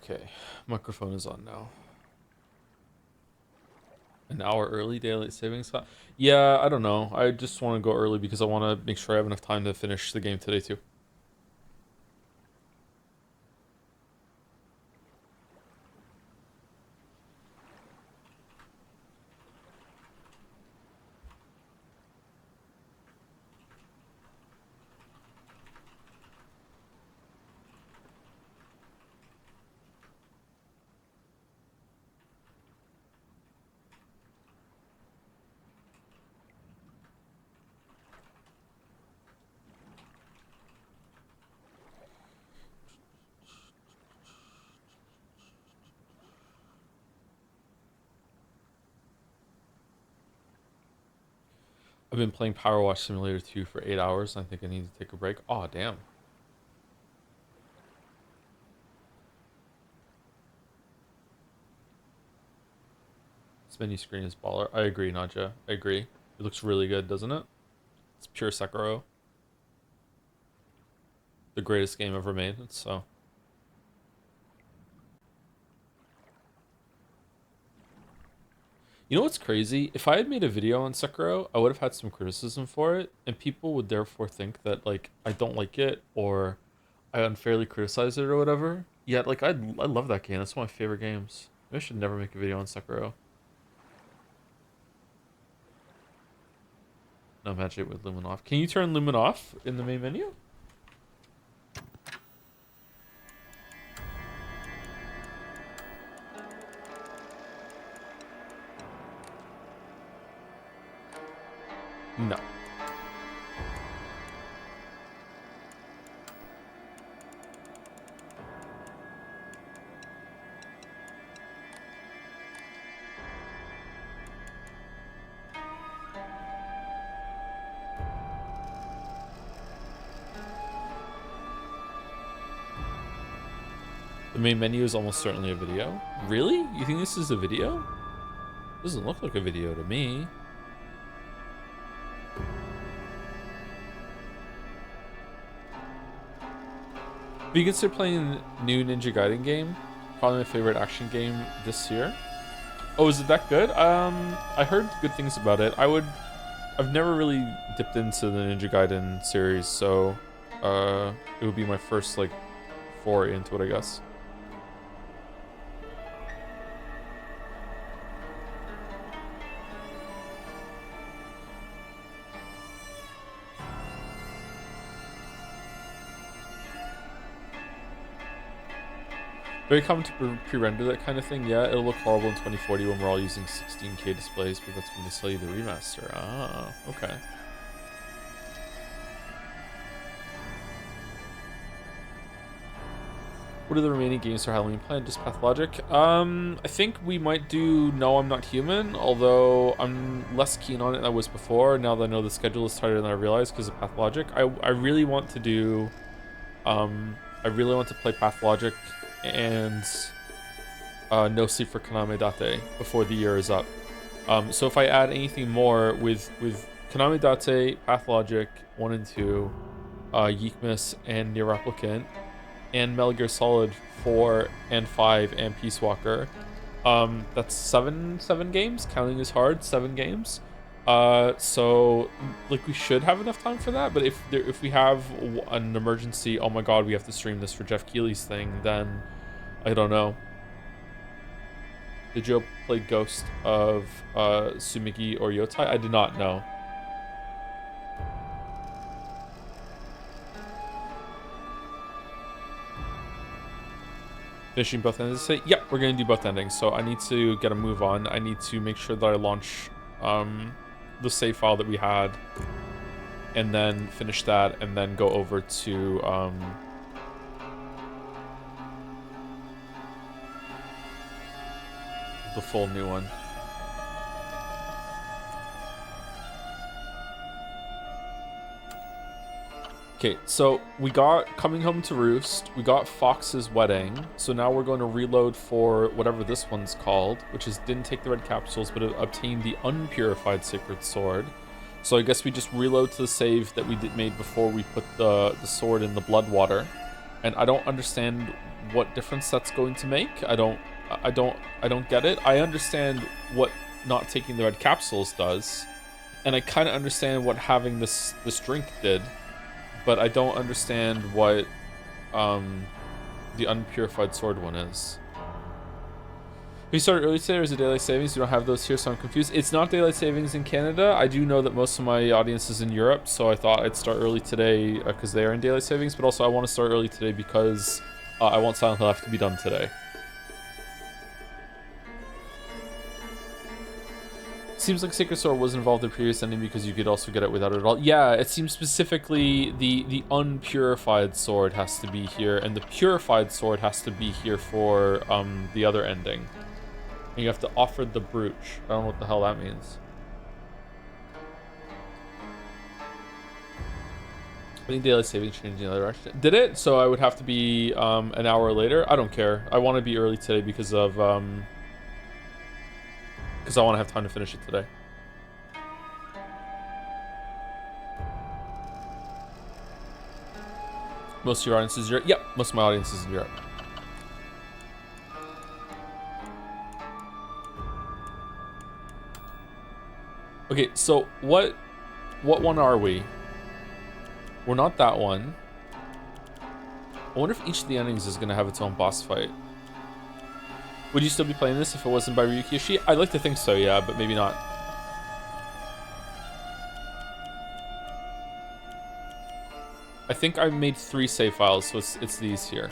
Okay, microphone is on now. An hour early daylight savings time? Yeah, I don't know. I just want to go early because I want to make sure I have enough time to finish the game today too. I've been playing Power Wash Simulator 2 for 8 hours. I think I need to take a break. Oh, damn. This menu screen is baller. I agree, Nadja. I agree. It looks really good, doesn't it? It's pure Sekiro. The greatest game ever made, so... You know what's crazy? If I had made a video on Sekiro, I would have had some criticism for it, and people would therefore think that, like, I don't like it, or I unfairly criticize it or whatever. Yet, like, I love that game. That's one of my favorite games. Maybe I should never make a video on Sekiro. No, magic with Lumen off. Can you turn Lumen off in the main menu? No. The main menu is almost certainly a video. Really? You think this is a video? Doesn't look like a video to me. But you consider playing the new Ninja Gaiden game? Probably my favorite action game this year. Oh, is it that good? I heard good things about it. I've never really dipped into the Ninja Gaiden series, so it would be my first like foray into it, I guess. Very common to pre-render that kind of thing. Yeah, it'll look horrible in 2040 when we're all using 16K displays, but that's when they sell you the remaster. Ah, okay. What are the remaining games for Halloween planned? Just Pathologic? I think we might do No, I'm Not Human, although I'm less keen on it than I was before, now that I know the schedule is tighter than I realized because of Pathologic. I really want to do... I really want to play Pathologic and No Sleep for Kaname Date before the year is up. So if I add anything more with Kaname Date, Pathologic 1 and 2, Yeekmas, and Near Replicant, and Metal Gear Solid 4 and 5 and Peace Walker, that's seven games. Counting is hard. 7 games. So like we should have enough time for that, but if we have an emergency, oh my god, we have to stream this for Jeff Keighley's thing, then I don't know. Did Joe play Ghost of Sumigi or Yotai? I did not know. Finishing both endings. Say, yep, we're gonna do both endings. So I need to get a move on. I need to make sure that I launch the save file that we had, and then finish that, and then go over to the full new one. Okay, so we got Coming Home to Roost, we got Fox's Wedding, so now we're going to reload for whatever this one's called, which is didn't take the red capsules, but obtained the unpurified Sacred Sword. So I guess we just reload to the save that we made before we put the sword in the blood water. And I don't understand what difference that's going to make. I don't get it. I understand what not taking the red capsules does, and I kind of understand what having this drink did, but I don't understand what the unpurified sword one is. We started early today, or is it daylight savings? We don't have those here, so I'm confused. It's not daylight savings in Canada. I do know that most of my audience is in Europe, so I thought I'd start early today because they are in daylight savings, but also I want to start early today because I want Silent Hill F to be done today. Seems like Sacred Sword was involved in the previous ending because you could also get it without it at all. Yeah, it seems specifically the unpurified sword has to be here, and the purified sword has to be here for the other ending. And you have to offer the brooch. I don't know what the hell that means. I think daylight savings changed in the other direction. Did it? So I would have to be an hour later? I don't care. I want to be early today because of I want to have time to finish it today. Most of your audience is Europe? Yep, most of my audience is in Europe. Okay, so what one are we? We're not that one. I wonder if each of the endings is going to have its own boss fight. Would you still be playing this if it wasn't by Ryuki Ishii? I'd like to think so, yeah, but maybe not. I think I made 3 save files, so it's these here.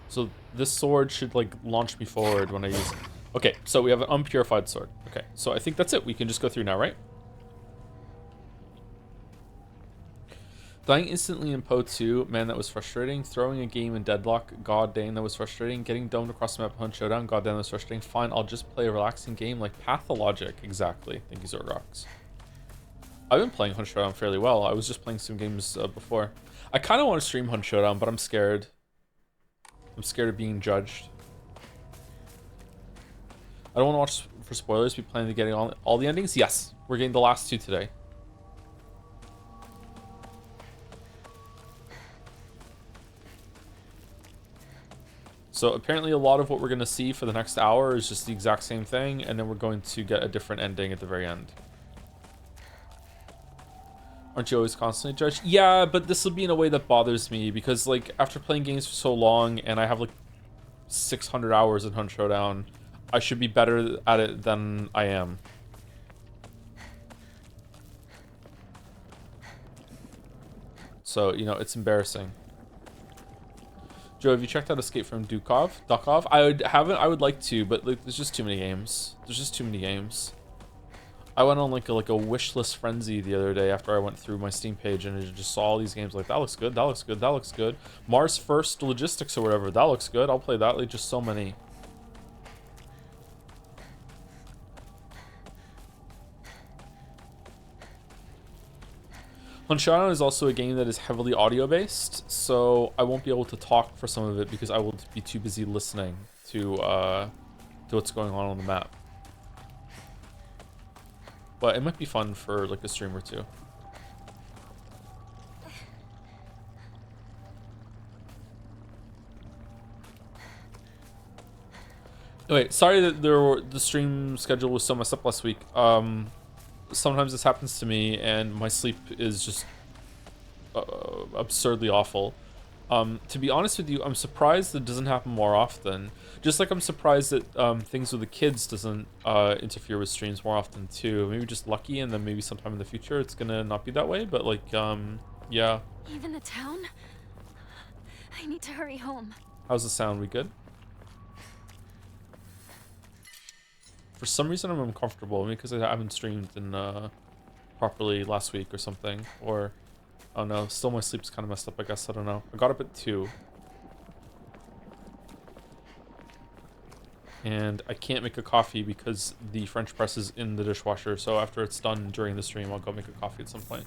So this sword should like launch me forward when I use it. Okay, so we have an unpurified sword. Okay, so I think that's it. We can just go through now, right? Dying instantly in Poe 2, man, that was frustrating. Throwing a game in deadlock, god dang, that was frustrating. Getting domed across the map, Hunt Showdown, god damn, that was frustrating. Fine, I'll just play a relaxing game like Pathologic. Exactly. Thank you, Zorgox. I've been playing Hunt Showdown fairly well. I was just playing some games before. I kind of want to stream Hunt Showdown, but I'm scared. I'm scared of being judged. I don't want to watch for spoilers. We plan to getting all the endings? Yes. We're getting the last 2 today. So apparently a lot of what we're going to see for the next hour is just the exact same thing, and then we're going to get a different ending at the very end. Aren't you always constantly judged? Yeah, but this will be in a way that bothers me because, like, after playing games for so long and I have, like, 600 hours in Hunt Showdown, I should be better at it than I am. So, you know, it's embarrassing. Joe, have you checked out Escape from Dukov? I would like to, but like, there's just too many games. There's just too many games. I went on like a wish list frenzy the other day after I went through my Steam page and I just saw all these games like, that looks good, that looks good, that looks good. Mars First Logistics or whatever, that looks good. I'll play that. Like, just so many. Uncharted is also a game that is heavily audio based, so I won't be able to talk for some of it because I will be too busy listening to what's going on the map. But it might be fun for like a stream or 2. Anyway, sorry that the stream schedule was so messed up last week. Sometimes this happens to me and my sleep is just absurdly awful. To be honest with you, I'm surprised that doesn't happen more often. Just like I'm surprised that things with the kids doesn't interfere with streams more often too. Maybe just lucky, and then maybe sometime in the future it's gonna not be that way, but like, yeah. Even the town? I need to hurry home. How's the sound? We good? For some reason I'm uncomfortable, maybe because I haven't streamed in properly last week or something, or oh no, still my sleep's kind of messed up, I guess. I don't know. I got up at 2. And I can't make a coffee because the French press is in the dishwasher, so after it's done during the stream, I'll go make a coffee at some point.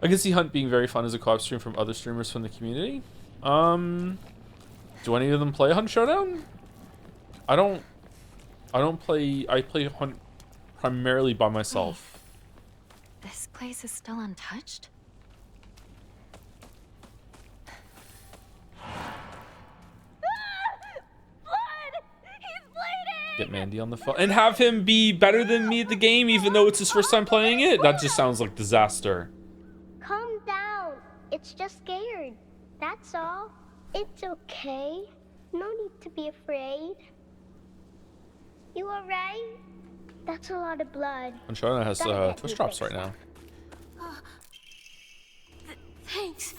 I can see Hunt being very fun as a co-op stream from other streamers from the community. Do any of them play Hunt Showdown? I don't play. I play hunt primarily by myself. This place is still untouched? Blood! He's bleeding! Get Mandy on the phone and have him be better than me at the game, even though it's his first time playing it. That just sounds like disaster. Calm down. It's just scared. That's all. It's okay. No need to be afraid. You alright? That's a lot of blood. Anshana has twitch drops right now. Thanks.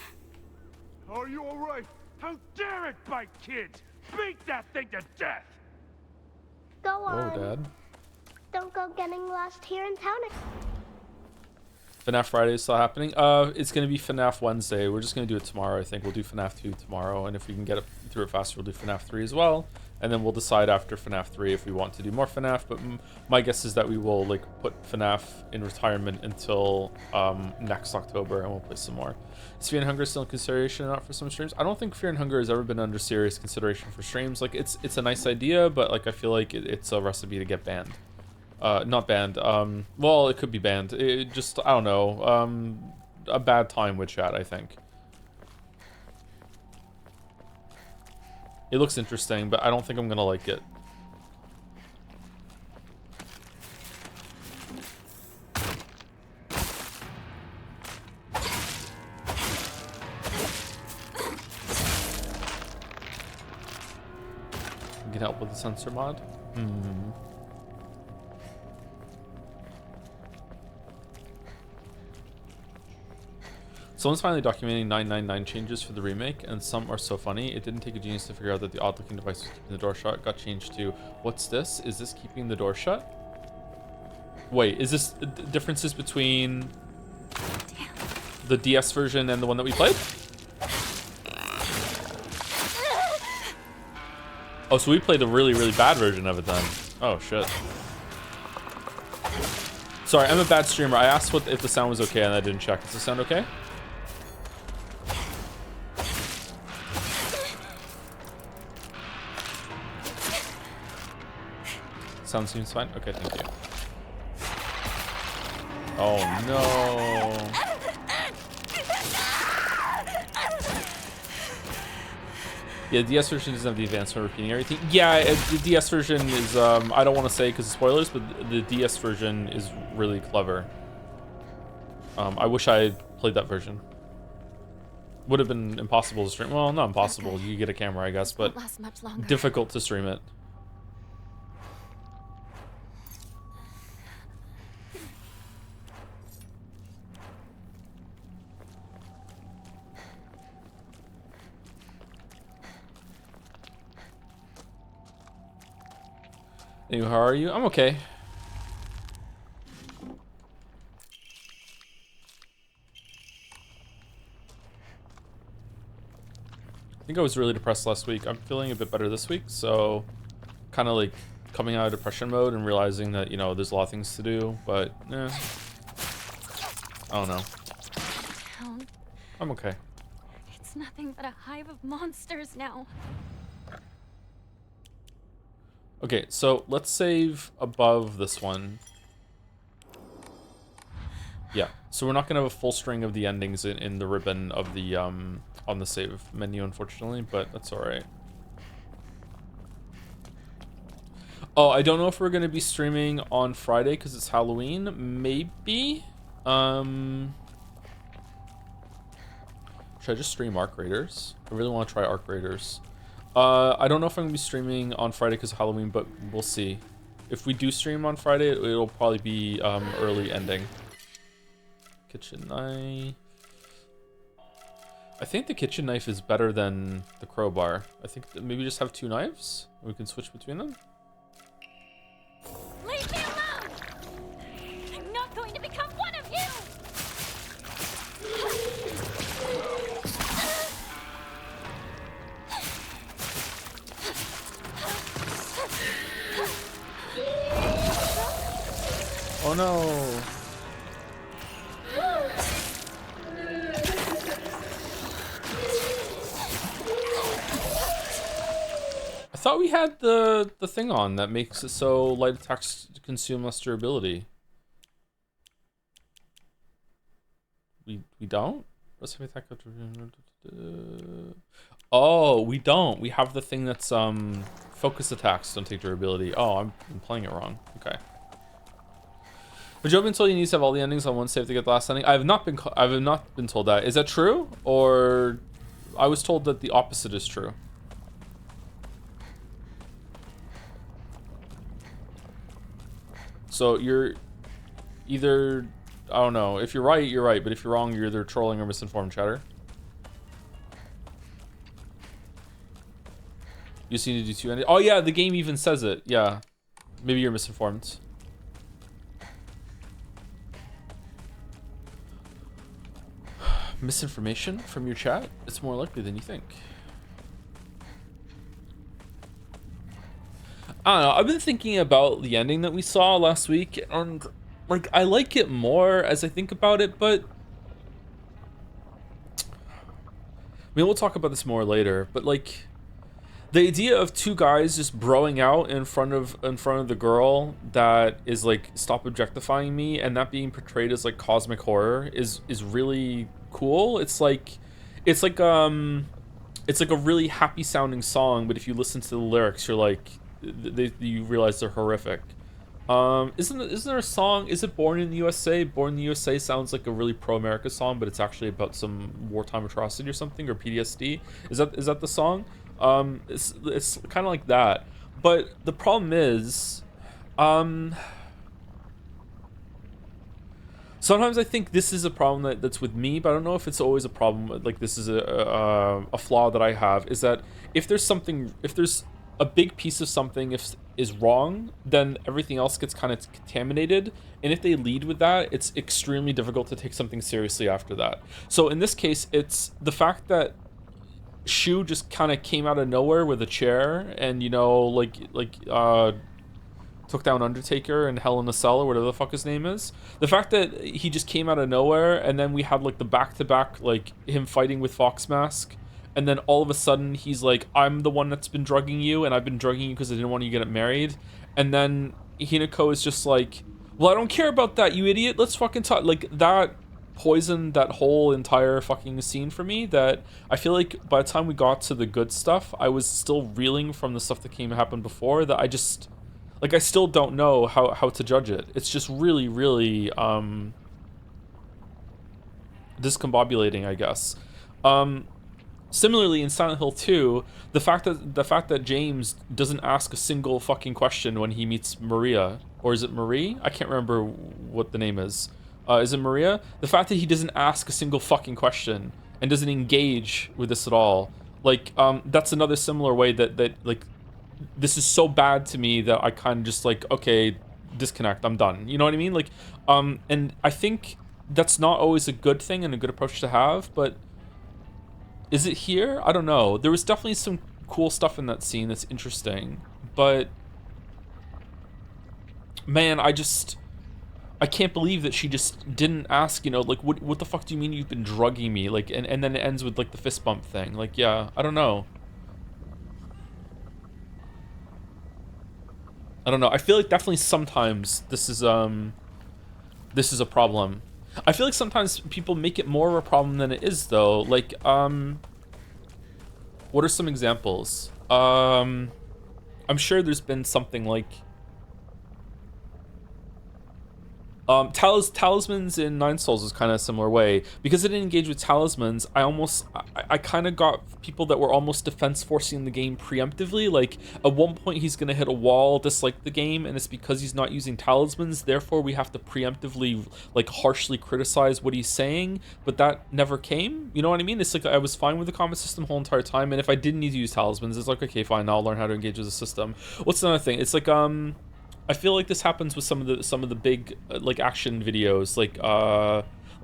Are you alright? How dare it bite kids? Beat that thing to death! Go Whoa, on. Dad. Don't go getting lost here in town. FNaF Friday is still happening. It's gonna be FNaF Wednesday. We're just gonna do it tomorrow. I think we'll do FNaF 2 tomorrow, and if we can get it through it faster, we'll do FNaF 3 as well. And then we'll decide after FNaF 3 if we want to do more FNaF. But my guess is that we will like put FNaF in retirement until next October, and we'll play some more. Is Fear and Hunger still in consideration or not for some streams? I don't think Fear and Hunger has ever been under serious consideration for streams. Like it's a nice idea, but like I feel like it's a recipe to get banned. Not banned. Well, it could be banned. It just, I don't know. A bad time with chat, I think. It looks interesting, but I don't think I'm gonna like it. You can help with the sensor mod? Someone's finally documenting 999 changes for the remake, and some are so funny. It didn't take a genius to figure out that the odd-looking device was keeping the door shut. Got changed to, what's this? Is this keeping the door shut? Wait, is this differences between the DS version and the one that we played? Oh, so we played a really, really bad version of it then. Oh, shit. Sorry, I'm a bad streamer. I asked if the sound was okay, and I didn't check. Is the sound okay? Sound seems fine. Okay, thank you. Oh no. Yeah, the DS version doesn't have the advanced for repeating everything. Yeah, the DS version is, I don't want to say because of spoilers, but the DS version is really clever. I wish I had played that version. Would have been impossible to stream. Well, not impossible. You get a camera, I guess, but Won't last much longer. difficult to stream it. Anyway, how are you? I'm okay. I think I was really depressed last week. I'm feeling a bit better this week, so kind of like coming out of depression mode and realizing that, you know, there's a lot of things to do, but I don't know. Town. I'm okay. It's nothing but a hive of monsters now. Okay, so let's save above this one. Yeah, so we're not gonna have a full string of the endings in the ribbon of the on the save menu, unfortunately, but that's all right. Oh, I don't know if we're gonna be streaming on Friday because it's Halloween. Maybe. Should I just stream Arc Raiders? I really want to try Arc Raiders. I don't know if I'm gonna be streaming on Friday because of Halloween, but we'll see. If we do stream on Friday, it'll probably be early ending. Kitchen knife. I think the kitchen knife is better than the crowbar. I think that maybe just have two knives. We can switch between them. Leave me alone! I'm not going to become one of you! Oh no! I thought we had the thing on that makes it so light attacks consume less durability. We don't? Attack. Oh, we don't. We have the thing that's focus attacks don't take durability. Oh, I'm playing it wrong. Okay. But Joe been told you need to have all the endings on one save to get the last ending. I have not been told that. Is that true? Or I was told that the opposite is true. So you're either, I don't know. If you're right, you're right. But if you're wrong, you're either trolling or misinformed, chatter. You just need to do 2 endings. Oh yeah, the game even says it. Yeah. Maybe you're misinformed. Misinformation from your chat? It's more likely than you think. I don't know. I've been thinking about the ending that we saw last week, and like I like it more as I think about it, but I mean, we'll talk about this more later, but like the idea of 2 guys just broing out in front of the girl that is like stop objectifying me, and that being portrayed as like cosmic horror is really cool. It's like a really happy sounding song, but if you listen to the lyrics, you're like you realize they're horrific. Isn't there a song? Is it Born in the USA? Born in the USA sounds like a really pro-America song, but it's actually about some wartime atrocity or something, or PTSD. Is that the song? It's kind of like that. But the problem is, sometimes I think this is a problem that's with me, but I don't know if it's always a problem. Like this is a flaw that I have, is that if there's a big piece of something is wrong, then everything else gets kind of contaminated, and if they lead with that, it's extremely difficult to take something seriously after that. So in this case, it's the fact that Shu just kind of came out of nowhere with a chair, and you know, like took down Undertaker and Hell in a Cell or whatever the fuck his name is. The fact that he just came out of nowhere, and then we had like the back-to-back, like him fighting with Fox Mask, and then all of a sudden he's like, I'm the one that's been drugging you, and I've been drugging you because I didn't want you to get married. And then Hinako is just like, well, I don't care about that, you idiot. Let's fucking talk. Like that poisoned that whole entire fucking scene for me, that I feel like by the time we got to the good stuff, I was still reeling from the stuff that happened before, that I just, like, I still don't know how to judge it. It's just really, really discombobulating, I guess. Similarly, in Silent Hill 2, the fact that James doesn't ask a single fucking question when he meets Maria, or is it Marie? I can't remember what the name is. Is it Maria? The fact that he doesn't ask a single fucking question and doesn't engage with this at all, like, that's another similar way that like, this is so bad to me that I kind of just like, okay, disconnect, I'm done. You know what I mean? Like, and I think that's not always a good thing and a good approach to have, but is it here? I don't know. There was definitely some cool stuff in that scene that's interesting, but man, I can't believe that she just didn't ask, you know, like, what the fuck do you mean you've been drugging me? Like, and then it ends with like the fist bump thing. Like, yeah, I don't know. I feel like definitely sometimes this is a problem. I feel like sometimes people make it more of a problem than it is, though. Like, what are some examples? I'm sure there's been something like talismans in Nine Souls is kind of a similar way. Because I didn't engage with talismans, I kind of got people that were almost defense forcing the game preemptively. Like, at one point he's gonna hit a wall, dislike the game, and it's because he's not using talismans, therefore we have to preemptively, like, harshly criticize what he's saying, but that never came. You know what I mean? It's like, I was fine with the combat system the whole entire time, and if I didn't need to use talismans, it's like, okay, fine, now I'll learn how to engage with the system. What's another thing? It's like, I feel like this happens with some of the big like action videos, like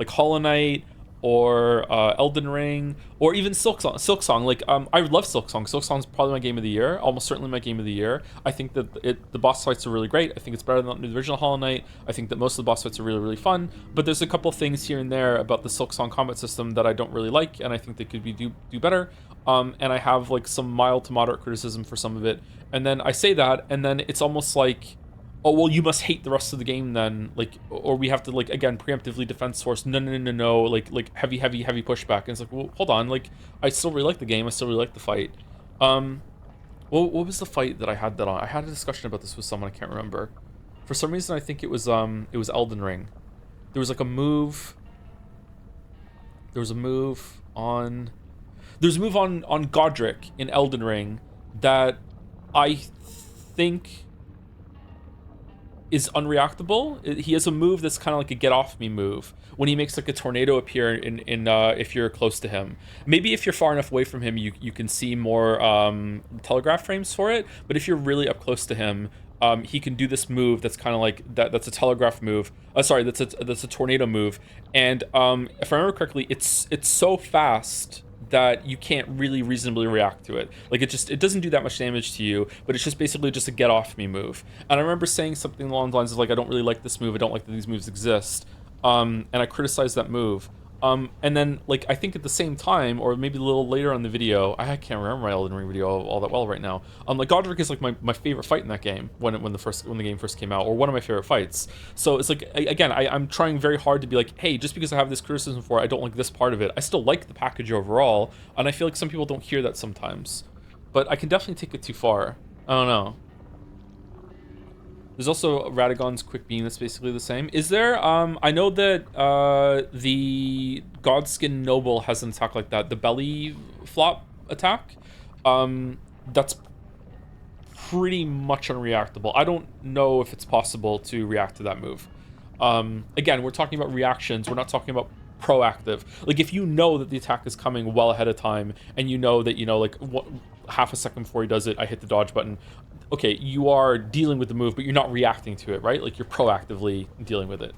Hollow Knight or Elden Ring, or even Silksong. Like, I love Silksong. Silksong's probably my game of the year, almost certainly my game of the year. I think that the boss fights are really great. I think it's better than the original Hollow Knight. I think that most of the boss fights are really, really fun. But there's a couple things here and there about the Silksong combat system that I don't really like, and I think they could be do better. And I have like some mild to moderate criticism for some of it. And then I say that, and then it's almost like, oh, well, you must hate the rest of the game then, like, or we have to, like, again, preemptively defense source, no, like, heavy pushback. And it's like, well, hold on, like, I still really like the game, I still really like the fight. What was the fight that I had that on? I had a discussion about this with someone, I can't remember. For some reason, I think it was Elden Ring. There was, like, a move... There was a move on Godric in Elden Ring that I think is unreactable. He has a move that's kind of like a get off me move when he makes like a tornado appear in if you're close to him. Maybe if you're far enough away from him, you can see more telegraph frames for it. But if you're really up close to him, he can do this move that's kind of like that. That's a telegraph move. Sorry, that's a tornado move. And if I remember correctly, it's so fast that you can't really reasonably react to it. Like it doesn't do that much damage to you, but it's just basically just a get off me move. And I remember saying something along the lines of like, I don't really like this move. I don't like that these moves exist. And I criticized that move. And then like I think at the same time, or maybe a little later on the video, I can't remember my Elden Ring video all that well right now. Like Godric is like my favorite fight in that game when the game first came out, or one of my favorite fights. So it's like again, I'm trying very hard to be like, hey, just because I have this criticism for it, I don't like this part of it. I still like the package overall, and I feel like some people don't hear that sometimes. But I can definitely take it too far. I don't know. There's also Radagon's quick beam that's basically the same. Is there, I know that the Godskin Noble has an attack like that, the belly flop attack. That's pretty much unreactable. I don't know if it's possible to react to that move. Again, we're talking about reactions, we're not talking about proactive. Like if you know that the attack is coming well ahead of time, and you know that, you know, like half a second before he does it, I hit the dodge button. Okay, you are dealing with the move, but you're not reacting to it, right? Like you're proactively dealing with it.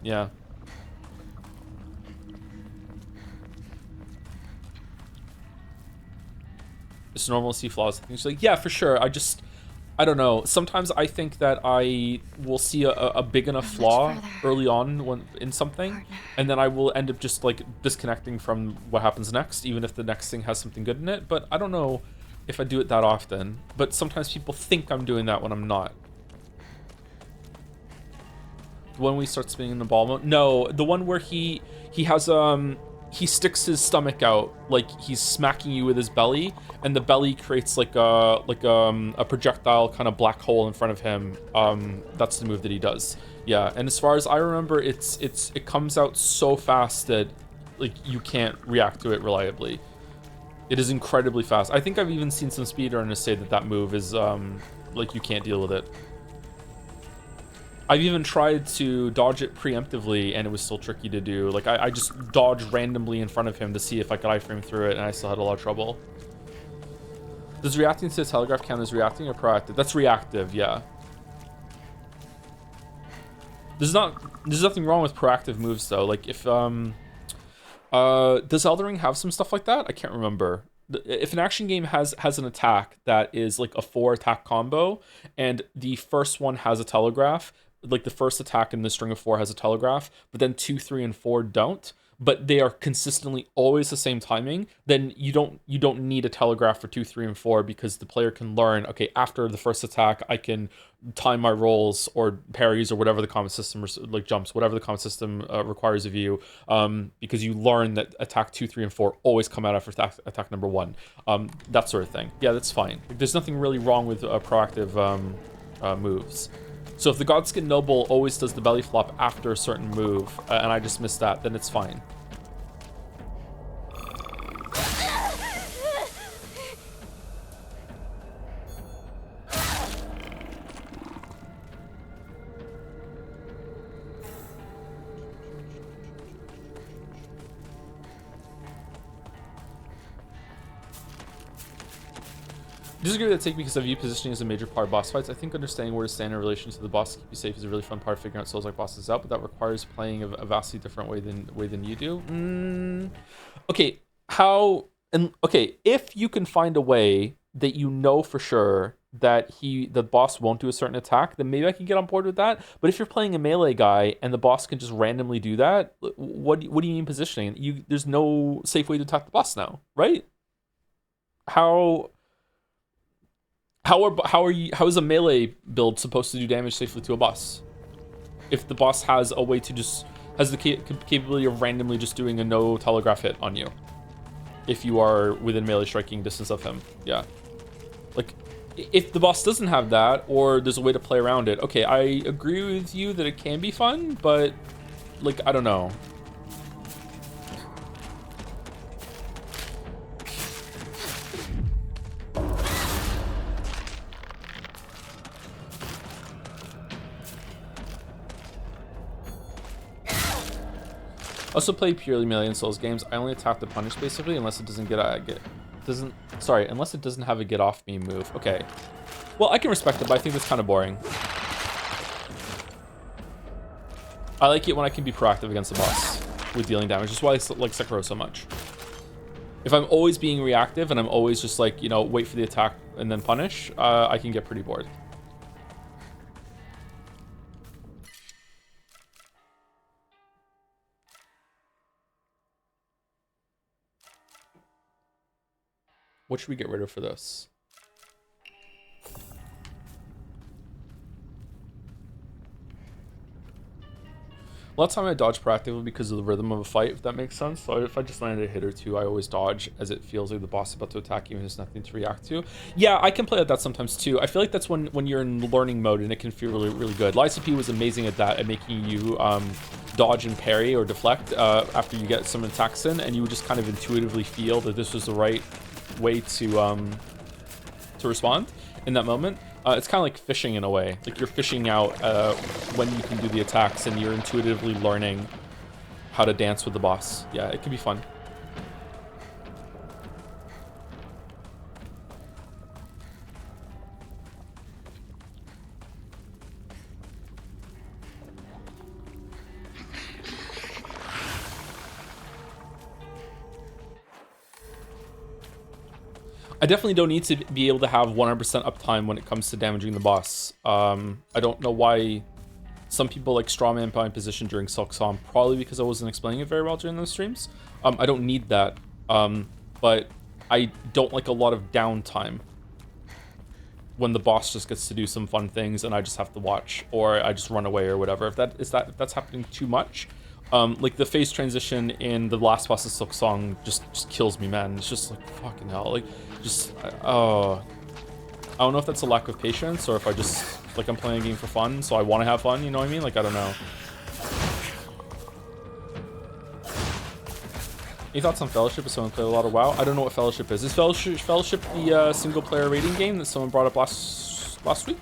Yeah. It's normal to see flaws. She's like, yeah, for sure. I don't know. Sometimes I think that I will see a big enough flaw early on in something, and then I will end up just like disconnecting from what happens next, even if the next thing has something good in it. But I don't know if I do it that often. But sometimes people think I'm doing that when I'm not. When we start spinning the ball mode? No, the one where he has he sticks his stomach out like he's smacking you with his belly, and the belly creates like a projectile kind of black hole in front of him. That's the move that he does. Yeah, and as far as I remember, it comes out so fast that like you can't react to it reliably. It is incredibly fast. I think I've even seen some speedrunners say that move is like you can't deal with it. I've even tried to dodge it preemptively, and it was still tricky to do. Like, I just dodged randomly in front of him to see if I could iframe through it, and I still had a lot of trouble. Does reacting to the telegraph count as reacting or proactive? That's reactive, yeah. There's nothing wrong with proactive moves, though. Like, if, does Elden Ring have some stuff like that? I can't remember. If an action game has an attack that is, like, a 4-attack combo, and the first one has a telegraph, like the first attack in the string of 4 has a telegraph, but then 2, 3, and 4 don't, but they are consistently always the same timing, then you don't need a telegraph for 2, 3, and 4, because the player can learn, okay, after the first attack, I can time my rolls or parries or whatever the combat system, like jumps, whatever the combat system requires of you, because you learn that attack 2, 3, and 4 always come out after attack number 1. That sort of thing. Yeah, that's fine. Like, there's nothing really wrong with proactive moves. So if the Godskin Noble always does the belly flop after a certain move, and I just missed that, then it's fine. Disagree with that take because I view positioning as a major part of boss fights. I think understanding where to stand in relation to the boss to keep you safe is a really fun part of figuring out Souls-like bosses out, but that requires playing a vastly different way than you do. Okay, if you can find a way that you know for sure that the boss won't do a certain attack, then maybe I can get on board with that. But if you're playing a melee guy and the boss can just randomly do that, what do you mean positioning? There's no safe way to attack the boss now, right? How how is a melee build supposed to do damage safely to a boss? If the boss has a way to just has the capability of randomly just doing a no telegraph hit on you, if you are within melee striking distance of him, yeah. Like, if the boss doesn't have that, or there's a way to play around it, okay, I agree with you that it can be fun, but like, I don't know. Also play purely melee in Souls games. I only attack the punish basically, unless it doesn't unless it doesn't have a get off me move. Okay. Well, I can respect it, but I think that's kind of boring. I like it when I can be proactive against the boss with dealing damage. That's why I like Sekiro so much. If I'm always being reactive and I'm always just like, you know, wait for the attack and then punish, I can get pretty bored. What should we get rid of for this? A lot of time I dodge proactively because of the rhythm of a fight, if that makes sense. So if I just landed a hit or two, I always dodge as it feels like the boss is about to attack even if there's nothing to react to. Yeah, I can play at that sometimes too. I feel like that's when you're in learning mode and it can feel really, really good. LICP was amazing at that, at making you dodge and parry or deflect after you get some attacks in, and you would just kind of intuitively feel that this was the right way to respond in that moment. It's kind of like fishing in a way. Like you're fishing out when you can do the attacks, and you're intuitively learning how to dance with the boss. Yeah, it can be fun. I definitely don't need to be able to have 100% uptime when it comes to damaging the boss. I don't know why some people like strawman my position during Silk Song, probably because I wasn't explaining it very well during those streams. I don't need that, but I don't like a lot of downtime when the boss just gets to do some fun things and I just have to watch, or I just run away or whatever. If that's happening too much, like the phase transition in the last boss of Silk Song just kills me, man. It's just like fucking hell, like. Just, I don't know if that's a lack of patience or if I just, like, I'm playing a game for fun, so I want to have fun, you know what I mean? Like, I don't know. Any thoughts on Fellowship if someone played a lot of WoW? I don't know what Fellowship is. Is Fellowship the single-player raiding game that someone brought up last week?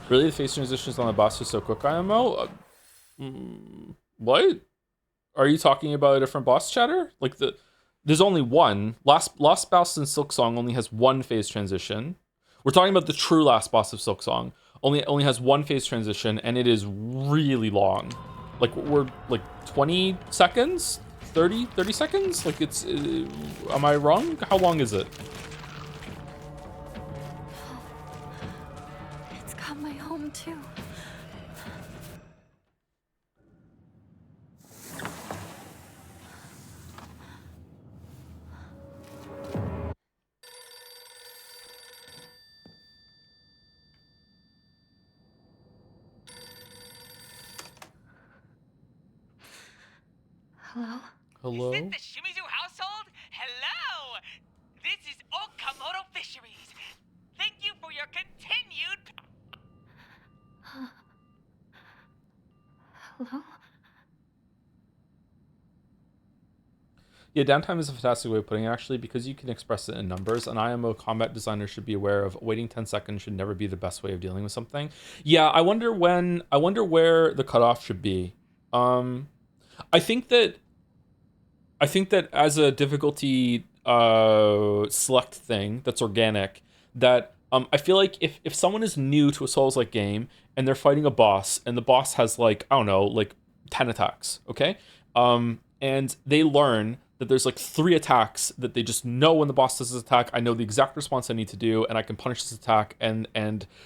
Really, the face transitions on the boss are so quick, IMO? What? Are you talking about a different boss, chatter? Like there's only one. Last boss in Silk Song only has one phase transition. We're talking about the true last boss of Silk Song. Only has one phase transition, and it is really long. Like we're like 20 seconds, 30 seconds. Like it's. Am I wrong? How long is it? Too. Hello? Hello? Is it the Shimizu household? Hello! This is Okamoto Fisheries. Thank you for your continued... Hello? Yeah, downtime is a fantastic way of putting it, actually, because you can express it in numbers. An IMO combat designer should be aware of waiting 10 seconds should never be the best way of dealing with something. Yeah, I wonder where the cutoff should be. I think that as a difficulty select thing that's organic, that I feel like if someone is new to a Souls-like game and they're fighting a boss and the boss has like, I don't know, like 10 attacks, okay? And they learn that there's like 3 attacks that they just know when the boss does this attack, I know the exact response I need to do, and I can punish this attack. And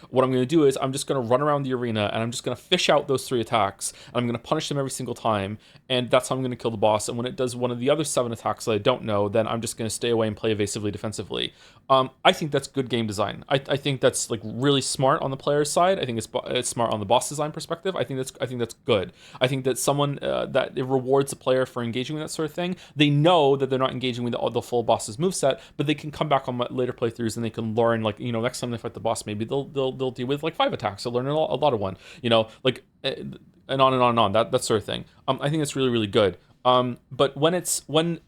what I'm going to do is I'm just going to run around the arena, and I'm just going to fish out those 3 attacks, and I'm going to punish them every single time, and that's how I'm going to kill the boss. And when it does one of the other 7 attacks that I don't know, then I'm just going to stay away and play evasively defensively. I think that's good game design. I think that's like really smart on the player's side. I think it's smart on the boss design perspective. I think that's good. I think that someone that it rewards a player for engaging with that sort of thing. They know that they're not engaging with the full boss's moveset, but they can come back on later playthroughs and they can learn, like, you know, next time they fight the boss, maybe they'll deal with like 5 attacks. They'll learn a lot of one, you know, like, and on and on and on, that sort of thing. I think that's really, really good. But when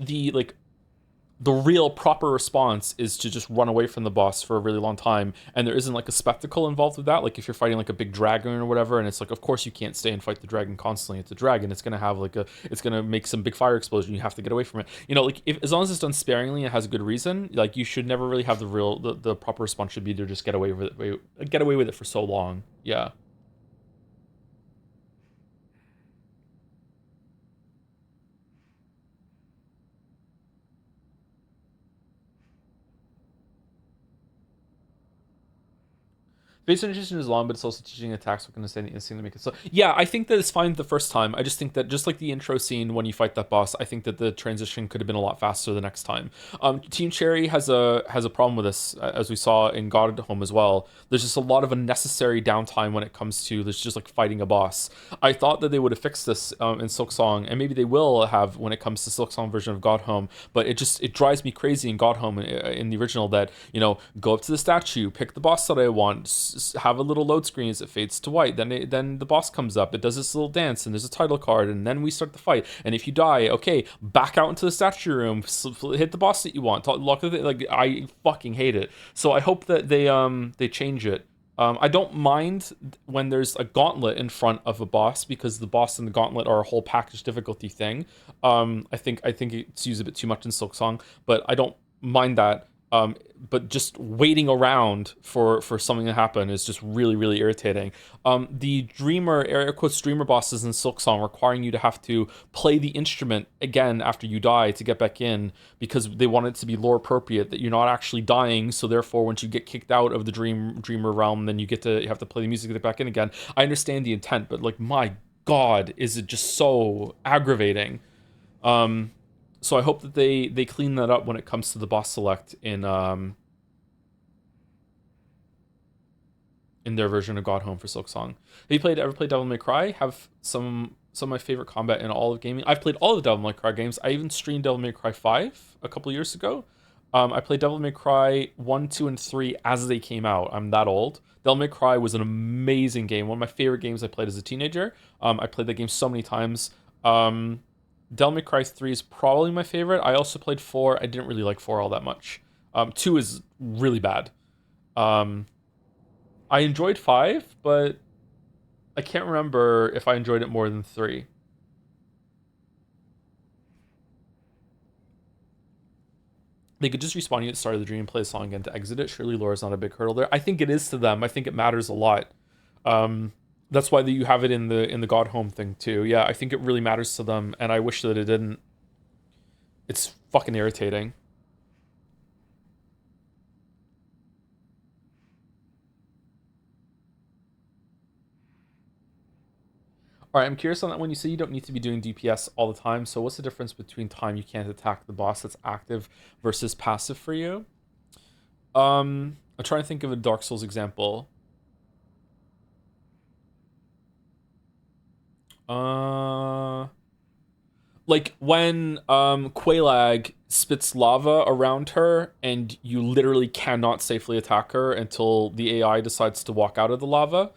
the real proper response is to just run away from the boss for a really long time, and there isn't like a spectacle involved with that. Like if you're fighting like a big dragon or whatever, and it's like, of course you can't stay and fight the dragon constantly. It's a dragon. It's gonna have it's gonna make some big fire explosion. You have to get away from it. You know, like as long as it's done sparingly and has a good reason, like you should never really have the proper response should be to just get away with it for so long. Yeah. Base initiation is long, but it's also teaching attacks. We're going to say the instinct to make it so. Yeah, I think that it's fine the first time. I just think that just like the intro scene when you fight that boss, I think that the transition could have been a lot faster the next time. Team Cherry has a problem with this, as we saw in God Home as well. There's just a lot of unnecessary downtime when it comes to there's just like fighting a boss. I thought that they would have fixed this in Silk Song, and maybe they will have when it comes to Silk Song version of God Home. But it drives me crazy in God Home in the original that, you know, go up to the statue, pick the boss that I want, have a little load screen as it fades to white, then the boss comes up, it does this little dance, and there's a title card, and then we start the fight, and if you die, okay, back out into the statue room, hit the boss that you want, lock it. Like, I fucking hate it. So I hope that they change it. I don't mind when there's a gauntlet in front of a boss, because the boss and the gauntlet are a whole package difficulty thing. I think it's used a bit too much in Silk Song, but I don't mind that. But just waiting around for something to happen is just really, really irritating. The dreamer, air quotes, dreamer bosses in Silk Song requiring you to have to play the instrument again after you die to get back in, because they want it to be lore appropriate, that you're not actually dying, so therefore once you get kicked out of the dreamer realm, then you have to play the music to get back in again. I understand the intent, but like, my god, is it just so aggravating. So I hope that they clean that up when it comes to the boss select in their version of God Home for Silk Song. Have you ever played Devil May Cry? Have some of my favorite combat in all of gaming. I've played all of the Devil May Cry games. I even streamed Devil May Cry 5 a couple years ago. I played Devil May Cry 1, 2, and 3 as they came out. I'm that old. Devil May Cry was an amazing game. One of my favorite games I played as a teenager. I played that game so many times. Devil May Cry 3 is probably my favorite. I also played 4. I didn't really like 4 all that much. 2 is really bad. I enjoyed 5, but I can't remember if I enjoyed it more than 3. They could just respawn you at the start of the dream and play a song again to exit it. Surely lore is not a big hurdle there. I think it is to them. I think it matters a lot. That's why you have it in the God Home thing too. Yeah, I think it really matters to them, and I wish that it didn't. It's fucking irritating. All right, I'm curious on that one. You say you don't need to be doing DPS all the time, so what's the difference between time you can't attack the boss that's active versus passive for you? I'm trying to think of a Dark Souls example. Like when Quelaag spits lava around her and you literally cannot safely attack her until the AI decides to walk out of the lava.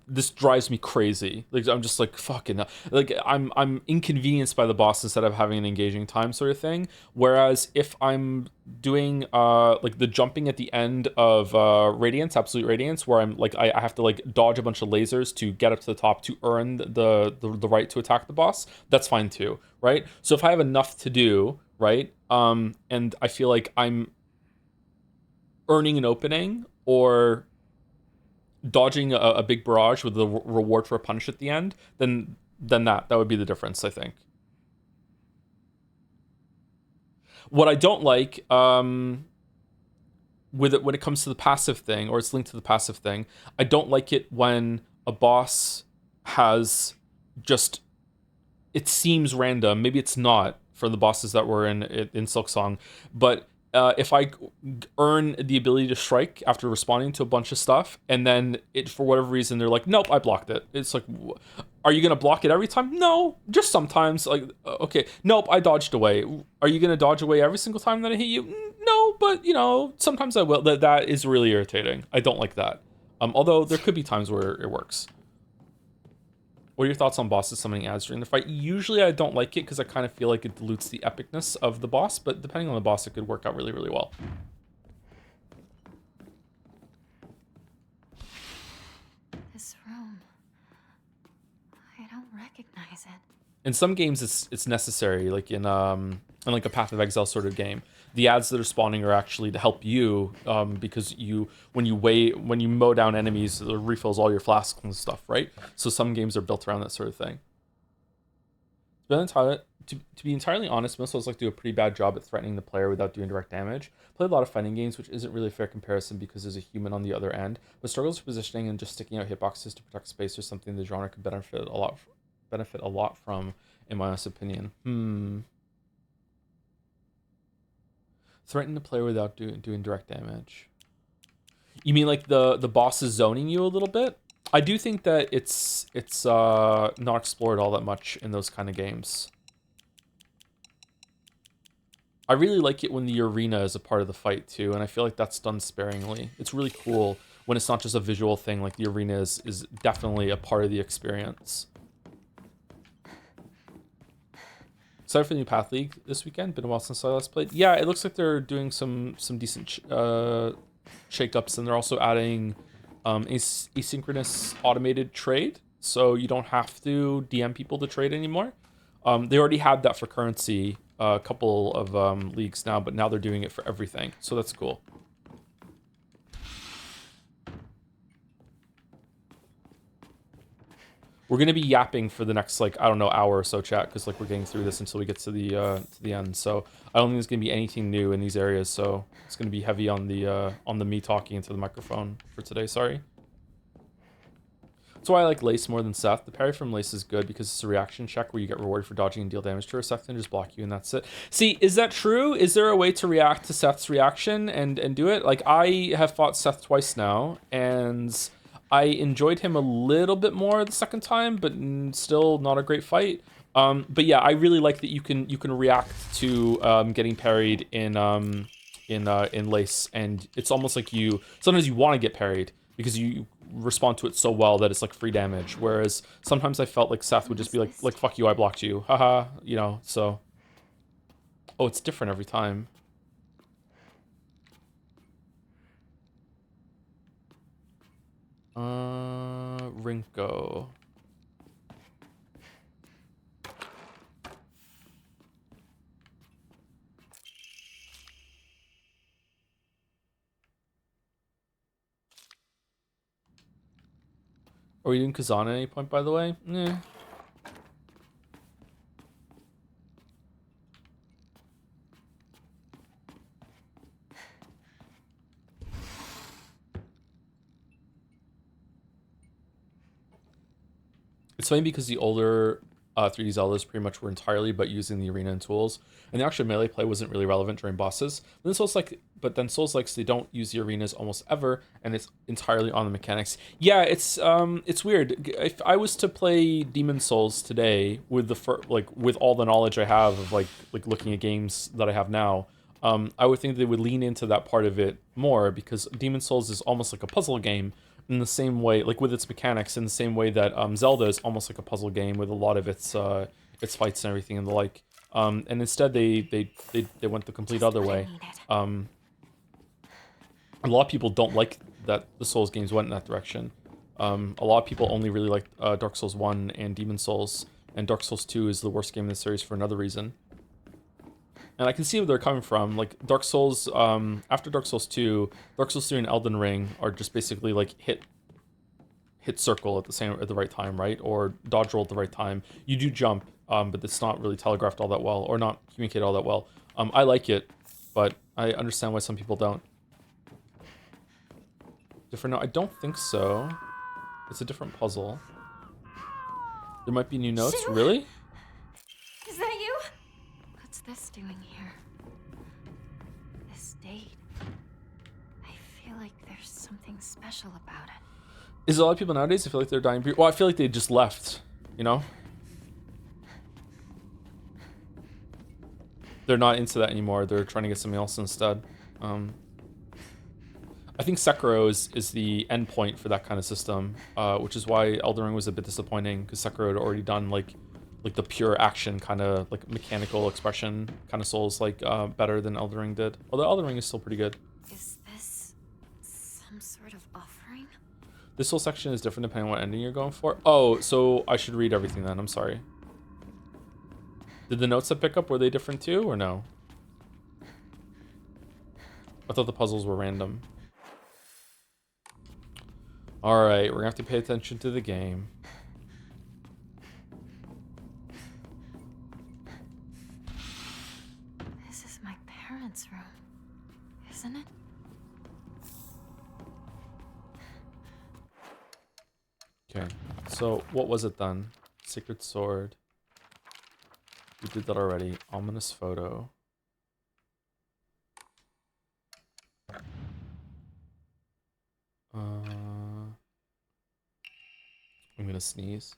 This drives me crazy. Like, I'm just like, fucking, like, I'm inconvenienced by the boss instead of having an engaging time sort of thing. Whereas if I'm doing like the jumping at the end of Radiance, Absolute Radiance, where I'm like, I have to like dodge a bunch of lasers to get up to the top to earn the right to attack the boss, that's fine too, right? So if I have enough to do, right, and I feel like I'm earning an opening or dodging a big barrage with the reward for a punish at the end, then that would be the difference, I think. What I don't like, with it when it comes to the passive thing, or it's linked to the passive thing, I don't like it when a boss has just, it seems random. Maybe it's not for the bosses that were in Silksong, but if I earn the ability to strike after responding to a bunch of stuff, and then it, for whatever reason, they're like, nope, I blocked it. It's like, are you gonna block it every time? No, just sometimes. Like, okay, nope, I dodged away. Are you gonna dodge away every single time that I hit you? No, but you know, sometimes I will. That is really irritating. I don't like that. Although there could be times where it works. What are your thoughts on bosses summoning ads during the fight? Usually I don't like it because I kind of feel like it dilutes the epicness of the boss, but depending on the boss, it could work out really, really well. This room. I don't recognize it. In some games, it's necessary, like in like a Path of Exile sort of game. The ads that are spawning are actually to help you, because when you mow down enemies, it refills all your flasks and stuff, right? So some games are built around that sort of thing. To be entirely honest, most of us like do a pretty bad job at threatening the player without doing direct damage. Play a lot of fighting games, which isn't really a fair comparison because there's a human on the other end, but struggles with positioning and just sticking out hitboxes to protect space or something the genre could benefit a lot from, in my honest opinion. Threaten the player without doing direct damage. You mean like the boss is zoning you a little bit? I do think that it's not explored all that much in those kind of games. I really like it when the arena is a part of the fight too, and I feel like that's done sparingly. It's really cool when it's not just a visual thing, like the arena is definitely a part of the experience. Excited for the new Path League this weekend. Been a while since I last played. Yeah, it looks like they're doing some decent shakeups, and they're also adding asynchronous automated trade, so you don't have to DM people to trade anymore. They already had that for currency a couple of leagues now, but now they're doing it for everything, so that's cool. We're gonna be yapping for the next, like, I don't know, hour or so, chat, because like we're getting through this until we get to the end. So I don't think there's gonna be anything new in these areas. So it's gonna be heavy on the me talking into the microphone for today. Sorry. That's why I like Lace more than Seth. The parry from Lace is good because it's a reaction check where you get rewarded for dodging and deal damage to her. Seth can just block you and that's it. See, is that true? Is there a way to react to Seth's reaction and do it? Like, I have fought Seth twice now, and I enjoyed him a little bit more the second time, but still not a great fight. But yeah, I really like that you can react to getting parried in Lace, and it's almost like sometimes you want to get parried because you respond to it so well that it's like free damage. Whereas sometimes I felt like Seth would just be like fuck you, I blocked you, haha, you know. So, oh, it's different every time. Rinko. Are we doing Kazan at any point, by the way? Eh. It's funny because the older 3D Zeldas pretty much were entirely but using the arena and tools, and the actual melee play wasn't really relevant during bosses. But then Souls-likes, they don't use the arenas almost ever, and it's entirely on the mechanics. Yeah, it's weird. If I was to play Demon Souls today with with all the knowledge I have of like looking at games that I have now, I would think they would lean into that part of it more, because Demon Souls is almost like a puzzle game in the same way, like with its mechanics, in the same way that Zelda is almost like a puzzle game with a lot of its fights and everything and the like. And instead they went the complete other way. A lot of people don't like that the Souls games went in that direction. A lot of people only really like Dark Souls 1 and Demon Souls, and Dark Souls 2 is the worst game in the series for another reason. And I can see where they're coming from. Like, Dark Souls, after Dark Souls 2, Dark Souls 3 and Elden Ring are just basically like hit circle at the right time, right? Or dodge roll at the right time. You do jump, but it's not really telegraphed all that well, or not communicated all that well. I like it, but I understand why some people don't. Different note? I don't think so. It's a different puzzle. There might be new notes. Shoo! Really? Is that you? What's this doing here? This date. I feel like there's something special about it. Is a lot of people nowadays, I feel like they're dying. Well, I feel like they just left, you know? They're not into that anymore. They're trying to get something else instead. I think Sekiro is the end point for that kind of system, which is why Elden Ring was a bit disappointing, because Sekiro had already done like the pure action kind of like mechanical expression kind of Souls like better than Elden Ring did. Although Elden Ring is still pretty good. Is this some sort of offering? This whole section is different depending on what ending you're going for. Oh, so I should read everything then. I'm sorry. Did the notes that pick up, were they different too, or no? I thought the puzzles were random. Alright, we're gonna have to pay attention to the game. This is my parents' room, isn't it? Okay, so what was it then? Sacred Sword. We did that already. Ominous photo. I'm gonna sneeze.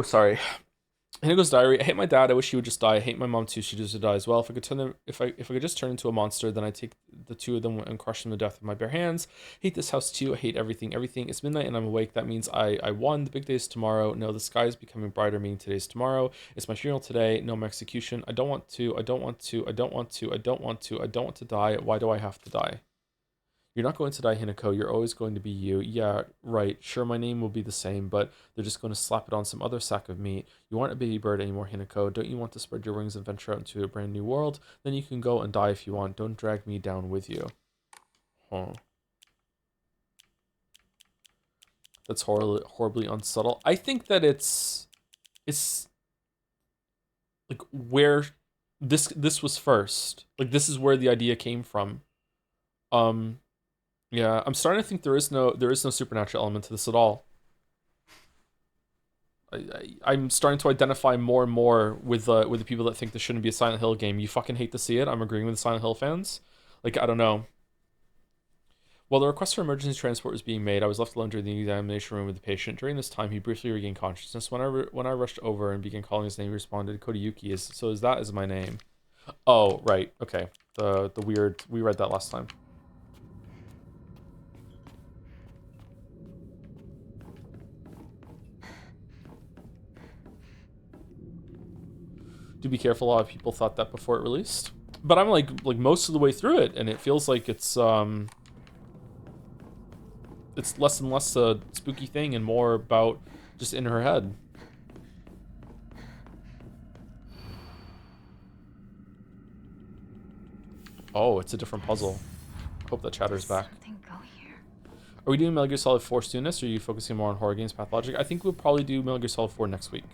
Sorry. Hinako's diary. I hate my dad. I wish he would just die. I hate my mom too. She deserves to die as well. If I could turn them, if I could just turn into a monster, then I take the two of them and crush them to death with my bare hands. Hate this house too. I hate everything. Everything. It's midnight and I'm awake. That means I won. The big day is tomorrow. No, the sky is becoming brighter. Meaning today's tomorrow. It's my funeral today. No, my execution. I don't want to. I don't want to. I don't want to. I don't want to. I don't want to die. Why do I have to die? You're not going to die, Hinako. You're always going to be you. Yeah, right. Sure, my name will be the same, but they're just going to slap it on some other sack of meat. You aren't a baby bird anymore, Hinako. Don't you want to spread your wings and venture out into a brand new world? Then you can go and die if you want. Don't drag me down with you. Huh. That's horribly unsubtle. I think that it's like where this was first. Like this is where the idea came from. Yeah, I'm starting to think there is no supernatural element to this at all. I'm starting to identify more and more with the people that think this shouldn't be a Silent Hill game. You fucking hate to see it. I'm agreeing with the Silent Hill fans. Like, I don't know. While the request for emergency transport was being made, I was left alone during the examination room with the patient. During this time, he briefly regained consciousness. When I rushed over and began calling his name, he responded, "Kodayuki is that is my name." Oh, right. Okay. The weird, we read that last time. Do be careful. A lot of people thought that before it released, but I'm like most of the way through it, and it feels like it's less and less a spooky thing and more about just in her head. Oh, it's a different puzzle. Hope that chatter's back. Are we doing Metal Gear Solid 4 soonest, or are you focusing more on horror games, Pathologic? I think we'll probably do Metal Gear Solid 4 next week.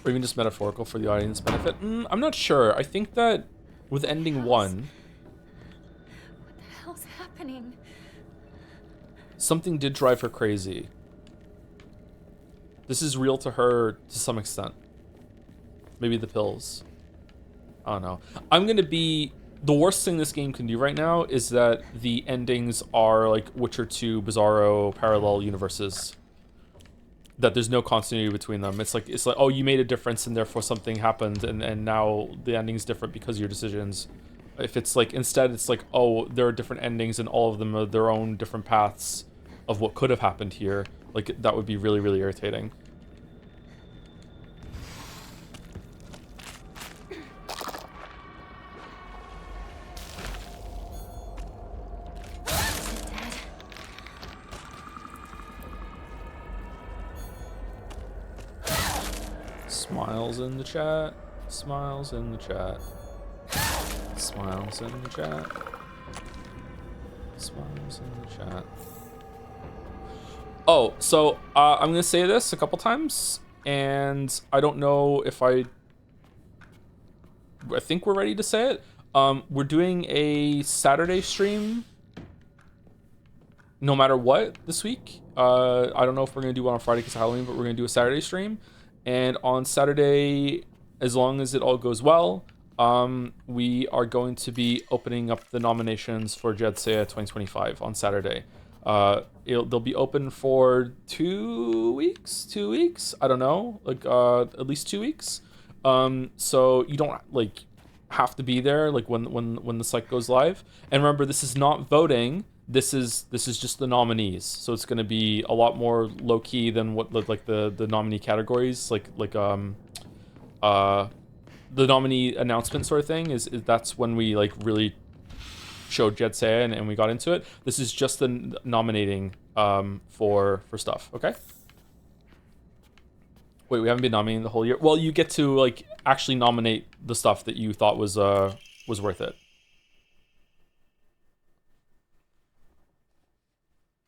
Or even just metaphorical for the audience benefit? I'm not sure. I think that with ending 1... What the hell's happening? Something did drive her crazy. This is real to her to some extent. Maybe the pills. I don't know. I'm gonna be... The worst thing this game can do right now is that the endings are like Witcher 2 Bizarro parallel universes. That there's no continuity between them. It's like, oh, you made a difference and therefore something happened and now the ending's different because of your decisions. If it's like, instead it's like, oh, there are different endings and all of them are their own different paths of what could have happened here. Like, that would be really, really irritating. Smiles in the chat. Smiles in the chat. Smiles in the chat. Smiles in the chat. Oh, so I'm gonna say this a couple times, and I don't know if I think we're ready to say it. We're doing a Saturday stream no matter what this week. I don't know if we're gonna do one on Friday because of Halloween, but we're gonna do a Saturday stream. And on Saturday, as long as it all goes well, we are going to be opening up the nominations for JedSea 2025 on Saturday. They'll be open for 2 weeks. I don't know, like at least 2 weeks. So you don't like have to be there like when the site goes live. And remember, this is not voting. This is just the nominees. So it's going to be a lot more low key than what like the nominee categories like the nominee announcement sort of thing is that's when we like really showed JedSea and we got into it. This is just the nominating for stuff. Okay. Wait, we haven't been nominating the whole year. Well, you get to like actually nominate the stuff that you thought was worth it.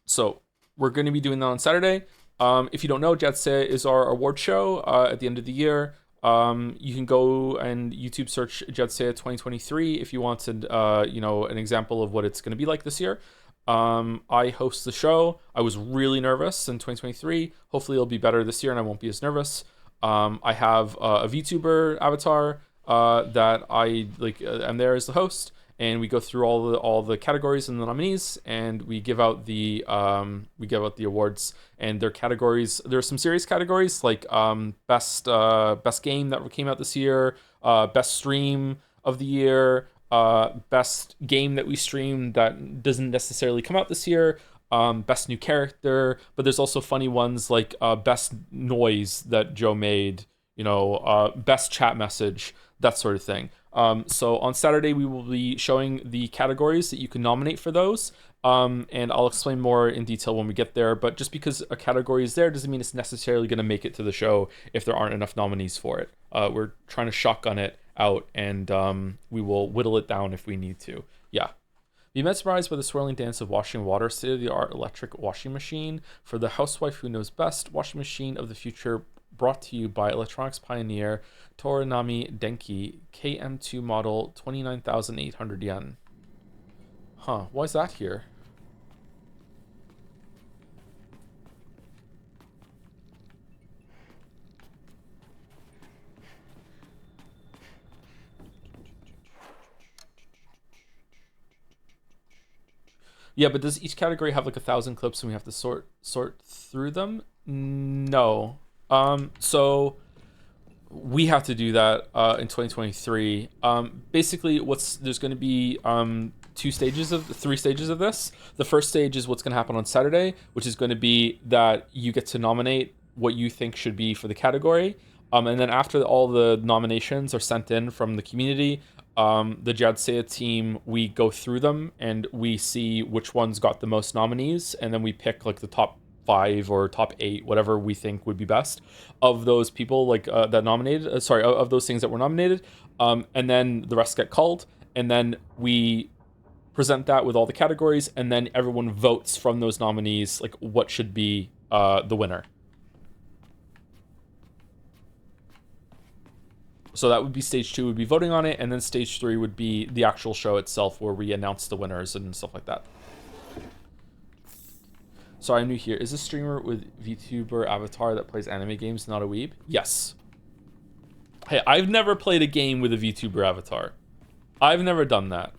So we're going to be doing that on Saturday. If you don't know, JedSea is our award show at the end of the year. You can go and YouTube search JedSea 2023 if you want an example of what it's going to be like this year. I host the show. I was really nervous in 2023. Hopefully it'll be better this year and I won't be as nervous. I have a VTuber avatar that I am there as the host, and we go through all the categories and the nominees, and we give out the awards and their categories. There are some serious categories like best game that came out this year, best stream of the year, best game that we streamed that doesn't necessarily come out this year, best new character. But there's also funny ones like best noise that Joe made, best chat message, that sort of thing. So on Saturday, we will be showing the categories that you can nominate for those. And I'll explain more in detail when we get there. But just because a category is there doesn't mean it's necessarily going to make it to the show if there aren't enough nominees for it. We're trying to shotgun it out, and we will whittle it down if we need to. Yeah. Be mesmerized by the swirling dance of washing water, state-of-the-art electric washing machine for the housewife who knows best. Washing machine of the future, brought to you by electronics pioneer Toranami Denki, KM2 model, 29,800 yen. Huh, why is that here? Yeah, but does each category have like 1,000 clips and we have to sort through them? No. So we have to do that in 2023. Basically, there's going to be three stages of this. The first stage is what's going to happen on Saturday, which is going to be that you get to nominate what you think should be for the category. And then after all the nominations are sent in from the community, the JedSea team, we go through them and we see which ones got the most nominees, and then we pick like the top 5 or top 8, whatever we think would be best of those people that nominated. Of those things that were nominated, and then the rest get called, and then we present that with all the categories, and then everyone votes from those nominees like what should be the winner. So that would be stage 2 would be voting on it, and then stage 3 would be the actual show itself where we announce the winners and stuff like that. Sorry, I'm new here. Is this streamer with VTuber avatar that plays anime games not a weeb? Yes. Hey, I've never played a game with a VTuber avatar. I've never done that.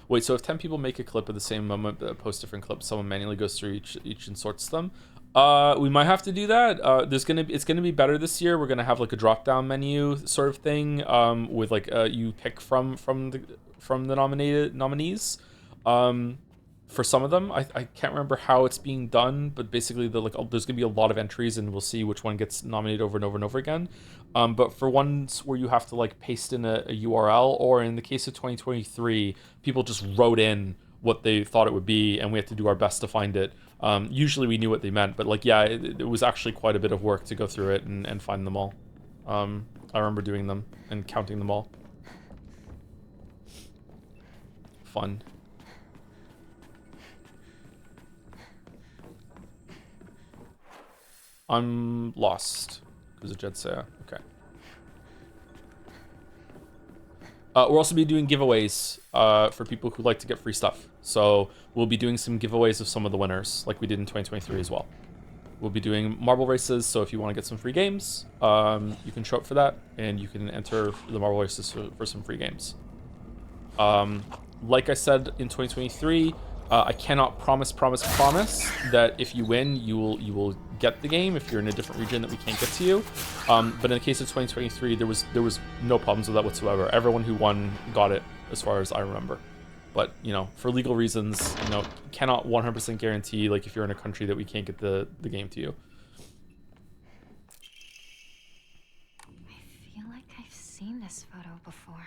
Wait, so if 10 people make a clip at the same moment but post different clips, someone manually goes through each and sorts them? We might have to do that. It's gonna be better this year. We're gonna have like a drop down menu sort of thing, with like you pick from the nominees. For some of them, I can't remember how it's being done, but basically there's gonna be a lot of entries, and we'll see which one gets nominated over and over and over again. But for ones where you have to like paste in a URL, or in the case of 2023, people just wrote in what they thought it would be, and we had to do our best to find it. Usually we knew what they meant, but it was actually quite a bit of work to go through it and find them all. I remember doing them and counting them all. fun. I'm lost. Because of Jetsaya. Okay. We'll also be doing giveaways for people who like to get free stuff. So we'll be doing some giveaways of some of the winners, like we did in 2023 as well. We'll be doing marble races, so if you want to get some free games, you can show up for that, and you can enter the marble races for some free games. Like I said in 2023, I cannot promise that if you win, you will get the game if you're in a different region that we can't get to you. But in the case of 2023, there was no problems with that whatsoever. Everyone who won got it, as far as I remember. But, you know, for legal reasons, you know, cannot 100% guarantee, like, if you're in a country that we can't get the game to you. I feel like I've seen this photo before.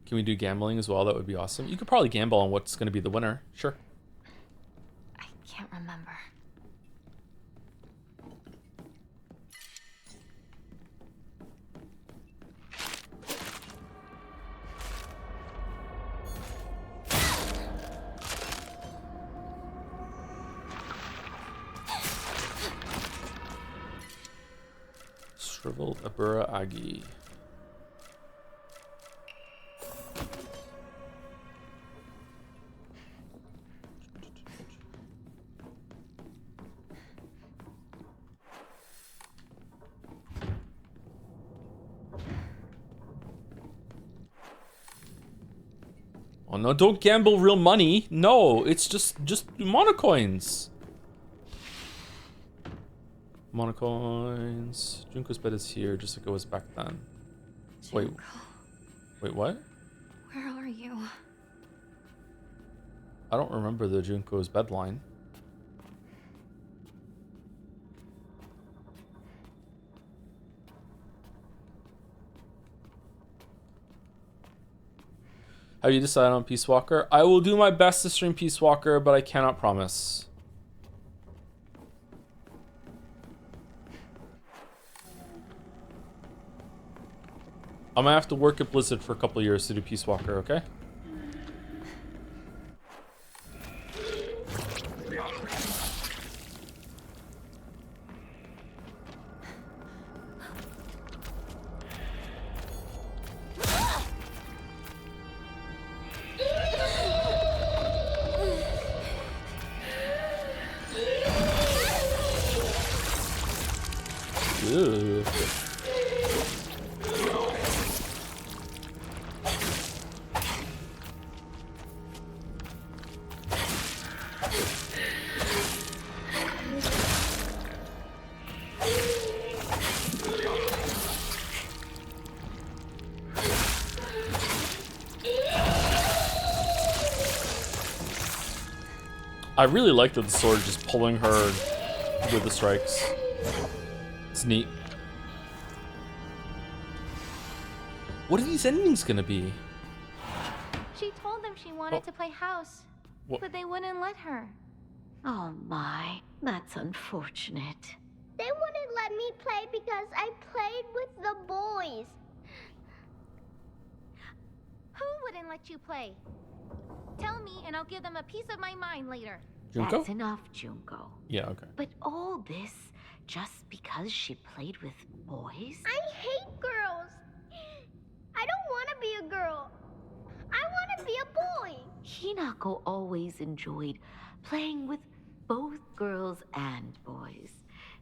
Can we do gambling as well? That would be awesome. You could probably gamble on what's going to be the winner. Sure. I can't remember. Shriveled Abura Agi. Oh no, don't gamble real money. No, it's just monocoins. Monocoins. Junko's bed is here, just like it was back then. Junko, Wait, what? where are you? I don't remember the Junko's bed line. How do you decide on Peace Walker? I will do my best to stream Peace Walker, but I cannot promise. I'm gonna have to work at Blizzard for a couple of years to do Peace Walker, okay? Ew. I really like that the sword just pulling her with the strikes. It's neat. What are these endings gonna be? She told them she wanted to play house, What? but they wouldn't let her. Oh my, that's unfortunate. They wouldn't let me play because I played with the boys. Who wouldn't let you play? Tell me and I'll give them a piece of my mind later. Junko? That's enough, Junko. Yeah, okay. But all this just because she played with boys? I hate girls. I don't want to be a girl. I want to be a boy. Hinako always enjoyed playing with both girls and boys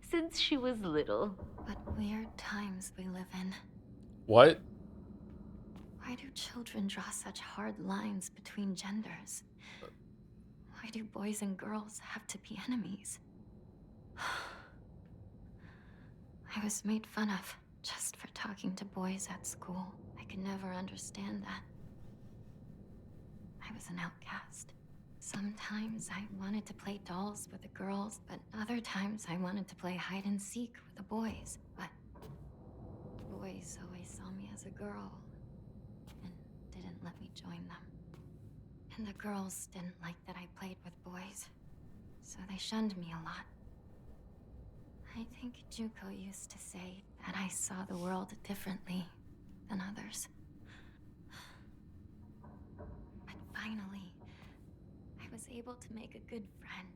since she was little. What weird times we live in. What? Why do children draw such hard lines between genders? Why do boys and girls have to be enemies? I was made fun of just for talking to boys at school. I could never understand that. I was an outcast. Sometimes I wanted to play dolls with the girls, but other times I wanted to play hide and seek with the boys. But boys always saw me as a girl and didn't let me join them. And the girls didn't like that I played with boys, so they shunned me a lot. I think Junko used to say that I saw the world differently than others. But finally, was able to make a good friend.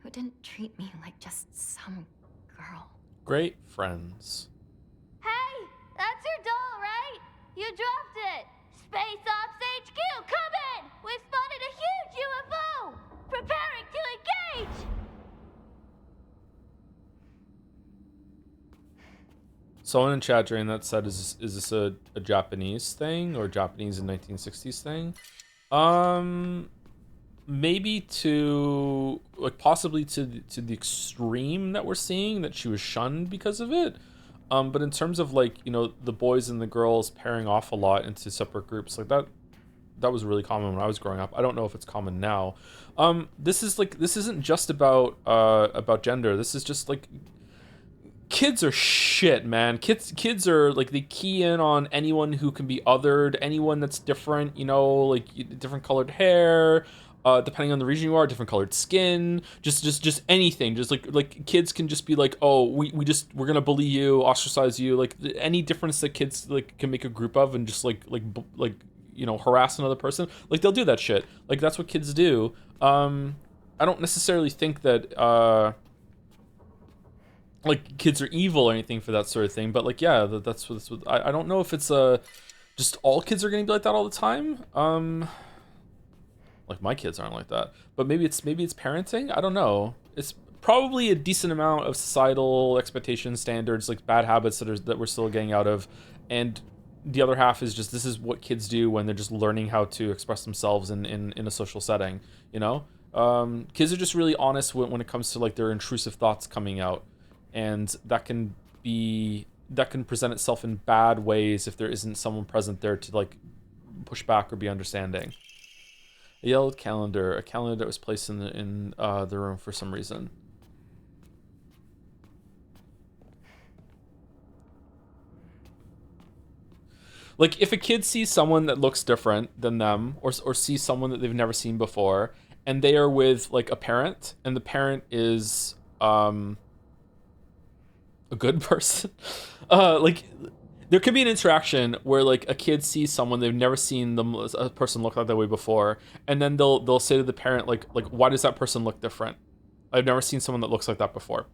Who didn't treat me like just some girl. Great friends. Hey, that's your doll, right? You dropped it. Space Ops HQ, come in! We've spotted a huge UFO! Preparing to engage! Someone in chat during that said, is this a Japanese thing or Japanese in 1960s thing? Maybe to like possibly to the extreme that we're seeing, that she was shunned because of it. But in terms of like, you know, the boys and the girls pairing off a lot into separate groups, like that was really common when I was growing up. I don't know if it's common now. This isn't just about gender. This is just like, kids are shit, man. Kids are like, they key in on anyone who can be othered, anyone that's different, you know, like different colored hair, depending on the region you are, different colored skin, just anything. Just like kids can just be like, oh, we're gonna bully you, ostracize you, like any difference that kids like can make a group of and just like you know, harass another person, like they'll do that shit. Like that's what kids do. I don't necessarily think that like kids are evil or anything for that sort of thing, but like, yeah, that's what I don't know if it's just all kids are gonna be like that all the time. Like my kids aren't like that, but maybe it's parenting. I don't know. It's probably a decent amount of societal expectations, standards, like bad habits that we're still getting out of, and the other half is just, this is what kids do when they're just learning how to express themselves in a social setting, you know. Kids are just really honest when it comes to like their intrusive thoughts coming out, and that can present itself in bad ways if there isn't someone present there to like push back or be understanding. A yellow calendar, a calendar that was placed in the room for some reason. Like if a kid sees someone that looks different than them, or sees someone that they've never seen before, and they are with like a parent, and the parent is a good person, like there could be an interaction where like a kid sees someone they've never seen a person look like that way before, and then they'll say to the parent like why does that person look different? I've never seen someone that looks like that before.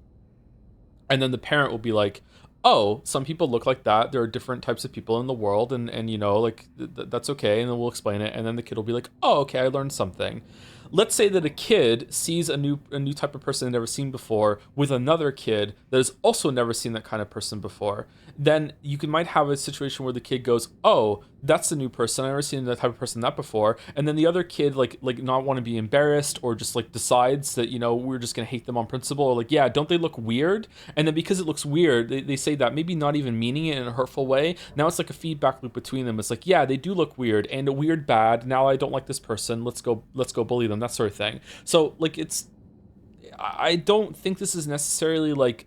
And then the parent will be like, oh, some people look like that. There are different types of people in the world, and you know, like that's okay. And then we'll explain it, and then the kid will be like, oh, okay, I learned something. Let's say that a kid sees a new type of person they've never seen before with another kid that has also never seen that kind of person before. Then you might have a situation where the kid goes, oh, that's the new person. I've never seen that type of person that before. And then the other kid like not want to be embarrassed, or just like decides that, you know, we're just gonna hate them on principle, or like, yeah, don't they look weird? And then because it looks weird, they say that, maybe not even meaning it in a hurtful way. Now it's like a feedback loop between them. It's like, yeah, they do look weird, and a weird bad. Now I don't like this person. Let's go bully them, that sort of thing. So like I don't think this is necessarily like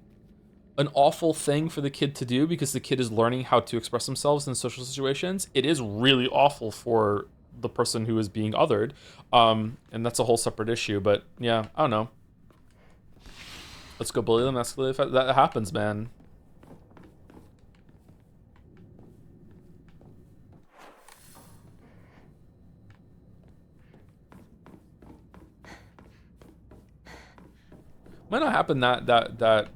an awful thing for the kid to do, because the kid is learning how to express themselves in social situations. It is really awful for the person who is being othered, and that's a whole separate issue. But yeah, I don't know. Let's go bully them. That happens, man. Might not happen that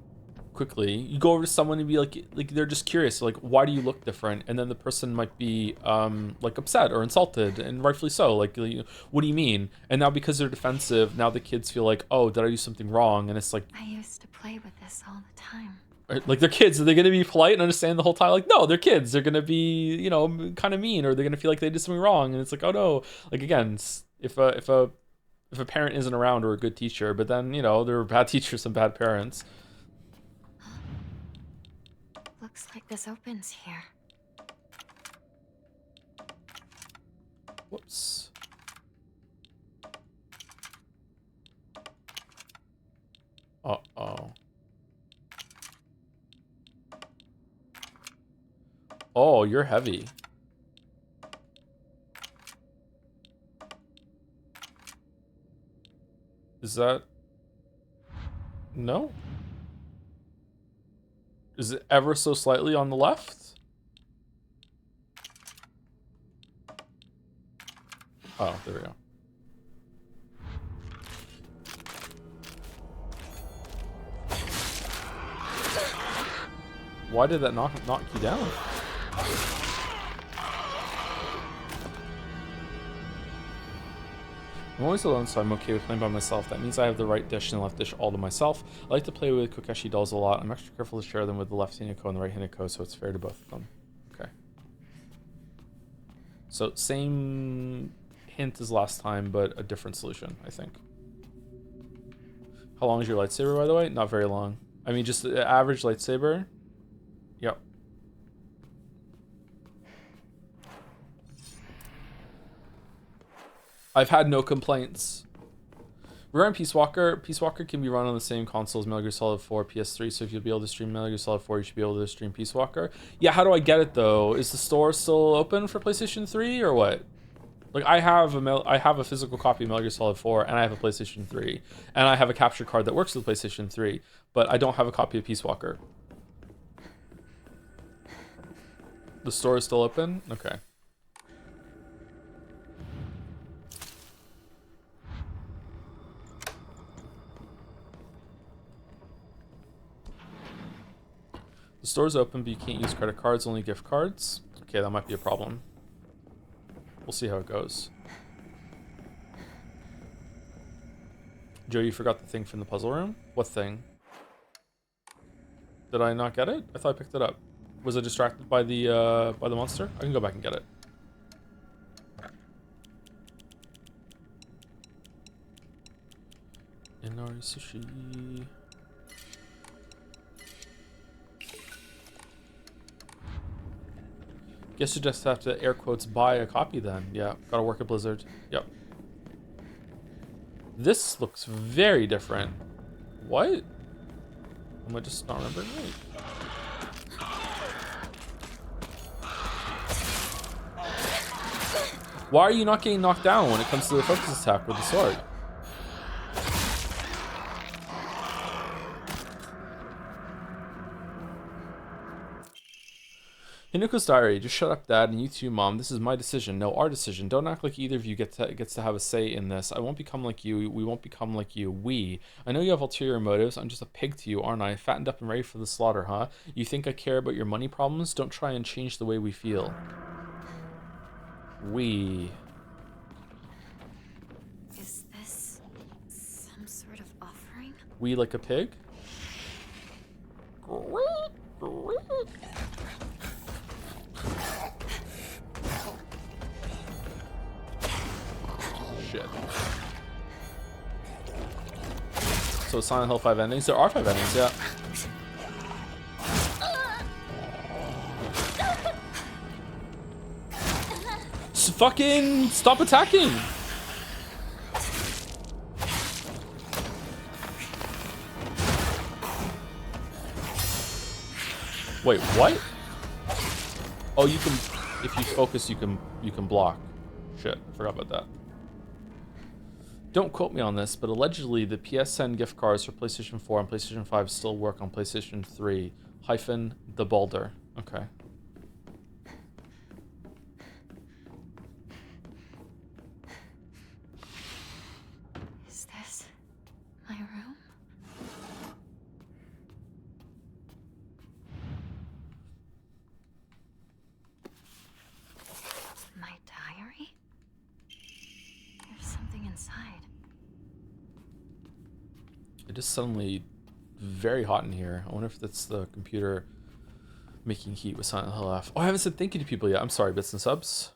quickly. You go over to someone and be like they're just curious, like, why do you look different? And then the person might be like upset or insulted, and rightfully so. Like, what do you mean? And now because they're defensive, now the kids feel like, oh, did I do something wrong? And it's like, I used to play with this all the time. Like, they're kids. Are they going to be polite and understand the whole time? Like, no, they're kids. They're going to be, you know, kind of mean, or they're going to feel like they did something wrong. And it's like, oh no. Like, again, if a parent isn't around, or a good teacher, but then, you know, there are bad teachers and bad parents. Looks like this opens here. Whoops. Uh-oh. Oh, you're heavy. Is that... No? Is it ever so slightly on the left? Oh, there we go. Why did that knock you down? I'm always alone, so I'm okay with playing by myself. That means I have the right dish and the left dish all to myself. I like to play with Kokeshi dolls a lot. I'm extra careful to share them with the left-handed Co and the right-handed Co, so it's fair to both of them. Okay. So same hint as last time, but a different solution, I think. How long is your lightsaber, by the way? Not very long. I mean, just the average lightsaber. Yep. I've had no complaints. Regarding Peace Walker can be run on the same console as Metal Gear Solid 4 PS3, so if you'll be able to stream Metal Gear Solid 4, you should be able to stream Peace Walker. Yeah, how do I get it though? Is the store still open for PlayStation 3 or what? Like I have a physical copy of Metal Gear Solid 4 and I have a PlayStation 3 and I have a capture card that works with PlayStation 3, but I don't have a copy of Peace Walker. The store is still open? Okay. The store's open, but you can't use credit cards, only gift cards. Okay, that might be a problem. We'll see how it goes. Joe, you forgot the thing from the puzzle room? What thing? Did I not get it? I thought I picked it up. Was I distracted by the monster? I can go back and get it. Inari sushi. Guess you just have to, air quotes, buy a copy then. Yeah, gotta work at Blizzard. Yep. This looks very different. What? Am I just not remembering right? Why are you not getting knocked down when it comes to the focus attack with the sword? Hinuko's diary. Just shut up, Dad, and you too, Mom. This is my decision. No, our decision. Don't act like either of you gets to have a say in this. I won't become like you. We won't become like you. We. I know you have ulterior motives. I'm just a pig to you, aren't I? Fattened up and ready for the slaughter, huh? You think I care about your money problems? Don't try and change the way we feel. We. Is this some sort of offering? We like a pig? Shit. So Silent Hill 5 endings? There are 5 endings, yeah. Fucking stop attacking! Wait, what? Oh, you can, if you focus, you can block. Shit, I forgot about that. Don't quote me on this, but allegedly the PSN gift cards for PlayStation 4 and PlayStation 5 still work on PlayStation 3 - the Balder. Okay. Is this my room? My diary? There's something inside. It is suddenly very hot in here. I wonder if that's the computer making heat with Silent Hill F. Oh, I haven't said thank you to people yet. I'm sorry, bits and subs.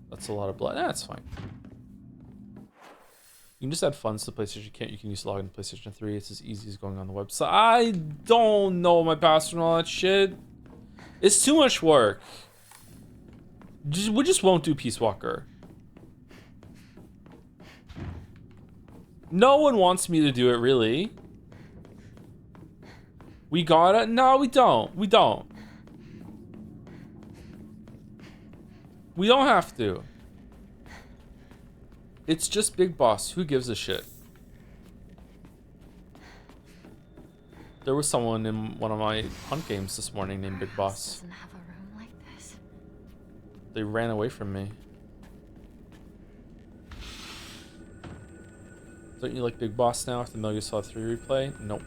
That's a lot of blood. That's fine. You can just add funds to PlayStation. You can use to log into PlayStation 3. It's as easy as going on the website. I don't know my password and all that shit. It's too much work. We just won't do Peace Walker. No one wants me to do it, really. We gotta? No, we don't. We don't. We don't have to. It's just Big Boss. Who gives a shit? There was someone in one of my hunt games this morning named Big Boss. Doesn't have a room like this. They ran away from me. Don't you like Big Boss now after Metal Gear Solid 3 replay? Nope.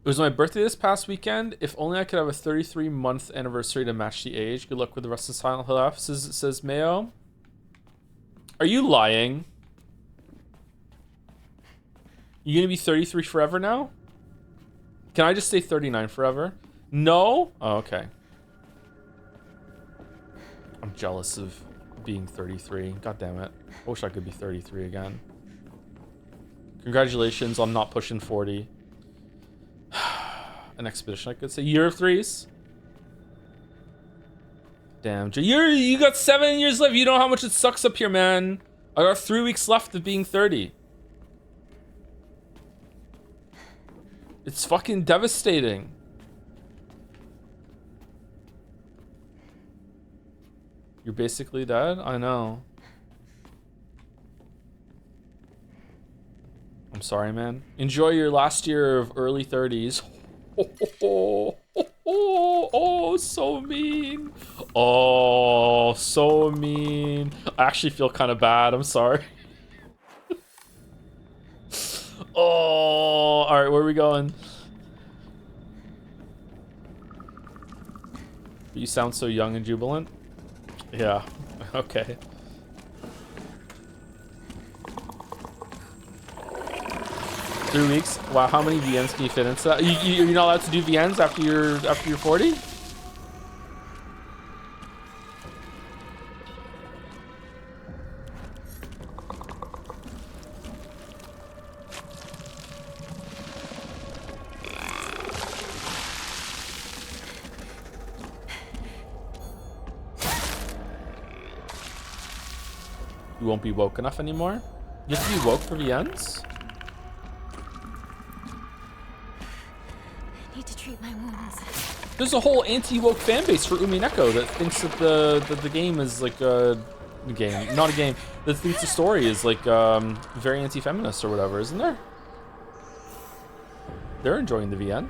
It was my birthday this past weekend. If only I could have a 33-month anniversary to match the age. Good luck with the rest of Silent Hill F, says Mayo. Are you lying? You gonna be 33 forever now? Can I just stay 39 forever? No? Oh, okay. I'm jealous of being 33. God damn it. I wish I could be 33 again. Congratulations on not pushing 40. An expedition, I could say. Year of threes. Damn, you got 7 years left. You know how much it sucks up here, man. I got 3 weeks left of being 30. It's fucking devastating. You're basically dead? I know. I'm sorry, man. Enjoy your last year of early 30s. Oh, so mean. Oh, so mean. I actually feel kind of bad. I'm sorry. Oh, all right. Where are we going? You sound so young and jubilant. Yeah. Okay. Three weeks. Wow, how many VNs can you fit into that? You're not allowed to do VNs after you're 40? You won't be woke enough anymore? You have to be woke for VNs? There's a whole anti-woke fan base for Umineko that thinks that the game is like a game, not a game. That thinks the story is like very anti-feminist or whatever, isn't there? They're enjoying the VN.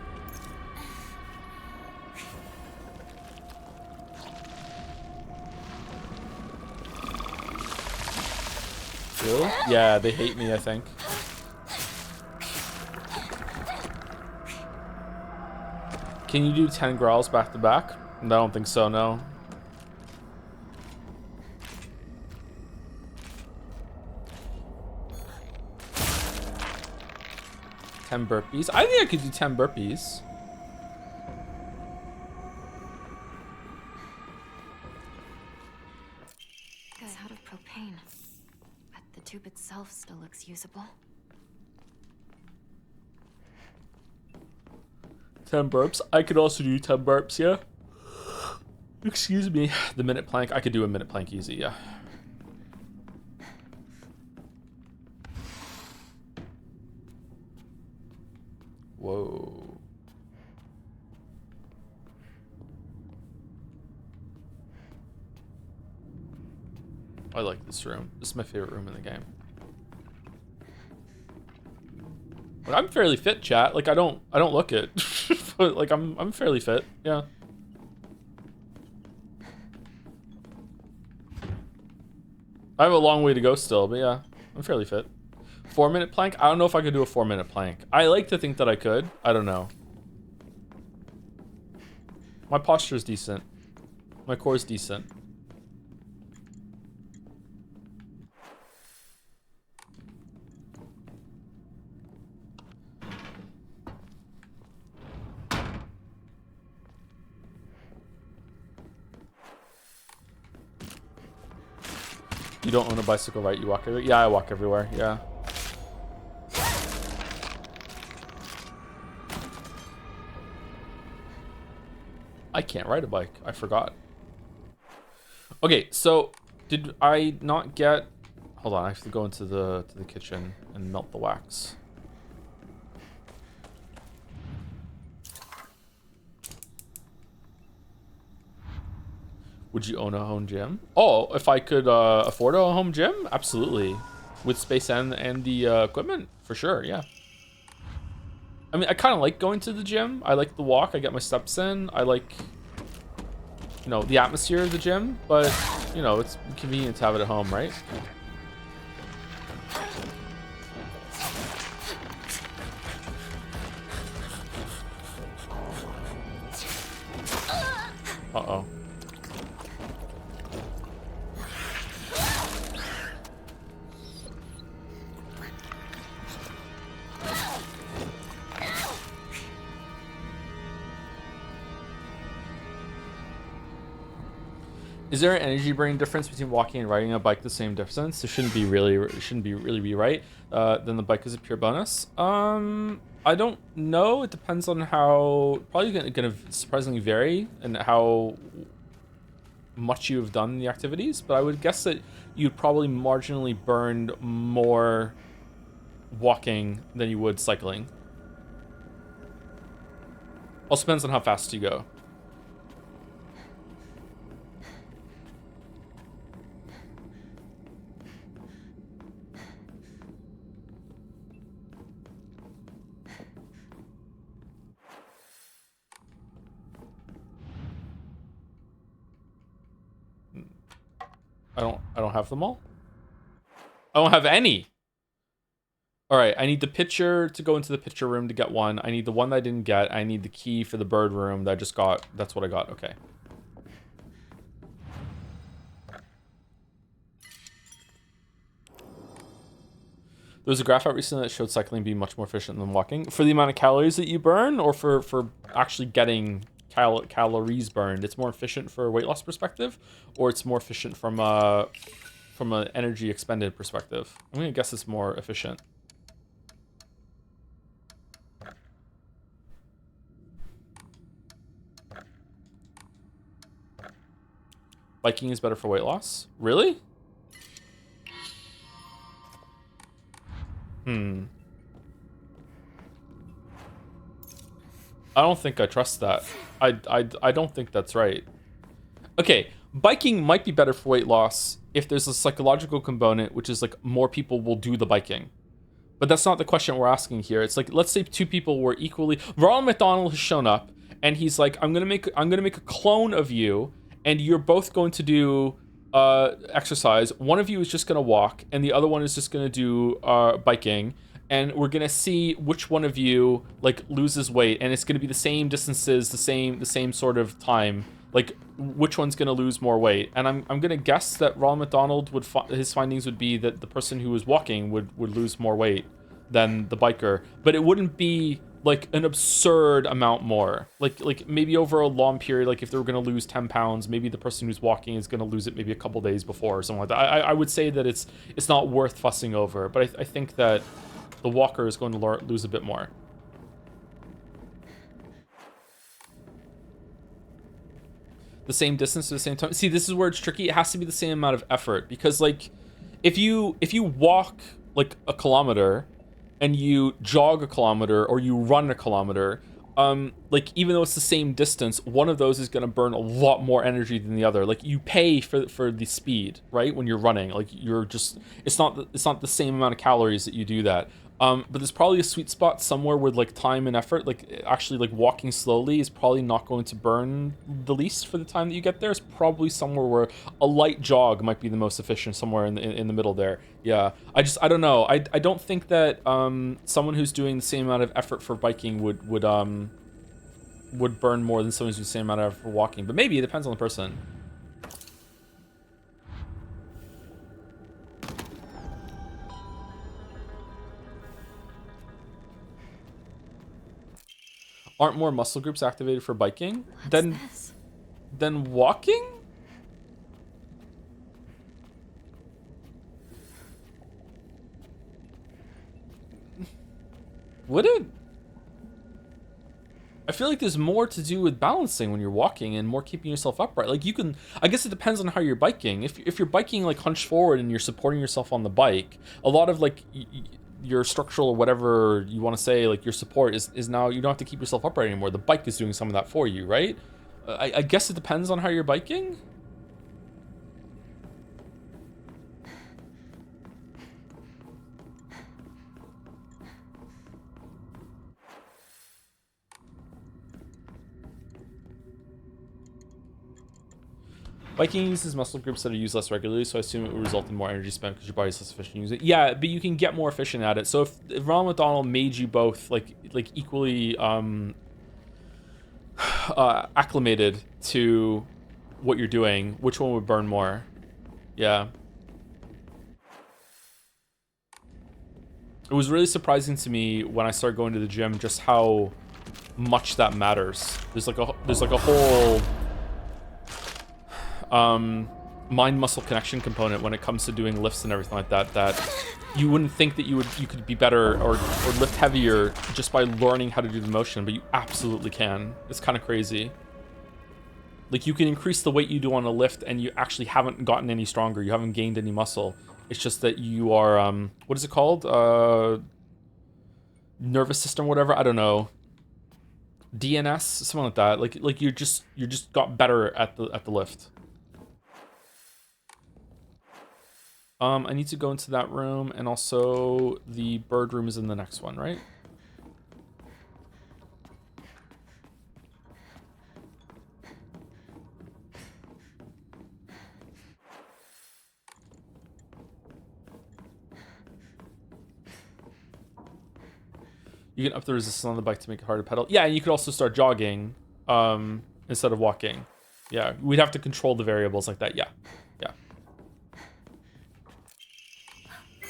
Really? Yeah, they hate me, I think. Can you do 10 growls back to back? I don't think so, no. Ten burpees? I think I could do 10 burpees. It's out of propane, but the tube itself still looks usable. 10 burps. I could also do 10 burps, yeah. Excuse me. The minute plank. I could do a minute plank easy, yeah. Whoa. I like this room. This is my favorite room in the game. But I'm fairly fit, chat. Like I don't look it. But like I'm fairly fit. Yeah. I have a long way to go still, but yeah, I'm fairly fit. 4-minute plank? I don't know if I could do a 4-minute plank. I like to think that I could. I don't know. My posture is decent. My core is decent. You don't own a bicycle, right? You walk everywhere? Yeah, I walk everywhere. Yeah. I can't ride a bike. I forgot. Okay, so did I not get... Hold on, I have to go into the kitchen and melt the wax. Would you own a home gym? Oh, if I could afford a home gym? Absolutely. With space and the equipment? For sure, yeah. I mean, I kind of like going to the gym. I like the walk. I get my steps in. I like, you know, the atmosphere of the gym. But, you know, it's convenient to have it at home, right? Uh-oh. Is there an energy burning difference between walking and riding a bike the same distance? It shouldn't be really be right. Then the bike is a pure bonus. I don't know. It depends on how. Probably gonna surprisingly vary and how much you have done in the activities. But I would guess that you'd probably marginally burn more walking than you would cycling. Also depends on how fast you go. I don't have them all. I don't have any. All right, I need the picture to go into the picture room to get one. I need the one that I didn't get. I need the key for the bird room that I just got. That's what I got. Okay. There was a graph out recently that showed cycling being much more efficient than walking. For the amount of calories that you burn, or for actually getting calories burned? It's more efficient for a weight loss perspective, or it's more efficient from an energy expended perspective? I'm gonna guess it's more efficient. Biking is better for weight loss? Really? I don't think I trust that. I don't think that's right. Okay, biking might be better for weight loss if there's a psychological component, which is like more people will do the biking. But that's not the question we're asking here. It's like, let's say two people were equally. Ronald McDonald has shown up, and he's like, I'm gonna make a clone of you, and you're both going to do exercise. One of you is just gonna walk, and the other one is just gonna do biking. And we're gonna see which one of you like loses weight, and it's gonna be the same distances, the same sort of time. Like which one's gonna lose more weight? And I'm gonna guess that Ronald McDonald would his findings would be that the person who was walking would lose more weight than the biker, but it wouldn't be like an absurd amount more. Like maybe over a long period, like if they were gonna lose 10 pounds, maybe the person who's walking is gonna lose it maybe a couple days before or something like that. I would say that it's not worth fussing over, but I think that the walker is going to lose a bit more. The same distance at the same time. See, this is where it's tricky. It has to be the same amount of effort, because like if you walk like a kilometer and you jog a kilometer or you run a kilometer, like even though it's the same distance, one of those is going to burn a lot more energy than the other. Like you pay for the speed, right? When you're running, like you're just it's not the same amount of calories that you do that. But there's probably a sweet spot somewhere with like time and effort. Like actually, like walking slowly is probably not going to burn the least for the time that you get there. It's probably somewhere where a light jog might be the most efficient, somewhere in the middle there. Yeah, I don't know. I don't think that someone who's doing the same amount of effort for biking would burn more than someone who's doing the same amount of effort for walking. But maybe it depends on the person. Aren't more muscle groups activated for biking than walking? Would it? I feel like there's more to do with balancing when you're walking and more keeping yourself upright. Like you can, I guess it depends on how you're biking. If you're biking like hunched forward and you're supporting yourself on the bike, a lot of like your structural or whatever you want to say, like your support is now, you don't have to keep yourself upright anymore. The bike is doing some of that for you, right? I guess it depends on how you're biking. Biking uses muscle groups that are used less regularly, so I assume it would result in more energy spent because your body's less efficient using it. Yeah, but you can get more efficient at it. So if Ronald McDonald made you both like equally acclimated to what you're doing, which one would burn more? Yeah. It was really surprising to me when I started going to the gym just how much that matters. There's like a whole mind muscle connection component when it comes to doing lifts and everything like that, that you wouldn't think that you could be better or lift heavier just by learning how to do the motion, but you absolutely can. It's kind of crazy. Like, you can increase the weight you do on a lift and you actually haven't gotten any stronger. You haven't gained any muscle. It's just that you are what is it called? Nervous system, whatever, I don't know. DNS, something like that. Like you just got better at the lift. I need to go into that room, and also the bird room is in the next one, right? You can up the resistance on the bike to make it harder to pedal. Yeah, and you could also start jogging instead of walking. Yeah, we'd have to control the variables like that. Yeah, yeah.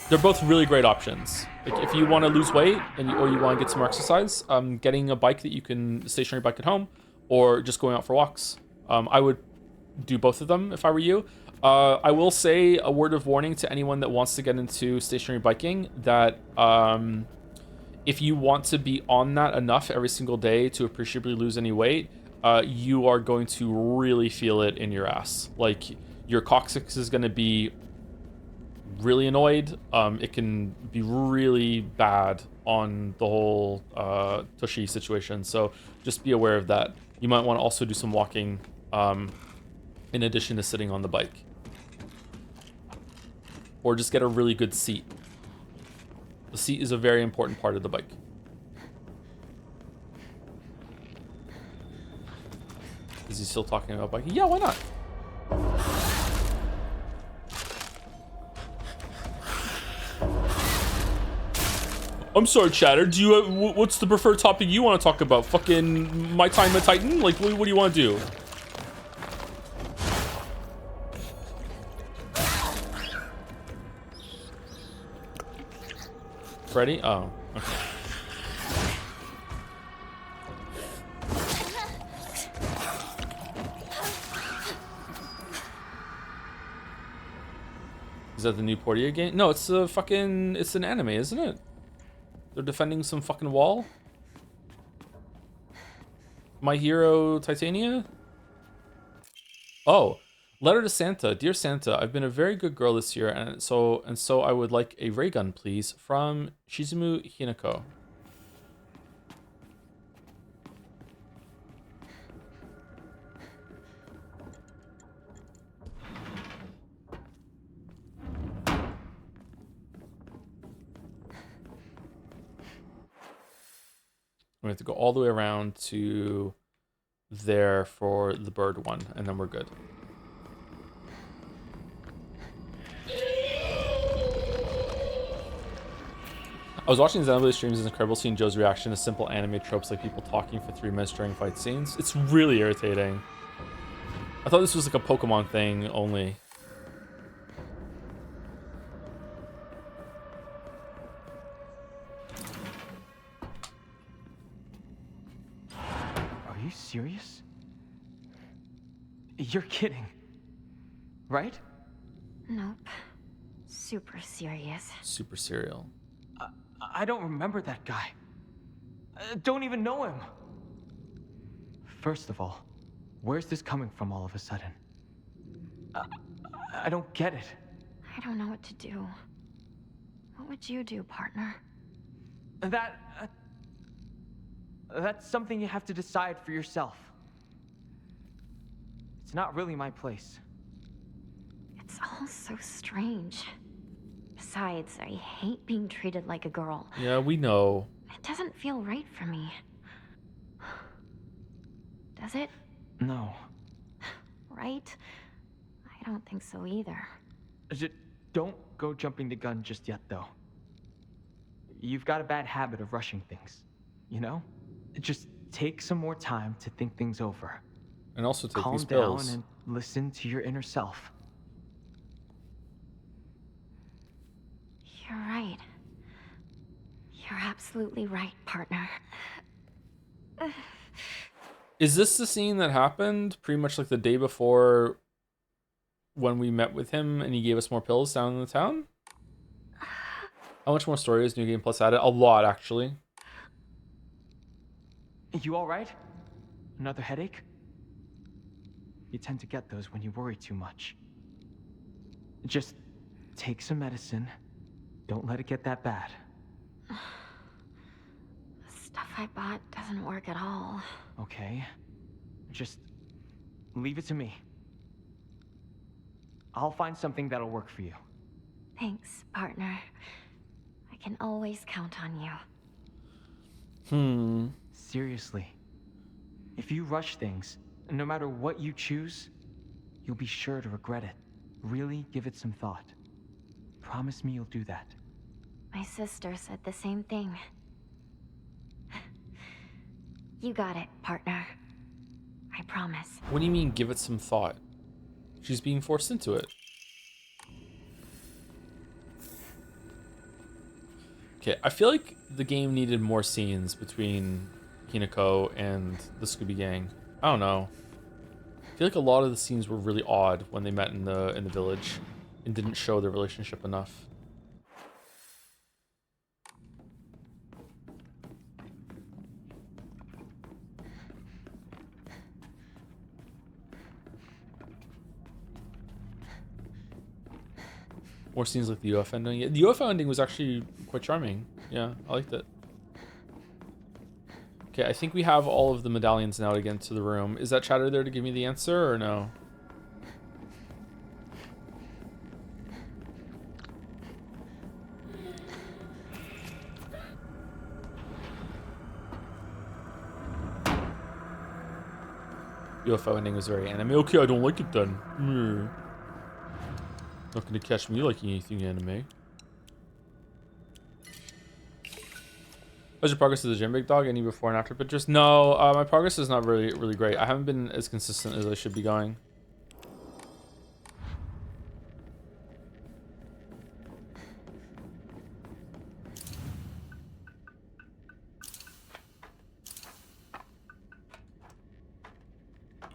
They're both really great options. Like, if you want to lose weight or you want to get some more exercise, getting a bike that you can, stationary bike at home, or just going out for walks. I would do both of them if I were you. I will say a word of warning to anyone that wants to get into stationary biking that if you want to be on that enough every single day to appreciably lose any weight, you are going to really feel it in your ass. Like, your coccyx is going to be really annoyed. It can be really bad on the whole tushy situation, so just be aware of that. You might want to also do some walking in addition to sitting on the bike, or just get a really good seat. The seat is a very important part of the bike. Is he still talking about biking? Yeah, why not? I'm sorry, Chatter. Do you what's the preferred topic you want to talk about? Fucking My Time at Titan? Like, what do you want to do? Freddy? Oh, okay. Is that the new Portia game? No, it's a fucking... It's an anime, isn't it? They're defending some fucking wall? My Hero Titania? Oh. Letter to Santa. Dear Santa, I've been a very good girl this year, and so I would like a ray gun, please, from Shizumu Hinako. We have to go all the way around to there for the bird one, and then we're good. I was watching Xenoblade streams. It's incredible seeing Joe's reaction to simple anime tropes like people talking for 3 minutes during fight scenes. It's really irritating. I thought this was like a Pokemon thing only. Are you serious? You're kidding, right? Nope. Super serious. Super serial. I don't remember that guy. Don't even know him. First of all, where's this coming from all of a sudden? I don't get it. I don't know what to do. What would you do, partner? That's something you have to decide for yourself. It's not really my place. It's all so strange. Besides, I hate being treated like a girl. Yeah, we know. It doesn't feel right for me. Does it? No. Right? I don't think so either. Don't go jumping the gun just yet, though. You've got a bad habit of rushing things, you know? Just take some more time to think things over. And also take Calm these down pills. and listen to your inner self. You're right. You're absolutely right, partner. Is this the scene that happened pretty much like the day before when we met with him and he gave us more pills down in the town? How much more story is New Game Plus added? A lot, actually. You all right? Another headache? You tend to get those when you worry too much. Just take some medicine. Don't let it get that bad. The stuff I bought doesn't work at all. Okay. Just leave it to me. I'll find something that'll work for you. Thanks, partner. I can always count on you. Seriously. If you rush things, no matter what you choose, you'll be sure to regret it. Really give it some thought. Promise me you'll do that. My sister said the same thing. You got it, partner. I promise. What do you mean, give it some thought? She's being forced into it. Okay, I feel like the game needed more scenes between Hinako and the Scooby Gang. I don't know. I feel like a lot of the scenes were really odd when they met in the village and didn't show their relationship enough. More scenes like the UFO ending. Yeah, the UFO ending was actually quite charming. Yeah, I liked it. Okay, I think we have all of the medallions now to get into the room. Is that chatter there to give me the answer or no? UFO ending was very anime. Okay, I don't like it then. Not gonna catch me liking anything anime. How's your progress to the gym, big dog? Any before and after pictures? No, my progress is not really great. I haven't been as consistent as I should be going.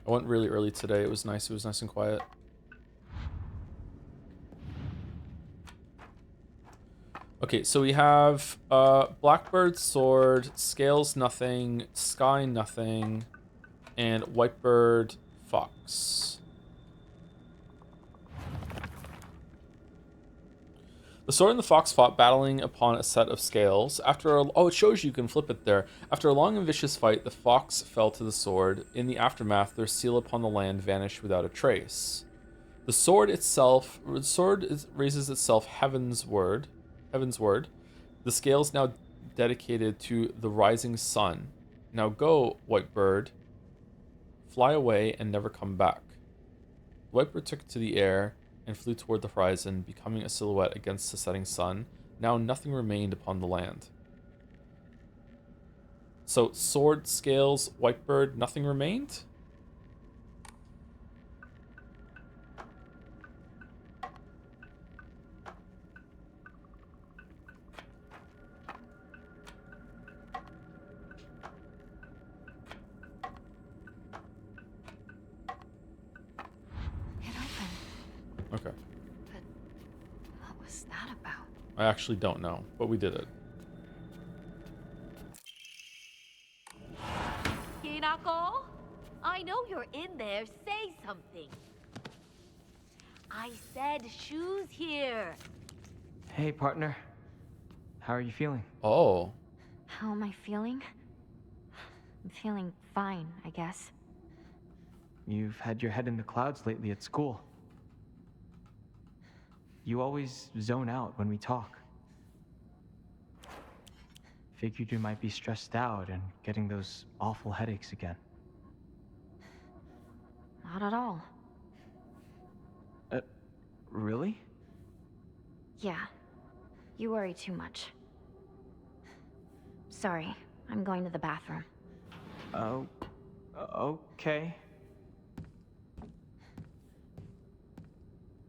I went really early today. It was nice. It was nice and quiet. Okay, so we have Blackbird sword, scales nothing, sky nothing, and Whitebird fox. The sword and the fox fought, battling upon a set of scales. Oh, it shows you can flip it there. After a long and vicious fight, the fox fell to the sword. In the aftermath, their seal upon the land vanished without a trace. The sword raises itself heavensward. The scales now dedicated to the rising sun. Now go, Whitebird. Fly away and never come back. Whitebird took it to the air and flew toward the horizon, becoming a silhouette against the setting sun. Now nothing remained upon the land. So sword, scales, Whitebird, nothing remained? Okay. But what was that about? I actually don't know, but we did it. Hinako? I know you're in there. Say something. I said shoes here. Hey, partner. How are you feeling? Oh. How am I feeling? I'm feeling fine, I guess. You've had your head in the clouds lately at school. You always zone out when we talk. Figured you might be stressed out and getting those awful headaches again. Not at all. Really? Yeah. You worry too much. Sorry, I'm going to the bathroom. Oh, okay.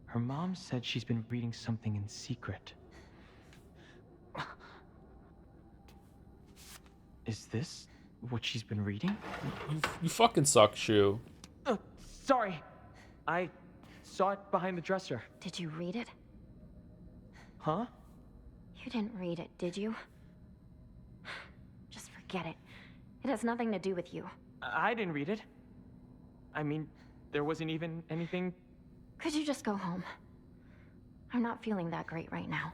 Her mom said she's been reading something in secret. Is this what she's been reading? You fucking suck, Shu. Sorry. I saw it behind the dresser. Did you read it? Huh? You didn't read it, did you? Just forget it. It has nothing to do with you. I didn't read it. I mean, there wasn't even anything... Could you just go home? I'm not feeling that great right now.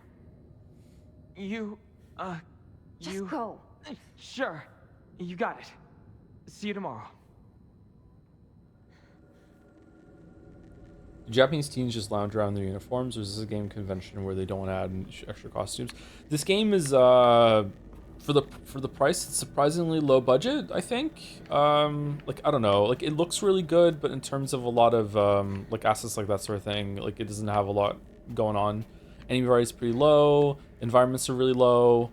Just go. Sure. You got it. See you tomorrow. Do Japanese teens just lounge around in their uniforms, or is this a game convention where they don't want to add extra costumes? This game is for the price, it's surprisingly low budget, I think. Like, I don't know, like, it looks really good, but in terms of a lot of like assets, like that sort of thing, like, it doesn't have a lot going on. Enemy variety is pretty low, environments are really low.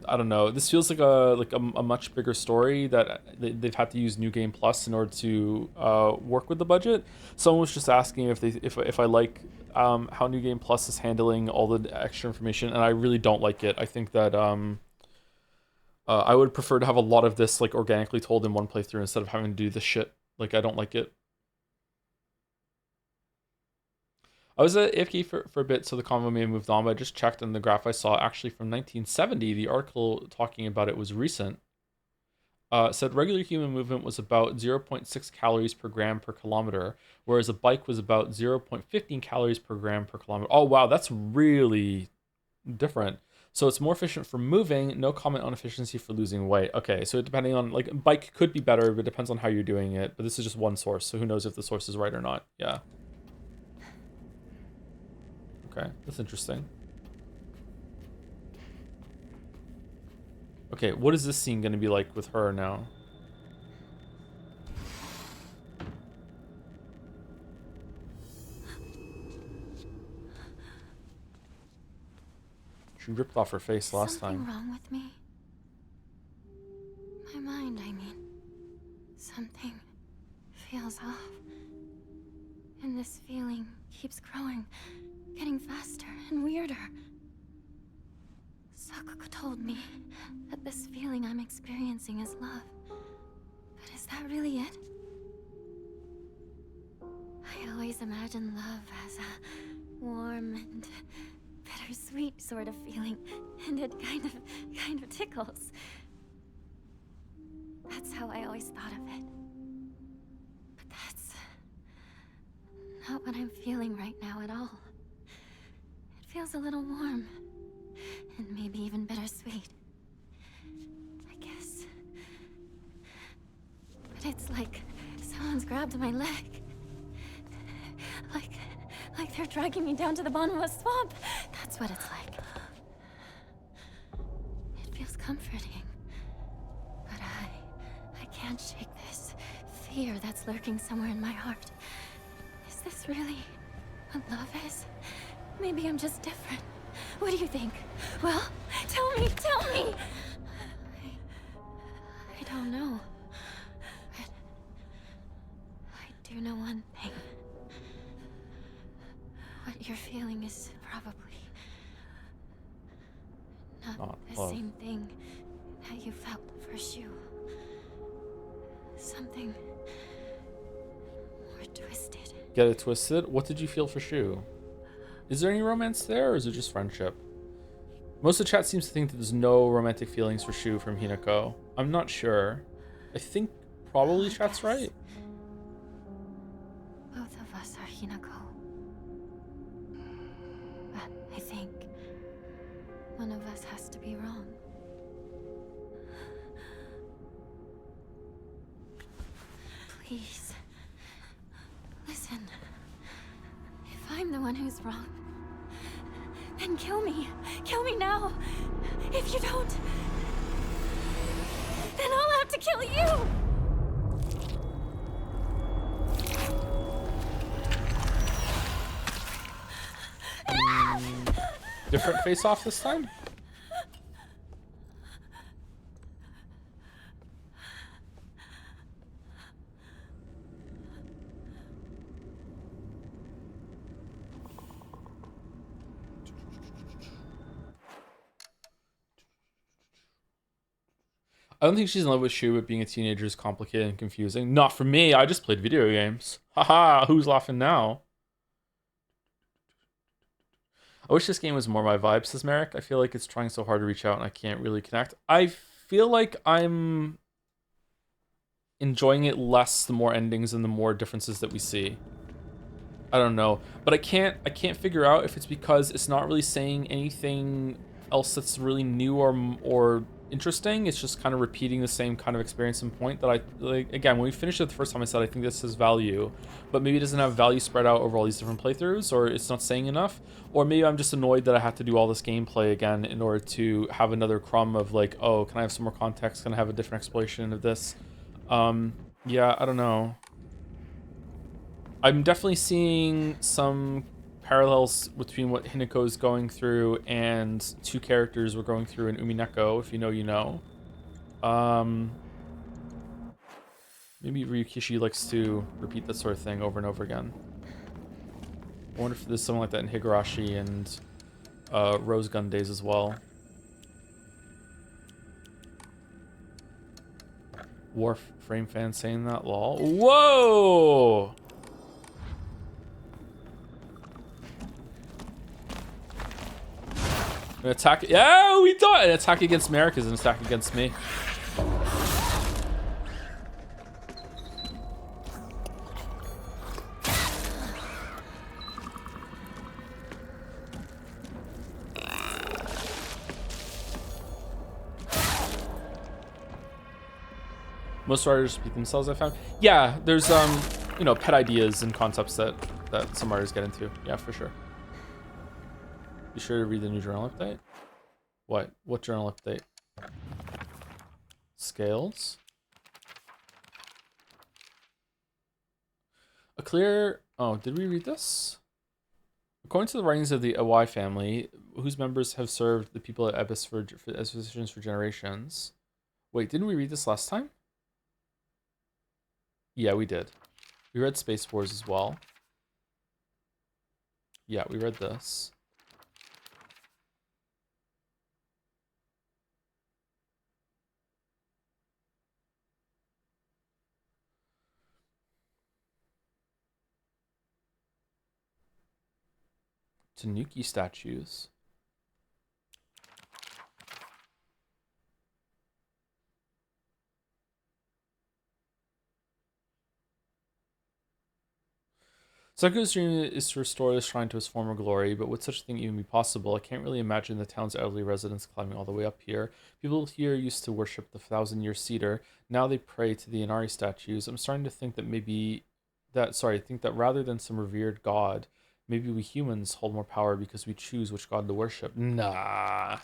I don't know, this feels like a much bigger story that they've had to use New Game Plus in order to work with the budget. Someone was just asking if I like how New Game Plus is handling all the extra information, and I really don't like it. I think that I would prefer to have a lot of this like organically told in one playthrough instead of having to do this shit. Like, I don't like it. I was at AFK for a bit, so the convo may have moved on, but I just checked, and the graph I saw actually from 1970, the article talking about it was recent. Said regular human movement was about 0.6 calories per gram per kilometer, whereas a bike was about 0.15 calories per gram per kilometer. Oh, wow, that's really different. So it's more efficient for moving, no comment on efficiency for losing weight. Okay, so depending on, like, bike could be better, but it depends on how you're doing it. But this is just one source, so who knows if the source is right or not. Yeah. Okay, that's interesting. Okay, what is this scene going to be like with her now? She ripped off her face last time. Something wrong with me? My mind, I mean. Something feels off. And this feeling keeps growing. Getting faster and weirder. Sakuko told me that this feeling I'm experiencing is love. But is that really it? I always imagined love as a warm and bittersweet sort of feeling, and it kind of tickles. That's how I always thought of it. But that's not what I'm feeling right now at all. It feels a little warm, and maybe even bittersweet, I guess. But it's like someone's grabbed my leg. Like they're dragging me down to the bottom of a swamp. That's what it's like. It feels comforting. But I can't shake this fear that's lurking somewhere in my heart. Is this really what love is? Maybe I'm just different. What do you think? Well, tell me! I don't know. But I do know one thing. What you're feeling is probably not the love. same thing that you felt for Shu. Something more twisted. Get it twisted? What did you feel for Shu? Is there any romance there, or is it just friendship? Most of the chat seems to think that there's no romantic feelings for Shu from Hinako. I'm not sure. I think probably chat's right. Both of us are Hinako. But I think one of us has to be wrong. Please, listen. If I'm the one who's wrong, then kill me. Kill me now. If you don't, then I'll have to kill you. different face-off this time? I don't think she's in love with Shu, but being a teenager is complicated and confusing. Not for me, I just played video games. Haha, who's laughing now? I wish this game was more my vibe, says Merrick. I feel like it's trying so hard to reach out and I can't really connect. I feel like I'm enjoying it less the more endings and the more differences that we see. I don't know, but I can't figure out if it's because it's not really saying anything else that's really new or interesting. It's just kind of repeating the same kind of experience and point that I like. Again, when we finished it the first time, I said I think this has value, but maybe it doesn't have value spread out over all these different playthroughs, or it's not saying enough, or maybe I'm just annoyed that I have to do all this gameplay again in order to have another crumb of like, oh, can I have some more context? Can I have a different exploration of this? Yeah, I don't know. I'm definitely seeing some parallels between what Hinako is going through and two characters we're going through in Umineko, if you know, you know. Maybe Ryukishi likes to repeat that sort of thing over and over again. I wonder if there's something like that in Higurashi and Rose Gun Days as well. Warframe fan saying that, lol. Whoa! An attack. Yeah, we thought an attack against Merrick is an attack against me. Most writers beat themselves, I found. Yeah, there's you know, pet ideas and concepts that some writers get into. Yeah, for sure. Be sure to read the new journal update. What journal update? Scales. A clear... Oh, did we read this? According to the writings of the Awai family, whose members have served the people at Ebis as physicians for generations. Wait, didn't we read this last time? Yeah, we did. We read Space Wars as well. Yeah, we read this. Tanuki statues. Saku's dream is to restore the shrine to its former glory, but would such a thing even be possible? I can't really imagine the town's elderly residents climbing all the way up here. People here used to worship the thousand-year cedar. Now they pray to the Inari statues. I'm starting to think that think that rather than some revered god, maybe we humans hold more power because we choose which god to worship. Nah.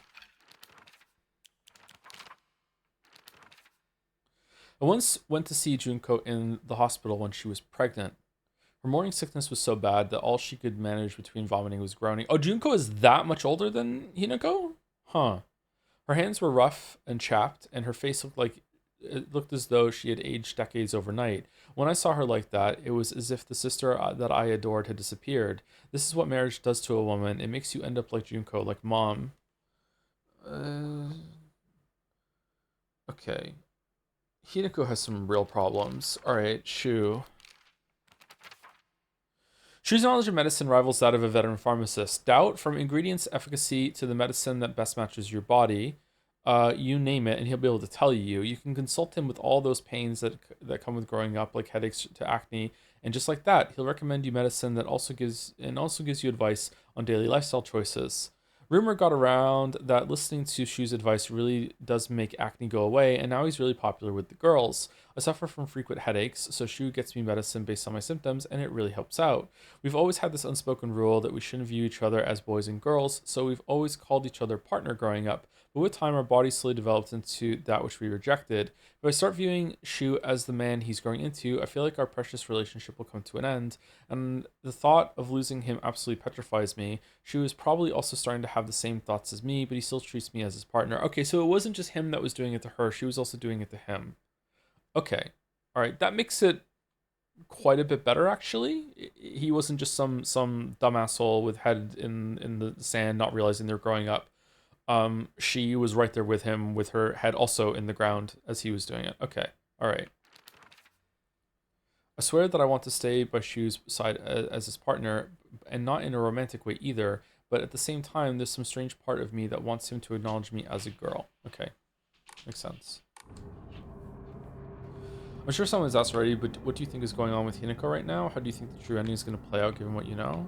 I once went to see Junko in the hospital when she was pregnant. Her morning sickness was so bad that all she could manage between vomiting was groaning. Oh, Junko is that much older than Hinako? Huh. Her hands were rough and chapped, and her face looked as though she had aged decades overnight. When I saw her like that, it was as if the sister that I adored had disappeared. This is what marriage does to a woman. It makes you end up like Junko, like mom. Okay. Hinako has some real problems. Alright, Shu. Shu's knowledge of medicine rivals that of a veteran pharmacist. Doubt from ingredients efficacy to the medicine that best matches your body. You name it, and he'll be able to tell you. You can consult him with all those pains that come with growing up, like headaches to acne, and just like that, he'll recommend you medicine that also gives you advice on daily lifestyle choices. Rumor got around that listening to Shu's advice really does make acne go away, and now he's really popular with the girls. I suffer from frequent headaches, so Shu gets me medicine based on my symptoms, and it really helps out. We've always had this unspoken rule that we shouldn't view each other as boys and girls, so we've always called each other partner growing up. but with time our bodies slowly developed into that which we rejected. If I start viewing Shu as the man he's growing into, I feel like our precious relationship will come to an end, and the thought of losing him absolutely petrifies me. Shu is probably also starting to have the same thoughts as me, but he still treats me as his partner. Okay, so it wasn't just him that was doing it to her, she was also doing it to him. Okay, all right, that makes it quite a bit better, actually. He wasn't just some dumb asshole with head in the sand, not realizing they're growing up. She was right there with him, with her head also in the ground as he was doing it. Okay, all right. I swear that I want to stay by Shu's side as his partner, and not in a romantic way either, but at the same time, there's some strange part of me that wants him to acknowledge me as a girl. Okay, makes sense. I'm sure someone's asked already, but what do you think is going on with Hinako right now? How do you think the true ending is going to play out, given what you know?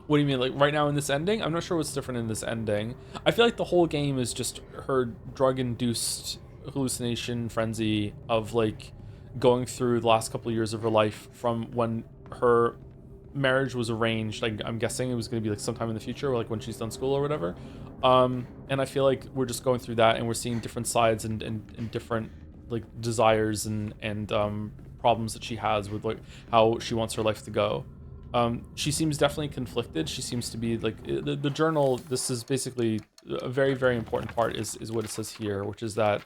What do you mean, like, right now in this ending? I'm not sure what's different in this ending. I feel like the whole game is just her drug-induced hallucination frenzy of, like, going through the last couple of years of her life from when her marriage was arranged. Like, I'm guessing it was going to be, like, sometime in the future, or, like, when she's done school or whatever. And I feel like we're just going through that, and we're seeing different sides and different, like, desires and problems that she has with, like, how she wants her life to go. She seems definitely conflicted. She seems to be, like, the journal, this is basically a very, very important part is what it says here, which is that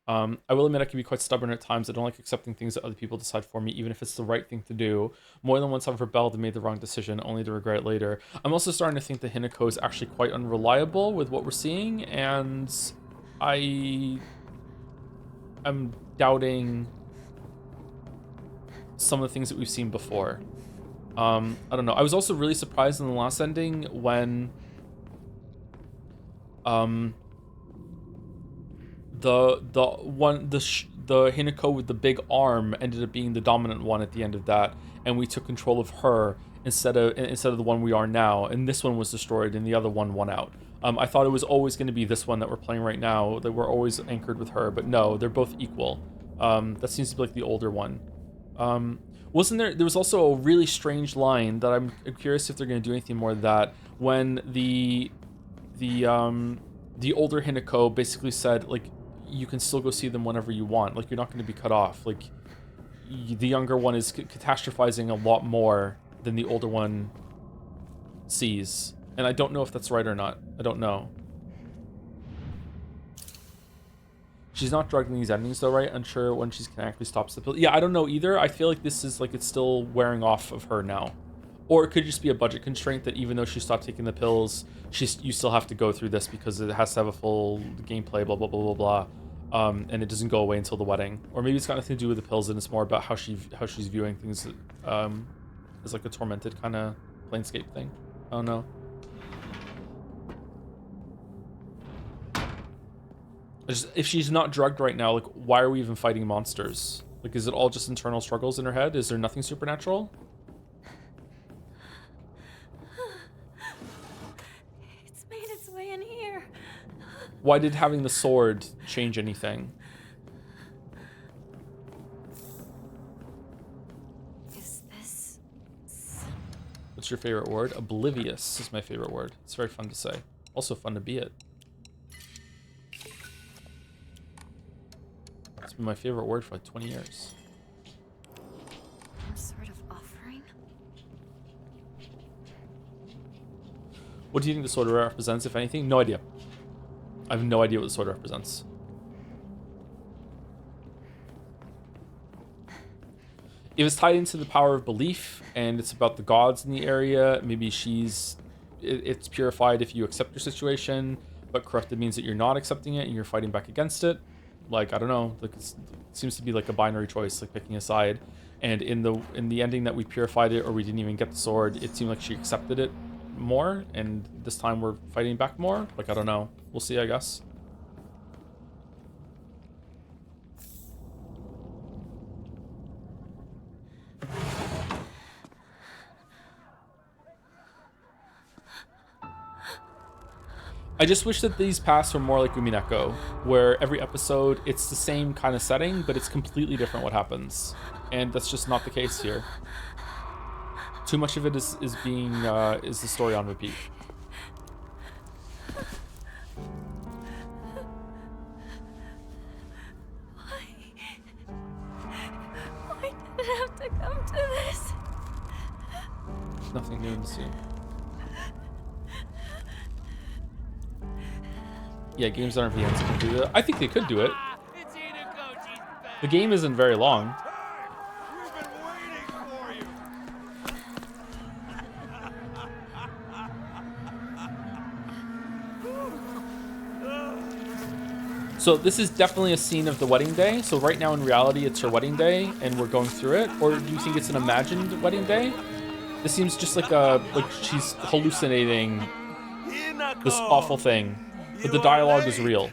I will admit I can be quite stubborn at times. I don't like accepting things that other people decide for me, even if it's the right thing to do. More than once I've rebelled and made the wrong decision, only to regret it later. I'm also starting to think that Hinako is actually quite unreliable with what we're seeing, and I'm doubting some of the things that we've seen before. I don't know. I was also really surprised in the last ending when the Hinako with the big arm ended up being the dominant one at the end of that, and we took control of her instead of the one we are now, and this one was destroyed and the other one won out. I thought it was always going to be this one that we're playing right now, that we're always anchored with her, but no, they're both equal. That seems to be like the older one. Wasn't there was also a really strange line that I'm curious if they're going to do anything more of that, when the older Hinako basically said, like, you can still go see them whenever you want, like, you're not going to be cut off. Like, the younger one is catastrophizing a lot more than the older one sees, and I don't know if that's right or not. I don't know. She's not drugged in these endings though, right? Unsure when she's canonically stops the pill. Yeah, I don't know either. I feel like this is, like, it's still wearing off of her now. Or it could just be a budget constraint that even though she stopped taking the pills, you still have to go through this because it has to have a full gameplay, blah, blah, blah, blah, blah. And it doesn't go away until the wedding. Or maybe it's got nothing to do with the pills and it's more about how she's viewing things as, like, a tormented kind of Planescape thing. I don't know. If she's not drugged right now, like, why are we even fighting monsters? Like, is it all just internal struggles in her head? Is there nothing supernatural? It's made its way in here. Why did having the sword change anything? Is this... What's your favorite word? Oblivious is my favorite word. It's very fun to say. Also fun to be it. It's been my favorite word for like 20 years. Some sort of offering? What do you think the sword represents, if anything? No idea. I have no idea what the sword represents. If it's tied into the power of belief and it's about the gods in the area, maybe it's purified if you accept your situation, but corrupted means that you're not accepting it and you're fighting back against it. Like, I don't know, like, it seems to be like a binary choice, like picking a side. And in the ending that we purified it or we didn't even get the sword, it seemed like she accepted it more, and this time we're fighting back more. Like, I don't know. We'll see, I guess. I just wish that these paths were more like Umineko, where every episode it's the same kind of setting, but it's completely different what happens, and that's just not the case here. Too much of it is the story on repeat. nothing new to see. Yeah, games that aren't VNs can do that. I think they could do it. The game isn't very long. We've been waiting for you. So this is definitely a scene of the wedding day. So right now in reality, it's her wedding day and we're going through it. Or do you think it's an imagined wedding day? This seems just like she's hallucinating this awful thing, but the dialogue is real.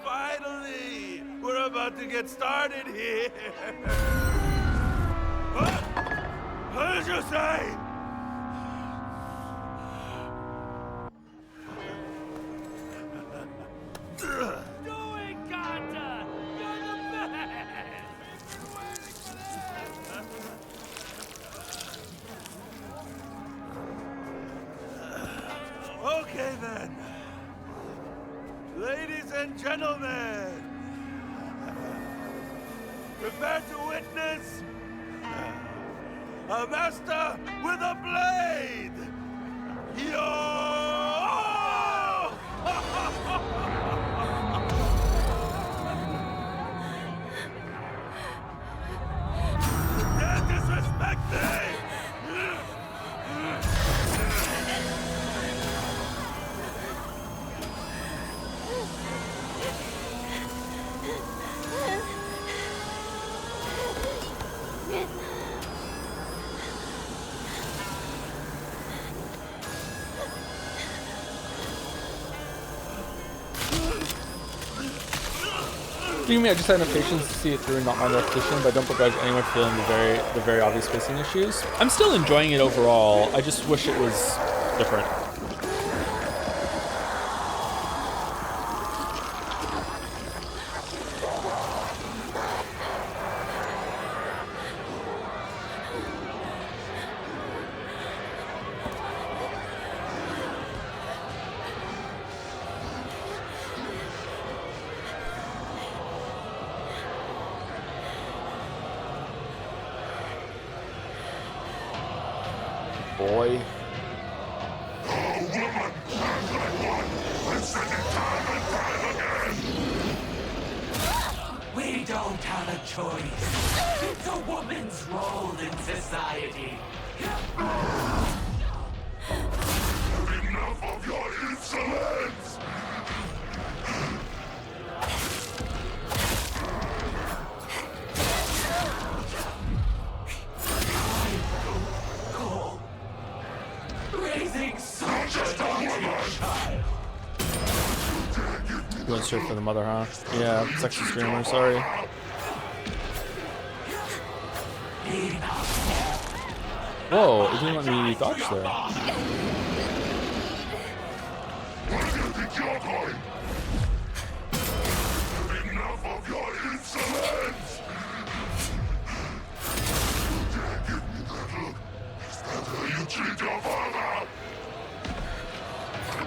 Finally, we're about to get started here. What did you say? Okay then. Ladies and gentlemen, prepare to witness a master with a blade. Yo! Can't disrespect me! Believe me, I just had enough patience to see it through and not mind repetition, but I don't begrudge anyone feeling the very obvious spacing issues. I'm still enjoying it overall. I just wish it was different. Boy. We don't have a choice. It's a woman's role in society. Enough of your insolence! Raising such a naughty child. Going straight for the mother, huh? Yeah, sexy screamer, sorry. Whoa, it didn't let me dodge there. Enough of your insolence! You treat your father!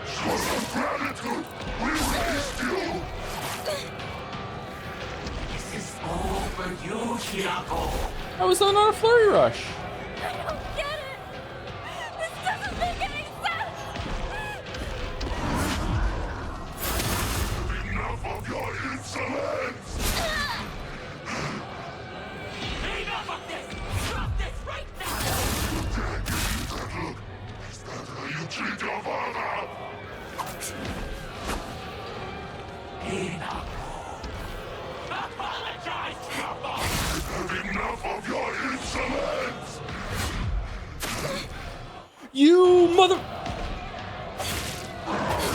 Show some gratitude! We raised you! This is all for you, Chiako. I was on a flurry rush. I don't get it! This doesn't make any sense! Enough of your insolence! Enough of this! Drop this right now! You treat your father! Enough. Apologize to your boss! Enough of your insolence! You mother...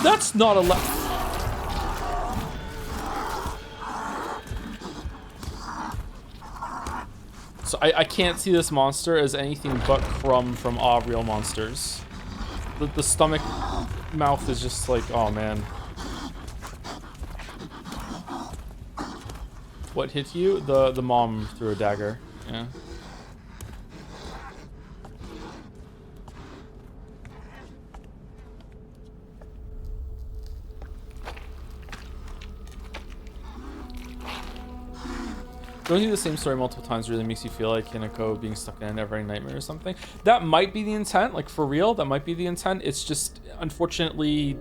That's not allowed. So I can't see this monster as anything but Crumb from Aw, Real Monsters. The stomach mouth is just like, oh man. What hit you? The mom threw a dagger. Yeah. Going through the same story multiple times really makes you feel like Hinako being stuck in a never-ending nightmare or something. That might be the intent, like for real, that might be the intent. It's just, unfortunately,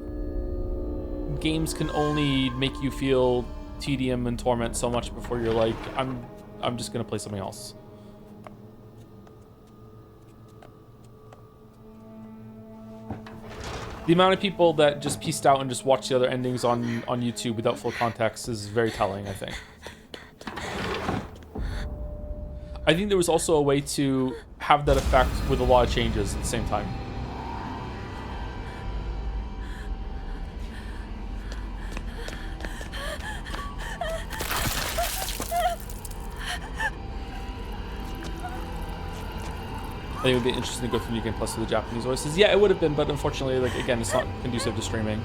games can only make you feel tedium and torment so much before you're like, I'm just gonna play something else. The amount of people that just pieced out and just watched the other endings on YouTube without full context is very telling, I think. I think there was also a way to have that effect with a lot of changes at the same time. I think it would be interesting to go through New Game Plus with the Japanese voices. Yeah, it would have been, but unfortunately, like, again, it's not conducive to streaming.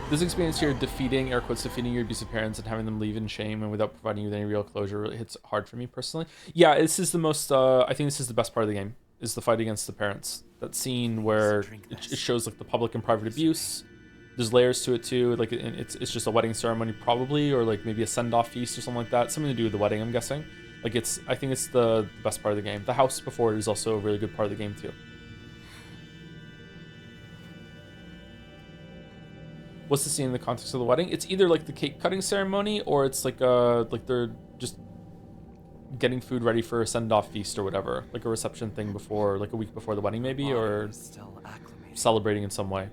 This experience here, defeating, air quotes, defeating your abusive parents and having them leave in shame and without providing you with any real closure really hits hard for me personally. Yeah, this is the most, I think this is the best part of the game, is the fight against the parents. That scene where it shows like the public and private abuse. There's layers to it too, like it's just a wedding ceremony probably, or like maybe a send-off feast or something like that. Something to do with the wedding, I'm guessing. Like I think it's the best part of the game. The house before it is also a really good part of the game too. What's the scene in the context of the wedding? It's either like the cake cutting ceremony, or it's like they're just getting food ready for a send-off feast or whatever, like a reception thing before, like a week before the wedding maybe, or celebrating in some way.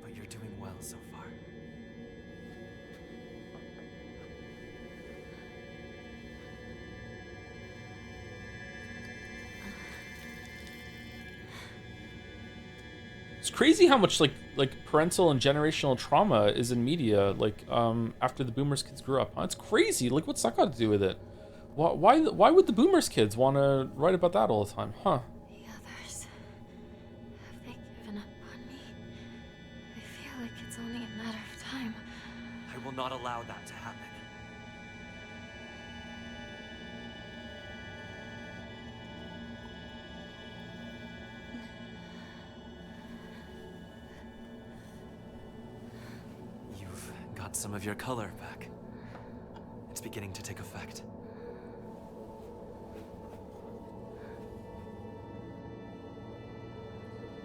But you're doing well so far. It's crazy how much like parental and generational trauma is in media, like after the boomers kids grew up. Huh? It's crazy. Like, what's that got to do with it? Why would the boomers kids want to write about that all the time? Huh? The others, have they given up on me? I feel like it's only a matter of time. I will not allow that to happen. You've got some of your color back. It's beginning to take effect.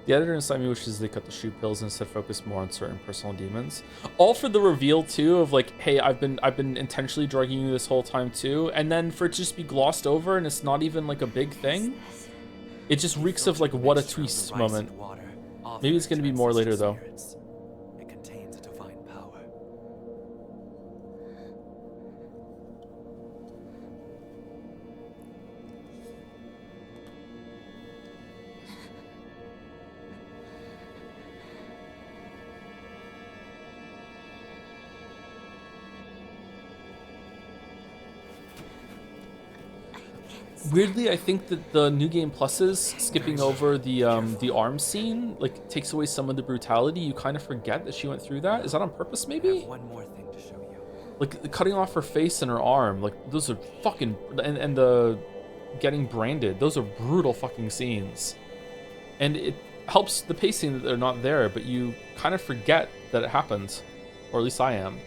The editor inside me wishes they cut the shoe pills and instead focus more on certain personal demons. All for the reveal too of like, hey, I've been intentionally drugging you this whole time too, and then for it to just be glossed over and it's not even like a big thing. It just reeks of like what a twist moment. Maybe it's gonna be more later though. It contains a divine power. Weirdly, I think that the New Game Pluses, skipping over the arm scene, like takes away some of the brutality. You kind of forget that she went through that. Is that on purpose, maybe? I have one more thing to show you. Like cutting off her face and her arm, like those are fucking, and the getting branded, those are brutal fucking scenes. And it helps the pacing that they're not there, but you kind of forget that it happened, or at least I am.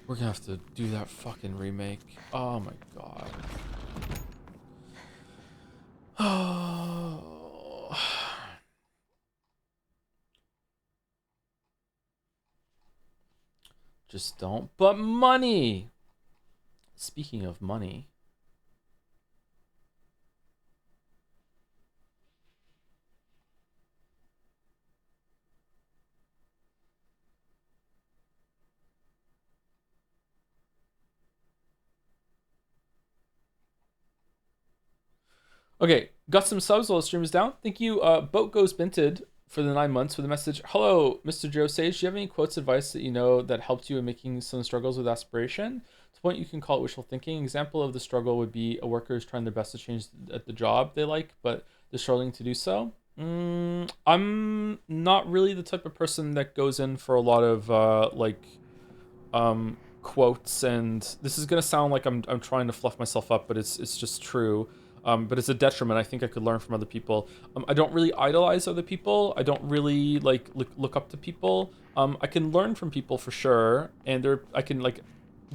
We're gonna have to do that fucking remake. Oh my god. Oh. Just don't. But money! Speaking of money. Okay, got some subs while the stream is down. Thank you, Boat Goes Binted, for the 9 months with a message. Hello, Mr. Joe Sage. Do you have any quotes, advice that you know that helped you in making some struggles with aspiration? To the point you can call it wishful thinking. Example of the struggle would be a worker is trying their best to change at the job they like, but they're struggling to do so. I'm not really the type of person that goes in for a lot of quotes, and this is gonna sound like I'm trying to fluff myself up, but it's just true. But it's a detriment. I think I could learn from other people. I don't really idolize other people. I don't really like look up to people. I can learn from people for sure, and I can like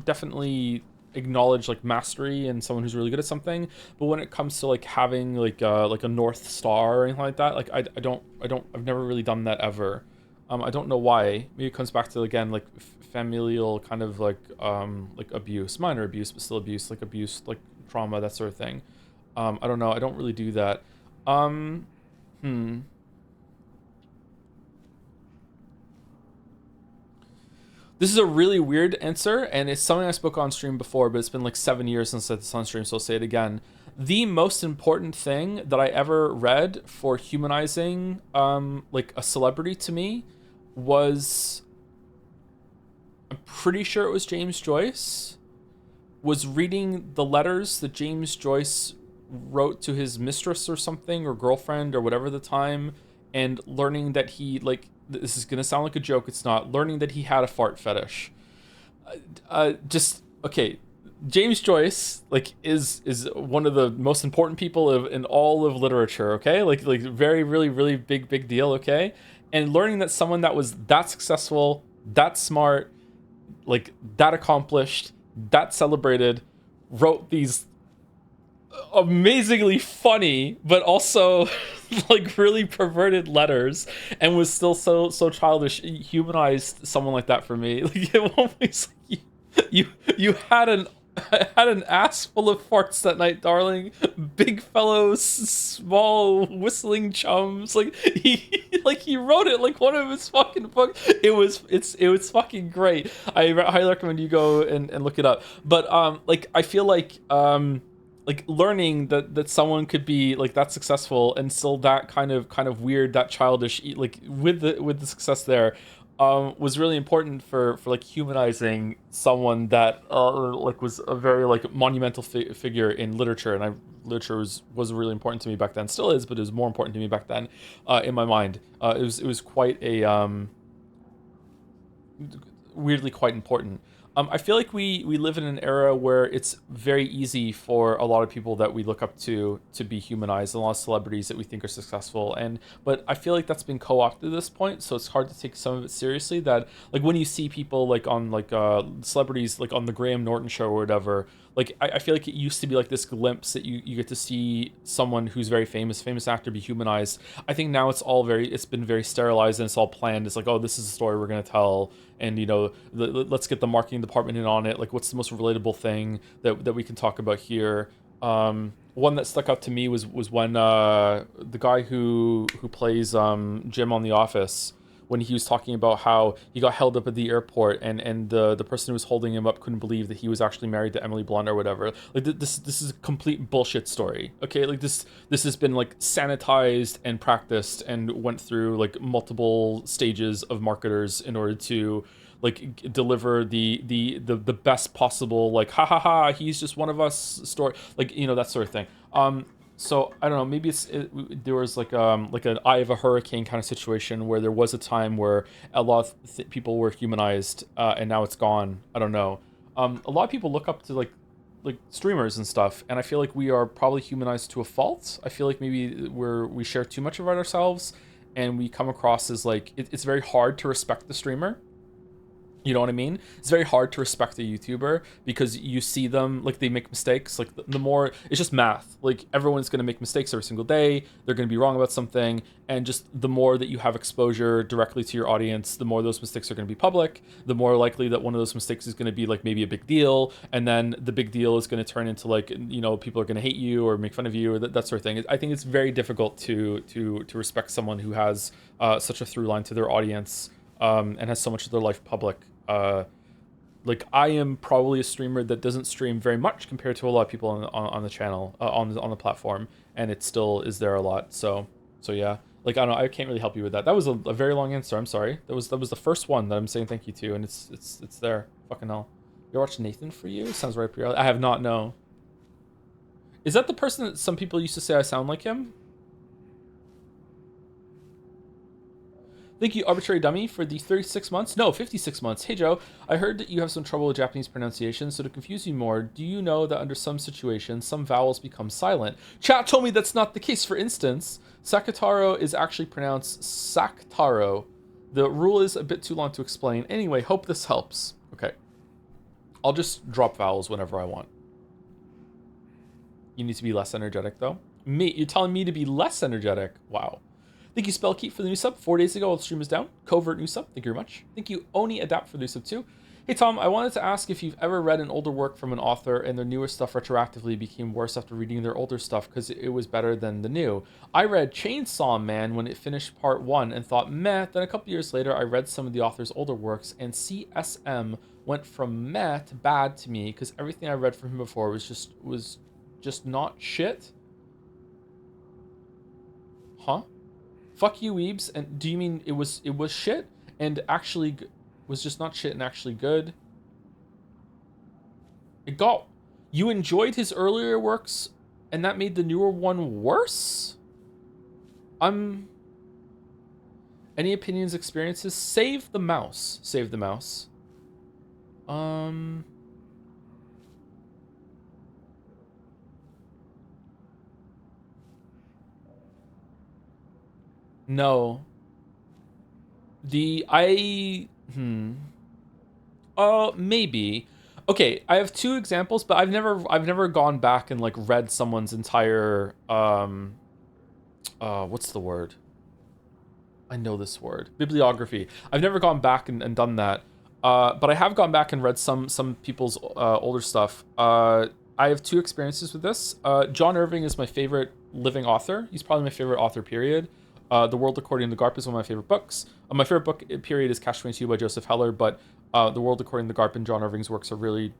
definitely acknowledge like mastery and someone who's really good at something. But when it comes to like having like a North Star or anything like that, like I've never really done that ever. I don't know why. Maybe it comes back to, again, like familial kind of like abuse, minor abuse, but still abuse, like trauma, that sort of thing. I don't know. I don't really do that. This is a really weird answer, and it's something I spoke on stream before, but it's been like 7 years since I said this on stream, so I'll say it again. The most important thing that I ever read for humanizing like a celebrity to me was, I'm pretty sure it was James Joyce, was reading the letters that James Joyce wrote to his mistress or something, or girlfriend or whatever the time, and learning that he, like, this is gonna sound like a joke, it's not, learning that he had a fart fetish. Okay, James Joyce, like, is one of the most important people in all of literature, okay? Like very, really, really big deal, okay? And learning that someone that was that successful, that smart, like, that accomplished, that celebrated, wrote these amazingly funny but also like really perverted letters, and was still so childish, humanized someone like that for me. Like, it always, you had an ass full of farts that night, darling. Big fellows, small whistling chums. Like, he wrote it like one of his fucking books. It was fucking great. I highly recommend you go and look it up. But like, I feel like learning that someone could be like that successful and still that kind of weird, that childish, like with the success there, was really important for like humanizing someone that like was a very like monumental figure in literature. And literature was really important to me back then, still is, but it was more important to me back then, in my mind. It was quite a weirdly quite important. I feel like we live in an era where it's very easy for a lot of people that we look up to be humanized, a lot of celebrities that we think are successful, but I feel like that's been co-opted at this point, so it's hard to take some of it seriously. That, like, when you see people like on like celebrities like on the Graham Norton show or whatever, like I feel like it used to be like this glimpse that you get to see someone who's very famous actor be humanized. I think now it's been very sterilized, and it's all planned. It's like, oh, this is a story we're gonna tell, and let's get the marketing department in on it. Like, what's the most relatable thing that we can talk about here? One that stuck out to me was when the guy who plays Jim on The Office, when he was talking about how he got held up at the airport, and the person who was holding him up couldn't believe that he was actually married to Emily Blunt or whatever. Like, this is a complete bullshit story. Okay, like this has been like sanitized and practiced and went through like multiple stages of marketers in order to like deliver the best possible, like, ha ha ha, he's just one of us story, like, that sort of thing. So I don't know, maybe there was like an eye of a hurricane kind of situation where there was a time where a lot of people were humanized, and now it's gone. I don't know. A lot of people look up to like streamers and stuff, and I feel like we are probably humanized to a fault. I feel like maybe we share too much about ourselves, and we come across as like it's very hard to respect the streamer. You know what I mean? It's very hard to respect a YouTuber because you see them, like, they make mistakes. Like, the more, it's just math. Like, everyone's going to make mistakes every single day. They're going to be wrong about something. And just the more that you have exposure directly to your audience, the more those mistakes are going to be public. The more likely that one of those mistakes is going to be, like, maybe a big deal. And then the big deal is going to turn into, like, people are going to hate you or make fun of you or that sort of thing. I think it's very difficult to respect someone who has such a through line to their audience, and has so much of their life public. Like, I am probably a streamer that doesn't stream very much compared to a lot of people on the channel, on the platform, and it still is there a lot. So yeah. Like, I don't know, I can't really help you with that. That was a very long answer. I'm sorry. That was the first one that I'm saying thank you to, and it's there. Fucking hell. You watched Nathan For You? Sounds right up your alley. I have not, no. Is that the person that some people used to say I sound like him? Thank you, Arbitrary Dummy, for the 36 months. No, 56 months. Hey, Joe. I heard that you have some trouble with Japanese pronunciation, so to confuse you more, do you know that under some situations, some vowels become silent? Chat told me that's not the case. For instance, Sakataro is actually pronounced Saktaro. The rule is a bit too long to explain. Anyway, hope this helps. Okay. I'll just drop vowels whenever I want. You need to be less energetic, though. Me? You're telling me to be less energetic? Wow. Thank you, Spellkeep, for the new sub. 4 days ago, while the stream was down. Covert new sub. Thank you very much. Thank you, Oni Adapt, for the new sub, too. Hey, Tom, I wanted to ask if you've ever read an older work from an author and their newer stuff retroactively became worse after reading their older stuff because it was better than the new. I read Chainsaw Man when it finished part 1 and thought, meh. Then a couple years later, I read some of the author's older works, and CSM went from meh to bad to me because everything I read from him before was just not shit. Huh? Fuck you, weebs. And do you mean it was shit and actually was just not shit and actually good? You enjoyed his earlier works and that made the newer one worse? Any opinions, experiences? Save the mouse. Save the mouse. No. Maybe. Okay, I have two examples, but I've never gone back and like read someone's entire what's the word? I know this word. Bibliography. I've never gone back and done that. But I have gone back and read some people's older stuff. I have two experiences with this. John Irving is my favorite living author. He's probably my favorite author, period. The World According to Garp is one of my favorite books. My favorite book, period, is Catch-22 by Joseph Heller, but The World According to Garp and John Irving's works are really,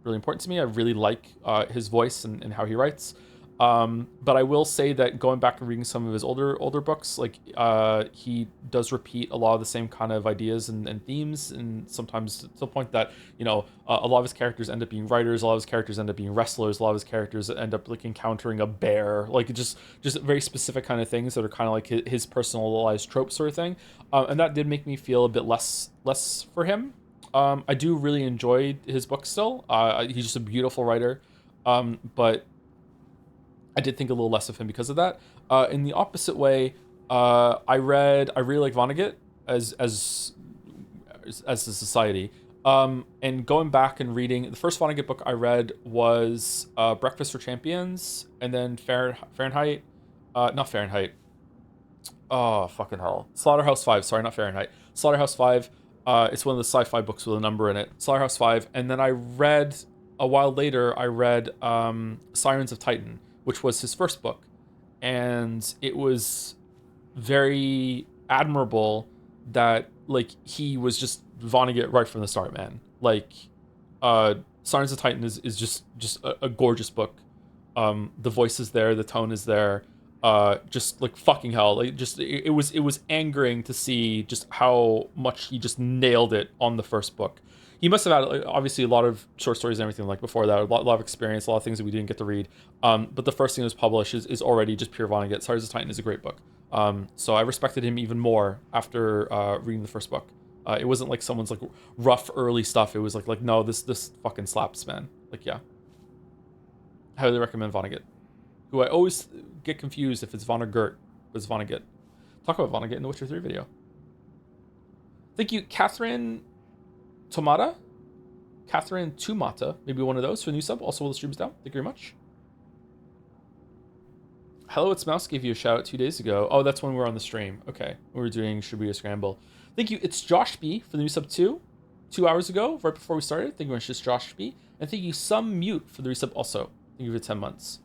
really important to me. I really like his voice and how he writes. But I will say that going back and reading some of his older books, like he does repeat a lot of the same kind of ideas and themes, and sometimes to the point that, you know, a lot of his characters end up being writers, a lot of his characters end up being wrestlers, a lot of his characters end up like encountering a bear, like just very specific kind of things that are kind of like his personalized trope sort of thing. And that did make me feel a bit less for him. I do really enjoy his books still. He's just a beautiful writer. But I did think a little less of him because of that. In the opposite way, I really like Vonnegut as a society. And going back and reading, the first Vonnegut book I read was Breakfast for Champions, and then Fahrenheit. Not Fahrenheit. Oh, fucking hell. Slaughterhouse 5. Sorry, not Fahrenheit. Slaughterhouse 5. It's one of the sci-fi books with a number in it. Slaughterhouse 5. And then a while later, I read Sirens of Titan, which was his first book. And it was very admirable that, like, he was just Vonnegut right from the start, man. Like, Sirens of Titan is just a gorgeous book. The voice is there, the tone is there. Just like fucking hell, like just it was angering to see just how much he just nailed it on the first book. He must have had, like, obviously a lot of short stories and everything like before that, a lot of experience, a lot of things that we didn't get to read. But the first thing that was published is already just pure Vonnegut. Sirens of Titan is a great book. So I respected him even more after reading the first book. It wasn't like someone's like rough early stuff. It was like no, this fucking slaps, man. Like, yeah. Highly recommend Vonnegut. Who I always get confused if it's Vonnegut, but it's Vonnegut. Talk about Vonnegut in the Witcher 3 video. Thank you, Catherine Tomata, maybe one of those for a new sub. Also, while the stream's down. Thank you very much. Hello, it's Mouse gave you a shout out 2 days ago. Oh, that's when we were on the stream. Okay, we were doing Shibuya Scramble. Thank you, it's Josh B for the new sub 2 hours ago, right before we started. Thank you very much, just Josh B. And thank you, Some Mute, for the resub also. Thank you for 10 months.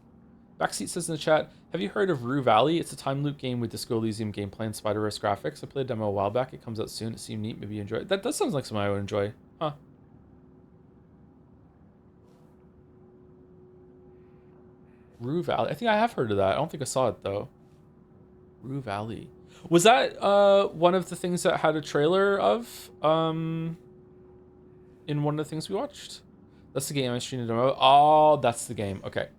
Backseat says in the chat, have you heard of Rue Valley? It's a time loop game with Disco Elysium gameplay and Spider-Verse graphics. I played a demo a while back. It comes out soon. It seemed neat. Maybe you enjoy it. That does sound like something I would enjoy. Huh. Rue Valley. I think I have heard of that. I don't think I saw it though. Rue Valley. Was that one of the things that had a trailer of in one of the things we watched? That's the game I streamed demo. Oh, that's the game. Okay.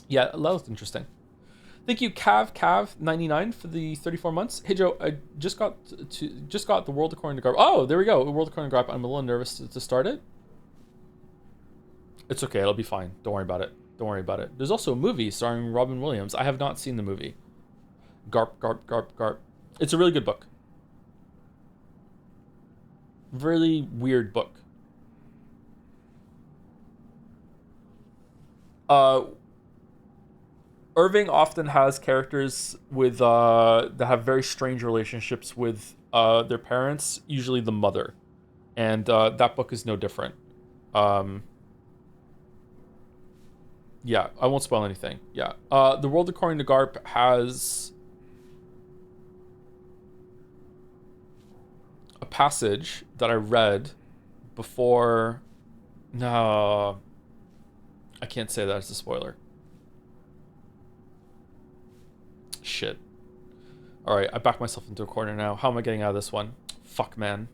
Yeah, that looked interesting. Thank you, Cav99 for the 34 months. Hey Joe, I just got the World According to Garp. Oh, there we go. World According to Garp. I'm a little nervous to start it. It's okay. It'll be fine. Don't worry about it. Don't worry about it. There's also a movie starring Robin Williams. I have not seen the movie. Garp. It's a really good book. Really weird book. Irving often has characters with that have very strange relationships with their parents, usually the mother, and that book is no different. Yeah, I won't spoil anything. Yeah, The World According to Garp has a passage that I read before. No, I can't say that. It's a spoiler. Shit. Alright, I backed myself into a corner now. How am I getting out of this one? Fuck, man.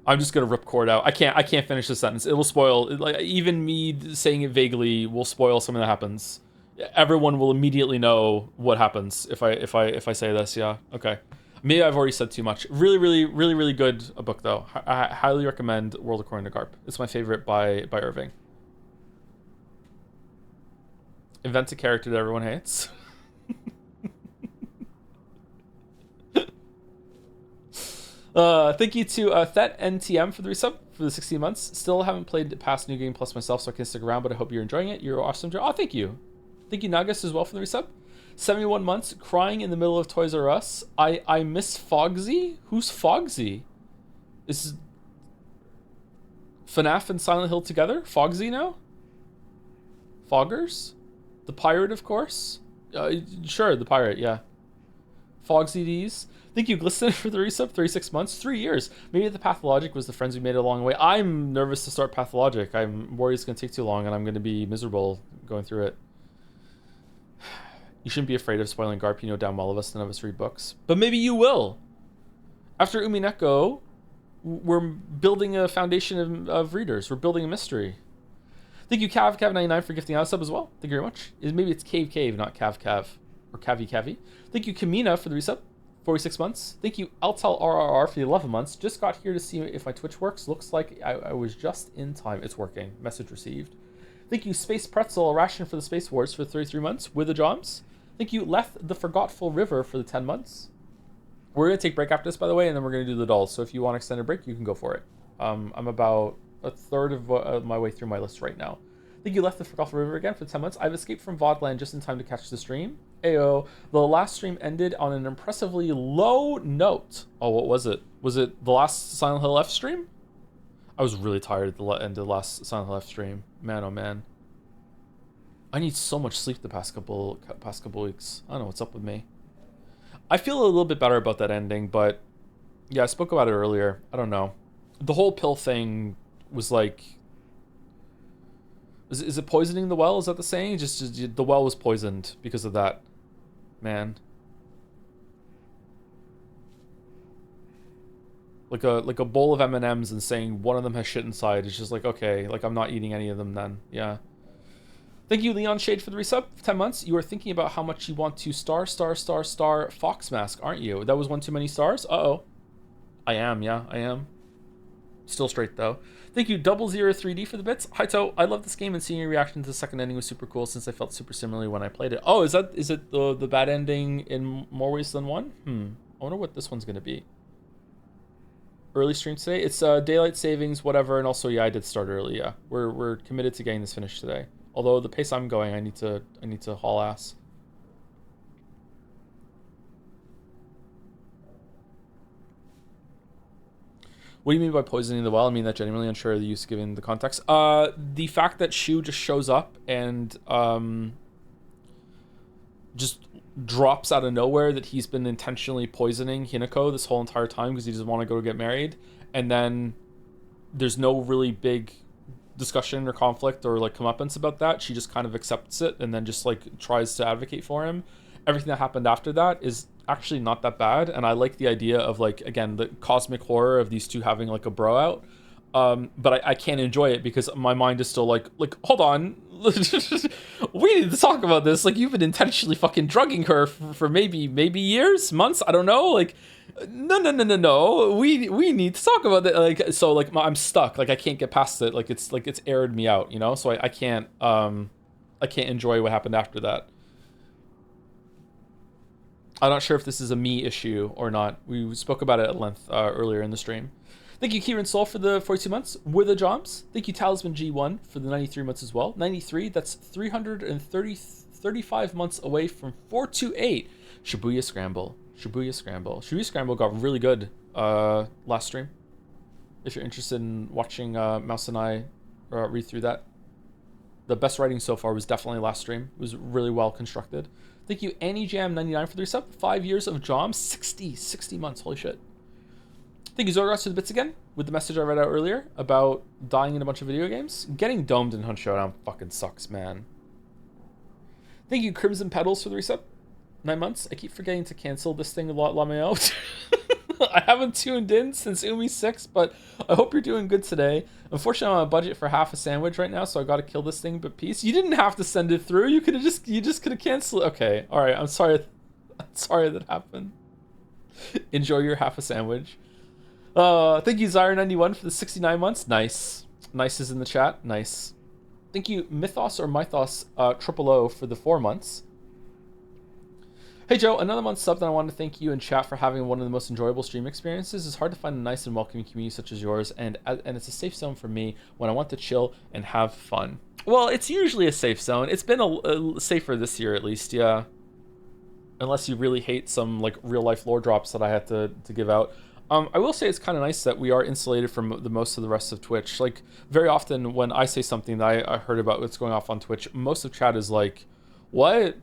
I'm just gonna rip cord out. I can't finish this sentence. It will spoil. Like, even me saying it vaguely will spoil something that happens. Everyone will immediately know what happens if I say this. Yeah. Okay. Maybe I've already said too much. Really good a book though. I highly recommend World According to Garp. It's my favorite by Irving. Invent a character that everyone hates. Thank you to Thet NTM for the resub for the 16 months. Still haven't played past New Game Plus myself, so I can stick around, but I hope you're enjoying it. You're awesome, Joe. Oh, thank you. Thank you, Nagas, as well for the resub. 71 months, crying in the middle of Toys R Us. I miss Fogsy. Who's Fogsy? Is FNaF and Silent Hill together? Fogsy now? Foggers? The pirate, of course. Sure, the pirate, yeah. Fogsy D's. Thank you, Glisten, for the resub. 36 months, 3 years. Maybe the Pathologic was the friends we made along the way. I'm nervous to start Pathologic. I'm worried it's going to take too long, and I'm going to be miserable going through it. You shouldn't be afraid of spoiling Garp. You know damn well of us, none of us read books. But maybe you will. After Umineko, we're building a foundation of readers. We're building a mystery. Thank you, Cav99, for gifting out a sub as well. Thank you very much. Maybe it's Cave, not Cav, or Cavi. Thank you, Kamina, for the resub. 46 months. Thank you, Altal RRR, for the 11 months. Just got here to see if my Twitch works. Looks like I was just in time. It's working. Message received. Thank you, Space Pretzel, a ration for the Space Wars, for 33 months with the Joms. Thank you, Leth the Forgetful River, for the 10 months. We're going to take a break after this, by the way, and then we're going to do the dolls. So if you want to extend a break, you can go for it. I'm about a third of my way through my list right now. Thank you, Left the Forgetful River, again for 10 months. I've escaped from VODland just in time to catch the stream. Ayo. The last stream ended on an impressively low note. Oh, what was it? Was it the last Silent Hill F stream? I was really tired at the end of the last Silent Hill F stream. Man, oh man. I need so much sleep the past couple weeks. I don't know what's up with me. I feel a little bit better about that ending, but yeah, I spoke about it earlier. I don't know. The whole pill thing was like... Is it poisoning the well? Is that the saying? Just the well was poisoned because of that. Man. Like a bowl of M&Ms and saying one of them has shit inside. It's just like, okay, like I'm not eating any of them then. Yeah. Thank you, Leon Shade, for the resub. 10 months. You are thinking about how much you want to star Fox Mask, aren't you? That was one too many stars? Uh-oh. I am, yeah, I am. Still straight, though. Thank you, 003D, for the bits. Hi, To. I love this game, and seeing your reaction to the second ending was super cool since I felt super similarly when I played it. Oh, is it the bad ending in more ways than one? I wonder what this one's going to be. Early stream today? It's daylight savings, whatever, and also, yeah, I did start early, yeah. We're committed to getting this finished today. Although the pace I'm going, I need to haul ass. What do you mean by poisoning the well? I mean that genuinely unsure of the use given the context. The fact that Shu just shows up and just drops out of nowhere that he's been intentionally poisoning Hinako this whole entire time because he doesn't want to go get married, and then there's no really big discussion or conflict or like comeuppance about that, she just kind of accepts it and then just like tries to advocate for him. Everything that happened after that is actually not that bad, and I like the idea of like, again, the cosmic horror of these two having like a bro out. But I can't enjoy it because my mind is still like hold on, we need to talk about this. Like, you've been intentionally fucking drugging her for maybe years, months, I don't know. Like, no, we need to talk about that. Like, so like I'm stuck. Like, I can't get past it. Like it's aired me out, you know. So I can't enjoy what happened after that. I'm not sure if this is a me issue or not. We spoke about it at length earlier in the stream. Thank you, Kieran Soul, for the 42 months. With the jobs. Thank you, Talisman G1, for the 93 months as well. 93, that's 35 months away from 428. Shibuya Scramble. Shibuya Scramble got really good last stream. If you're interested in watching Mouse and I read through that. The best writing so far was definitely last stream. It was really well constructed. Thank you, AnnieJam99, for the resub. 5 years of Jom. 60 months. Holy shit. Thank you, Zorgas, for the bits again, with the message I read out earlier about dying in a bunch of video games. Getting domed in Hunt Showdown fucking sucks, man. Thank you, Crimson Petals, for the resub. 9 months. I keep forgetting to cancel this thing a lot, Lameo. I haven't tuned in since Umi 6, but I hope you're doing good today. Unfortunately, I'm on a budget for half a sandwich right now, so I gotta kill this thing, but peace. You didn't have to send it through. You just could have canceled it. Okay, alright, I'm sorry that happened. Enjoy your half a sandwich. Thank you, Zyre91, for the 69 months. Nice. Nice is in the chat. Nice. Thank you, Mythos or Mythos 000 for the 4 months. Hey Joe, another month sub that I want to thank you in chat for having one of the most enjoyable stream experiences. It's hard to find a nice and welcoming community such as yours, and it's a safe zone for me when I want to chill and have fun. Well, it's usually a safe zone. It's been a safer this year at least, yeah. Unless you really hate some like real life lore drops that I had to give out. I will say it's kind of nice that we are insulated from the most of the rest of Twitch. Like, very often when I say something that I heard about what's going off on Twitch, most of chat is like, what?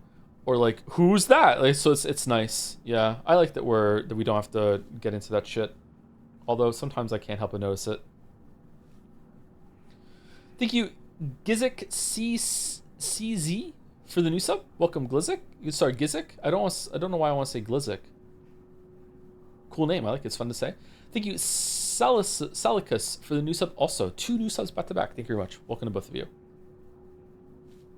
Or like, who's that? Like, so it's nice. Yeah, I like that we don't have to get into that shit. Although sometimes I can't help but notice it. Thank you, Gizik CZ, for the new sub. Welcome, Glizik. Sorry, Gizik. I don't know why I want to say Glizik. Cool name, I like it. It's fun to say. Thank you, Salicus, for the new sub. Also, 2 new subs back to back. Thank you very much. Welcome to both of you.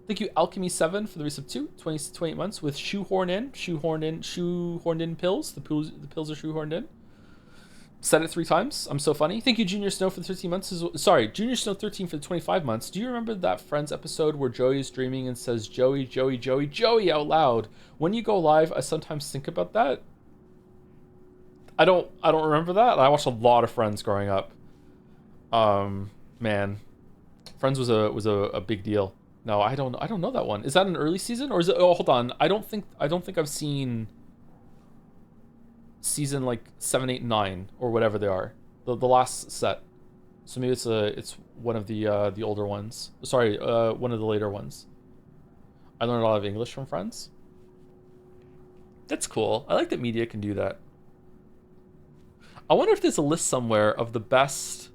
Thank you, Alchemy7, for the resub 28 months with shoehorned in pills. The pills are shoehorned in. Said it 3 times. I'm so funny. Thank you, Junior Snow, for the 13 months. Sorry, Junior Snow 13 for the 25 months. Do you remember that Friends episode where Joey is dreaming and says Joey out loud? When you go live, I sometimes think about that. I don't remember that. I watched a lot of Friends growing up. Man, Friends was a big deal. No, I don't know that one. Is that an early season or is it? Oh, hold on. I don't think I've seen season like 7, 8, 9 or whatever they are. The last set. So maybe it's one of the older ones. Sorry, one of the later ones. I learned a lot of English from Friends. That's cool. I like that media can do that. I wonder if there's a list somewhere of the best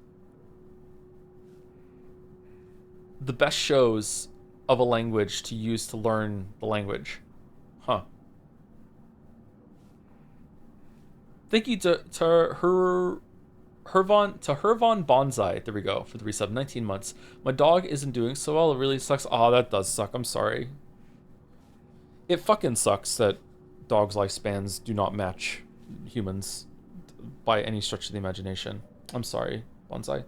shows of a language to use to learn the language. Huh. Thank you to Hervon Bonsai. There we go, for the resub. 19 months. My dog isn't doing so well. It really sucks. Oh, that does suck. I'm sorry. It fucking sucks that dogs' lifespans do not match humans by any stretch of the imagination. I'm sorry, Bonsai.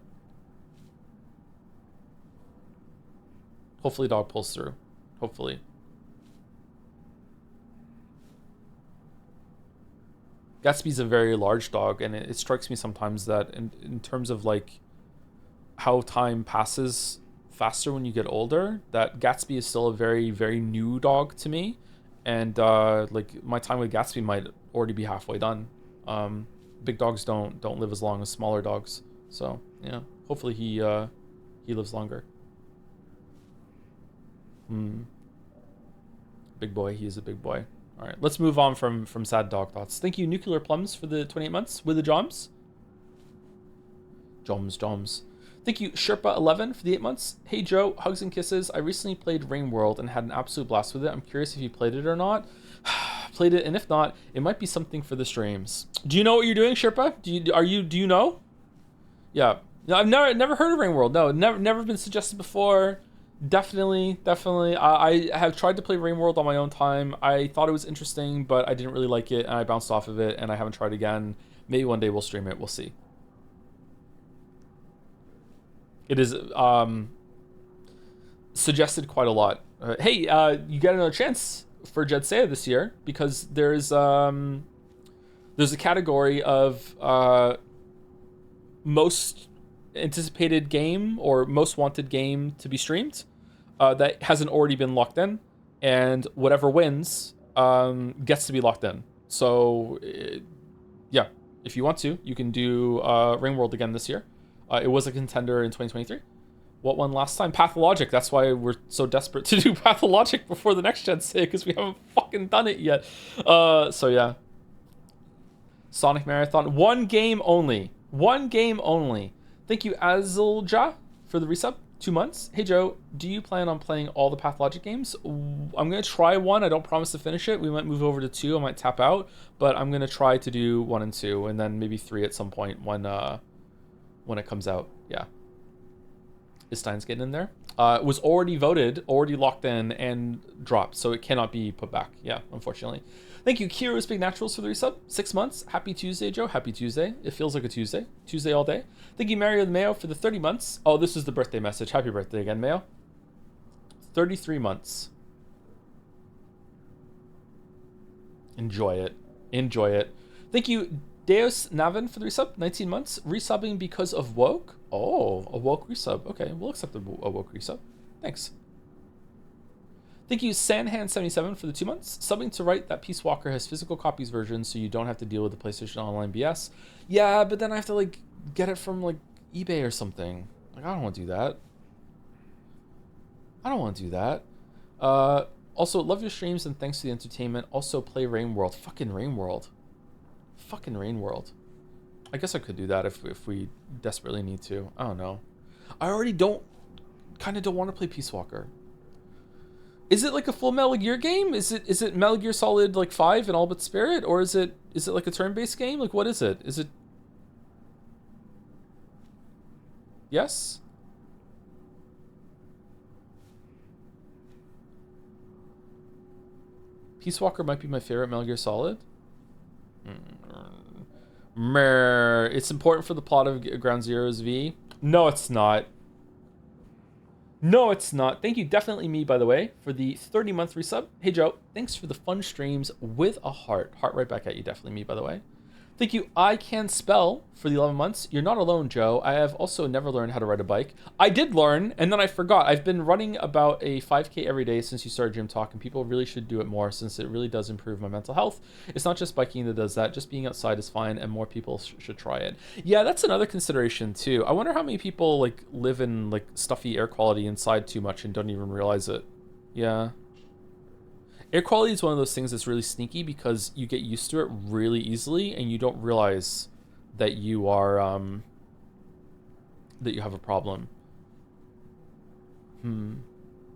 Hopefully dog pulls through. Hopefully. Gatsby's a very large dog, and it strikes me sometimes that in terms of like how time passes faster when you get older, that Gatsby is still a very, very new dog to me. And like my time with Gatsby might already be halfway done. Big dogs don't live as long as smaller dogs. So yeah, hopefully he lives longer. Big boy, he is a big boy. All right, let's move on from sad dog thoughts. Thank you, Nuclear Plums, for the 28 months with the Joms. Joms. Thank you, Sherpa11 for the 8 months. Hey Joe, hugs and kisses. I recently played Rain World and had an absolute blast with it. I'm curious if you played it or not. Played it, and if not, it might be something for the streams. Do you know what you're doing, Sherpa? Do you know? Yeah. No, I've never heard of Rain World. No, never been suggested before. Definitely. I have tried to play Rain World on my own time. I thought it was interesting, but I didn't really like it, and I bounced off of it, and I haven't tried again. Maybe one day we'll stream it. We'll see. It is suggested quite a lot. Hey, you get another chance for Jed Saya this year because there's a category of most anticipated game or most wanted game to be streamed that hasn't already been locked in, and whatever wins gets to be locked in. So yeah, if you want to, you can do Ring World again this year. It was a contender in 2023. What won last time? Pathologic. That's why we're so desperate to do Pathologic before the next gen say, because we haven't fucking done it yet. So yeah. Sonic Marathon. One game only. Thank you, Azulja, for the resub. 2 months. Hey Joe, do you plan on playing all the Pathologic games? I'm going to try 1. I don't promise to finish it. We might move over to 2. I might tap out. But I'm going to try to do 1 and 2. And then maybe 3 at some point when it comes out. Yeah. Is Steins getting in there? It was already voted, already locked in, and dropped. So it cannot be put back. Yeah, unfortunately. Thank you, Kira's Big Naturals, for the resub. 6 months. Happy Tuesday, Joe. Happy Tuesday. It feels like a Tuesday. Tuesday all day. Thank you, Mario the Mayo, for the 30 months. Oh, this is the birthday message. Happy birthday again, Mayo. 33 months. Enjoy it. Enjoy it. Thank you, Deus Navin, for the resub. 19 months. Resubbing because of woke. Oh, a woke resub. Okay, we'll accept a woke resub. Thanks. Thank you, Sanhan77, for the 2 months. Subbing to write that Peace Walker has physical copies version, so you don't have to deal with the PlayStation Online BS. Yeah, but then I have to like get it from like eBay or something. Like, I don't want to do that. Also, love your streams and thanks for the entertainment. Also, play Rain World. Fucking Rain World. I guess I could do that if we desperately need to. I don't know. I already don't want to play Peace Walker. Is it like a full Metal Gear game? Is it Metal Gear Solid like 5 and all but Spirit, or is it like a turn-based game? Like, what is it? Is it? Yes. Peace Walker might be my favorite Metal Gear Solid. It's important for the plot of Ground Zeroes V. No, it's not. Thank you, Definitely Me, by the way, for the 30-month resub. Hey, Joe, thanks for the fun streams with a heart. Heart right back at you, Definitely Me, by the way. Thank you, I Can Spell, for the 11 months. You're not alone, Joe. I have also never learned how to ride a bike. I did learn, and then I forgot. I've been running about a 5K every day since you started Gym Talk, and people really should do it more since it really does improve my mental health. It's not just biking that does that. Just being outside is fine, and more people should try it. Yeah, that's another consideration, too. I wonder how many people like live in like stuffy air quality inside too much and don't even realize it. Yeah. Air quality is one of those things that's really sneaky because you get used to it really easily and you don't realize that you are that you have a problem.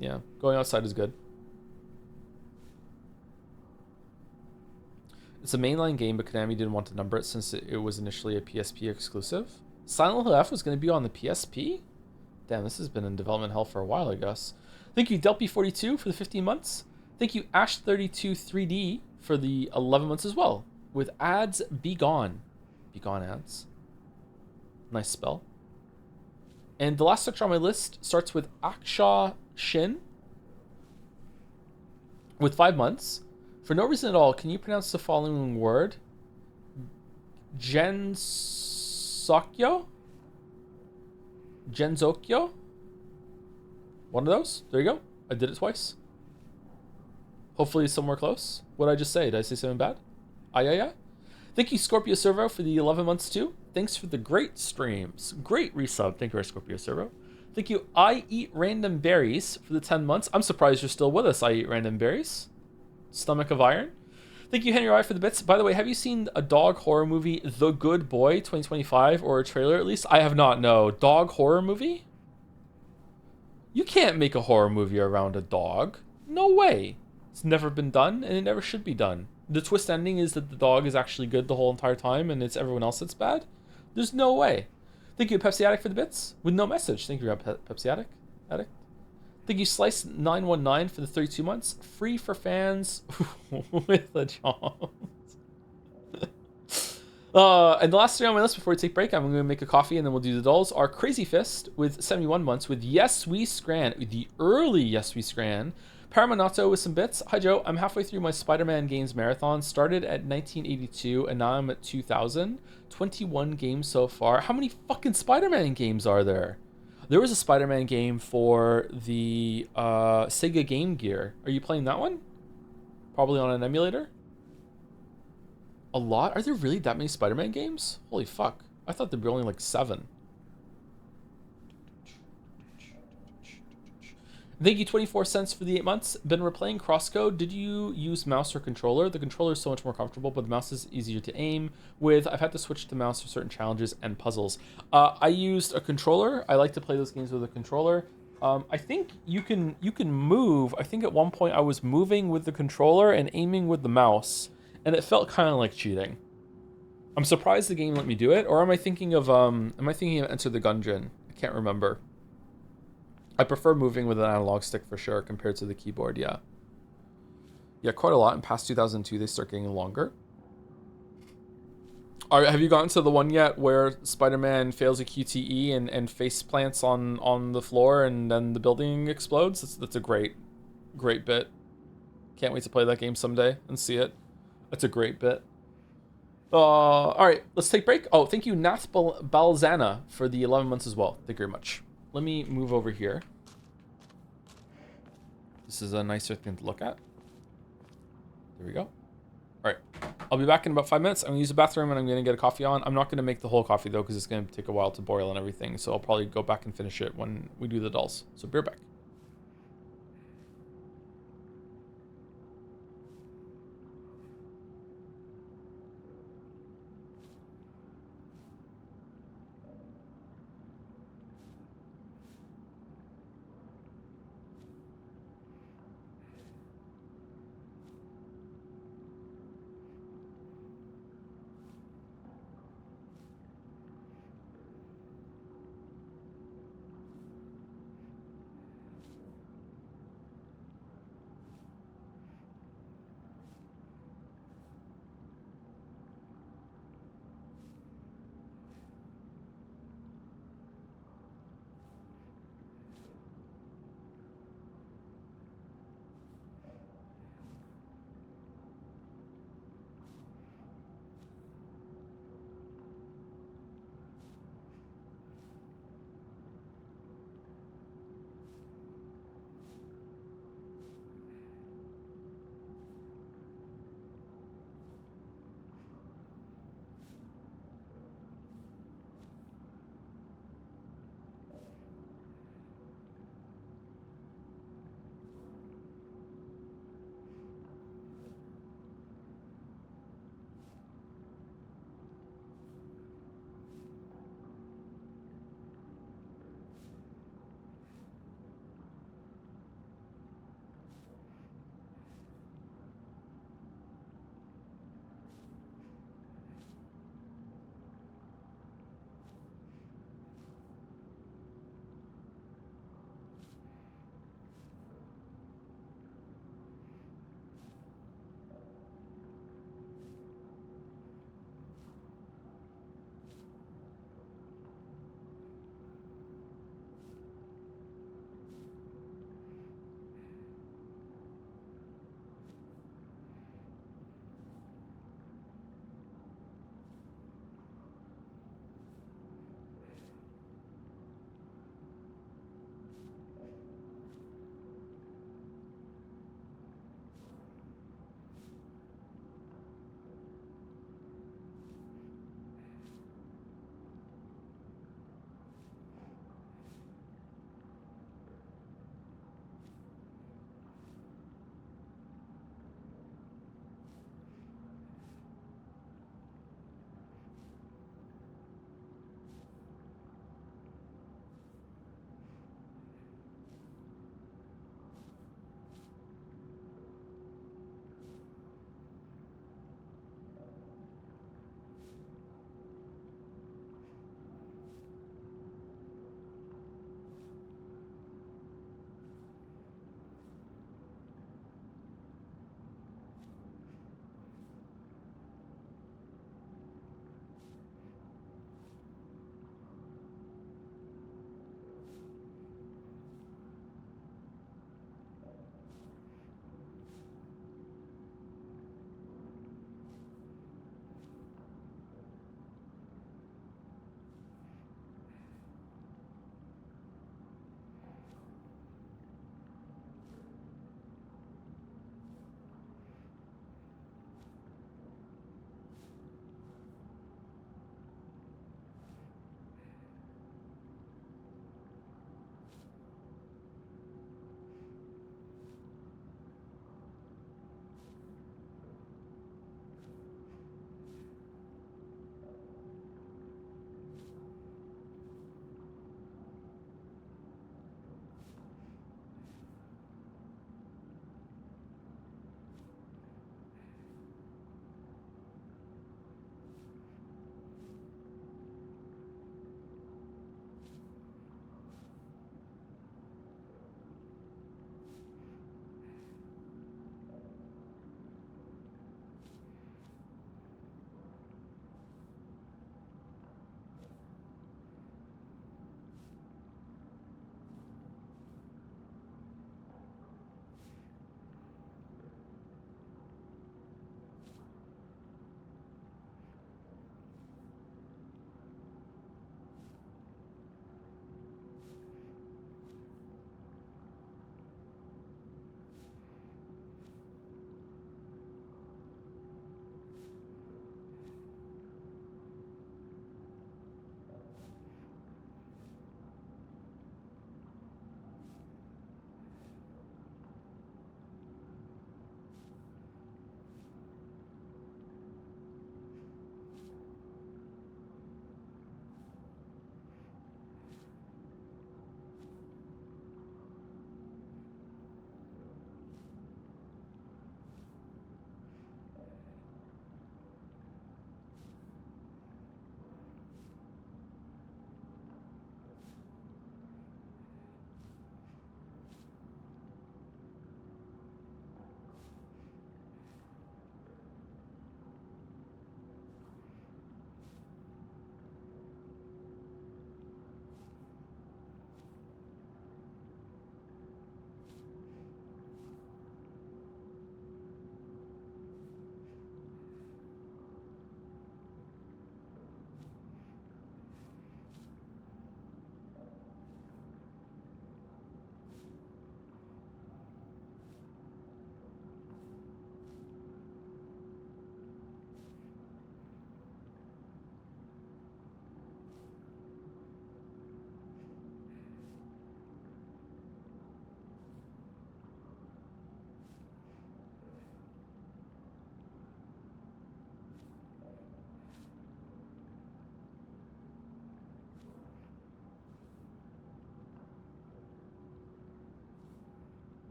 Yeah, going outside is good. It's a mainline game, but Konami didn't want to number it since it was initially a PSP exclusive. Silent Hill F was going to be on the PSP? Damn, this has been in development hell for a while, I guess. Thank you, Delpy42, for the 15 months. Thank you, Ash32 3D, for the 11 months as well. With ads, be gone. Be gone, ads. Nice spell. And the last section on my list starts with Aksha Shin. With 5 months. For no reason at all, can you pronounce the following word? Gensokyo? Genzokyo? One of those. There you go. I did it twice. Hopefully somewhere close. What did I just say? Did I say something bad? Yeah. Thank you, Scorpio Servo, for the 11 months too. Thanks for the great streams. Great resub. Thank you, Scorpio Servo. Thank you, I Eat Random Berries, for the 10 months. I'm surprised you're still with us, I Eat Random Berries. Stomach of Iron. Thank you, Henry I, for the bits. By the way, have you seen a dog horror movie, The Good Boy 2025, or a trailer at least? I have not, no. Dog horror movie? You can't make a horror movie around a dog. No way. It's never been done, and it never should be done. The twist ending is that the dog is actually good the whole entire time, and it's everyone else that's bad. There's no way. Thank you, Pepsi Addict, for the bits. With no message. Thank you, Pepsi Addict. Thank you, Slice919, for the 32 months. Free for fans with the Johns. And the last three on my list before we take break, I'm going to make a coffee and then we'll do the dolls, are Crazy Fist with 71 months, with Yes We Scran, the early Yes We Scran. Paramonato with some bits. Hi Joe, I'm halfway through my Spider-Man games marathon. Started at 1982 and now I'm at 2000. 21 games so far. How many fucking Spider-Man games are there? There was a Spider-Man game for the Sega Game Gear. Are you playing that one? Probably on an emulator? A lot? Are there really that many Spider-Man games? Holy fuck. I thought there'd be only like 7. Thank you, 24 cents for the 8 months. Been replaying Crosscode. Did you use mouse or controller? The controller is so much more comfortable, but the mouse is easier to aim with. I've had to switch to mouse for certain challenges and puzzles. I used a controller. I like to play those games with a controller. I think you can move. I think at one point I was moving with the controller and aiming with the mouse, and it felt kind of like cheating. I'm surprised the game let me do it. Or am I thinking of Enter the Gungeon? I can't remember. I prefer moving with an analog stick for sure compared to the keyboard, yeah. Yeah, quite a lot. In past 2002, they start getting longer. Have you gotten to the one yet where Spider-Man fails a QTE and face plants on the floor and then the building explodes? That's a great bit. Can't wait to play that game someday and see it. That's a great bit. All right, let's take a break. Oh, thank you, Nath Balzana, for the 11 months as well. Thank you very much. Let me move over here. This is a nicer thing to look at. There we go. All right, I'll be back in about 5 minutes. I'm gonna use the bathroom and I'm gonna get a coffee on. I'm not gonna make the whole coffee though, because it's gonna take a while to boil and everything. So I'll probably go back and finish it when we do the dolls. So be right back.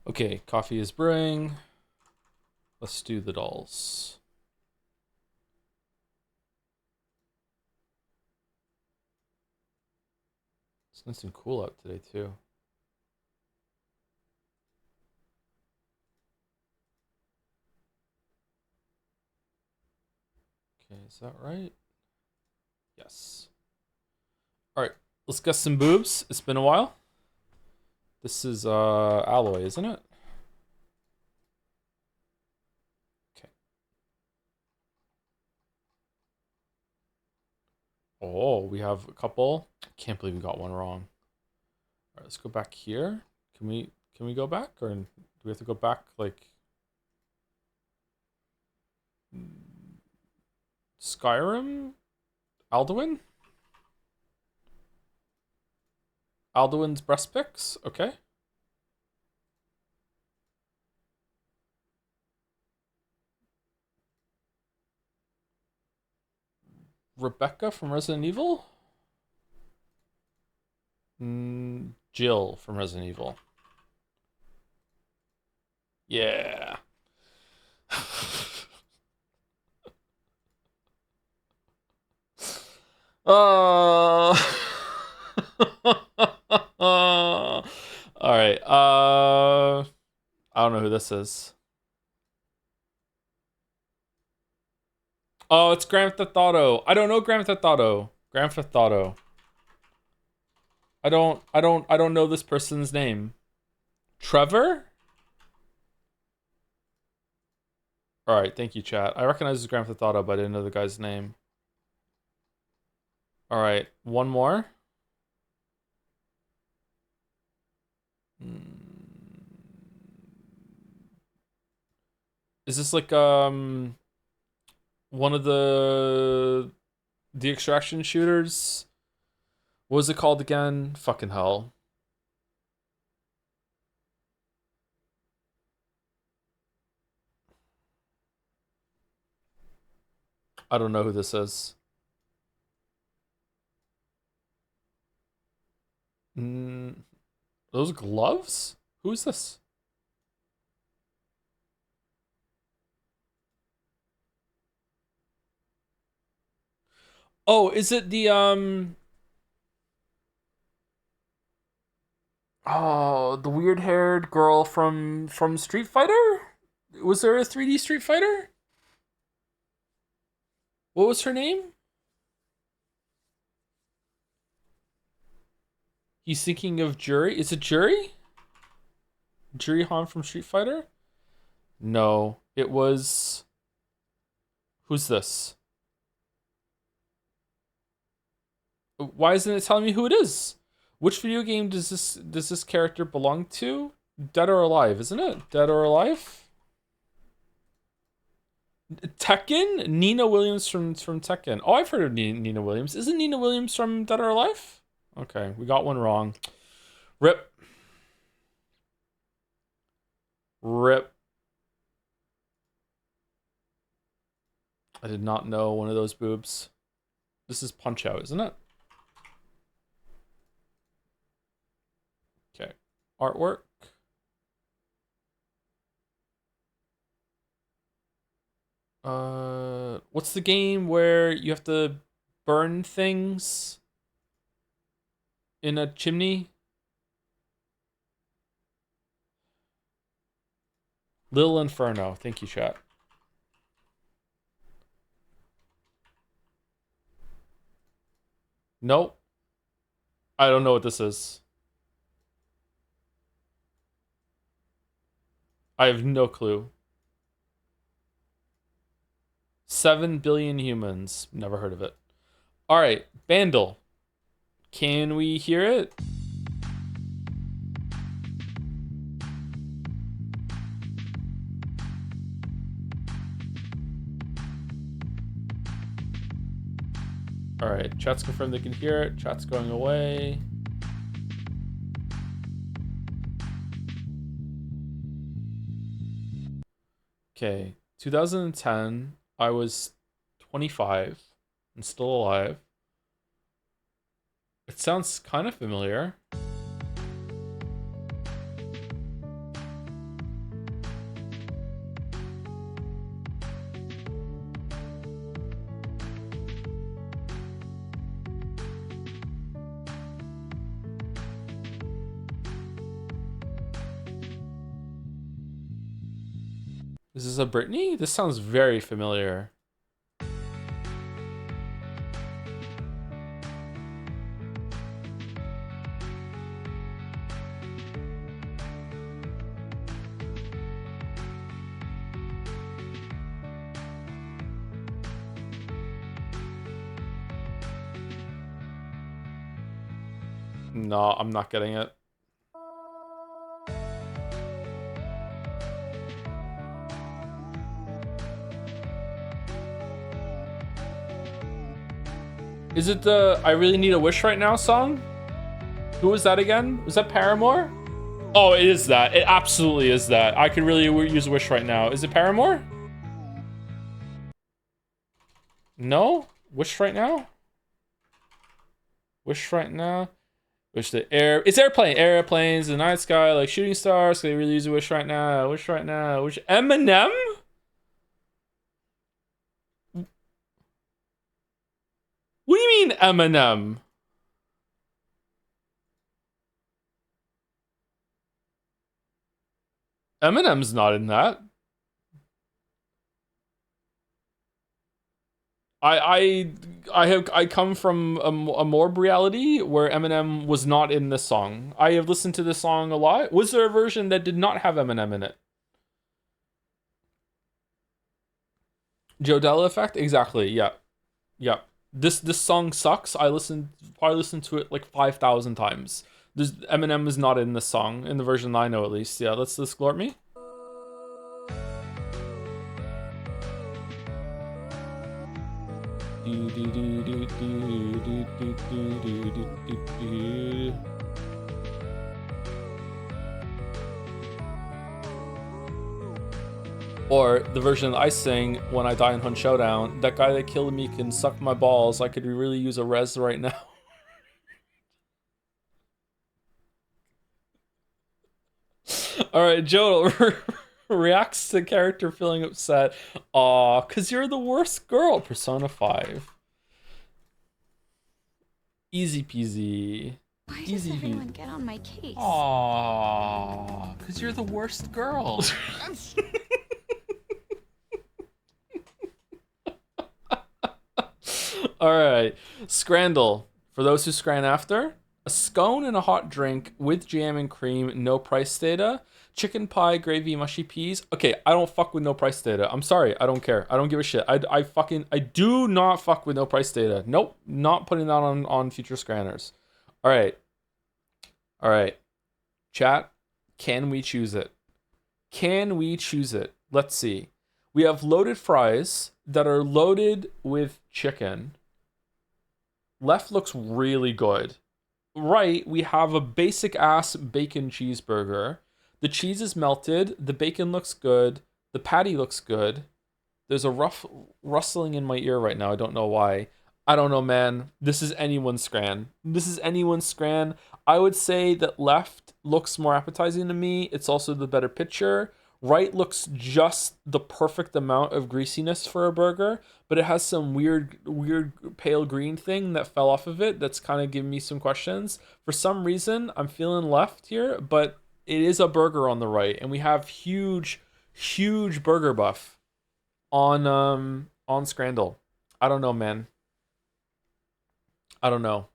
Okay, coffee is brewing. Let's do the dolls. It's nice and cool out today too. Okay, is that right? Yes. Alright, let's get some boobs. It's been a while. This is alloy, isn't it? Okay. Oh, we have a couple. Can't believe we got one wrong. Alright, let's go back here. Can we go back, or do we have to go back like Skyrim? Alduin? Alduin's breast pics? Okay. Rebecca from Resident Evil? Jill from Resident Evil. Yeah. All right. I don't know who this is. Oh, it's Grand Theft Auto. I don't know Grand Theft Auto. Grand Theft Auto. I don't know this person's name. Trevor? All right, thank you, chat. I recognize Grand Theft Auto, but I didn't know the guy's name. All right, one more. Is this like one of the extraction shooters? What was it called again? Fucking hell. I don't know who this is. Those gloves? Who is this? Oh, is it the oh, the weird-haired girl from Street Fighter? Was there a 3D Street Fighter? What was her name? He's thinking of Jury. Is it Jury? Jury Han from Street Fighter? No, it was. Who's this? Why isn't it telling me who it is? Which video game does this character belong to? Dead or Alive, isn't it? Dead or Alive? Tekken? Nina Williams from Tekken. Oh, I've heard of Nina Williams. Isn't Nina Williams from Dead or Alive? Okay, we got one wrong. Rip. Rip. I did not know one of those boobs. This is Punch Out, isn't it? Okay. Artwork. What's the game where you have to burn things in a chimney? Little Inferno. Thank you, chat. Nope. I don't know what this is. I have no clue. 7 billion humans. Never heard of it. All right, Bandle. Can we hear it? All right, chat's confirmed they can hear it. Chat's going away. Okay, 2010. I was 25 and still alive. It sounds kind of familiar. Is this a Britney? This sounds very familiar. No, I'm not getting it. Is it the I Really Need a Wish Right Now song? Who was that again? Was that Paramore? Oh, it is that. It absolutely is that. I could really use a wish right now. Is it Paramore? No? Wish right now? Wish right now? Wish the air... It's airplane. Airplanes, the night sky, like shooting stars. Could they really use a wish right now? Wish right now. Wish... Eminem? What do you mean Eminem? Eminem's not in that. I come from a Morb reality where Eminem was not in this song. I have listened to this song a lot. Was there a version that did not have Eminem in it? Jodella effect? Exactly. Yeah. Yeah. This song sucks. Probably listened to it like 5,000 times. Eminem is not in this song in the version I know at least. Yeah, let's glort me. Or the version I sing when I die in Hunt Showdown, that guy that killed me can suck my balls. I could really use a res right now. Alright, Joe reacts to character feeling upset. Aw, cause you're the worst girl, Persona 5. Easy peasy. Why does everyone get on my case? Aw, cause you're the worst girl. Alright, Scrandle. For those who scran after, a scone and a hot drink with jam and cream, no price data. Chicken pie, gravy, mushy peas. Okay, I don't fuck with no price data. I'm sorry, I don't care. I don't give a shit. I do not fuck with no price data. Nope, not putting that on future scranners. Alright. Alright. Chat, can we choose it? Can we choose it? Let's see. We have loaded fries that are loaded with chicken. Left looks really good. Right, we have a basic ass bacon cheeseburger. The cheese is melted. The bacon looks good. The patty looks good. There's a rough rustling in my ear right now. I don't know why. I don't know, man. This is anyone's scran. This is anyone's scran. I would say that left looks more appetizing to me. It's also the better picture. Right looks just the perfect amount of greasiness for a burger, but it has some weird pale green thing that fell off of it that's kind of giving me some questions. For some reason, I'm feeling left here, but it is a burger on the right, and we have huge burger buff on Scrandle. I don't know, man. I don't know.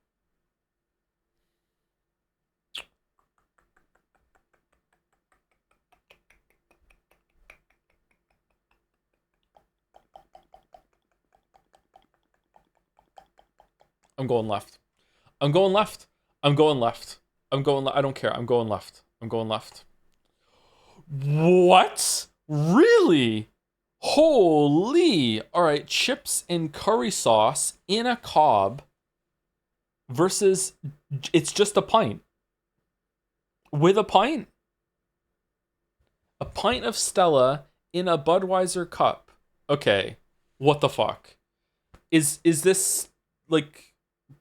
I'm going left. I'm going left. I'm going left. I don't care. I'm going left. I'm going left. What? Really? Holy. All right, chips and curry sauce in a cob versus it's just a pint. With a pint? A pint of Stella in a Budweiser cup. Okay. What the fuck? Is this like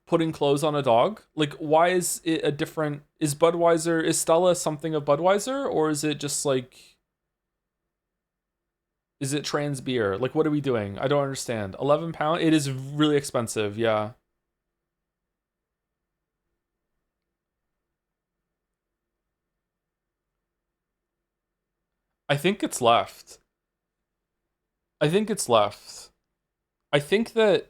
putting clothes on a dog? Like, why is it a different... Is Stella something of Budweiser? Or is it just like... Is it trans beer? Like, what are we doing? I don't understand. 11 pounds? It is really expensive, yeah. I think it's left. I think it's left. I think that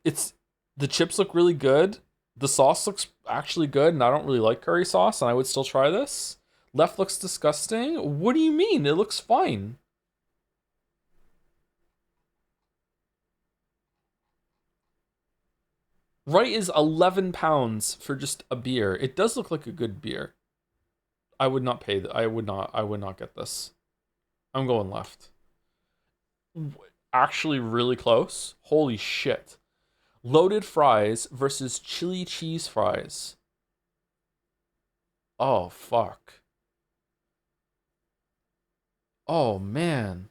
it's the chips look really good. The sauce looks actually good, and I don't really like curry sauce, and I would still try this. Left looks disgusting. What do you mean? It looks fine. Right is 11 pounds for just a beer. It does look like a good beer. I would not pay that. I would not get this. I'm going left. Actually really close. Holy shit. Loaded fries versus chili cheese fries. Oh, fuck. Oh, man.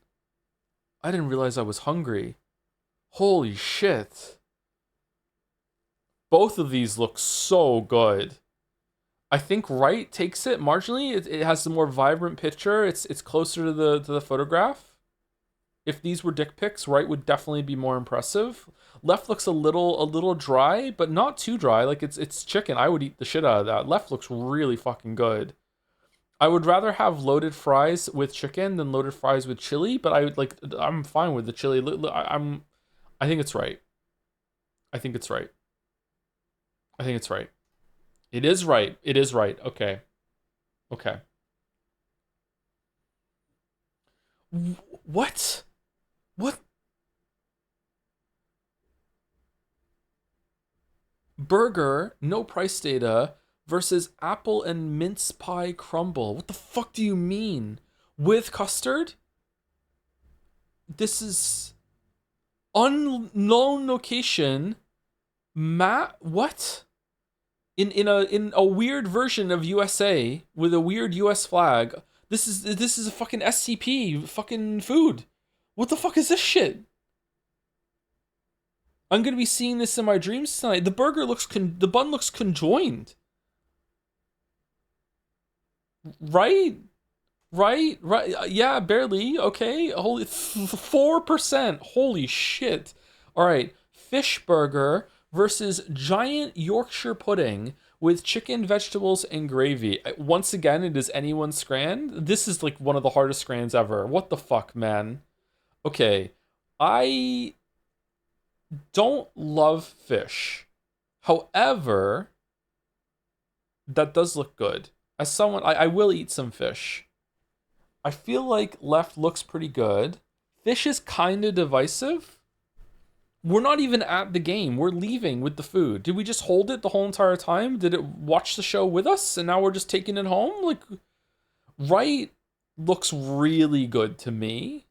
I didn't realize I was hungry. Holy shit. Both of these look so good. I think Right takes it marginally. It has the more vibrant picture. It's closer to the photograph. If these were dick pics, Right would definitely be more impressive. Left looks a little dry, but not too dry. Like it's chicken. I would eat the shit out of that. Left looks really fucking good. I would rather have loaded fries with chicken than loaded fries with chili, but I'm fine with the chili. I think it's right. I think it's right. I think it's right. It is right. It is right. Okay. Okay. What? What? Burger, no price data, versus apple and mince pie crumble. What the fuck do you mean? With custard? This is unknown location. What? In a weird version of USA with a weird US flag. This is a fucking SCP fucking food. What the fuck is this shit? I'm gonna be seeing this in my dreams tonight. The burger looks the bun looks conjoined. Right? Right? Yeah, barely. Okay. Holy 4%. Holy shit. All right. Fish burger versus giant Yorkshire pudding with chicken, vegetables, and gravy. Once again, it is anyone's scran. This is like one of the hardest scrans ever. What the fuck, man? Okay. I don't love fish. However, that does look good. As someone, I will eat some fish. I feel like left looks pretty good. Fish is kind of divisive. We're not even at the game. We're leaving with the food. Did we just hold it the whole entire time? Did it watch the show with us and now we're just taking it home? Like, Right looks really good to me.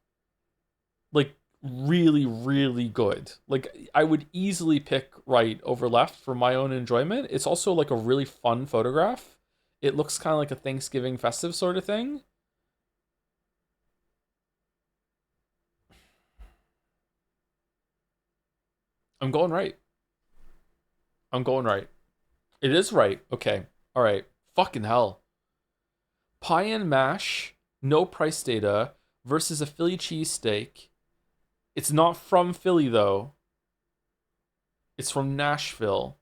Like, really, really good. Like, I would easily pick Right over left for my own enjoyment. It's also like a really fun photograph. It looks kind of like a Thanksgiving festive sort of thing. I'm going Right. I'm going Right. It is right. Okay. All right. Fucking hell. Pie and mash, no price data, versus a Philly cheesesteak. It's not from Philly, though. It's from Nashville.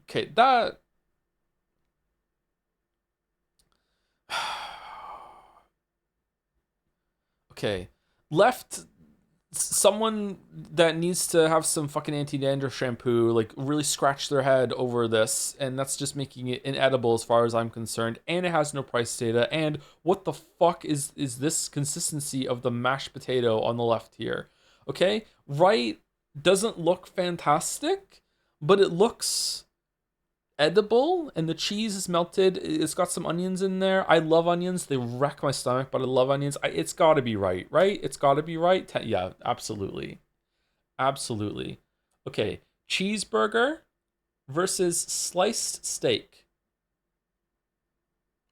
Okay, that... Okay. Left... Someone that needs to have some fucking anti-dandruff shampoo, like, really scratch their head over this, and that's just making it inedible as far as I'm concerned, and it has no price data, and what the fuck is this consistency of the mashed potato on the left here? Okay? Right doesn't look fantastic, but it looks edible, and the cheese is melted. It's got some onions in there. I love onions. They wreck my stomach, but I love onions. It's got to be right? It's got to be right? Yeah, absolutely. Absolutely. Okay, cheeseburger versus sliced steak.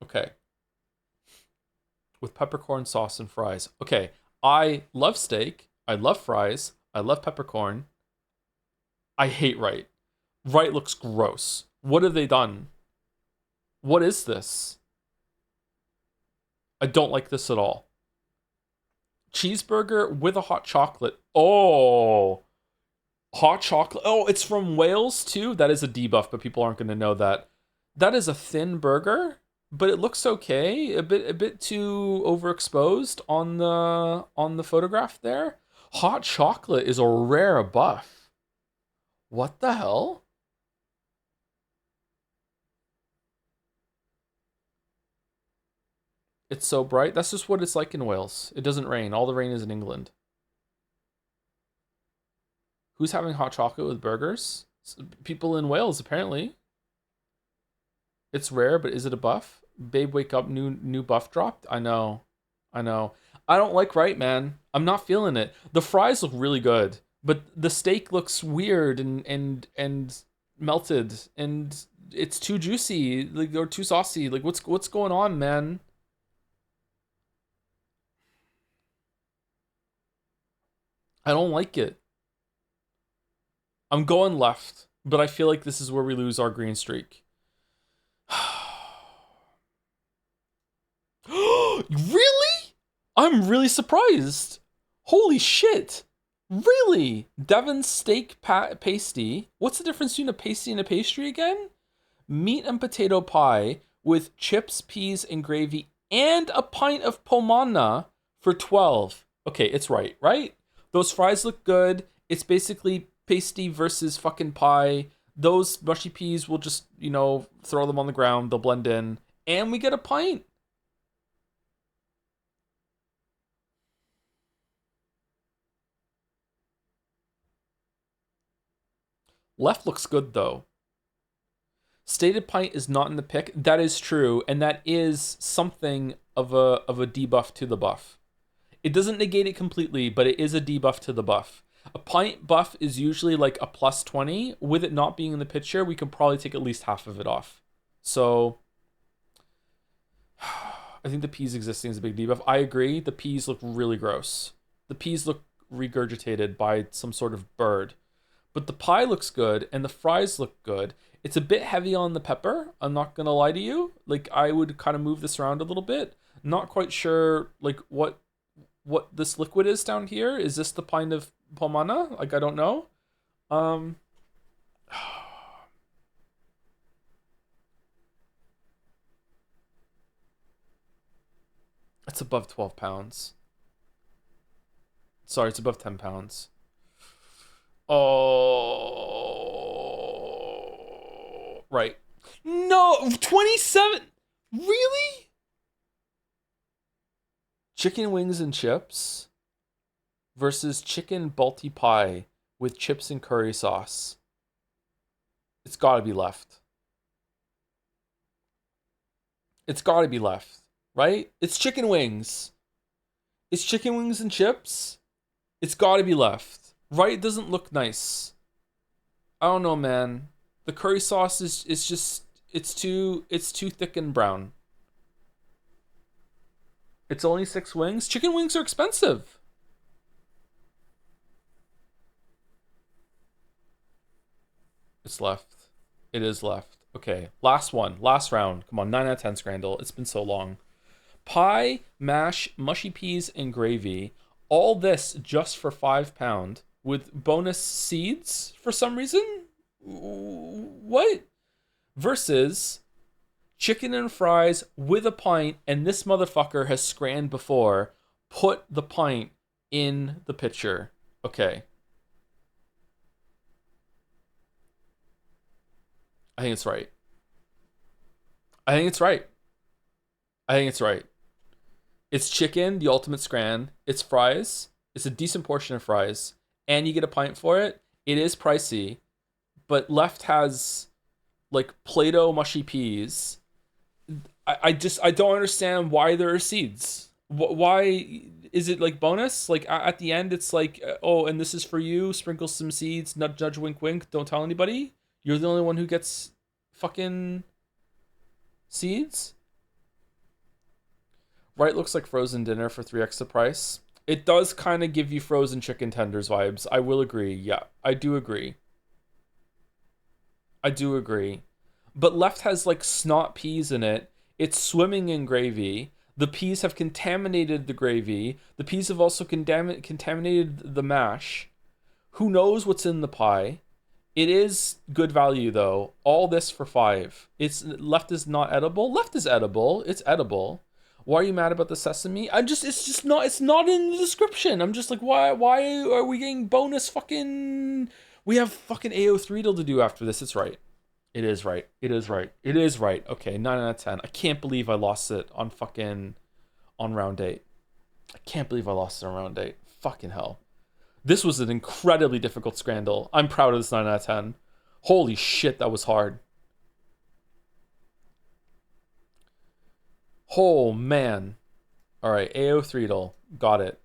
Okay. With peppercorn sauce and fries. Okay, I love steak. I love fries. I love peppercorn. I hate Right. Right looks gross. What have they done? What is this? I don't like this at all. Cheeseburger with a hot chocolate. Oh, hot chocolate. Oh, it's from Wales too. That is a debuff, but people aren't going to know that. That is a thin burger, but it looks okay. A bit too overexposed on the photograph there. Hot chocolate is a rare buff. What the hell? It's so bright. That's just what it's like in Wales. It doesn't rain. All the rain is in England. Who's having hot chocolate with burgers? People in Wales, apparently. It's rare, but is it a buff? Babe, wake up, new buff dropped? I know. I don't like right, man. I'm not feeling it. The fries look really good, but the steak looks weird and melted, and it's too juicy, like, or too saucy. Like, what's going on, man? I don't like it. I'm going left, but I feel like this is where we lose our green streak. Really? I'm really surprised. Holy shit. Really? Devon's steak pasty. What's the difference between a pasty and a pastry again? Meat and potato pie with chips, peas, and gravy, and a pint of pomona for 12. Okay, it's right? Those fries look good. It's basically pasty versus fucking pie. Those mushy peas, we'll just, throw them on the ground. They'll blend in. And we get a pint. Left looks good, though. Stated pint is not in the pick. That is true, and that is something of a debuff to the buff. It doesn't negate it completely, but it is a debuff to the buff. A pint buff is usually like a plus 20. With it not being in the picture, we can probably take at least half of it off. So I think the peas existing is a big debuff. I agree. The peas look really gross. The peas look regurgitated by some sort of bird. But the pie looks good, and the fries look good. It's a bit heavy on the pepper. I'm not going to lie to you. Like, I would kind of move this around a little bit. Not quite sure, like, what this liquid is down here. Is this the pint of pomona? Like, I don't know. It's above 12 pounds. Sorry, it's above 10 pounds. Oh, right. No, 27. Really? Chicken wings and chips versus chicken balti pie with chips and curry sauce. It's got to be left. It's got to be left, right? It's chicken wings. It's chicken wings and chips. It's got to be left. Right? It doesn't look nice. I don't know, man. The curry sauce is just it's too thick and brown. It's only 6 wings. Chicken wings are expensive. It's left. It is left. Okay, last one. Last round. Come on, 9 out of 10 Scrandal. It's been so long. Pie, mash, mushy peas, and gravy. All this just for £5 with bonus seeds for some reason? What? Versus chicken and fries with a pint, and this motherfucker has scranned before. Put the pint in the picture. Okay. I think it's right. It's chicken, the ultimate scran. It's fries. It's a decent portion of fries. And you get a pint for it. It is pricey. But left has, like, Play-Doh mushy peas. I don't understand why there are seeds. Why is it, like, bonus? Like, at the end, it's like, oh, and this is for you. Sprinkle some seeds. Nudge, nudge, wink, wink. Don't tell anybody. You're the only one who gets fucking seeds. Right, looks like frozen dinner for 3x the price. It does kind of give you frozen chicken tenders vibes. I will agree. Yeah, I do agree. But left has, like, snot peas in it. It's swimming in gravy. The peas have contaminated the gravy. The peas have also contaminated the mash. Who knows what's in the pie? It is good value though. All this for 5. It's left is not edible. Left is edible. It's edible. Why are you mad about the sesame? It's not in the description. I'm just like, why are we getting bonus fucking... We have fucking AO3 to do after this. It's right. It is right. It is right. It is right. Okay, 9 out of 10. I can't believe I lost it on round 8. I can't believe I lost it on round 8. Fucking hell. This was an incredibly difficult scramble. I'm proud of this 9 out of 10. Holy shit, that was hard. Oh, man. Alright, AO Threedle. Got it.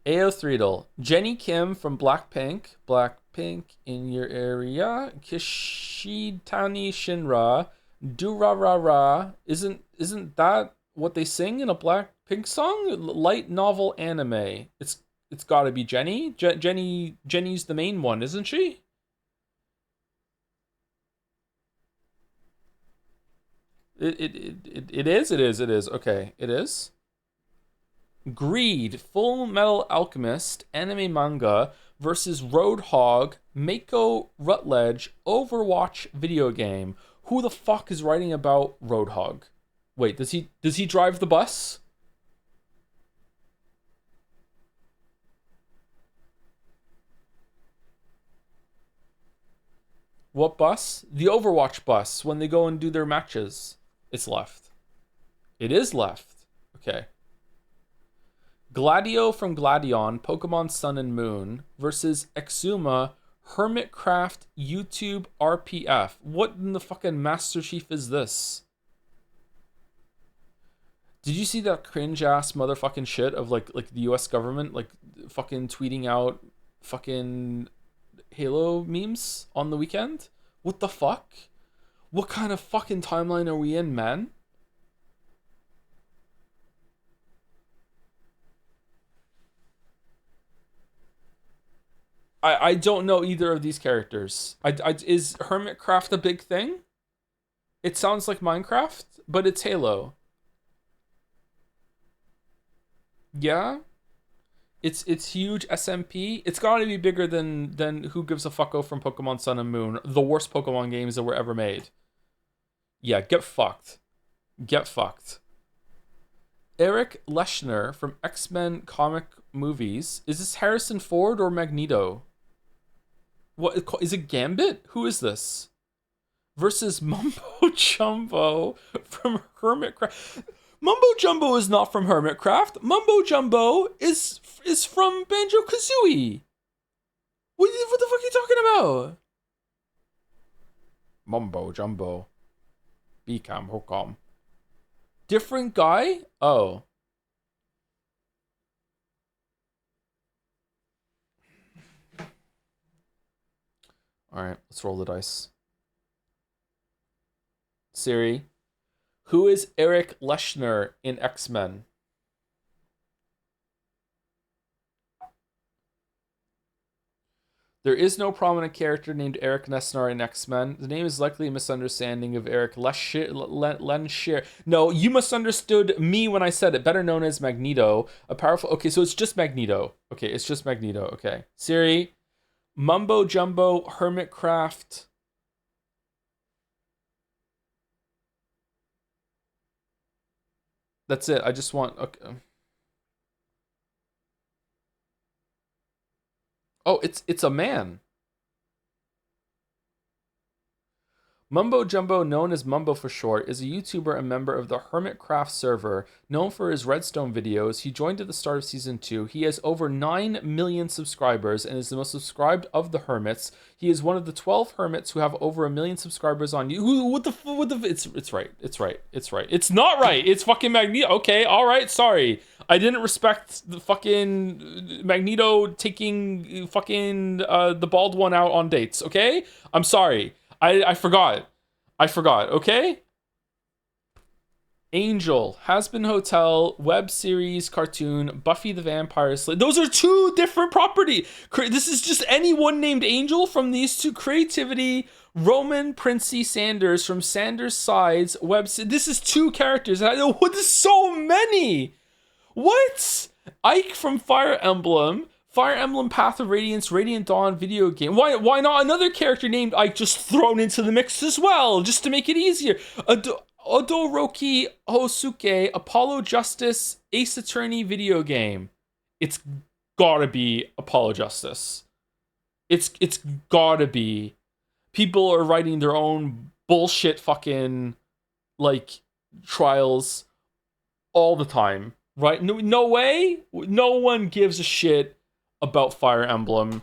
AO Threedle. Jenny Kim from Blackpink. Blackpink in your area. Kishitani Shinra. Durarara. Isn't that what they sing in a Blackpink song? Light novel anime. It's got to be Jenny. Jenny's the main one, isn't she? It is. Okay, it is. Greed, Full Metal Alchemist, anime manga versus Roadhog, Mako Rutledge, Overwatch video game. Who the fuck is writing about Roadhog? Wait, does he drive the bus? What bus? The Overwatch bus, when they go and do their matches. It's left. It is left. Okay. Gladio from Gladion, Pokemon Sun and Moon versus Exuma, Hermitcraft, YouTube RPF. What in the fucking Master Chief is this? Did you see that cringe ass motherfucking shit of like the US government like fucking tweeting out fucking Halo memes on the weekend? What the fuck? What kind of fucking timeline are we in, man? I don't know either of these characters. Is Hermitcraft a big thing? It sounds like Minecraft, but it's Halo. Yeah? It's huge SMP. It's gotta be bigger than Who Gives a Fucko from Pokemon Sun and Moon. The worst Pokemon games that were ever made. Yeah, get fucked. Get fucked. Eric Leshner from X-Men comic movies. Is this Harrison Ford or Magneto? What is it? Gambit? Who is this? Versus Mumbo Jumbo from Hermitcraft. Mumbo Jumbo is not from Hermitcraft. Mumbo Jumbo is from Banjo-Kazooie. What the fuck are you talking about? Mumbo Jumbo. Becam Hokam. Different guy? Oh. Alright, let's roll the dice. Siri. Who is Eric Leshner in X-Men? There is no prominent character named Eric Leshner in X-Men. The name is likely a misunderstanding of Eric Leshner. No, you misunderstood me when I said it. Better known as Magneto. A powerful... Okay, so it's just Magneto. Okay, it's just Magneto. Okay. Siri. Mumbo Jumbo, Hermitcraft... That's it. I just want... Okay. Oh, it's a man. Mumbo Jumbo, known as Mumbo for short, is a YouTuber and member of the Hermitcraft server. Known for his Redstone videos, he joined at the start of Season 2. He has over 9 million subscribers and is the most subscribed of the Hermits. He is one of the 12 Hermits who have over 1 million subscribers on YouTube. What the... It's right. It's right. It's right. It's not right. It's fucking Magneto. Okay, alright, sorry. I didn't respect the fucking Magneto taking fucking the bald one out on dates, okay? I'm sorry. I forgot. Okay? Angel, Has-Been Hotel, web series, cartoon, Buffy the Vampire Slayer. Those are 2 different property. This is just anyone named Angel from these 2. Creativity, Roman Princey Sanders from Sanders Sides, this is 2 characters. What is so many? What? Ike from Fire Emblem, Fire Emblem Path of Radiance, Radiant Dawn video game. Why not another character named Ike just thrown into the mix as well, just to make it easier? Odoroki Hosuke Apollo Justice Ace Attorney video game. It's gotta be Apollo Justice. It's gotta be. People are writing their own bullshit fucking like trials all the time, right? No way. No one gives a shit about Fire Emblem.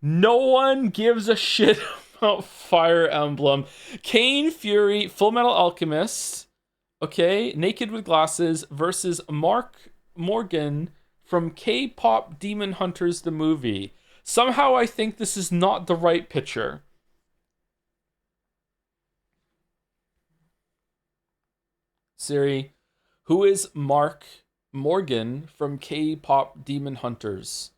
No one gives a shit about Fire Emblem. Kane Fury, Full Metal Alchemist, okay, Naked with Glasses versus Mark Morgan from K-Pop Demon Hunters the movie. Somehow I think this is not the right picture. Siri, who is Mark Morgan from K-Pop Demon Hunters?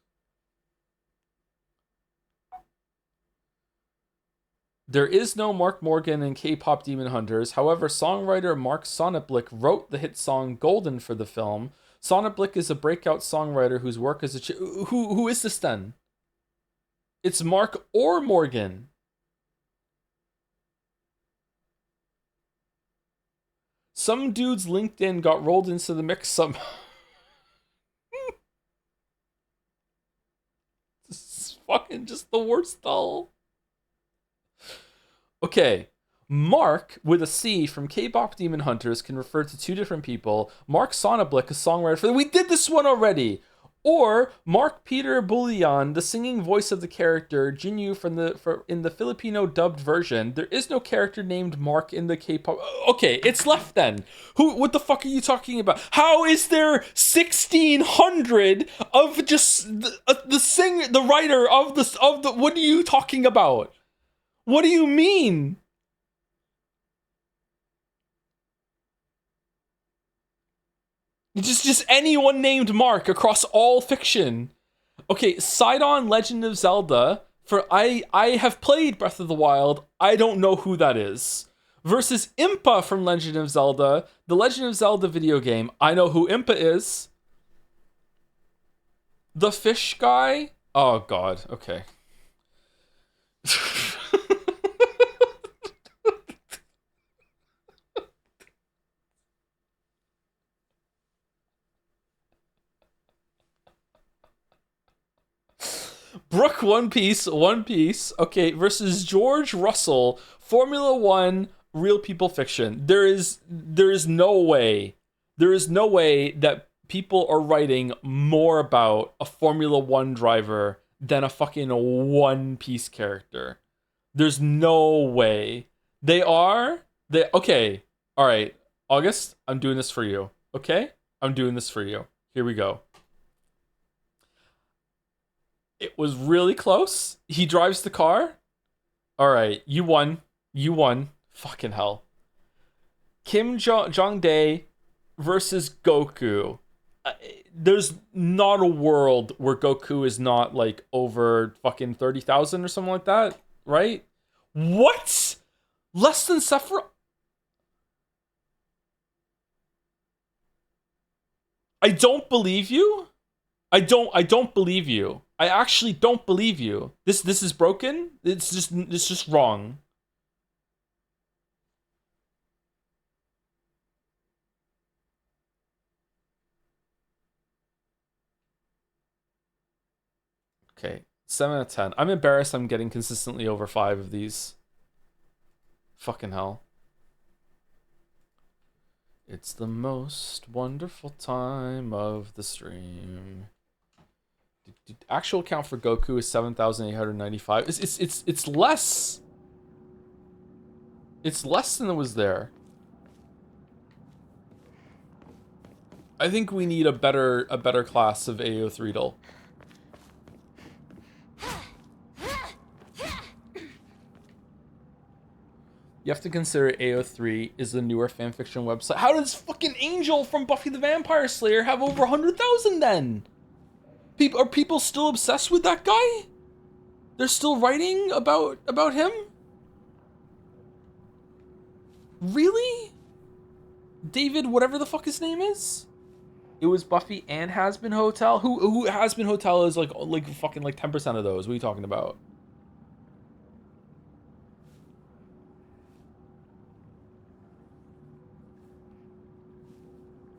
There is no Mark Morgan in K-Pop Demon Hunters. However, songwriter Mark Sonneblick wrote the hit song Golden for the film. Sonneblick is a breakout songwriter whose work is who is this then? It's Mark or Morgan. Some dude's LinkedIn got rolled into the mix somehow. This is fucking just the worst doll. Okay, Mark with a C from K-Pop Demon Hunters can refer to two different people. Mark Sonneblick, a songwriter for we did this one already. Or Mark Peter Bullion, the singing voice of the character Jinyu in the Filipino dubbed version. There is no character named Mark in the K-pop. Okay, it's left then. What the fuck are you talking about? How is there 1,600 of just the writer of the? What are you talking about? What do you mean? Just anyone named Mark across all fiction. Okay, Sidon Legend of Zelda, for I have played Breath of the Wild, I don't know who that is. Versus Impa from Legend of Zelda, the Legend of Zelda video game. I know who Impa is. The fish guy? Oh god, okay. Brooke One Piece, okay, versus George Russell, Formula One, real people fiction. There is no way that people are writing more about a Formula One driver than a fucking One Piece character. There's no way. Okay, alright, August, I'm doing this for you, okay? I'm doing this for you. Here we go. It was really close. He drives the car. All right, you won. Fucking hell. Kim Jong-dae versus Goku. There's not a world where Goku is not like over fucking 30,000 or something like that, right? What? Less than Sephiroth? I don't believe you. I don't believe you. I actually don't believe you. This is broken. It's just wrong. Okay, 7 out of 10. I'm embarrassed I'm getting consistently over 5 of these. Fucking hell. It's the most wonderful time of the stream. Actual count for Goku is 7,895. It's less. It's less than it was there. I think we need a better class of AO3 You have to consider AO3 is the newer fanfiction website. How does fucking Angel from Buffy the Vampire Slayer have over 100,000 then? Are people still obsessed with that guy? They're still writing about him? Really? David, whatever the fuck his name is? It was Buffy and Has Been Hotel. Who Has Been Hotel is like fucking like 10% of those. What are you talking about?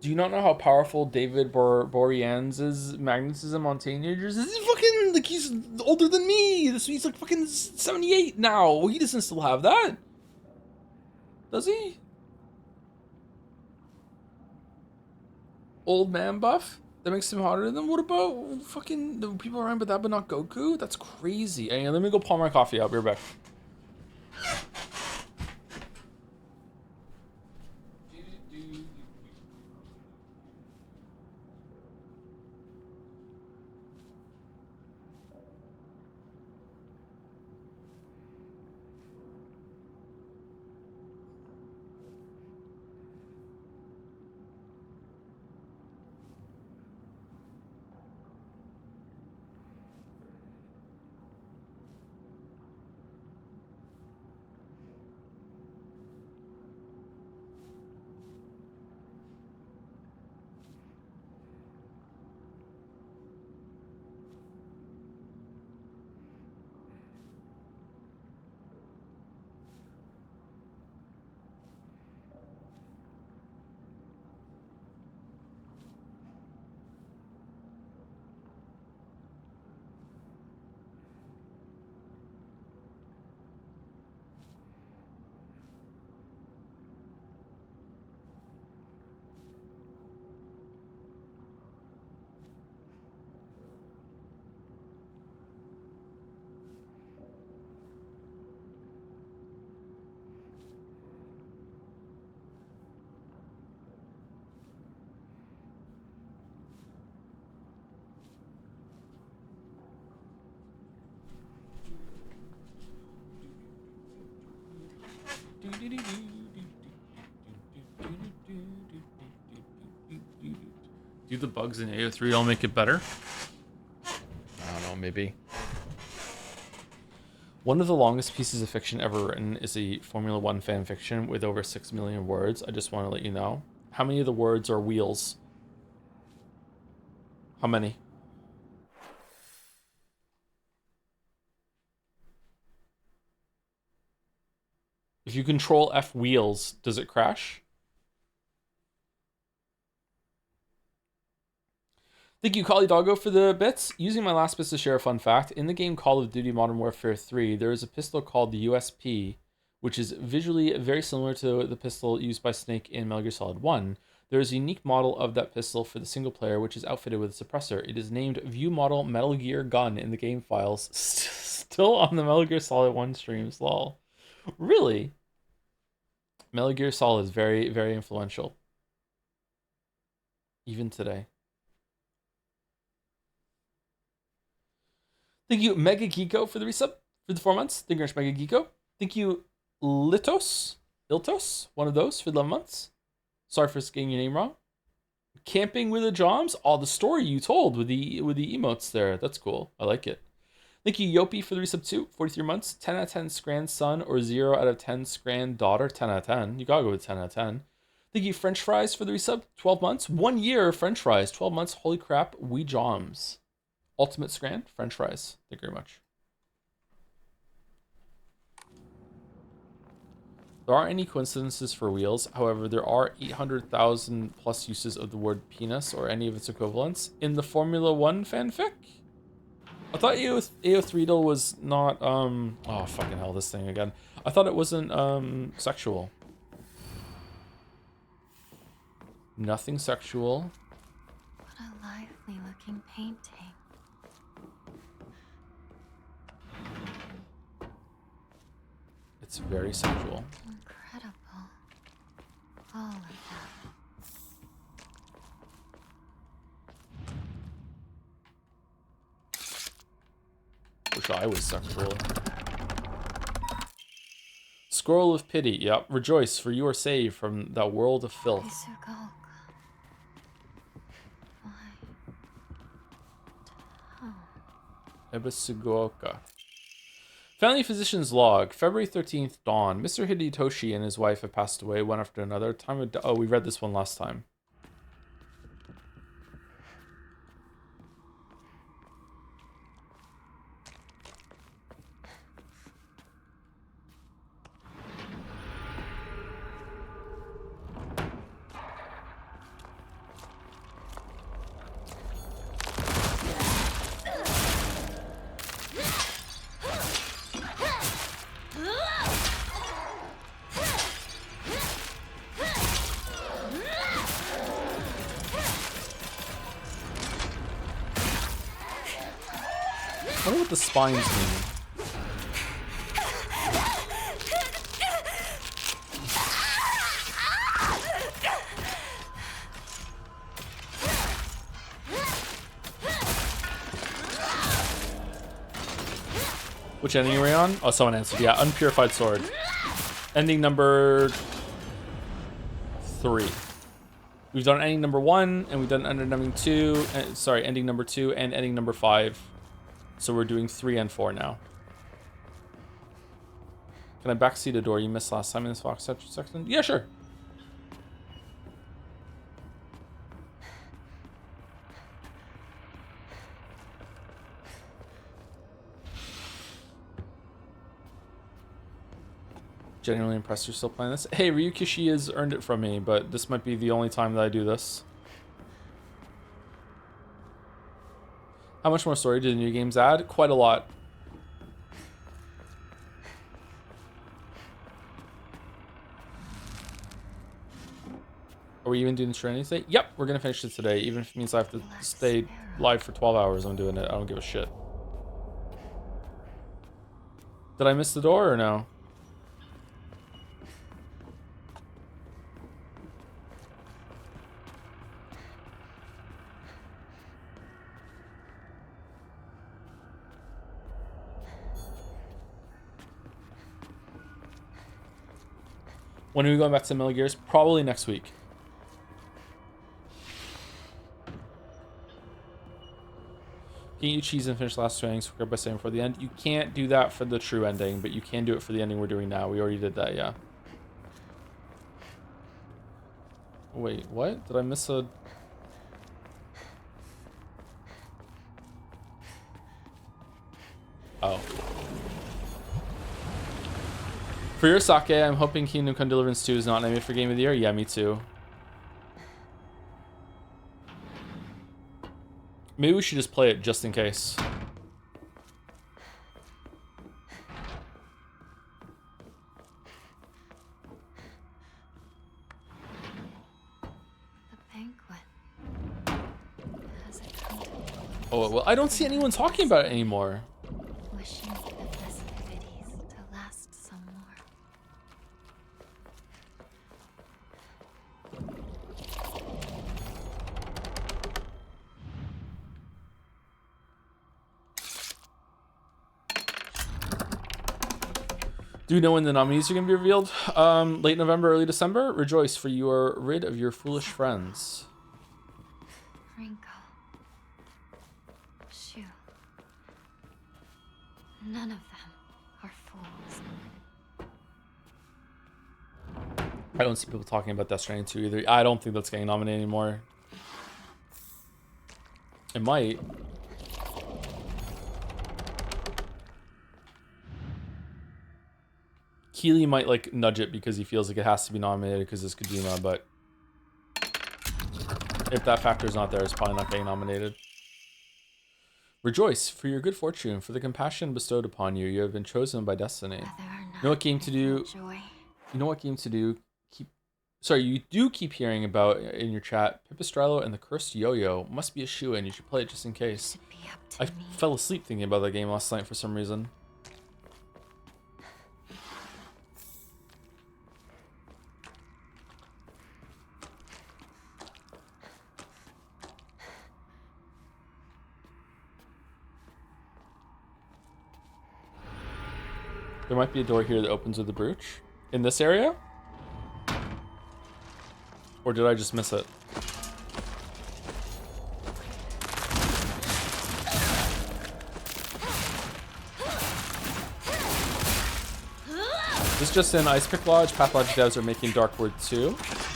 Do you not know how powerful David Boreanaz's magnetism on teenagers is? He's fucking like he's older than me. He's like fucking 78 now. He doesn't still have that, does he? Old man buff? That makes him hotter than them? What about fucking the people around but that but not Goku? That's crazy. Hey, let me go pour my coffee out. Be right back. Do the bugs in AO3 all make it better? I don't know, maybe. One of the longest pieces of fiction ever written is a Formula One fan fiction with over 6 million words. I just want to let you know. How many of the words are wheels? How many? If you control F wheels, does it crash? Thank you, Collie Doggo, for the bits. Using my last bits to share a fun fact, in the game Call of Duty Modern Warfare 3, there is a pistol called the USP, which is visually very similar to the pistol used by Snake in Metal Gear Solid 1. There is a unique model of that pistol for the single player, which is outfitted with a suppressor. It is named View Model Metal Gear Gun in the game files. Still on the Metal Gear Solid 1 streams, lol. Really? Metal Gear Solid is very, very influential. Even today. Thank you, Mega Geeko, for the resub for the 4 months. Thank you very much, Mega Geeko. Thank you, Iltos, one of those for the 11 months. Sorry for getting your name wrong. Camping with the Joms. Oh, the story you told with the emotes there. That's cool. I like it. Thank you, Yopi, for the resub too. 43 months. 10 out of 10 Scran son or 0 out of 10 Scran daughter. 10 out of 10. You gotta go with 10 out of 10. Thank you, French Fries, for the resub. 12 months. 1 year, French Fries. 12 months. Holy crap, we Joms. Ultimate Scran, French Fries. Thank you very much. There aren't any coincidences for wheels. However, there are 800,000 plus uses of the word penis or any of its equivalents in the Formula One fanfic. I thought AO3 was not, oh, fucking hell, this thing again. I thought it wasn't, sexual. Nothing sexual. What a lively looking painting. It's very sexual. Incredible. All of that. Wish I was sexual. Scroll of Pity. Yep. Rejoice, for you are saved from that world of filth. Ebisugoka. Family physician's log. February 13th, dawn. Mr. Hidetoshi and his wife have passed away one after another. Oh, we read this one last time. the spines mean? Which ending are we on? Oh, someone answered. Yeah, unpurified sword. Ending number 3. We've done ending number 1, and we've done ending number 2. Ending number 2 and ending number 5. So we're doing 3 and 4 now. Can I backseat a door you missed last time in this Fox section? Yeah, sure. Genuinely impressed you're still playing this. Hey, Ryukishi has earned it from me, but this might be the only time that I do this. How much more story do the new games add? Quite a lot. Are we even doing the training today? Yep, we're gonna finish it today, even if it means I have to stay live for 12 hours. I'm doing it. I don't give a shit. Did I miss the door or no? When are we going back to Metal Gears? Probably next week. Can you eat cheese and finish last swing by saying before the end? You can't do that for the true ending, but you can do it for the ending we're doing now. We already did that, yeah. Wait, what? Did I miss a... Oh. For your sake, I'm hoping Kingdom Come Deliverance 2 is not nominated for Game of the Year. Yeah, me too. Maybe we should just play it just in case. The banquet. Has it come to Oh, well, I don't see anyone talking about it anymore. wishing for the festivities to last some more? Do you know when the nominees are going to be revealed? Late November, early December? Rejoice, for you are rid of your foolish friends. Rinko. Shu. None of them are fools. I don't see people talking about Death Stranding 2 either. I don't think that's getting nominated anymore. It might. Keely might like nudge it because he feels like it has to be nominated because it's Kojima, but if that factor is not there, it's probably not getting nominated. Rejoice, for your good fortune, for the compassion bestowed upon you. You have been chosen by destiny. Whether or not You know what game to do? joy. You know what game to do? You do keep hearing about in your chat. Pipistrello and the Cursed Yo-Yo must be a shoe-in. You should play it just in case. Should be up to I me. fell asleep thinking about that game last night for some reason. There might be a door here that opens with the brooch. In this area? Or did I just miss it? This just in, Ice Pick Lodge, Pathologic devs are making Darkwood 2.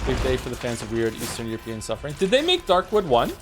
Big day for the fans of weird Eastern European suffering. Did they make Darkwood 1?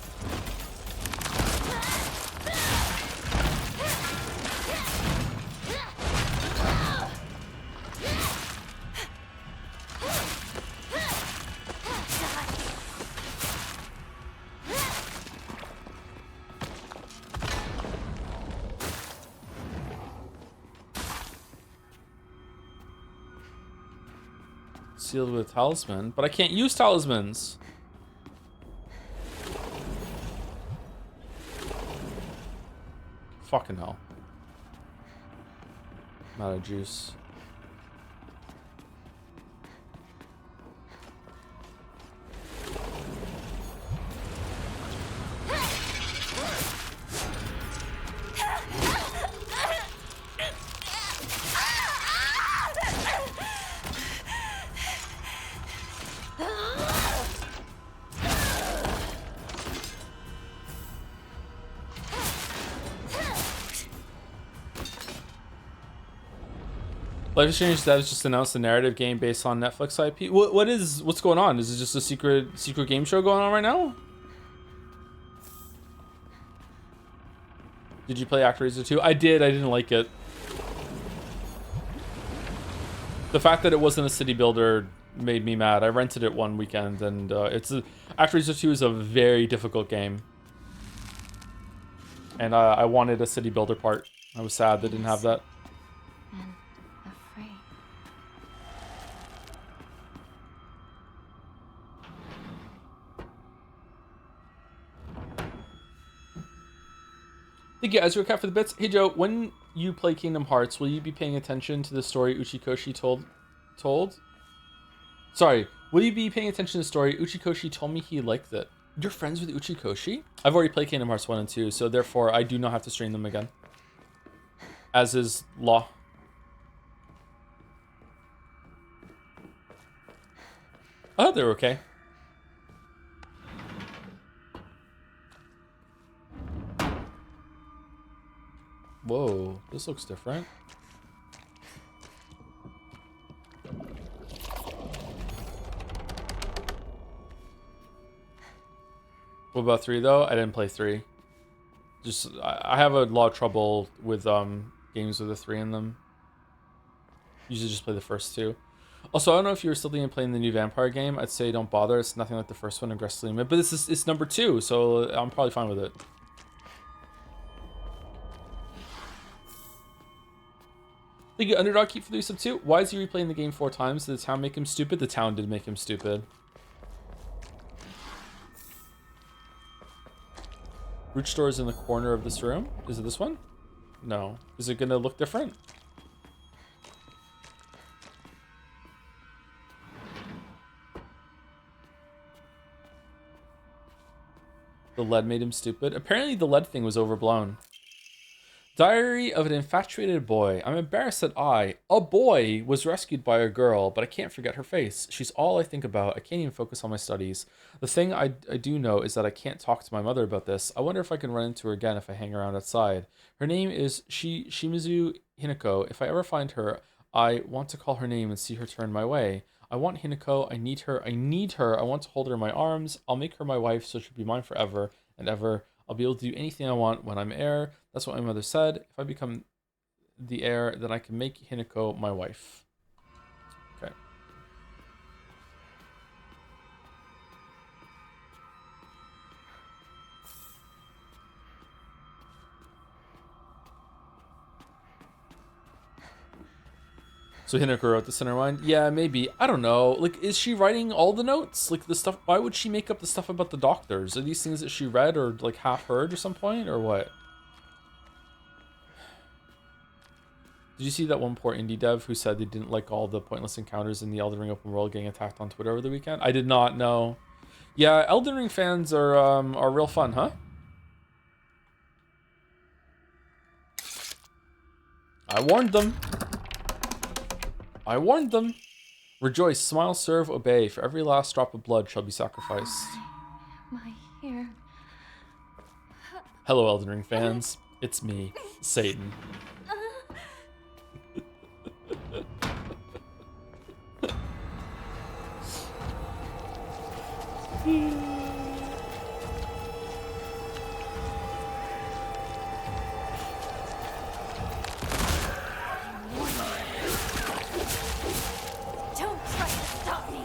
Sealed with a talisman, but I can't use talismans. Fucking hell. I'm out of juice. Life is Strange devs just announced a narrative game based on Netflix IP. What's going on? Is it just a secret game show going on right now? Did you play ActRaiser 2? I did. I didn't like it. The fact that it wasn't a city builder made me mad. I rented it one weekend, and ActRaiser 2 is a very difficult game. And I wanted a city builder part. I was sad they didn't have that. And afraid. Thank you, Ezra Cat, for the bits. Hey Joe, when you play Kingdom Hearts, will you be paying attention to the story Uchikoshi told? Sorry, will you be paying attention to the story? Uchikoshi told me he liked it. You're friends with Uchikoshi? I've already played Kingdom Hearts 1 and 2, so therefore I do not have to stream them again. As is law. Oh, they're okay. Whoa, this looks different. What about 3 though? I didn't play 3. Just I have a lot of trouble with games with a 3 in them. Usually just play the first 2. Also, I don't know if you were still thinking of playing the new Vampire game. I'd say don't bother. It's nothing like the first one, aggressively, but it's number 2, so I'm probably fine with it. Thank you, Underdog Keep for the sub 2. Why is he replaying the game 4 times? Did the town make him stupid? The town did make him stupid. Root store is in the corner of this room. Is it this one? No. Is it gonna look different? The lead made him stupid. Apparently the lead thing was overblown. Diary of an infatuated boy. I'm embarrassed that a boy, was rescued by a girl, but I can't forget her face. She's all I think about. I can't even focus on my studies. The thing I do know is that I can't talk to my mother about this. I wonder if I can run into her again if I hang around outside. Her name is Shimizu Hinako. If I ever find her, I want to call her name and see her turn my way. I want Hinako. I need her. I want to hold her in my arms. I'll make her my wife so she'll be mine forever and ever. I'll be able to do anything I want when I'm heir. That's what my mother said. If I become the heir, then I can make Hinako my wife. Okay. So Hinako wrote this in her mind? Yeah, maybe. I don't know. Like, is she writing all the notes? Like, the stuff... Why would she make up the stuff about the doctors? Are these things that she read or, like, half heard at some point? Or what? Did you see that one poor indie dev who said they didn't like all the pointless encounters in the Elden Ring open world getting attacked on Twitter over the weekend? I did not know. Yeah, Elden Ring fans are real fun, huh? I warned them. I warned them. Rejoice, smile, serve, obey. For every last drop of blood shall be sacrificed. My hair. Hello, Elden Ring fans. It's me, Satan. Don't try to stop me!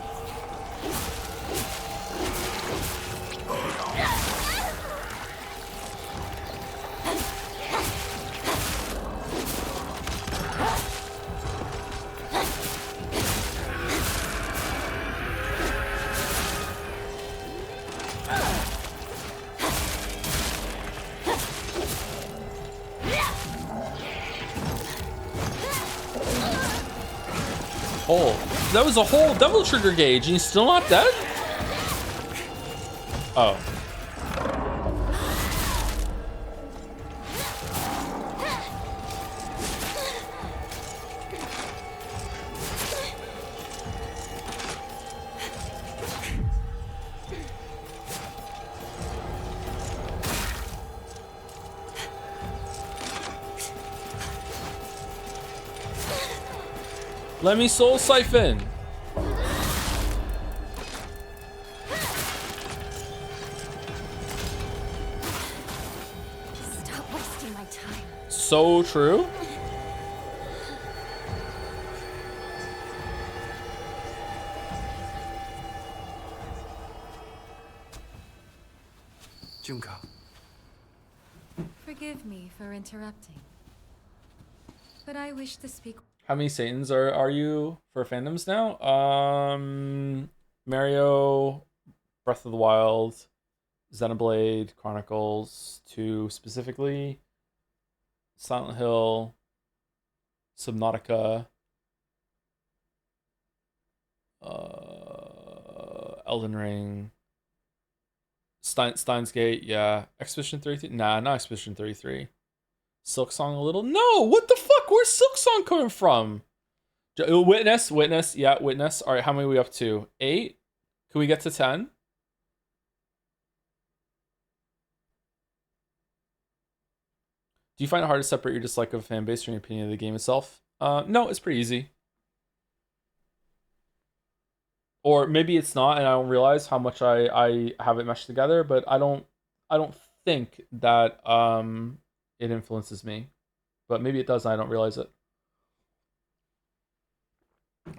Oh, that was a whole double trigger gauge and he's still not dead? Oh. Let me soul siphon. Stop wasting my time. So true. Junko. Forgive me for interrupting, but I wish to speak. How many Satans are you for fandoms now? Mario, Breath of the Wild, Xenoblade Chronicles 2 specifically, Silent Hill, Subnautica, Elden Ring, Steins Gate, yeah. Expedition 33? Nah, not Expedition 33. Silk Song a little? No! What the fuck? Where's Silk Song coming from? Witness, yeah, Witness. All right, how many are we up to? 8? Can we get to 10? Do you find it hard to separate your dislike of a fan base from your opinion of the game itself? No, it's pretty easy. Or maybe it's not, and I don't realize how much I have it meshed together. But I don't think that it influences me. But maybe it does, and I don't realize it.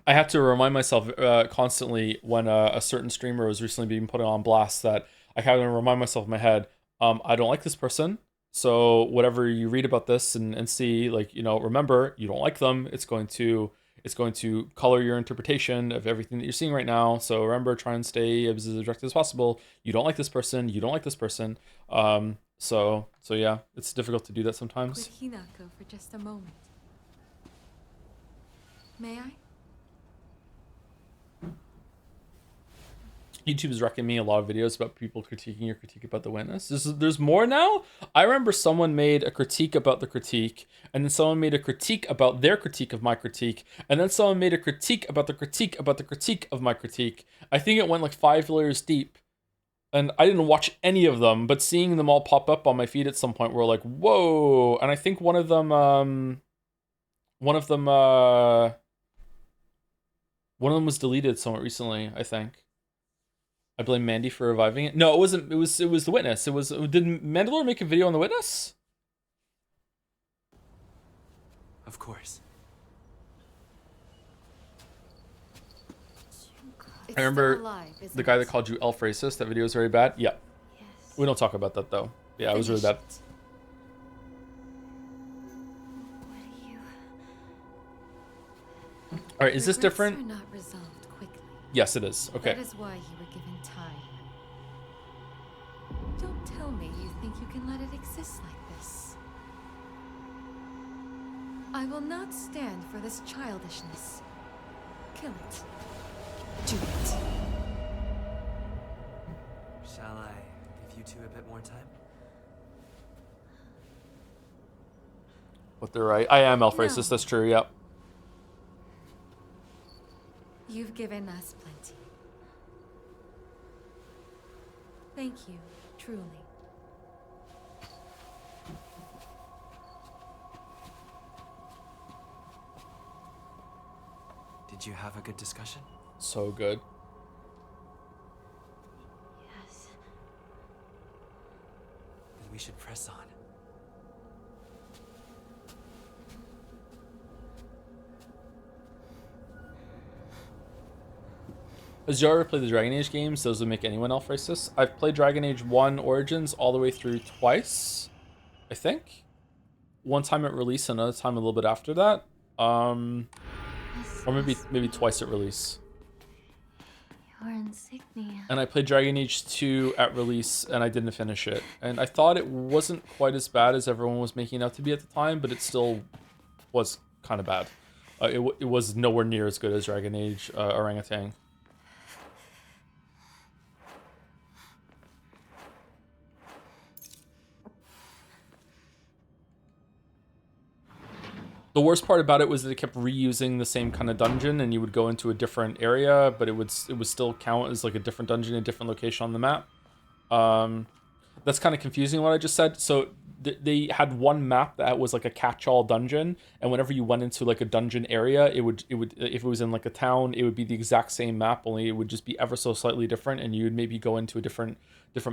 I have to remind myself constantly when a certain streamer was recently being put on blast that I have to remind myself in my head, I don't like this person. So whatever you read about this and see, like, you know, remember, you don't like them. It's going to color your interpretation of everything that you're seeing right now. So remember, try and stay as objective as possible. You don't like this person. You don't like this person. So yeah, it's difficult to do that sometimes. With Hinako for just a moment. May I? YouTube is recommending me a lot of videos about people critiquing your critique about the Witness. There's more now? I remember someone made a critique about the critique, and then someone made a critique about their critique of my critique, and then someone made a critique about the critique about the critique of my critique. I think it went like 5 layers deep, and I didn't watch any of them, but seeing them all pop up on my feed at some point were like, whoa. And I think one of them was deleted somewhat recently, I think. I blame Mandy for reviving it. No, it wasn't. It was the Witness. Did Mandalore make a video on the Witness? Of course. I remember the guy that called you elf racist. That video was very bad. Yeah. Yes. We don't talk about that though. Yeah, it was really bad. What do you... All right, is this different? Regrets are not resolved quickly. Yes, it is. Okay. That is why you were given time. Don't tell me you think you can let it exist like this. I will not stand for this childishness. Kill it. Do it. Shall I give you two a bit more time? What they're right. I am elf racist. That's true. Yep. You've given us plenty. Thank you, truly. Did you have a good discussion? So good. Yes. Then we should press on. Has you ever played the Dragon Age games? Those would make anyone elf racist. I've played Dragon Age 1 Origins all the way through twice, I think. One time at release, another time a little bit after that. Or maybe twice at release. Your insignia. And I played Dragon Age 2 at release, and I didn't finish it. And I thought it wasn't quite as bad as everyone was making it out to be at the time, but it still was kind of bad. It was nowhere near as good as Dragon Age Orangutan. The worst part about it was that it kept reusing the same kind of dungeon, and you would go into a different area, but it would still count as like a different dungeon in a different location on the map. That's kind of confusing what I just said. So they had one map that was like a catch-all dungeon, and whenever you went into like a dungeon area, it would if it was in like a town, it would be the exact same map, only it would just be ever so slightly different, and you would maybe go into a different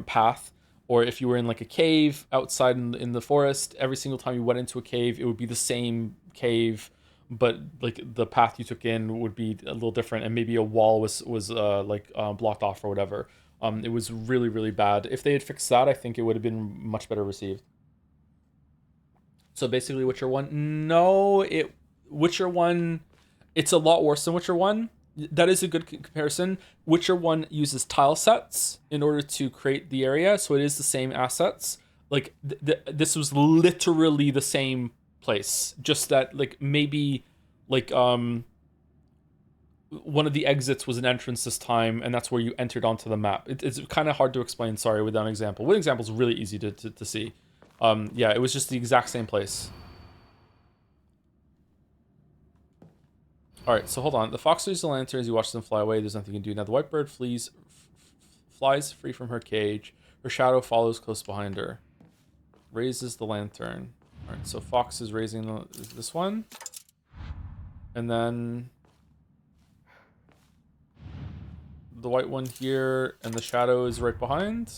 path. Or if you were in like a cave outside in the forest, every single time you went into a cave, it would be the same cave, but like the path you took in would be a little different, and maybe a wall was blocked off or whatever. It was really, really bad. If they had fixed that, I think it would have been much better received. So basically, Witcher 1, no, Witcher 1, it's a lot worse than Witcher 1. That is a good comparison. Witcher 1 uses tile sets in order to create the area, so it is the same assets. Like, this was literally the same place, just that, like, maybe, like, one of the exits was an entrance this time, and that's where you entered onto the map. It's kind of hard to explain, sorry, without an example. With an example is really easy to see. Yeah, it was just the exact same place. Alright, so hold on. The fox uses the lantern as you watch them fly away. There's nothing you can do. Now the white bird flies free from her cage. Her shadow follows close behind her. Raises the lantern. Alright, so fox is raising this one. And then the white one here, and the shadow is right behind.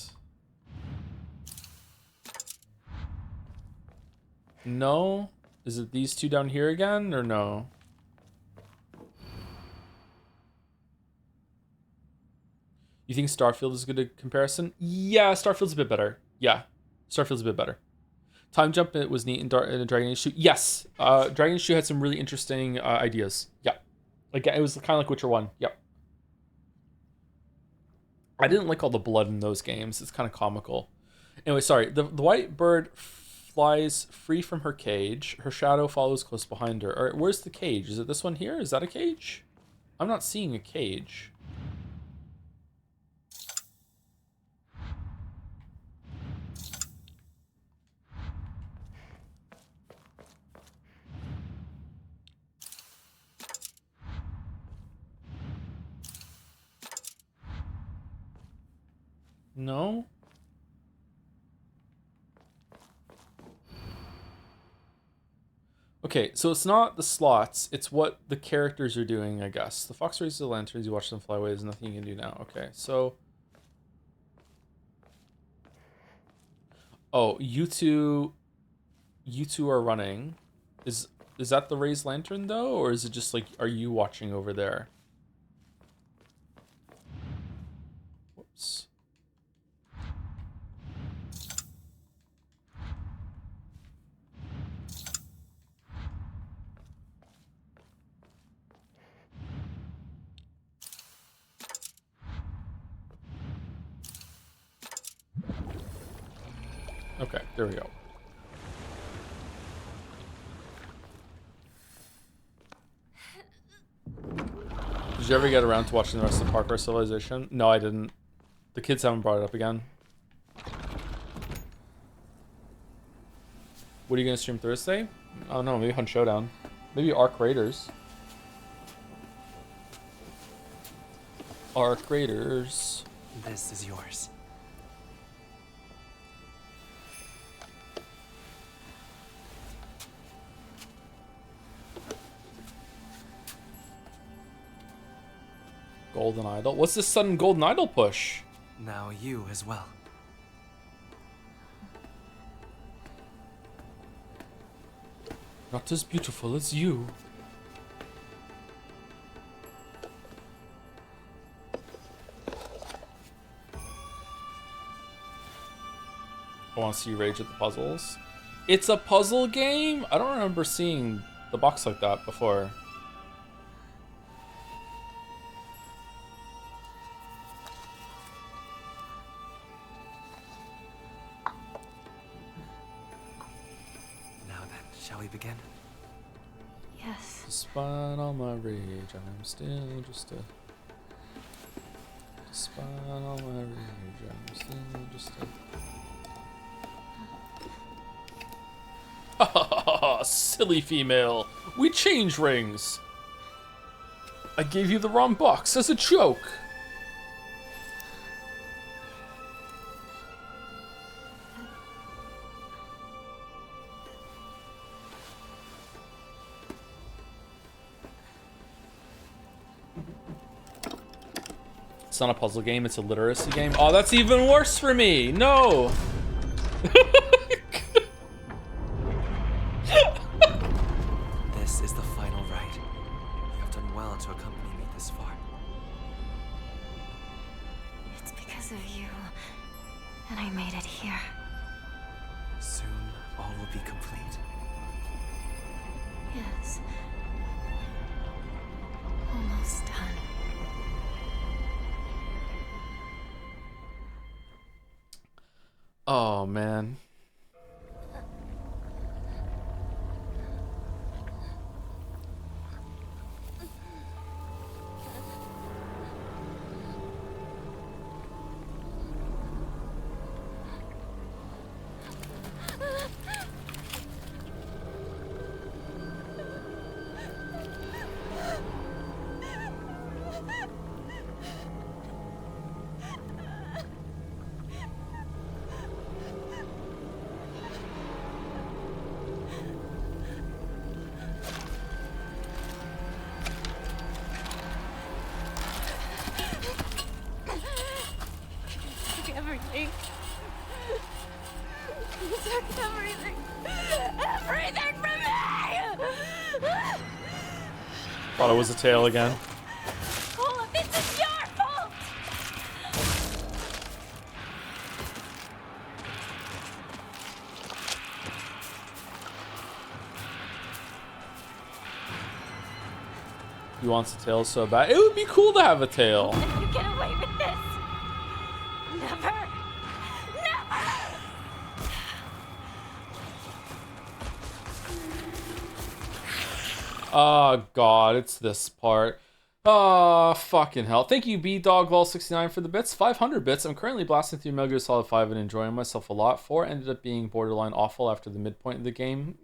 No? Is it these two down here again, or no? You think Starfield is a good comparison? Yeah, Starfield's a bit better. Yeah, Starfield's a bit better. Time jump, it was neat in Dragon Age 2. Yes, Dragon Age 2 had some really interesting ideas. Yeah, like it was kind of like Witcher 1. Yep. I didn't like all the blood in those games. It's kind of comical. Anyway, sorry. The white bird flies free from her cage. Her shadow follows close behind her. All right, where's the cage? Is it this one here? Is that a cage? I'm not seeing a cage. No? Okay, so it's not the slots, it's what the characters are doing, I guess. The fox raises the lanterns, you watch them fly away, there's nothing you can do now. Okay, so... Oh, you two are running. Is that the raised lantern, though? Or is it just like, are you watching over there? Whoops. Okay, there we go. Did you ever get around to watching the rest of Parkour Civilization? No, I didn't. The kids haven't brought it up again. What are you gonna stream Thursday? I don't know, maybe Hunt Showdown. Maybe Arc Raiders. Arc Raiders. This is yours. Golden Idol? What's this sudden Golden Idol push? Now you as well. Not as beautiful as you. I want to see you rage at the puzzles. It's a puzzle game? I don't remember seeing the box like that before. Now then, shall we begin? Yeah. Yes. Despite all my rage, I'm still just a... Despite all my rage, I'm still just a... Silly female. We change rings. I gave you the wrong box as a joke. It's not a puzzle game, it's a literacy game. Oh, that's even worse for me. No. This is the final rite. You have done well to accompany me this far. It's because of you that I made it here. Soon, all will be complete. Yes. Almost done. Oh, man. Everything. You took everything. Everything from me! Thought it was a tail again. All of this is your fault! He wants a tail so bad. It would be cool to have a tail. You get away with this! Never! Never! Oh, God, it's this part. Oh, fucking hell. Thank you, BDogLol69 for the bits. 500 bits. I'm currently blasting through Metal Gear Solid 5 and enjoying myself a lot. 4 ended up being borderline awful after the midpoint of the game.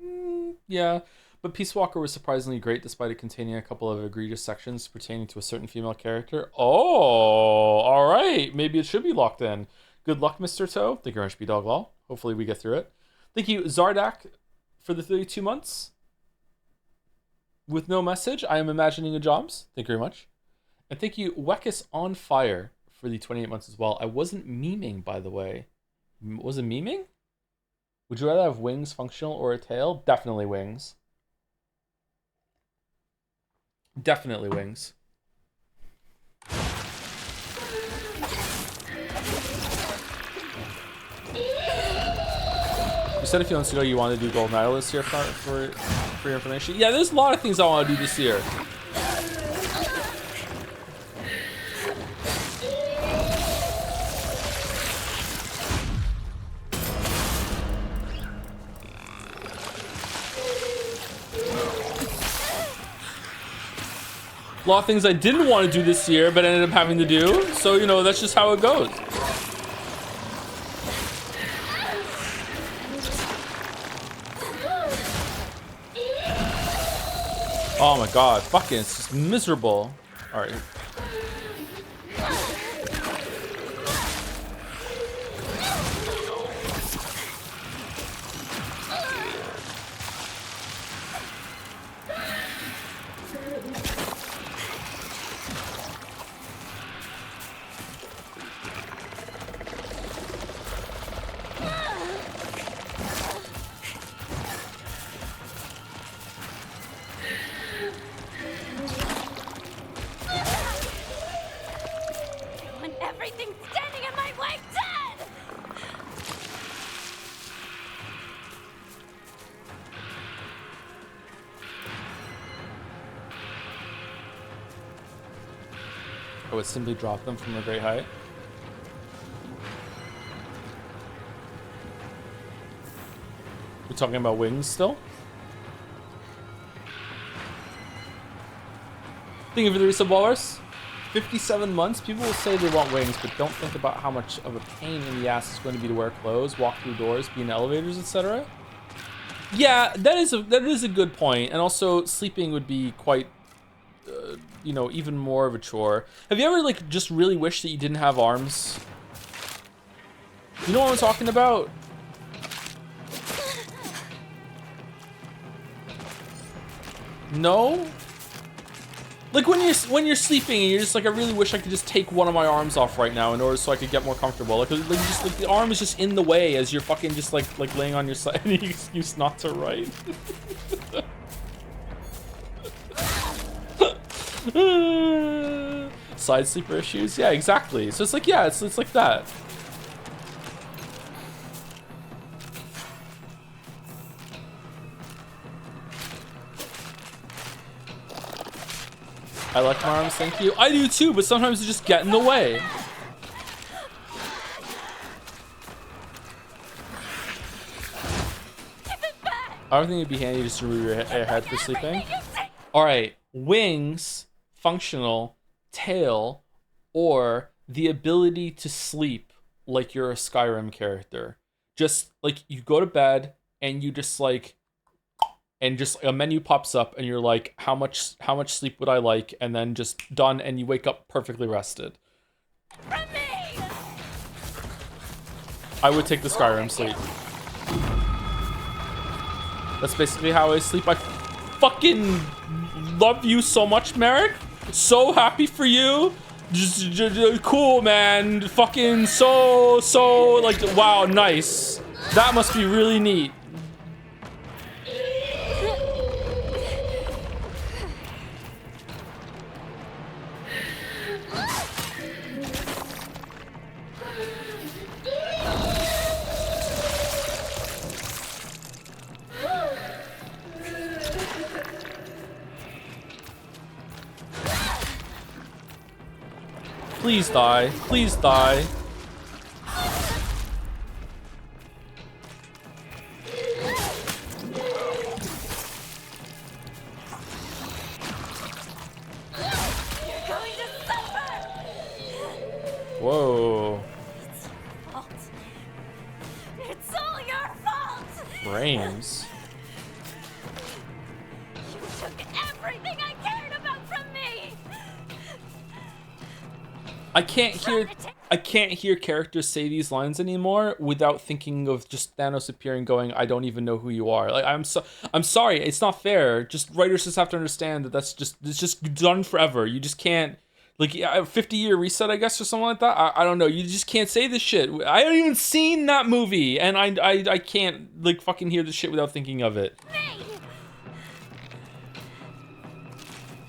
Yeah. But Peace Walker was surprisingly great despite it containing a couple of egregious sections pertaining to a certain female character. Oh, all right. Maybe it should be locked in. Good luck, Mr. Toe. Thank you very much, BDogLol. Hopefully we get through it. Thank you, Zardak, for the 32 months. With no message, I am imagining a jobs. Thank you very much. And thank you, Wekis on Fire, for the 28 months as well. I wasn't memeing, by the way. Was it memeing? Would you rather have wings functional or a tail? Definitely wings. Definitely wings. You said a few months ago you wanted to do Golden Idol this year for your information. Yeah, there's a lot of things I want to do this year. A lot of things I didn't want to do this year, but ended up having to do. So, you know, that's just how it goes. Oh my god, fucking, it's just miserable. Alright. I would simply drop them from a great height. We're talking about wings still? Thank you for the resub ballers. 57 months. People will say they want wings, but don't think about how much of a pain in the ass it's going to be to wear clothes, walk through doors, be in elevators, etc. Yeah, that is a good point. And also, sleeping would be quite, you know, even more of a chore. Have you ever like just really wished that you didn't have arms? You know what I'm talking about? No? Like when you're sleeping and you're just like, I really wish I could just take one of my arms off right now in order so I could get more comfortable. Like just like the arm is just in the way as you're fucking just like laying on your side and you excuse not to write. Side sleeper issues? Yeah, exactly. So it's like, yeah, it's like that. I like my arms, thank you. I do too, but sometimes they just get in the way. I don't think it'd be handy just to remove your head for sleeping. All right, wings, functional, tail, or the ability to sleep like you're a Skyrim character. Just like you go to bed and you just like, and just a menu pops up and you're like, how much sleep would I like? And then just done, and you wake up perfectly rested. I would take the Skyrim sleep. That's basically how I sleep. I fucking love you so much, Merrick. So happy for you. Just cool, man. Fucking so like, wow, nice. That must be really neat. Please die. Please die. Whoa. It's all your fault. Frames. You took everything I cared about from me. I can't hear characters say these lines anymore without thinking of just Thanos appearing going, I don't even know who you are. Like I'm sorry, it's not fair. Just writers just have to understand that it's just done forever. You just can't, like, a 50-year reset, I guess, or something like that. I don't know. You just can't say this shit. I haven't even seen that movie, and I can't like fucking hear this shit without thinking of it.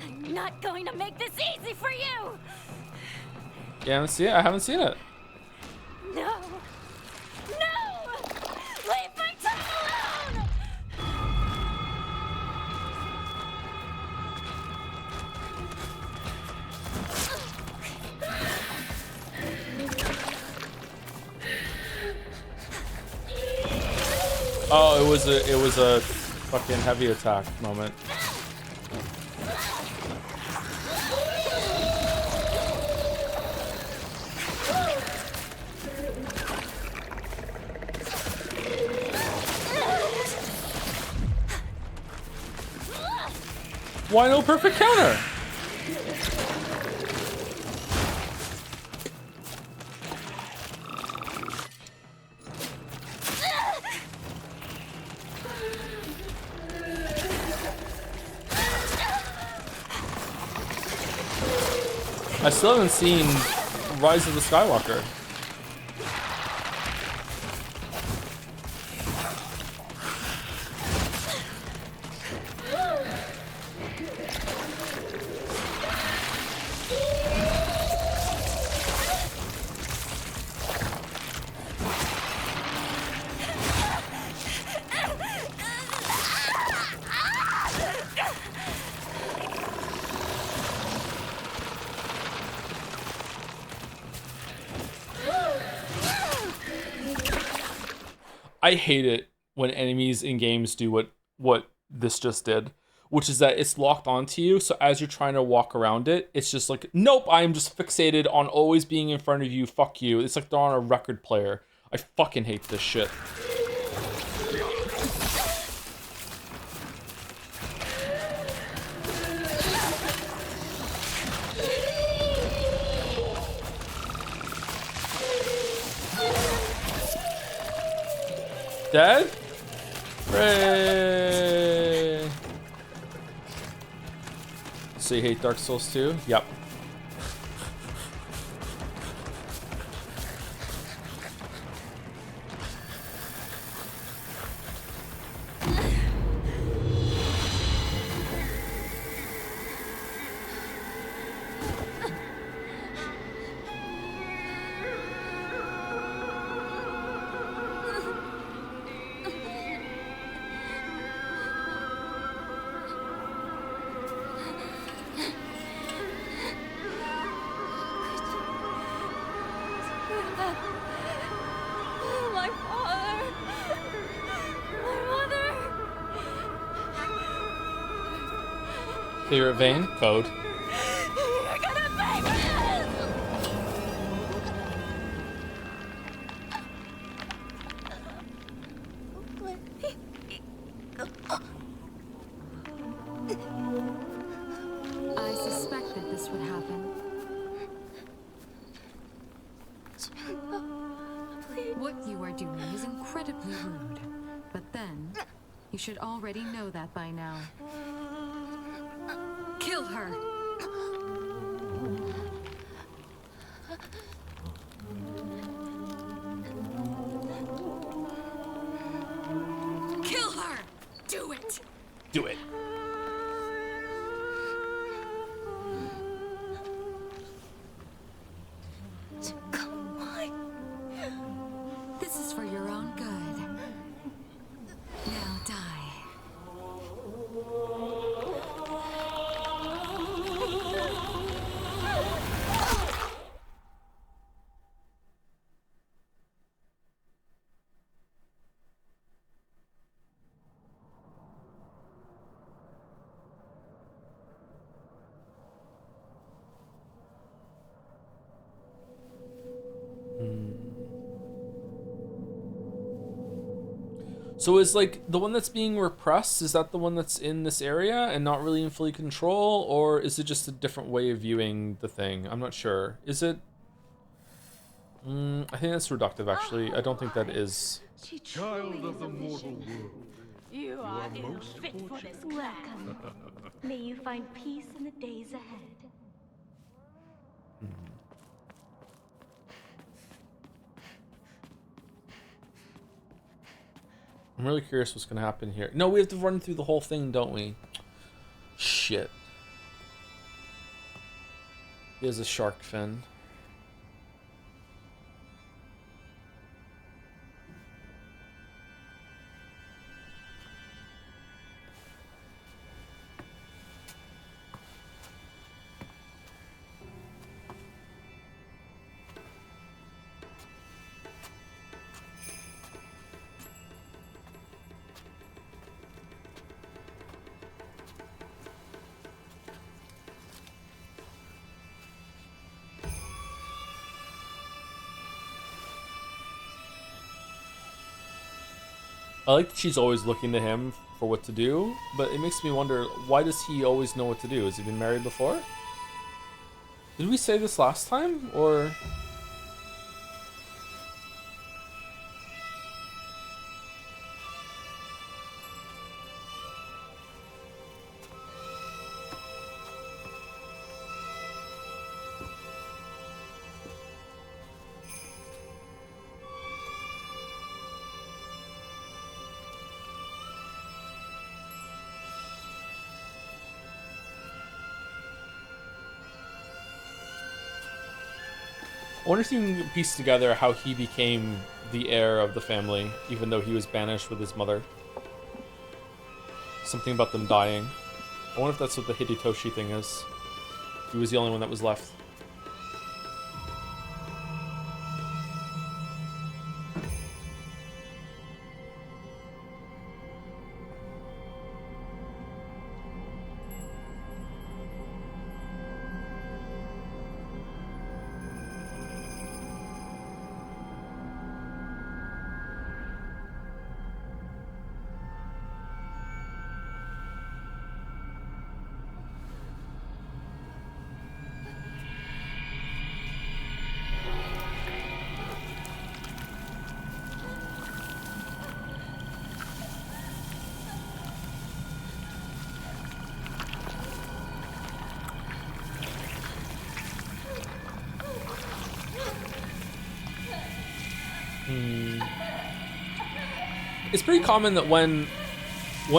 I'm not going to make this easy for you. Yeah, I haven't seen it. No! No! Leave my time alone! Oh, it was a fucking heavy attack moment. Why no perfect counter? I still haven't seen Rise of the Skywalker. I hate it when enemies in games do what this just did. which is that it's locked onto you. So as you're trying to walk around it, it's just like, nope, I am just fixated on always being in front of you. Fuck you. It's like they're on a record player. I fucking hate this shit. Dead? Hooray! So you hate Dark Souls 2? Yep. My father. My mother. Favorite vein? Code. You're gonna pay for I suspected this would happen. What you are doing is incredibly rude. But then, you should already know that by now. Kill her! Kill her! Do it! Do it. Come on. This is for your own good. Now die. So is like the one that's being repressed, is that the one that's in this area and not really in fully control, or is it just a different way of viewing the thing? I'm not sure. Is it? I think that's reductive, actually. I don't think that is. Child of the mortal world. You are most fit for this welcome. May you find peace in the days ahead. I'm really curious what's gonna happen here. No, we have to run through the whole thing, don't we? Shit. He has a shark fin. I like that she's always looking to him for what to do, but it makes me wonder, why does he always know what to do? Has he been married before? Did we say this last time, or...? I wonder if you can piece together how he became the heir of the family, even though he was banished with his mother. Something about them dying. I wonder if that's what the Hidetoshi thing is. He was the only one that was left. It's pretty common that when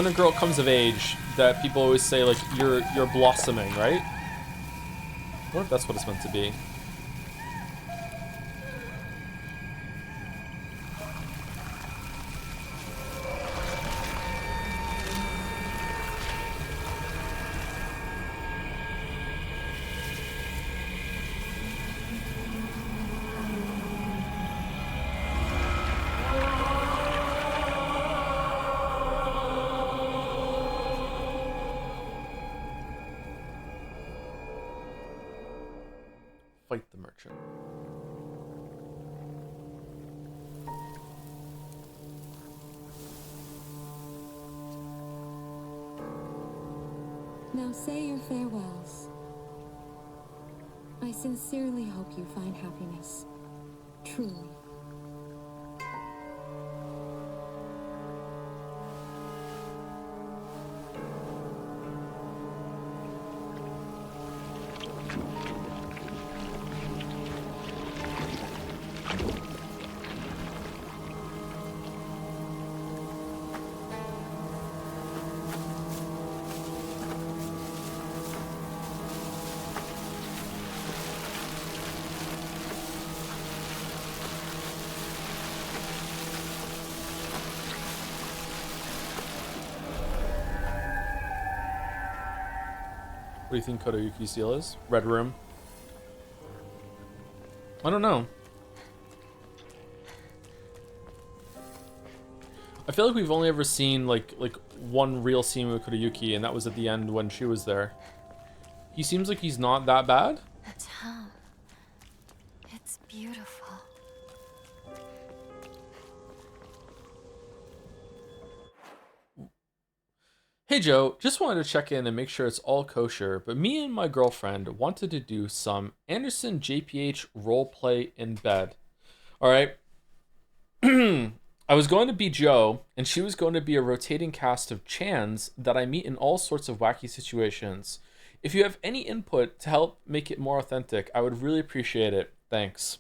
a girl comes of age, that people always say like you're blossoming, right? I wonder if that's what it's meant to be. Fight the merchant. Now say your farewells. I sincerely hope you find happiness. Truly. What do you think Kotoyuki's deal is? Red room? I don't know. I feel like we've only ever seen like one real scene with Kotoyuki, and that was at the end when she was there. He seems like he's not that bad. The town. It's beautiful. Hey Joe, just wanted to check in and make sure it's all kosher, but me and my girlfriend wanted to do some Anderson JPH roleplay in bed. Alright. I was going to be Joe, and she was going to be a rotating cast of Chans that I meet in all sorts of wacky situations. If you have any input to help make it more authentic, I would really appreciate it. Thanks.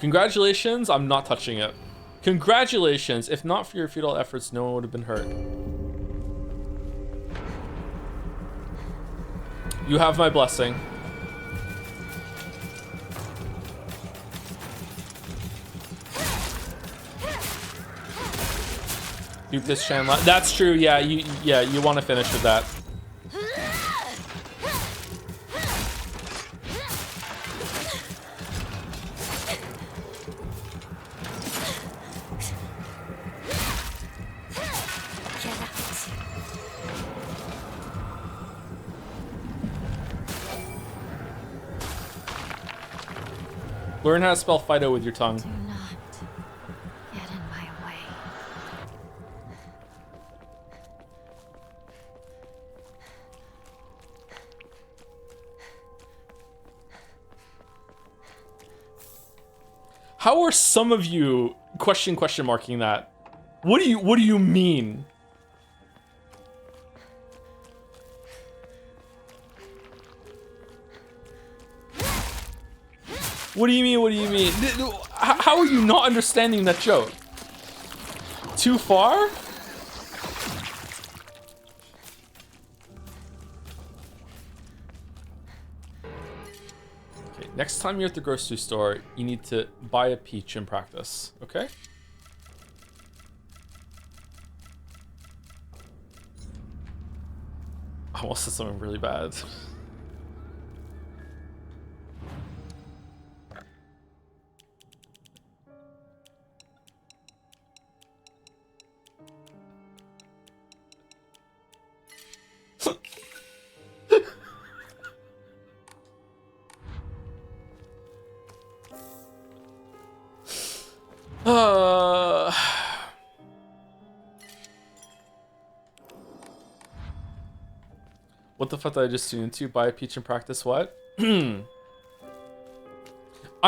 Congratulations, I'm not touching it. Congratulations, if not for your futile efforts, no one would have been hurt. You have my blessing. Dupe this channel. That's true, yeah, you want to finish with that. Learn how to spell Fido with your tongue. Do not get in my way. How are some of you question marking that? What do you mean? What do you mean? What do you mean? How are you not understanding that joke? Too far? Okay, next time you're at the grocery store, you need to buy a peach and practice, okay? I almost said something really bad. What the fuck did I just tune into? Buy a peach and practice what? I'm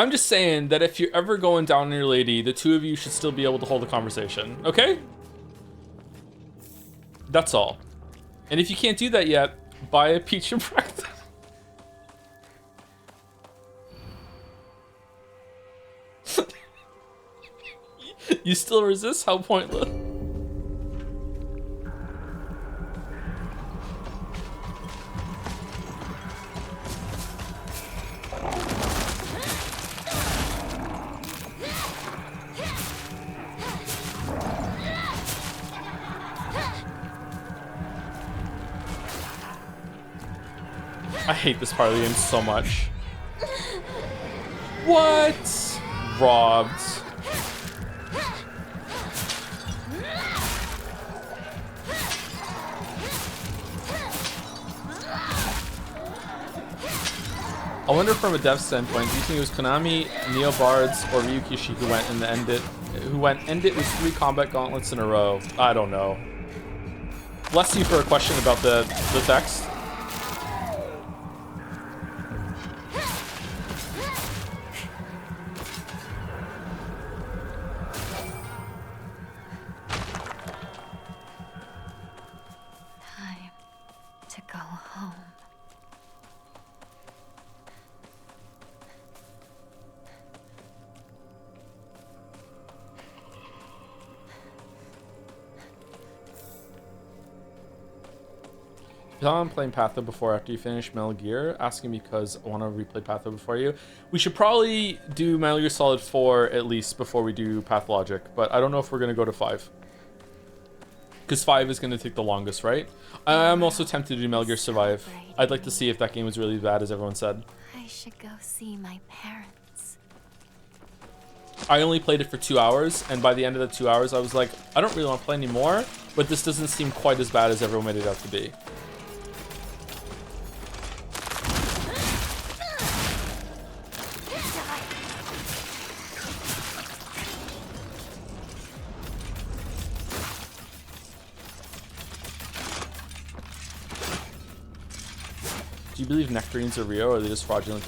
just saying that if you're ever going down on your lady, the two of you should still be able to hold a conversation, okay? That's all. And if you can't do that yet, buy a peach and practice. You still resist? How pointless. I hate this part of the game so much. What? Robbed. I wonder from a dev standpoint, do you think it was Konami, Neobards, or Ryukishi who ended with 3 combat gauntlets in a row? I don't know. Bless you for a question about the text. Time to go home. You thought I'm playing Patho before after you finish Metal Gear? Asking because I want to replay Patho before you. We should probably do Metal Gear Solid 4 at least before we do Pathologic, but I don't know if we're going to go to 5. Because 5 is going to take the longest, right? I'm also tempted to do Metal Gear Survive. I'd like to see if that game was really as bad as everyone said. I should go see my parents. I only played it for 2 hours, and by the end of the 2 hours, I was like, I don't really want to play anymore, but this doesn't seem quite as bad as everyone made it out to be. Do you believe nectarines are real, or are they just fraudulent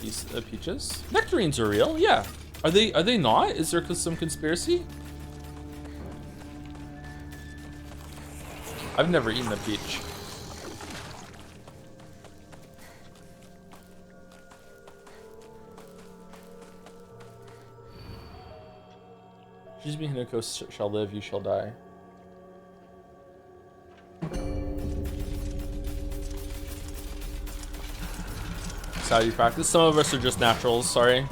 peaches? Nectarines are real, yeah. Are they not? Is there some conspiracy? I've never eaten a peach. Shizumi Hinako shall live, you shall die. How you practice. Some of us are just naturals, sorry.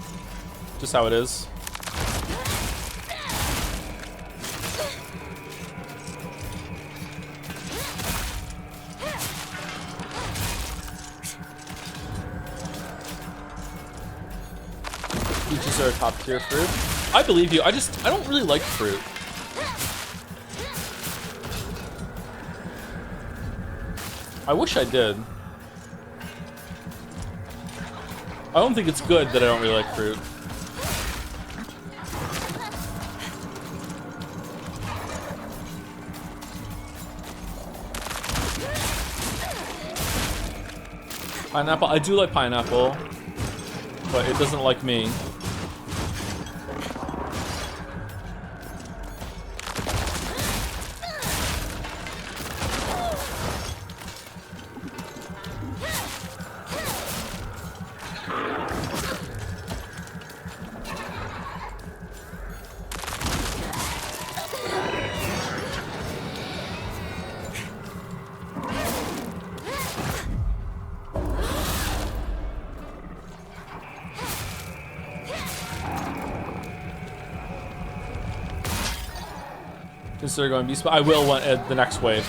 Just how it is. Peaches are a top tier fruit. I believe you. I don't really like fruit. I wish I did. I don't think it's good that I don't really like fruit. Pineapple, I do like pineapple, but it doesn't like me. Consider going beast, but I will want the next wave.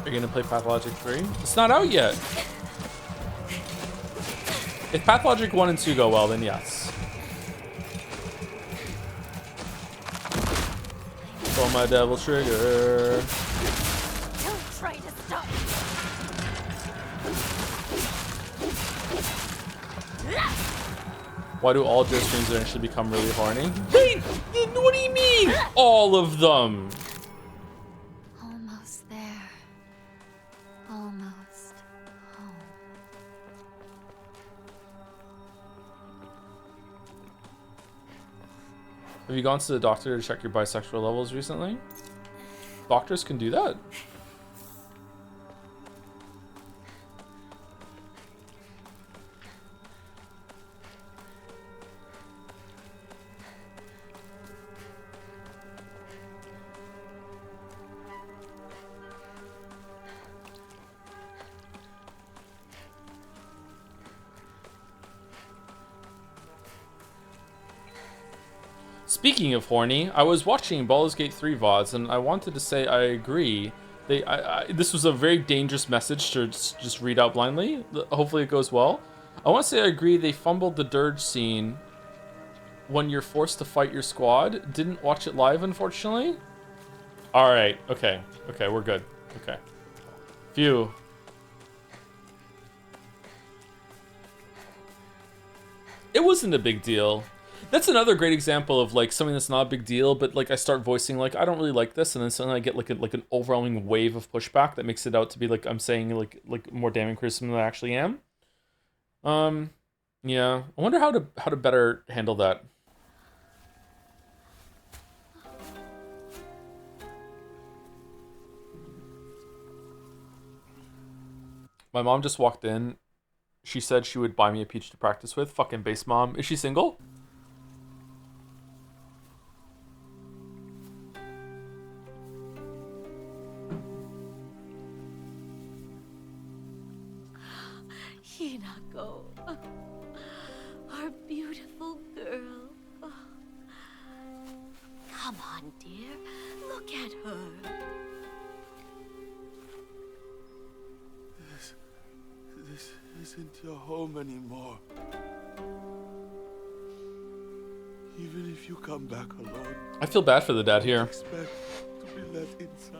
Are you gonna play Pathologic 3? It's not out yet. If Pathologic 1 and 2 go well, then yes. Pull my devil trigger. Don't try to stop me. Why do all Joe streams eventually become really horny? Wait, what do you mean? All of them. Almost there. Almost home. Have you gone to the doctor to check your bisexual levels recently? Doctors can do that. Speaking of horny, I was watching Baldur's Gate 3 VODs and I wanted to say I agree. This was a very dangerous message to just read out blindly. Hopefully it goes well. I want to say I agree they fumbled the dirge scene when you're forced to fight your squad. Didn't watch it live, unfortunately. Alright, okay. Okay, we're good. Okay. Phew. It wasn't a big deal. That's another great example of like something that's not a big deal, but like I start voicing like I don't really like this, and then suddenly I get like an overwhelming wave of pushback that makes it out to be like I'm saying like more damning criticism than I actually am. Yeah. I wonder how to better handle that. My mom just walked in. She said she would buy me a peach to practice with. Fucking base mom. Is she single? Hinako, our beautiful girl. Come on, dear. Look at her. This isn't your home anymore. Even if you come back alone, I feel bad for the dad here. expect to be let inside.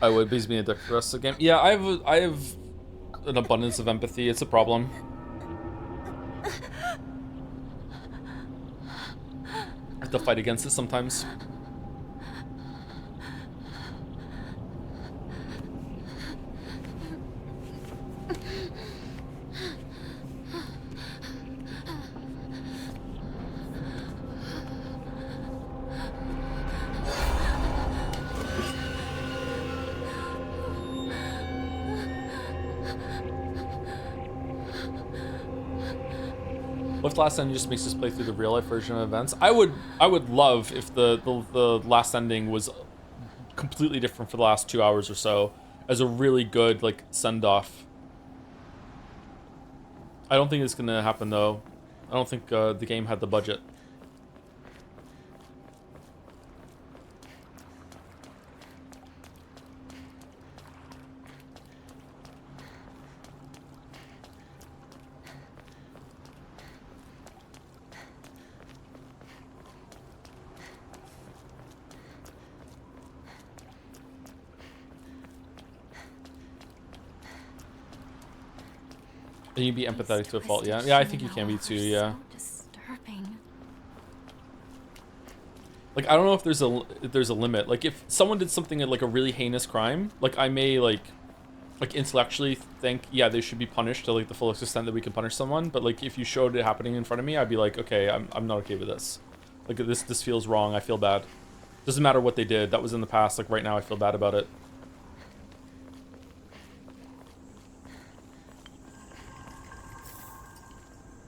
I would, but he's being a dick for the rest of the game. Yeah, I have an abundance of empathy. It's a problem. I have to fight against it sometimes. What if Last Ending just makes us play through the real life version of events? I would love if the last ending was completely different for the last 2 hours or so, as a really good like send off. I don't think it's gonna happen though. I don't think the game had the budget. And you be empathetic to a fault, yeah. Yeah, I think you can be too, yeah. Disturbing. Like I don't know if there's a limit. Like if someone did something like a really heinous crime, like I may like intellectually think, yeah, they should be punished to like the fullest extent that we can punish someone. But like if you showed it happening in front of me, I'd be like, okay, I'm not okay with this. Like this feels wrong. I feel bad. Doesn't matter what they did. That was in the past. Like right now, I feel bad about it.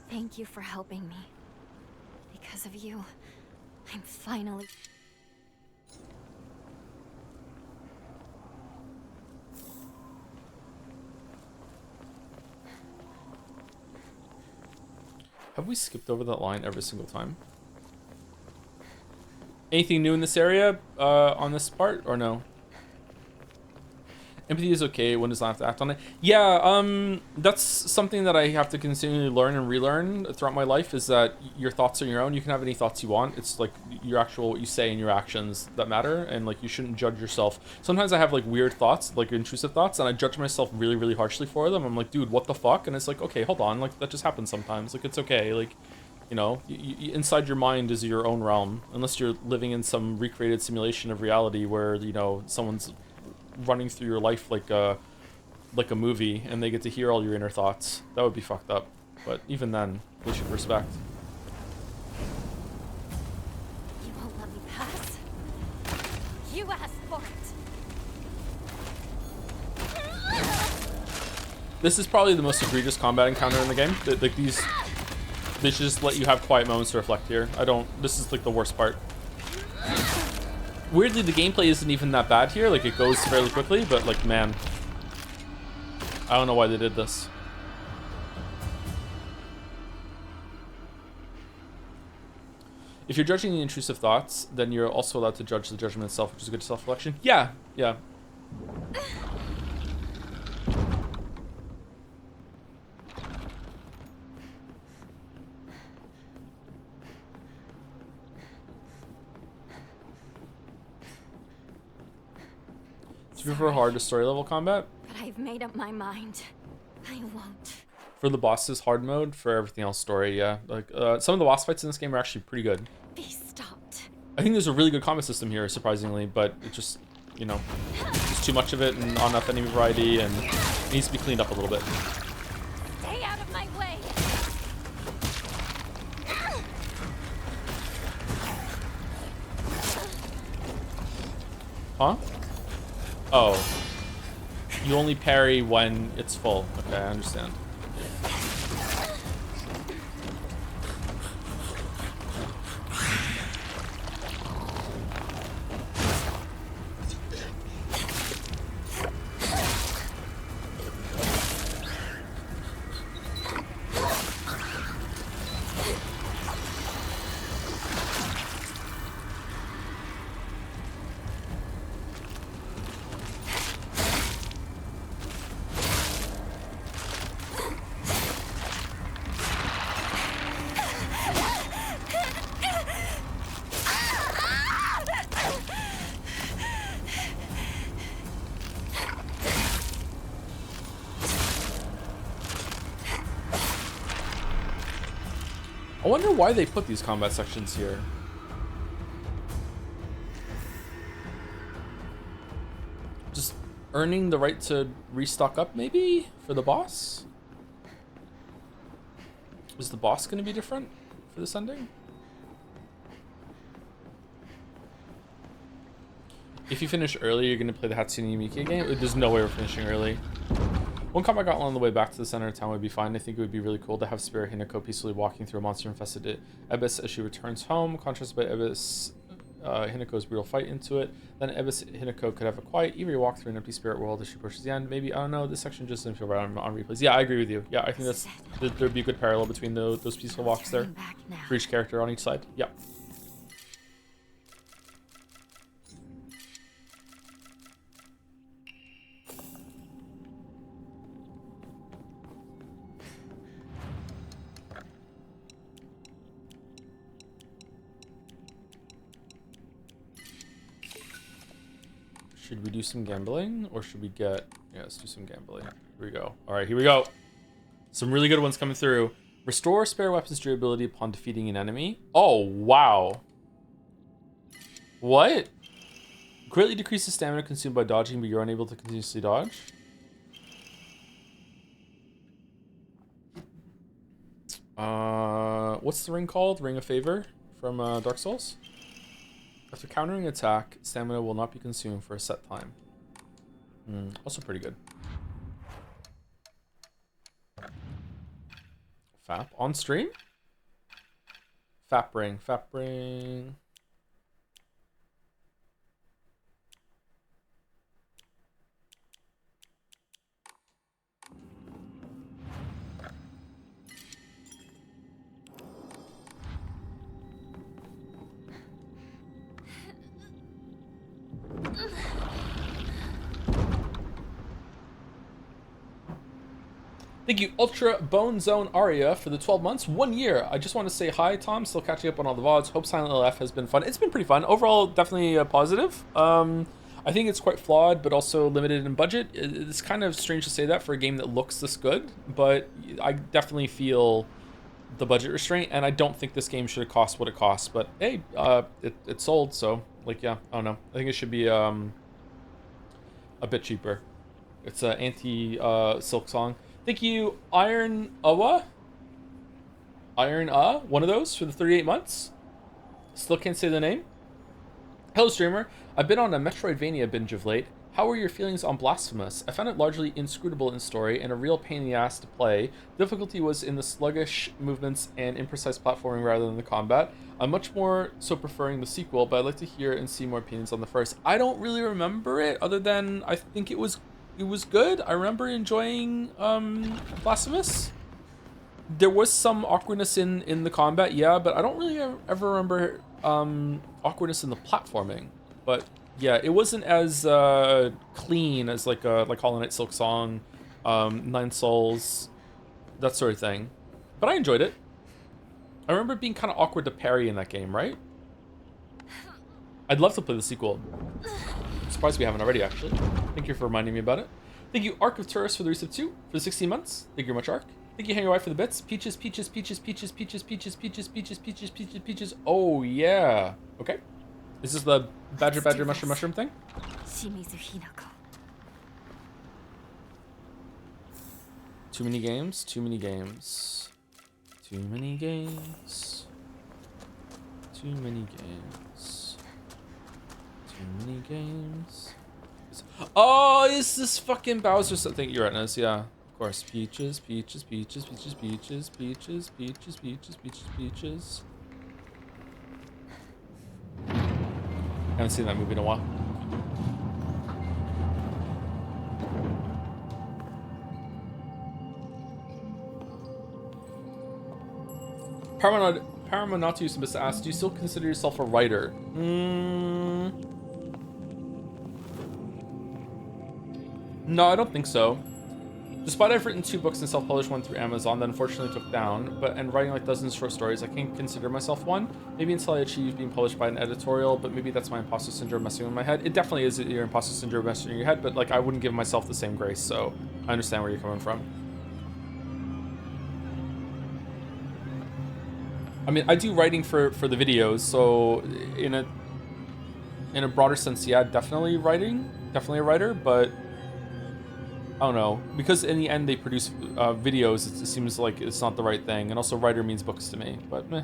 Thank you for helping me. Because of you, I'm finally... Have we skipped over that line every single time? Anything new in this area on this part, or no? Empathy is okay, one does not have to act on it. Yeah, that's something that I have to continually learn and relearn throughout my life, is that your thoughts are your own. You can have any thoughts you want. It's like your actual, what you say and your actions that matter, and like you shouldn't judge yourself. Sometimes I have like weird thoughts, like intrusive thoughts, and I judge myself really, really harshly for them. I'm like, dude, what the fuck? And it's like, okay, hold on, like that just happens sometimes. Like it's okay, like, you know, inside your mind is your own realm, unless you're living in some recreated simulation of reality where, you know, someone's running through your life like a movie and they get to hear all your inner thoughts. That would be fucked up. But even then, they should respect. You won't let me pass? You asked for it. This is probably the most egregious combat encounter in the game. Like these, they should just let you have quiet moments to reflect here. This is like the worst part. Weirdly, the gameplay isn't even that bad here. Like, it goes fairly quickly, but like, man, I don't know why they did this. If you're judging the intrusive thoughts, then you're also allowed to judge the judgment itself, which is a good self-reflection. Yeah, yeah. Do you prefer hard to story level combat? But I've made up my mind. I won't. For the bosses, hard mode. For everything else, story. Yeah, like some of the boss fights in this game are actually pretty good. Be stopped. I think there's a really good combat system here, surprisingly, but it just, you know, there's too much of it and not enough enemy variety, and it needs to be cleaned up a little bit. Stay out of my way. Huh? Oh. You only parry when it's full. Okay, I understand. I wonder why they put these combat sections here. Just earning the right to restock up, maybe, for the boss? Is the boss going to be different for this ending? If you finish early, you're going to play the Hatsune Miike game? There's no way we're finishing early. One combat got on the way back to the center of town would be fine. I think it would be really cool to have Spirit Hinako peacefully walking through a monster-infested Abyss as she returns home, contrasted by Abyss Hinako's brutal fight into it. Then Abyss Hinako could have a quiet, eerie walk through an empty spirit world as she pushes the end. Maybe, I don't know, this section just didn't feel right on replays. Yeah, I agree with you. Yeah, I think there'd be a good parallel between those peaceful walks there for each character on each side. Yeah. Should we do some gambling, or should we get... Yeah, let's do some gambling. Here we go. All right, here we go. Some really good ones coming through. Restore spare weapons durability upon defeating an enemy. Oh, wow. What? Greatly decreases stamina consumed by dodging, but you're unable to continuously dodge. What's the ring called? Ring of Favor from Dark Souls? After countering an attack, stamina will not be consumed for a set time. Also pretty good. FAP on stream? FAP ring. FAP ring. Thank you, Ultra Bone Zone Aria, for the 12 months, 1 year. I just want to say hi, Tom. Still catching up on all the VODs. Hope Silent LF has been fun. It's been pretty fun. Overall, definitely positive. I think it's quite flawed, but also limited in budget. It's kind of strange to say that for a game that looks this good, but I definitely feel the budget restraint, and I don't think this game should have cost what it costs. But hey, it sold, so like, yeah, I don't know. I think it should be a bit cheaper. It's an anti Silk Song. Thank you, Iron one of those for the 38 months. Still can't say the name. Hello, streamer. I've been on a Metroidvania binge of late. How were your feelings on Blasphemous? I found it largely inscrutable in story and a real pain in the ass to play. Difficulty was in the sluggish movements and imprecise platforming rather than the combat. I'm much more so preferring the sequel, but I'd like to hear and see more opinions on the first. I don't really remember it, other than I think it was good. I remember enjoying Blasphemous. There was some awkwardness in the combat, yeah, but I don't really ever remember awkwardness in the platforming. But yeah, it wasn't as clean as like Hollow Knight Silk Song, Nine Souls, that sort of thing. But I enjoyed it. I remember it being kind of awkward to parry in that game, right? I'd love to play the sequel. I'm surprised we haven't already, actually. Thank you for reminding me about it. Thank you, Arc of Tourists, for the resub 2 for the 16 months. Thank you very much, Arc. Thank you, Hang Your Wife, for the bits. Peaches, peaches, peaches, peaches, peaches, peaches, peaches, peaches, peaches, peaches, peaches. Oh, yeah. Okay. Is this the badger, mushroom thing? Too many games, too many games. Too many games. Too many games. Too many games. Oh, is this fucking Bowser something? You're right, Ness, yeah. Of course. Peaches, peaches, peaches, peaches, peaches, peaches, peaches, peaches, peaches, peaches. Haven't seen that movie in a while. Paramonatius Abyss asks, do you still consider yourself a writer? No, I don't think so. Despite I've written 2 books and self-published one through Amazon that unfortunately took down, and writing like dozens of short stories, I can't consider myself one. Maybe until I achieve being published by an editorial, but maybe that's my imposter syndrome messing with my head. It definitely is your imposter syndrome messing with your head, but like I wouldn't give myself the same grace, so I understand where you're coming from. I mean, I do writing for the videos, so in a broader sense, yeah, definitely a writer, but I don't know, because in the end they produce videos, it seems like it's not the right thing, and also writer means books to me, but meh.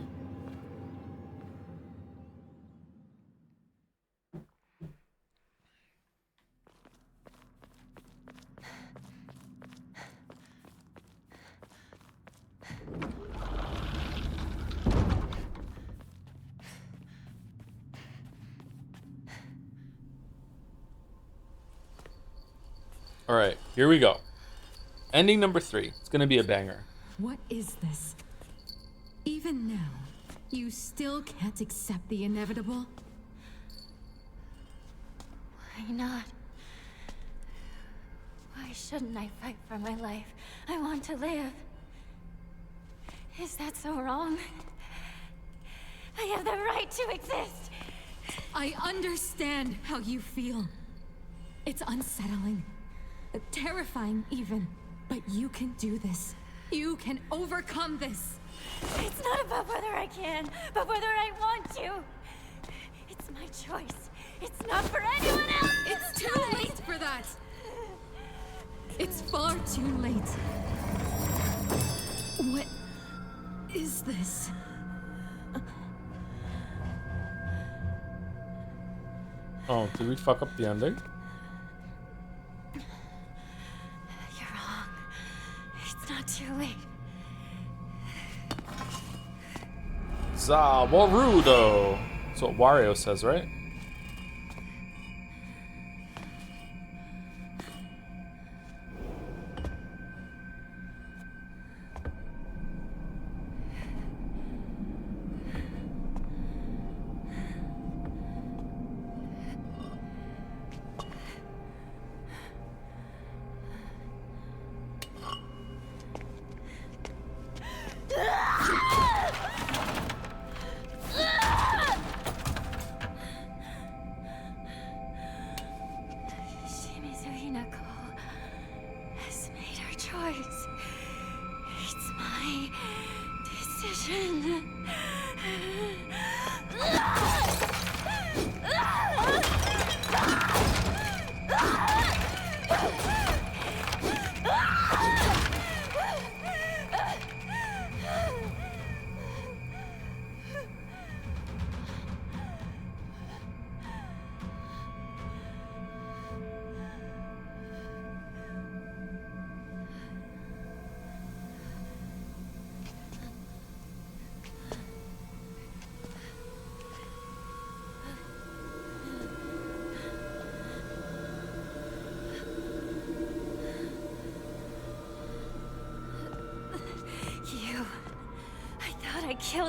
All right, here we go. Ending number 3. It's gonna be a banger. What is this? Even now, you still can't accept the inevitable? Why not? Why shouldn't I fight for my life? I want to live. Is that so wrong? I have the right to exist. I understand how you feel. It's unsettling. Terrifying even, but you can do this. You can overcome this. It's not about whether I can, but whether I want to. It's my choice. It's not for anyone else. It's too late for that. It's far too late. What is this? Oh, did we fuck up the ending? Not too late. Zawarudo. That's what Wario says, right?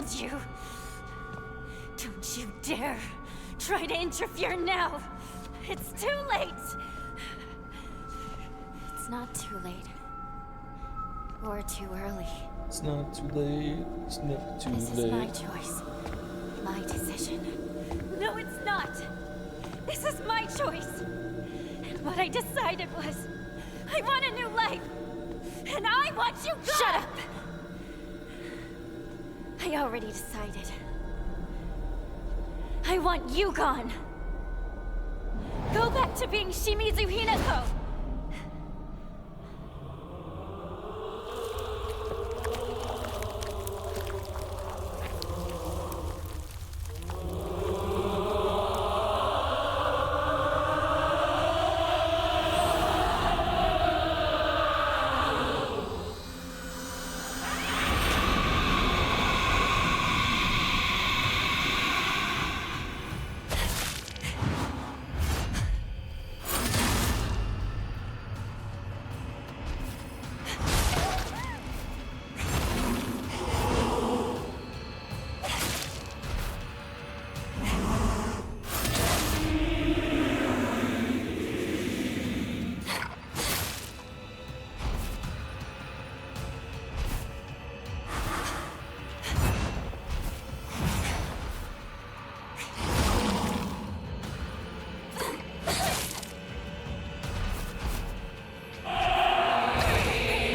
told you. Don't you dare try to interfere now. It's too late. It's not too late. Or too early. It's not too late. It's never too This late. is my choice. My decision. No, it's not. This is my choice. And what I decided was, I want a new life. And I want you gone! Shut up! I already decided. I want you gone. Go back to being Shimizu Hinako.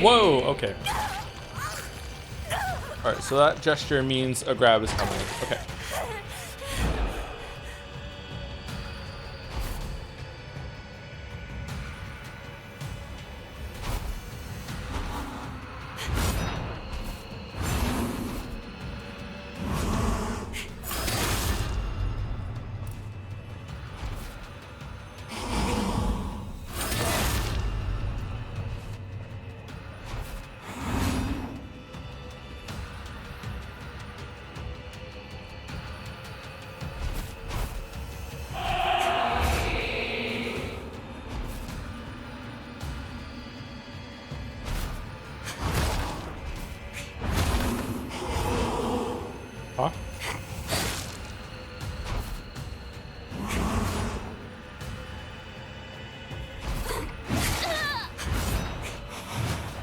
Whoa, okay. Alright, so that gesture means a grab is coming. Okay. Huh?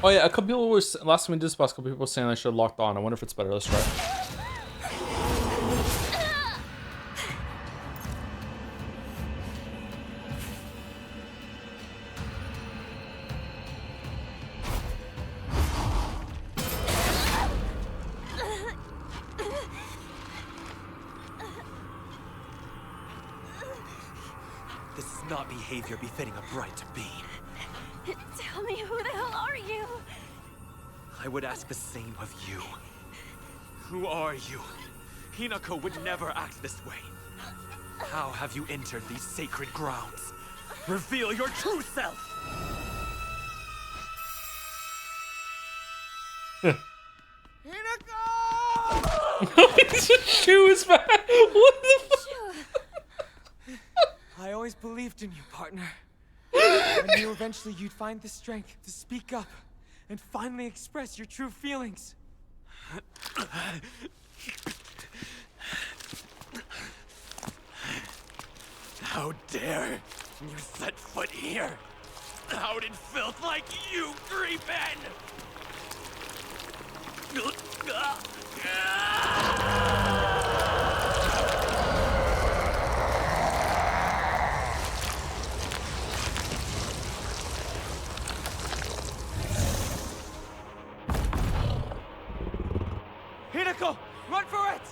Oh yeah, a couple people was last time we did this boss, a couple people were saying I should have locked on. I wonder if it's better. Let's try. This is not behavior befitting a bride to be. Tell me, who the hell are you? I would ask the same of you. Who are you? Hinako would never act this way. How have you entered these sacred grounds? Reveal your true self! His shoe is back. What the fuck? I always believed in you, partner. I knew eventually you'd find the strength to speak up and finally express your true feelings. How dare you set foot here? How did filth like you creep in? Hinako, run for it!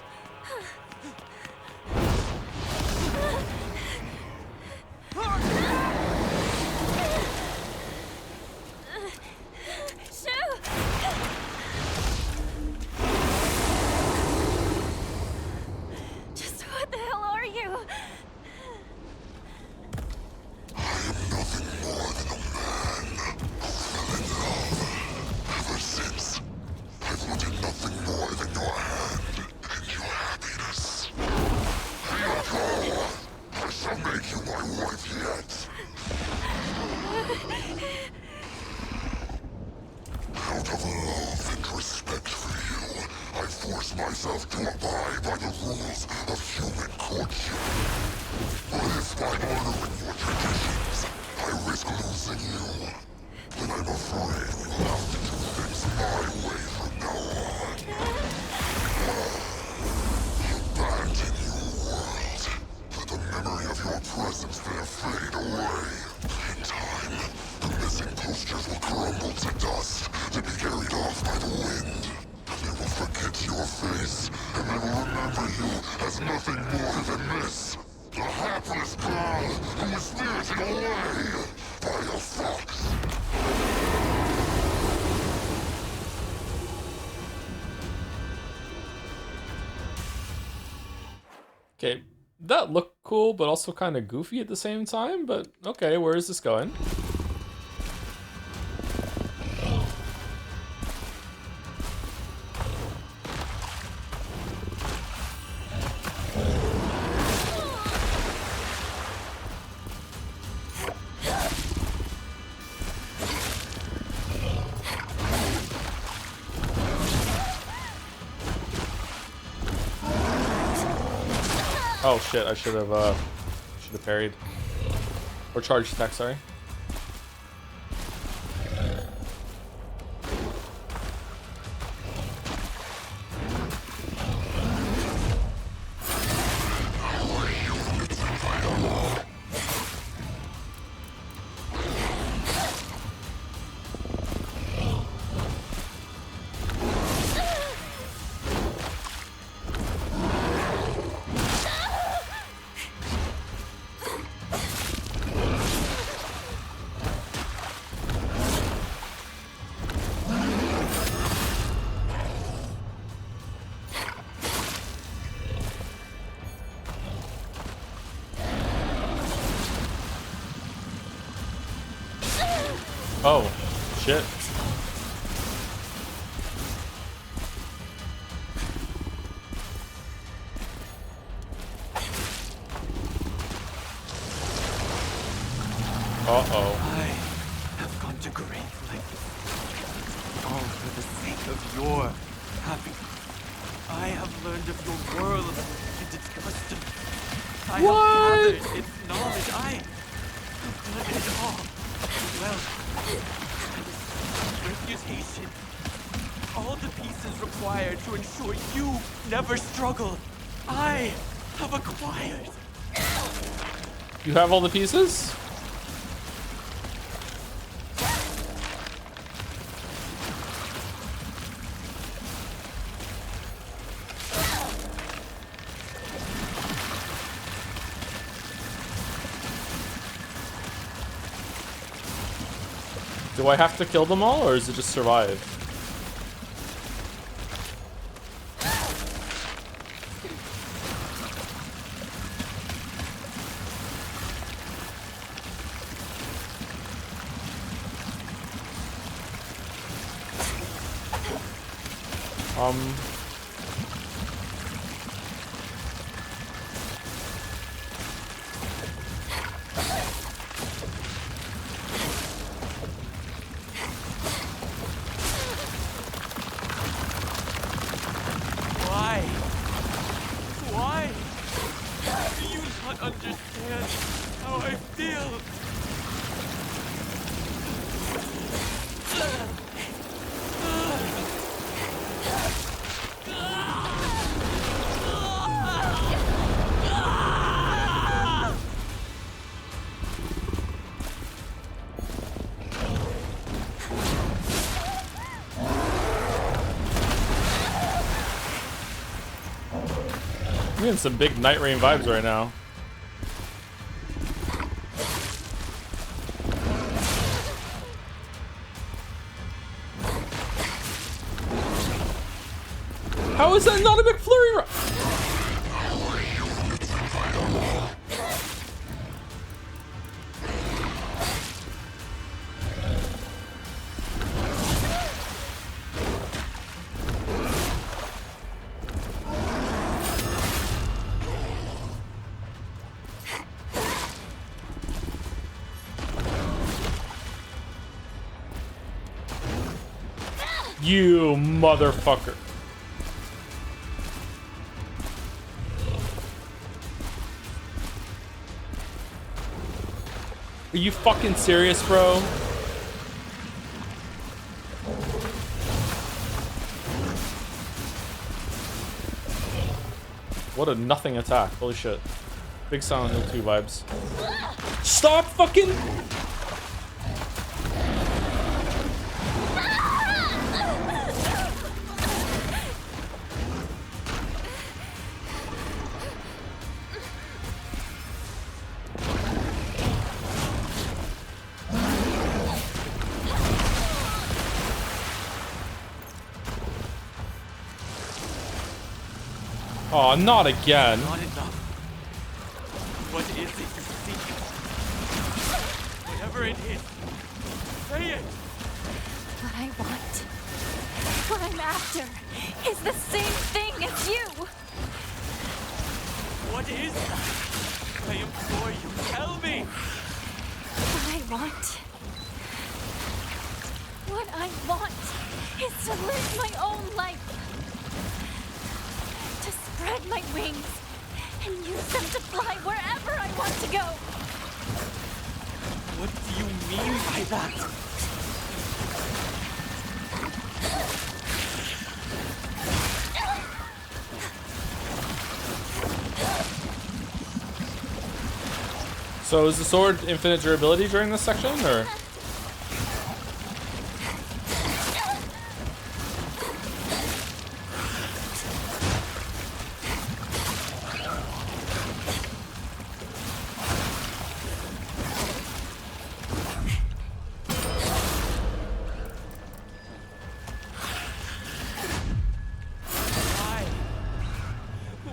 Just what the hell are you? Ever since, I've wanted nothing more than your hand and your happiness. Hinako, I shall make you my wife yet. Out of love and respect for you, I force myself to But if by honoring your traditions, I risk losing you, then I'm afraid we'll have to do things my way from now on. Abandon your world. Let the memory of your presence there fade away. In time, the missing posters will crumble to dust, to be carried off by the wind. They will forget your face, and they will remember you as nothing more than this. The hapless girl who was spirited away by a fox. Okay, that looked cool, but also kind of goofy at the same time. But okay, where is this going? Oh shit, I should have parried. Or charged attack, sorry. Oh, shit. Uh-oh. I have gone to great lengths, all for the sake of your happiness. I have learned of your world and its customs. I have gathered its knowledge. I have done it all. Well, reputation, all the pieces required to ensure you never struggle, I have acquired. You have all the pieces? Do I have to kill them all, or is it just survive? Why? Do you not understand how I feel? I'm getting some big Night Rain vibes right now. How is that not a McFlurry run? You motherfucker. Are you fucking serious, bro? What a nothing attack. Holy shit. Big Silent Hill 2 vibes. Stop fucking... Oh, not again. Not enough. What is it you seek? Whatever it is, say it! What I want, what I'm after, is the same thing as you! What is that? I implore you, tell me! What I want is to live my own life. To spread my wings and use them to fly wherever I want to go. What do you mean by that? So is the sword infinite durability during this section, or?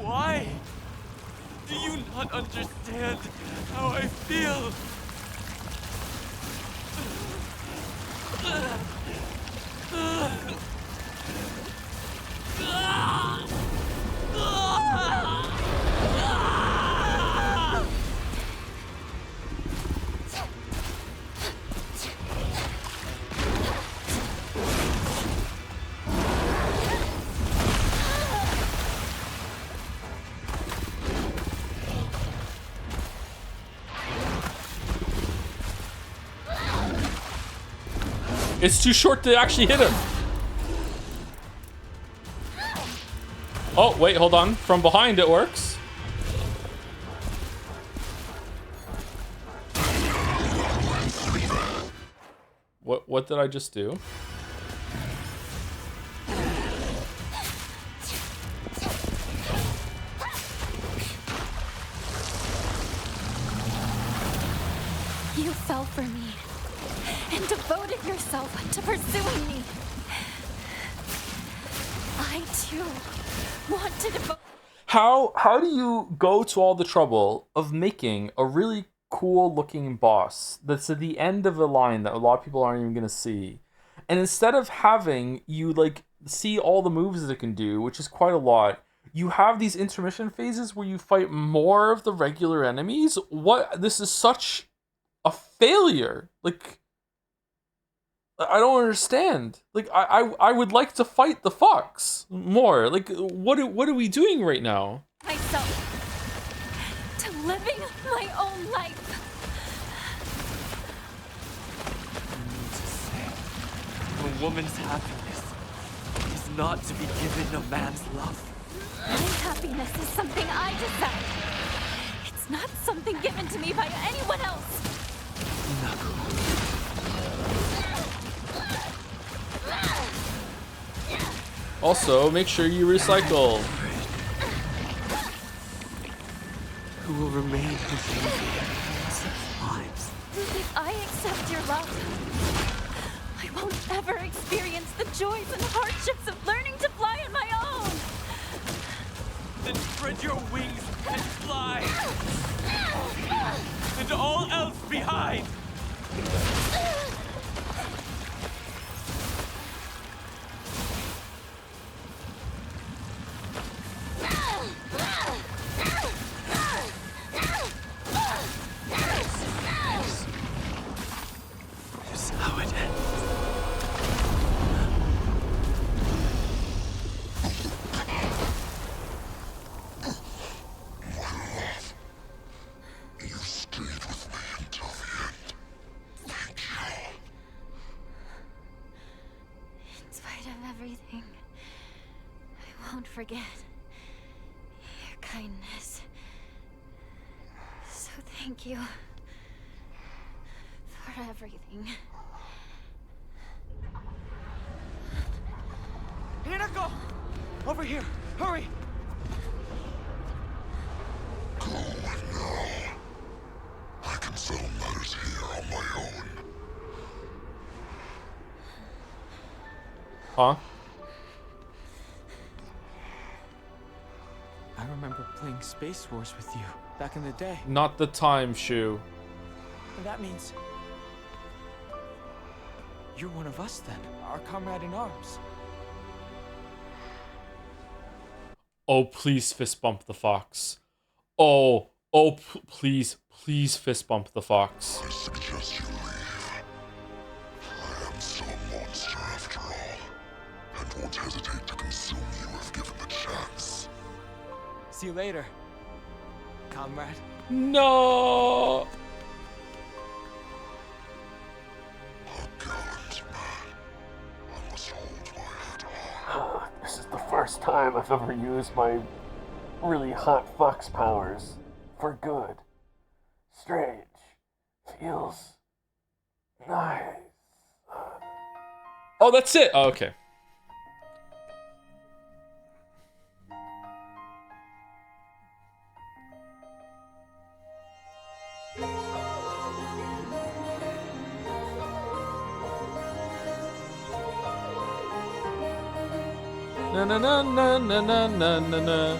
Why? Do you not understand how I feel? It's too short to actually hit him. Oh, wait, hold on. From behind it works. What did I just do? You fell for me and devoted yourself to pursuing me. I too want to devote. How do you go to all the trouble of making a really cool looking boss that's at the end of a line that a lot of people aren't even gonna see, and instead of having you like see all the moves that it can do, which is quite a lot, you have these intermission phases where you fight more of the regular enemies? What? This is such a failure. Like, I don't understand. Like, I would like to fight the fox more. Like, what are we doing right now? Myself to living my own life. A woman's happiness is not to be given a man's love. My happiness is something I decide. It's not something given to me by anyone else. Also, make sure you recycle. Who will remain with you for lives? If I accept your love, I won't ever experience the joys and hardships of learning to fly on my own. Then spread your wings and fly. And all else behind. This is how it ends. forget your kindness. So thank you for everything. Hinako! Over here! Hurry! Go now. I can settle matters here on my own. Huh? I remember playing Space Wars with you back in the day. Not the time, Shu. And that means you're one of us then, our comrade in arms. Oh, please fist bump the fox. Oh, please fist bump the fox. I suggest you leave. I am still a monster after all, and won't hesitate to consume you if given the chance. See you later, comrade. No! A gallant man. I must hold my head high. This is the first time I've ever used my really hot fox powers for good. Strange. Feels nice. Oh, that's it! Oh, okay. Na na na na na na na na na.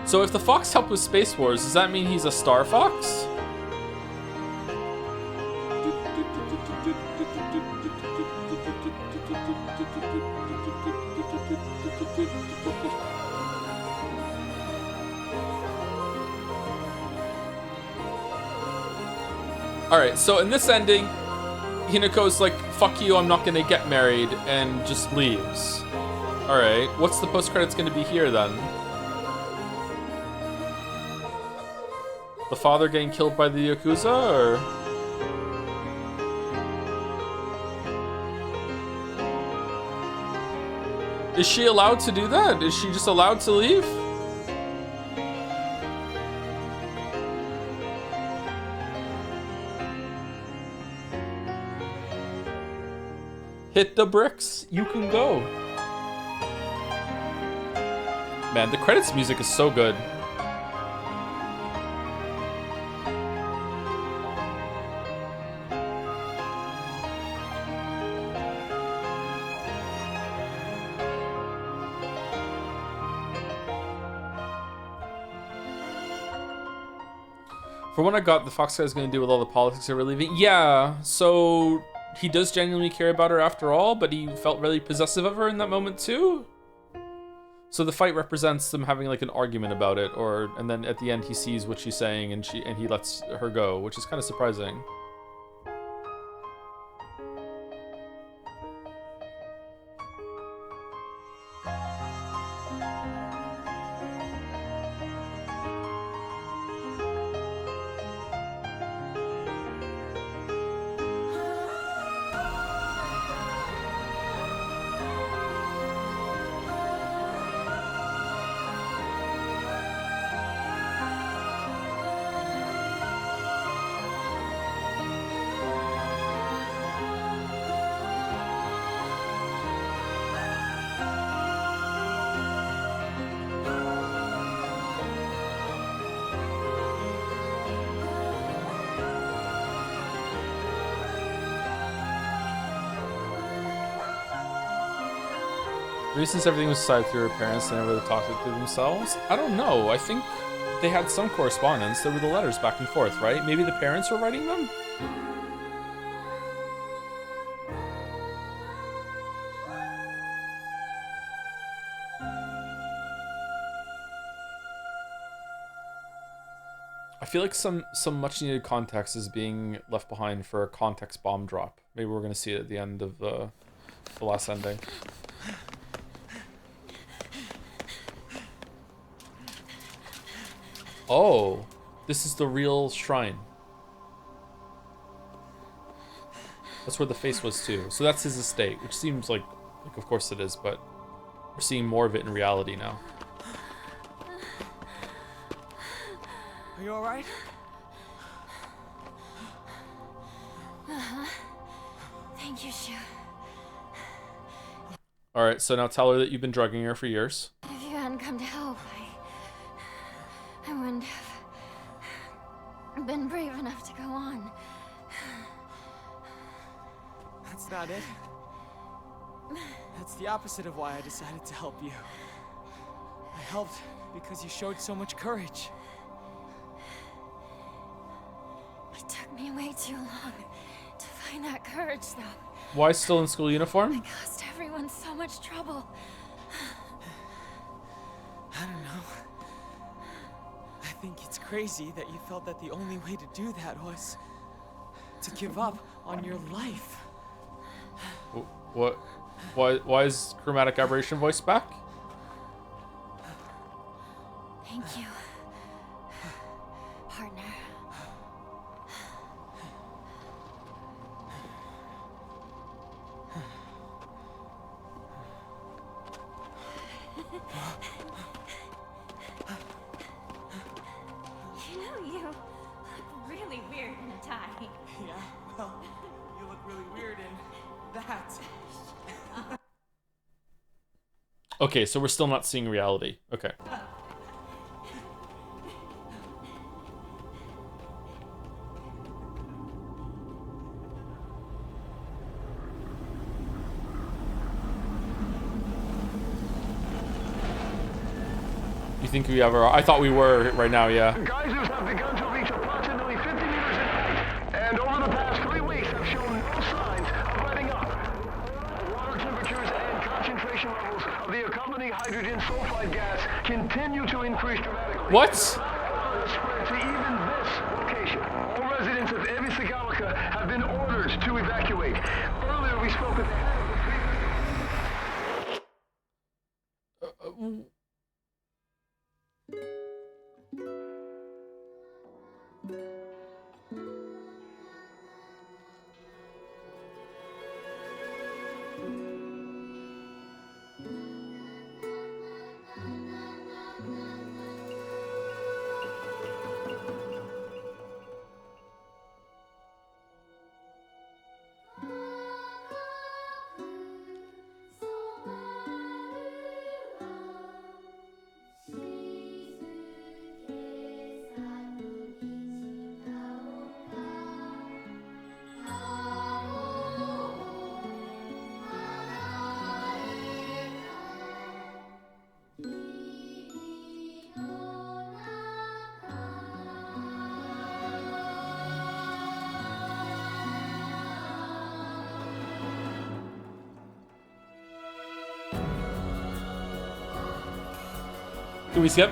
So if the fox helped with Space Wars, does that mean he's a star fox? Alright, so in this ending, Hinako's like, fuck you, I'm not gonna get married, and just leaves. Alright, what's the post-credits gonna be here then? The father getting killed by the Yakuza, or? Is she allowed to do that? Is she just allowed to leave? Hit the bricks, you can go. Man, the credits music is so good. For what I got, the fox guy is going to deal with all the politics that we're leaving. Yeah, so he does genuinely care about her after all, but he felt really possessive of her in that moment too. So the fight represents them having like an argument about it, and then at the end he sees what she's saying and he lets her go, which is kind of surprising. Maybe since everything was decided through her parents, they never really talked it through themselves. I don't know. I think they had some correspondence. There were the letters back and forth, right? Maybe the parents were writing them? I feel like some much needed context is being left behind for a context bomb drop. Maybe we're gonna see it at the end of the last ending. Oh, this is the real shrine. That's where the face was too. So that's his estate, which seems like of course it is, but we're seeing more of it in reality now. Are you alright? Thank you, Shu. Alright, so now tell her that you've been drugging her for years. If you hadn't come to help, I wouldn't have been brave enough to go on. That's not it. That's the opposite of why I decided to help you. I helped because you showed so much courage. It took me way too long to find that courage, though. Why still in school uniform? I caused everyone so much trouble. I don't know. I think it's crazy that you felt that the only way to do that was to give up on your life. What? Why is chromatic aberration voice back? Thank you, partner. You know, you look really weird in a tie. Yeah, well, you look really weird in that. Okay, so we're still not seeing reality. Okay. You think we ever? I thought we were right now, yeah. Geysers have begun to reach approximately 50 meters in height, and over the past 3 weeks have shown no signs of letting up. Water temperatures and concentration levels of the accompanying hydrogen sulfide gas continue to increase dramatically. What? Spread to even this location. All residents of Evisagawa have been ordered to evacuate. Earlier we spoke with the head of the Can we skip?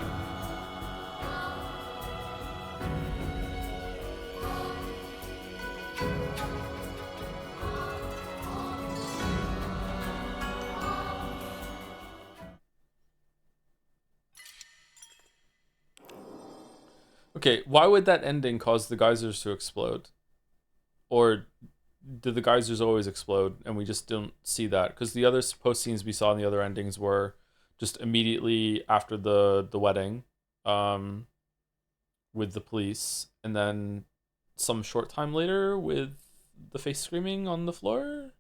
Okay, why would that ending cause the geysers to explode? Or did the geysers always explode and we just don't see that? Because the other post scenes we saw in the other endings were just immediately after the wedding, with the police, and then some short time later with the face screaming on the floor.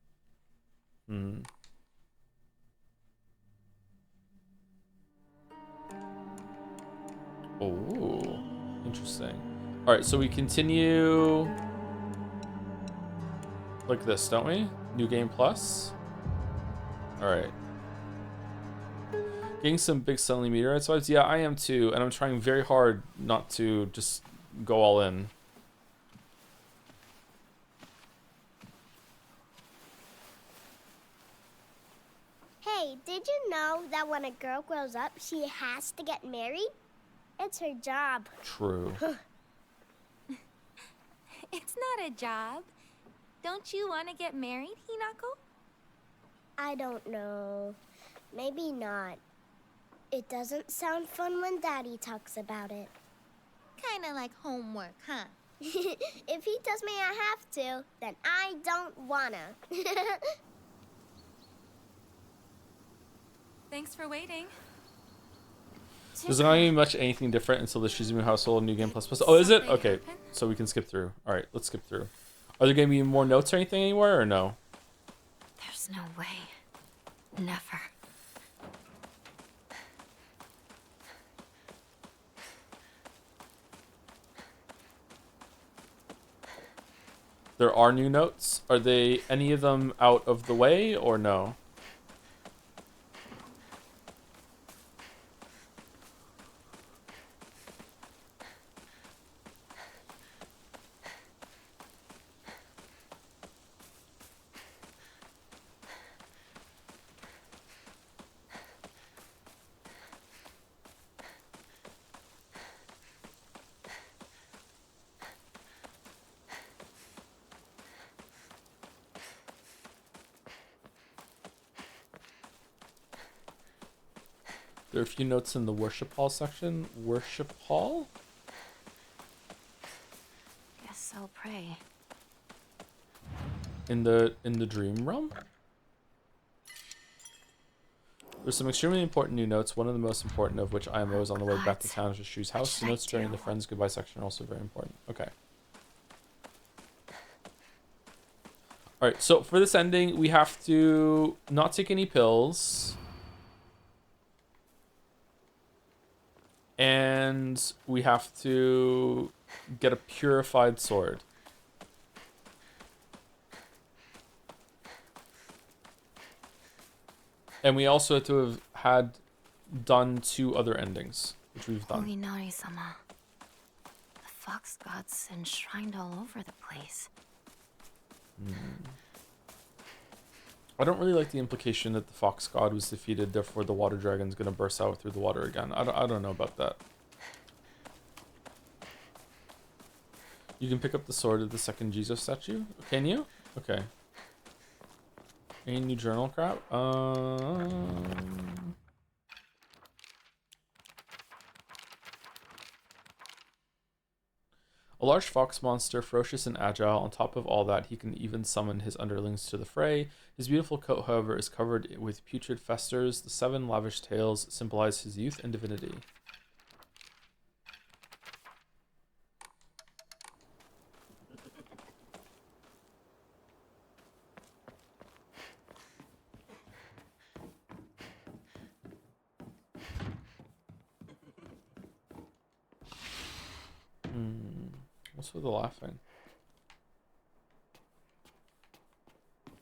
Oh, interesting. All right, so we continue like this, don't we? New game plus. All right. Getting some big suddenly meteorite vibes. Yeah, I am too, and I'm trying very hard not to just go all in. Hey, did you know that when a girl grows up, she has to get married? It's her job. True. It's not a job. Don't you want to get married, Hinako? I don't know. Maybe not. It doesn't sound fun when Daddy talks about it. Kinda like homework, huh? If he tells me I have to, then I don't wanna. Thanks for waiting. There's not going to be much anything different until the Shizumu household New Game Plus Plus. Oh, is it? Okay, so we can skip through. All right, let's skip through. Are there going to be more notes or anything anywhere, or no? There's no way. Never. There are new notes. Are they any of them out of the way, or no? There are a few notes in the worship hall section. Worship hall? Guess I'll pray. In the dream realm? There's some extremely important new notes, one of the most important of which IMO is on the way back to town to Shu's house. The notes during the friends goodbye section are also very important. Okay. Alright, so for this ending, we have to not take any pills. And we have to get a purified sword. And we also have to have had done 2 other endings, which we've done. Holy Nari-sama. The fox god's enshrined all over the place. I don't really like the implication that the fox god was defeated, therefore the water dragon's gonna burst out through the water again. I don't know about that. You can pick up the sword of the second Jesus statue? Can you? Okay. Any new journal crap? A large fox monster, ferocious and agile. On top of all that, he can even summon his underlings to the fray. His beautiful coat, however, is covered with putrid festers. The 7 lavish tails symbolize his youth and divinity. What's with the laughing?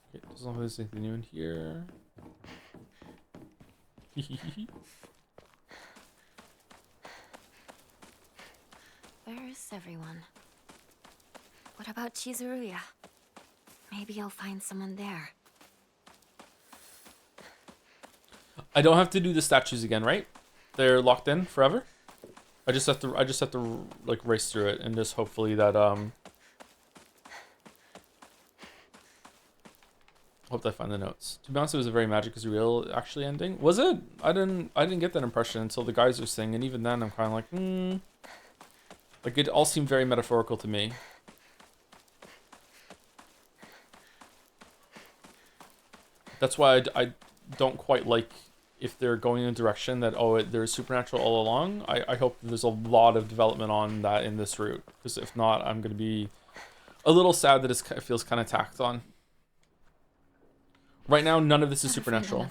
Okay, doesn't look like there's anything new in here. Where is everyone? What about Chizuruya? Maybe I'll find someone there. I don't have to do the statues again, right? They're locked in forever? I just have to like race through it and just hopefully that hope I find the notes. To be honest, it was a very magic is real actually ending. Was it? I didn't get that impression until the guys were saying, and even then I'm kind of like, like it all seemed very metaphorical to me. That's why I don't quite like if they're going in a direction that, oh, there's supernatural all along. I hope there's a lot of development on that in this route, because if not, I'm going to be a little sad that it feels kind of tacked on. Right now, none of this is supernatural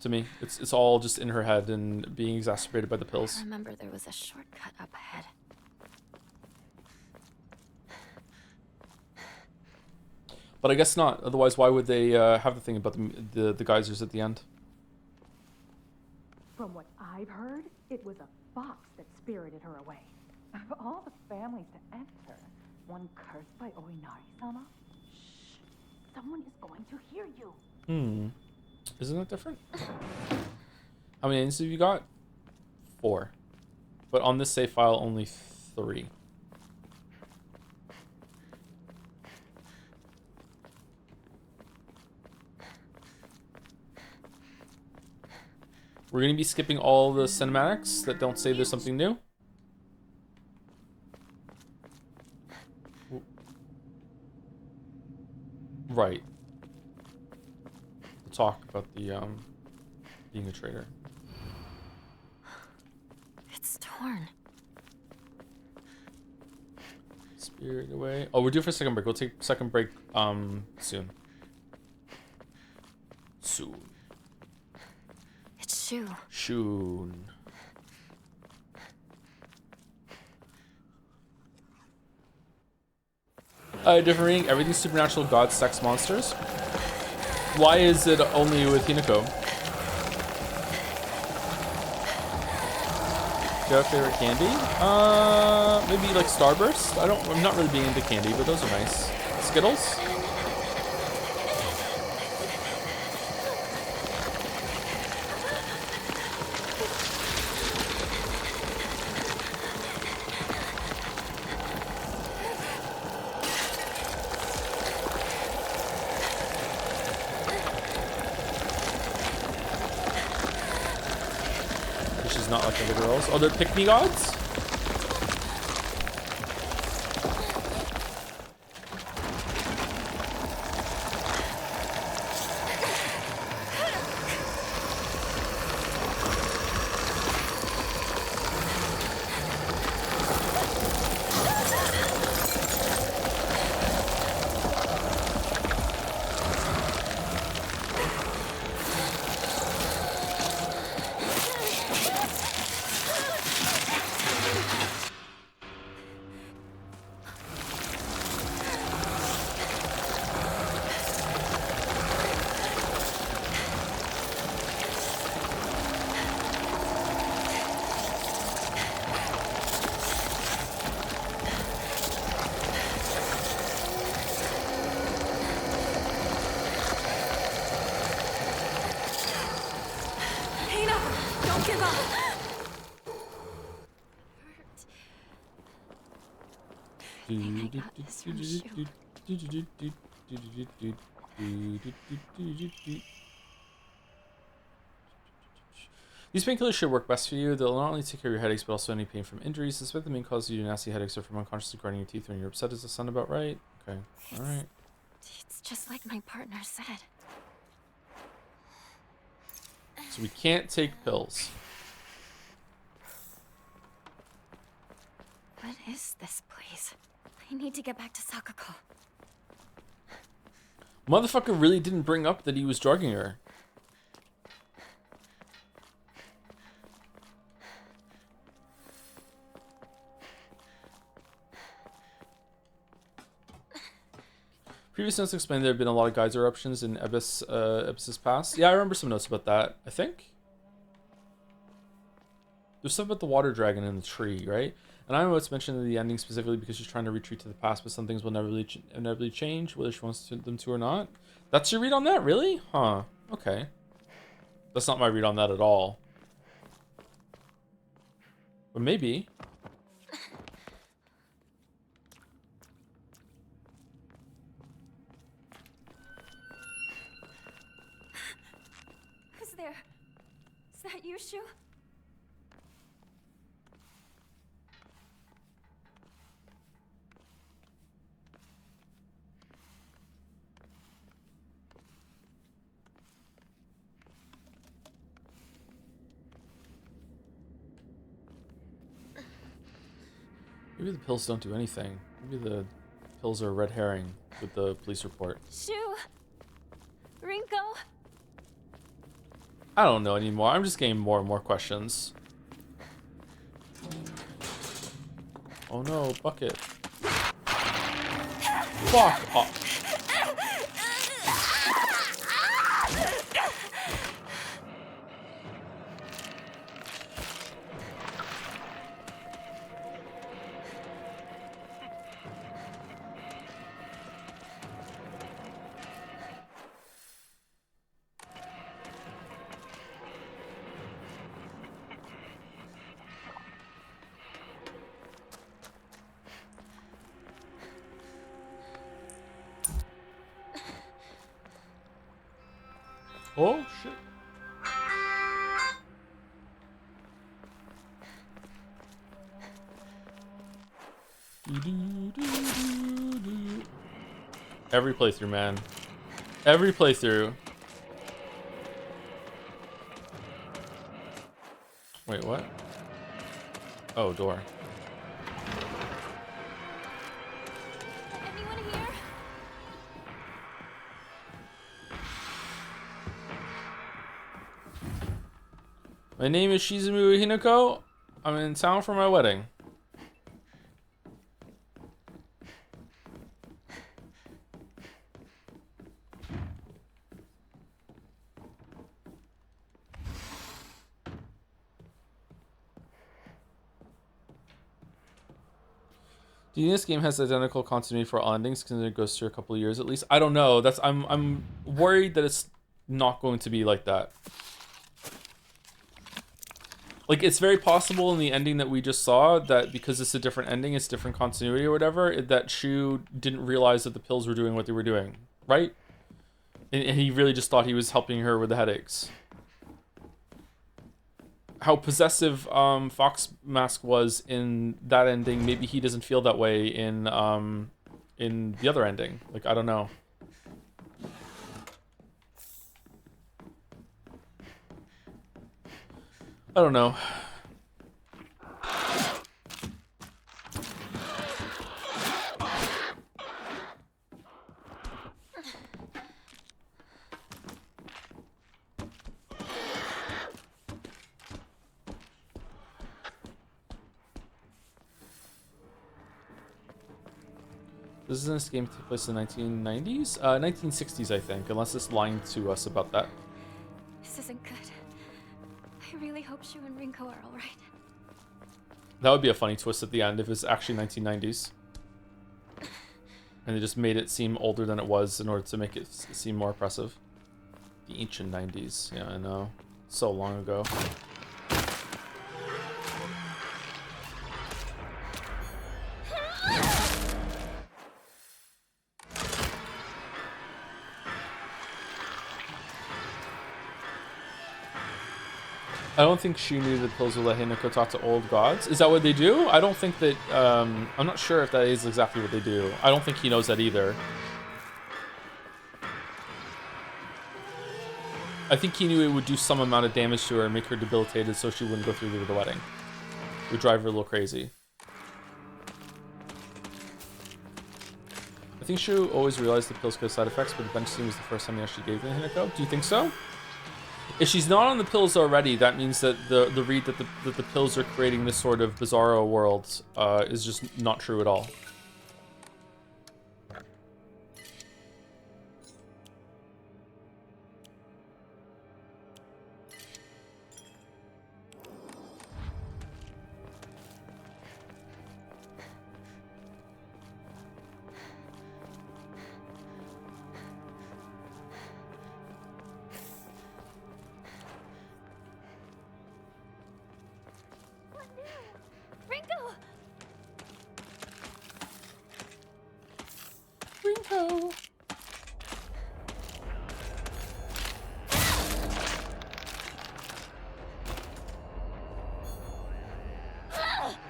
to me. It's all just in her head and being exacerbated by the pills. I remember there was a shortcut up ahead. But I guess not. Otherwise, why would they have the thing about the geysers at the end? From what I've heard, it was a fox that spirited her away. Of all the families to enter, one cursed by Oinari-sama? Shh! Someone is going to hear you. Isn't that different? How many names have you got? 4. But on this save file, only 3. We're going to be skipping all the cinematics that don't say there's something new. right. We'll talk about the being a traitor. It's torn. Spirit away. Oh, we're due for a second break. We'll take a second break soon. Soon. It's Shu. Soon. Different reading. Everything's supernatural, gods, sex, monsters. Why is it only with Hinako? Do you have a favorite candy? Maybe like Starburst. I'm not really being into candy, but those are nice. Skittles. Not like other girls. Oh, they're pick-me gods? These painkillers should work best for you. They'll not only take care of your headaches, but also any pain from injuries. Despite the main cause of your nasty headaches are from unconsciously grinding your teeth when you're upset. Does that sound about right? Okay. Alright. It's just like my partner said. So we can't take pills. What is this place? I need to get back to Sakako. Motherfucker really didn't bring up that he was drugging her. Previous notes explained there have been a lot of geyser eruptions in Abyss's past. Yeah, I remember some notes about that, I think. There's stuff about the water dragon in the tree, right? And I know it's mentioned in the ending specifically because she's trying to retreat to the past, but some things will inevitably change, whether she wants them to or not. That's your read on that, really? Huh. Okay. That's not my read on that at all. But maybe. Who's there? Is that you, Shu? Maybe the pills don't do anything. Maybe the pills are a red herring with the police report. Shu! Rinko! I don't know anymore. I'm just getting more and more questions. Oh no, bucket. Fuck off. Oh shit. Every playthrough, man. Every playthrough. Wait, what? Oh, door. Anyone here? My name is Shizumu Hinako. I'm in town for my wedding. Do you think this game has identical continuity for all endings because it goes through a couple of years at least? I don't know. I'm worried that it's not going to be like that. Like, it's very possible in the ending that we just saw that because it's a different ending, it's different continuity or whatever, that Shu didn't realize that the pills were doing what they were doing, right? And he really just thought he was helping her with the headaches. How possessive Fox Mask was in that ending, maybe he doesn't feel that way in the other ending. Like, I don't know. I don't know. Doesn't this game take place in the 1990s? 1960s, I think, unless it's lying to us about that. This isn't good. I really hope Shu and Rinko are alright. That would be a funny twist at the end if it's actually 1990s. And they just made it seem older than it was in order to make it seem more oppressive. The ancient 90s. Yeah, I know. So long ago. I don't think she knew the pills will let Hinako talk to old gods. Is that what they do? I don't think that, I'm not sure if that is exactly what they do. I don't think he knows that either. I think he knew it would do some amount of damage to her and make her debilitated so she wouldn't go through with the wedding. It would drive her a little crazy. I think Shu always realized the pills could have side effects, but the bench scene was the first time he actually gave them to Hinako. Do you think so? If she's not on the pills already, that means that the read that the pills are creating this sort of bizarro world is just not true at all. Rinko!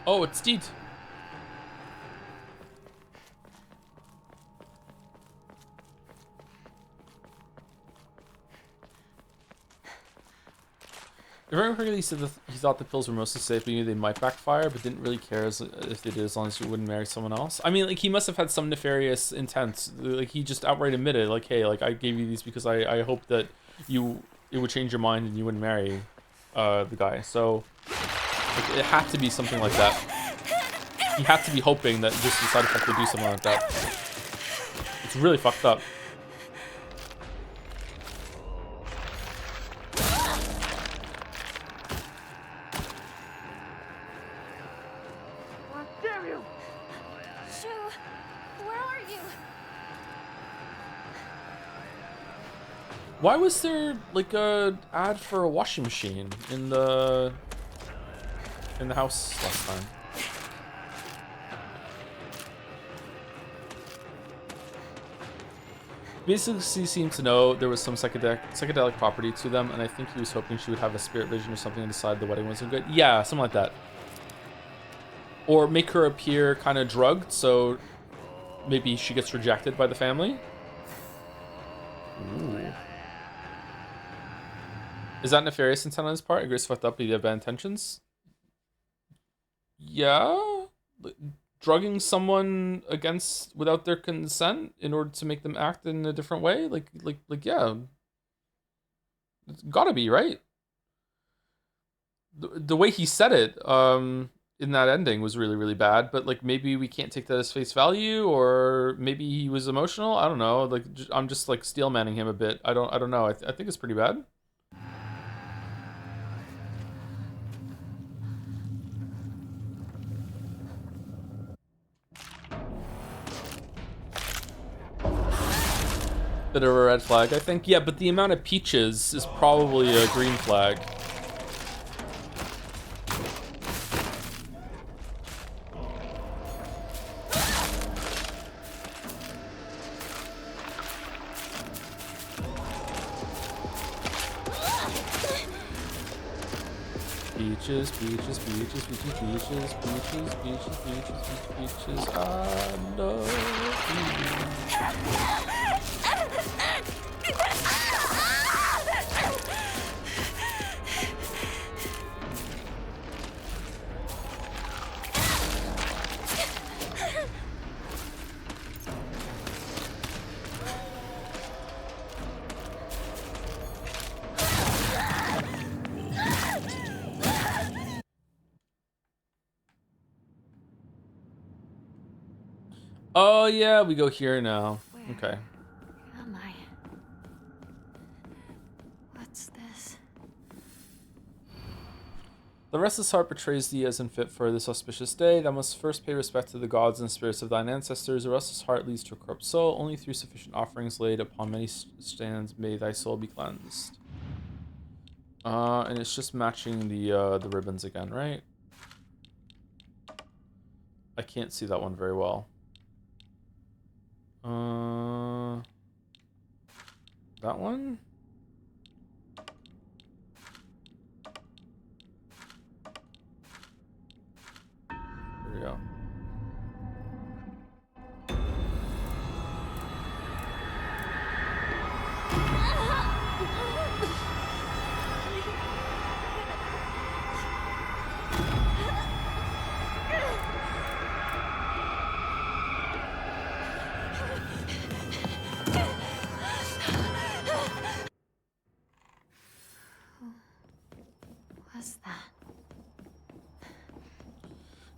Oh, it's Steed. If I remember correctly, he said that he thought the pills were mostly safe, but he knew they might backfire, but didn't really care if they did, as long as you wouldn't marry someone else. I mean, like, he must have had some nefarious intent. Like, he just outright admitted, like, hey, like, I gave you these because I hoped that it would change your mind and you wouldn't marry the guy. So, like, it had to be something like that. He had to be hoping that just the side effect would do something like that. It's really fucked up. Why was there like a ad for a washing machine in the house last time? Basically, he seemed to know there was some psychedelic property to them, and I think he was hoping she would have a spirit vision or something and decide the wedding wasn't good. Yeah, something like that. Or make her appear kind of drugged, so maybe she gets rejected by the family. Ooh. Is that nefarious intent on his part? Agrees fucked up, he had bad intentions? Yeah? Drugging someone against without their consent in order to make them act in a different way? Like yeah. It's gotta be, right? The way he said it, in that ending was really, really bad, but like maybe we can't take that as face value, or maybe he was emotional. I don't know. Like I'm just like steel manning him a bit. I don't know. I think it's pretty bad. Bit of a red flag, I think. Yeah, but the amount of peaches is probably a green flag. Peaches, peaches, peaches, peaches, peaches, peaches, peaches, peaches, peaches, I know you. Oh yeah, we go here now. Okay. Am I? What's this? The restless heart betrays thee as unfit for this auspicious day. Thou must first pay respect to the gods and spirits of thine ancestors. The restless heart leads to a corrupt soul. Only through sufficient offerings laid upon many stands may thy soul be cleansed. And it's just matching the ribbons again, right? I can't see that one very well. That one? There we go. What's that?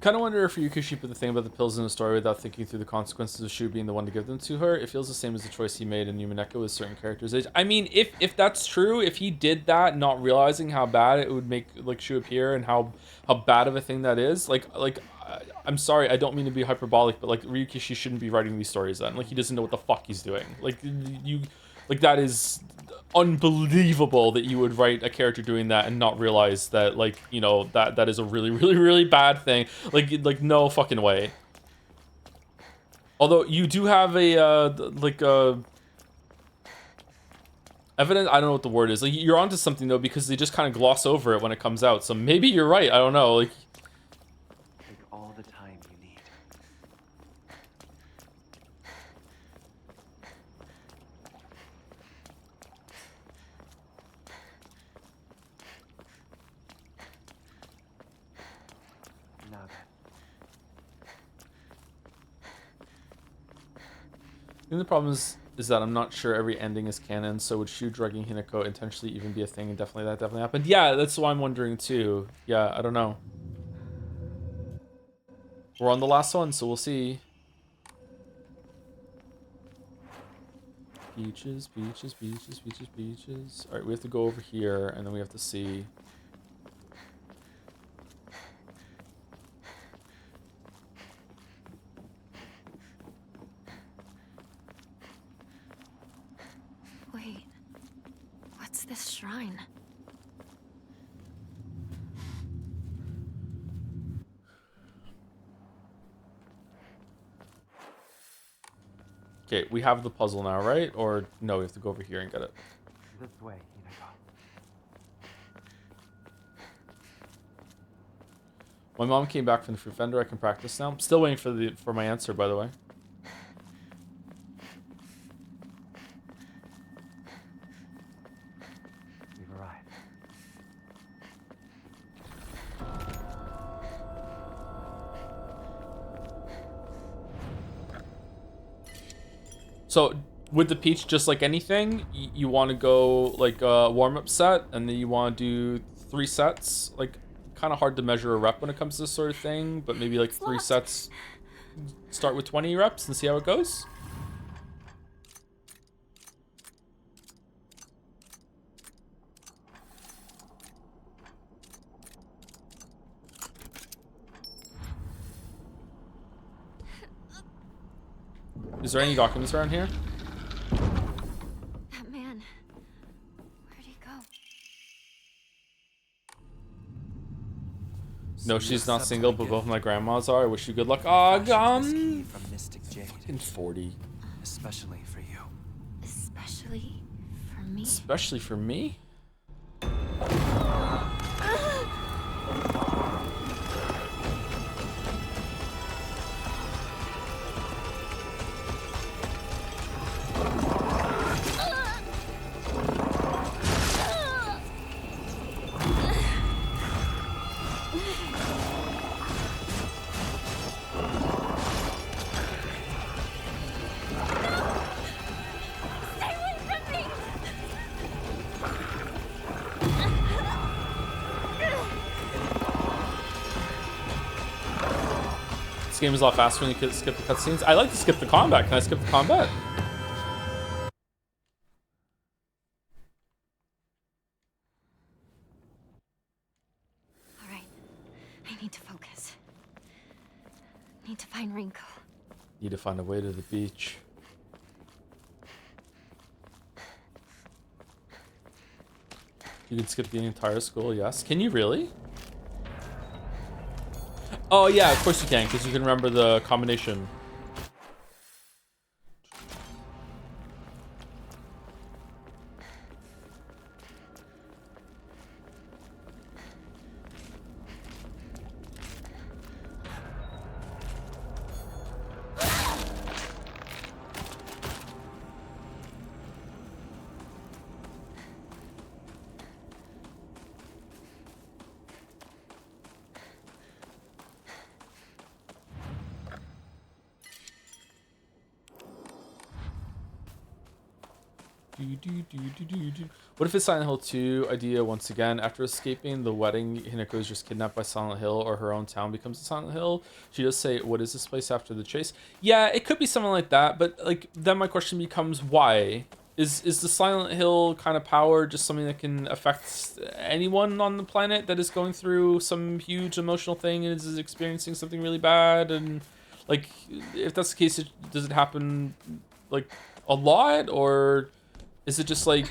Kind of wonder if Ryukishi put the thing about the pills in the story without thinking through the consequences of Shu being the one to give them to her. It feels the same as the choice he made in Yumeneko with certain characters' age. I mean, if that's true, if he did that, not realizing how bad it would make like Shu appear and how bad of a thing that is, I'm sorry, I don't mean to be hyperbolic, but like Ryukishi shouldn't be writing these stories then. Like he doesn't know what the fuck he's doing. That is unbelievable that you would write a character doing that and not realize that, like, you know, that is a really, really, really bad thing. Like no fucking way. Although you do have a evidence, I don't know what the word is. Like you're onto something though, because they just kind of gloss over it when it comes out. So maybe you're right. I don't know. Like take all the time you need. Now then. I think the problem is that I'm not sure every ending is canon, so would Shu drugging Hinako intentionally even be a thing? And that definitely happened. Yeah, that's what I'm wondering too. Yeah, I don't know. We're on the last one, so we'll see. Beaches, beaches, beaches, beaches, beaches. Alright, we have to go over here, and then we have to see... Wait, what's this shrine? Okay, we have the puzzle now, right? Or no, we have to go over here and get it. This way, Hinako. My mom came back from the fruit vendor. I can practice now. I'm still waiting for my answer, by the way. arrive. So with the peach, just like anything, you want to go like a warm-up set, and then you want to do 3 sets. Like, kind of hard to measure a rep when it comes to this sort of thing, but maybe like 3 sets. Start with 20 reps and see how it goes. Is there any documents around here? That man. Where'd he go? No, she's not single, but both my grandmas are. I wish you good luck. Ah, From Mystic Jade. fucking 40. Especially for you. Especially for me. Especially for me? This game is a lot faster when you can skip the cutscenes. I like to skip the combat. Can I skip the combat? All right. I need to focus. Need to find Rinko. Need to find a way to the beach. You can skip the entire school, yes. Can you really? Oh yeah, of course you can, because you can remember the combination. What if it's Silent Hill 2 idea once again? After escaping the wedding, Hinako is just kidnapped by Silent Hill, or her own town becomes a Silent Hill. She does say, "What is this place?" after the chase. Yeah, it could be something like that, but like then my question becomes, why? Is the Silent Hill kind of power just something that can affect anyone on the planet that is going through some huge emotional thing and is experiencing something really bad? And like, if that's the case, does it happen like a lot, or is it just like,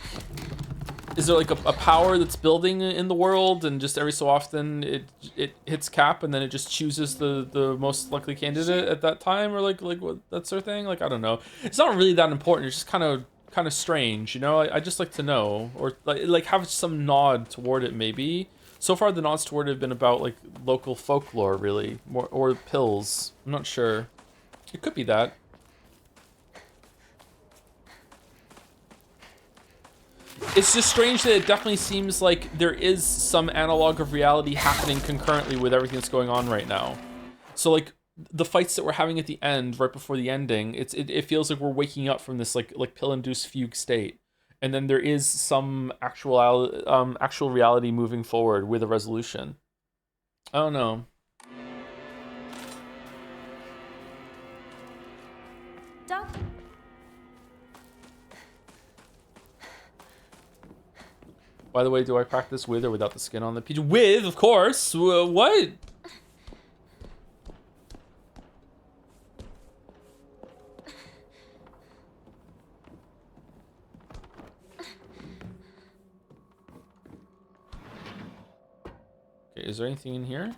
is there like a power that's building in the world, and just every so often it hits cap and then it just chooses the most likely candidate at that time, or like what, that sort of thing? Like, I don't know. It's not really that important. It's just kind of strange, you know. I just like to know, or like have some nod toward it maybe. So far the nods toward it have been about like local folklore, really, more, or pills. I'm not sure. It could be that. It's just strange that it definitely seems like there is some analog of reality happening concurrently with everything that's going on right now. So like the fights that we're having at the end, right before the ending, it feels like we're waking up from this like pill-induced fugue state, and then there is some actual reality moving forward with a resolution. I don't know. Doc. By the way, do I practice with or without the skin on the peach? With, of course. What? Okay, is there anything in here?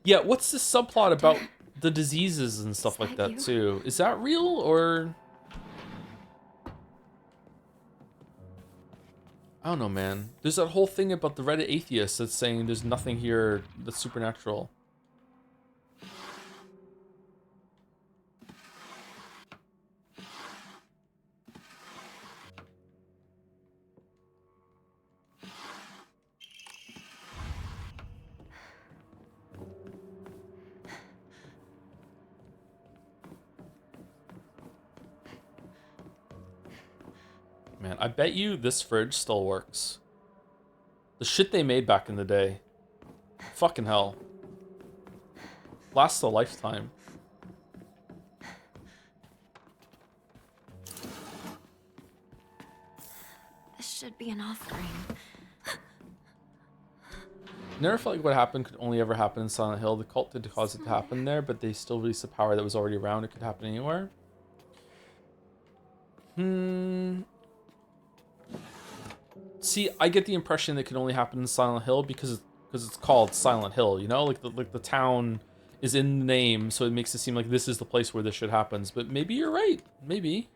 Yeah, what's the subplot about the diseases and stuff like that too? Is that real, or I don't know, man. There's that whole thing about the Reddit atheists that's saying there's nothing here that's supernatural. man. I bet you this fridge still works. The shit they made back in the day. Fucking hell. Lasts a lifetime. This should be an offering. Never felt like what happened could only ever happen in Silent Hill. The cult did cause it to happen there, but they still released a power that was already around. It could happen anywhere. See, I get the impression that it could only happen in Silent Hill because it's called Silent Hill, you know? Like the town is in the name, so it makes it seem like this is the place where this shit happens. But maybe you're right. Maybe.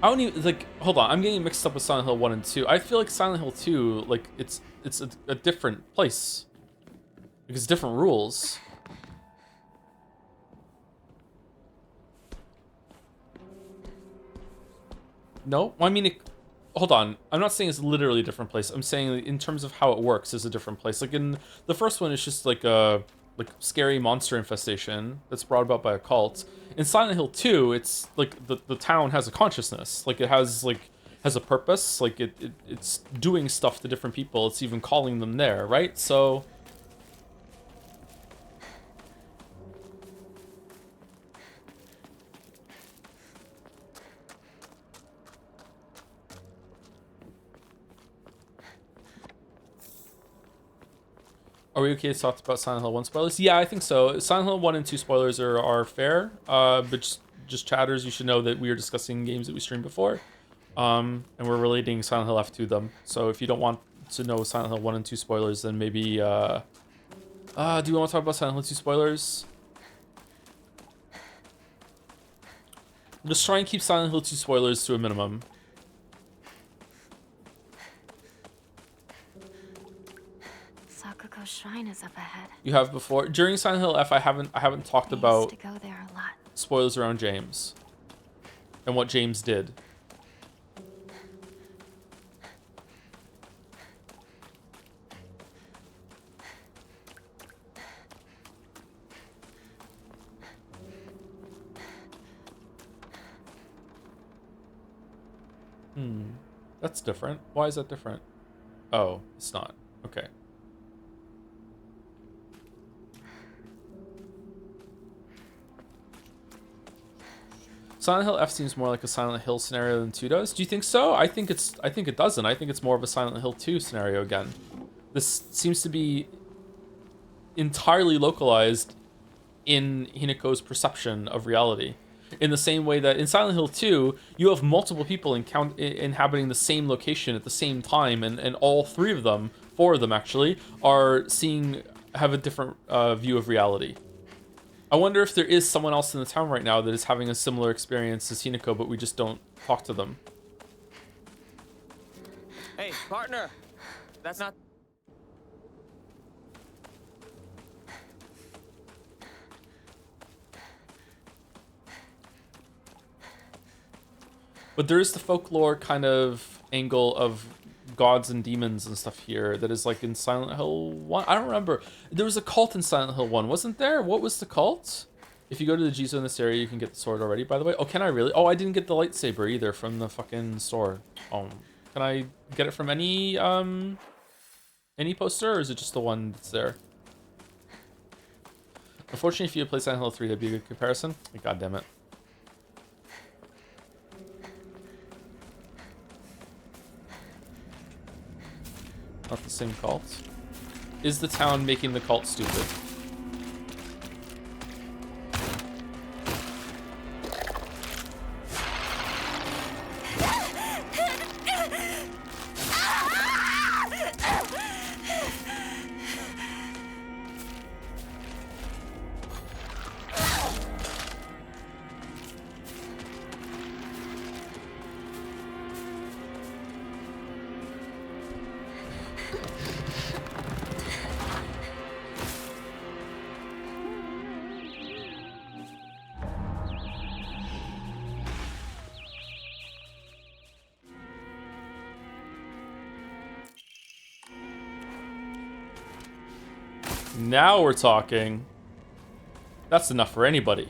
I don't even, like, hold on, I'm getting mixed up with Silent Hill 1 and 2. I feel like Silent Hill 2, like, it's a different place. Like, it's different rules. No? Well, I mean, hold on. I'm not saying it's literally a different place. I'm saying in terms of how it works, it's a different place. Like, in the first one, it's just like a scary monster infestation that's brought about by a cult. In Silent Hill 2, it's like the town has a consciousness. Like, it has a purpose. Like, it's doing stuff to different people. It's even calling them there, right? So are we okay to talk about Silent Hill 1 spoilers? Yeah, I think so. Silent Hill 1 and 2 spoilers are fair. But just chatters, you should know that we are discussing games that we streamed before. And we're relating Silent Hill F to them. So if you don't want to know Silent Hill 1 and 2 spoilers, then maybe... do you want to talk about Silent Hill 2 spoilers? Just try and keep Silent Hill 2 spoilers to a minimum. Shrine is up ahead. You have before during Silent Hill F. I haven't talked about to go there a lot. Spoilers around James and what James did. That's different. Why is that different? Oh, it's not. Okay. Silent Hill F seems more like a Silent Hill scenario than 2 does. Do you think so? I think it doesn't. I think it's more of a Silent Hill 2 scenario again. This seems to be entirely localized in Hinako's perception of reality. In the same way that in Silent Hill 2, you have multiple people inhabiting the same location at the same time, and all 3 of them, 4 of them actually, have a different view of reality. I wonder if there is someone else in the town right now that is having a similar experience as Hinako, but we just don't talk to them. Hey, partner! That's not... But there is the folklore kind of angle of gods and demons and stuff here that is like in Silent Hill 1. I don't remember. There was a cult in Silent Hill 1, wasn't there? What was the cult? If you go to the Jizo in this area, you can get the sword already, by the way. Oh, can I really? Oh, I didn't get the lightsaber either from the fucking store. Oh, can I get it from any poster, or is it just the one that's there? Unfortunately, if you had played Silent Hill 3, that'd be a good comparison. God damn it. Not the same cult. Is the town making the cult stupid? Now we're talking. That's enough for anybody.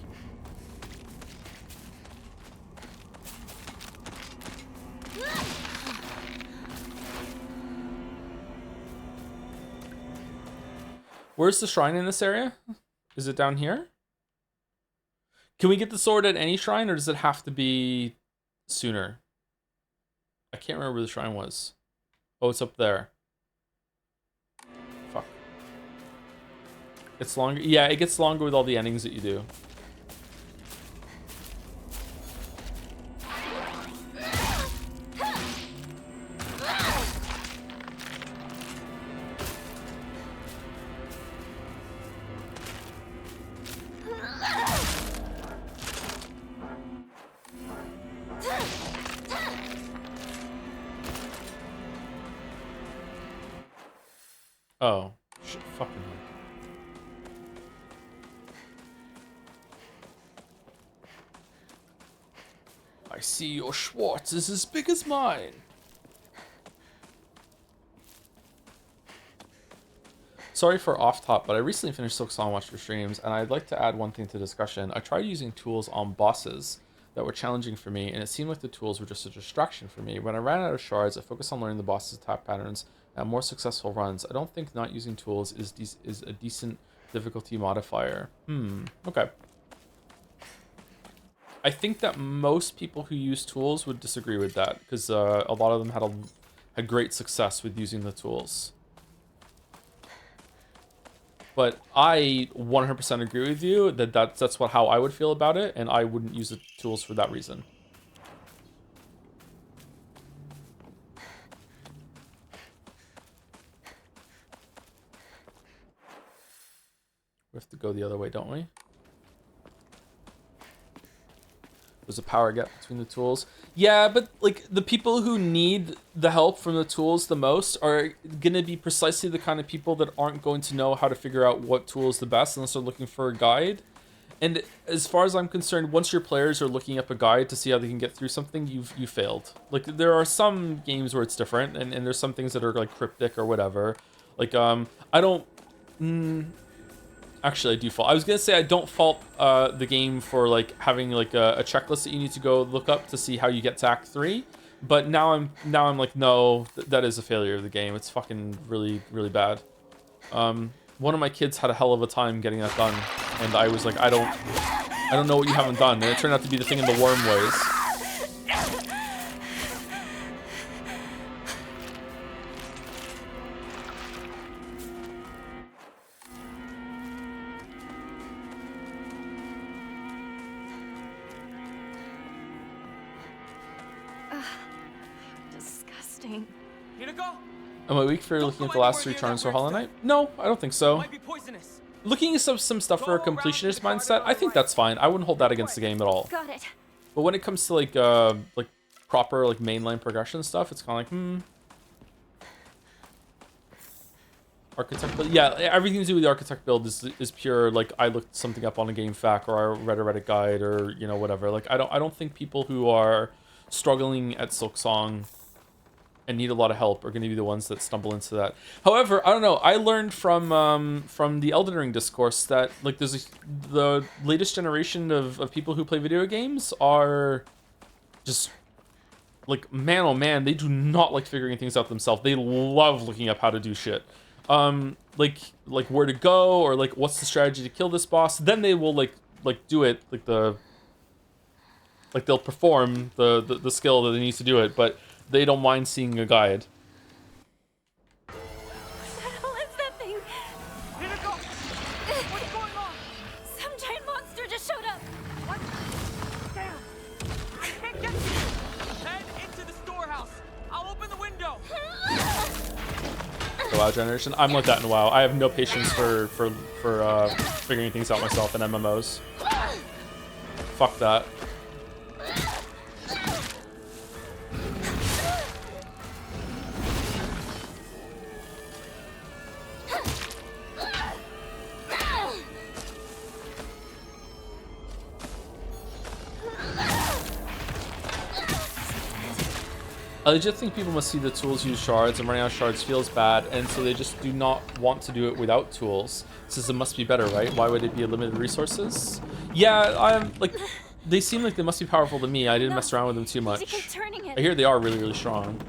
Where's the shrine in this area? Is it down here? Can we get the sword at any shrine, or does it have to be sooner? I can't remember where the shrine was. Oh, it's up there. Fuck. It's longer. Yeah, it gets longer with all the endings that you do. Oh, shit, fucking hell. I see your Schwartz is as big as mine. Sorry for off top, but I recently finished Silk Song Watch your streams, and I'd like to add one thing to discussion. I tried using tools on bosses that were challenging for me, and it seemed like the tools were just a distraction for me. When I ran out of shards, I focused on learning the boss's attack patterns and more successful runs. I don't think not using tools is a decent difficulty modifier. Okay. I think that most people who use tools would disagree with that, because a lot of them had great success with using the tools. But I 100% agree with you that that's how I would feel about it, and I wouldn't use the tools for that reason. We have to go the other way, don't we? There's a power gap between the tools. Yeah, but like the people who need the help from the tools the most are gonna be precisely the kind of people that aren't going to know how to figure out what tool is the best unless they're looking for a guide. And as far as I'm concerned, once your players are looking up a guide to see how they can get through something, you failed. Like there are some games where it's different, and there's some things that are like cryptic or whatever. Like I don't. Actually, I do fault. I was gonna say I don't fault the game for like having like a checklist that you need to go look up to see how you get to Act 3. But now I'm like, no, that is a failure of the game. It's fucking really, really bad. One of my kids had a hell of a time getting that done, and I was like, I don't know what you haven't done, and it turned out to be the thing in the worm ways. Disgusting. Am I weak for looking at the last 3 charms for Hollow Knight? No, I don't think so. Looking at some stuff for a completionist mindset, I think that's fine. I wouldn't hold that against the game at all. Got it. But when it comes to like proper like mainline progression stuff, it's kind of like Architect build, yeah, everything to do with the Architect build is pure like I looked something up on a game fac or I read a Reddit guide or you know whatever. Like I don't think people who are struggling at Silksong and need a lot of help are going to be the ones that stumble into that. However, I don't know. I learned from the Elden Ring discourse that like the latest generation of people who play video games are just like man oh man, they do not like figuring things out themselves. They love looking up how to do shit. Like where to go or like what's the strategy to kill this boss. Then they will like do it like they'll perform the skill that they need to do it, but they don't mind seeing a guide. What the hell is that thing? What's going on? Some giant monster just showed up. What? Damn! I can't get you! Head into the storehouse. I'll open the window. The WoW generation. I'm like that in WoW. I have no patience for figuring things out myself in MMOs. Fuck that. I just think people must see the tools use shards, and running out of shards feels bad, and so they just do not want to do it without tools. Since it must be better, right? Why would it be limited resources? Yeah, I'm like, they seem like they must be powerful to me. I didn't mess around with them too much. I hear they are really, really strong.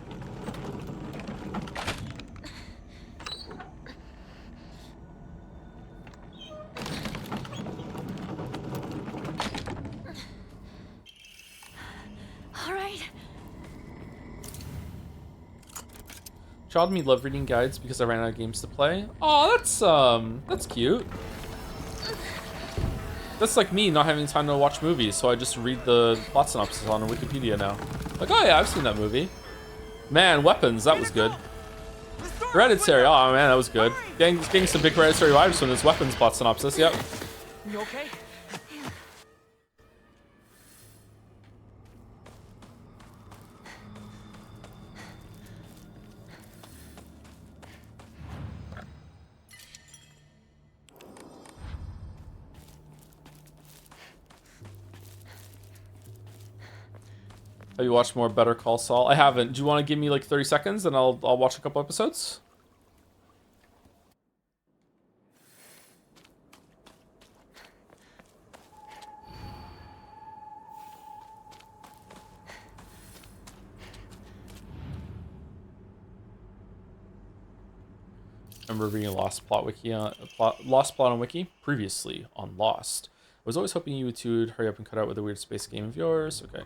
Child me love reading guides because I ran out of games to play. Oh, that's cute. That's like me not having time to watch movies, so I just read the plot synopsis on Wikipedia now. Like, oh yeah, I've seen that movie. Man, weapons, that was good. Hereditary, oh man, that was good. Getting some big Hereditary vibes from this weapons plot synopsis, yep. You okay? Have you watched more Better Call Saul? I haven't. Do you want to give me like 30 seconds and I'll watch a couple episodes? I remember reading Lost Plot Wiki Lost Plot on Wiki previously on Lost. I was always hoping you two'd hurry up and cut out with a weird space game of yours. Okay.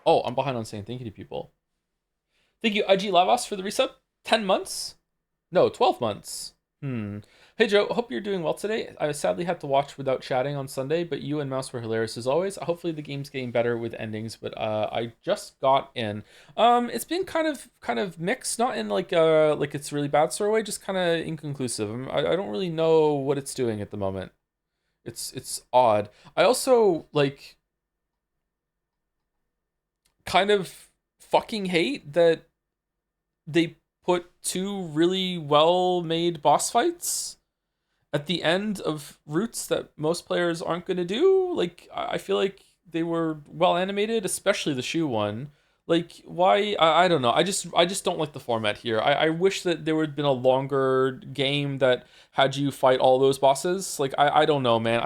Oh, I'm behind on saying thank you to people. Thank you, IG Lavas, for the resub. 10 months? No, 12 months. Hey, Joe, hope you're doing well today. I sadly had to watch without chatting on Sunday, but you and Mouse were hilarious as always. Hopefully the game's getting better with endings, but I just got in. It's been kind of mixed, not in like it's really bad sort of way, just kind of inconclusive. I don't really know what it's doing at the moment. It's odd. I also like kind of fucking hate that they put two really well-made boss fights at the end of routes that most players aren't going to do. Like, I feel like they were well animated, especially the shoe one. Like, why? I don't know. I just don't like the format here. I wish that there would have been a longer game that had you fight all those bosses. Like, I don't know, man.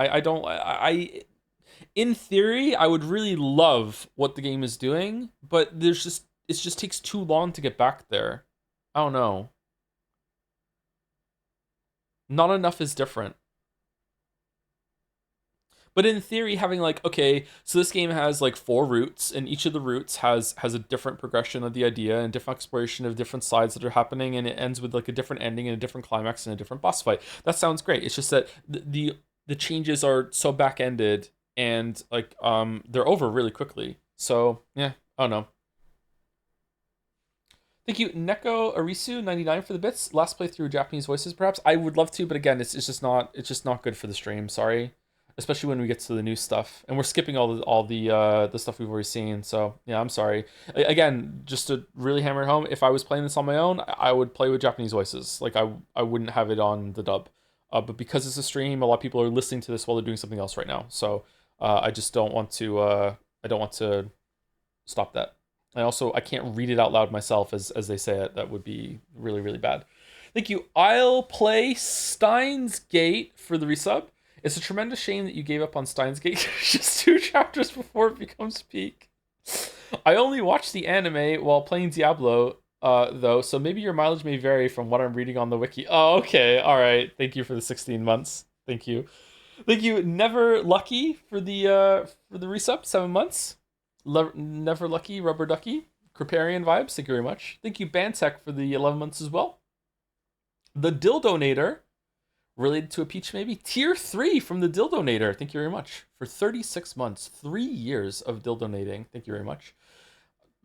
In theory, I would really love what the game is doing, but it just takes too long to get back there. I don't know. Not enough is different. But in theory, having like, okay, so this game has like 4 routes, and each of the routes has a different progression of the idea and different exploration of different sides that are happening, and it ends with like a different ending and a different climax and a different boss fight. That sounds great. It's just that the changes are so back-ended and like they're over really quickly. So yeah, I don't know. Thank you, Neko Arisu 99 for the bits. Last playthrough Japanese voices, perhaps. I would love to, but again, it's just not good for the stream. Sorry, especially when we get to the new stuff, and we're skipping all the stuff we've already seen. So yeah, I'm sorry. Again, just to really hammer it home, if I was playing this on my own, I would play with Japanese voices. Like I wouldn't have it on the dub. But because it's a stream, a lot of people are listening to this while they're doing something else right now. So I just don't want to. I don't want to stop that. And also, I can't read it out loud myself as they say it. That would be really, really bad. Thank you. I'll play Steins Gate for the resub. It's a tremendous shame that you gave up on Steins Gate just 2 chapters before it becomes peak. I only watched the anime while playing Diablo, though, so maybe your mileage may vary from what I'm reading on the wiki. Oh, okay. All right. Thank you for the 16 months. Thank you. Thank you, Never Lucky, for the resub, 7 months. Never Lucky, Rubber Ducky, Kriparian vibes, thank you very much. Thank you, Bantech, for the 11 months as well. The Dildonator, related to a peach maybe. Tier 3 from the Dildonator, thank you very much. For 36 months, 3 years of dildonating, thank you very much.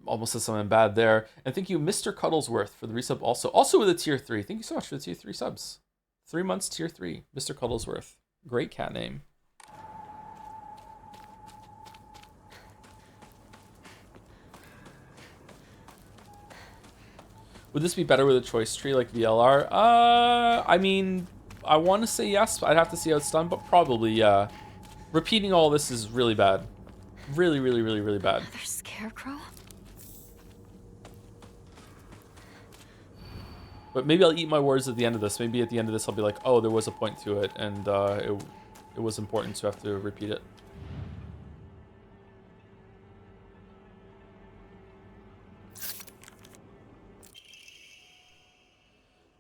Almost said something bad there. And thank you, Mr. Cuddlesworth, for the resub also with a tier 3. Thank you so much for the tier 3 subs. 3 months, tier 3, Mr. Cuddlesworth. Great cat name. Would this be better with a choice tree like VLR? I mean, I want to say yes. I'd have to see how it's done, but probably, yeah. Repeating all this is really bad. Really, really, really, really bad. Another scarecrow? But maybe I'll eat my words at the end of this. Maybe at the end of this, I'll be like, oh, there was a point to it, and it was important to have to repeat it.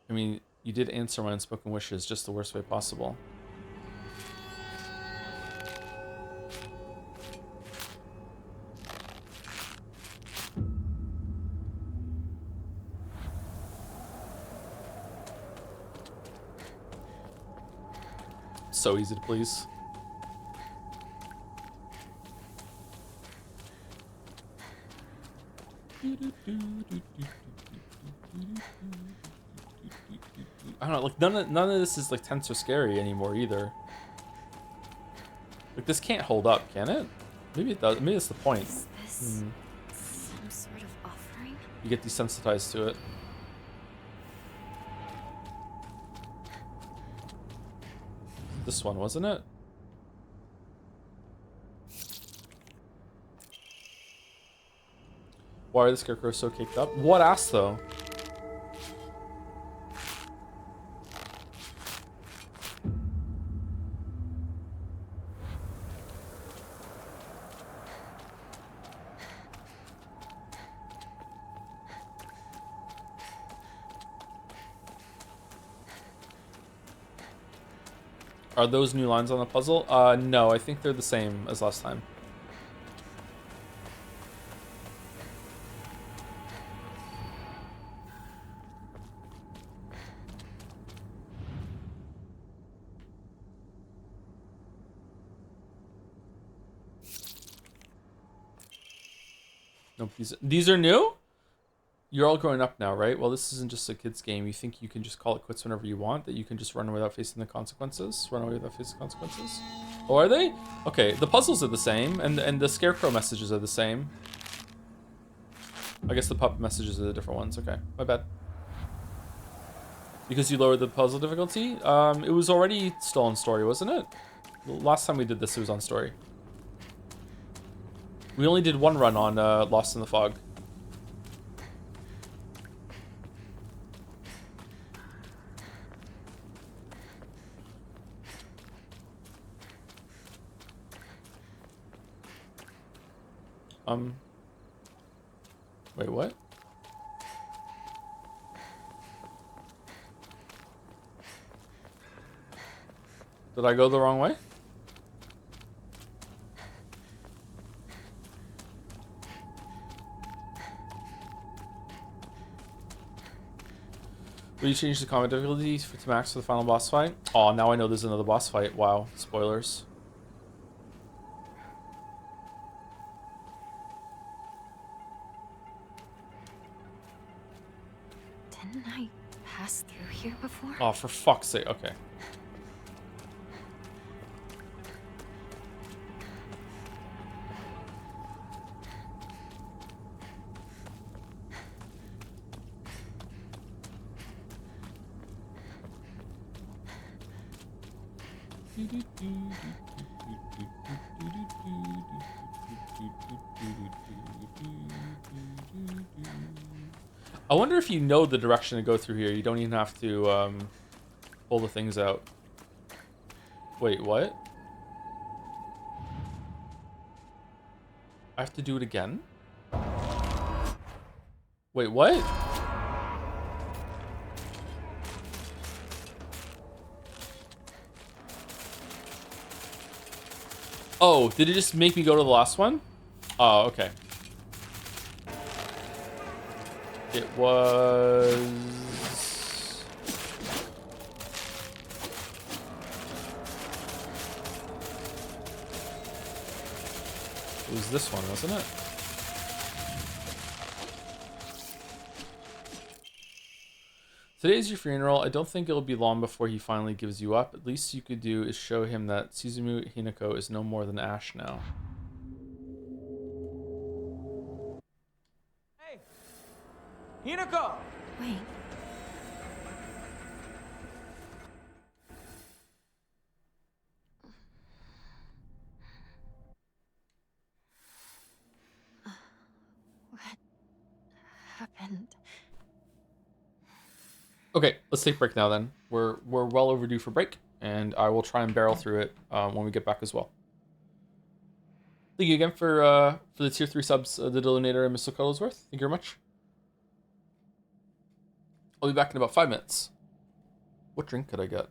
I mean, you did answer my unspoken wishes just the worst way possible. So easy to please. I don't know, like none of this is like tense or scary anymore either. Like this can't hold up, can it? Maybe it does. Maybe that's the point. Is this some sort of offering? You get desensitized to it. This one, wasn't it? Why are the scarecrows so caked up? What ass though? Are those new lines on the puzzle? No, I think they're the same as last time. Nope, these are new? You're all growing up now, right? Well, this isn't just a kid's game. You think you can just call it quits whenever you want? That you can just run without facing the consequences? Run away without facing consequences? Oh, are they? Okay, the puzzles are the same, and the scarecrow messages are the same. I guess the puppet messages are the different ones. Okay, my bad. Because you lowered the puzzle difficulty? It was already still on story, wasn't it? Last time we did this, it was on story. We only did one run on Lost in the Fog. Wait, what? Did I go the wrong way? Will you change the combat difficulty to max for the final boss fight? Oh, now I know there's another boss fight. Wow, spoilers. Didn't I pass through here before? Oh, for fuck's sake. Okay. I wonder if you know the direction to go through here. You don't even have to pull the things out. Wait, what? I have to do it again? Wait, what? Oh, did it just make me go to the last one? Oh, okay. It was... It was this one, wasn't it? Today's your funeral. I don't think it'll be long before he finally gives you up. At least you could do is show him that Suzumu Hinako is no more than ash now. Hey! Hinako! Wait. What happened? Okay, let's take a break now then. We're well overdue for break, and I will try and barrel through it when we get back as well. Thank you again for the tier 3 subs, the Delinator and Mr. Cuddlesworth. Thank you very much. I'll be back in about 5 minutes. What drink could I get?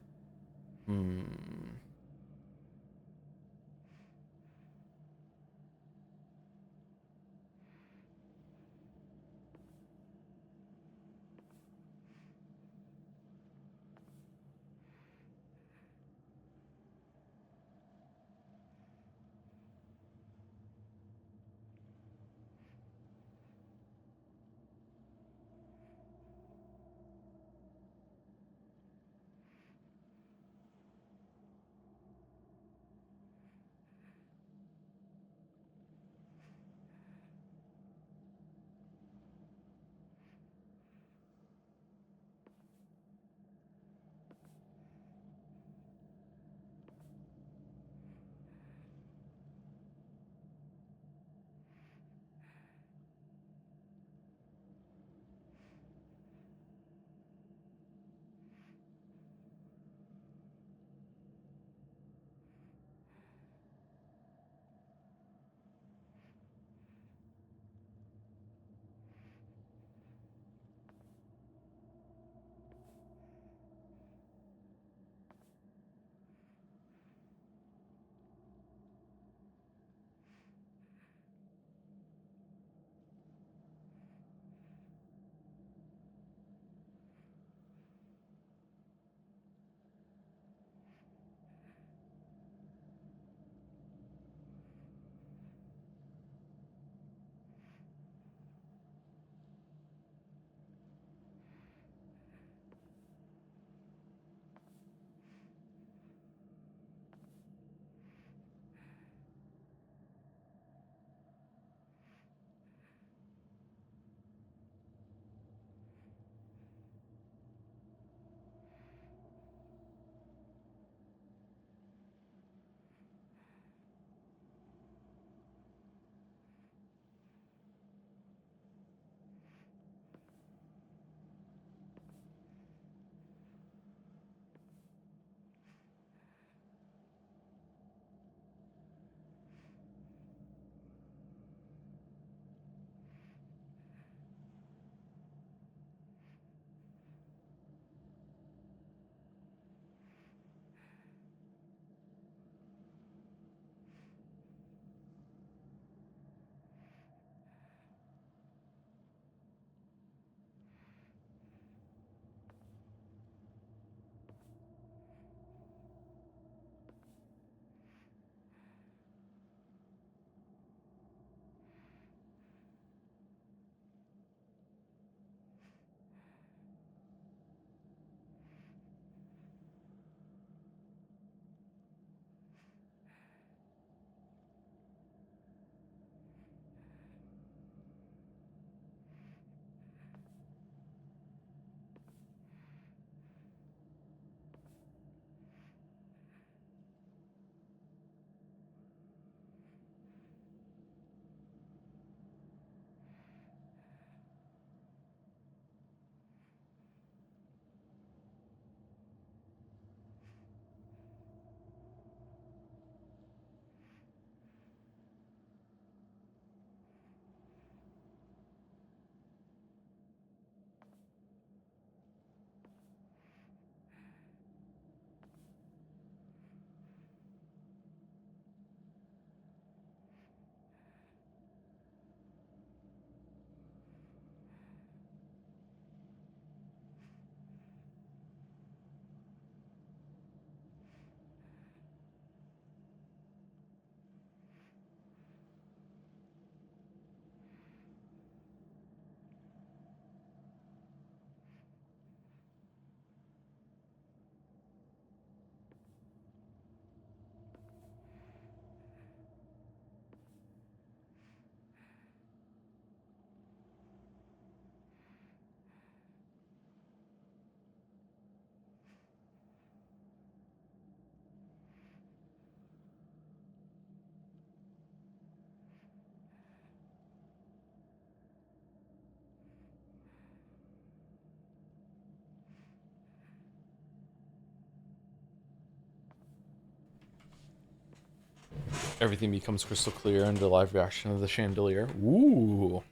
Everything becomes crystal clear under live reaction of the chandelier. Ooh.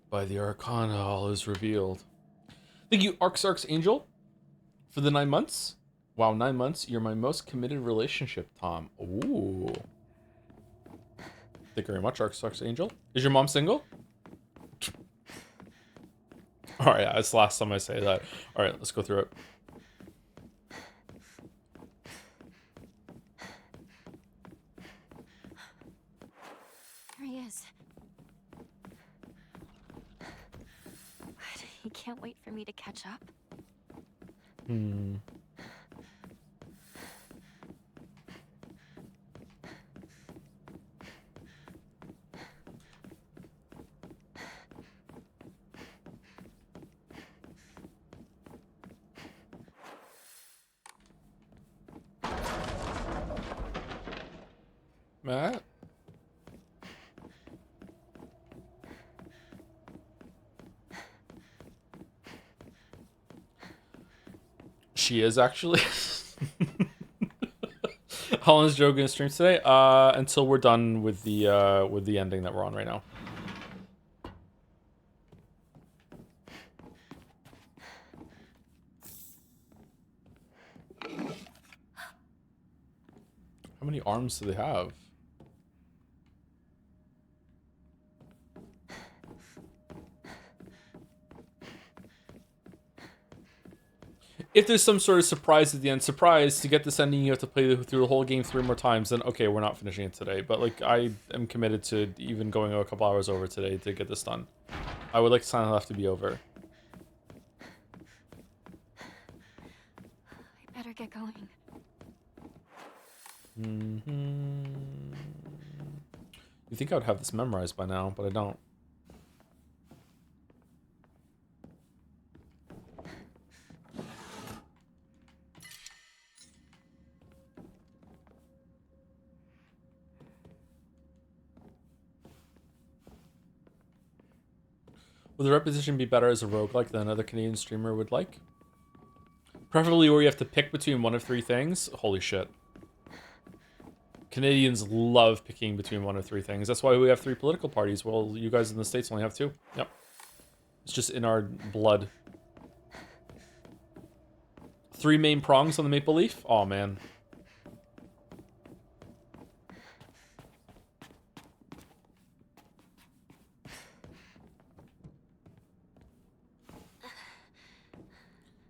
By the Arcana, all is revealed. Thank you, Arx Angel, for the 9 months. Wow, 9 months. You're my most committed relationship, Tom. Ooh. Thank you very much, Arx Angel. Is your mom single? Alright, yeah, it's the last time I say that. Alright, let's go through it. There he is. What? He can't wait for me to catch up? Hmm. Matt? She is actually. How long is Joe gonna stream today? Until we're done with the ending that we're on right now. How many arms do they have? If there's some sort of surprise at the end, surprise, to get this ending you have to play through the whole game 3 more times, then okay, we're not finishing it today. But like, I am committed to even going a couple hours over today to get this done. I would like Silent Left to be over. I better get going. You think I would have this memorized by now, but I don't. Would the repetition be better as a roguelike than another Canadian streamer would like? Preferably where you have to pick between one of 3 things. Holy shit. Canadians love picking between one of 3 things. That's why we have 3 political parties. Well, you guys in the States only have 2. Yep. It's just in our blood. 3 main prongs on the maple leaf? Oh man.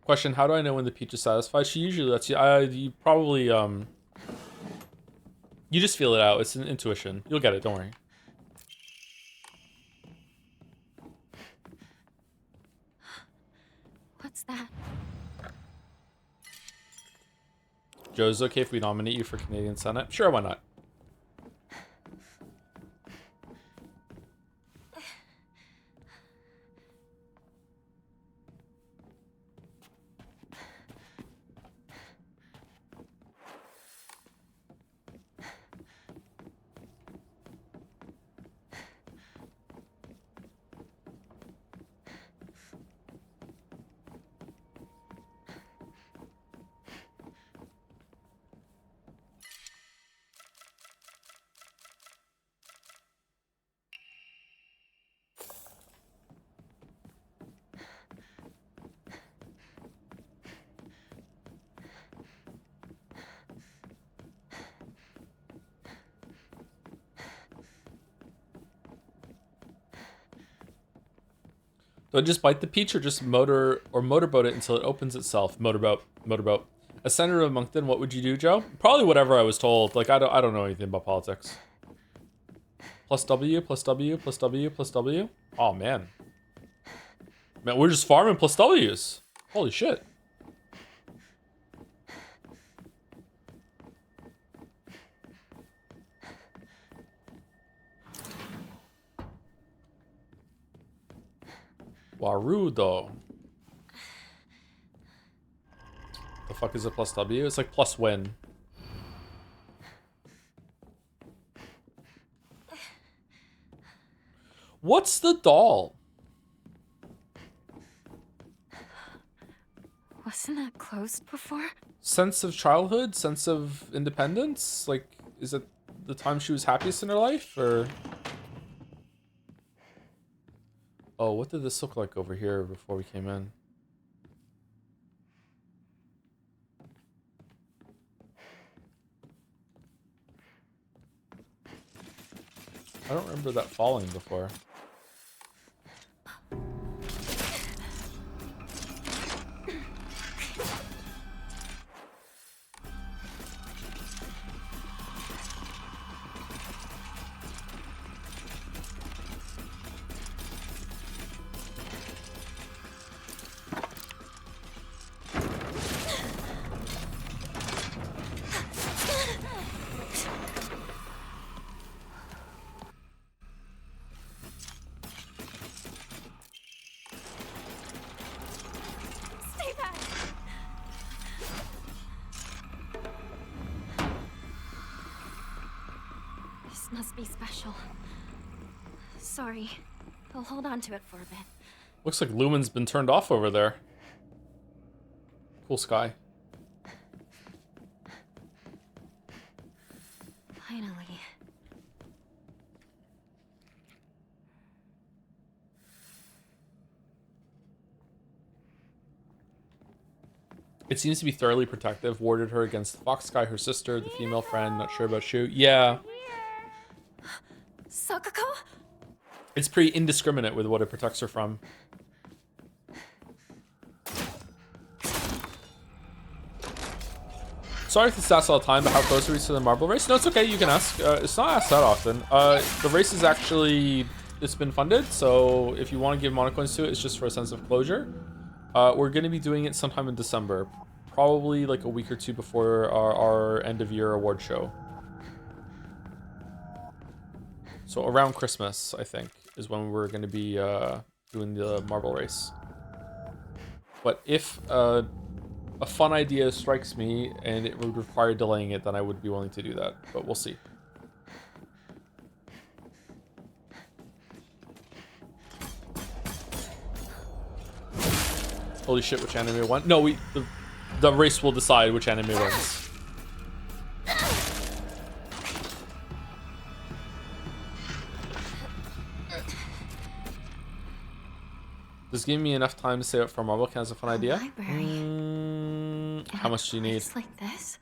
Question, how do I know when the peach is satisfied? She usually lets you, you probably, you just feel it out. It's an intuition. You'll get it, don't worry. What's that? Joe, is it okay if we nominate you for Canadian Senate? Sure, why not? Do I just bite the peach or just motorboat it until it opens itself? Motorboat. As senator of Moncton, what would you do, Joe? Probably whatever I was told. Like I don't know anything about politics. Plus W, plus W, plus W, plus W. Oh man. Man, we're just farming plus W's. Holy shit. Warudo. The fuck is a plus W? It's like plus win. What's the doll? Wasn't that closed before? Sense of childhood? Sense of independence? Like, is it the time she was happiest in her life, or? Oh, what did this look like over here before we came in? I don't remember that falling before. Stay back. This must be special. Sorry. I'll hold on to it for a bit. Looks like Lumen's been turned off over there. Cool sky. Finally. It seems to be thoroughly protective. Warded her against the fox guy, her sister, the female friend. Not sure about Shu. Yeah. Sakuko? It's pretty indiscriminate with what it protects her from. Sorry if this asks all the time, but how close are we to the marble race? No, it's okay. You can ask. It's not asked that often. The race is actually... It's been funded, so if you want to give monocoins to it, it's just for a sense of closure. We're going to be doing it sometime in December. Probably like a week or two before our end-of-year award show. So around Christmas, I think, is when we're going to be doing the marble race. But if a fun idea strikes me and it would require delaying it, then I would be willing to do that. But we'll see. Holy shit, which anime won? No, the race will decide which anime wins. Does giving me enough time to save up for marble count as a fun idea? How much do you need? Like this?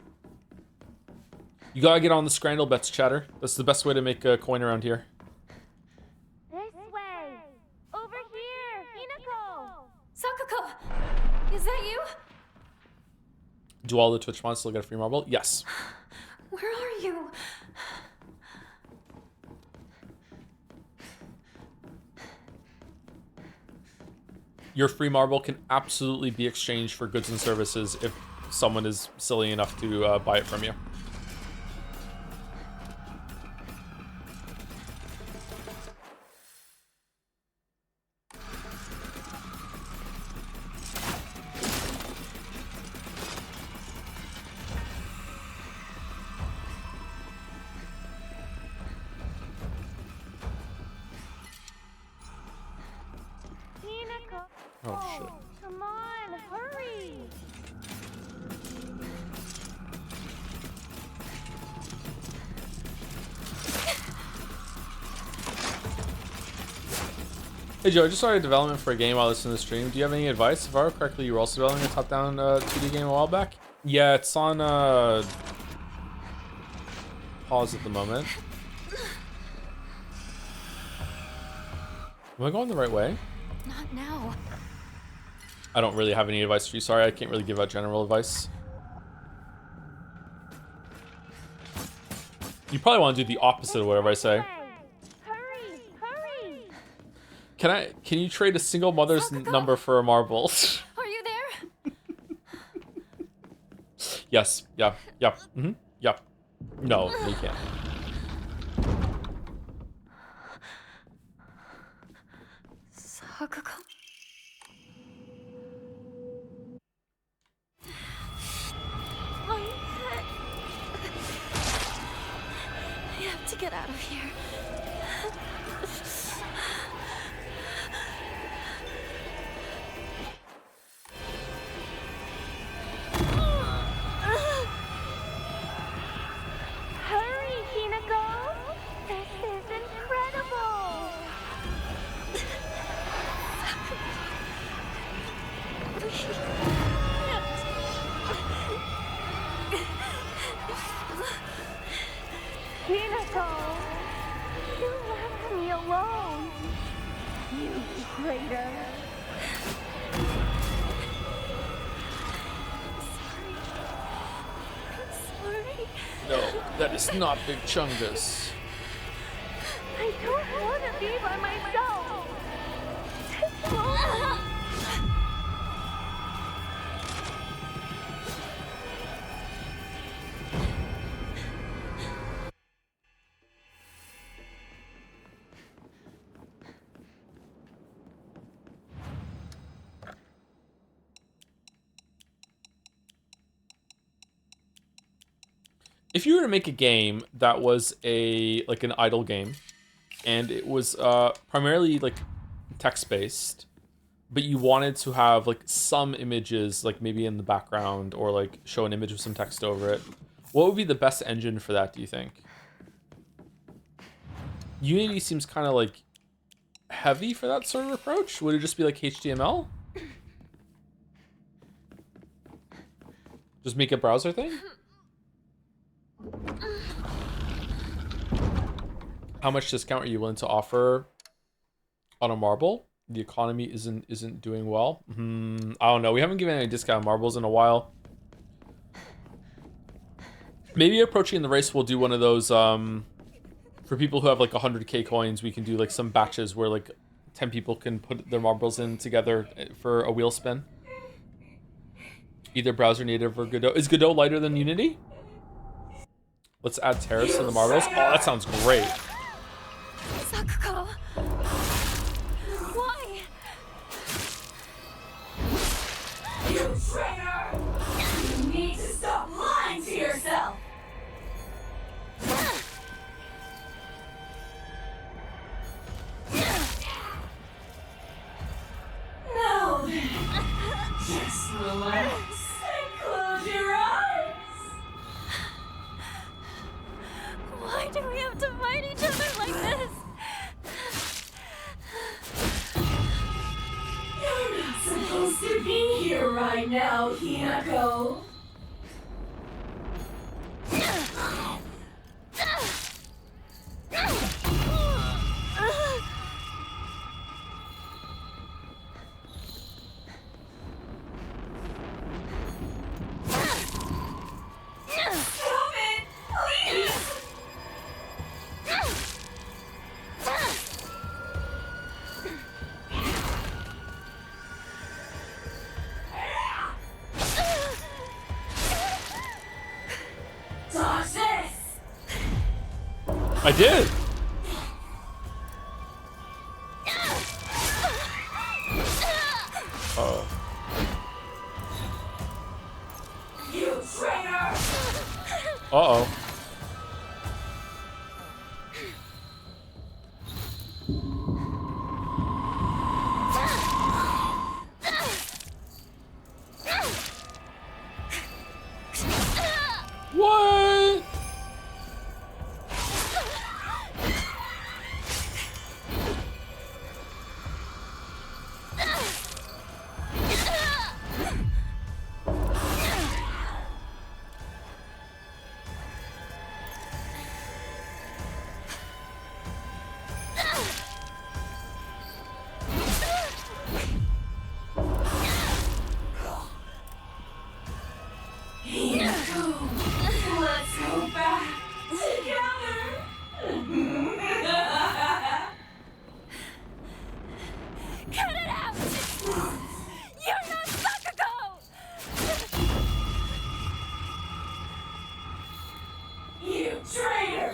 You gotta get on the Scrandle bets, chatter. That's the best way to make a coin around here. This way. Over here. Hinako. Sakuko! Is that you? Do all the Twitch mods still get a free marble? Yes. Where are you? Your free marble can absolutely be exchanged for goods and services if someone is silly enough to buy it from you. Hinako. Oh, shit. Come on, hurry. Hey Joe, I just started development for a game while listening to the stream. Do you have any advice? If I recall correctly, you were also developing a top-down 2D game a while back? Yeah, it's on pause at the moment. Am I going the right way? Not now. I don't really have any advice for you. Sorry, I can't really give out general advice. You probably want to do the opposite of whatever I say. Hurry, hurry. Can you trade a single mother's number for a marble? Are you there? Yes. Yeah. Yep. Mm-hmm. Yep. No, you can't. Sakuko. I have to get out of here. Hurry, Hinako. You traitor! Sorry. No, that is not Big Chungus. I don't want to be by myself. If you were to make a game that was like an idle game, and it was primarily like text-based, but you wanted to have like some images, like maybe in the background, or like show an image with some text over it, what would be the best engine for that, do you think? Unity seems kind of like heavy for that sort of approach. Would it just be like HTML? Just make a browser thing? How much discount are you willing to offer on a marble? The economy isn't doing well. I don't know. We haven't given any discount on marbles in a while. Maybe approaching the race, we'll do one of those for people who have like 100k coins. We can do like some batches where like 10 people can put their marbles in together for a wheel spin. Either browser native or Godot. Is Godot lighter than Unity? Let's add terrace to the marbles. Oh, that sounds great. Sakuko! Why? You traitor! You need to stop lying to yourself! Now then, just relax and close your eyes. Why do we have to fight each other like this? You're not supposed to be here right now, Hinako. Stop it, please! Dodge this! I did. Oh. You traitor! Uh-oh. What? Hinako, let's go back together. Cut it out! You're not Sakuko! You traitor!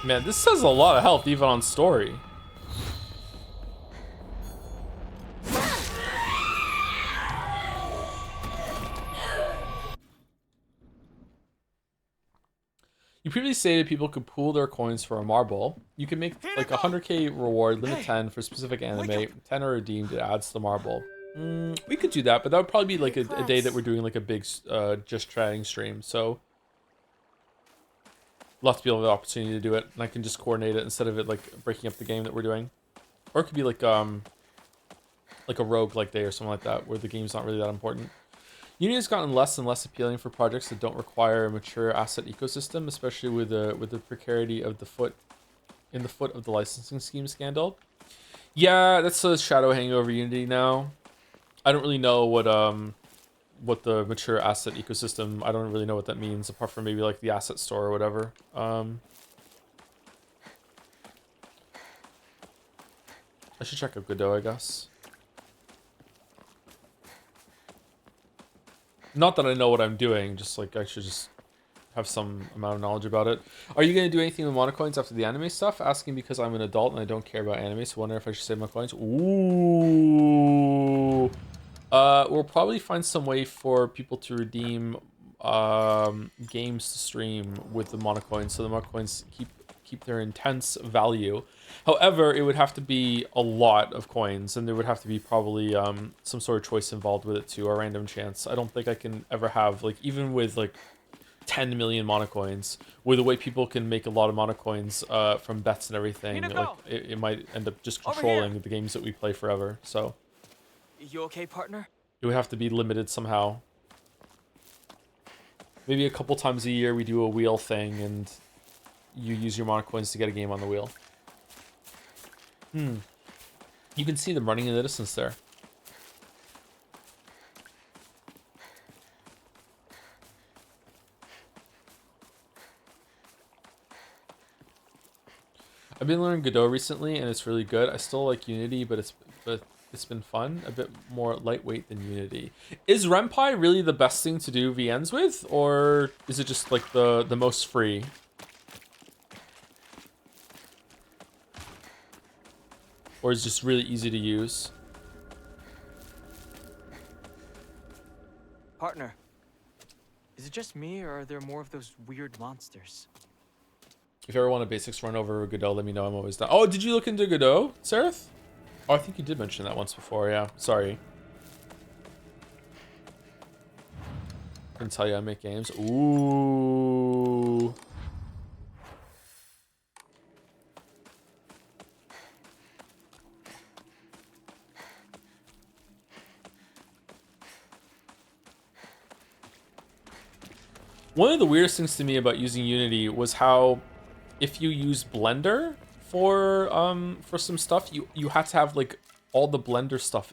Man, this says a lot of health even on story. You previously stated people could pool their coins for a marble. You can make like a 100k reward, limit 10 for specific anime, 10 are redeemed, it adds to the marble. We could do that, but that would probably be like a day that we're doing like a big just trying stream, so love to be able to have the opportunity to do it, and I can just coordinate it instead of it like breaking up the game that we're doing. Or it could be like a rogue like day or something like that, where the game's not really that important. Unity has gotten less and less appealing for projects that don't require a mature asset ecosystem, especially with the precarity of the foot of the licensing scheme scandal. Yeah, that's a shadow hanging over Unity now. I don't really know what the mature asset ecosystem, I don't really know what that means, apart from maybe like the asset store or whatever. I should check out Godot, I guess. Not that I know what I'm doing, just like I should just have some amount of knowledge about it. Are you going to do anything with monocoins after the anime stuff? Asking because I'm an adult and I don't care about anime, so wonder if I should save my coins. Ooh. We'll probably find some way for people to redeem games to stream with the monocoins, so the monocoins keep their intense value. However, it would have to be a lot of coins, and there would have to be probably some sort of choice involved with it too, a random chance. I don't think I can ever have, like, even with like 10 million monocoins, with the way people can make a lot of monocoins from bets and everything, like it might end up just controlling the games that we play forever. So You okay, partner? it would have to be limited somehow. Maybe a couple times a year we do a wheel thing and you use your monocoins to get a game on the wheel. You can see them running in the distance there. I've been learning Godot recently and it's really good. I still like Unity, but it's been fun. A bit more lightweight than Unity. Is RenPy really the best thing to do VNs with, or is it just like the most free? Or is it just really easy to use? Partner, is it just me, or are there more of those weird monsters? If you ever want a basics run over Godot, let me know. I'm always down. Oh, did you look into Godot, Seraph? Oh, I think you did mention that once before. Yeah, sorry. Couldn't tell you I make games. Ooh. One of the weirdest things to me about using Unity was how, if you use Blender for some stuff, you had to have like all the Blender stuff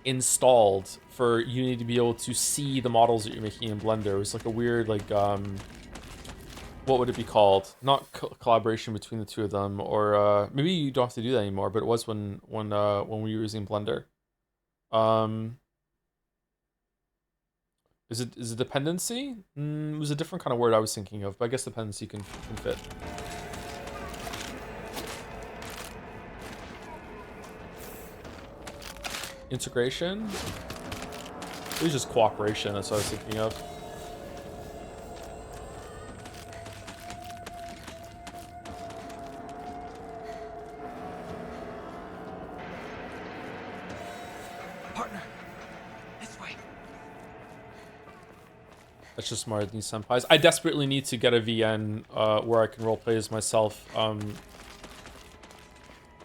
installed for Unity to be able to see the models that you're making in Blender. It was like a weird, like what would it be called? Not collaboration between the two of them, or maybe you don't have to do that anymore, but it was when we were using Blender. Is it dependency? It was a different kind of word I was thinking of, but I guess dependency can fit. Integration? It was just cooperation, that's what I was thinking of. Partner, this way. That's just smarter than these senpais. I desperately need to get a VN where I can roleplay as myself,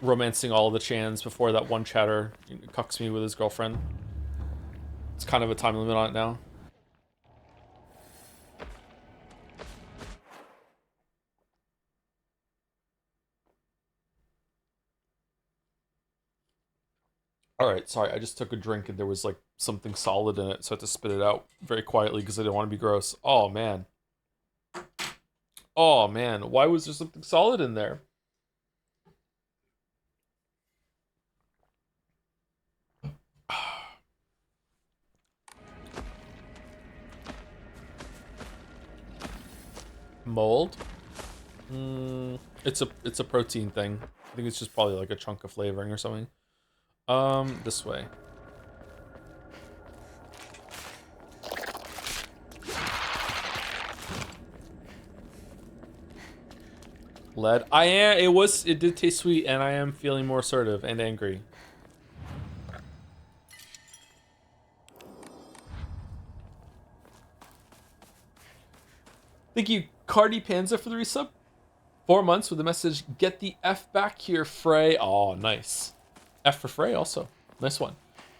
romancing all of the Chans before that one chatter cucks me with his girlfriend. It's kind of a time limit on it now. Alright, sorry, I just took a drink and there was like something solid in it, so I had to spit it out very quietly because I didn't want to be gross. Oh man. Oh man, why was there something solid in there? Mold? It's a protein thing. I think it's just probably like a chunk of flavoring or something. This way. Lead. It did taste sweet, and I am feeling more assertive and angry. Thank you, Cardi Panza, for the resub. 4 months with the message, get the F back here, Frey. Oh, nice. F for Frey also. Nice one.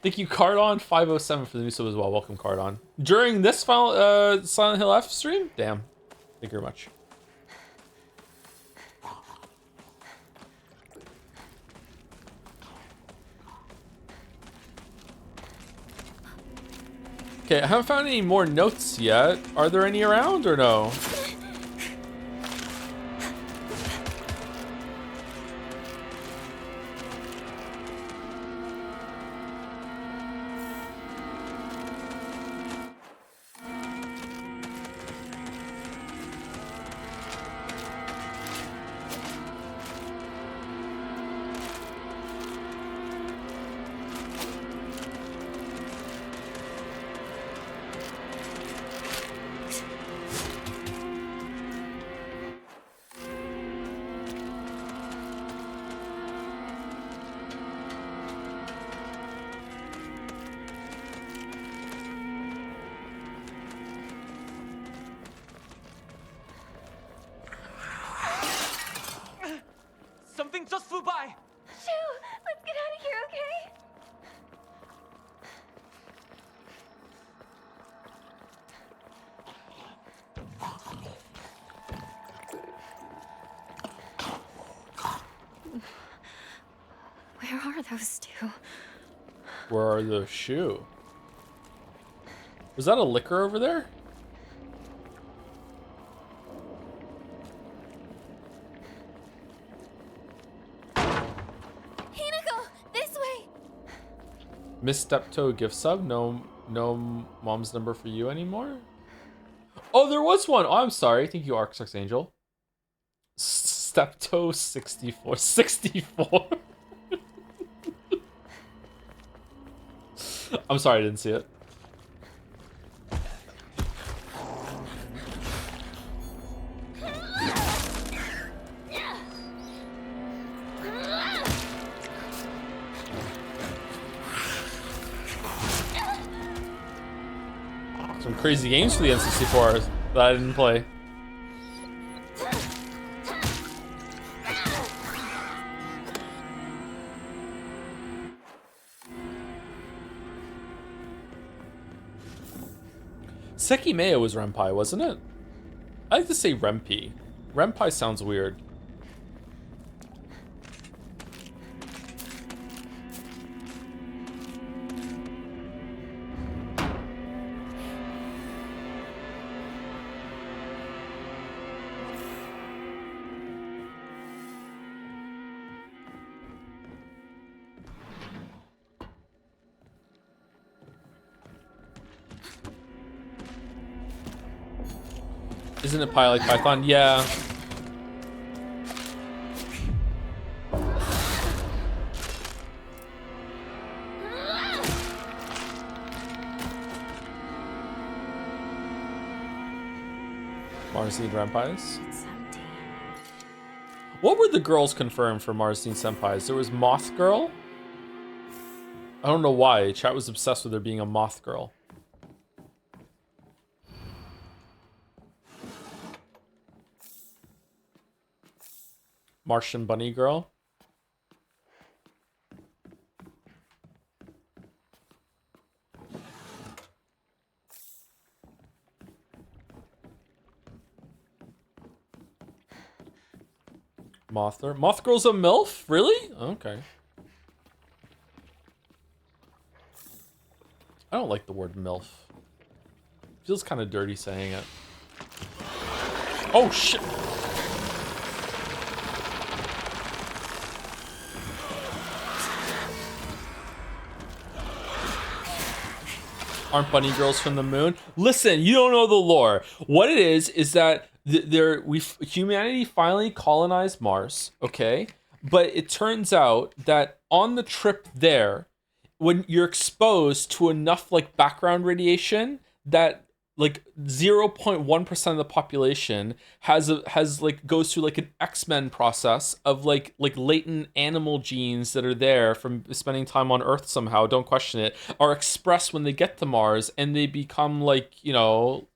Thank you, Cardon507 for the new sub as well. Welcome, Cardon. During this final Silent Hill F stream? Damn. Thank you very much. Okay, I haven't found any more notes yet. Are there any around or no? Something just flew by! Shoo! Let's get out of here, okay? Where are those two? Where are those shoe? Was that a liquor over there? Hinako, this way. Miss Steptoe gift sub. No mom's number for you anymore. Oh, there was one. Oh, I'm sorry. Thank you, Arcsex Angel. Steptoe 64. 64. I'm sorry, I didn't see it. Some crazy games for the N64 that I didn't play. Sekimea was Renpai, wasn't it? I like to say Renpi. Renpai sounds weird. Isn't it Pi like Python? Yeah. Marcine Renpais? What were the girls confirmed for Marcine Senpais? There was Moth Girl. I don't know why. Chat was obsessed with there being a Moth Girl. Martian Bunny Girl. Mothler. Moth Girl's a MILF? Really? Okay. I don't like the word MILF. Feels kind of dirty saying it. Oh shit! Aren't bunny girls from the moon? Listen, you don't know the lore. What it is that humanity finally colonized Mars, okay? But it turns out that on the trip there, when you're exposed to enough like background radiation that like 0.1% of the population has goes through like an X-Men process of like latent animal genes that are there from spending time on Earth somehow, don't question it, are expressed when they get to Mars and they become like, you know,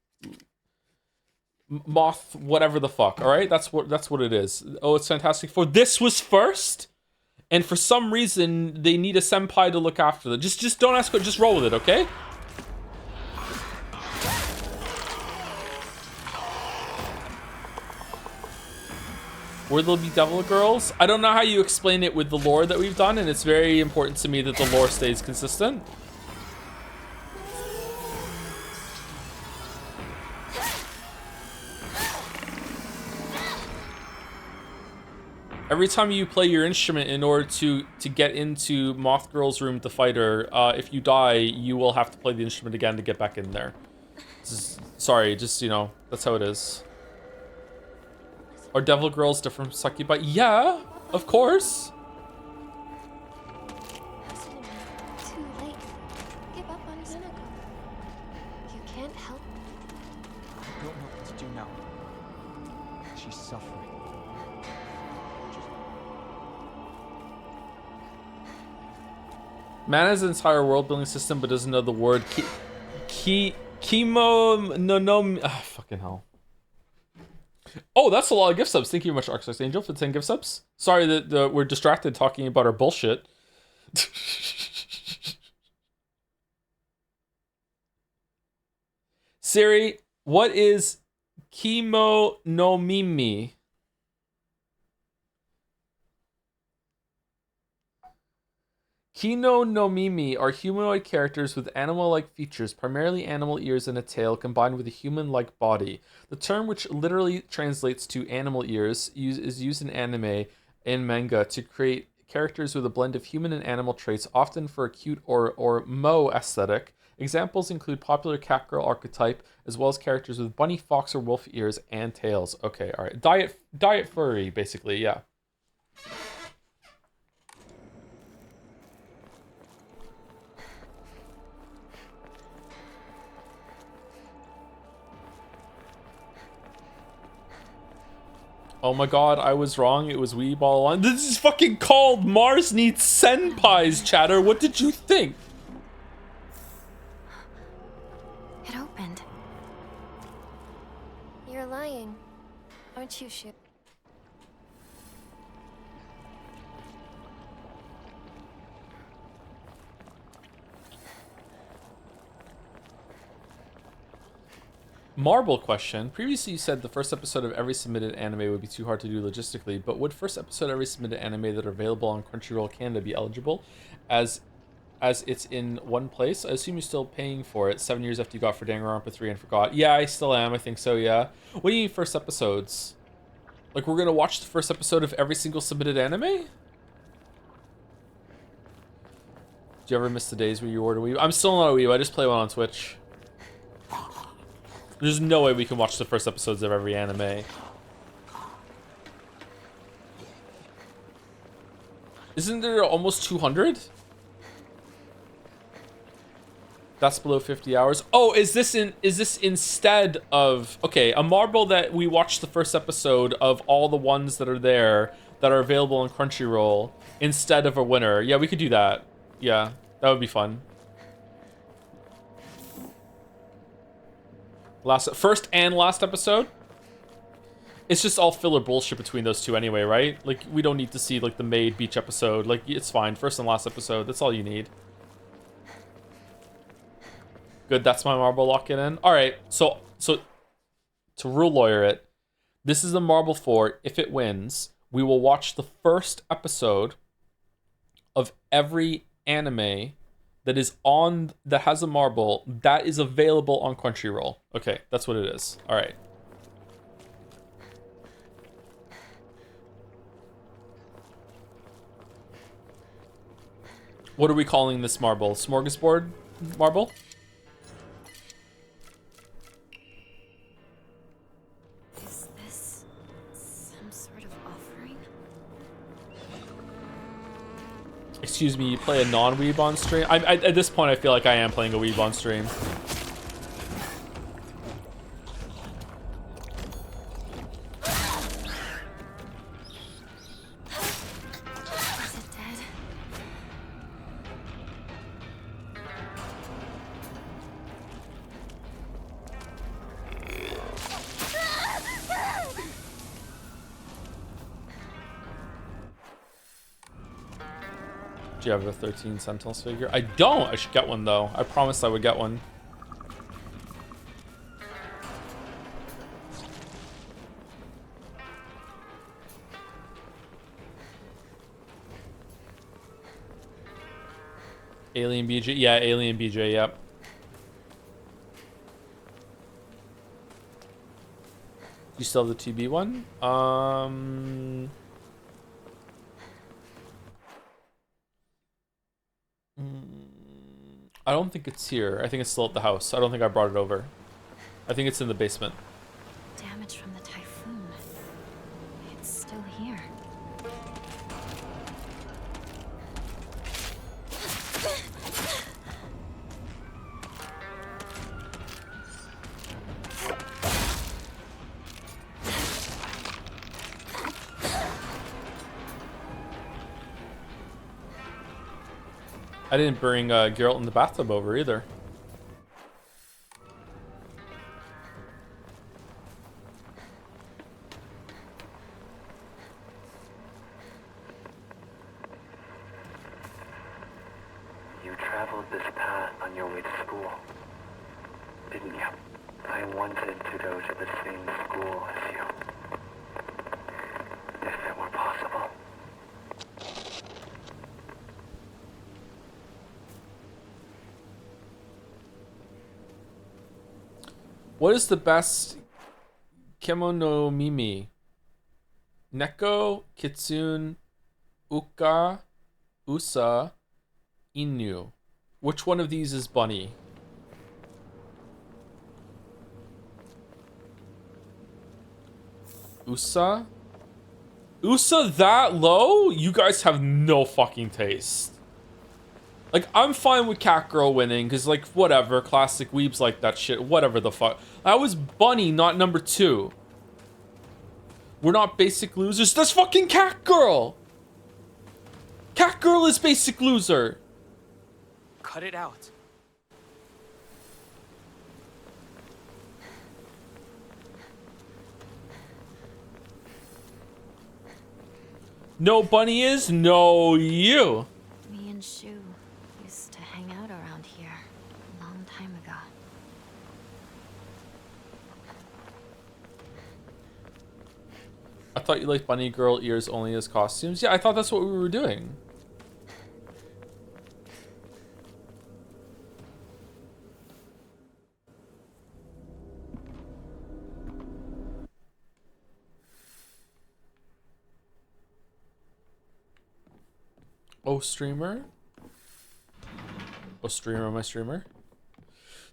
moth whatever the fuck. All right, that's what it is. Oh, it's Fantastic Four. This was first. and for some reason they need a senpai to look after them. Just don't ask, just roll with it, okay? Where there'll be devil girls? I don't know how you explain it with the lore that we've done, and it's very important to me that the lore stays consistent. Every time you play your instrument in order to get into Moth Girl's room to fight her, if you die, you will have to play the instrument again to get back in there. Sorry, just, you know, that's how it is. Are devil girls different from succubi? Yeah, of course. Too late. Give up on Hinako. You can't help. I don't know what to do now. She's suffering. Man has an entire world building system, but doesn't know the word chemo no fucking hell. Oh, that's a lot of gift subs. Thank you very much, Arcsight Angel, for the 10 gift subs. Sorry that we're distracted talking about our bullshit. Siri, what is chemo no mimi? Kino no Mimi are humanoid characters with animal-like features, primarily animal ears and a tail, combined with a human-like body. The term, which literally translates to animal ears, is used in anime and manga to create characters with a blend of human and animal traits, often for a cute or mo aesthetic. Examples include popular cat girl archetype, as well as characters with bunny, fox, or wolf ears and tails. Okay, all right. Diet furry, basically, yeah. Oh my god, I was wrong. It was Weeb all along. This is fucking called Mars Needs Senpais, chatter. What did you think? It opened. You're lying, aren't you, Shu? Marble question. Previously you said the first episode of every submitted anime would be too hard to do logistically, but would first episode of every submitted anime that are available on Crunchyroll Canada be eligible as it's in one place? I assume you're still paying for it 7 years after you got for Danganronpa 3 and forgot. Yeah, I still am. I think so, yeah. What do you mean first episodes? Like, we're gonna watch the first episode of every single submitted anime? Do you ever miss the days where you order Weeb? I'm still not a Weeb. I just play one on Twitch. There's no way we can watch the first episodes of every anime. Isn't there almost 200? That's below 50 hours. Oh, is this instead of... Okay, a marble that we watch the first episode of all the ones that are there that are available on Crunchyroll instead of a winner. Yeah, we could do that. Yeah, that would be fun. First and last episode? It's just all filler bullshit between those two anyway, right? Like, we don't need to see, like, the Maid Beach episode. Like, it's fine. First and last episode. That's all you need. Good, that's my marble lock-in in. Alright, so to rule lawyer it, this is a marble for, if it wins, we will watch the first episode of every anime that has a marble that is available on Crunchyroll. Okay, that's what it is. All right. What are we calling this marble? Smorgasbord marble? Is this some sort of offering? Excuse me, you play a non-weeb on stream? At this point, I feel like I am playing a weeb on stream. Is it dead? Do you have a 13 Sentinels figure? I don't. I should get one though. I promised I would get one. Alien BJ. Yeah, Alien BJ. Yep. You still have the 2B one? I don't think it's here. I think it's still at the house. I don't think I brought it over. I think it's in the basement. Damage from the typhoon. It's still here. I didn't bring Geralt in the bathtub over either. You traveled this path on your way to school, didn't you? I wanted to go to the same school as you. If it were possible. What is the best Kemono Mimi? Neko, Kitsune, Uka, Usa, Inu. Which one of these is Bunny? Usa? Usa that low? You guys have no fucking taste. Like, I'm fine with Catgirl winning, because, like, whatever, classic weebs like that shit, whatever the fuck. That was Bunny, not number 2. We're not basic losers. That's fucking Catgirl! Catgirl is basic loser! Cut it out. No Bunny is, no you. Me and Shu used to hang out around here a long time ago. I thought you liked Bunny Girl ears only as costumes. Yeah, I thought that's what we were doing. Oh, streamer? Oh, streamer, my streamer?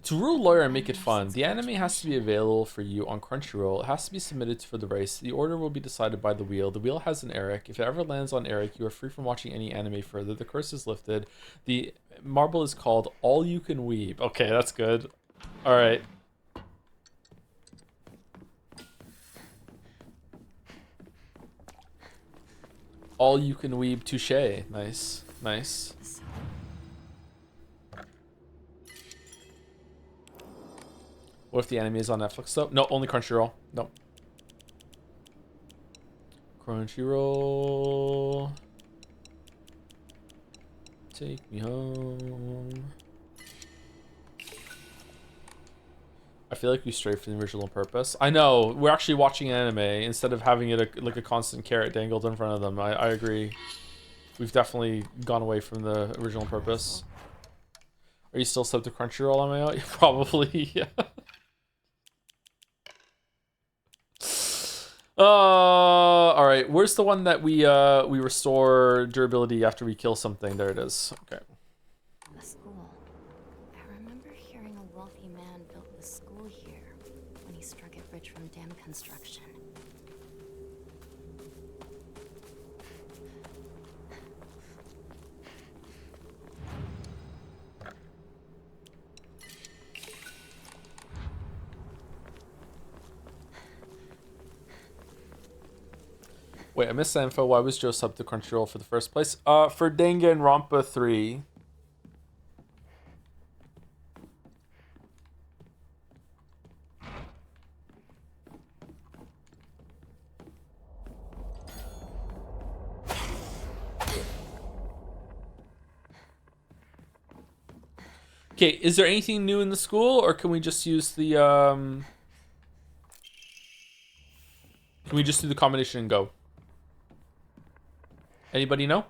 To rule lawyer and make it fun, the anime has to be available for you on Crunchyroll. It has to be submitted for the race. The order will be decided by the wheel. The wheel has an Eric. If it ever lands on Eric, you are free from watching any anime further. The curse is lifted. The marble is called All You Can Weeb. Okay, that's good. Alright. All You Can Weeb. Touche. Nice. Nice. What if the anime is on Netflix though? No, only Crunchyroll. No. Crunchyroll. Take me home. I feel like we strayed from the original purpose. I know, we're actually watching anime instead of having it like a constant carrot dangled in front of them. I agree. We've definitely gone away from the original purpose. Are you still subbed to Crunchyroll on my out? Probably, yeah. Alright, where's the one that we restore durability after we kill something? There it is. Okay. The school. I remember hearing a wealthy man built the school here when he struck it rich from dam construction. Wait, I missed the info. Why was Joe sub to Crunchyroll for the first place? For Danganronpa 3. Okay, is there anything new in the school, or can we just use the Can we just do the combination and go? Anybody know?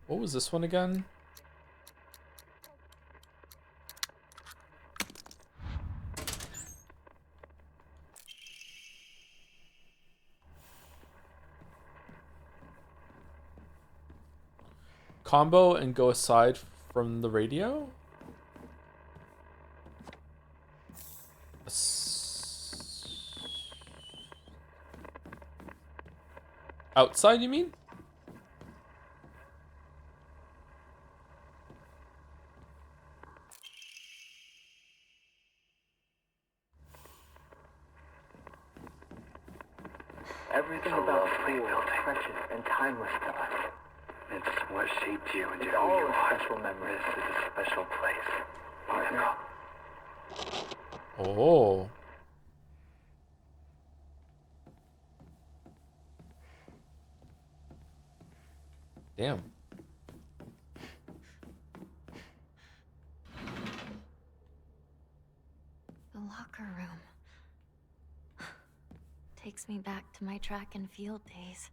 What was this one again? Combo and go aside from the radio? Outside, you mean? Everything about school is precious and timeless to us. It's what shaped you into who you are. Special memory. This is a special place, partner. Oh. Damn. The locker room. Takes me back to my track and field days.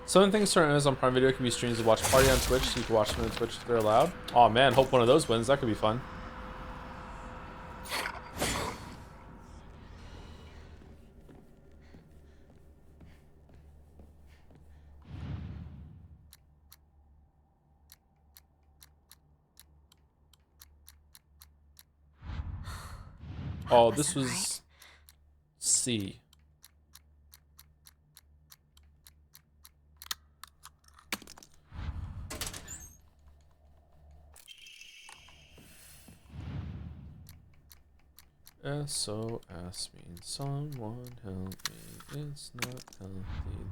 Some of the things starting Amazon Prime Video can be streams of Watch Party on Twitch, so you can watch them on Twitch if they're allowed. Oh man, hope one of those wins. That could be fun. Oh, this was C. SOS means someone help me. It's not healthy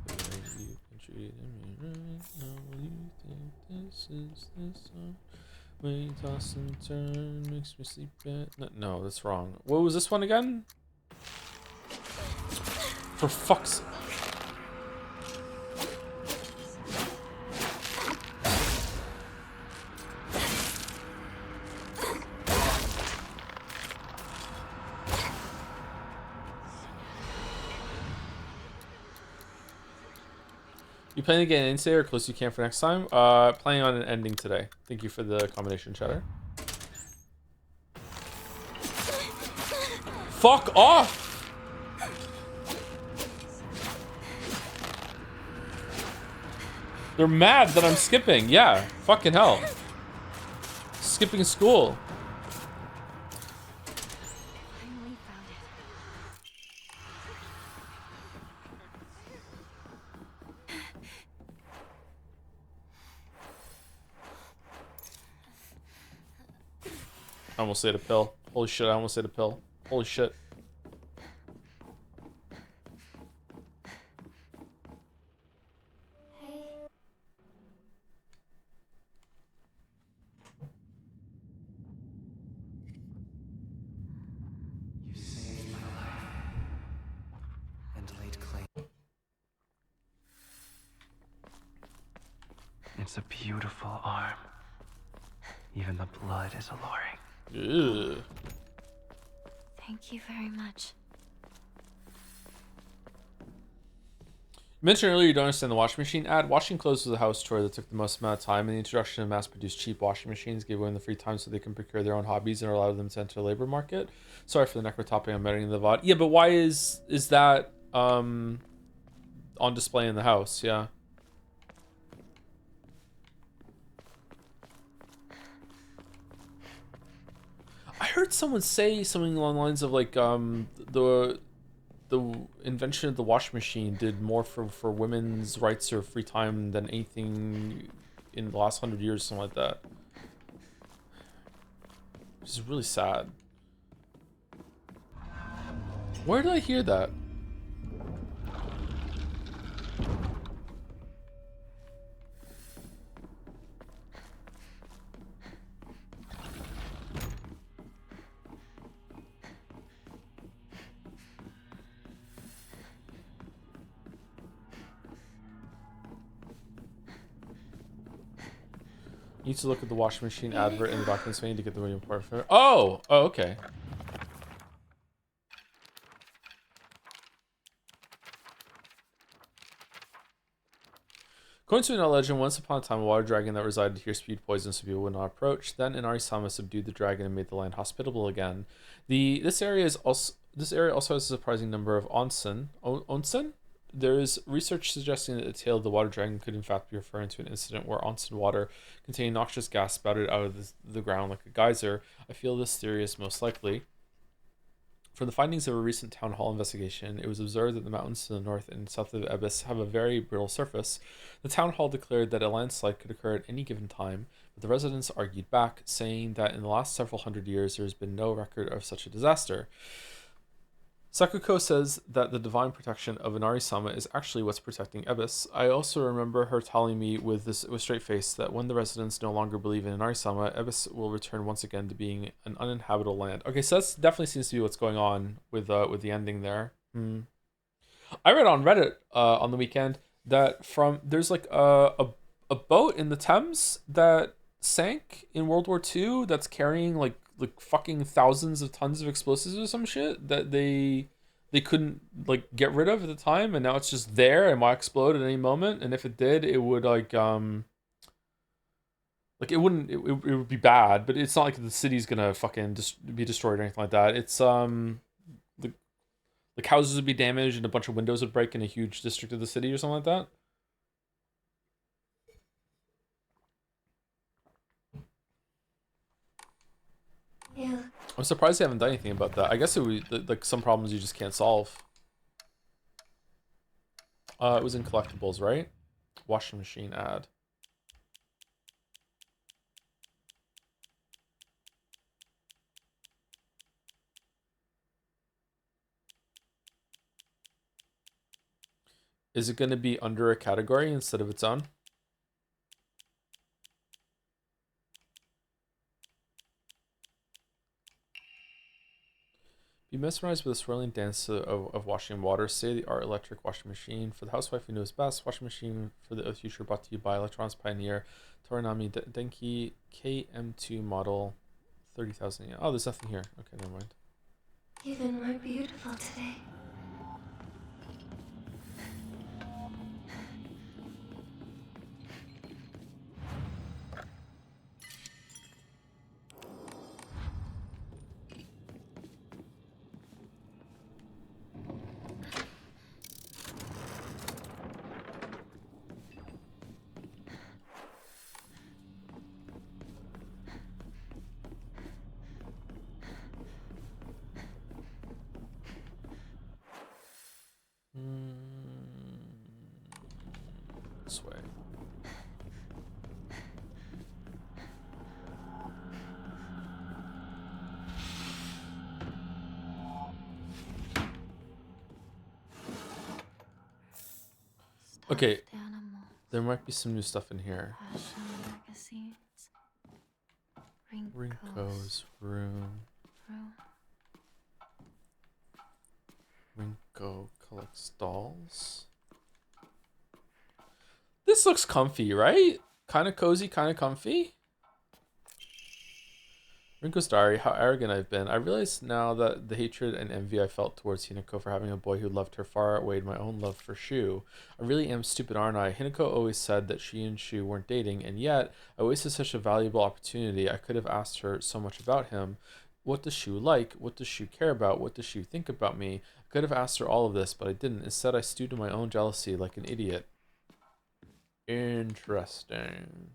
the way you can treat me right now. You think this is the song? When you toss and turn makes me sleep at no, that's wrong. What was this one again? For fuck's sake. You planning to get an end today or close you can for next time? Planning on an ending today. Thank you for the combination, Cheddar. Fuck off! They're mad that I'm skipping. Yeah, fucking hell. Skipping school. I almost ate a pill. Holy shit, I almost ate a pill. Holy shit. You saved my life and laid claim. It's a beautiful arm. Even the blood is alluring. Ew. Thank you very much. You mentioned earlier you don't understand the washing machine ad. Washing clothes was a house chore that took the most amount of time, and the introduction of mass-produced cheap washing machines gave women the free time so they can procure their own hobbies and allow them to enter the labor market. Sorry for the necro topic. I'm editing the VOD. Yeah, but why is that on display in the house? Yeah. I heard someone say something along the lines of like the invention of the washing machine did more for women's rights or free time than anything in the last 100 years, something like that. Which is really sad. Where did I hear that? You need to look at the washing machine advert in the documents menu to get the really important for. Oh! Oh, okay. According to an legend, once upon a time, a water dragon that resided here spewed poison so people would not approach. Then Inari-sama subdued the dragon and made the land hospitable again. This area also has a surprising number of onsen. Onsen? There is research suggesting that the tale of the water dragon could in fact be referring to an incident where onsen water containing noxious gas spouted out of the ground like a geyser. I feel this theory is most likely. From the findings of a recent town hall investigation, it was observed that the mountains to the north and south of Ebis have a very brittle surface. The town hall declared that a landslide could occur at any given time, but the residents argued back, saying that in the last several hundred years there has been no record of such a disaster. Sakuko says that the divine protection of Inari-sama is actually what's protecting Ebis. I also remember her telling me with straight face that when the residents no longer believe in Inari-sama, Ebis will return once again to being an uninhabitable land. Okay, so that definitely seems to be what's going on with the ending there. I read on Reddit on the weekend that there's like a boat in the Thames that sank in World War II that's carrying like fucking thousands of tons of explosives or some shit that they couldn't like get rid of at the time, and now it's just there and might explode at any moment, and if it did, it would it would be bad, but it's not like the city's gonna fucking be destroyed or anything like that. It's like houses would be damaged and a bunch of windows would break in a huge district of the city or something like that. Yeah. I'm surprised they haven't done anything about that. I guess it would like some problems you just can't solve. It was in collectibles, right? Washing machine ad. Is it going to be under a category instead of its own? Be mesmerized with the swirling dance of washing water. State-of-the-art electric washing machine. For the housewife who knows best, washing machine for the future brought to you by Electronics Pioneer Torinami Denki KM2 model 30,000 yen. Oh, there's nothing here. Okay, never mind. Even more beautiful today. This way. Okay, there might be some new stuff in here. Rinko's room. Rinko collects dolls. This looks comfy, right? Kind of cozy, kind of comfy. Rinko's diary, how arrogant I've been. I realize now that the hatred and envy I felt towards Hinako for having a boy who loved her far outweighed my own love for Shu. I really am stupid, aren't I? Hinako always said that she and Shu weren't dating, and yet I wasted such a valuable opportunity. I could have asked her so much about him. What does Shu like? What does Shu care about? What does Shu think about me? I could have asked her all of this, but I didn't. Instead, I stewed in my own jealousy like an idiot. Interesting.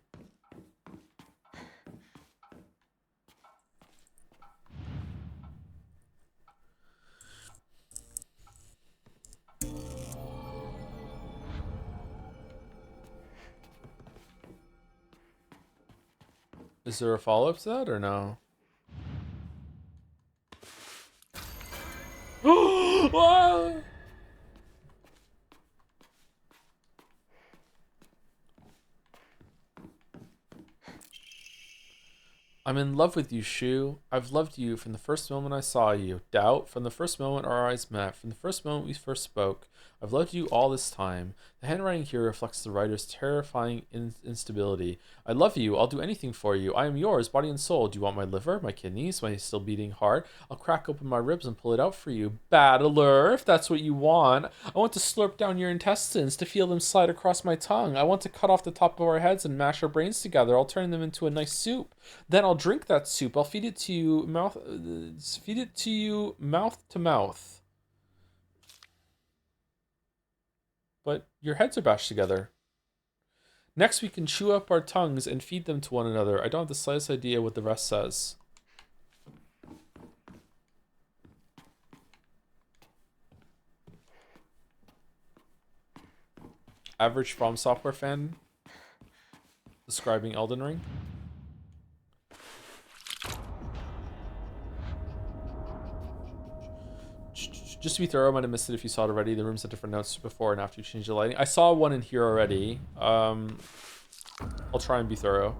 Is there a follow-up to that or no? I'm in love with you, Shu. I've loved you from the first moment I saw you. Doubt, from the first moment our eyes met, from the first moment we first spoke. I've loved you all this time. The handwriting here reflects the writer's terrifying instability. I love you. I'll do anything for you. I am yours, body and soul. Do you want my liver, my kidneys, my still beating heart? I'll crack open my ribs and pull it out for you. Battler, if that's what you want. I want to slurp down your intestines, to feel them slide across my tongue. I want to cut off the top of our heads and mash our brains together. I'll turn them into a nice soup. Then I'll drink that soup. I'll feed it to you mouth to mouth. But your heads are bashed together. Next, we can chew up our tongues and feed them to one another. I don't have the slightest idea what the rest says. Average From Software fan describing Elden Ring. Just to be thorough, I might have missed it if you saw it already. The rooms had different notes before and after you changed the lighting. I saw one in here already. I'll try and be thorough.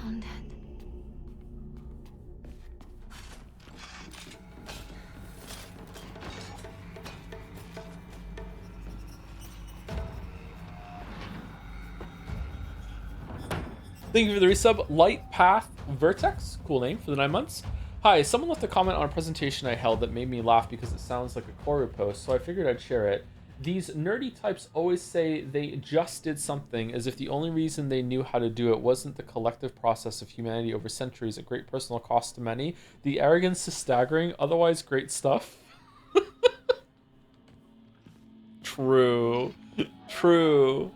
Found it. Thank you for the resub. Light Path Vertex. Cool name for the 9 months. Hi, someone left a comment on a presentation I held that made me laugh because it sounds like a Koru post, so I figured I'd share it. These nerdy types always say they just did something, as if the only reason they knew how to do it wasn't the collective process of humanity over centuries at great personal cost to many. The arrogance is staggering, otherwise great stuff. True. True.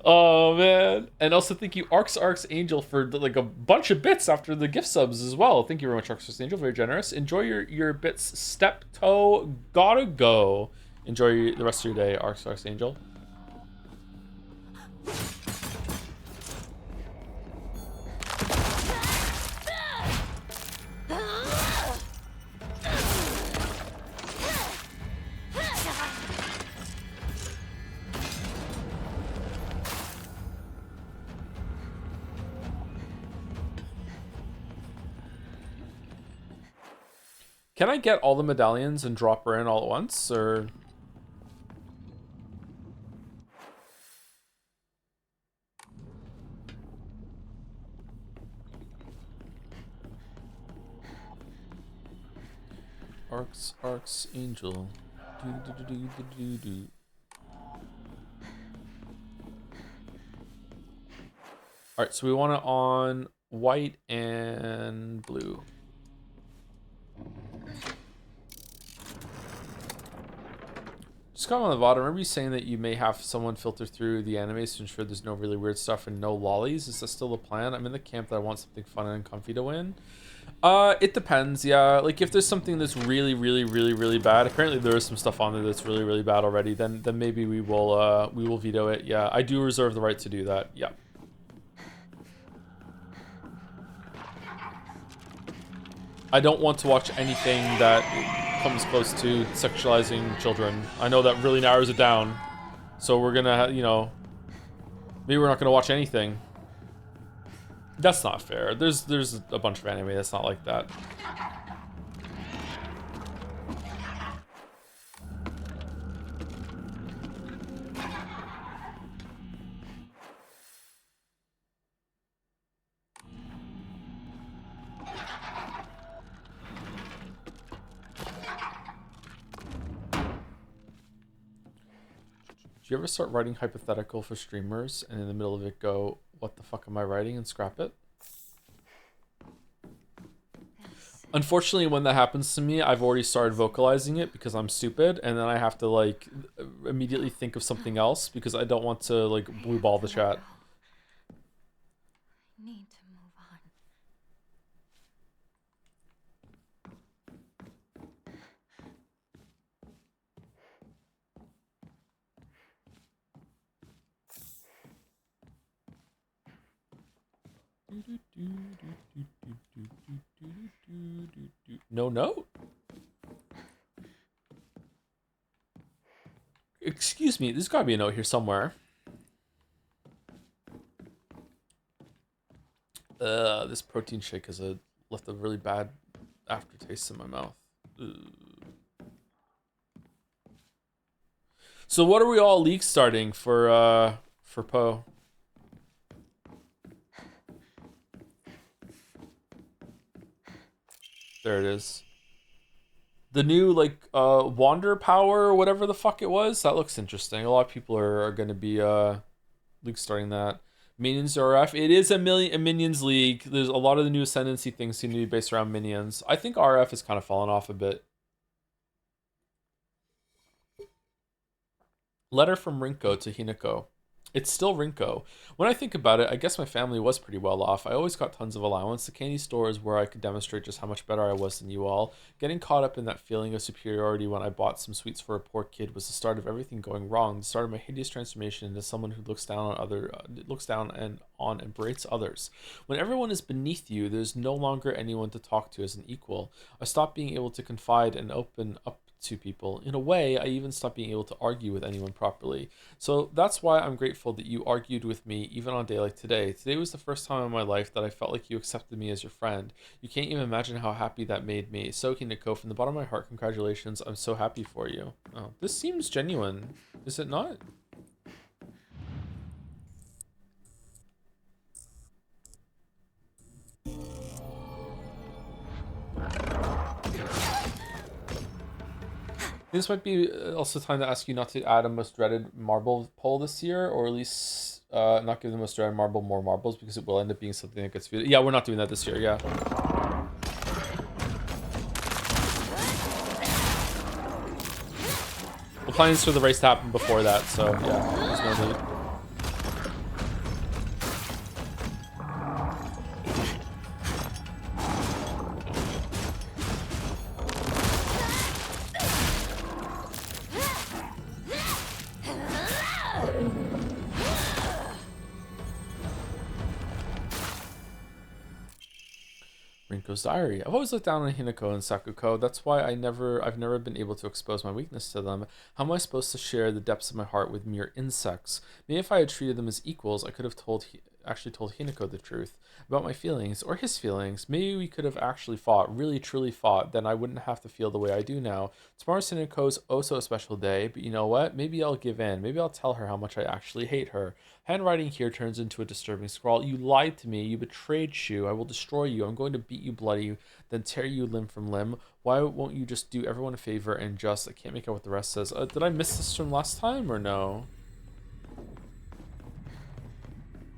Oh man. And also thank you Arcs Angel for like a bunch of bits after the gift subs as well. Thank you very much, Arcs Angel, very generous. Enjoy your bits. Step toe gotta go. Enjoy the rest of your day, Arcs Angel. Can I get all the medallions and drop her in all at once, or...? Arcs Angel. Do. Alright, so we want it on white and blue. Just comment on the bottom. Remember you saying that you may have someone filter through the animes to ensure there's no really weird stuff and no lollies? Is that still the plan? I'm in the camp that I want something fun and comfy to win. It depends, yeah. Like if there's something that's really bad, apparently there is some stuff on there that's really bad already, then maybe we will veto it. Yeah, I do reserve the right to do that. Yeah. I don't want to watch anything that comes close to sexualizing children. I know that really narrows it down. So we're gonna, you know, maybe we're not gonna watch anything. That's not fair. There's a bunch of anime that's not like that. Do you ever start writing hypothetical for streamers and in the middle of it go, what the fuck am I writing, and scrap it? Unfortunately, when that happens to me, I've already started vocalizing it because I'm stupid, and then I have to like immediately think of something else because I don't want to like blue ball the chat. I need to move on. No note? Excuse me, there's gotta be a note here somewhere. This protein shake has left a really bad aftertaste in my mouth. Ugh. So what are we all league starting for Poe? There it is. The new like Wander Power or whatever the fuck it was. That looks interesting. A lot of people are going to be league starting that. Minions RF. It is a Minions league. There's a lot of the new Ascendancy things seem to be based around Minions. I think RF has kind of fallen off a bit. Letter from Rinko to Hinako. It's still Rinko. When I think about it, I guess my family was pretty well off. I always got tons of allowance. The candy store is where I could demonstrate just how much better I was than you all. Getting caught up in that feeling of superiority when I bought some sweets for a poor kid was the start of everything going wrong. The start of my hideous transformation into someone who looks down and berates others. When everyone is beneath you, there's no longer anyone to talk to as an equal. I stopped being able to confide and open up to people. In a way, I even stopped being able to argue with anyone properly. So that's why I'm grateful that you argued with me even on a day like today. Today was the first time in my life that I felt like you accepted me as your friend. You can't even imagine how happy that made me. So Hinako, from the bottom of my heart, congratulations. I'm so happy for you. Oh, this seems genuine. Is it not? This might be also time to ask you not to add a most dreaded marble poll this year, or at least not give the most dreaded marble more marbles, because it will end up being something that gets viewed. Yeah, we're not doing that this year, yeah. We're planning for the race to happen before that, so yeah, there's no need. Rinko's diary. I've always looked down on Hinako and Sakuko. That's why I've never been able to expose my weakness to them. How am I supposed to share the depths of my heart with mere insects? Maybe if I had treated them as equals, I could have actually told Hinako the truth about my feelings, or his feelings. Maybe we could have actually fought, really truly fought, then I wouldn't have to feel the way I do now. Tomorrow's Hinako's oh so special day, but you know what? Maybe I'll give in. Maybe I'll tell her how much I actually hate her. Handwriting here turns into a disturbing scrawl. You lied to me. You betrayed Shu. I will destroy you. I'm going to beat you bloody, then tear you limb from limb. Why won't you just do everyone a favor and just... I can't make out what the rest says. Did I miss this from last time or no?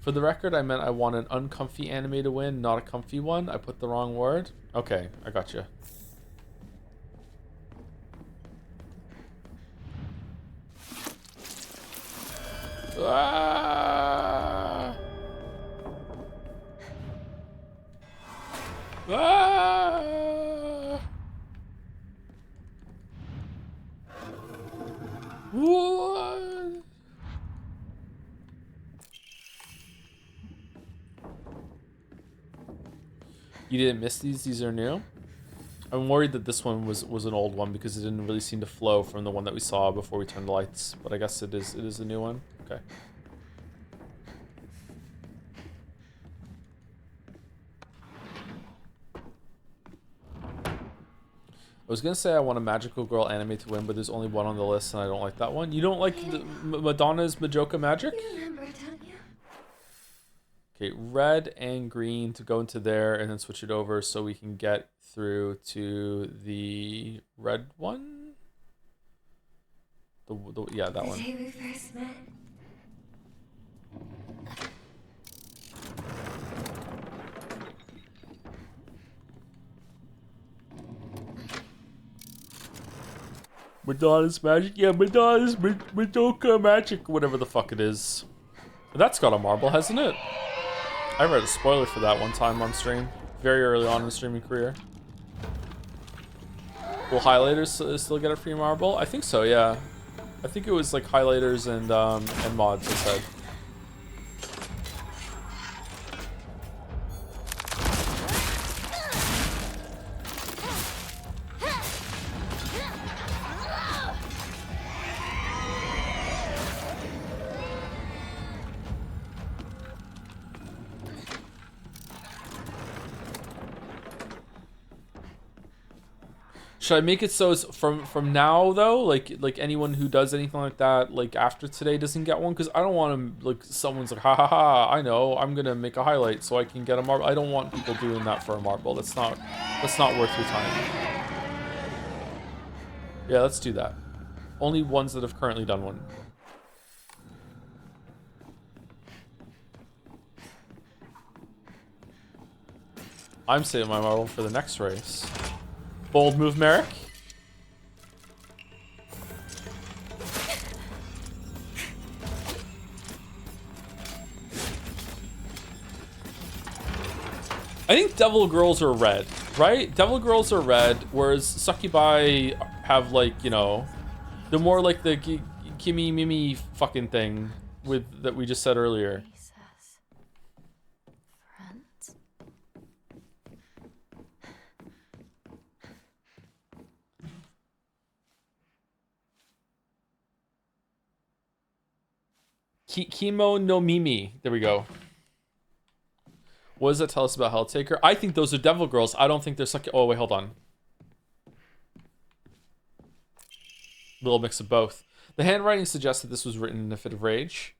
For the record, I meant I want an uncomfy anime to win, not a comfy one. I put the wrong word. Okay, I got you. Ah! Ah! What? You didn't miss these? These are new? I'm worried that this one was an old one because it didn't really seem to flow from the one that we saw before we turned the lights. But I guess it is a new one. Okay. I was gonna say I want a magical girl anime to win, but there's only one on the list, and I don't like that one. You don't like the Madonna's Majoka Magic? Okay, red and green to go into there, and then switch it over so we can get through to the red one. Yeah, that one. The day we first met. Madonna's Magic? Yeah, Madonna's Majoka Magic, whatever the fuck it is. That's got a marble, hasn't it? I read a spoiler for that one time on stream. Very early on in the streaming career. Will highlighters still get a free marble? I think so, yeah. I think it was like highlighters and mods, I said. Should I make it so it's from now though? Like anyone who does anything like that like after today doesn't get one, because I don't want to like someone's like ha ha ha. I know I'm gonna make a highlight so I can get a marble. I don't want people doing that for a marble. That's not worth your time. Yeah, let's do that. Only ones that have currently done one. I'm saving my marble for the next race. Bold move, Merrick. I think devil girls are red, right? Devil girls are red, whereas succubi have like, you know, the more like the Kimmy Mimi fucking thing with that we just said earlier. Kimo no Mimi. There we go. What does that tell us about Helltaker? I think those are devil girls. I don't think they're sucking. Oh, wait, hold on. Little mix of both. The handwriting suggests that this was written in a fit of rage.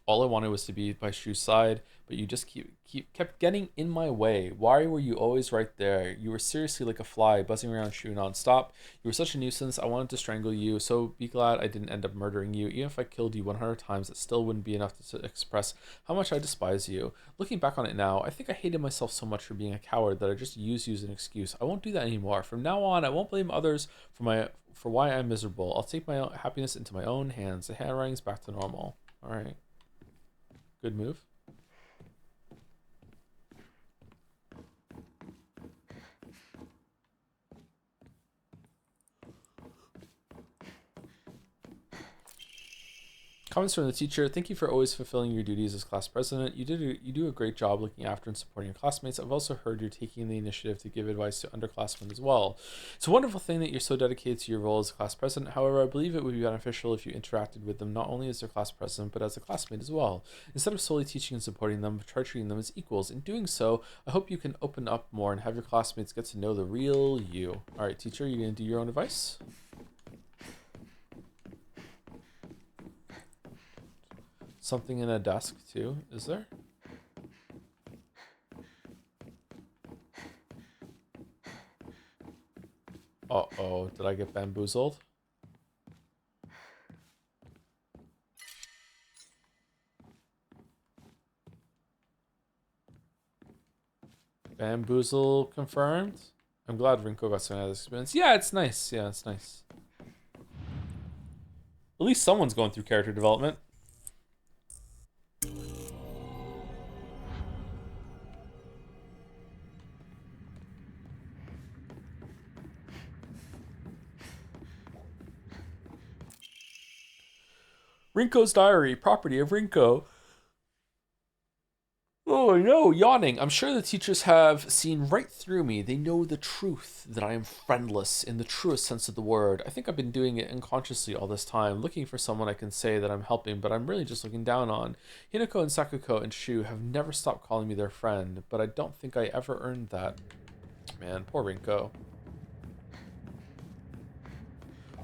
All I wanted was to be by Shu's side, but you just kept getting in my way. Why were you always right there? You were seriously like a fly, buzzing around Shu nonstop. You were such a nuisance. I wanted to strangle you, so be glad I didn't end up murdering you. Even if I killed you 100 times, it still wouldn't be enough to express how much I despise you. Looking back on it now, I think I hated myself so much for being a coward that I just used you as an excuse. I won't do that anymore. From now on, I won't blame others for why I'm miserable. I'll take my own happiness into my own hands. The handwriting's back to normal. All right. Good move. Comments from the teacher. Thank you for always fulfilling your duties as class president. You do a great job looking after and supporting your classmates. I've also heard you're taking the initiative to give advice to underclassmen as well. It's a wonderful thing that you're so dedicated to your role as a class president. However, I believe it would be beneficial if you interacted with them not only as their class president, but as a classmate as well. Instead of solely teaching and supporting them, try treating them as equals. In doing so, I hope you can open up more and have your classmates get to know the real you. All right, teacher, you gonna do your own advice? Something in a desk too, is there? Uh-oh, did I get bamboozled? Bamboozle confirmed. I'm glad Rinko got some of this experience. Yeah, it's nice. Yeah, it's nice. At least someone's going through character development. Rinko's diary, property of Rinko. Oh no, yawning. I'm sure the teachers have seen right through me. They know the truth, that I am friendless in the truest sense of the word. I think I've been doing it unconsciously all this time, looking for someone I can say that I'm helping, but I'm really just looking down on. Hinako and Sakuko and Shu have never stopped calling me their friend, but I don't think I ever earned that. Man, poor Rinko.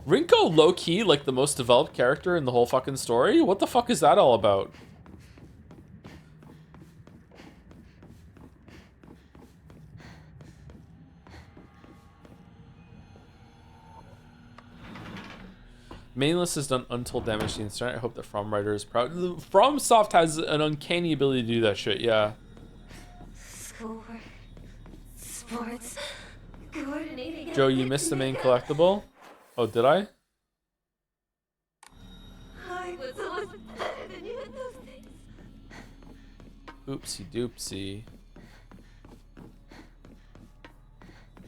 Rinko low-key, like the most developed character in the whole fucking story? What the fuck is that all about? Mainless has done untold damage to the internet. I hope that From Writer is proud. FromSoft has an uncanny ability to do that shit, yeah. Schoolwork, sports, coordinating. Joe, you missed the main collectible? Oh, did I? I was always better than you at those things. Oopsie doopsie.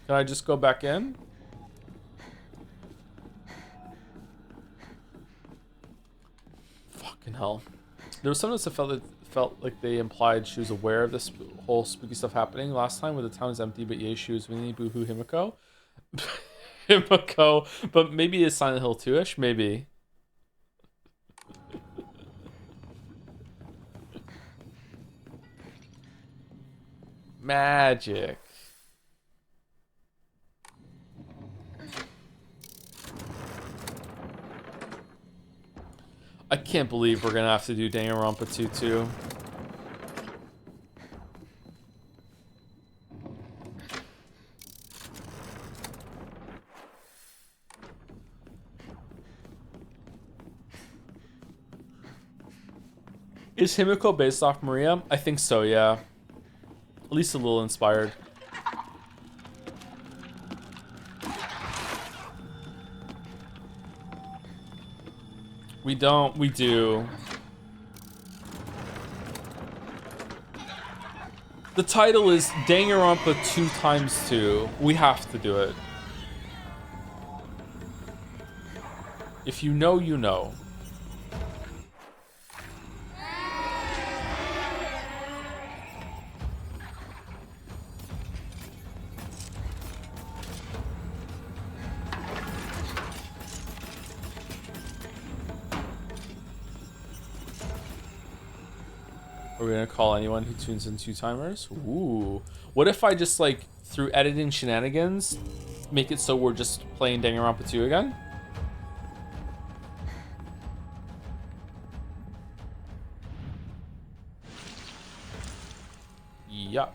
Can I just go back in? Fucking hell. There was something that felt like they implied she was aware of this whole spooky stuff happening last time, where the town is empty, but yay, she was Winnie Boo Hoo Himiko. Himiko, but maybe it's Silent Hill 2-ish, maybe. Magic. I can't believe we're gonna have to do Danganronpa 2 too. Is Himiko based off Maria? I think so, yeah. At least a little inspired. We don't, we do. The title is Danganronpa 2x2. We have to do it. If you know, you know. Are we gonna call anyone who tunes in 2-timers? Ooh. What if I just, like, through editing shenanigans, make it so we're just playing Danganronpa 2 again? Yuck.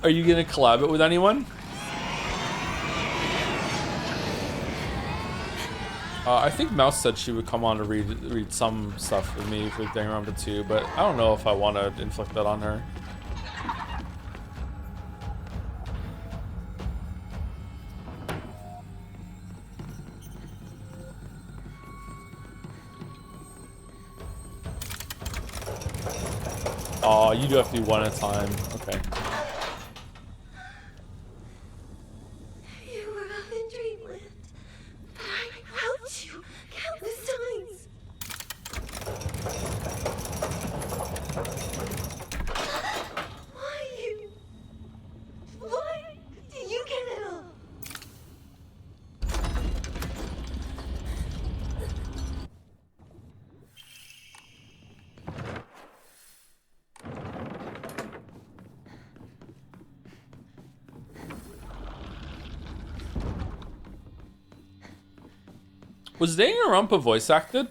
Are you gonna collab it with anyone? I think Mouse said she would come on to read some stuff with me for Danganronpa 2, but I don't know if I want to inflict that on her. Oh, you do have to do one at a time. Okay. You were up in dreamland. I helped you countless times. Why did you get it all? Was Danganronpa voice acted?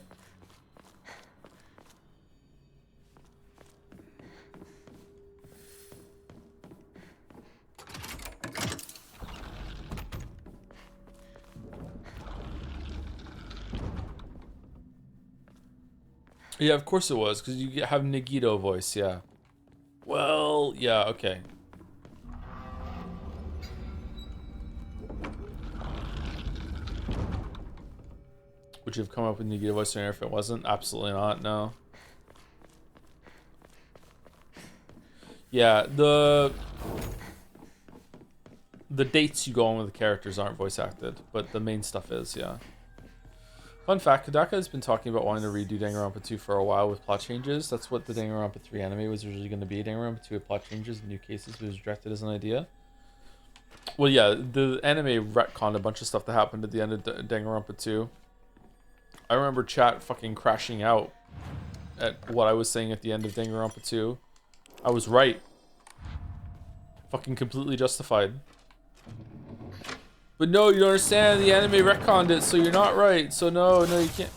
Yeah, of course it was, because you have Nagito voice, yeah. Well, yeah, okay. Would you have come up with Nagito voice sooner if it wasn't? Absolutely not, no. Yeah, the dates you go on with the characters aren't voice acted, but the main stuff is, yeah. Fun fact, Kodaka has been talking about wanting to redo Danganronpa 2 for a while with plot changes. That's what the Danganronpa 3 anime was originally going to be. Danganronpa 2 with plot changes and new cases, but it was rejected as an idea. Well, yeah, the anime retconned a bunch of stuff that happened at the end of Danganronpa 2. I remember chat fucking crashing out at what I was saying at the end of Danganronpa 2. I was right. Fucking completely justified. But no, you don't understand. The anime retconned it, so you're not right. So no, you can't.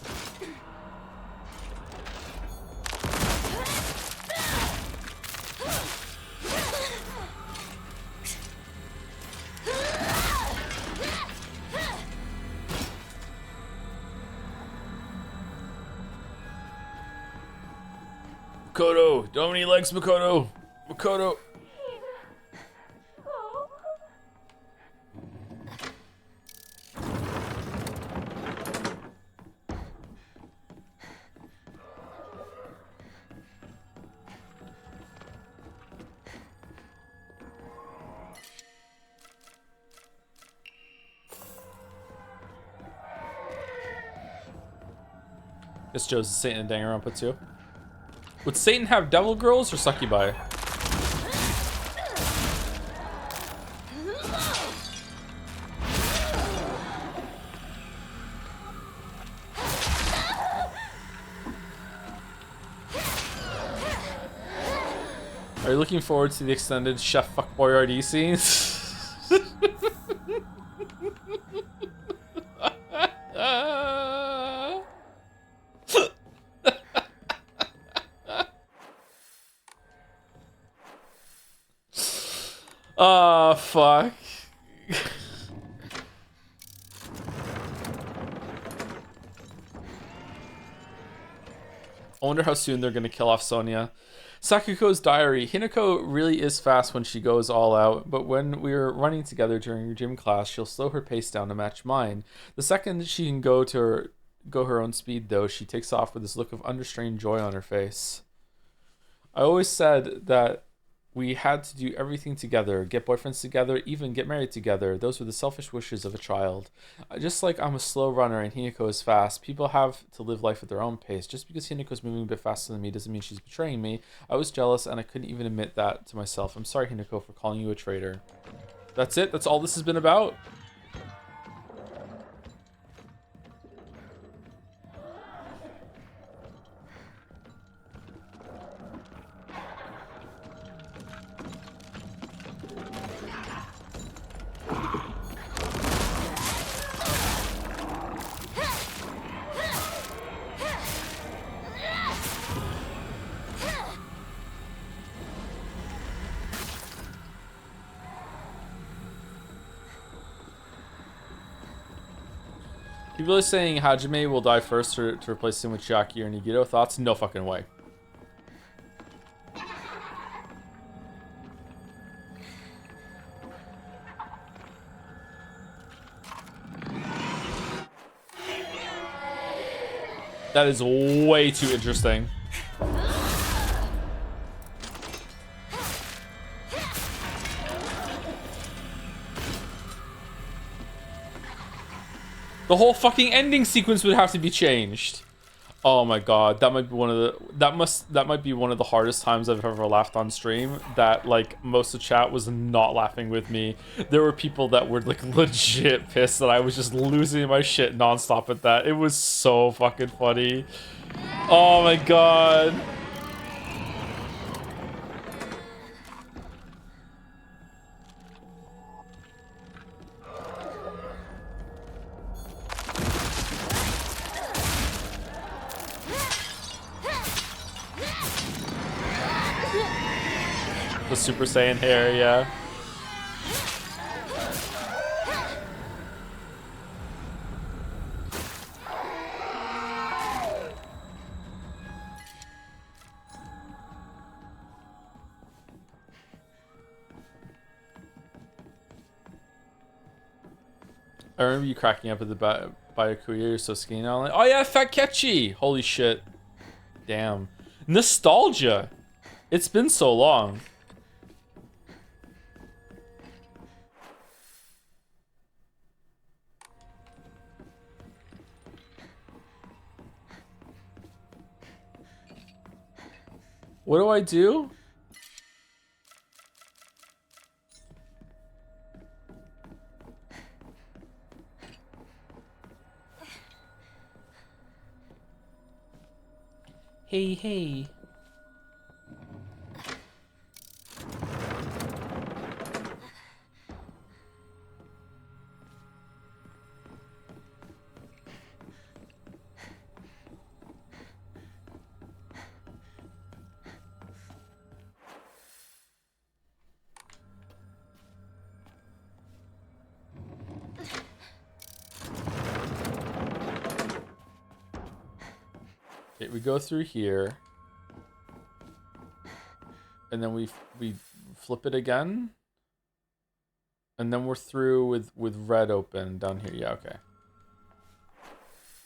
Makoto! Domini likes Makoto! Makoto! This Joe's Satan and Danganronpa 2. Would Satan have devil girls or succubi? Are you looking forward to the extended Chef Fuckboy RD scenes? Oh, fuck. I wonder how soon they're going to kill off Sonia. Sakuko's diary. Hinako really is fast when she goes all out, but when we're running together during gym class, she'll slow her pace down to match mine. The second she can go her own speed, though, she takes off with this look of understrained joy on her face. I always said that we had to do everything together, get boyfriends together, even get married together. Those were the selfish wishes of a child. Just like I'm a slow runner and Hinako is fast, people have to live life at their own pace. Just because Hinako's moving a bit faster than me doesn't mean she's betraying me. I was jealous and I couldn't even admit that to myself. I'm sorry, Hinako, for calling you a traitor. That's it? That's all this has been about? People are saying Hajime will die first to replace him with Chiaki or Nagito. Thoughts? No fucking way. That is way too interesting. The whole fucking ending sequence would have to be changed. Oh my god, that might be one of the that might be one of the hardest times I've ever laughed on stream. That like most of chat was not laughing with me. There were people that were like legit pissed that I was just losing my shit nonstop at that. It was so fucking funny. Oh my god. The Super Saiyan hair, yeah. I remember you cracking up at the Byakuya, you're so skinny now. Like, oh yeah, Fat Ketchy! Holy shit. Damn. Nostalgia! It's been so long. What do I do? Hey, hey. Okay, we go through here. And then we flip it again. And then we're through with red open down here. Yeah, okay.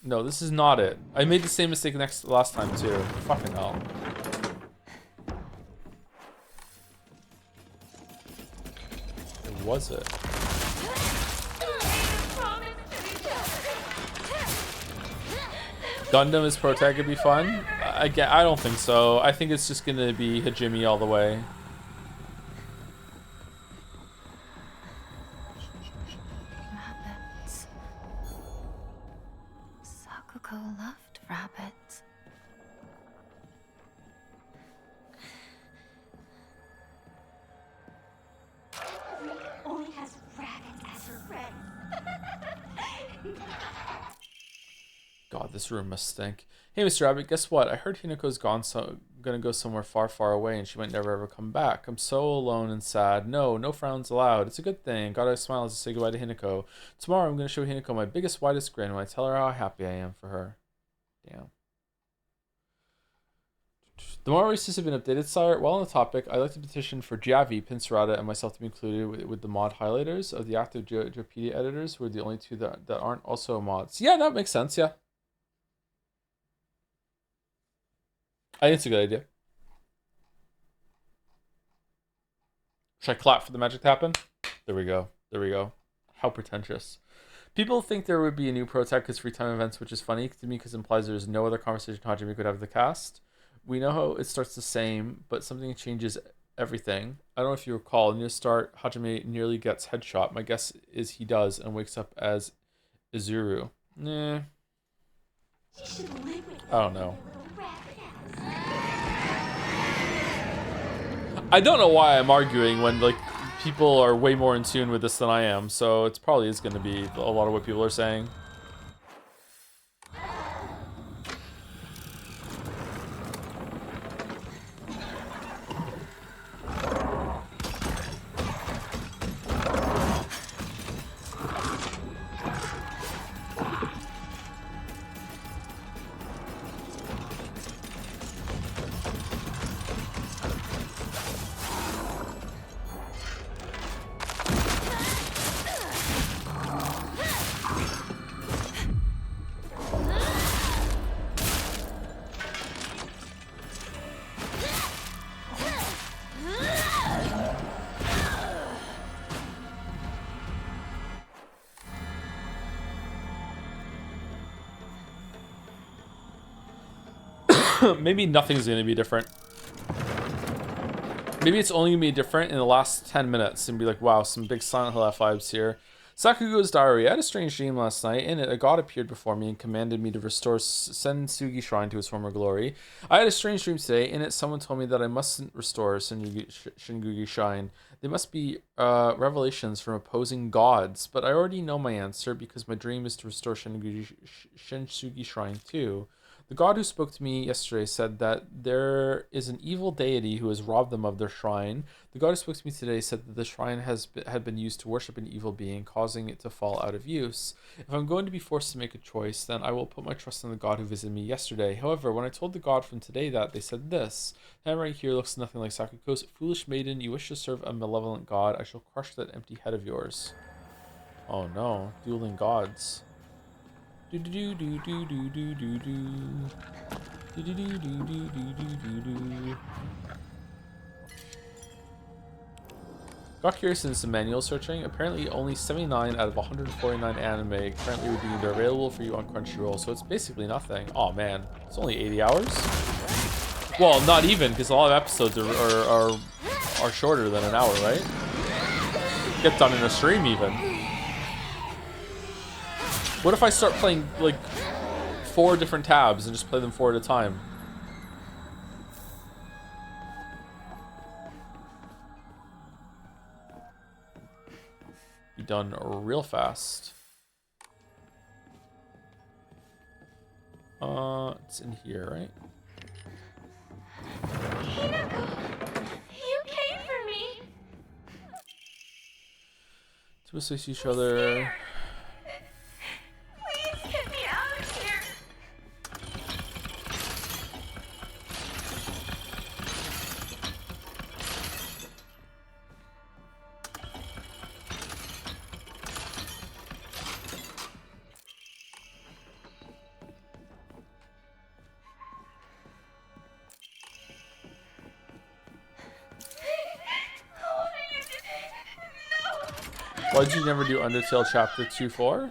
No, this is not it. I made the same mistake last time too. Fucking hell. Or was it? Gundam is Protag would be fun? I don't think so. I think it's just gonna be Hajime all the way. Rabbits. Sakuko loved rabbits. Only has rabbits as her friends. God, this room must stink. Hey, Mr. Rabbit, guess what? I heard Hinako's gone gonna go somewhere far, far away and she might never ever come back. I'm so alone and sad. No frowns allowed. It's a good thing. Gotta smile as I say goodbye to Hinako. Tomorrow I'm gonna show Hinako my biggest, widest grin when I tell her how happy I am for her. Damn. The more races have been updated, sire. While on the topic, I'd like to petition for Javi, Pincerata, and myself to be included with the mod highlighters of the active Jopedia editors, who are the only two that aren't also mods. Yeah, that makes sense, yeah. I think it's a good idea. Should I clap for the magic to happen? There we go. There we go. How pretentious. People think there would be a new protag because free time events, which is funny to me because it implies there's no other conversation Hajime could have with the cast. We know how it starts the same, but something changes everything. I don't know if you recall, near the start, Hajime nearly gets headshot. My guess is he does and wakes up as Izuru. Nah. I don't know. I don't know why I'm arguing when like people are way more in tune with this than I am, so it's probably is going to be a lot of what people are saying. Maybe nothing's going to be different. Maybe it's only going to be different in the last 10 minutes and be like, wow, some big Silent Hill F vibes here. Sakugo's diary. I had a strange dream last night. In it, a god appeared before me and commanded me to restore Sensugi Shrine to its former glory. I had a strange dream today. In it, someone told me that I mustn't restore Sensugi Shrine. They must be revelations from opposing gods, but I already know my answer because my dream is to restore Sensugi Shrine too. The god who spoke to me yesterday said that there is an evil deity who has robbed them of their shrine. The god who spoke to me today said that the shrine had been used to worship an evil being, causing it to fall out of use. If I'm going to be forced to make a choice, then I will put my trust in the god who visited me yesterday. However, when I told the god from today that, they said this. The hand right here looks nothing like Sakuko's. Foolish maiden, you wish to serve a malevolent god. I shall crush that empty head of yours. Oh no, dueling gods. Do do do do do do do do do do do do do do do. Got curious in some manual searching. Apparently, only 79 out of 149 anime currently redeemed are available for you on Crunchyroll, so it's basically nothing. Oh man, it's only 80 hours. Well, not even, because a lot of episodes are shorter than an hour, right? Get done in a stream even. What if I start playing like 4 different tabs and just play them 4 at a time? Be done real fast. It's in here, right? Hinako, you came for me. To assist each other. Please get me out of here. Why did you never do Undertale Chapter 2-4?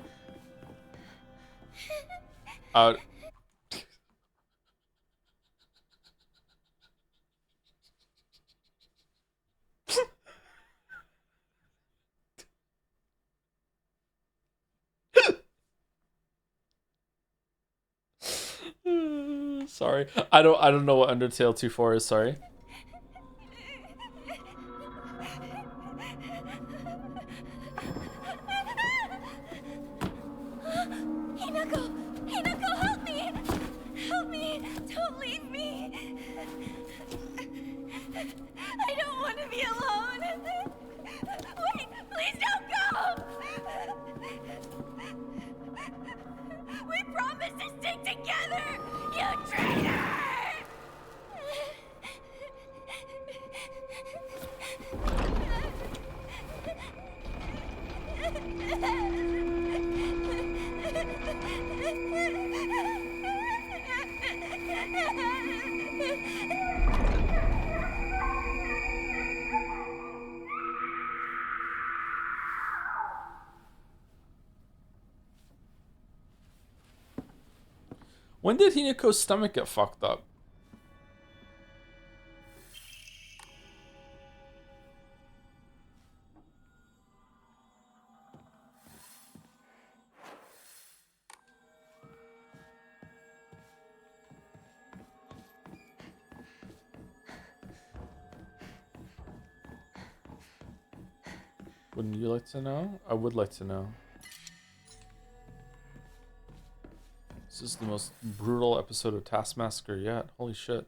Sorry, I don't know what Undertale 2-4 is. Sorry. Hinako, help me! Help me! Don't leave me! I don't want to be alone. Wait, please don't go. We promised to stick together, you traitor! When did Hinako's stomach get fucked up? Wouldn't you like to know? I would like to know. This is the most brutal episode of Taskmaster yet. Holy shit.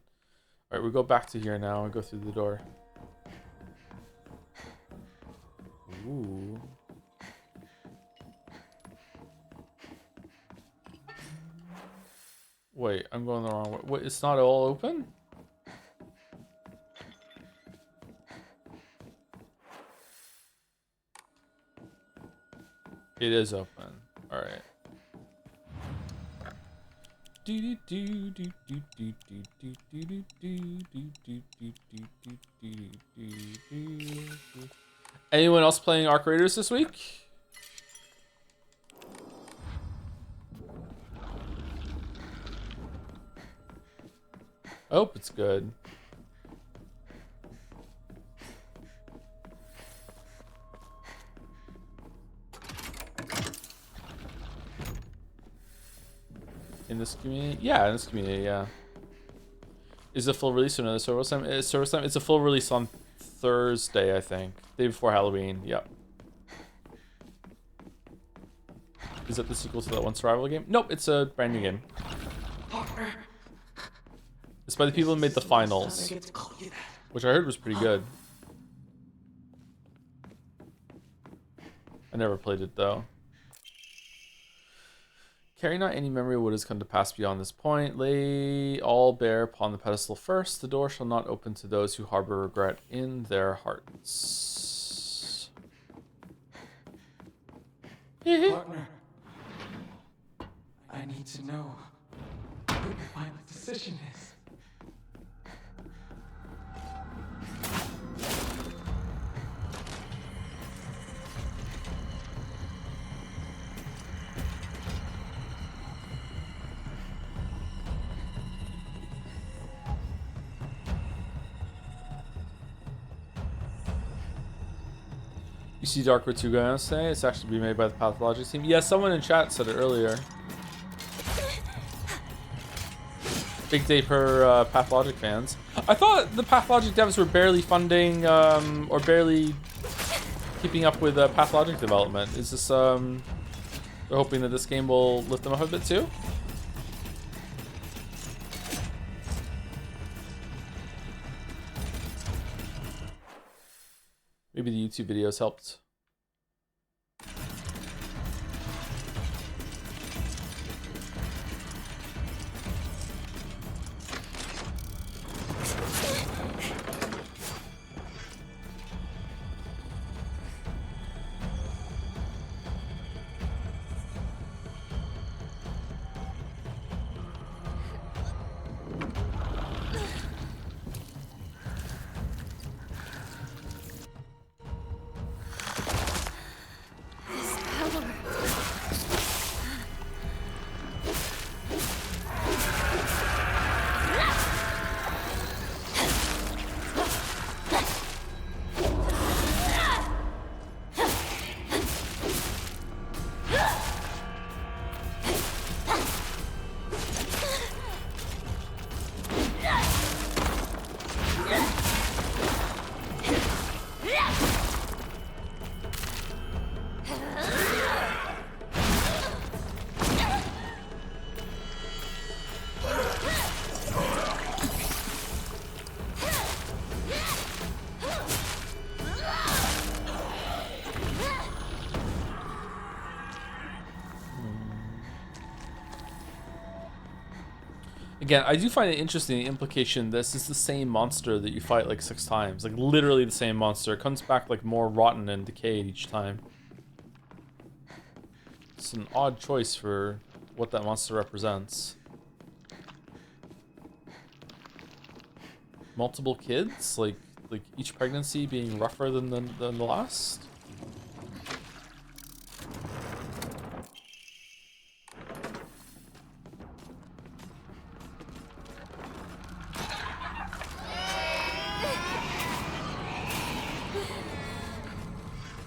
Alright, we go back to here now and go through the door. Ooh. Wait, I'm going the wrong way. Wait, it's not all open? It is open. Alright. Anyone else playing Arc Raiders this week? I hope it's good. In this community? Yeah, in this community, yeah. Is it full release or another service time? It's a full release on Thursday, I think. Day before Halloween, yep. Is that the sequel to that one survival game? Nope, it's a brand new game. It's by the people who made the finals, which I heard was pretty good. I never played it though. Carry not any memory of what has come to pass beyond this point. Lay all bare upon the pedestal first. The door shall not open to those who harbor regret in their hearts. Partner, I need to know what your final decision is. You see Darker 2 going to say it's actually being made by the Pathologic team. Yeah, someone in chat said it earlier. Big day for Pathologic fans. I thought the Pathologic devs were barely funding or barely keeping up with Pathologic development. Is this they're hoping that this game will lift them up a bit too? Maybe the YouTube videos helped. Again, I do find it interesting, the implication this is the same monster that you fight like 6 times. Like, literally the same monster. It comes back like more rotten and decayed each time. It's an odd choice for what that monster represents. Multiple kids? Like each pregnancy being rougher than the last?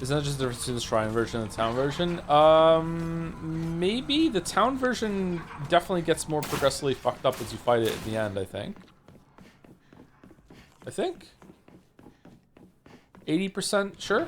Isn't that just the difference between the shrine version and the town version? Maybe the town version definitely gets more progressively fucked up as you fight it at the end, I think. 80% sure?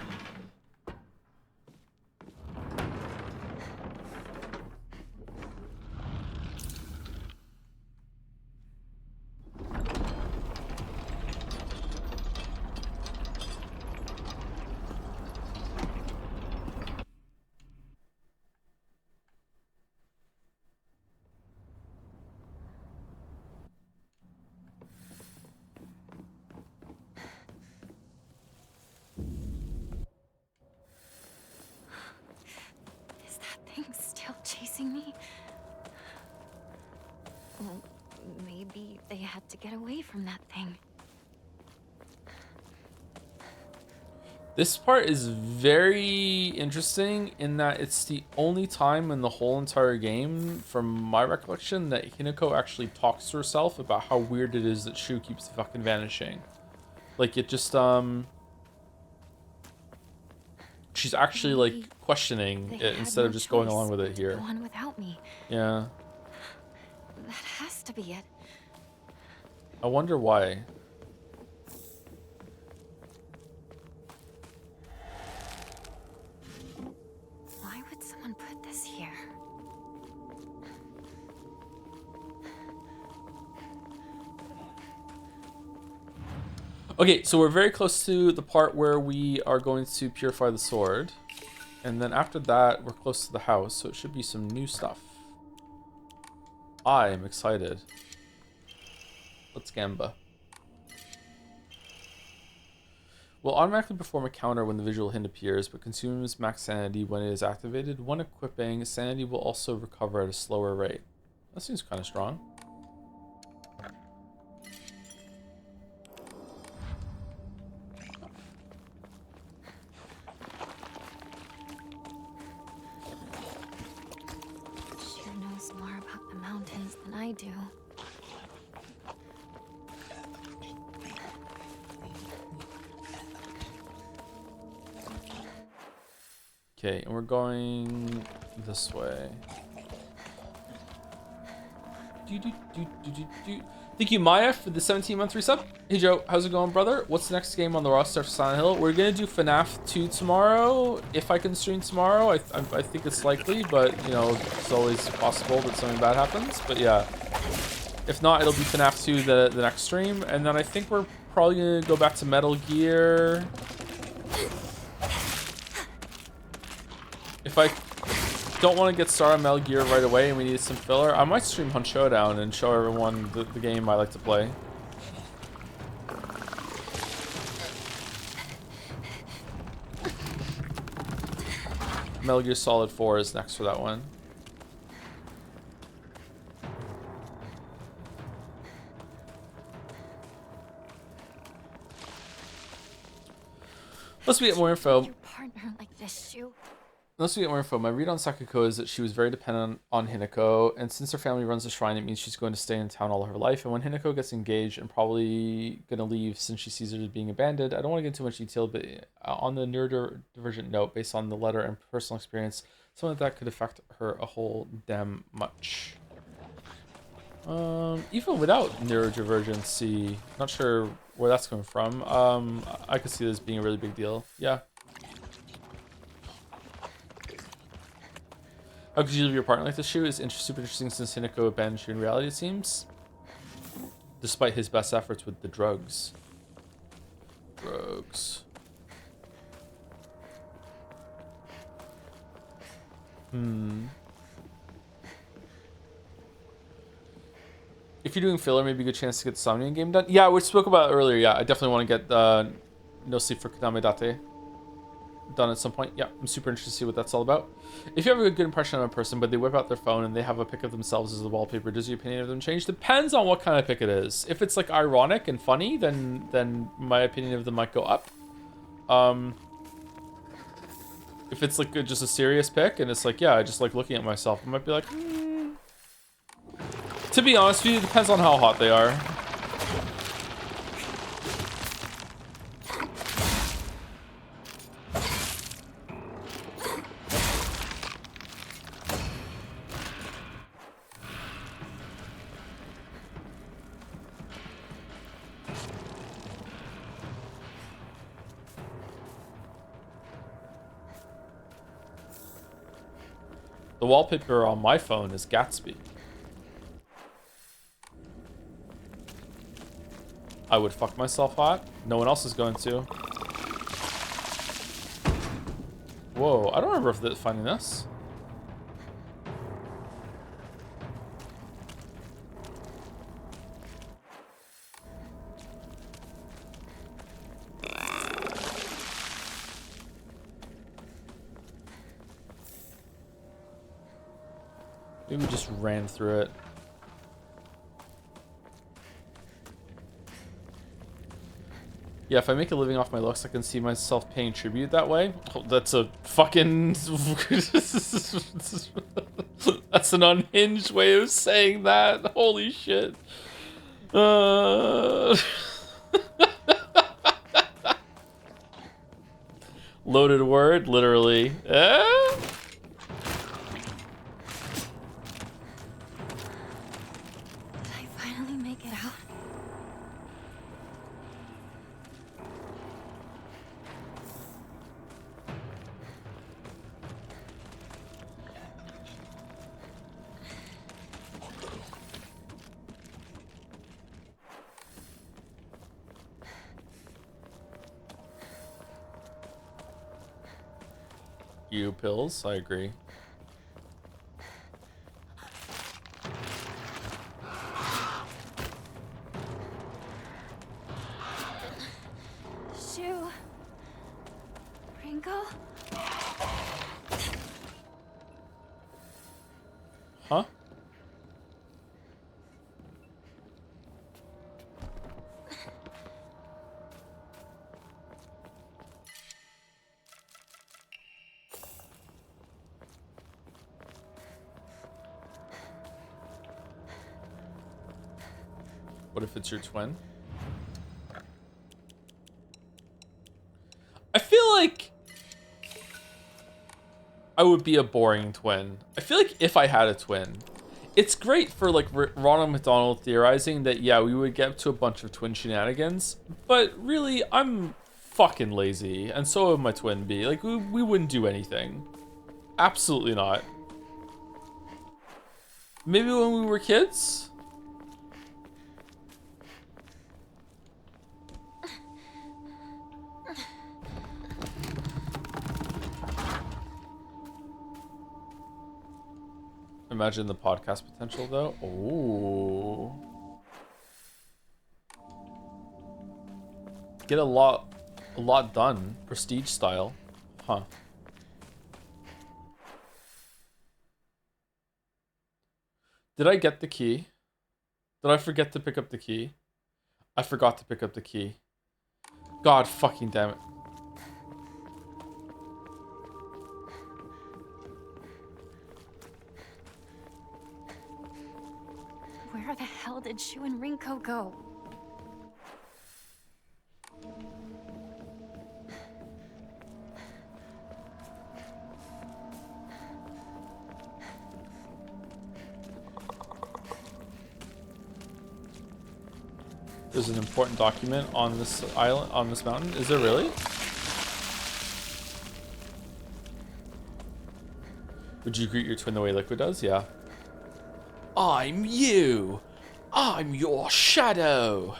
Is that thing still chasing me? Well, maybe they had to get away from that thing. This part is very interesting in that it's the only time in the whole entire game, from my recollection, that Hinako actually talks to herself about how weird it is that Shu keeps fucking vanishing. Like, it just, she's actually, like, questioning it instead of just going along with it here. Go on without me. Yeah. That has to be it. I wonder why. Why would someone put this here? Okay, so we're very close to the part where we are going to purify the sword. And then after that, we're close to the house, so it should be some new stuff. I am excited. Let's gamba. Will automatically perform a counter when the visual hint appears, but consumes max sanity when it is activated. When equipping, sanity will also recover at a slower rate. That seems kind of strong. Sure knows more about the mountains than I do. Okay, and we're going this way. Thank you, Maya, for the 17-month resub. Hey, Joe, how's it going, brother? What's the next game on the roster for Silent Hill? We're gonna do FNaF 2 tomorrow, if I can stream tomorrow. I think it's likely, but, you know, it's always possible that something bad happens. But yeah, if not, it'll be FNaF 2 the next stream. And then I think we're probably gonna go back to Metal Gear. If I don't want to get started on Metal Gear right away and we need some filler, I might stream Hunt Showdown and show everyone the game I like to play. Metal Gear Solid 4 is next for that one. Let's get more info. Your partner like this, Shu. Unless we get more info, my read on Sakako is that she was very dependent on Hinako, and since her family runs the shrine, it means she's going to stay in town all her life. And when Hinako gets engaged and probably going to leave since she sees her as being abandoned, I don't want to get into too much detail, but on the neurodivergent note, based on the letter and personal experience, something like that could affect her a whole damn much. Even without neurodivergency, not sure where that's coming from. I could see this being a really big deal. Yeah. How could you leave your partner like this, Shu? It's super interesting since Hinako abandoned Shu in reality, it seems. Despite his best efforts with the drugs. If if you're doing filler, maybe a good chance to get the Somnium game done. Yeah, we spoke about it earlier. Yeah, I definitely want to get No Sleep for Kaname Date done at some point. Yeah, I'm super interested to see what that's all about. If you have a good impression of a person, but they whip out their phone and they have a pic of themselves as the wallpaper, does your opinion of them change? Depends on what kind of pic it is. If it's like ironic and funny, then my opinion of them might go up. If it's like just a serious pic and it's like, yeah, I just like looking at myself, I might be like, To be honest with you, it depends on how hot they are. The wallpaper on my phone is Gatsby. I would fuck myself hot. No one else is going to. Whoa, I don't remember if finding this. Maybe we just ran through it. Yeah, if I make a living off my looks, I can see myself paying tribute that way. Oh, that's a fucking... That's an unhinged way of saying that. Holy shit. Loaded word, literally. You pills, I agree. Shu. Rinko? Huh? What if it's your twin? I feel like I would be a boring twin. I feel like if I had a twin, it's great for like Ronald McDonald theorizing that, yeah, we would get up to a bunch of twin shenanigans, but really I'm fucking lazy, and so would my twin be. Like, we wouldn't do anything. Absolutely not. Maybe when we were kids? Imagine the podcast potential, though. Oh, get a lot done, prestige style, huh? Did I get the key? Did I forget to pick up the key? I forgot to pick up the key. God fucking damn it. Where the hell did Shu and Rinko go? There's an important document on this island, on this mountain. Is there really? Would you greet your twin the way Liquid does? Yeah. I'm you. I'm your shadow.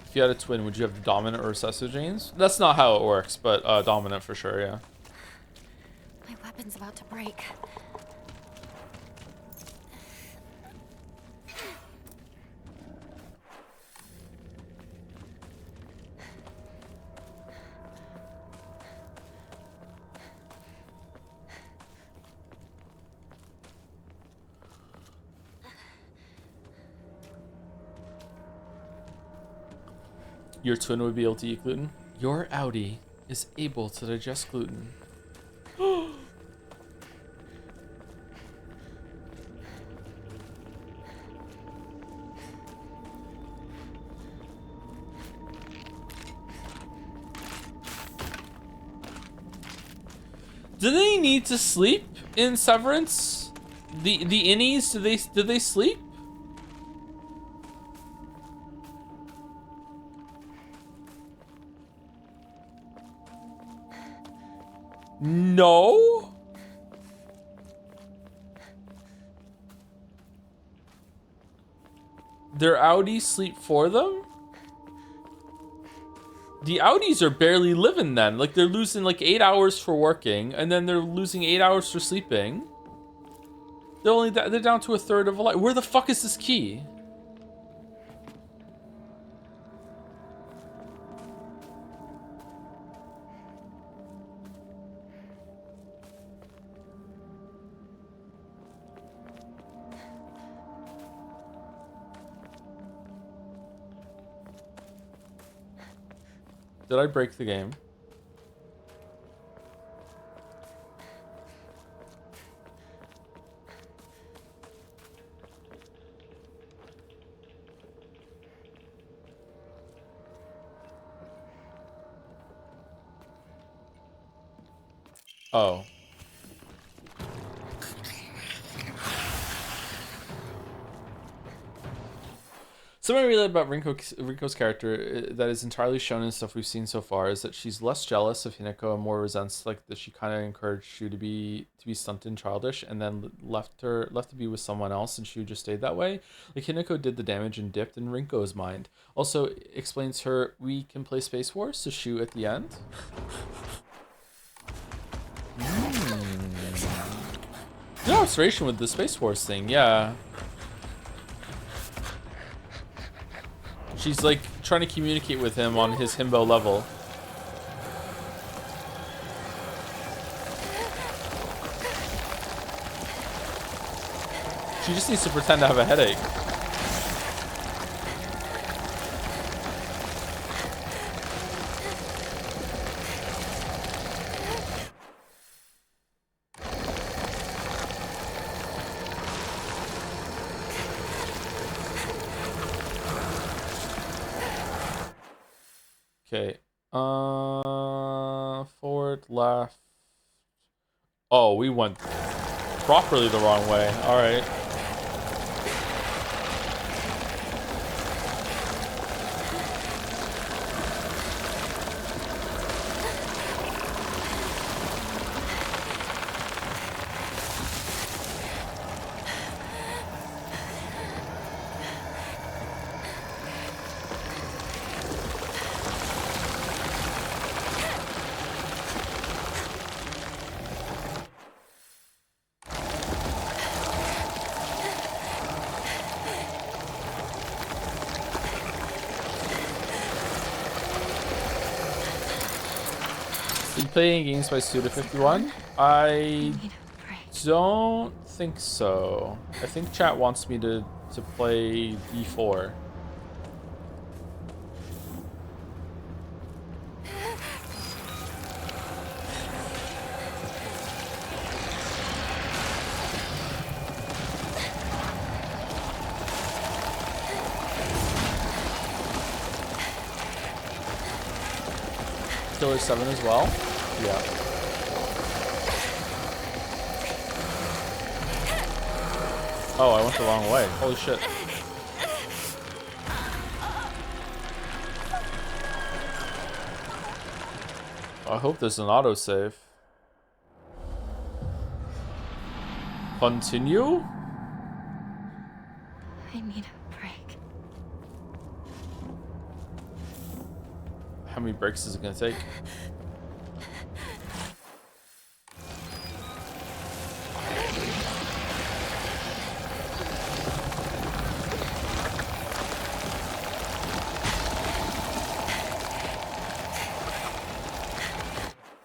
If you had a twin, would you have the dominant or recessive genes? That's not how it works, but dominant for sure, yeah. My weapon's about to break. Your twin would be able to eat gluten. Your Audi is able to digest gluten. Do they need to sleep in Severance? The innies, do they sleep? No. Their Audis sleep for them? The Audis are barely living then. Like, they're losing like 8 hours for working, and then they're losing 8 hours for sleeping. They're down to a third of a life. Where the fuck is this key? Did I break the game? Oh. Something I really like about Rinko's character that is entirely shown in stuff we've seen so far is that she's less jealous of Hinako and more resents like that she kind of encouraged you to be stunted and childish, and then left to be with someone else, and she just stayed that way. Like, Hinako did the damage and dipped in Rinko's mind. Also explains her we can play Space Wars to shoot at the end. Good observation with the Space Wars thing, yeah. She's like trying to communicate with him on his himbo level. She just needs to pretend to have a headache. Okay. Forward, left. Oh, we went properly the wrong way. All right. Playing games by Suda51? I don't think so. I think chat wants me to play D4. Killer 7 as well? Yeah. Oh, I went the wrong way. Holy shit. I hope there's an autosave. Continue? I need a break. how many breaks is it gonna take?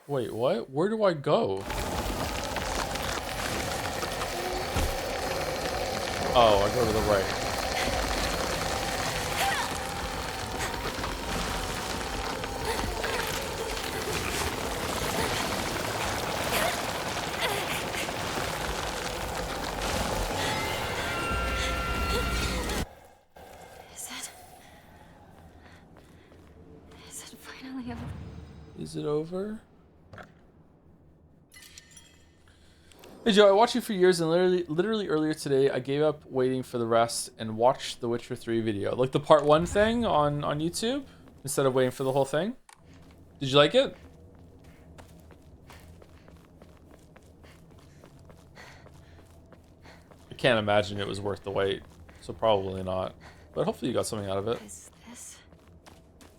Wait, what? Where do I go? Oh, I go to the right. Is it finally over? Is it over? Hey Joe, I watched you for years and literally earlier today I gave up waiting for the rest and watched the Witcher 3 video. Like the part 1 thing on YouTube instead of waiting for the whole thing. Did you like it? I can't imagine it was worth the wait, so probably not. But hopefully you got something out of it. Is this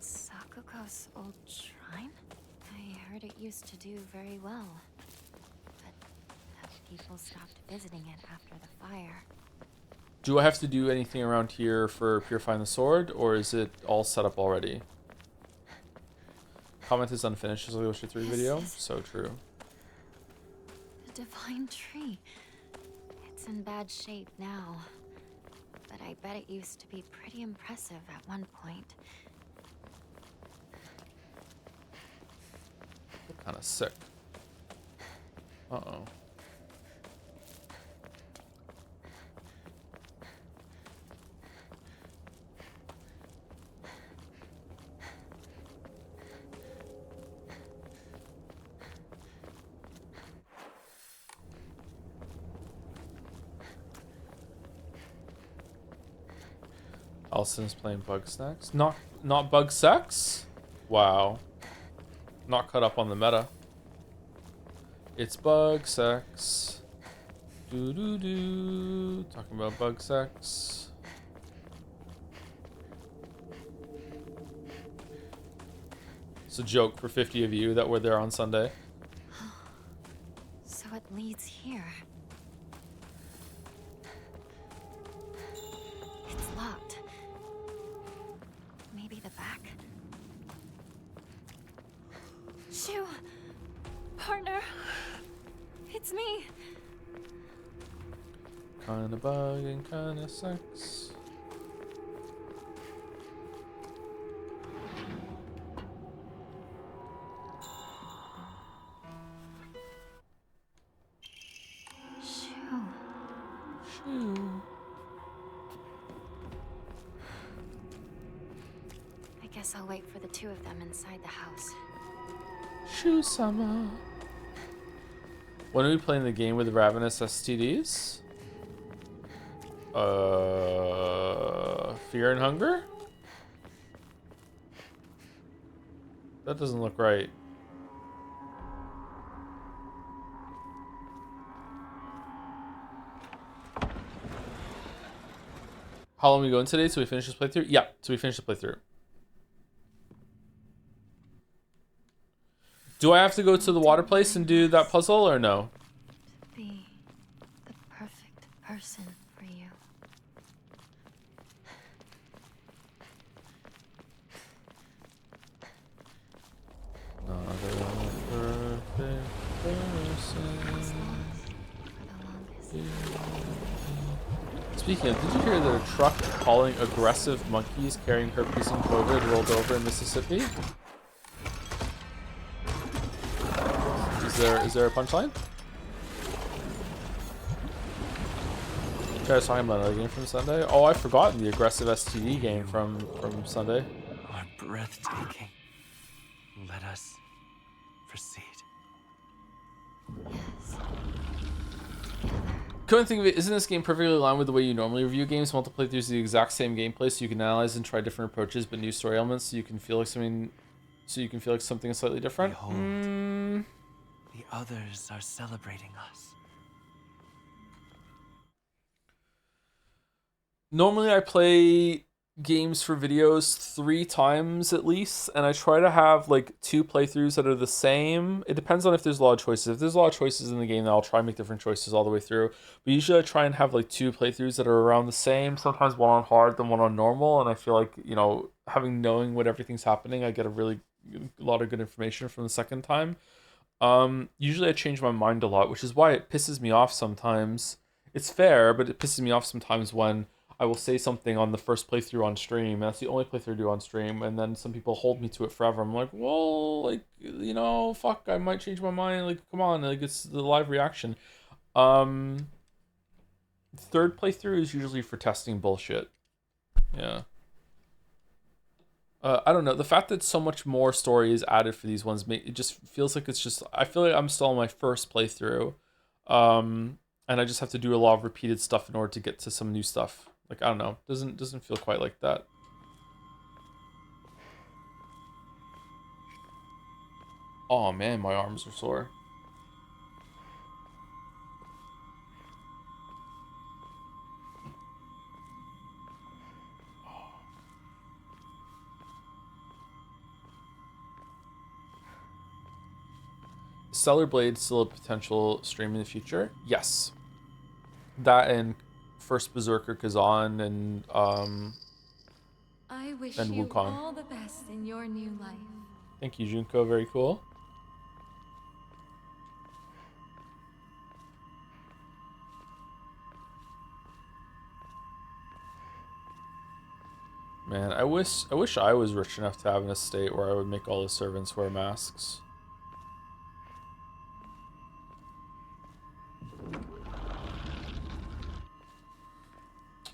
Sakuko's old shrine? I heard it used to do very well. People stopped visiting it after the fire. Do I have to do anything around here for purifying the sword, or is it all set up already? Comment is unfinished as I Witcher 3 video. So true. The divine tree. It's in bad shape now, but I bet it used to be pretty impressive at one point. Kind of sick. Uh-oh. Allison's playing Bug Snacks. Not Bug Sex? Wow. Not caught up on the meta. It's Bug Sex. Doo-doo-doo. Talking about Bug Sex. It's a joke for 50 of you that were there on Sunday. So it leads here. It's locked. Maybe the back. Shoo! Partner! It's me! Kinda bug and kinda sex. Shoo. Shoo. I guess I'll wait for the two of them inside the house. Shoo summer. When are we playing the game with the ravenous STDs? Fear and Hunger? That doesn't look right. How long are we going today till we finish this playthrough? Yeah, till we finish the playthrough. Do I have to go to the water place and do that puzzle or no? Be the perfect person for you. Perfect person. Speaking of, did you hear that a truck hauling aggressive monkeys carrying herpes and COVID rolled over in Mississippi? Is there a punchline? You guys talking about another game from Sunday? Oh, I've forgotten the aggressive STD game from Sunday. Are breathtaking. Let us proceed. Couldn't think of it. Isn't this game perfectly aligned with the way you normally review games? Multiplayer through the exact same gameplay, so you can analyze and try different approaches, but new story elements, so you can feel like something. So you can feel like something is slightly different. Behold, the others are celebrating us. Normally, I play games for videos 3 times at least, and I try to have like 2 playthroughs that are the same. It depends on if there's a lot of choices. If there's a lot of choices in the game, then I'll try and make different choices all the way through. But usually I try and have like 2 playthroughs that are around the same. Sometimes one on hard, then one on normal, and I feel like, knowing what everything's happening, I get a lot of good information from the second time. Usually I change my mind a lot, which is why it pisses me off sometimes. It's fair, but it pisses me off sometimes when I will say something on the first playthrough on stream, and that's the only playthrough I do on stream, and then some people hold me to it forever. I'm like, well, like, fuck, I might change my mind. Like, come on, like, it's the live reaction. Um, Third playthrough is usually for testing bullshit. Yeah. I don't know. The fact that so much more story is added for these ones, it just feels like it's just. I feel like I'm still on my first playthrough, and I just have to do a lot of repeated stuff in order to get to some new stuff. Like, I don't know. Doesn't feel quite like that. Oh man, my arms are sore. Stellar Blade still a potential stream in the future? Yes. That and first Berserker Kazan and I wish and you Wukong. all the best in your new life. Thank you, Junko. Very cool. Man, I wish I was rich enough to have an estate where I would make all the servants wear masks.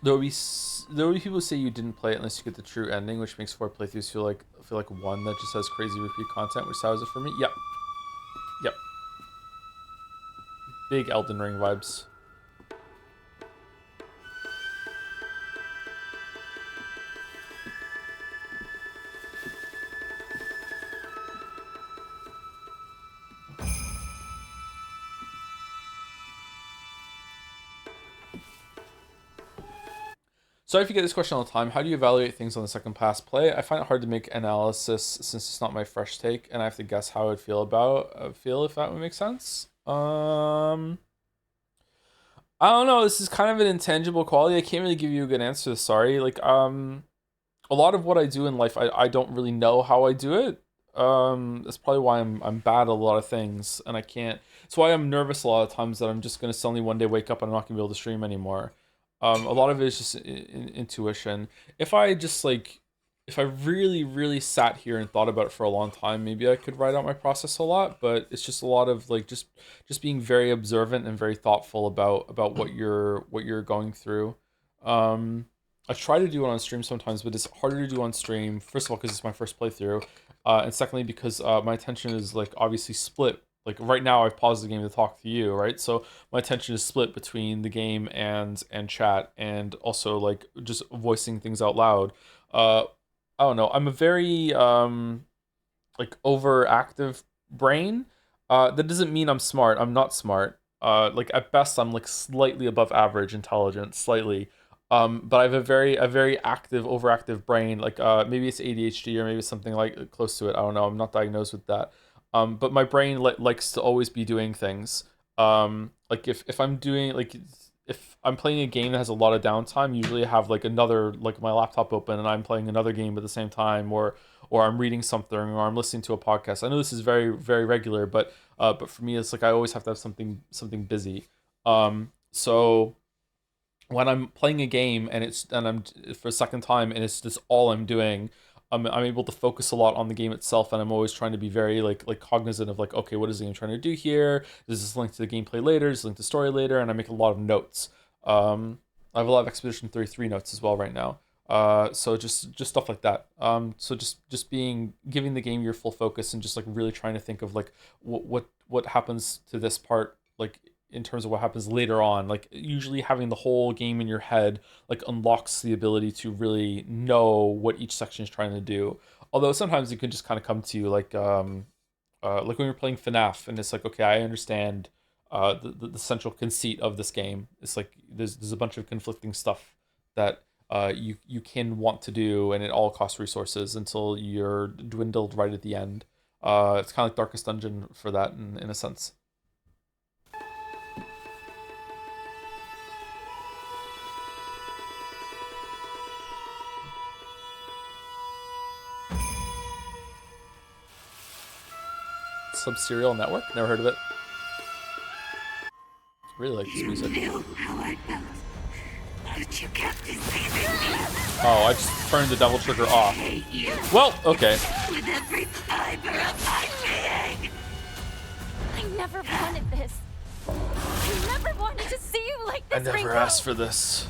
There will be people who say you didn't play it unless you get the true ending, which makes 4 playthroughs feel like one that just has crazy repeat content, which sours it for me. Yep. Yep. Big Elden Ring vibes. Sorry if you get this question all the time. How do you evaluate things on the second pass play? I find it hard to make analysis since it's not my fresh take, and I have to guess how I'd feel if that would make sense. I don't know. This is kind of an intangible quality. I can't really give you a good answer. Sorry. Like, a lot of what I do in life, I don't really know how I do it. That's probably why I'm bad at a lot of things, and I can't. It's why I'm nervous a lot of times that I'm just gonna suddenly one day wake up and I'm not gonna be able to stream anymore. A lot of it is just intuition. If I just like, if I really, really sat here and thought about it for a long time, maybe I could write out my process a lot. But it's just a lot of like just being very observant and very thoughtful about what you're going through. I try to do it on stream sometimes, but it's harder to do on stream. First of all, because it's my first playthrough, and secondly because my attention is like obviously split. Like right now, I've paused the game to talk to you, right? So my attention is split between the game and chat, and also like just voicing things out loud. I don't know. I'm a very like overactive brain. That doesn't mean I'm smart. I'm not smart. Like at best, I'm like slightly above average intelligence, slightly. But I have a very active, overactive brain. Like maybe it's ADHD or maybe it's something like close to it. I don't know. I'm not diagnosed with that. But my brain likes to always be doing things. Like if I'm doing like if I'm playing a game that has a lot of downtime, usually I have like another like my laptop open and I'm playing another game at the same time, or I'm reading something or I'm listening to a podcast. I know this is very very regular, but for me it's like I always have to have something busy. So when I'm playing a game and I'm for a second time and it's just all I'm doing, I'm able to focus a lot on the game itself, and I'm always trying to be very like cognizant of like, okay, what is the game trying to do here? Does this link to the gameplay later? Does this link to story later? And I make a lot of notes. I have a lot of Expedition 33 notes as well right now. So just stuff like that. So just giving the game your full focus and just like really trying to think of like what happens to this part, like in terms of what happens later on. Like usually having the whole game in your head like unlocks the ability to really know what each section is trying to do. Although sometimes it can just kind of come to you like when you're playing FNaF and it's like, okay, I understand the central conceit of this game. It's like there's a bunch of conflicting stuff that you can want to do, and it all costs resources until you're dwindled right at the end. It's kind of like Darkest Dungeon for that in a sense. Sub-Serial Network? Never heard of it. Really like this music. Oh, I just turned the double trigger off. Well, okay. With every fiber of my being. I never wanted this. I never wanted to see you like this, I never Ringo. asked for this.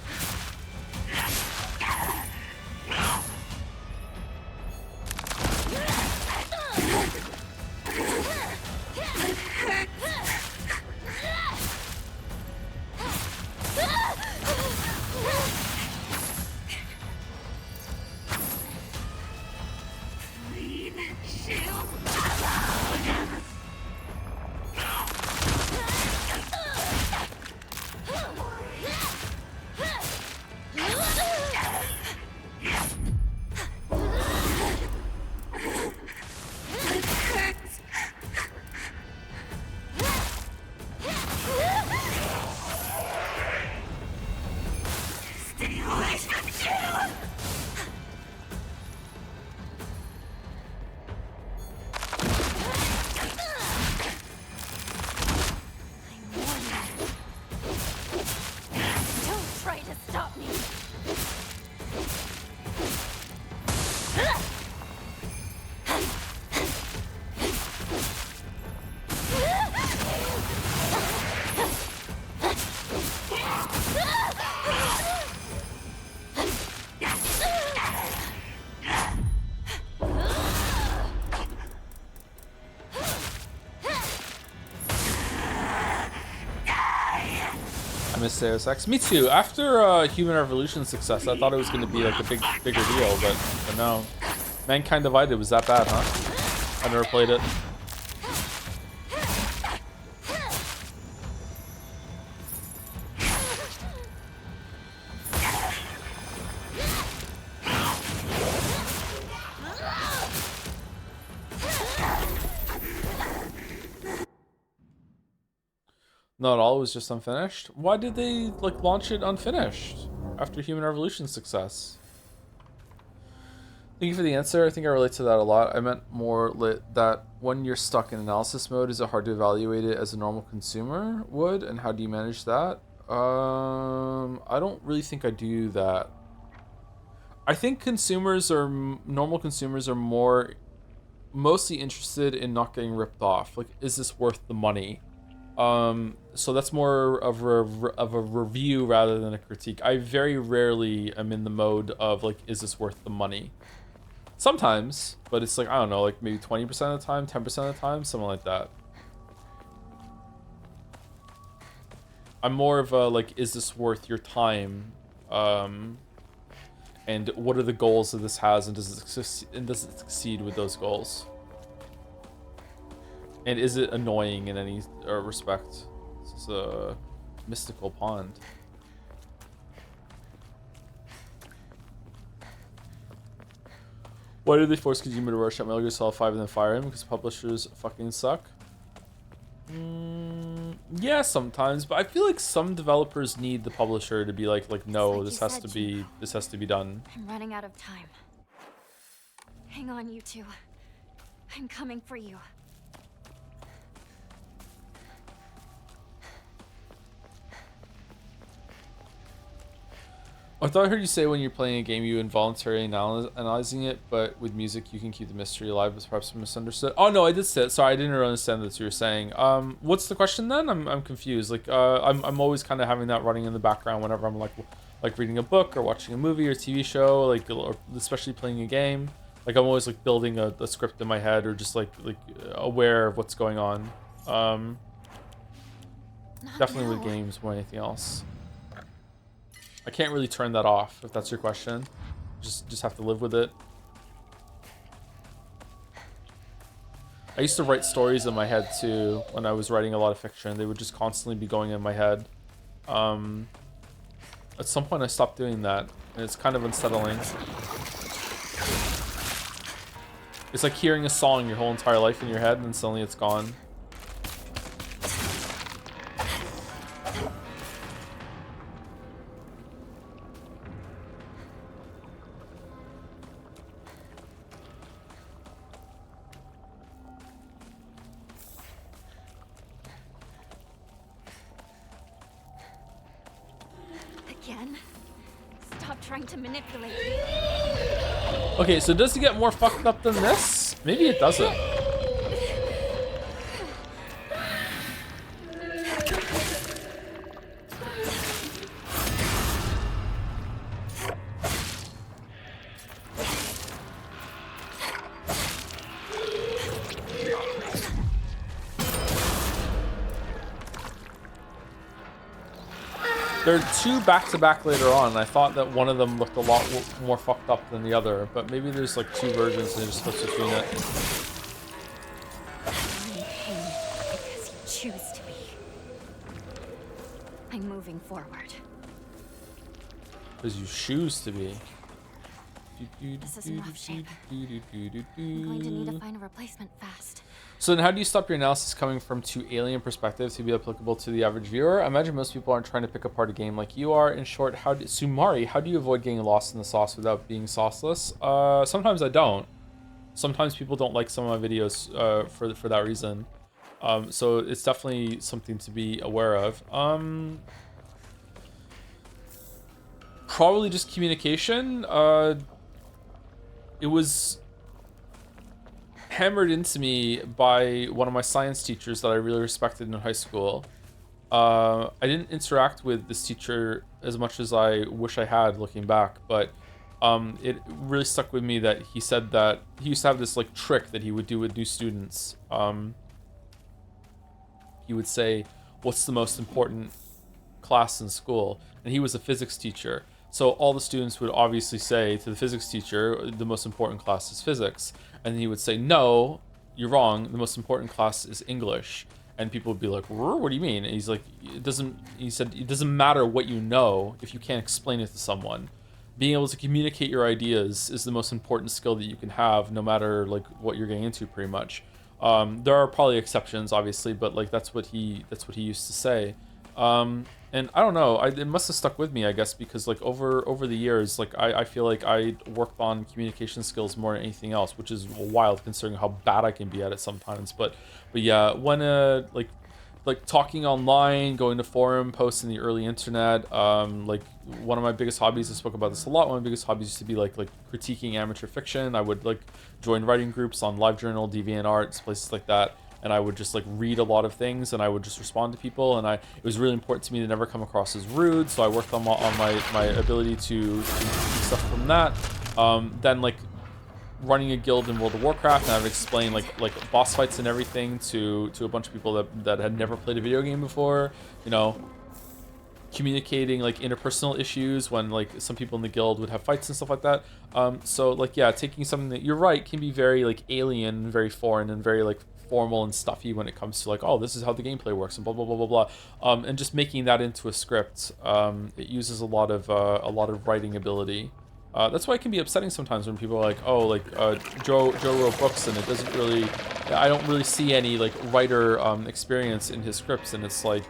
I miss Deus Ex. Me too. After Human Revolution's success, I thought it was going to be like a bigger deal, but no. Mankind Divided was that bad, huh? I never played it. Not all, it was just unfinished. Why did they like launch it unfinished after Human Revolution's success? Thank you for the answer. I think I relate to that a lot. I meant more that when you're stuck in analysis mode, is it hard to evaluate it as a normal consumer would, and how do you manage that? I don't really think I do that. I think normal consumers are mostly interested in not getting ripped off. Like, is this worth the money? So that's more of a review rather than a critique. I very rarely am in the mode of like, is this worth the money? Sometimes, but it's like, I don't know, like maybe 20% of the time, 10% of the time, something like that. I'm more of a like, is this worth your time? And what are the goals that this has, and does it succeed with those goals? And is it annoying in any respect? This is a mystical pond. Why did they force Kojima to rush out Metal Gear Solid 5 and then fire him? Because publishers fucking suck? Yeah, sometimes, but I feel like some developers need the publisher to be like no, this has to be done. I'm running out of time. Hang on, you two. I'm coming for you. I thought I heard you say when you're playing a game you involuntarily analyzing it, but with music you can keep the mystery alive. Was perhaps misunderstood. Oh no, I did say it. Sorry, I didn't understand what you were saying. What's the question then? I'm confused. Like, I'm always kind of having that running in the background whenever I'm like reading a book or watching a movie or TV show, like, or especially playing a game. Like, I'm always like building a script in my head, or just like aware of what's going on. Definitely with games more than anything else. I can't really turn that off, if that's your question. Just have to live with it. I used to write stories in my head too when I was writing a lot of fiction. They would just constantly be going in my head. At some point I stopped doing that, and it's kind of unsettling. It's like hearing a song your whole entire life in your head, and then suddenly it's gone. Again? Stop trying to manipulate me. Okay, so does it get more fucked up than this? Maybe it doesn't. There are two back-to-back later on, and I thought that one of them looked a lot more fucked up than the other, but maybe there's like two versions and they just switch between it. I'm in pain because you choose to be. I'm moving forward. Because you choose to be. This is in rough shape. I'm going to need to find a replacement fast. So then how do you stop your analysis coming from too alien perspectives to be applicable to the average viewer? I imagine most people aren't trying to pick apart a game like you are. In short, Sumari, how do you avoid getting lost in the sauce without being sauceless? Sometimes I don't. Sometimes people don't like some of my videos for that reason. So it's definitely something to be aware of. Probably just communication. It was hammered into me by one of my science teachers that I really respected in high school. I didn't interact with this teacher as much as I wish I had looking back, but it really stuck with me that he said that he used to have this like trick that he would do with new students. He would say, "What's the most important class in school?" And he was a physics teacher. So all the students would obviously say to the physics teacher, the most important class is physics. And then he would say, no, you're wrong. The most important class is English. And people would be like, what do you mean? And he's like, he said, it doesn't matter what you know if you can't explain it to someone. Being able to communicate your ideas is the most important skill that you can have, no matter like what you're getting into pretty much. There are probably exceptions, obviously, but like that's what he used to say. And I don't know, it must have stuck with me, I guess, because like over the years, like I feel like I worked on communication skills more than anything else, which is wild considering how bad I can be at it sometimes. But yeah, when like talking online, going to forum posts in the early internet, like one of my biggest hobbies, I spoke about this a lot, one of my biggest hobbies used to be like critiquing amateur fiction. I would like join writing groups on LiveJournal, DeviantArt, places like that. And I would just like read a lot of things and I would just respond to people, and it was really important to me to never come across as rude, so I worked on my ability to stuff from that. Then like running a guild in World of Warcraft, and I've explained like boss fights and everything to a bunch of people that had never played a video game before, you know, communicating like interpersonal issues when like some people in the guild would have fights and stuff like that. So like yeah, taking something that, you're right, can be very like alien, very foreign, and very like formal and stuffy when it comes to like, oh, this is how the gameplay works and blah blah blah blah blah, and just making that into a script. It uses a lot of writing ability. That's why it can be upsetting sometimes when people are like, oh, like Joe wrote books and it doesn't really, I don't really see any like writer experience in his scripts, and it's like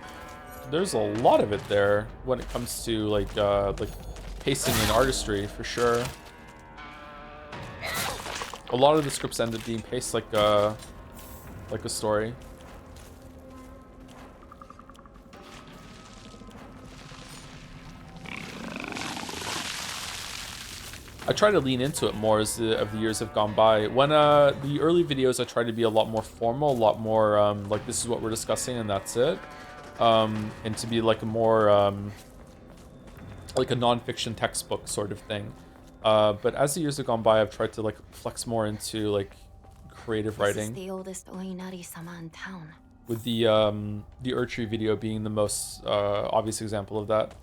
there's a lot of it there when it comes to like pacing and artistry for sure. A lot of the scripts end up being paced like a story. I try to lean into it more as the years have gone by. When the early videos, I tried to be a lot more formal, a lot more like this is what we're discussing and that's it, and to be like a more like a non-fiction textbook sort of thing. But as the years have gone by, I've tried to like flex more into like creative writing. This is the oldest Oinari-sama in town. With the Urtree video being the most obvious example of that.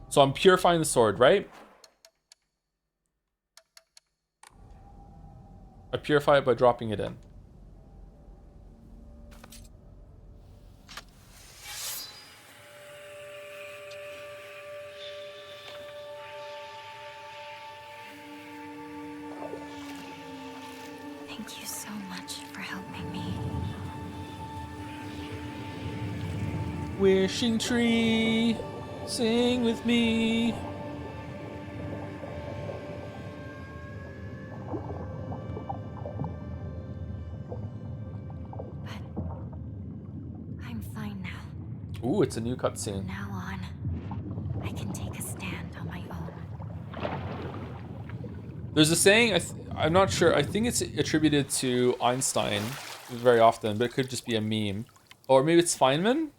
So I'm purifying the sword, right? I purify it by dropping it in. Thank you so much for helping me. Wishing tree, sing with me. I'm fine now. Ooh, it's a new cutscene. From now on, I can take a stand on my own. There's a saying, I'm not sure, I think it's attributed to Einstein very often, but it could just be a meme. Or maybe it's Feynman?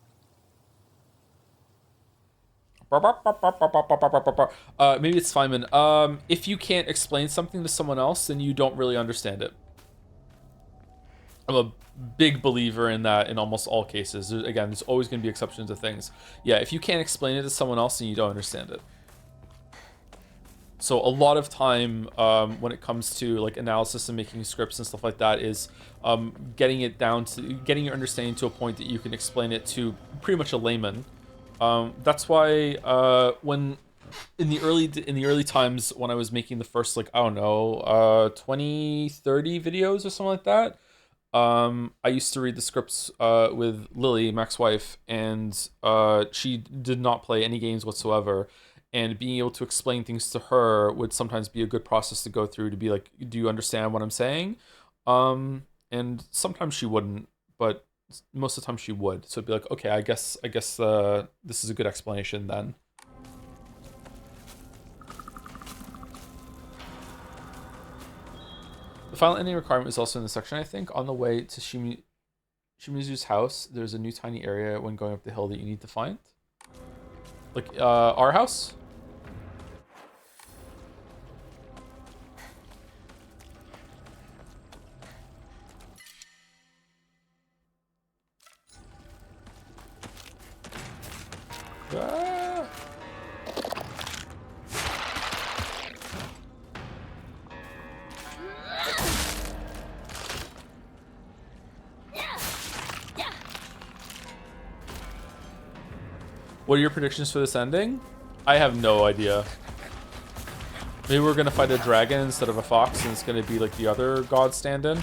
Maybe it's Feynman. If you can't explain something to someone else, then you don't really understand it. I'm a big believer in that in almost all cases. Again, there's always going to be exceptions to things. Yeah, if you can't explain it to someone else, then you don't understand it. So a lot of time when it comes to like analysis and making scripts and stuff like that is getting it down to getting your understanding to a point that you can explain it to pretty much a layman. That's why when in the early times when I was making the first, like, I don't know, 20, 30 videos or something like that, I used to read the scripts with Lily, Mac's wife, and she did not play any games whatsoever. And being able to explain things to her would sometimes be a good process to go through to be like, do you understand what I'm saying? And sometimes she wouldn't, but most of the time she would. So it'd be like, okay, I guess this is a good explanation then. The final ending requirement is also in the section, I think. On the way to Shimizu's house, there's a new tiny area when going up the hill that you need to find. Like, our house? Ah. What are your predictions for this ending? I have no idea. Maybe we're gonna fight a dragon instead of a fox, and it's gonna be like the other god stand-in.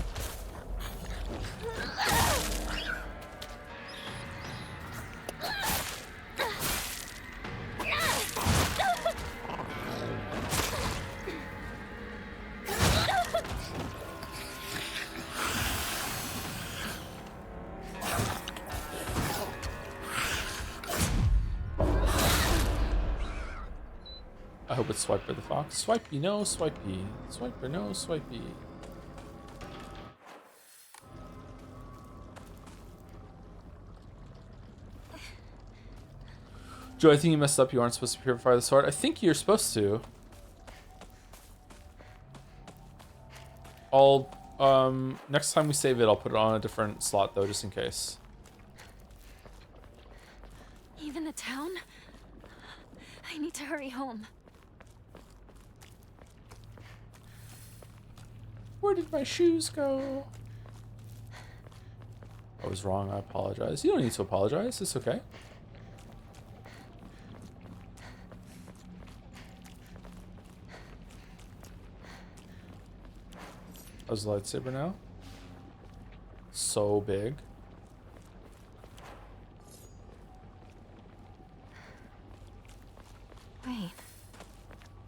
I hope it's Swiper the fox. Swipey, no, swipey. Swiper, no, swipey. Joe, I think you messed up. You aren't supposed to purify the sword. I think you're supposed to. Next time we save it, I'll put it on a different slot though, just in case. Even the town? I need to hurry home. Where did my shoes go? I was wrong. I apologize. You don't need to apologize. It's okay. How's the lightsaber now? So big. Wait.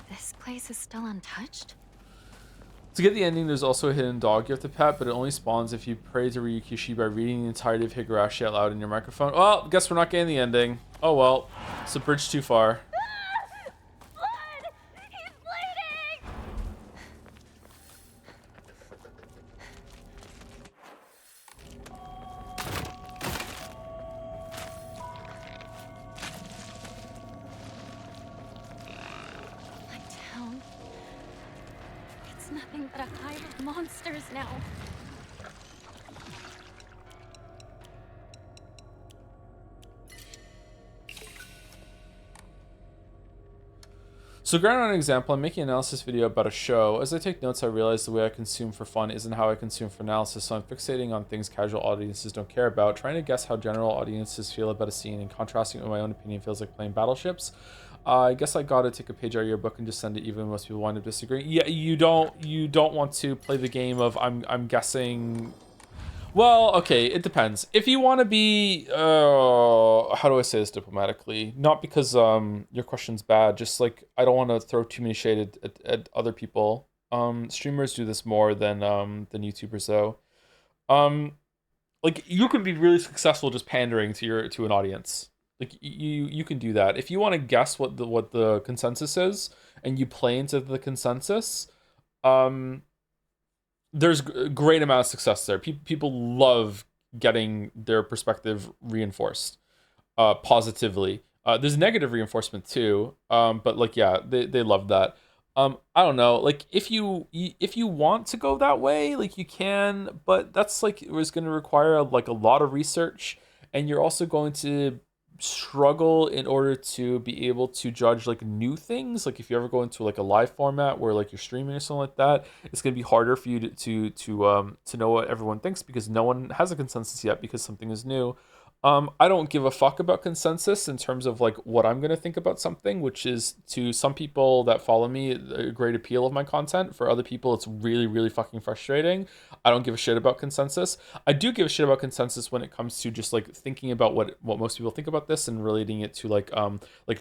This place is still untouched? To get the ending, there's also a hidden dog you have to pet, but it only spawns if you pray to Ryukishi by reading the entirety of Higurashi out loud in your microphone. Well, guess we're not getting the ending. Oh well. It's a bridge too far. Blood! He's bleeding! My town. It's nothing but a hive of monsters now. So granted an example, I'm making an analysis video about a show. As I take notes, I realize the way I consume for fun isn't how I consume for analysis, so I'm fixating on things casual audiences don't care about, trying to guess how general audiences feel about a scene, and contrasting it with my own opinion feels like playing battleships. I guess I gotta take a page out of your book and just send it, even when most people wind up disagreeing. Yeah, you don't want to play the game of I'm guessing. Well, okay, it depends. If you want to be, how do I say this diplomatically? Not because your question's bad, just like I don't want to throw too many shade at other people. Streamers do this more than YouTubers though. Like you can be really successful just pandering to an audience. Like you can do that. If you want to guess what the consensus is and you play into the consensus, there's a great amount of success there. People love getting their perspective reinforced positively. There's negative reinforcement too, but like yeah, they love that. I don't know, like if you want to go that way, like you can, but that's like it was going to require like a lot of research, and you're also going to struggle in order to be able to judge like new things. Like if you ever go into like a live format where like you're streaming or something like that, it's going to be harder for you to know what everyone thinks because no one has a consensus yet because something is new. I don't give a fuck about consensus in terms of like what I'm going to think about something, which is to some people that follow me a great appeal of my content. For other people, it's really, really fucking frustrating. I don't give a shit about consensus. I do give a shit about consensus when it comes to just like thinking about what most people think about this and relating it to like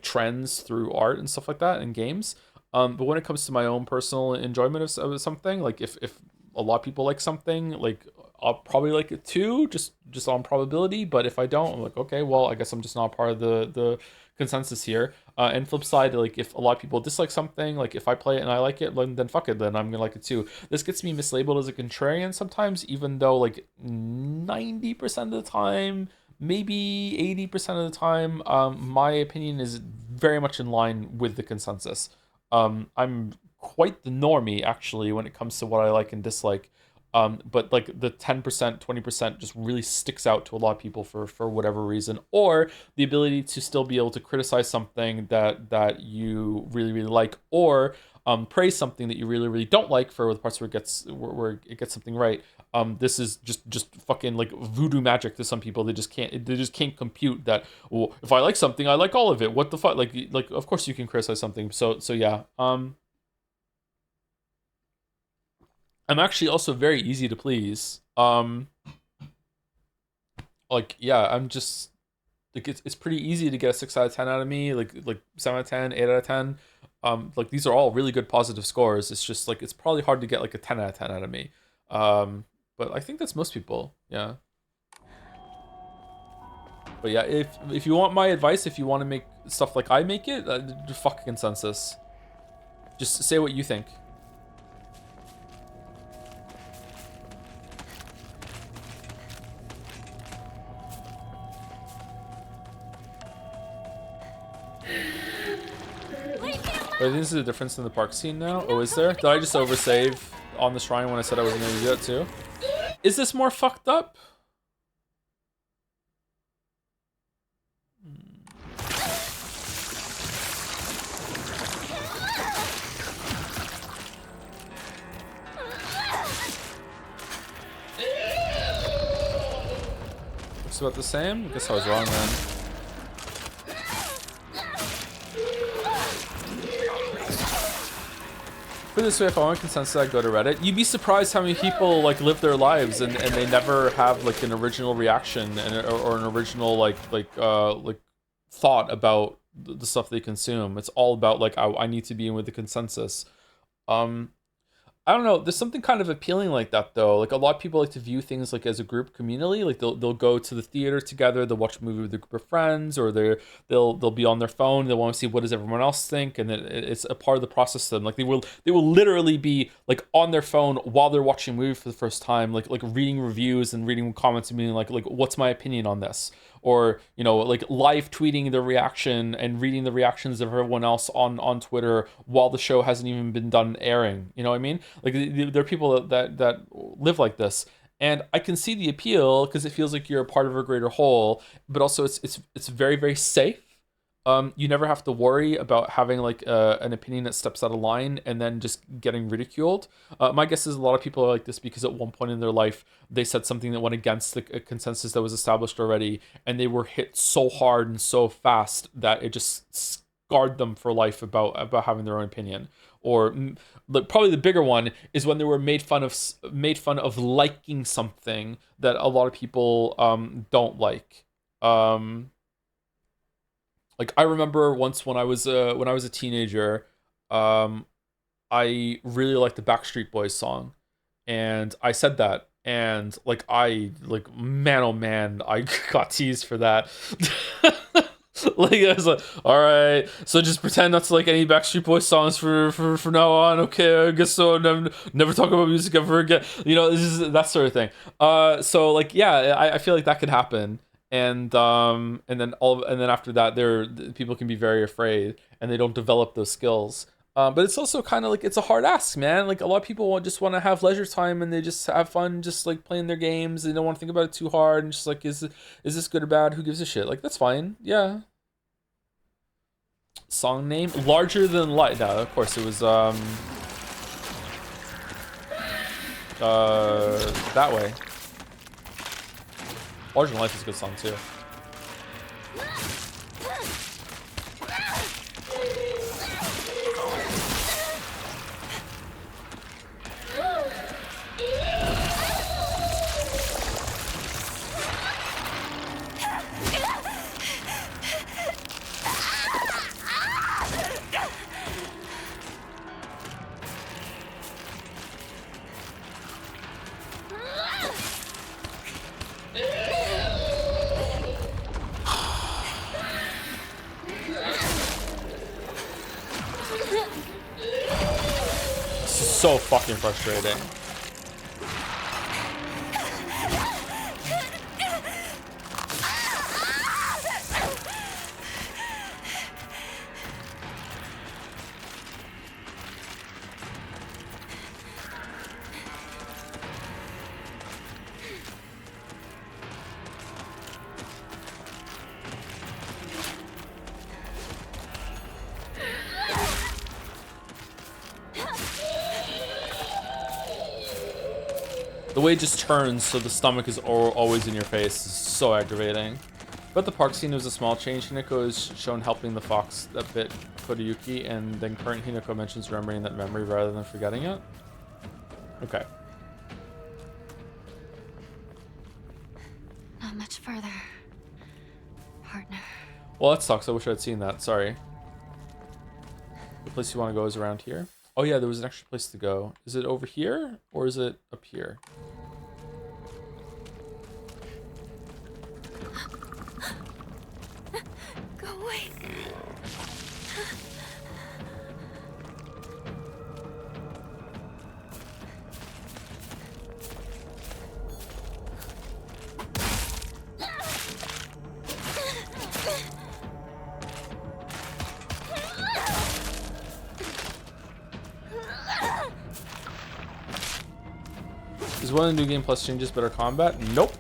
trends through art and stuff like that in games. But when it comes to my own personal enjoyment of something, like if a lot of people like something, like I'll probably like it too, just on probability. But if I don't, I'm like, okay, well, I guess I'm just not part of the consensus here. And flip side, like if a lot of people dislike something, like if I play it and I like it, then fuck it, then I'm gonna like it too. This gets me mislabeled as a contrarian sometimes, even though like 90% of the time, maybe 80% of the time, my opinion is very much in line with the consensus. I'm quite the normie actually when it comes to what I like and dislike. But like the 10%, 20% just really sticks out to a lot of people for whatever reason, or the ability to still be able to criticize something that you really, really like, or praise something that you really, really don't like for the parts where it gets something right. This is just fucking like voodoo magic to some people. They just can't compute that. Well, if I like something, I like all of it. What the fuck? Like of course you can criticize something. So yeah. I'm actually also very easy to please. Like yeah, I'm just like it's pretty easy to get a 6 out of 10 out of me, like 7 out of 10, 8 out of 10. Like these are all really good positive scores. It's just like it's probably hard to get like a 10 out of 10 out of me. But I think that's most people. Yeah. But yeah, if you want my advice, if you want to make stuff like I make it, fuck consensus. Just say what you think. But I think this is a difference in the park scene now. Oh, is there? Did I just oversave on the shrine when I said I wasn't going to do that too? Is this more fucked up? Looks about the same? I guess I was wrong then. Put it this way, if I want consensus, I'd go to Reddit. You'd be surprised how many people like live their lives and they never have like an original reaction or an original like thought about the stuff they consume. It's all about like I need to be in with the consensus. I don't know. There's something kind of appealing like that though. Like a lot of people like to view things like as a group communally. Like they'll go to the theater together. They'll watch a movie with a group of friends, or they'll be on their phone. They want to see what does everyone else think, and it's a part of the process to them. Like they will literally be like on their phone while they're watching a movie for the first time, like reading reviews and reading comments and being like what's my opinion on this, or like live tweeting their reaction and reading the reactions of everyone else on Twitter while the show hasn't even been done airing. You know what I mean? Like there are people that live like this, and I can see the appeal because it feels like you're a part of a greater whole. But also, it's very, very safe. you never have to worry about having like an opinion that steps out of line and then just getting ridiculed. My guess is a lot of people are like this because at one point in their life they said something that went against the consensus that was established already, and they were hit so hard and so fast that it just scarred them for life about having their own opinion. Or probably the bigger one is when they were made fun of liking something that a lot of people don't like. Like I remember once when I was a teenager, I really liked the Backstreet Boys song, and I said that, and man oh man, I got teased for that. Like I was like, all right, so just pretend not to like any Backstreet Boys songs for now on. Okay, I guess so. Never talk about music ever again. You know, this is that sort of thing. So like yeah, I feel like that could happen. And then after that, people can be very afraid and they don't develop those skills. But it's also kind of like it's a hard ask, man. Like a lot of people just want to have leisure time and they just have fun, just like playing their games. They don't want to think about it too hard and just like, is this good or bad? Who gives a shit? Like that's fine. Yeah. Song name Larger Than Life. No, of course it was That Way. Larger Than Life is a good song too. So fucking frustrating. The way it just turns so the stomach is always in your face is so aggravating. But the park scene was a small change. Hinako is shown helping the fox that bit Kodayuki, and then current Hinako mentions remembering that memory rather than forgetting it. Okay. Not much further, partner. Well, that sucks. I wish I'd seen that. Sorry. The place you want to go is around here. Oh yeah, there was an extra place to go. Is it over here or is it up here? Go away. Is one of the new game plus changes better combat? Nope.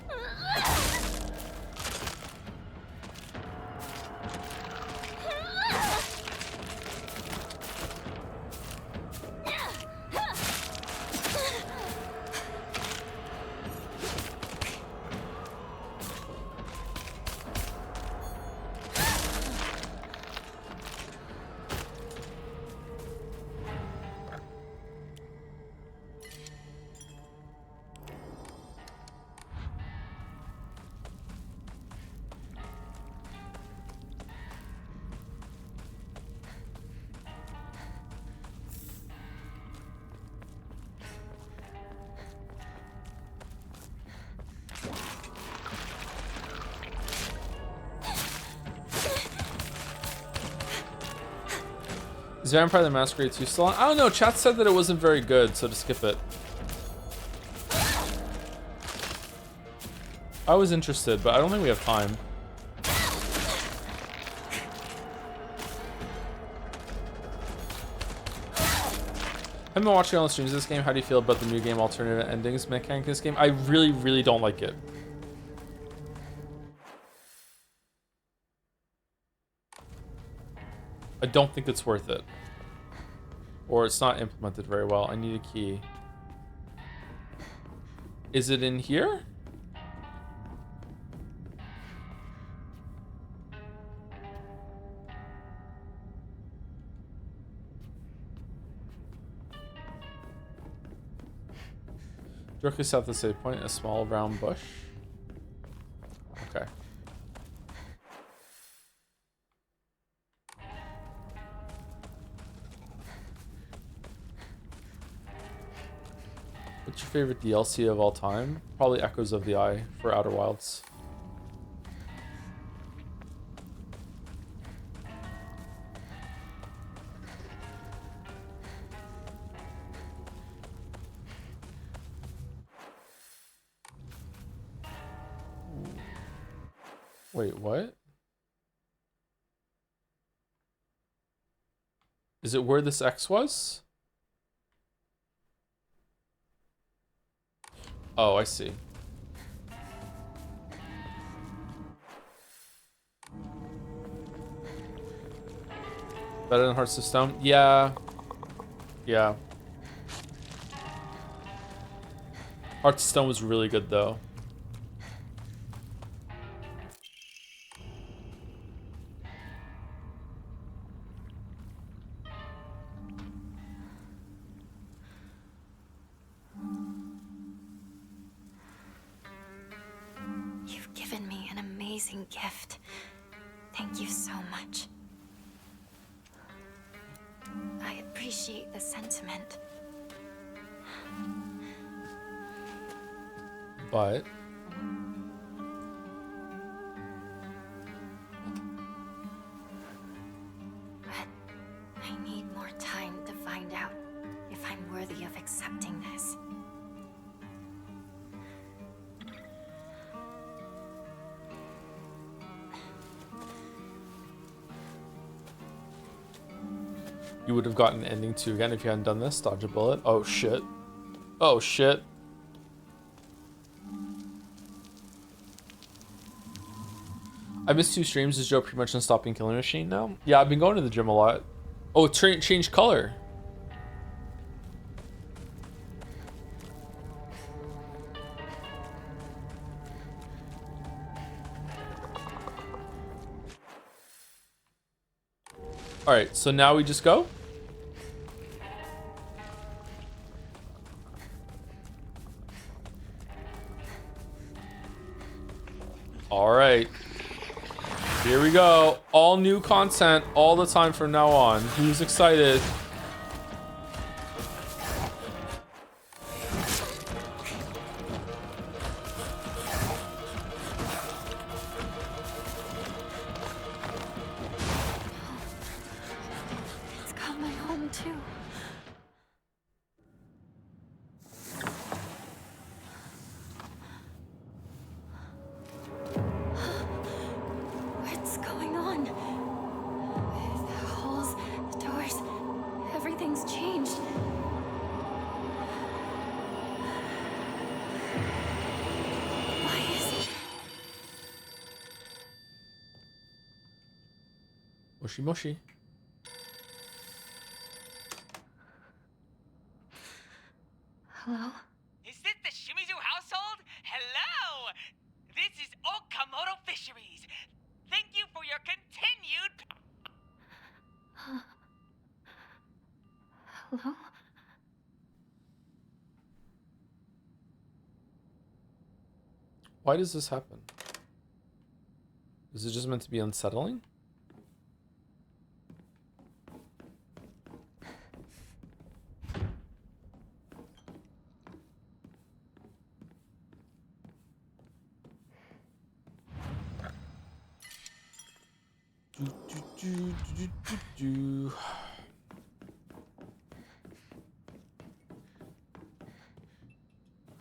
Is Vampire the Masquerade 2 still on? I don't know, chat said that it wasn't very good, so to skip it. I was interested, but I don't think we have time. I've been watching all the streams of this game. How do you feel about the new game alternate endings mechanic in this game? I really, really don't like it. I don't think it's worth it. Or it's not implemented very well. I need a key. Is it in here? Directly south of the save point, a small round bush. Okay. What's your favorite DLC of all time? Probably Echoes of the Eye for Outer Wilds. Wait, what? Is it where this X was? Oh, I see. Better than Hearts of Stone? Yeah. Yeah. Hearts of Stone was really good, though. You've given me an amazing gift. Thank you so much. I appreciate the sentiment. But I need more time to find out if I'm worthy of accepting this. you would have gotten ending 2 again if you hadn't done this. Dodge a bullet. Oh, shit. Oh, shit. I missed 2 streams. Is Joe pretty much on stopping Killing Machine now? Yeah, I've been going to the gym a lot. Oh, change color. Alright, so now we just go? Alright. Here we go. All new content all the time from now on. Who's excited? It's got my home too. What's going on? The holes, the doors, everything's changed. Why is... Moshi moshi. Hello? Is this the Shimizu household? Hello! This is Okamoto Fisheries. Thank you for your continued... Hello? Why does this happen? Is it just meant to be unsettling?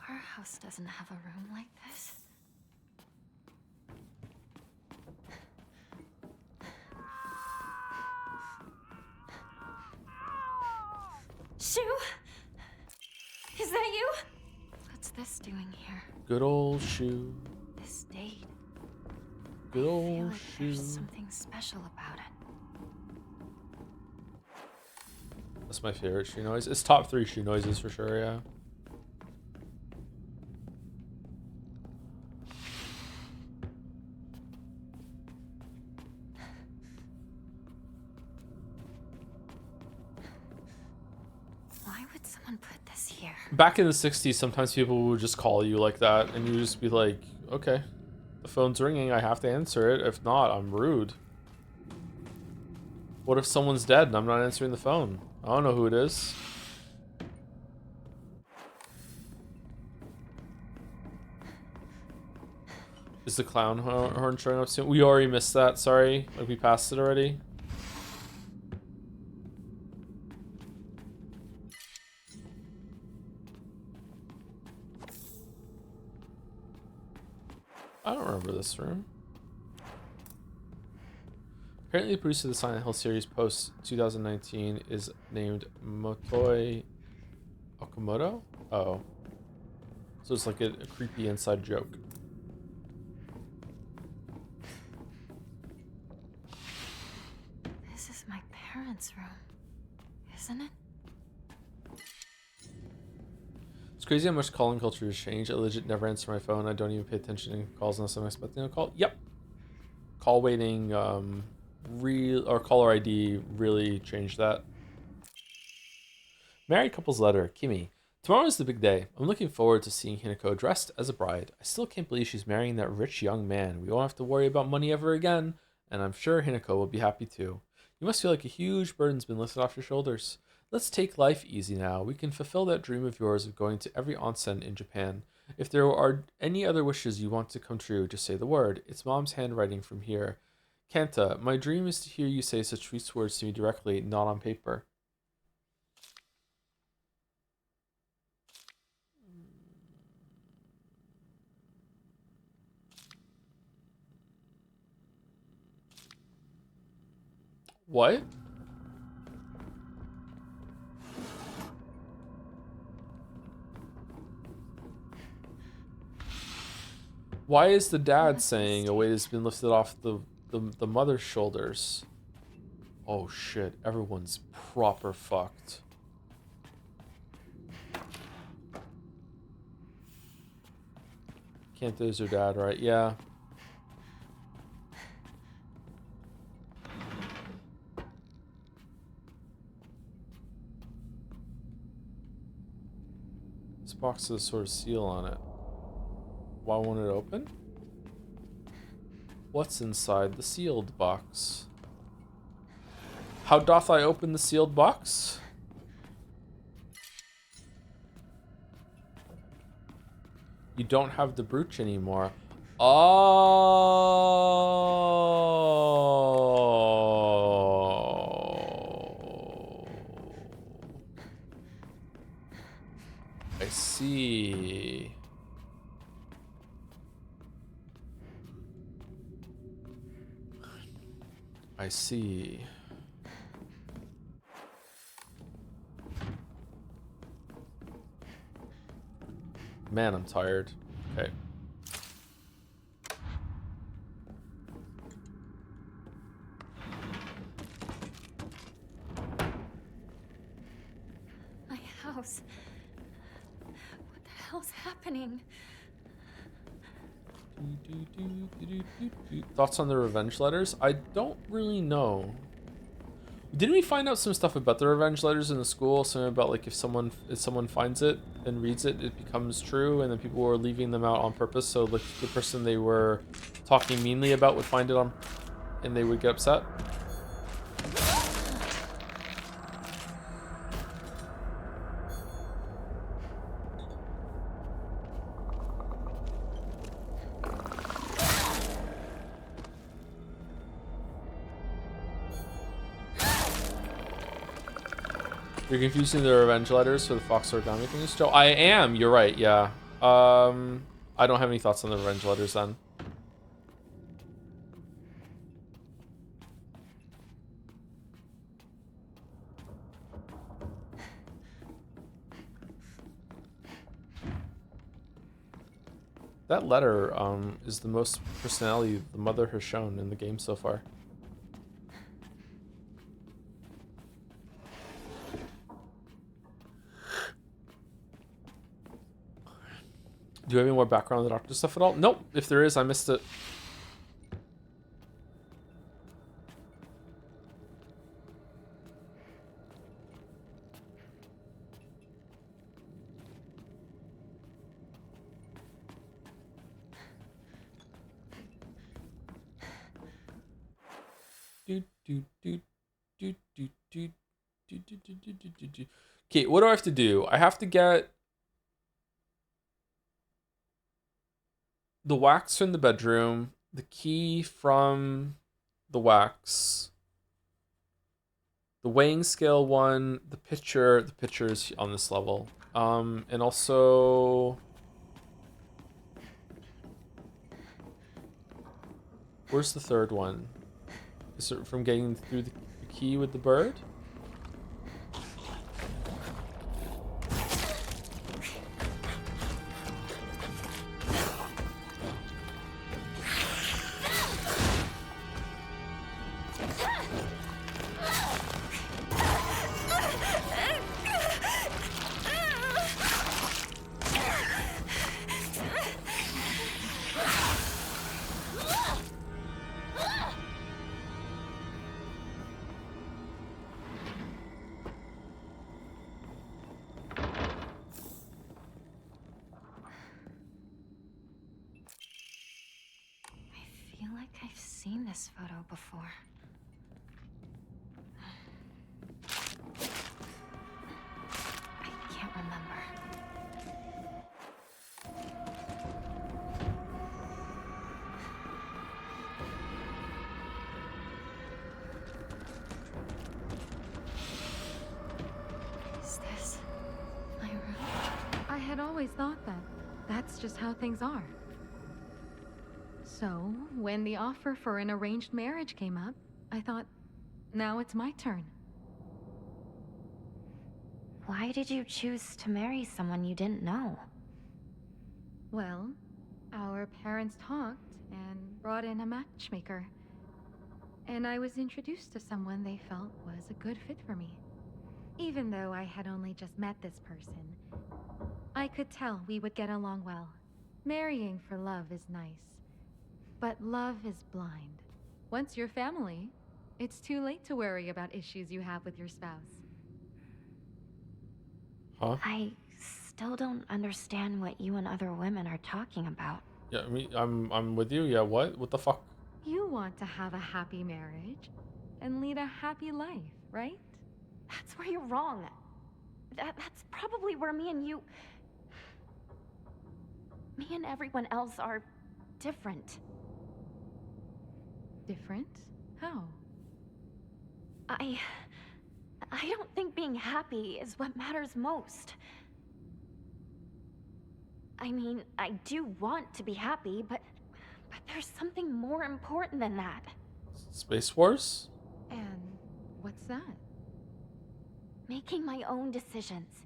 Our house doesn't have a room like this. Shu? Is that you? What's this doing here? Good old shoe. This date. Good I feel old like shoe. there's something special about it. That's my favorite shoe noise. It's top 3 shoe noises for sure, yeah. Why would someone put this here? Back in the 60s, sometimes people would just call you like that, and you just be like, okay, the phone's ringing, I have to answer it. If not, I'm rude. What if someone's dead and I'm not answering the phone? I don't know who it is. Is the clown horn showing up soon? We already missed that, sorry. Like, we passed it already. I don't remember this room. Apparently the producer of the Silent Hill series post 2019 is named Motoi Okamoto? Oh. So it's like a creepy inside joke. This is my parents' room, isn't it? It's crazy how much calling culture has changed. I legit never answer my phone. I don't even pay attention to calls unless I'm expecting a call. Yep. Call waiting, caller ID really changed that. Married couple's letter, Kimmy. Tomorrow is the big day. I'm looking forward to seeing Hinako dressed as a bride. I still can't believe she's marrying that rich young man. We won't have to worry about money ever again, and I'm sure Hinako will be happy too. You must feel like a huge burden's been lifted off your shoulders. Let's take life easy now. We can fulfill that dream of yours of going to every onsen in Japan. If there are any other wishes you want to come true, just say the word. It's Mom's handwriting from here. Kanta, my dream is to hear you say such sweet words to me directly, not on paper. What? Why is the dad saying a weight has been lifted off the mother's shoulders? Oh shit, everyone's proper fucked. Can't lose her dad, right? Yeah. This box has a sort of seal on it. Why won't it open? What's inside the sealed box? How doth I open the sealed box? You don't have the brooch anymore. Oh. I see. I see. Man, I'm tired. Okay. My house. What the hell's happening? Thoughts on the revenge letters? I don't really know. Didn't we find out some stuff about the revenge letters in the school? Something about like if someone finds it and reads it, it becomes true, and then people were leaving them out on purpose, so like the person they were talking meanly about would find it on, and they would get upset. You're confusing the revenge letters for the Fox origami thing, Joe? I am, you're right, yeah. I don't have any thoughts on the revenge letters then. That letter is the most personality the mother has shown in the game so far. Do you have any more background on the doctor stuff at all? Nope. If there is, I missed it. Okay, what do I have to do? I have to get the wax from the bedroom, the key from the wax, the weighing scale one, the picture is on this level. And also, where's the third one? Is it from getting through the key with the bird? I feel like I've seen this photo before. I can't remember. Is this my room? I had always thought that that's just how things are. So, when the offer for an arranged marriage came up, I thought, now it's my turn. Why did you choose to marry someone you didn't know? Well, our parents talked and brought in a matchmaker. And I was introduced to someone they felt was a good fit for me. Even though I had only just met this person, I could tell we would get along well. Marrying for love is nice. But love is blind. Once you're family, it's too late to worry about issues you have with your spouse. Huh? I still don't understand what you and other women are talking about. Yeah, I mean, I'm with you. Yeah, what? What the fuck? You want to have a happy marriage and lead a happy life, right? That's where you're wrong. That's probably where me and everyone else are different. Different? How? I don't think being happy is what matters most. I mean, I do want to be happy, but there's something more important than that. Space Wars? And what's that? Making my own decisions.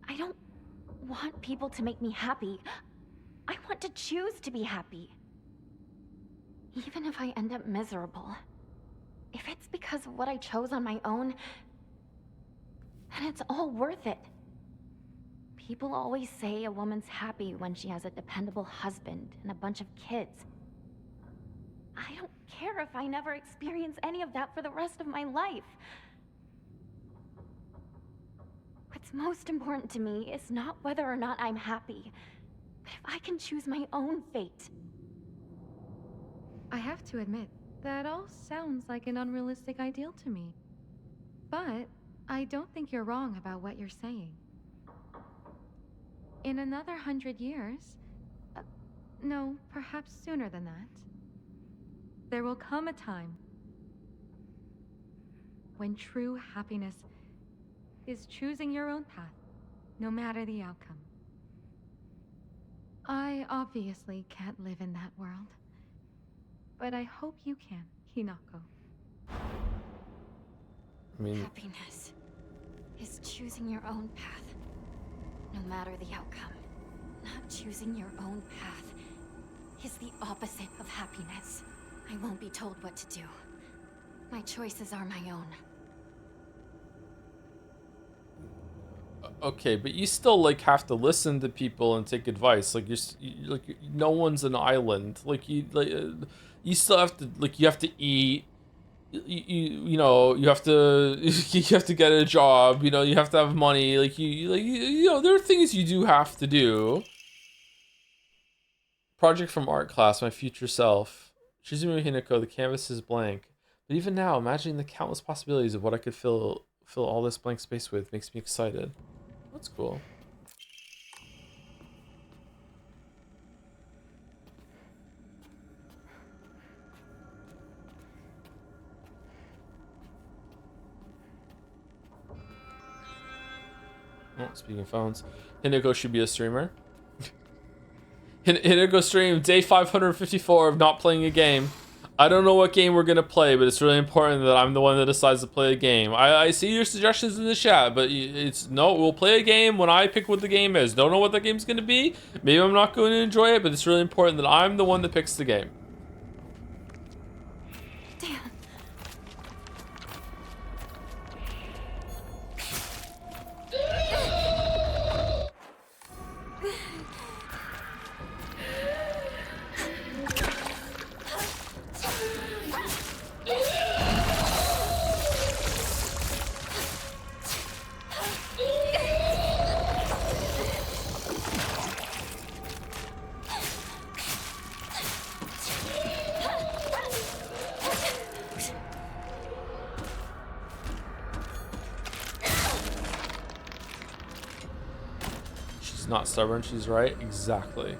I don't want people to make me happy. I want to choose to be happy. Even if I end up miserable. If it's because of what I chose on my own, then it's all worth it. People always say a woman's happy when she has a dependable husband and a bunch of kids. I don't care if I never experience any of that for the rest of my life. What's most important to me is not whether or not I'm happy, but if I can choose my own fate. I have to admit, that all sounds like an unrealistic ideal to me. But I don't think you're wrong about what you're saying. In another 100 years, no, perhaps sooner than that, there will come a time when true happiness is choosing your own path, no matter the outcome. I obviously can't live in that world, but I hope you can, Hinako. I mean, happiness is choosing your own path, no matter the outcome. Not choosing your own path is the opposite of happiness. I won't be told what to do. My choices are my own. Okay, but you still like have to listen to people and take advice. Like no one's an island. Like you still have to you have to eat. You know you have to you have to get a job. You know you have to have money. You know there are things you do have to do. Project from art class. My future self. Shizumu Hinako. The canvas is blank. But even now, imagining the countless possibilities of what I could fill all this blank space with makes me excited. That's cool. Oh, speaking of phones, Hinako should be a streamer. Hinako stream day 554 of not playing a game. I don't know what game we're gonna play, but it's really important that I'm the one that decides to play a game. I see your suggestions in the chat, but it's no, we'll play a game when I pick what the game is. Don't know what that game's gonna be. Maybe I'm not going to enjoy it, but it's really important that I'm the one that picks the game. Not stubborn, she's right. Exactly.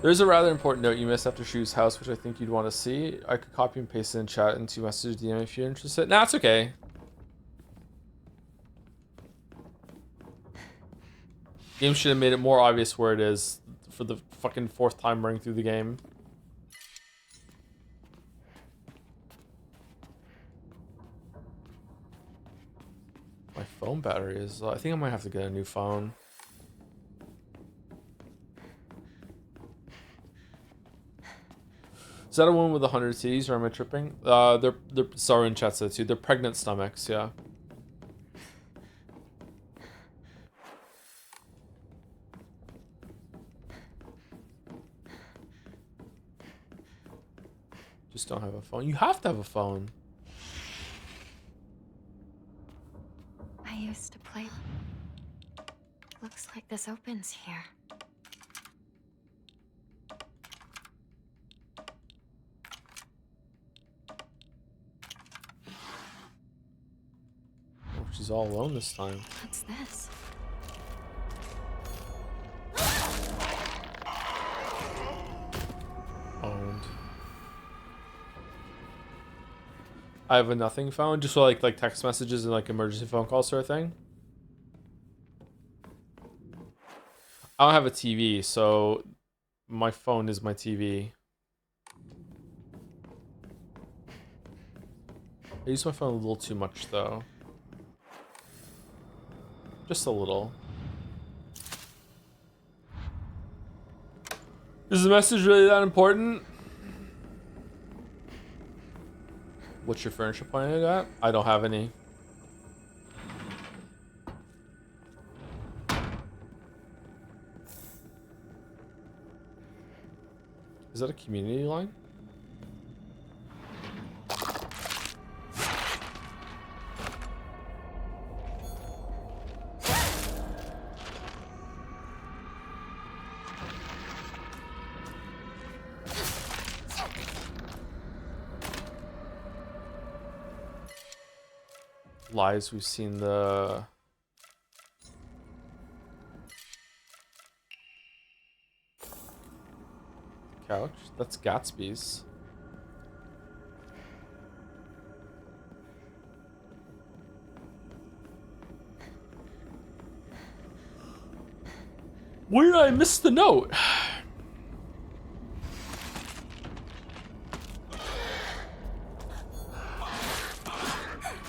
There's a rather important note you missed after Shu's house, which I think you'd want to see. I could copy and paste it in chat into message DM if you're interested. Nah, it's okay. Game should have made it more obvious where it is for the fucking 4th time running through the game. My phone battery is... I think I might have to get a new phone. Is that a woman with 100 titties, or am I tripping? They're sorry in chat said too. They're pregnant stomachs, yeah. Just don't have a phone. You have to have a phone. I used to play. Looks like this opens here. Oh, she's all alone this time. What's this? Owned. I have a nothing phone, just for like text messages and like emergency phone calls sort of thing. I don't have a TV, so my phone is my TV. I use my phone a little too much though. Just a little. Is the message really that important? What's your furniture pointed at? I don't have any. Is that a community line? Lies, we've seen the couch. That's Gatsby's. Where did I miss the note?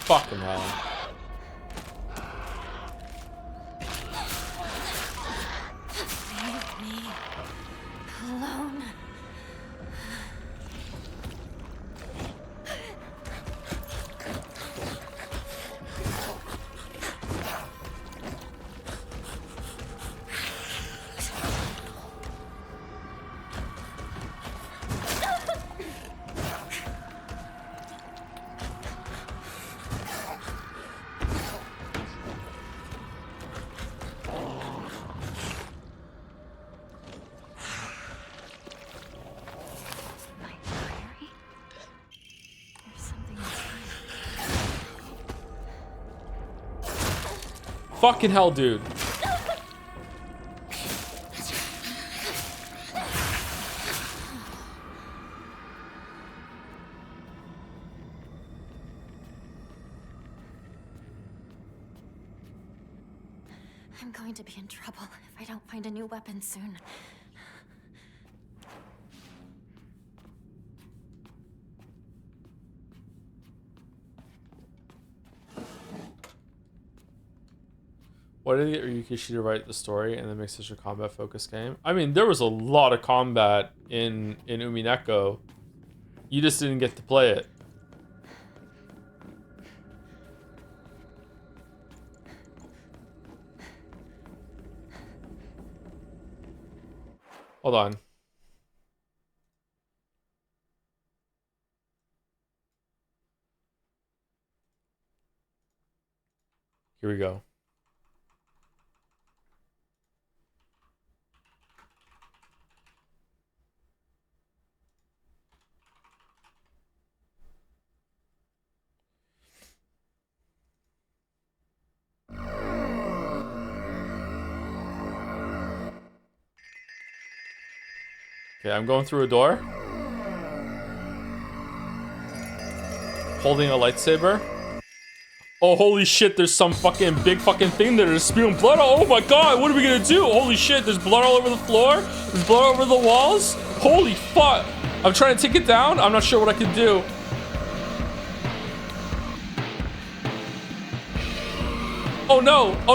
Fucking hell. Leave me alone. Fucking hell, dude. I'm going to be in trouble if I don't find a new weapon soon. Why did they get Ryukishi to write the story and then make such a combat-focused game? I mean, there was a lot of combat in Umineko. You just didn't get to play it. Hold on. Here we go. Okay, I'm going through a door. Holding a lightsaber. Oh, holy shit, there's some fucking big fucking thing there. There's spewing blood. Oh my god, what are we gonna do? Holy shit, there's blood all over the floor. There's blood all over the walls. Holy fuck. I'm trying to take it down. I'm not sure what I can do. Oh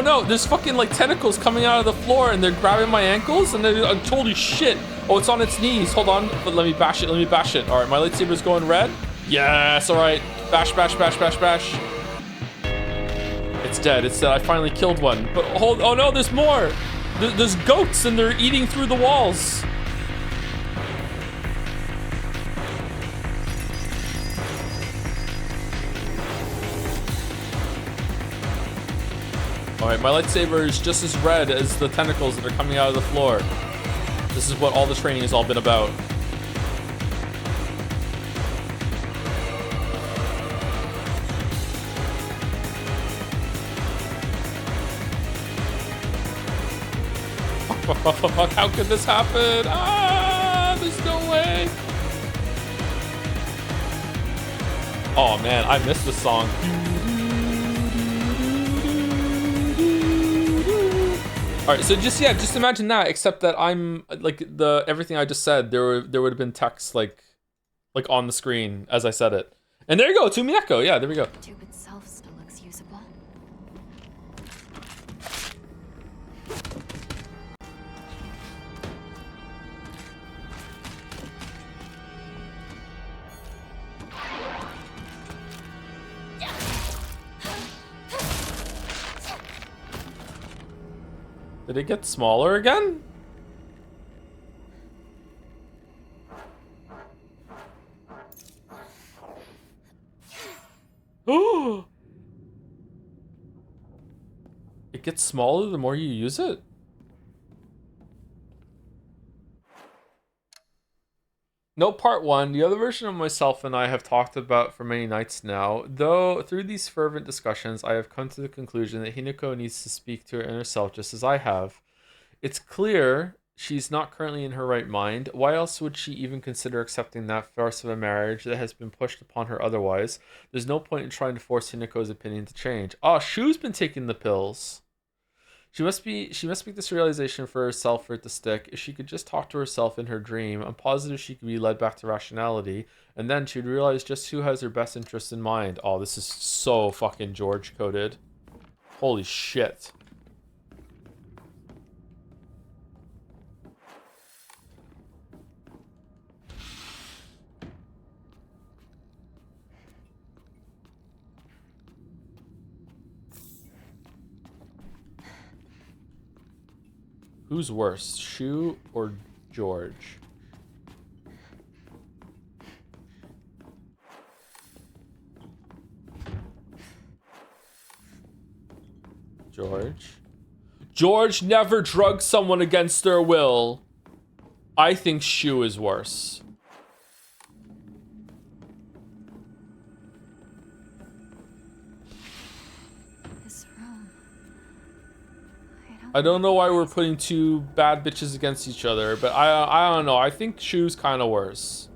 no, there's fucking like tentacles coming out of the floor and they're grabbing my ankles and they're, holy shit. Oh, it's on its knees. Hold on, but let me bash it, All right, my lightsaber's going red. Yes, all right. Bash, bash, bash, bash, bash. It's dead, I finally killed one. But hold, oh no, there's more. There's goats and they're eating through the walls. Alright, my lightsaber is just as red as the tentacles that are coming out of the floor. This is what all the training has all been about. How could this happen? Ah, there's no way. Oh man, I missed this song. All right, so just imagine that, except that I'm like everything I just said. There would have been text like on the screen as I said it. And there you go, Umineko. Yeah, there we go. The tube itself still looks usable. Did it get smaller again? Oh! It gets smaller the more you use it? No, part one. The other version of myself and I have talked about for many nights now. Though, through these fervent discussions, I have come to the conclusion that Hinako needs to speak to her inner self just as I have. It's clear she's not currently in her right mind. Why else would she even consider accepting that farce of a marriage that has been pushed upon her otherwise? There's no point in trying to force Hinako's opinion to change. Oh, Shu's been taking the pills. She must make this realization for herself for it to stick. If she could just talk to herself in her dream, I'm positive she could be led back to rationality, and then she'd realize just who has her best interest in mind. Oh, this is so fucking George coded. Holy shit. Who's worse, Shu or George? George? George never drugged someone against their will. I think Shu is worse. This room. I don't know why we're putting two bad bitches against each other, but I don't know. I think Shu's kind of worse.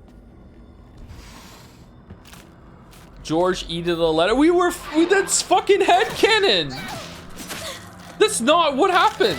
George eated a letter. That's fucking headcanon. That's not what happened.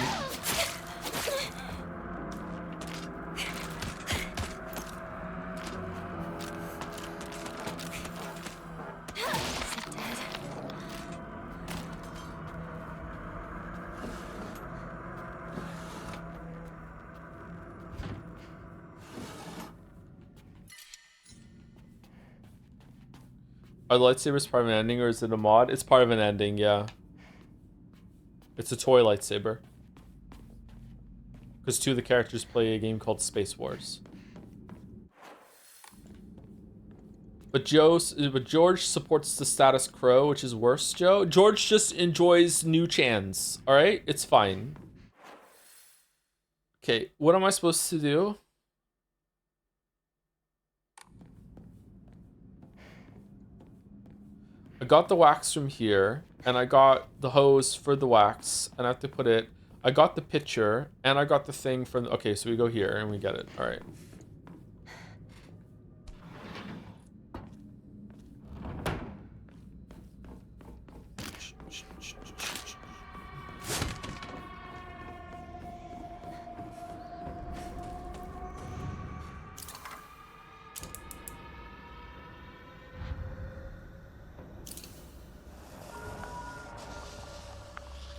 Are the lightsabers part of an ending or is it a mod? It's part of an ending, yeah. It's a toy lightsaber. Because two of the characters play a game called Space Wars. But George supports the status quo, which is worse, Joe. George just enjoys new chans, alright? It's fine. Okay, what am I supposed to do? I got the wax from here, and I got the hose for the wax, and I have to put it... I got the picture, and I got the thing from... Okay, so we go here, and we get it. Alright.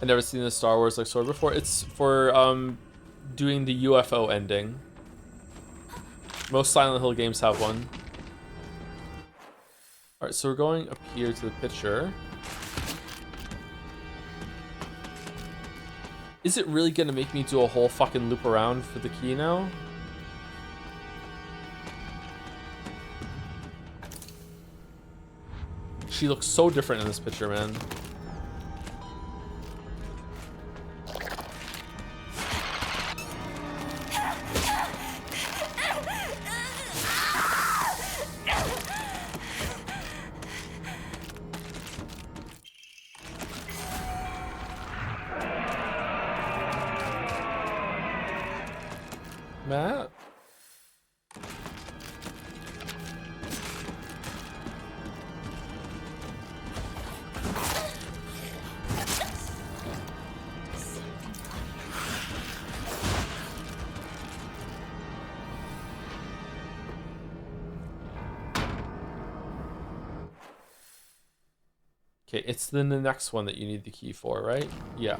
I've never seen the Star Wars like sword before. It's for doing the UFO ending. Most Silent Hill games have one. Alright, so we're going up here to the picture. Is it really gonna make me do a whole fucking loop around for the key now? She looks so different in this picture, man. Matt? Okay, it's then the next one that you need the key for, right? Yeah.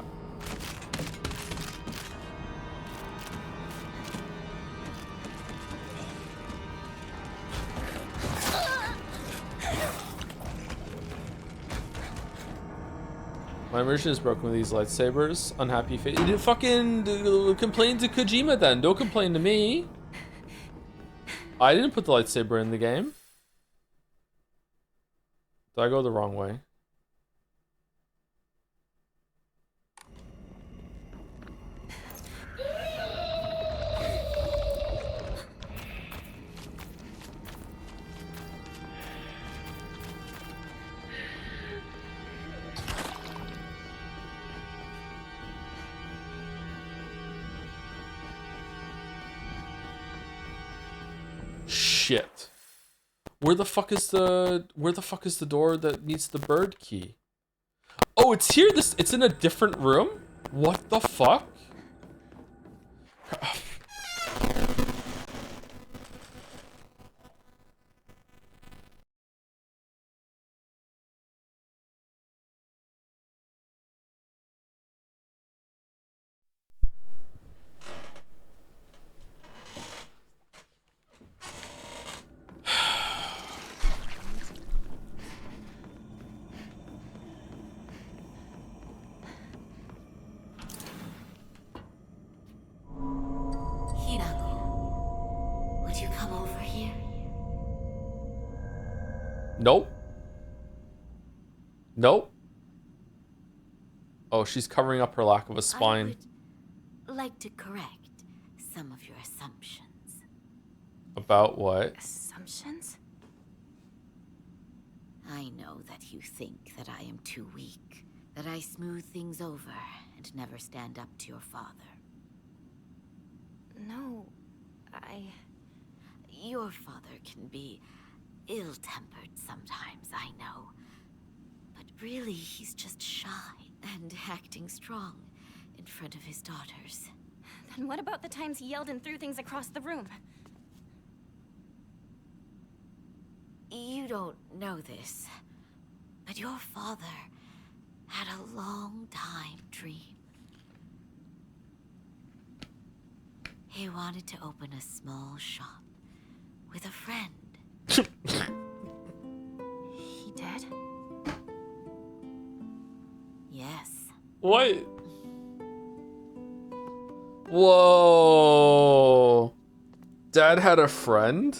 My immersion is broken with these lightsabers. Unhappy face. Fucking complain to Kojima then. Don't complain to me. I didn't put the lightsaber in the game. Did I go the wrong way? Shit. Where the fuck is the door that needs the bird key? Oh, it's here. It's in a different room? What the fuck? Nope. Nope. Oh, she's covering up her lack of a spine. I would like to correct some of your assumptions. About what? Assumptions? I know that you think that I am too weak, that I smooth things over and never stand up to your father. No, Your father can be ill-tempered sometimes, I know. But really, he's just shy and acting strong in front of his daughters. Then what about the times he yelled and threw things across the room? You don't know this, but your father had a long-time dream. He wanted to open a small shop with a friend. He did? Yes. What? Whoa. Dad had a friend?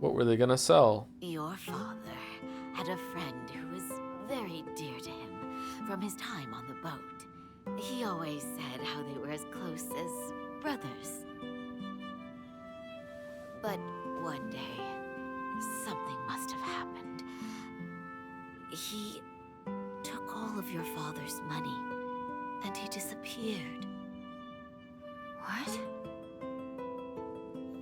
What were they gonna sell? Your father had a friend who was very dear to him from his time on the boat. He always said how they were as close as brothers. But one day, something must have happened. He took all of your father's money, and he disappeared. What?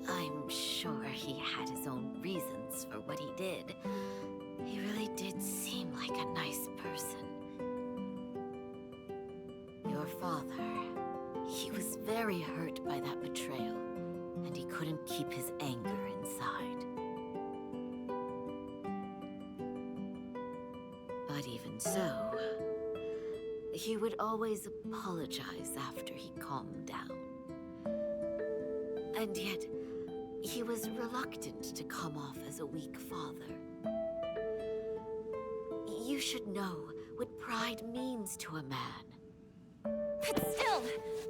I'm sure he had his own reasons for what he did. He really did seem like a nice person. Your father, he was very hurt by that betrayal, and he couldn't keep his anger inside. But even so, he would always apologize after he calmed down. And yet, he was reluctant to come off as a weak father. You should know what pride means to a man. But still,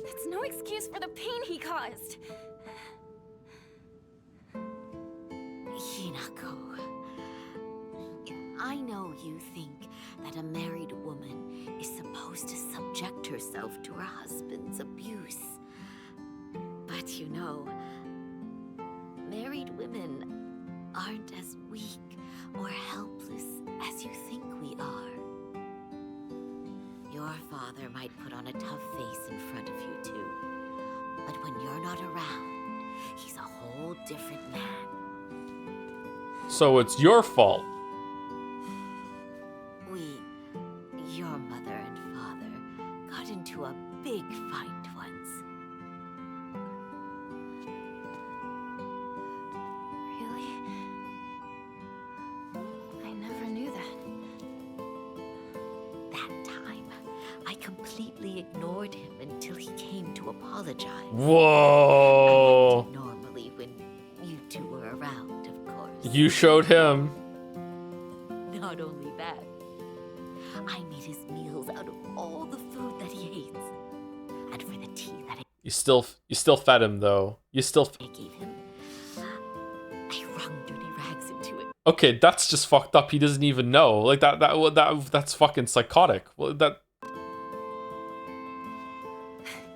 that's no excuse for the pain he caused. Hinako, I know you think that a married woman is supposed to subject herself to her husband's abuse. But you know, married women aren't as weak or helpless as you think we are. Your father might put on a tough face in front of you too, but when you're not around, he's a whole different man. So it's your fault. Your mother and father, got into a big fight once. Really? I never knew that. That time, I completely ignored him until he came to apologize. Whoa. I did normally when you two were around, of course. You showed him. Not only that, I made his meals out of all the food that he hates. And for the tea that You still fed him though. You still. I gave him, I wrung dirty rags into it. Okay, that's just fucked up. He doesn't even know. Like that's fucking psychotic. Well, that.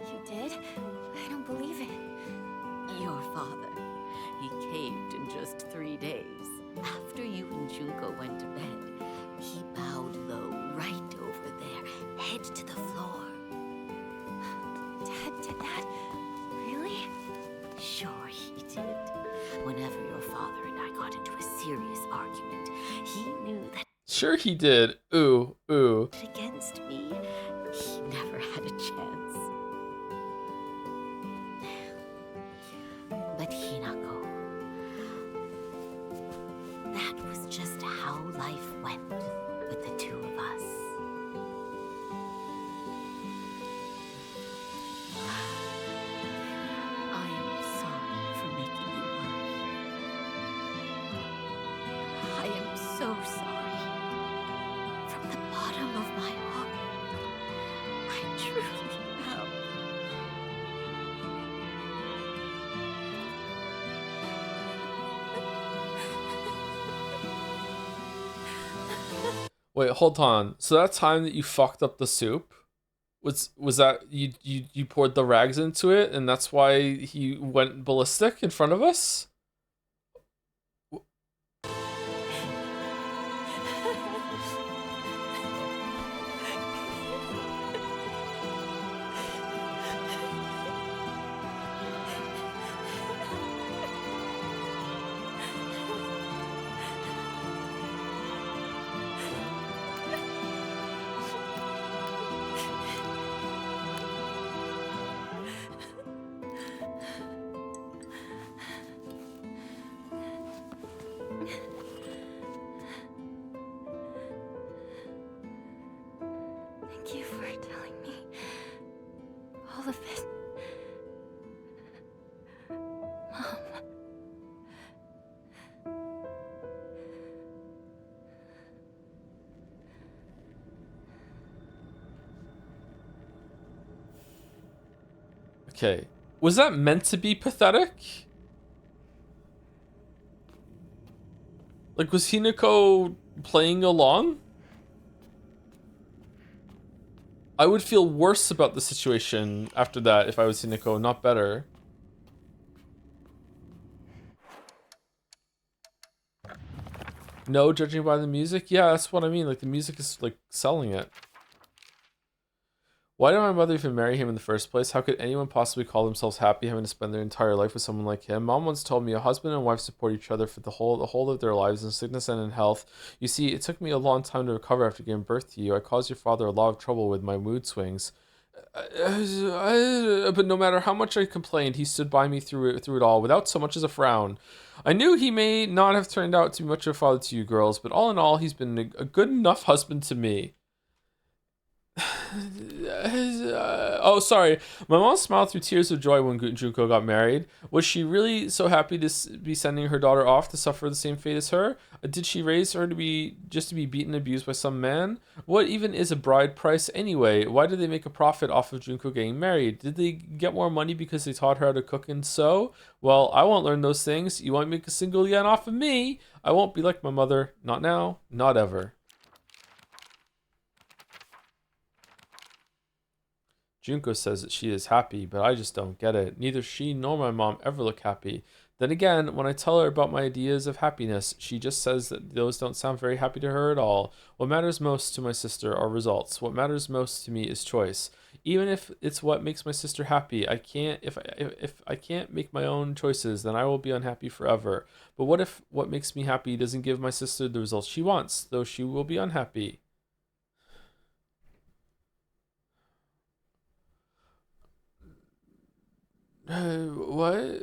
You did? I don't believe it. Your father, he caved in just 3 days. After you and Junko went to bed, he bowed low right over there, head to the floor. Dad did that? Really? Sure he did. Whenever your father and I got into a serious argument, he knew that Sure he did. Ooh, ooh. against me, he never had a chance. But Hinako, that was just how life went with the two of us. I am sorry for making you worry. I am so sorry. From the bottom of my heart, I truly am. Wait, hold on. So that time that you fucked up the soup, was that you poured the rags into it, and that's why he went ballistic in front of us? all of it. Mom. Okay. Was that meant to be pathetic? Like, was Hinako playing along? I would feel worse about the situation after that if I was Hinako, not better. No, judging by the music? Yeah, that's what I mean. Like, the music is, like, selling it. Why did my mother even marry him in the first place? How could anyone possibly call themselves happy having to spend their entire life with someone like him? Mom once told me a husband and wife support each other for the whole of their lives in sickness and in health. You see, it took me a long time to recover after giving birth to you. I caused your father a lot of trouble with my mood swings. But no matter how much I complained, he stood by me through it all without so much as a frown. I knew he may not have turned out to be much of a father to you girls, but all in all, he's been a good enough husband to me. Oh, sorry. My mom smiled through tears of joy when Junko got married. Was she really so happy to be sending her daughter off to suffer the same fate as her? Did she raise her to be beaten and abused by some man? What even is a bride price anyway? Why did they make a profit off of Junko getting married? Did they get more money because they taught her how to cook and sew? Well, I won't learn those things. You won't make a single yen off of me. I won't be like my mother. Not now. Not ever. Junko says that she is happy, but I just don't get it. Neither she nor my mom ever look happy. Then again, when I tell her about my ideas of happiness, she just says that those don't sound very happy to her at all. What matters most to my sister are results. What matters most to me is choice. Even if it's what makes my sister happy, if I can't make my own choices, then I will be unhappy forever. But what if what makes me happy doesn't give my sister the results she wants, though she will be unhappy? What?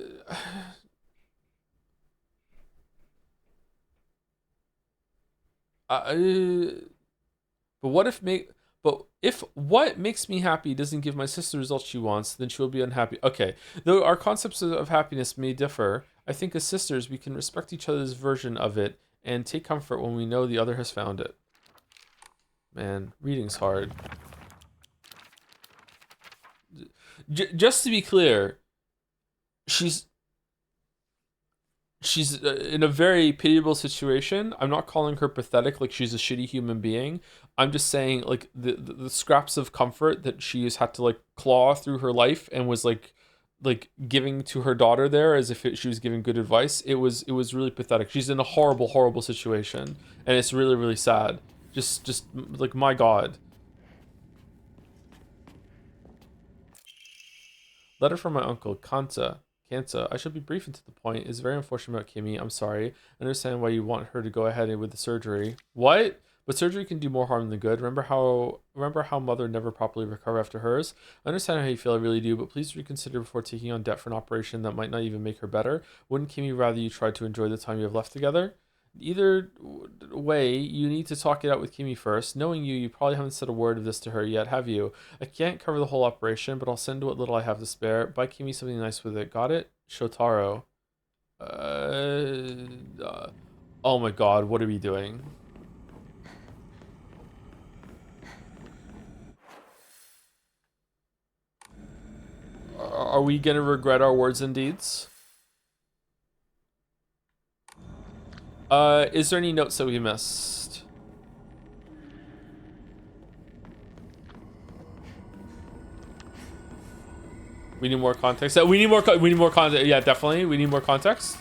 But if what makes me happy doesn't give my sister the results she wants, then she will be unhappy. Okay, though our concepts of happiness may differ, I think as sisters we can respect each other's version of it and take comfort when we know the other has found it. Man, reading's hard. Just to be clear, she's in a very pitiable situation. I'm not calling her pathetic, like she's a shitty human being. I'm just saying, like, the scraps of comfort that she has had to, like, claw through her life and was like giving to her daughter there as if she was giving good advice. It was really pathetic. She's in a horrible situation, and it's really, really sad. Just like, my God. Letter from my uncle, Kanta. I should be brief and to the point. It's very unfortunate about Kimmy. I'm sorry. I understand why you want her to go ahead with the surgery. What? But surgery can do more harm than good. Remember how mother never properly recovered after hers? I understand how you feel, I really do, but please reconsider before taking on debt for an operation that might not even make her better. Wouldn't Kimmy rather you try to enjoy the time you have left together? Either way, you need to talk it out with Kimmy first. Knowing you probably haven't said a word of this to her yet, have you? I can't cover the whole operation, but I'll send what little I have to spare. Buy Kimmy something nice with it. Got it? Shotaro. Oh my God, what are we doing? Are we gonna regret our words and deeds? Is there any notes that we missed? We need more context. We need more context. Yeah, definitely. We need more context.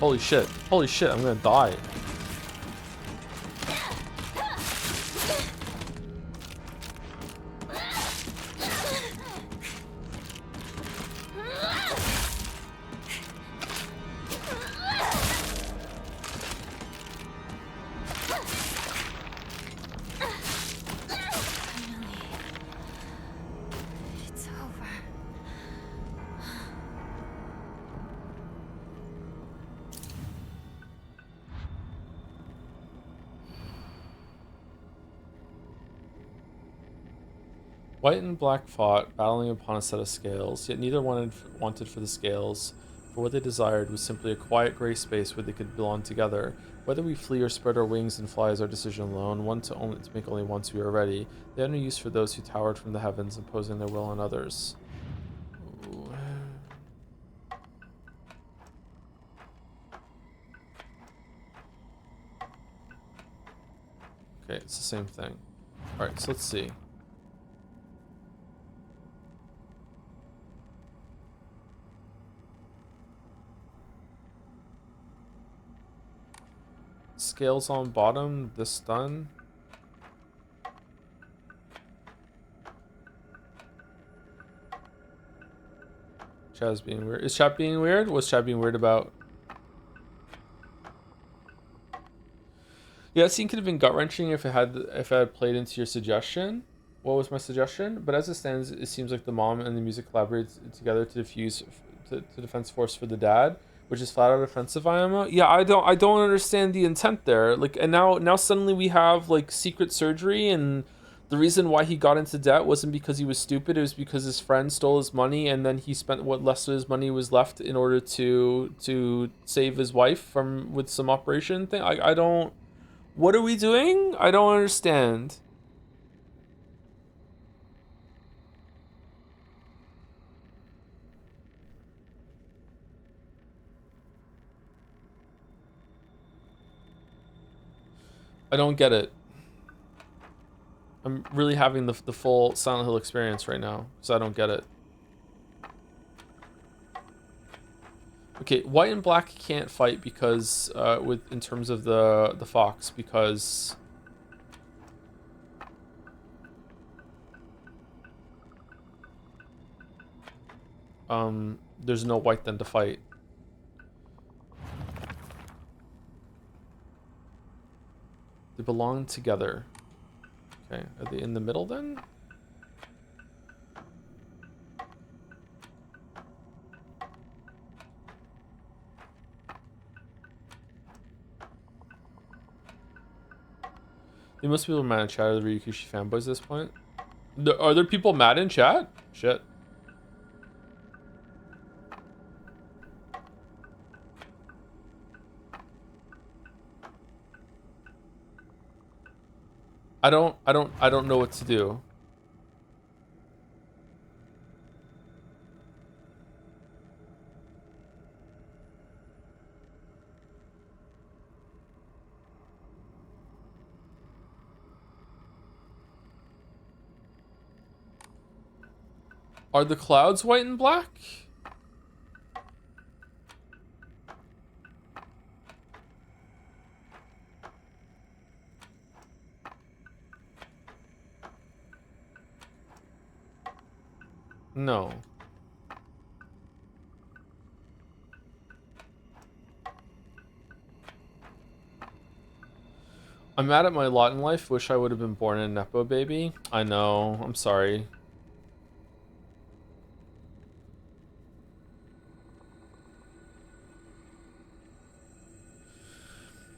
Holy shit. Holy shit, I'm gonna die. It's over. White and black fought, battling upon a set of scales, yet neither wanted for the scales, for what they desired was simply a quiet gray space where they could belong together. Whether we flee or spread our wings and fly is our decision alone, one to make only once we are ready. They had no use for those who towered from the heavens, imposing their will on others. Ooh. Okay, it's the same thing. Alright, so let's see. Scales on bottom, this done. Chat's being weird. Is chat being weird? What's chat being weird about? Yeah, that scene could have been gut-wrenching if it had played into your suggestion. What was my suggestion? But as it stands, it seems like the mom and the music collaborated together to defuse the defense force for the dad, which is flat out offensive IMO. Yeah, I don't understand the intent there. Like, and now suddenly we have like secret surgery, and the reason why he got into debt wasn't because he was stupid. It was because his friend stole his money, and then he spent what less of his money was left in order to save his wife from with some operation thing. I don't. What are we doing? I don't understand. I don't get it. I'm really having the full Silent Hill experience right now, so I don't get it. Okay, white and black can't fight because in terms of the fox, because there's no white then to fight. They belong together. Okay, are they in the middle then? They must be mad in chat. Are the Ryukushi fanboys at this point? Are there people mad in chat? Shit. I don't know what to do. Are the clouds white and black? No. I'm mad at my lot in life. Wish I would have been born a Nepo baby. I know. I'm sorry.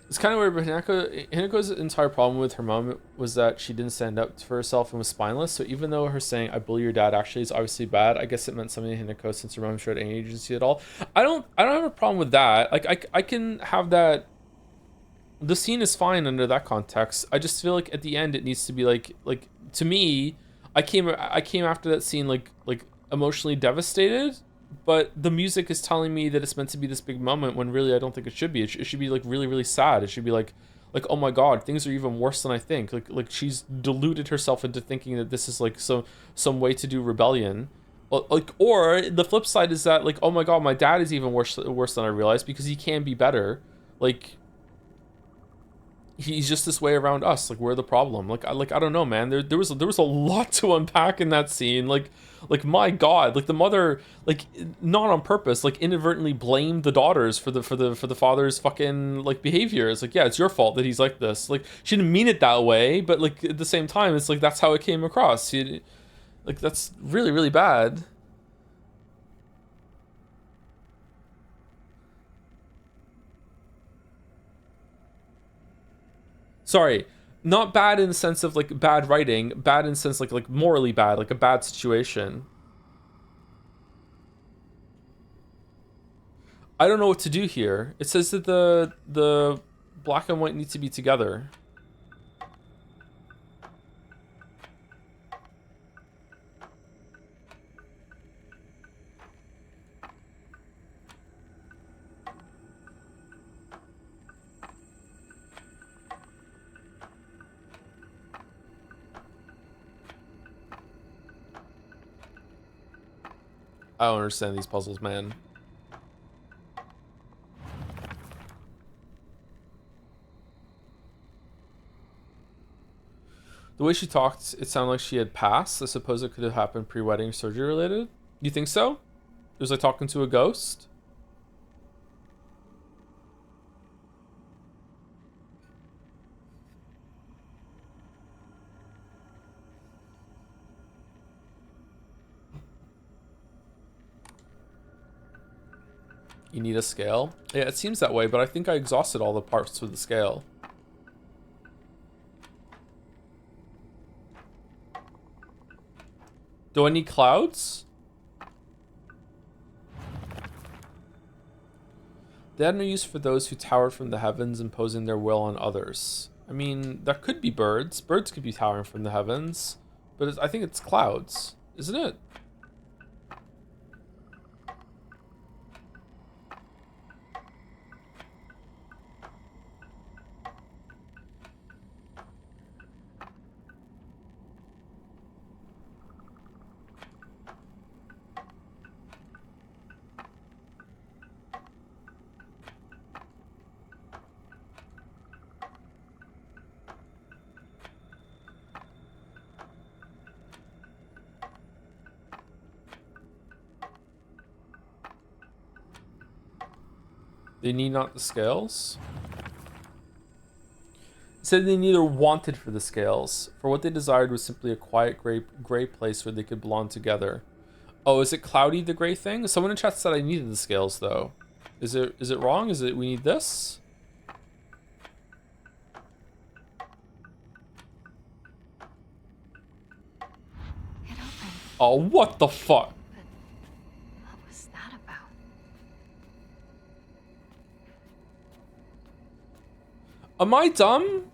It's kind of weird, but Hinako's entire problem with her mom was that she didn't stand up for herself and was spineless. So even though her saying "I bully your dad" actually is obviously bad, I guess it meant something to Hinako since her mom showed any agency at all. I don't have a problem with that. Like I can have that. The scene is fine under that context. I just feel like at the end it needs to be like to me, I came after that scene like emotionally devastated. But the music is telling me that it's meant to be this big moment when really I don't think it should be. It should be like really, really sad. It should be like oh my god, things are even worse than I think. Like she's deluded herself into thinking that this is like some way to do rebellion. Like, or the flip side is that, like, oh my god, my dad is even worse than I realized because he can be better. Like, he's just this way around us. Like, we're the problem. Like I don't know, man. There was a lot to unpack in that scene. Like my god, like the mother, like not on purpose, like inadvertently blamed the daughters for the father's fucking like behavior. It's like, yeah, it's your fault that he's like this. Like, she didn't mean it that way, but like at the same time, it's like that's how it came across. Like, that's really, really bad. Sorry, not bad in the sense of like bad writing, bad in the sense like morally bad, like a bad situation. I don't know what to do here. It says that the black and white need to be together. I don't understand these puzzles, man. The way she talked, it sounded like she had passed. I suppose it could have happened pre-wedding surgery related. You think so? It was like talking to a ghost? You need a scale? Yeah, it seems that way, but I think I exhausted all the parts with the scale. Do I need clouds? They had no use for those who towered from the heavens, imposing their will on others. I mean, that could be birds. Birds could be towering from the heavens. But I think it's clouds, isn't it? They need not the scales. It said they neither wanted for the scales, for what they desired was simply a quiet gray place where they could belong together. Oh, is it cloudy, the gray thing? Someone in chat said I needed the scales though. Is it wrong? Is it we need this? Oh, what the fuck? What was that about? Am I dumb?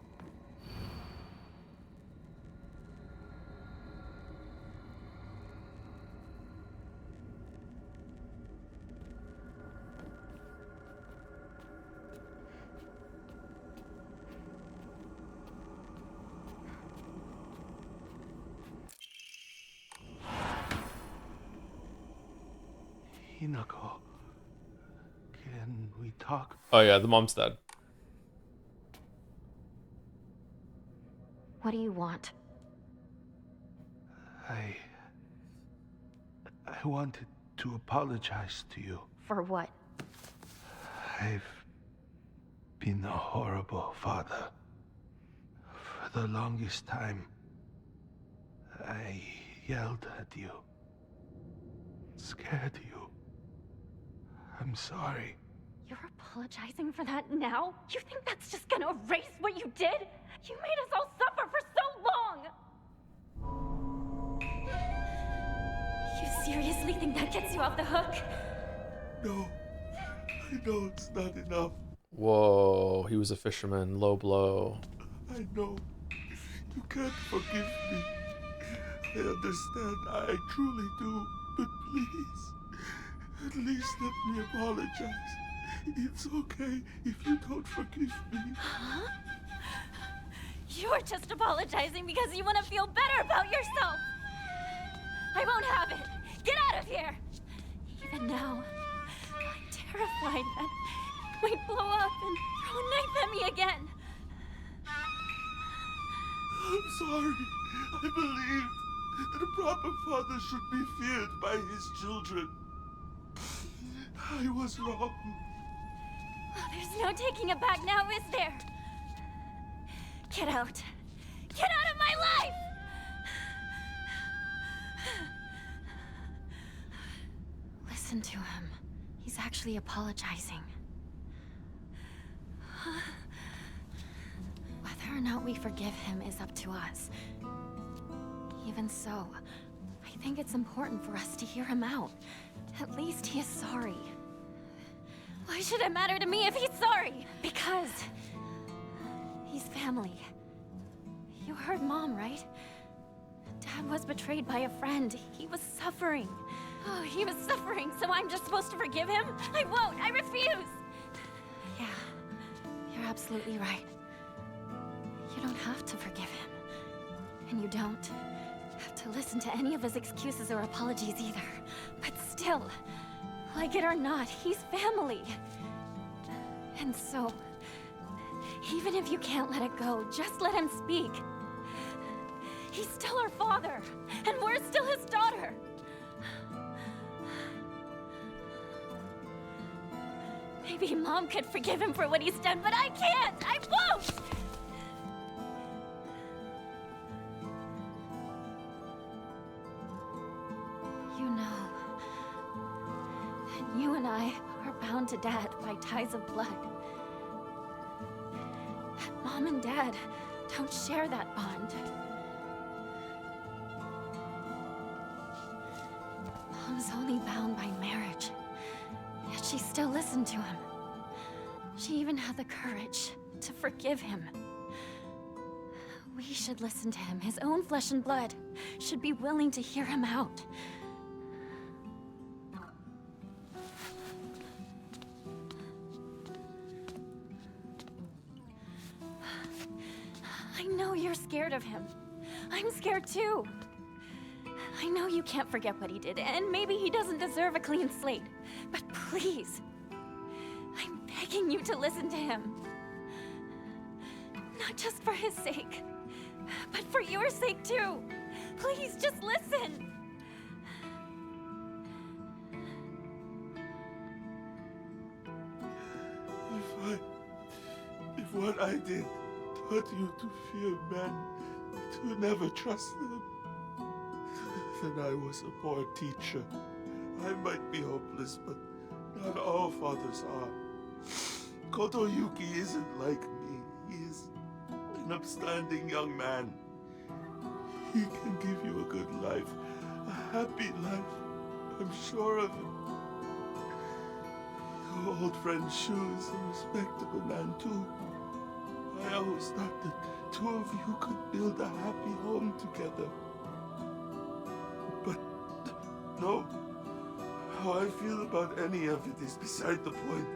Hinako, can we talk? Oh yeah, the mom's dead. What do you want? I wanted to apologize to you. For what? I've been a horrible father. For the longest time, I yelled at you, scared you. I'm sorry. You're apologizing for that now? You think that's just gonna erase what you did? You made us all suffer for so long! You seriously think that gets you off the hook? No, I know it's not enough. Whoa, he was a fisherman. Low blow. I know. You can't forgive me. I understand. I truly do. But please, at least let me apologize. It's okay if you don't forgive me. Huh? You're just apologizing because you want to feel better about yourself. I won't have it. Get out Even now, I'm terrified that it might blow up and throw a knife at me again. I'm sorry. I believed that a proper father should be feared by his children. I was wrong. Oh, there's no taking it back now, is there? Get out. Get out of my life! Listen to him. He's actually apologizing. Whether or not we forgive him is up to us. Even so, I think it's important for us to hear him out. At least he is sorry. Why should it matter to me if he's sorry? Because he's family. You heard Mom, right? Dad was betrayed by a friend. He was suffering. Oh, he was suffering, so I'm just supposed to forgive him? I won't! I refuse! Yeah, you're absolutely right. You don't have to forgive him. And you don't have to listen to any of his excuses or apologies either. But still, like it or not, he's family. And so, even if you can't let it go, just let him speak. He's still our father, and we're still his daughter. Maybe Mom could forgive him for what he's done, but I can't! I won't! You know that you and I are bound to Dad by ties of blood. That Mom and Dad don't share that bond. Mom's only bound by marriage. Yet she still listened to him. She even had the courage to forgive him. We should listen to him. His own flesh and blood should be willing to hear him out. I know you're scared of him. I'm scared too. I know you can't forget what he did, and maybe he doesn't deserve a clean slate. But please, I'm begging you to listen to him. Not just for his sake, but for your sake too. Please, just listen. If what I did taught you to fear men, to never trust them, then I was a poor teacher. I might be hopeless, but not all fathers are. Kotoyuki isn't like me. He is an upstanding young man. He can give you a good life, a happy life. I'm sure of it. Your old friend Shu is a respectable man too. I always thought that two of you could build a happy home together. But no, how I feel about any of it is beside the point.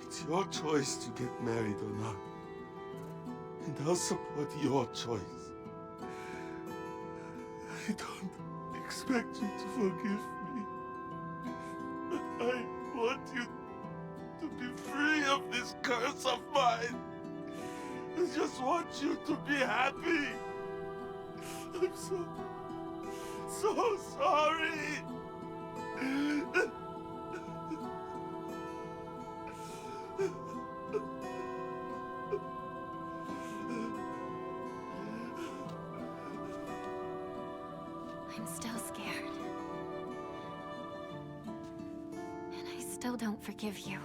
It's your choice to get married or not. And I'll support your choice. I don't expect you to forgive me. But I want you to be free of this curse of mine. I just want you to be happy. I'm so sorry. I'm still scared. And I still don't forgive you.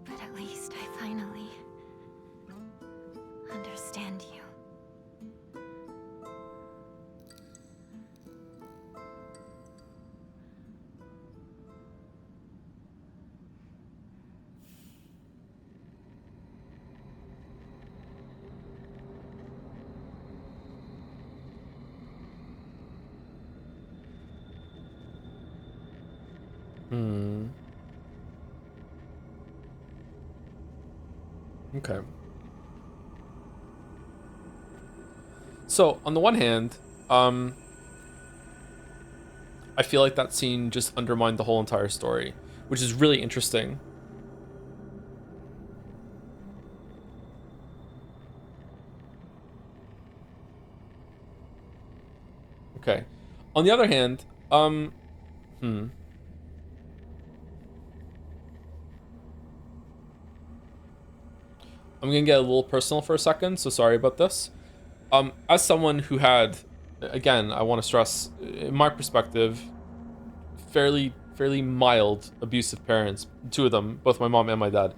But at least I finally understand you. Okay. So, on the one hand, I feel like that scene just undermined the whole entire story, which is really interesting. Okay. On the other hand, I'm gonna get a little personal for a second, so sorry about this. As someone who had, again, I want to stress, in my perspective, fairly mild abusive parents, two of them, both my mom and my dad.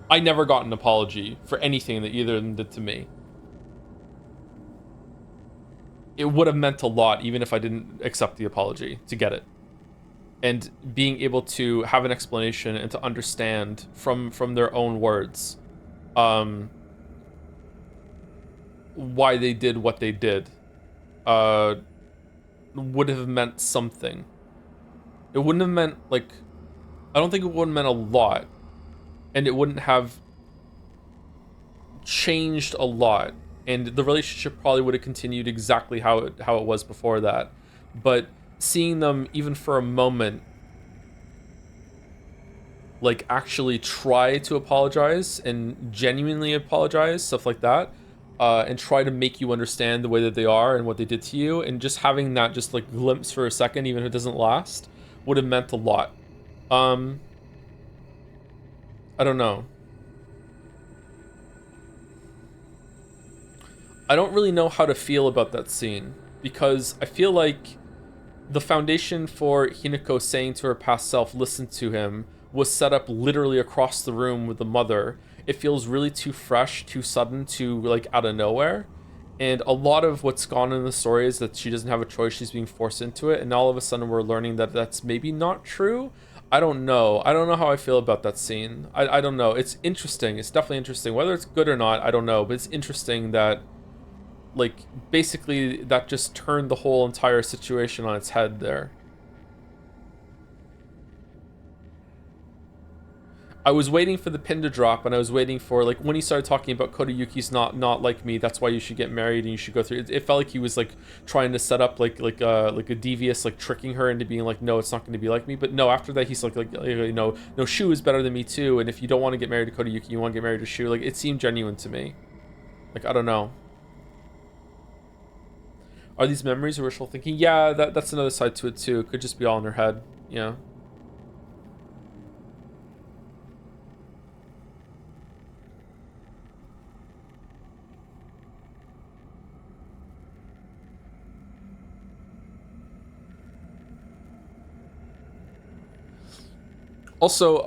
I never got an apology for anything that either of them did to me. It would have meant a lot even if I didn't accept the apology to get it. And being able to have an explanation and to understand from their own words why they did what they did would have meant something. It wouldn't have meant, like, I don't think it would have meant a lot, and it wouldn't have changed a lot, and the relationship probably would have continued exactly how it was before that. But seeing them even for a moment like actually try to apologize and genuinely apologize, stuff like that, and try to make you understand the way that they are and what they did to you, and just having that just like glimpse for a second, even if it doesn't last, would have meant a lot. I don't know. I don't really know how to feel about that scene, because I feel like the foundation for Hinako saying to her past self, listen to him, was set up literally across the room with the mother. It feels really too fresh, too sudden, too like out of nowhere. And a lot of what's gone in the story is that she doesn't have a choice, she's being forced into it, and all of a sudden we're learning that that's maybe not true. I don't know how I feel about that scene. I don't know. It's interesting, it's definitely interesting. Whether it's good or not, I don't know, but it's interesting that, like, basically that just turned the whole entire situation on its head there. I was waiting for the pin to drop, and I was waiting for, like, when he started talking about Kodayuki's not like me, that's why you should get married and you should go through it. It felt like he was like trying to set up like a devious, like tricking her into being like, no, it's not going to be like me. But no, after that he's like you know, no, Shu is better than me too, and if you don't want to get married to Kodayuki, you want to get married to Shu. Like, it seemed genuine to me. Like, I don't know. Are these memories or wishful thinking? Yeah, that's another side to it too. It could just be all in her head. Yeah. Also,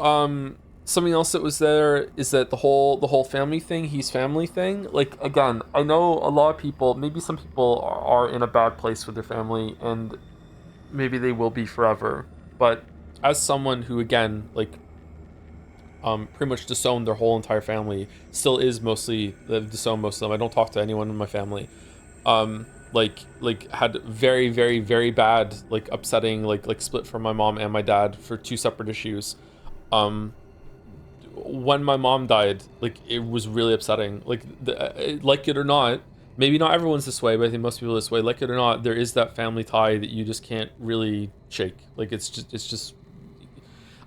something else that was there is that the whole family thing, he's family thing. Like, again, I know a lot of people, maybe some people are in a bad place with their family, and maybe they will be forever. But as someone who, again, like, pretty much disowned their whole entire family, still is mostly, they've disowned most of them. I don't talk to anyone in my family. Like had very, very, very bad, like, upsetting, like split from my mom and my dad for two separate issues. When my mom died, like, it was really upsetting. Like, like it or not, maybe not everyone's this way, but I think most people are this way. Like it or not, there is that family tie that you just can't really shake. Like, it's just.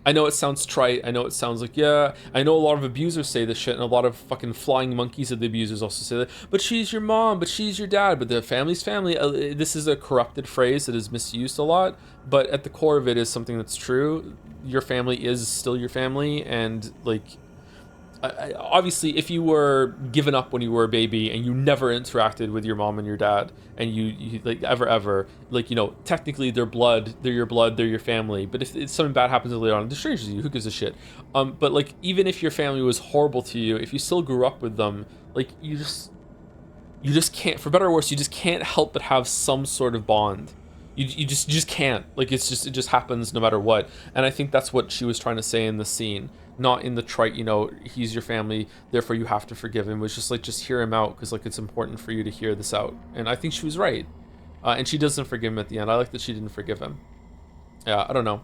I know it sounds trite. I know it sounds like, yeah. I know a lot of abusers say this shit, and a lot of fucking flying monkeys of the abusers also say that. But she's your mom, but she's your dad, but the family's family. This is a corrupted phrase that is misused a lot, but at the core of it is something that's true. Your family is still your family, and, like, obviously, if you were given up when you were a baby and you never interacted with your mom and your dad, and you like ever, like, you know, technically they're your blood, they're your family. But if something bad happens later on, they're strangers to you. Who gives a shit? But, like, even if your family was horrible to you, if you still grew up with them, like, you just can't, for better or worse, you just can't help but have some sort of bond. You just can't. Like, it just happens no matter what. And I think that's what she was trying to say in the scene, not in the trite, you know, he's your family, therefore you have to forgive him. It was just like, just hear him out, because, like, it's important for you to hear this out. And I think she was right. And she doesn't forgive him at the end. I like that she didn't forgive him. Yeah, I don't know.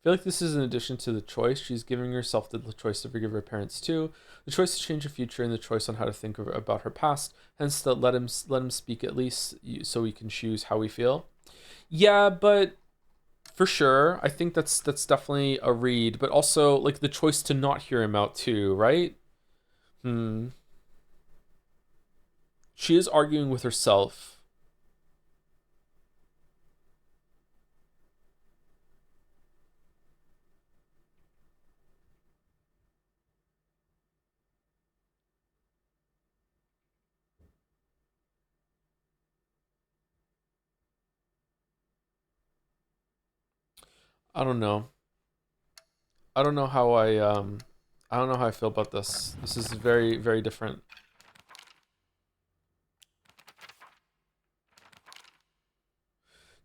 feel like this is in addition to the choice. She's giving herself the choice to forgive her parents too, the choice to change her future, and the choice on how to think about her past. Hence, the let him speak at least, so we can choose how we feel. Yeah, but for sure, I think that's definitely a read. But also, like, the choice to not hear him out too, right? She is arguing with herself. I don't know. I don't know how I don't know how I feel about this. This is very, very different.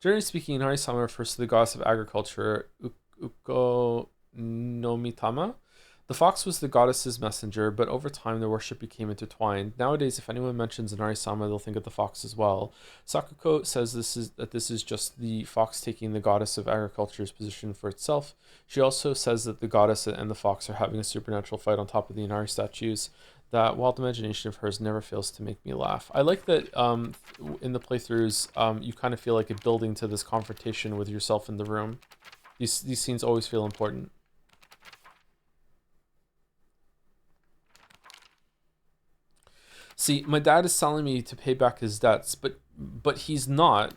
Generally speaking, Inari-sama refers to the goddess of agriculture, Uko no Mitama. The fox was the goddess's messenger, but over time their worship became intertwined. Nowadays, if anyone mentions Inari-sama, they'll think of the fox as well. Sakuko says this is just the fox taking the goddess of agriculture's position for itself. She also says that the goddess and the fox are having a supernatural fight on top of the Inari statues. That wild imagination of hers never fails to make me laugh. I like that in the playthroughs, you kind of feel like it building to this confrontation with yourself in the room. These scenes always feel important. See, my dad is telling me to pay back his debts, but he's not.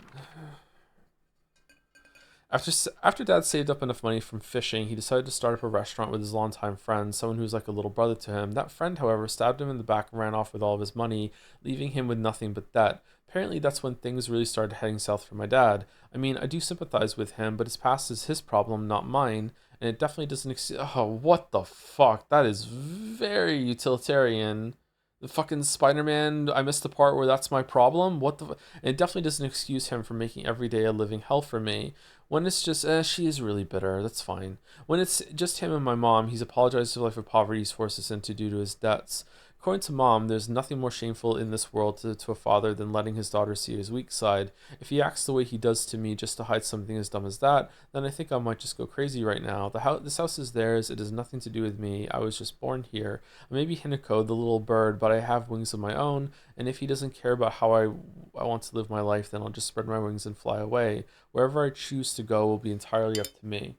After Dad saved up enough money from fishing, he decided to start up a restaurant with his longtime friend, someone who was like a little brother to him. That friend, however, stabbed him in the back and ran off with all of his money, leaving him with nothing but debt. Apparently, that's when things really started heading south for my dad. I mean, I do sympathize with him, but his past is his problem, not mine, and it definitely doesn't. Oh, what the fuck? That is very utilitarian. The fucking Spider-Man, I missed the part where that's my problem. What the? And it definitely doesn't excuse him from making every day a living hell for me. When it's just, she is really bitter. That's fine. When it's just him and my mom, he's apologized for the life of poverty he's forced us into due to his debts. According to Mom, there's nothing more shameful in this world to a father than letting his daughter see his weak side. If he acts the way he does to me just to hide something as dumb as that, then I think I might just go crazy right now. This house is theirs. It has nothing to do with me. I was just born here. I may be Hinako, the little bird, but I have wings of my own, and if he doesn't care about how I want to live my life, then I'll just spread my wings and fly away. Wherever I choose to go will be entirely up to me.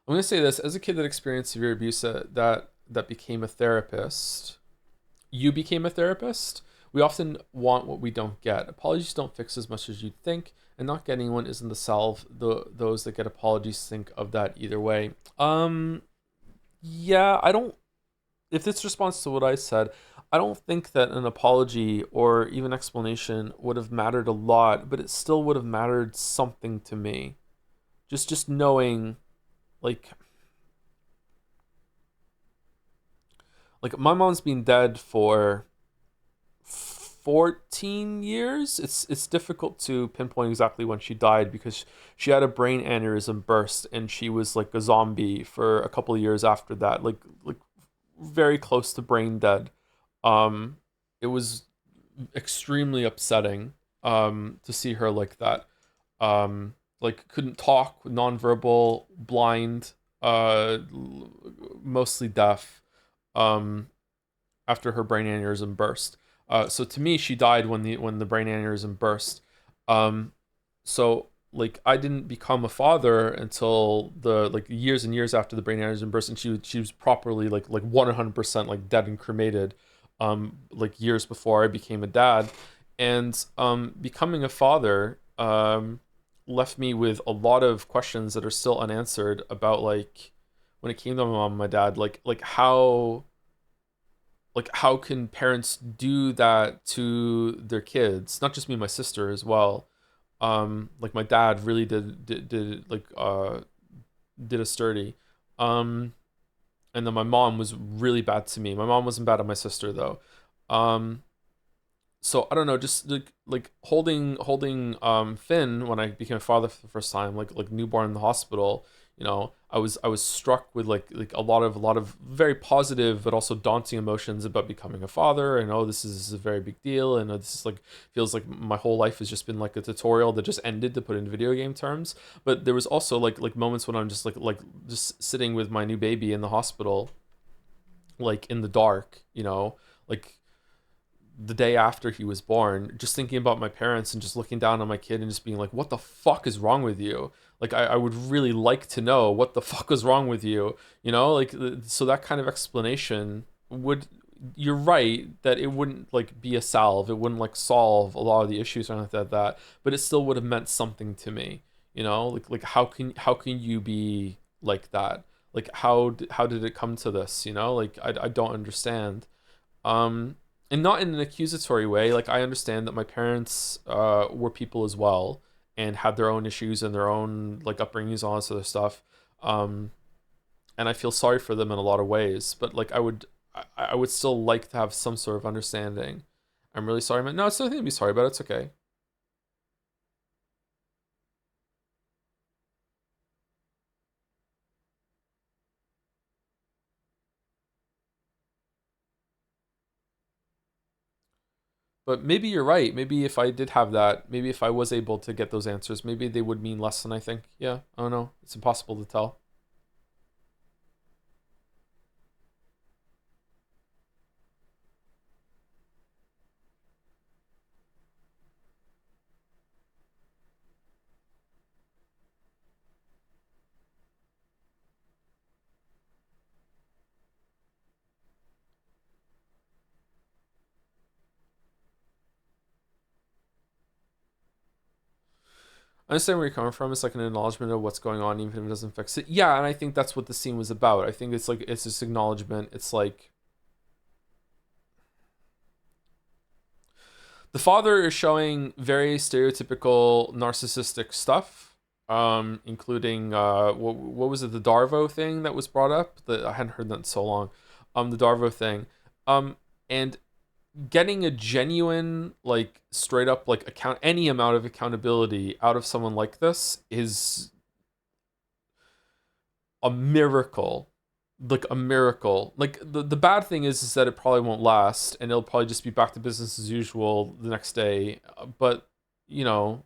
I'm gonna say this as a kid that experienced severe abuse that became a therapist. You became a therapist. We often want what we don't get. Apologies don't fix as much as you'd think, and not getting one isn't the salve. Those that get apologies think of that either way. Yeah, I don't. If this responds to what I said, I don't think that an apology or even explanation would have mattered a lot, but it still would have mattered something to me. Just knowing, like my mom's been dead for 14 years. It's difficult to pinpoint exactly when she died because she had a brain aneurysm burst and she was like a zombie for a couple of years after that, like very close to brain dead. It was extremely upsetting to see her like that. Like couldn't talk, nonverbal, blind, mostly deaf. After her brain aneurysm burst. So to me, she died when the brain aneurysm burst. So like I didn't become a father until the like years and years after the brain aneurysm burst, and she was properly like 100% like dead and cremated, like years before I became a dad, and becoming a father left me with a lot of questions that are still unanswered about like when it came to my mom and my dad, how can parents do that to their kids? Not just me, my sister as well. Like my dad really did a sturdy. And then my mom was really bad to me. My mom wasn't bad on my sister though. So I don't know, just like holding Finn when I became a father for the first time, like newborn in the hospital. You know, I was struck with like a lot of very positive but also daunting emotions about becoming a father, and oh, this is a very big deal, and this is like feels like my whole life has just been like a tutorial that just ended, to put in video game terms. But there was also like moments when I'm just like just sitting with my new baby in the hospital, like in the dark, you know, like the day after he was born, just thinking about my parents and just looking down on my kid and just being like, what the fuck is wrong with you? Like, I would really like to know what the fuck was wrong with you, you know? Like, so that kind of explanation would, you're right that it wouldn't like be a salve, it wouldn't like solve a lot of the issues or anything like that, but it still would have meant something to me, you know? Like how can you be like that? Like how did it come to this, you know? Like I don't understand. Um, and not in an accusatory way. Like, I understand that my parents were people as well and had their own issues and their own like upbringings, all this other stuff. Um, and I feel sorry for them in a lot of ways. But like, I would still like to have some sort of understanding. I'm really sorry, man. No, it's nothing to be sorry about. It's okay. But maybe you're right. Maybe if I did have that, maybe if I was able to get those answers, maybe they would mean less than I think. Yeah, I don't know. It's impossible to tell. I understand where you're coming from. It's like an acknowledgement of what's going on, even if it doesn't fix it. Yeah, and I think that's what the scene was about. I think it's like it's this acknowledgement. It's like the father is showing very stereotypical narcissistic stuff, including what was it, the Darvo thing that was brought up? That I hadn't heard that in so long. The Darvo thing, and getting a genuine, like straight up like account, any amount of accountability out of someone like this is a miracle. Like a miracle. Like the bad thing is that it probably won't last and it'll probably just be back to business as usual the next day. But you know,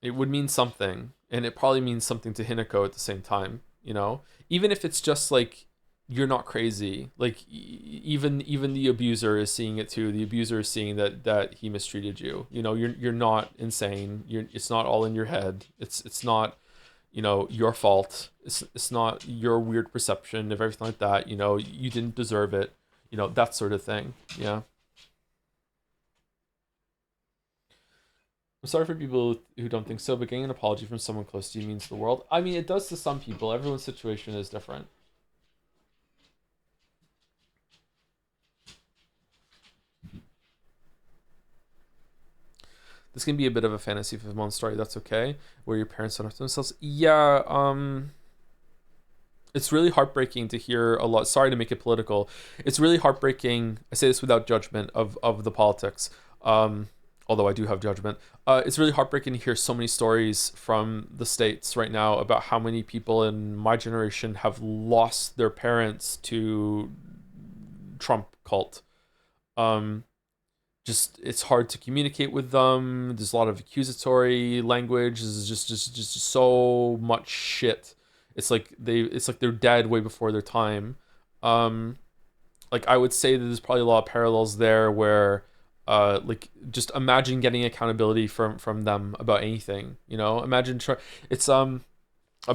it would mean something, and it probably means something to Hinako at the same time, you know? Even if it's just like you're not crazy. Like even the abuser is seeing it too. The abuser is seeing that he mistreated you. You know, you're not insane. It's not all in your head. It's not, you know, your fault. It's not your weird perception of everything like that. You know, you didn't deserve it. You know, that sort of thing. Yeah. I'm sorry for people who don't think so, but getting an apology from someone close to you means the world. I mean, it does to some people. Everyone's situation is different. This can be a bit of a fantasy fulfillment story. That's okay. Where your parents don't have to themselves. Yeah. It's really heartbreaking to hear a lot. Sorry to make it political. It's really heartbreaking. I say this without judgment of the politics. Although I do have judgment. It's really heartbreaking to hear so many stories from the States right now about how many people in my generation have lost their parents to Trump cult. Just it's hard to communicate with them. There's a lot of accusatory language. There's just so much shit. It's like they're dead way before their time. Um, like I would say that there's probably a lot of parallels there where like just imagine getting accountability from them about anything, you know? Imagine it's a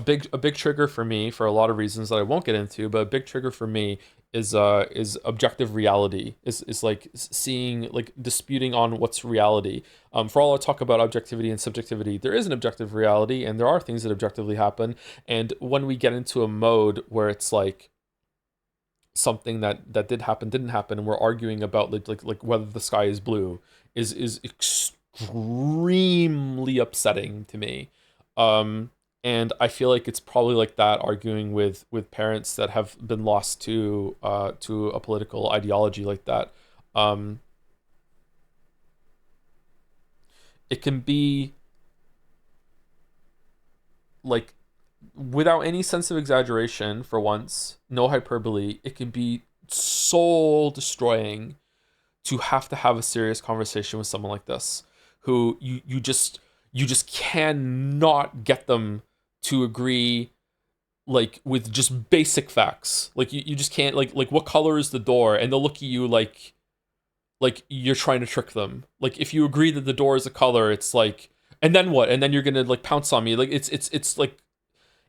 big trigger for me for a lot of reasons that I won't get into, but a big trigger for me is objective reality, is like seeing, like disputing on what's reality. For all I talk about objectivity and subjectivity, there is an objective reality and there are things that objectively happen. And when we get into a mode where it's like something that did happen didn't happen and we're arguing about like whether the sky is blue is extremely upsetting to me. And I feel like it's probably like that, arguing with parents that have been lost to a political ideology like that. um it can be like without any sense of exaggeration, for once, no hyperbole, it can be soul destroying to have a serious conversation with someone like this, who you just cannot get them to agree, like, with just basic facts. Like you just can't, like what color is the door, and they'll look at you like you're trying to trick them. Like, if you agree that the door is a color, it's like, and then what? And then you're gonna like pounce on me. Like it's like,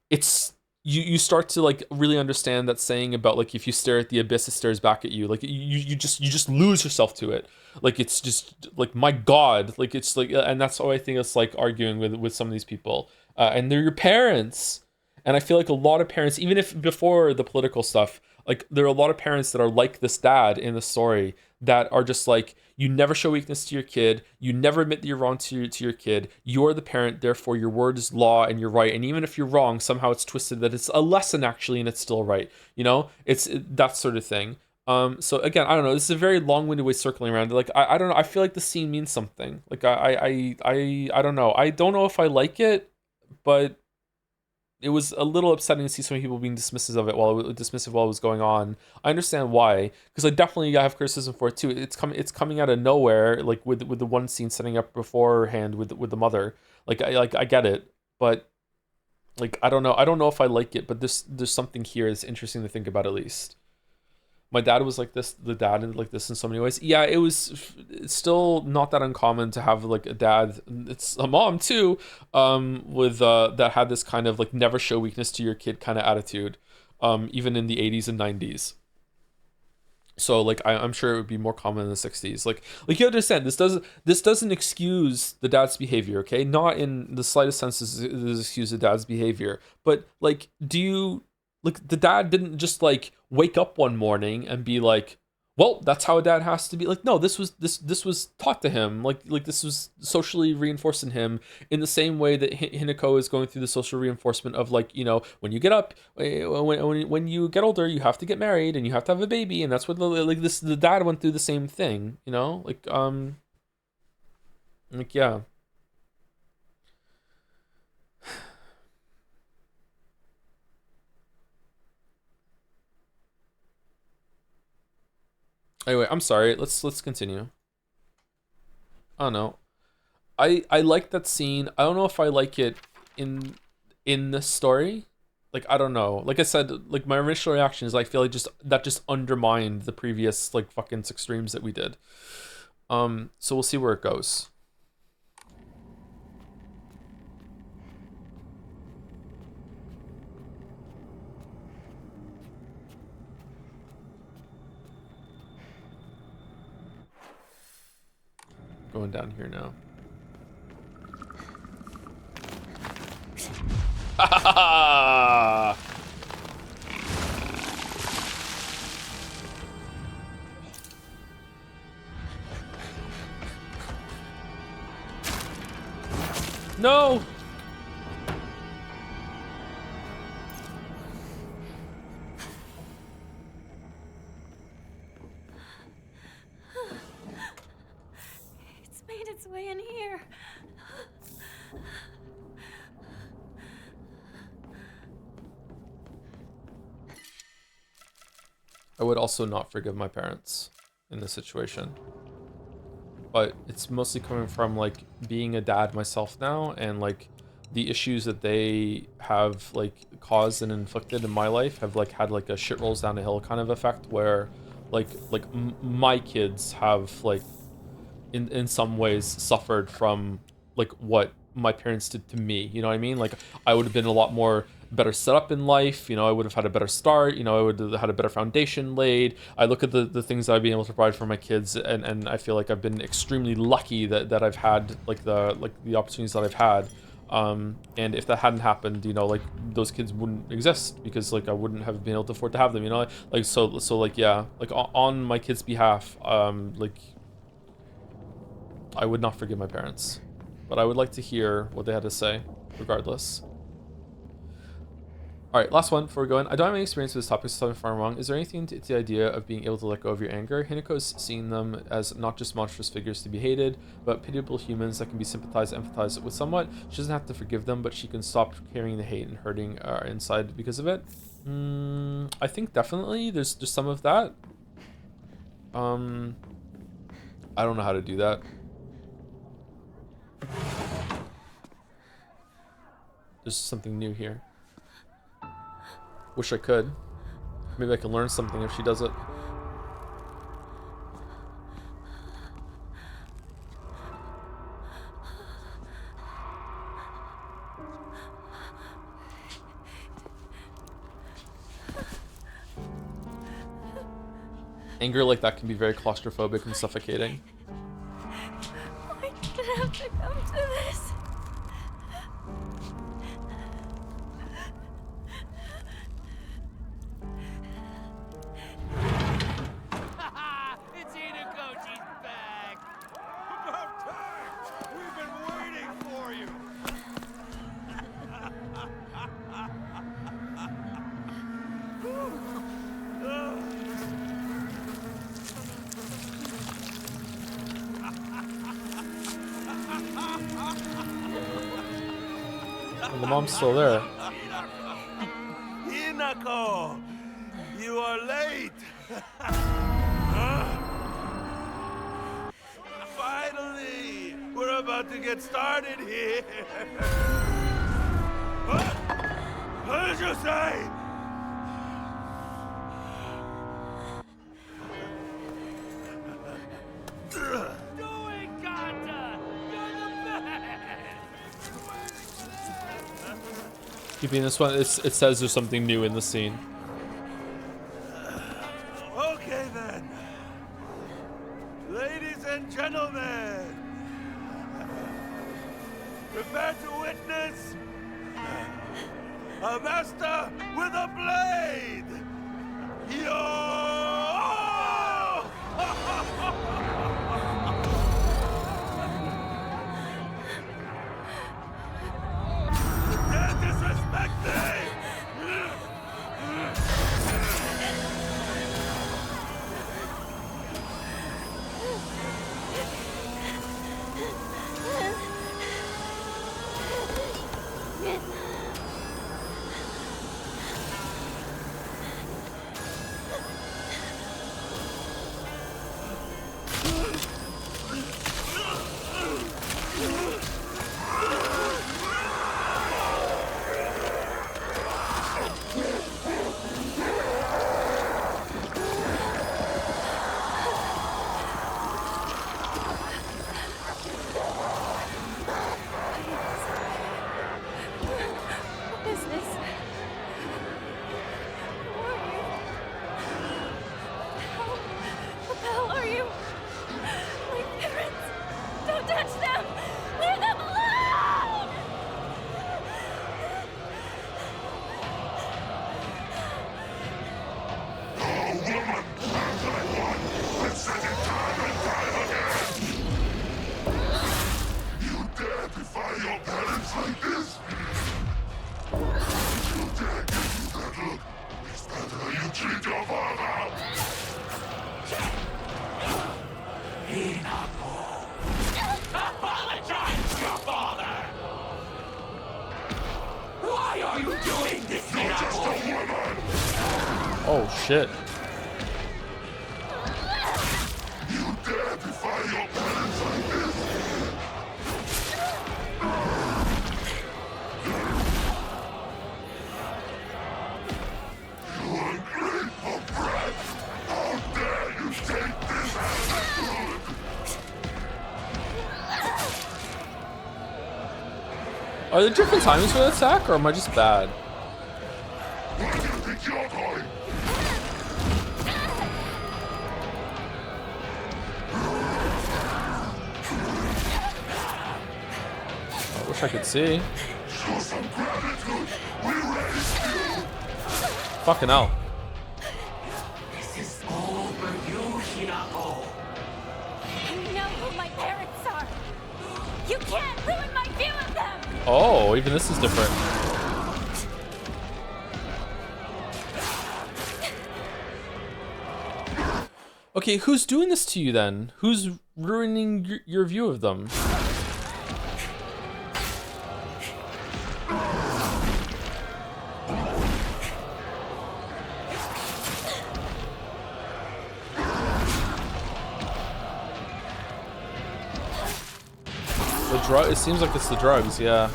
it's you start to like really understand that saying about like, if you stare at the abyss, it stares back at you. Like you just lose yourself to it. Like, it's just like, my God, like, it's like, and that's why I think it's like arguing with some of these people, and they're your parents. And I feel like a lot of parents, even if before the political stuff, like, there are a lot of parents that are like this dad in the story, that are just like, you never show weakness to your kid, you never admit that you're wrong to your kid, you're the parent, therefore your word is law and you're right, and even if you're wrong, somehow it's twisted that it's a lesson actually and it's still right, you know? It's that sort of thing. So again, I don't know, this is a very long-winded way circling around. Like, I don't know, I feel like the scene means something. Like, I don't know. I don't know if I like it, but it was a little upsetting to see so many people being dismissive of it while it was going on. I understand why, because I definitely have criticism for it too. It's coming out of nowhere, like with the one scene setting up beforehand with the mother. Like I get it, but like, I don't know if I like it, but there's something here that's interesting to think about, at least. My dad was like this, the dad like this in so many ways. Yeah, it's still not that uncommon to have like a dad, it's a mom too, with that had this kind of like never show weakness to your kid kind of attitude, even in the 80s and 90s. So like, I'm sure it would be more common in the 60s. Like you understand, this doesn't excuse the dad's behavior, okay? Not in the slightest sense does it excuse the dad's behavior. But like, like, the dad didn't just like wake up one morning and be like, well, that's how a dad has to be. Like, no, this was taught to him. Like this was socially reinforced in him, in the same way that Hinako is going through the social reinforcement of, like, you know, when you get up, when you get older, you have to get married and you have to have a baby, and that's what the dad went through the same thing, you know, like yeah. Anyway, I'm sorry. Let's continue. I don't know. I like that scene. I don't know if I like it in this story. Like, I don't know. Like I said, like, my initial reaction is I feel like just undermined the previous like fucking 6 streams that we did. So we'll see where it goes. Going down here now. No! It's made its way in here. I would also not forgive my parents in this situation. But it's mostly coming from like being a dad myself now, and like the issues that they have like caused and inflicted in my life have like had like a shit rolls down a hill kind of effect, where like my kids have like in some ways suffered from like what my parents did to me, you know what I mean? Like, I would have been a lot more better set up in life, you know, I would have had a better start, you know, I would have had a better foundation laid. I look at the things that I've been able to provide for my kids, and I feel like I've been extremely lucky that I've had like the opportunities that I've had. And if that hadn't happened, you know, like, those kids wouldn't exist, because like I wouldn't have been able to afford to have them, you know, like, so like, yeah, like on my kids' behalf, like, I would not forgive my parents, but I would like to hear what they had to say, regardless. Alright, last one before we go in. I don't have any experience with this topic, so tell me if I'm wrong. Is there anything to the idea of being able to let go of your anger? Hinako's seeing them as not just monstrous figures to be hated, but pitiable humans that can be sympathized, empathized with somewhat. She doesn't have to forgive them, but she can stop carrying the hate and hurting inside because of it. I think definitely there's some of that. I don't know how to do that. There's something new here. Wish I could. Maybe I can learn something if she does it. Anger like that can be very claustrophobic and suffocating. Why did it have to come to this? It's Hinako, she's back! About time! We've been waiting for you! And the mom's still there. Hinako! You are late! Finally! We're about to get started here! What did you say? Doing Ganda! You're the best! Keeping this one, it says there's something new in the scene. Okay then. Ladies and gentlemen, prepare to witness a master with a blade! Yo! Don't disrespect me! What is this? Who are you? What the hell are you? My parents! Don't touch them! Leave them alone! You dare defy your parents like this? You dare give you that look? Is that how you treat your father? Hinako! Apologize to your father! Why are you doing this, Hinako? Oh shit. You dare defy your parents like this? You ungrateful brat! How dare you take this as a good? Are there different timings for the attack, or am I just bad? Where do you think you're going? I wish I could see. Show some gratitude. We raised you. Fucking hell. This is all for you, Hinako! I know who my parents are! You can't ruin my view of them! Oh, even this is different. Okay, who's doing this to you then? Who's ruining your view of them? It seems like it's the drugs, yeah.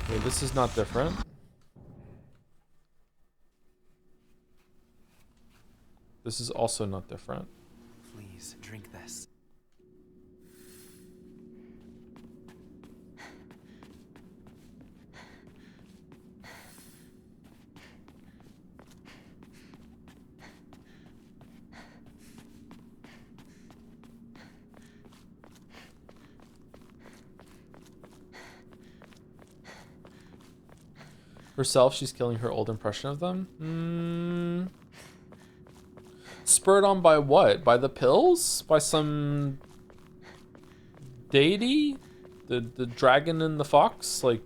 Okay, this is not different. This is also not different. Please, drink this. Herself, she's killing her old impression of them. Spurred on by what? By the pills? By some deity? The dragon and the fox? Like...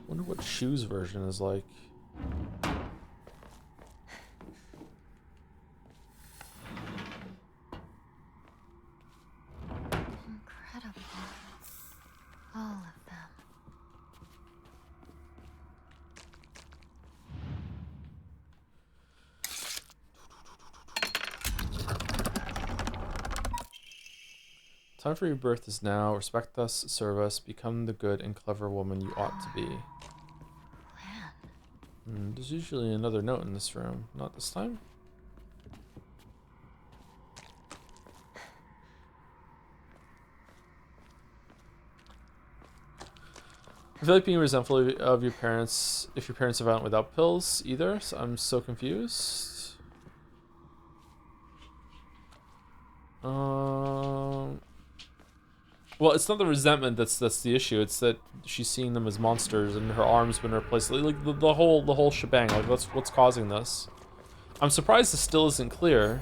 wonder what Shoe's version is like. Incredible. All of them. Time for your birth is now. Respect us, serve us, become the good and clever woman you ought to be. There's usually another note in this room. Not this time. I feel like being resentful of your parents if your parents are violent without pills either, so I'm so confused. Well, it's not the resentment that's the issue. It's that she's seeing them as monsters and her arm's been replaced. Like the whole shebang. Like what's causing this? I'm surprised this still isn't clear.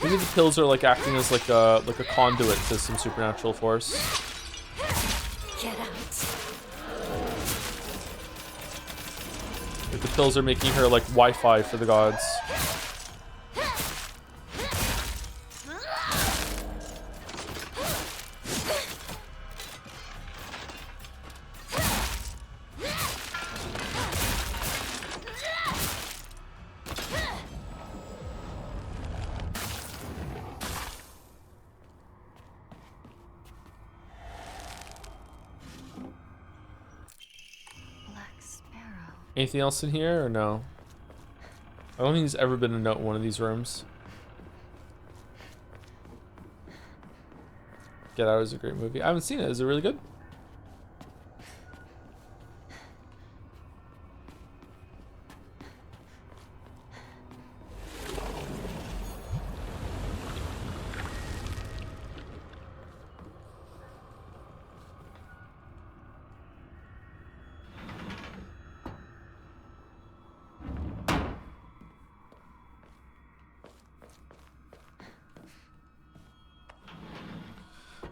Maybe the pills are like acting as like a conduit to some supernatural force. Get out. Like the pills are making her like Wi-Fi for the gods. Anything else in here or no? I don't think there's ever been a note in one of these rooms. Get Out is a great movie. I haven't seen it. Is it really good?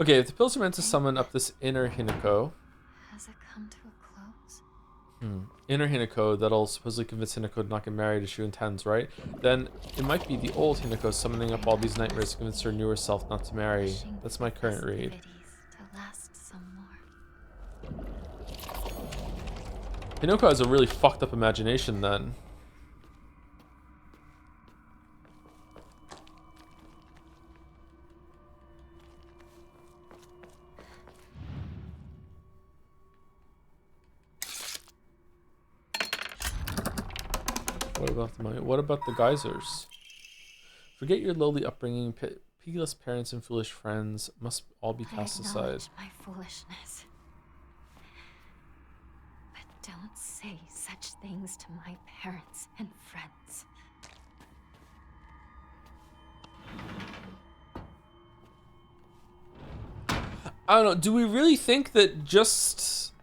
Okay, if the pills are meant to summon up this inner Hinako. Has it come to a close? Inner Hinako that'll supposedly convince Hinako to not get married as she intends, right? Then it might be the old Hinako summoning up all these nightmares to convince her newer self not to marry. That's my current read. To last some more. Hinako has a really fucked up imagination then. What about the money? What about the geysers? Forget your lowly upbringing. Pitiless parents and foolish friends must all be cast aside. My foolishness. But don't Don't say such things to my parents and friends. I don't know. Do we really think that just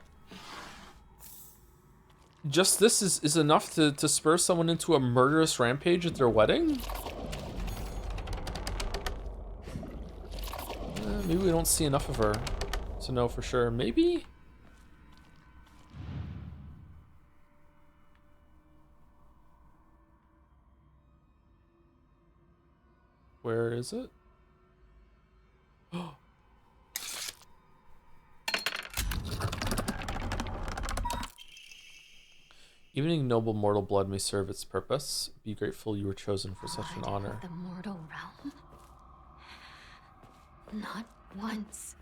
this is enough to spur someone into a murderous rampage at their wedding? Maybe we don't see enough of her to know for sure. Maybe? Where is it? Even ignoble mortal blood may serve its purpose. Be grateful you were chosen for such an honor. The mortal realm? Not once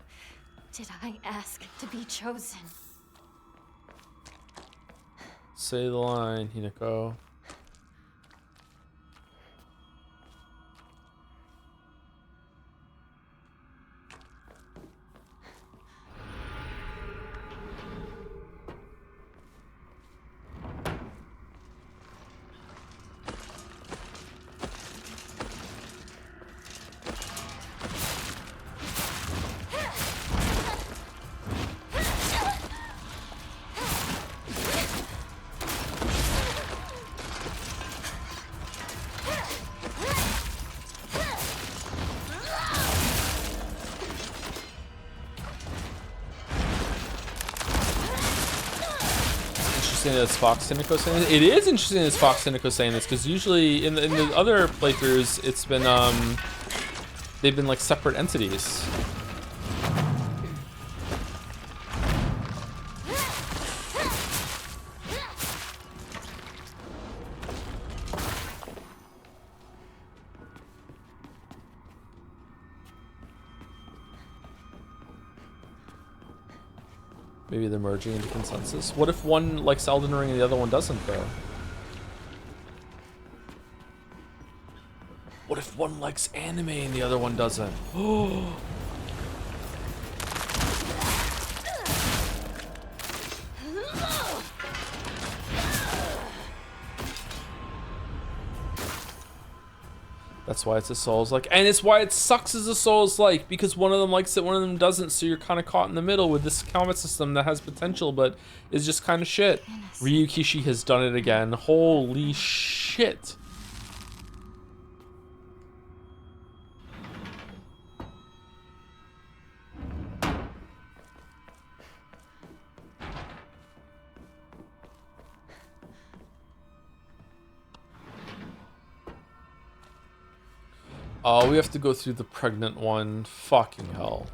did I ask to be chosen. Say the line, Hinako. That it's Fox Hinako saying this. It is interesting that it's Fox Hinako saying this, because usually in the other playthroughs it's been they've been like separate entities. Maybe they're merging into consensus. What if one likes Elden Ring and the other one doesn't, though? What if one likes anime and the other one doesn't? Oh. That's why it's a Souls-like, and it's why it sucks as a Souls-like, because one of them likes it, one of them doesn't, so you're kind of caught in the middle with this combat system that has potential, but is just kind of shit. Ryukishi has done it again. Holy shit. Oh, we have to go through the pregnant one. Fucking hell.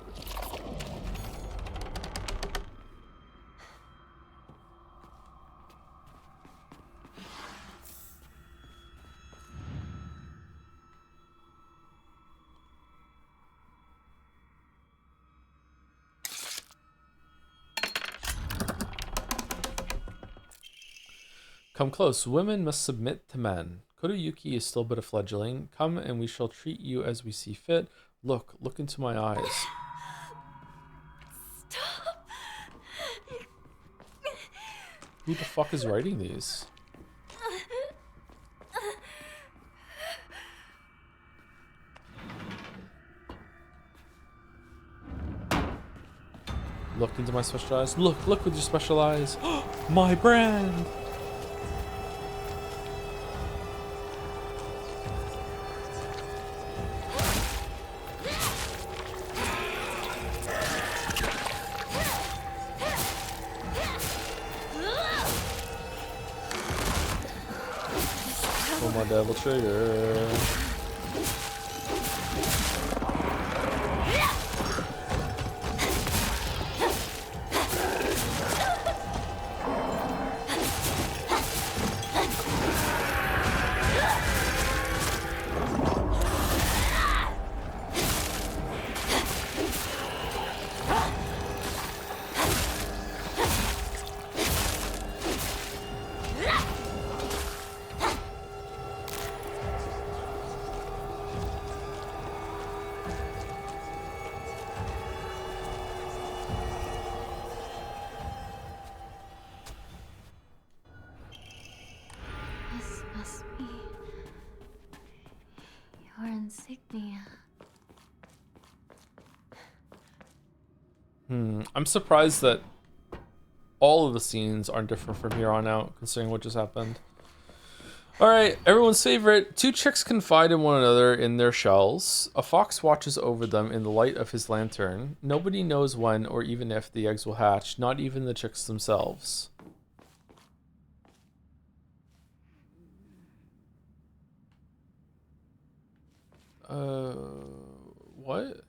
Come close. Women must submit to men. Kodayuki is still but a fledgling. Come and we shall treat you as we see fit. Look into my eyes. Stop. Who the fuck is writing these? Look into my special eyes. Look with your special eyes. My brand. My devil trigger. insignia. I'm surprised that all of the scenes aren't different from here on out, considering what just happened. Alright, everyone's favorite. Two chicks confide in one another in their shells. A fox watches over them in the light of his lantern. Nobody knows when or even if the eggs will hatch, not even the chicks themselves. What?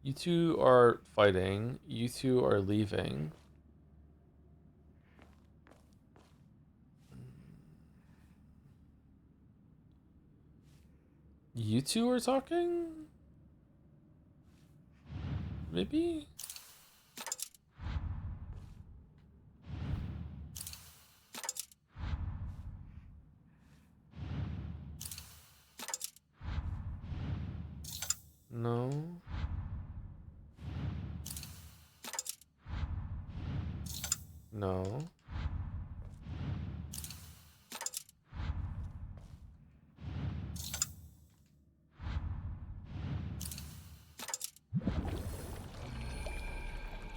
You two are fighting. You two are leaving. You two are talking? Maybe? No. No.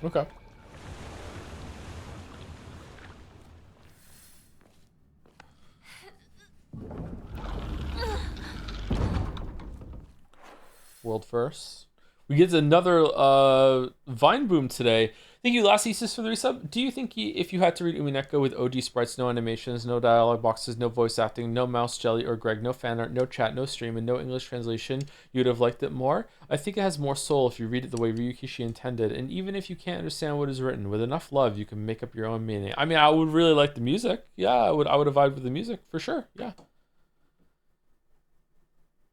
Okay. World first. We get another Vine boom today. Thank you, Last Thesis, for the resub. Do you think if you had to read Umineko with OG sprites, no animations, no dialogue boxes, no voice acting, no mouse, Jelly, or Greg, no fan art, no chat, no stream, and no English translation, you'd have liked it more? I think it has more soul if you read it the way Ryukishi intended, and even if you can't understand what is written, with enough love, you can make up your own meaning. I mean, I would really like the music. Yeah, I would have vibed with the music, for sure. Yeah.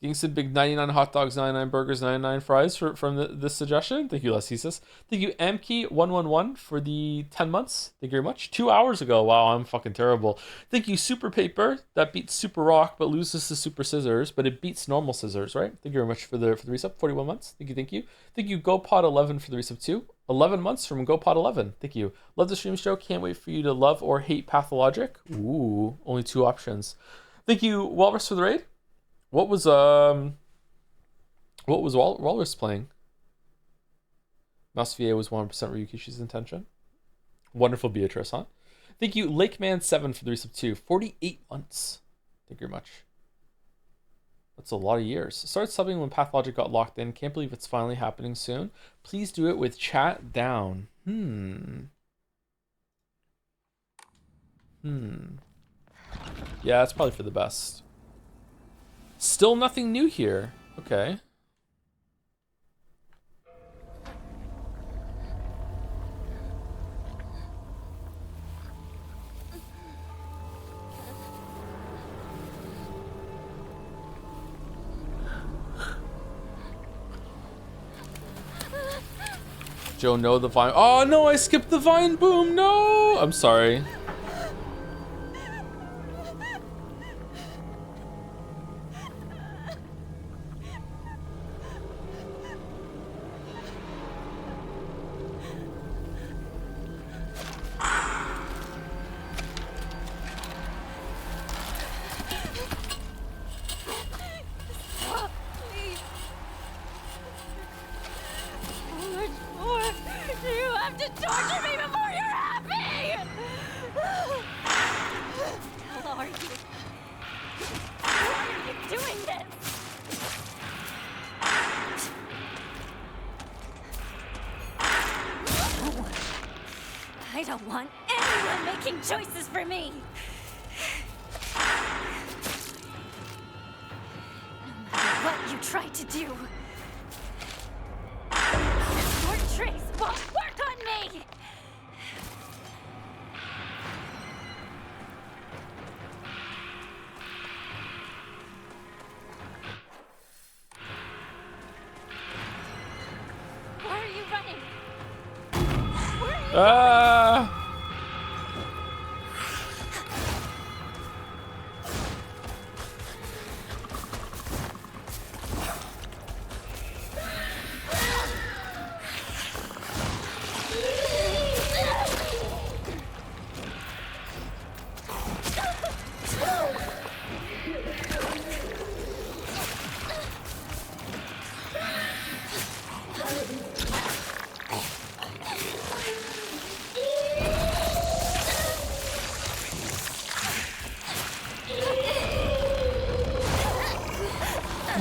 Kingston, big 99 hot dogs, 99 burgers, 99 fries from this suggestion. Thank you, Lasisis. Thank you, Amkey111 for the 10 months. Thank you very much. 2 hours ago. Wow, I'm fucking terrible. Thank you, Super Paper. That beats Super Rock, but loses to Super Scissors, but it beats normal scissors, right? Thank you very much for the resub. 41 months. Thank you, thank you. Thank you, GoPod11 for the resub too. 11 months from GoPod11. Thank you. Love the stream show. Can't wait for you to love or hate Pathologic. Ooh, only 2 options. Thank you, Walrus, for the raid. What was Walrus playing? Mouse VA was 100% Ryukishi's intention. Wonderful Beatrice, huh? Thank you, Lakeman7 for the resub too. 48 months. Thank you very much. That's a lot of years. Started subbing when Pathologic got locked in. Can't believe it's finally happening soon. Please do it with chat down. Yeah, that's probably for the best. Still nothing new here. Okay. Joe, no, the Vine. Oh no, I skipped the Vine boom. No, I'm sorry.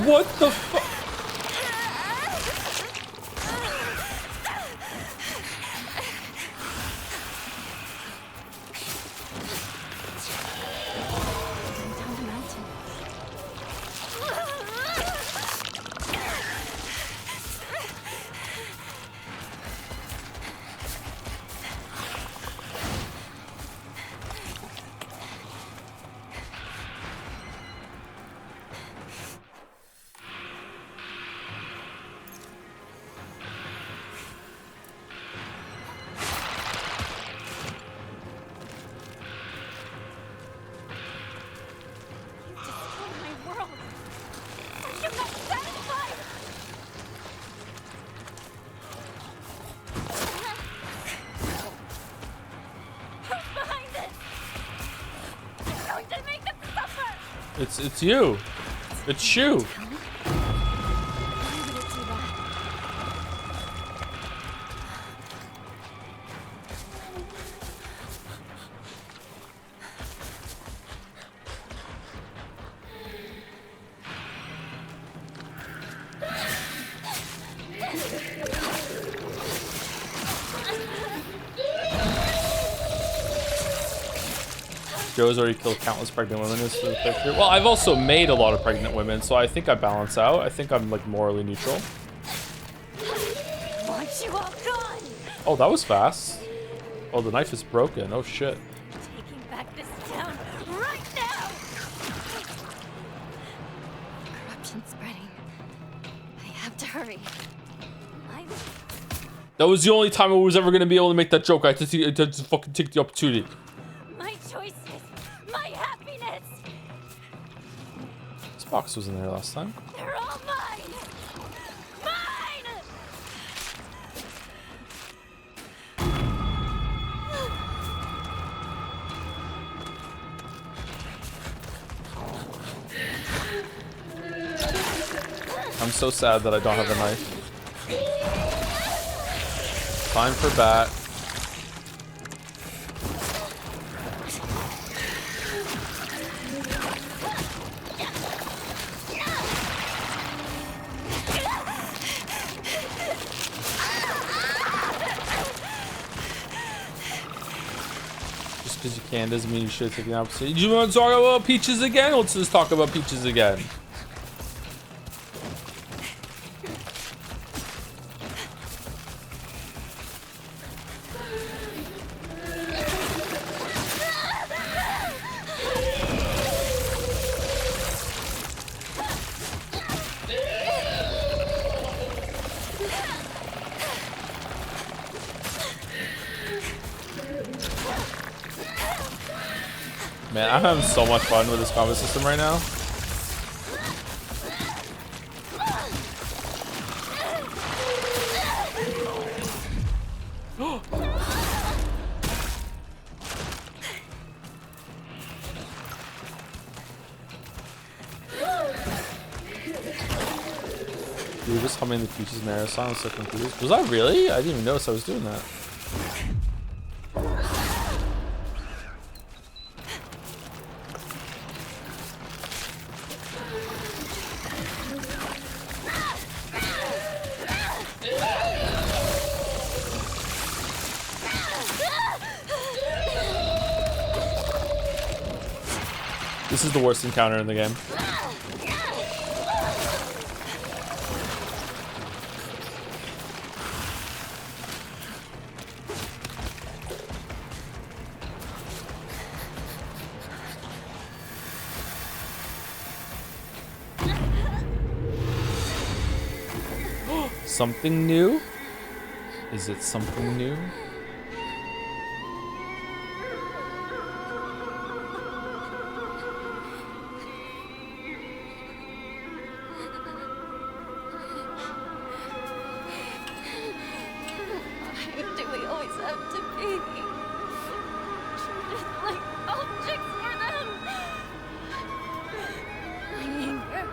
What the fuck? It's you. It's you. Joe's already killed countless pregnant women. Well, I've also made a lot of pregnant women, so I think I balance out. I think I'm like morally neutral. Want you all gone. Oh, that was fast. Oh, the knife is broken. Oh shit. Taking back this town right now. Corruption's spreading. I have to hurry. That was the only time I was ever gonna be able to make that joke. I had to fucking take the opportunity. My choices, my happiness. This box was in there last time. They're all mine. Mine. I'm so sad that I don't have a knife. Time for bat. Just because you can doesn't mean you should take the opposite. Do you want to talk about peaches again? Let's just talk about peaches again. Man, I'm having so much fun with this combat system right now. You were just humming the Peaches Marathon. I was so confused. Was I really? I didn't even notice I was doing that. This is the worst encounter in the game. Something new? Is it something new? Why do we always have to be treated like objects for them? My anger,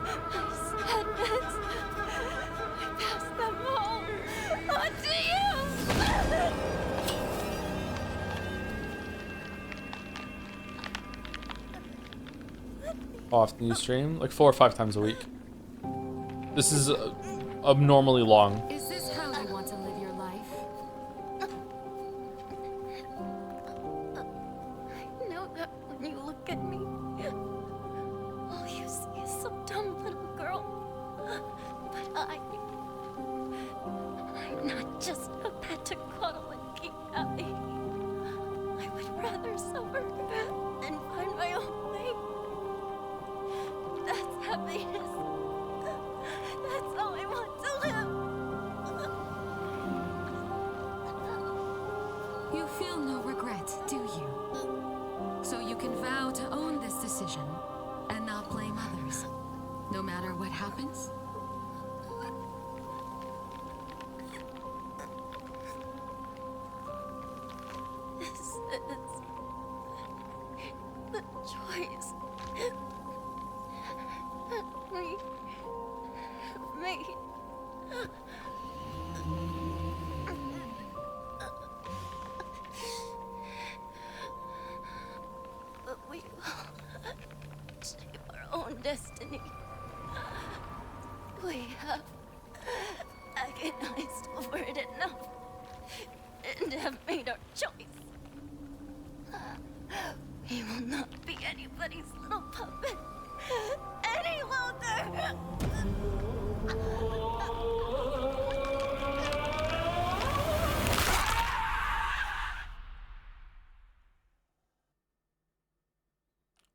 my sadness, I pass them all onto you! Let me How often you stream? Like 4 or 5 times a week. This is abnormally long. Is this how you want to live your life? I know that when you look at me, all you see is some dumb little girl. But I'm not just a pet to cuddle and keep happy. I would rather suffer and find my own way. That's happiness. That's how I want to live. You feel no regret, do you? So you can vow to own this decision and not blame others, no matter what happens? This is the choice that we made. But we will shape our own destiny. We have agonized over it enough and have made our choice. We will not be anybody's little puppet any longer.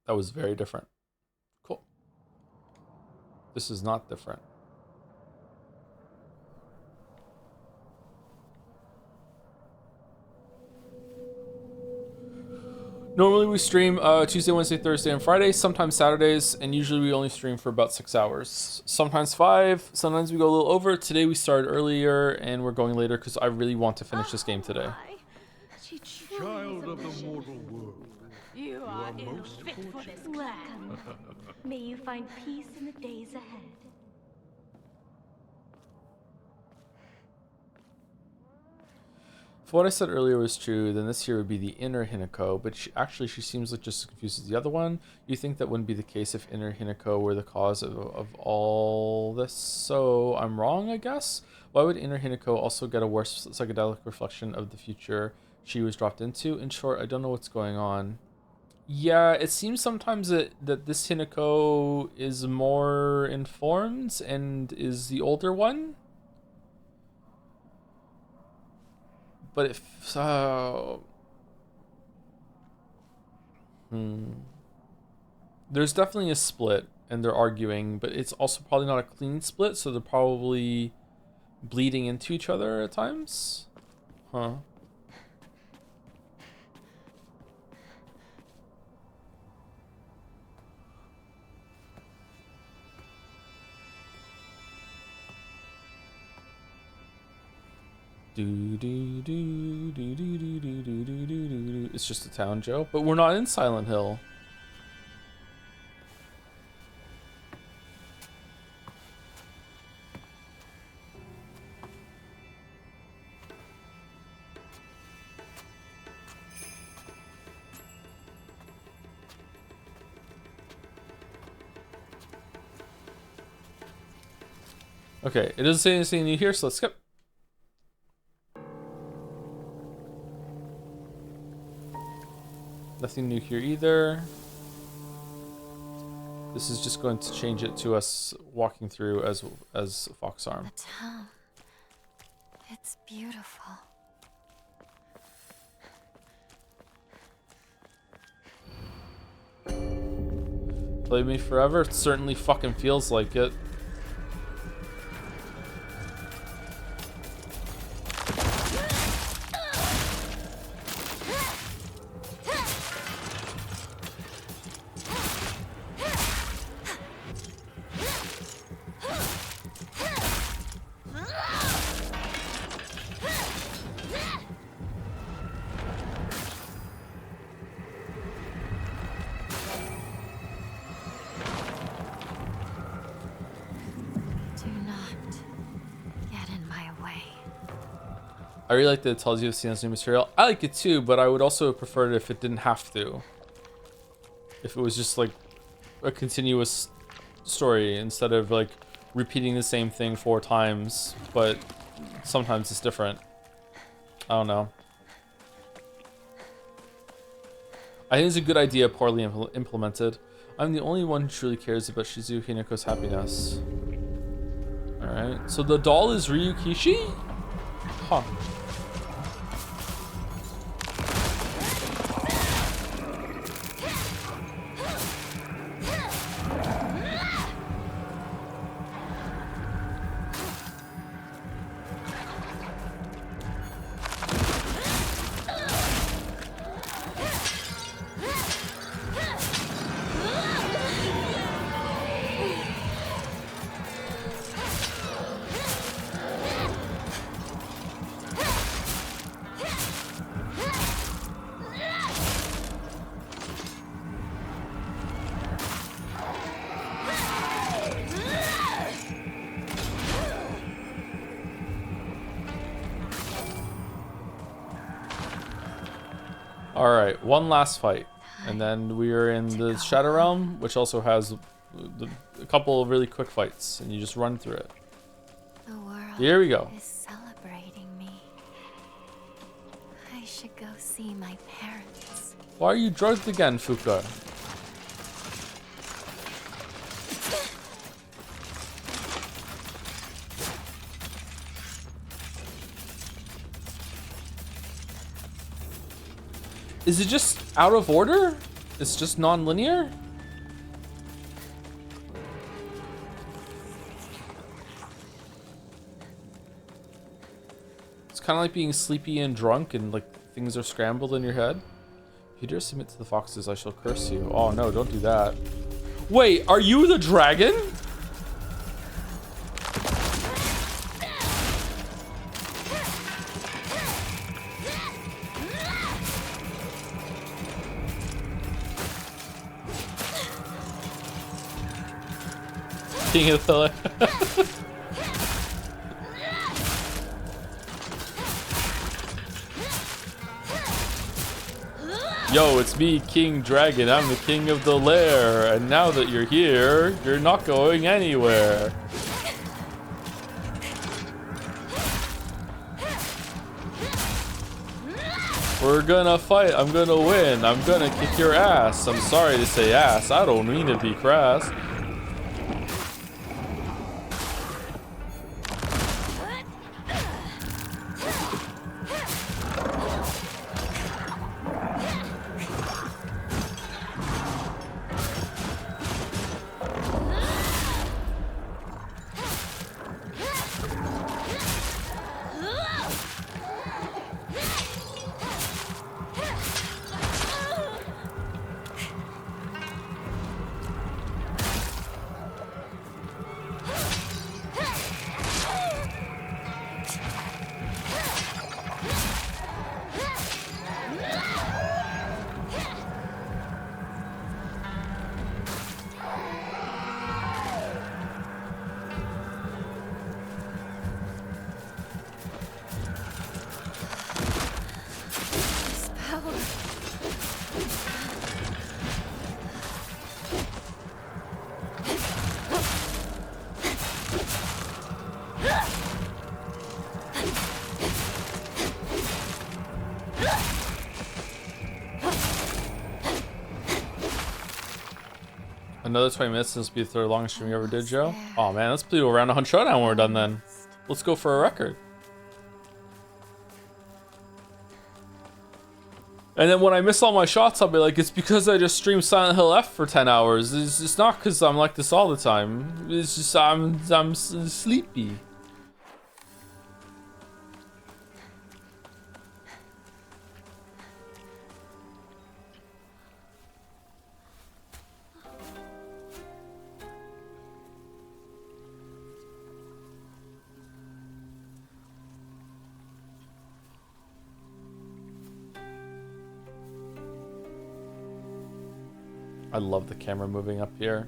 That was very different. Cool. This is not different. Normally we stream Tuesday, Wednesday, Thursday, and Friday, sometimes Saturdays, and usually we only stream for about 6 hours. Sometimes 5, sometimes we go a little over. Today we started earlier and we're going later because I really want to finish this game today. Child of the mortal world. You are most fit for this clan. May you find peace in the days ahead. If what I said earlier was true, then this here would be the inner Hinako, but she seems like just as confused as the other one. You think that wouldn't be the case if inner Hinako were the cause of all this? So I'm wrong, I guess? Why would inner Hinako also get a worse psychedelic reflection of the future she was dropped into? In short, I don't know what's going on. Yeah, it seems sometimes that this Hinako is more informed and is the older one. But if there's definitely a split and they're arguing, but it's also probably not a clean split, so they're probably bleeding into each other at times. Huh. It's just a town, Joe. But we're not in Silent Hill. Okay, it doesn't say anything new here, so let's skip. Nothing new here either. This is just going to change it to us walking through as Fox Arm. The town. It's beautiful. Play me forever? It certainly fucking feels like it. I really like that it tells you if it's new material. I like it too, but I would also prefer it if it didn't have to. If it was just like a continuous story instead of like repeating the same thing 4 times, but sometimes it's different. I don't know. I think it's a good idea, poorly implemented. I'm the only one who truly cares about Shizu Hinako's happiness. Alright, so the doll is Ryukishi? Huh. Alright, one last fight. And then we are in the Shadow Realm, which also has a couple of really quick fights. And you just run through it. The world Here we go. is celebrating me. I should go see my parents. Why are you drugged again, Fuka? Is it just out of order? It's just non-linear? It's kind of like being sleepy and drunk and like things are scrambled in your head. If you dare submit to the foxes, I shall curse you. Oh no, don't do that. Wait, are you the dragon? King of the Yo, it's me, King Dragon. I'm the king of the lair. And now that you're here, you're not going anywhere. We're gonna fight. I'm gonna win. I'm gonna kick your ass. I'm sorry to say ass. I don't mean to be crass. Another 20 minutes. This will be the third longest stream you ever did, Joe. Oh man, let's do around 100 showdown when we're done then. Let's go for a record. And then when I miss all my shots, I'll be like, it's because I just streamed Silent Hill F for 10 hours. It's not because I'm like this all the time. It's just I'm sleepy. I love the camera moving up here.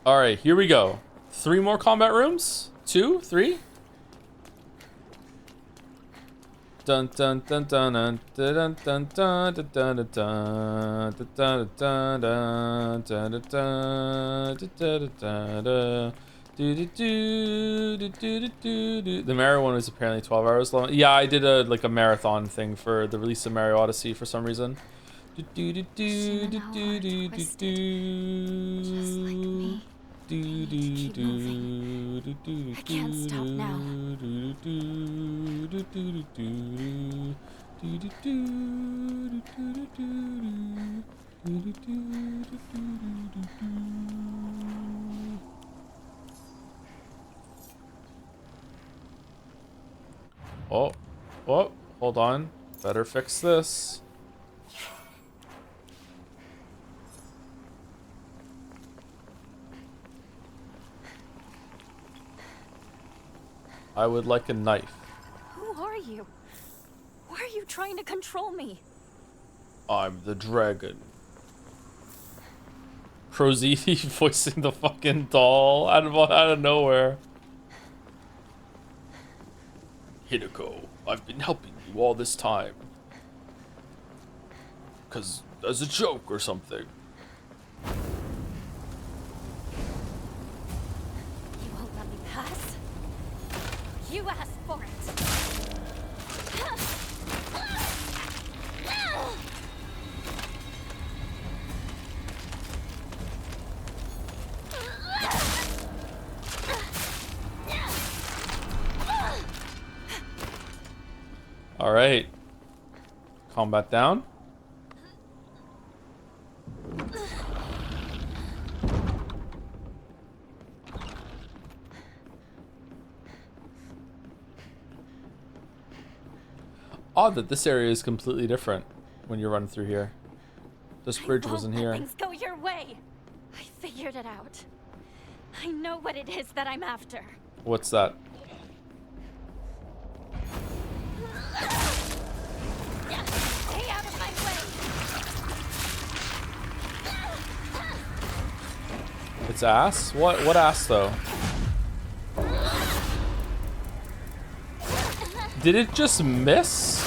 All right, here we go. 3 more combat rooms? 2? 3? Dun dun dun dun dun dun dun dun dun dun dun dun dun dun dun dun. The Mario one was apparently 12 hours long. Yeah, I did a like a marathon thing for the release of Mario Odyssey for some reason. I can't stop now. Oh, oh, hold on. Better fix this. I would like a knife. Who are you? Why are you trying to control me? I'm the dragon. Crozeti voicing the fucking doll out of nowhere. Hinako, I've been helping you all this time. 'Cause as a joke or something. You won't let me pass? You asked for it. All right. Combat down. Odd that this area is completely different when you run through here. This bridge wasn't here. Things go your way. I figured it out. I know what it is that I'm after. What's that? Stay out of my way. It's ass? What ass though? Did it just miss?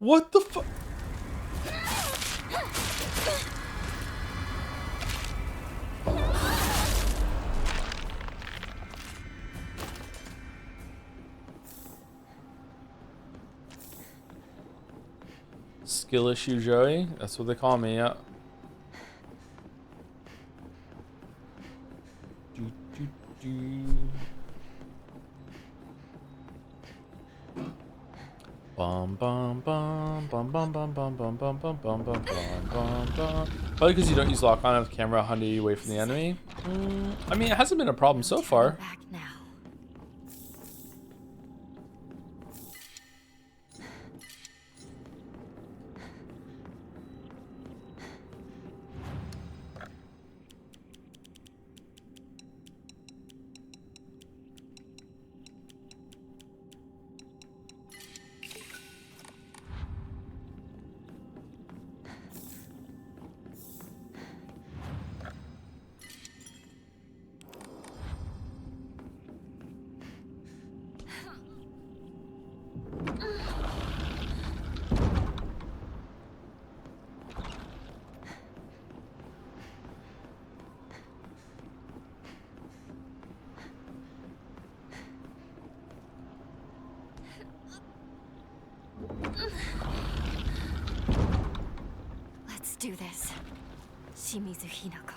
What the fuck? Skill issue Joey? That's what they call me, yeah. Bum bum bum bum bum bum bum bum bum bum bum bum bum bum. Probably because you don't use lock on of camera 100 away from the enemy. I mean, it hasn't been a problem so far. Let's do this. Shimizu Hinako.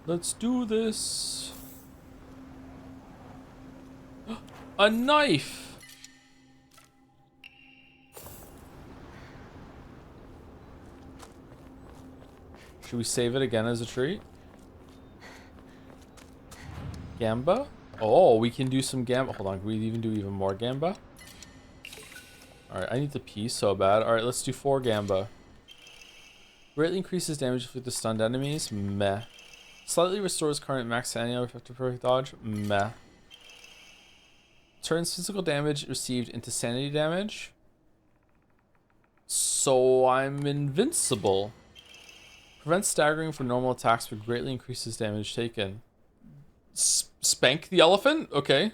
Let's do this. A knife. Should we save it again as a treat? Gamba? Oh, we can do some gamba. Hold on, can we even do even more gamba? Alright, I need to pee so bad. Alright, let's do 4 gamba. Greatly increases damage with the stunned enemies. Meh. Slightly restores current max sanity after perfect dodge. Meh. Turns physical damage received into sanity damage. So I'm invincible. Prevents staggering for normal attacks but greatly increases damage taken. Spank the elephant? Okay.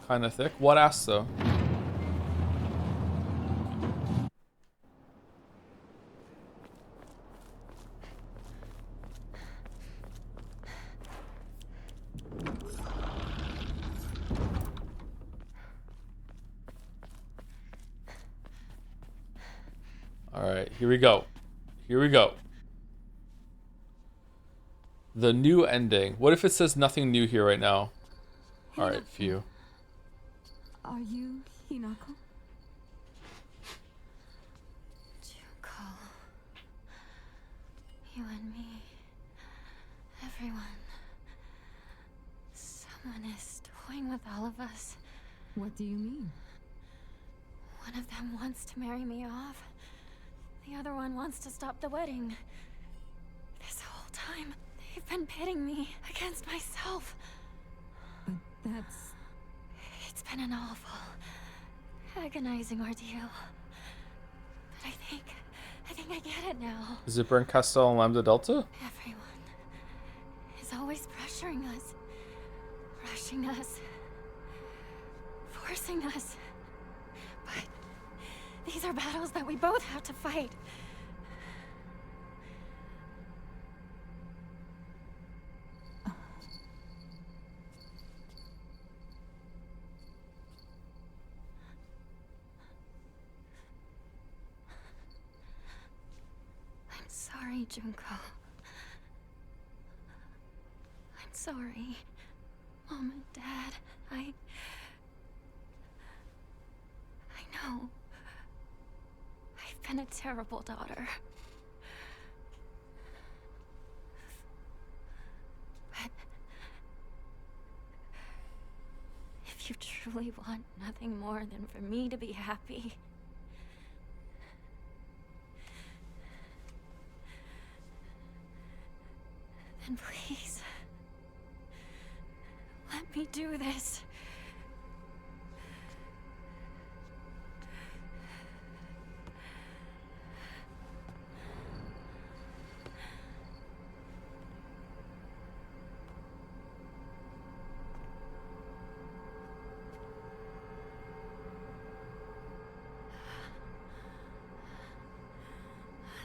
Kind of thick. What ass though? Alright, here we go. Here we go. The new ending. What if it says nothing new here right now? Alright, phew. Are you Hinako? Junko. You and me. Everyone. Someone is toying with all of us. What do you mean? One of them wants to marry me off. The other one wants to stop the wedding. This whole time, they've been pitting me against myself. But that's... It's been an awful, agonizing ordeal. But I think I get it now. Is it Burn Castle and Lambda Delta? Everyone is always pressuring us, rushing us, forcing us. But these are battles that we both have to fight. I'm sorry, Junko. I'm sorry, Mom and Dad. I know. I've been a terrible daughter. But if you truly want nothing more than for me to be happy, then please, let me do this.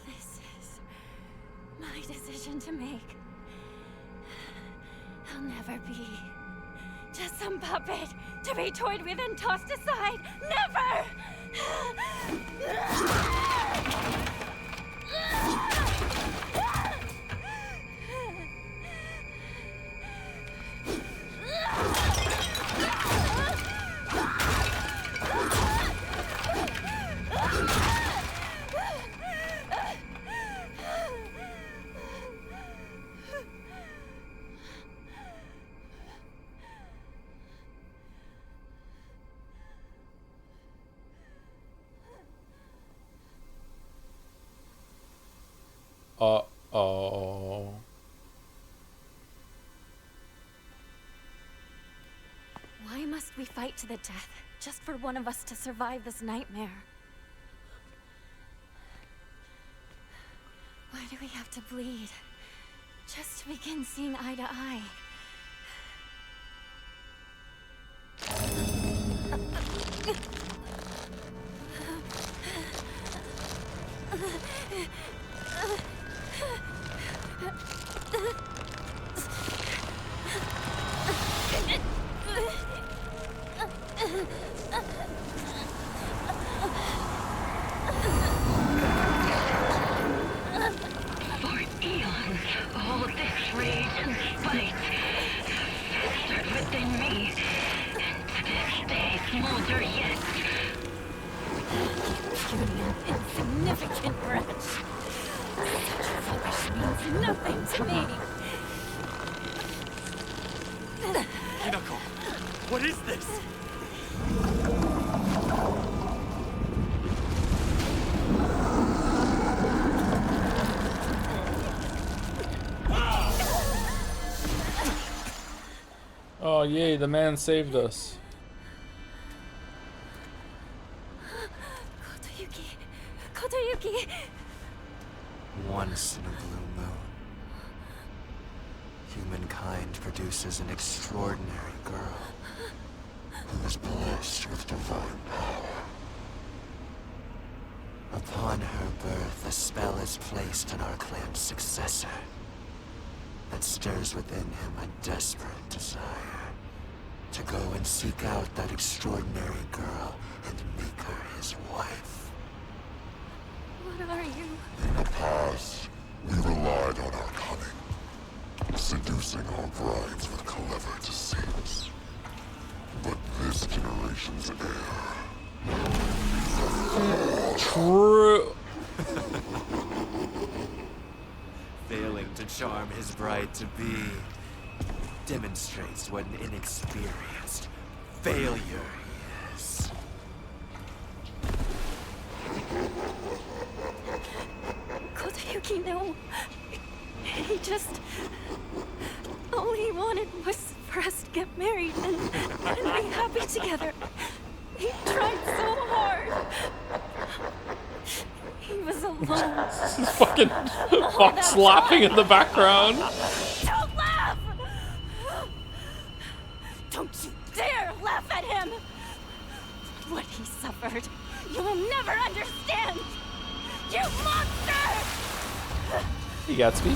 This is my decision to make. I'll never be just some puppet to be toyed with and tossed aside. Never! Uh-oh. Why must we fight to the death just for one of us to survive this nightmare? Why do we have to bleed just to begin seeing eye to eye? For eons, all this rage and spite festered within me, and to this day smolders nothing to me. Hinako, what is this? Oh yay, the man saved us. Kotoyuki. Once in a blue moon, humankind produces an extraordinary girl who is blessed with divine power. Upon her birth, a spell is placed on our clan's successor that stirs within him a desperate desire to go and seek out that extraordinary girl and make her his wife. What are you? In the past, we relied on our cunning, seducing our brides with clever deceits. But this generation's heir... True. Failing to charm his bride-to-be demonstrates what an inexperienced failure he is. Kotoyuki, no. He just... all he wanted was for us to get married and be happy together. He tried so hard. He was alone. Fucking Fox laughing in the background. Don't laugh! Don't you dare laugh at him! What he suffered, you will never understand! You monster! He got me.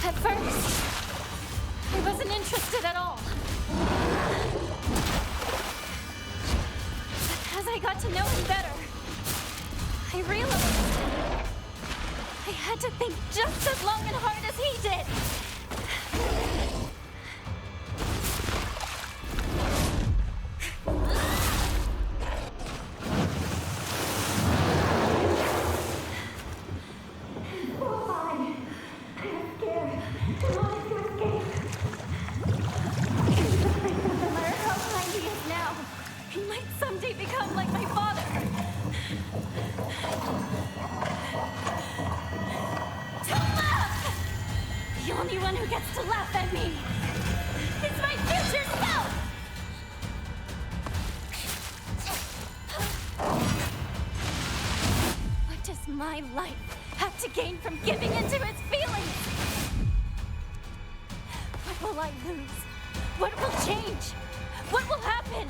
At first, I wasn't interested at all. But as I got to know him better, I realized I had to think just as long and hard as he did. My life have to gain from giving into his feelings? What will I lose? What will change? What will happen?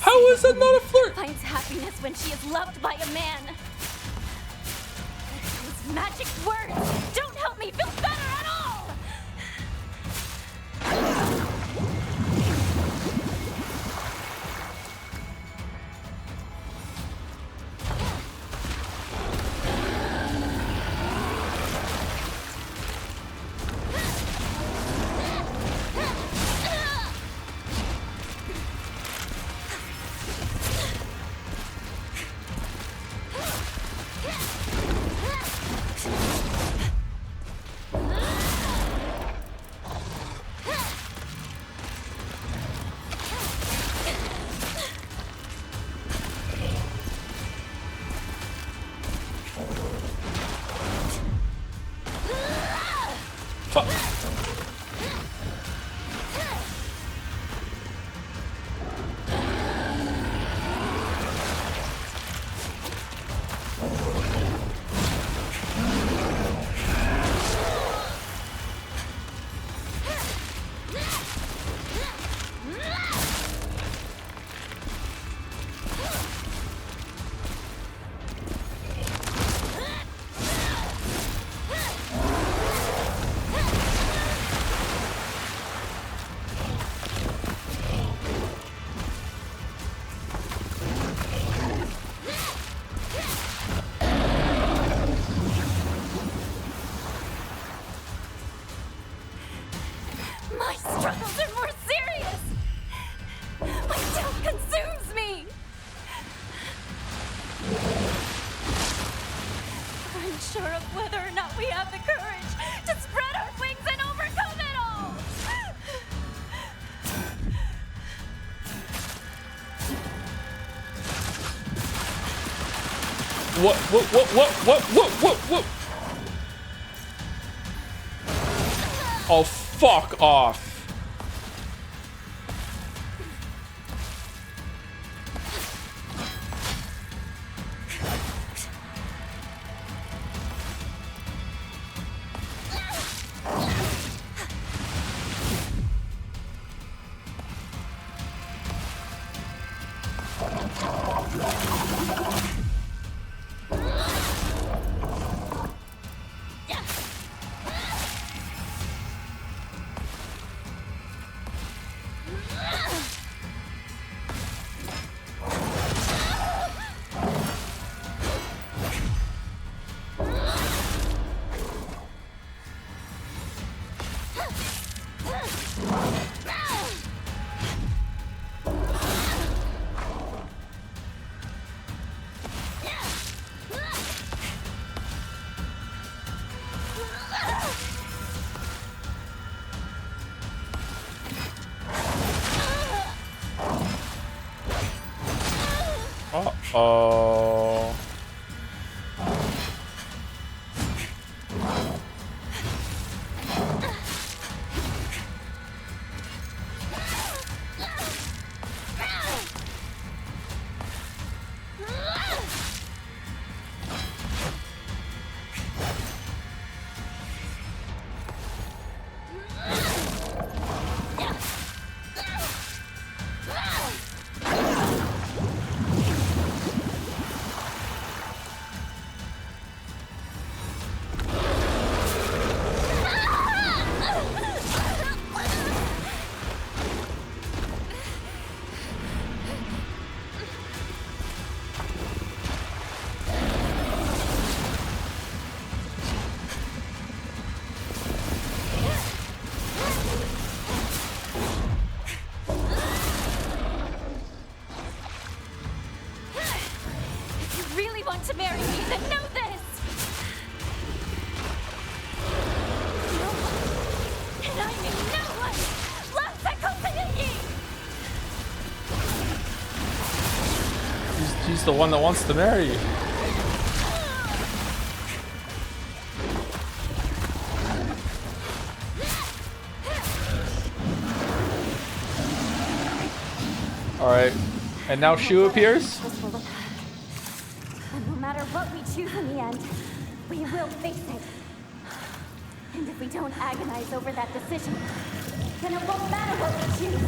How is that not a flirt? Finds happiness when she is loved by a man. Those magic words don't help me feel better at all. What? Oh, fuck off. Uh-oh. To marry me, then know this! No one, and I mean no one, loves Takoyuki! He's the one that wants to marry you. Alright, and now Shu appears? No matter what we choose in the end, we will face it. And if we don't agonize over that decision, then it won't matter what we choose.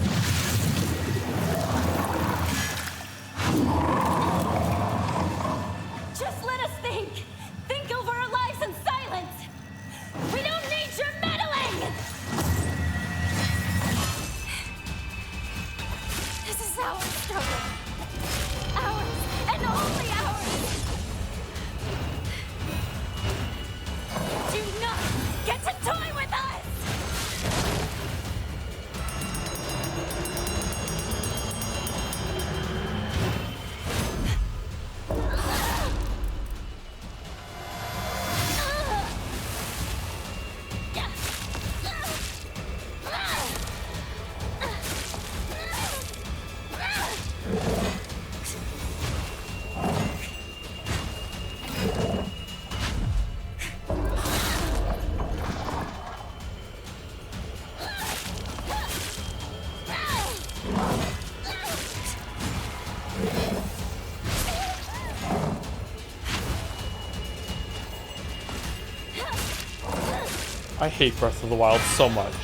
Just let us think. Think over our lives in silence. We don't need your meddling! This is our struggle. Ours, and only ours. Do not get to toy with us! I hate Breath of the Wild so much.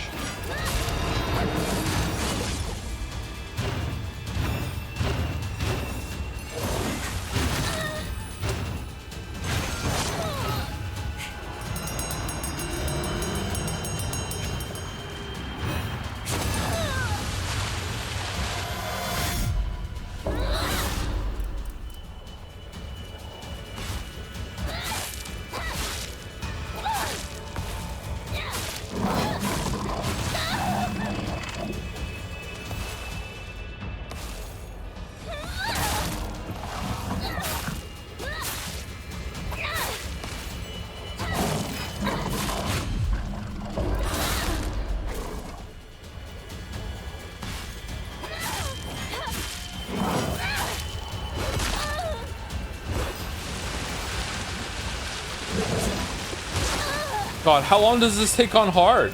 God, how long does this take on hard?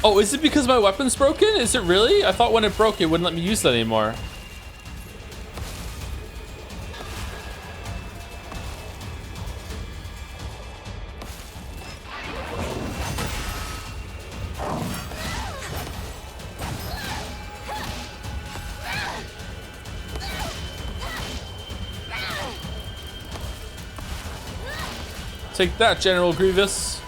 Oh, is it because my weapon's broken? Is it really? I thought when it broke, it wouldn't let me use that anymore. Take that, General Grievous.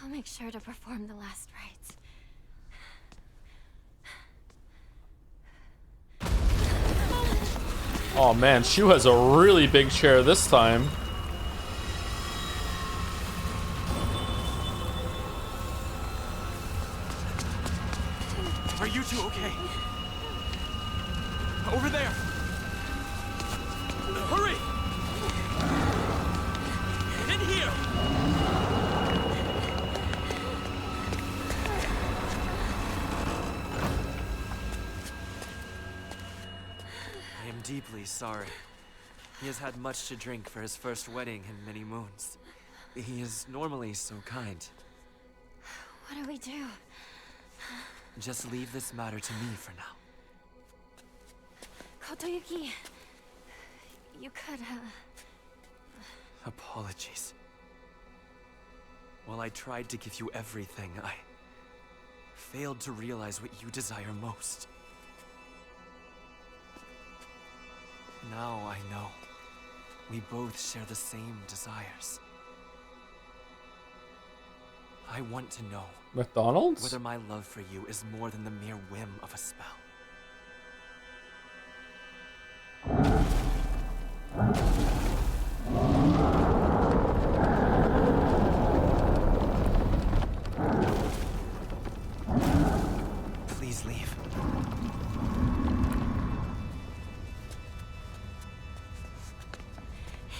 I'll make sure to perform the last rites. Oh man, Shu has a really big chair this time. Are you two okay? Over there! Hurry! In here! I am deeply sorry. He has had much to drink for his first wedding in many moons. He is normally so kind. What do we do? Just leave this matter to me for now. Kotoyuki, you could, Apologies. While I tried to give you everything, I failed to realize what you desire most. Now I know. We both share the same desires. I want to know McDonald's? whether my love for you is more than the mere whim of a spell. Please leave.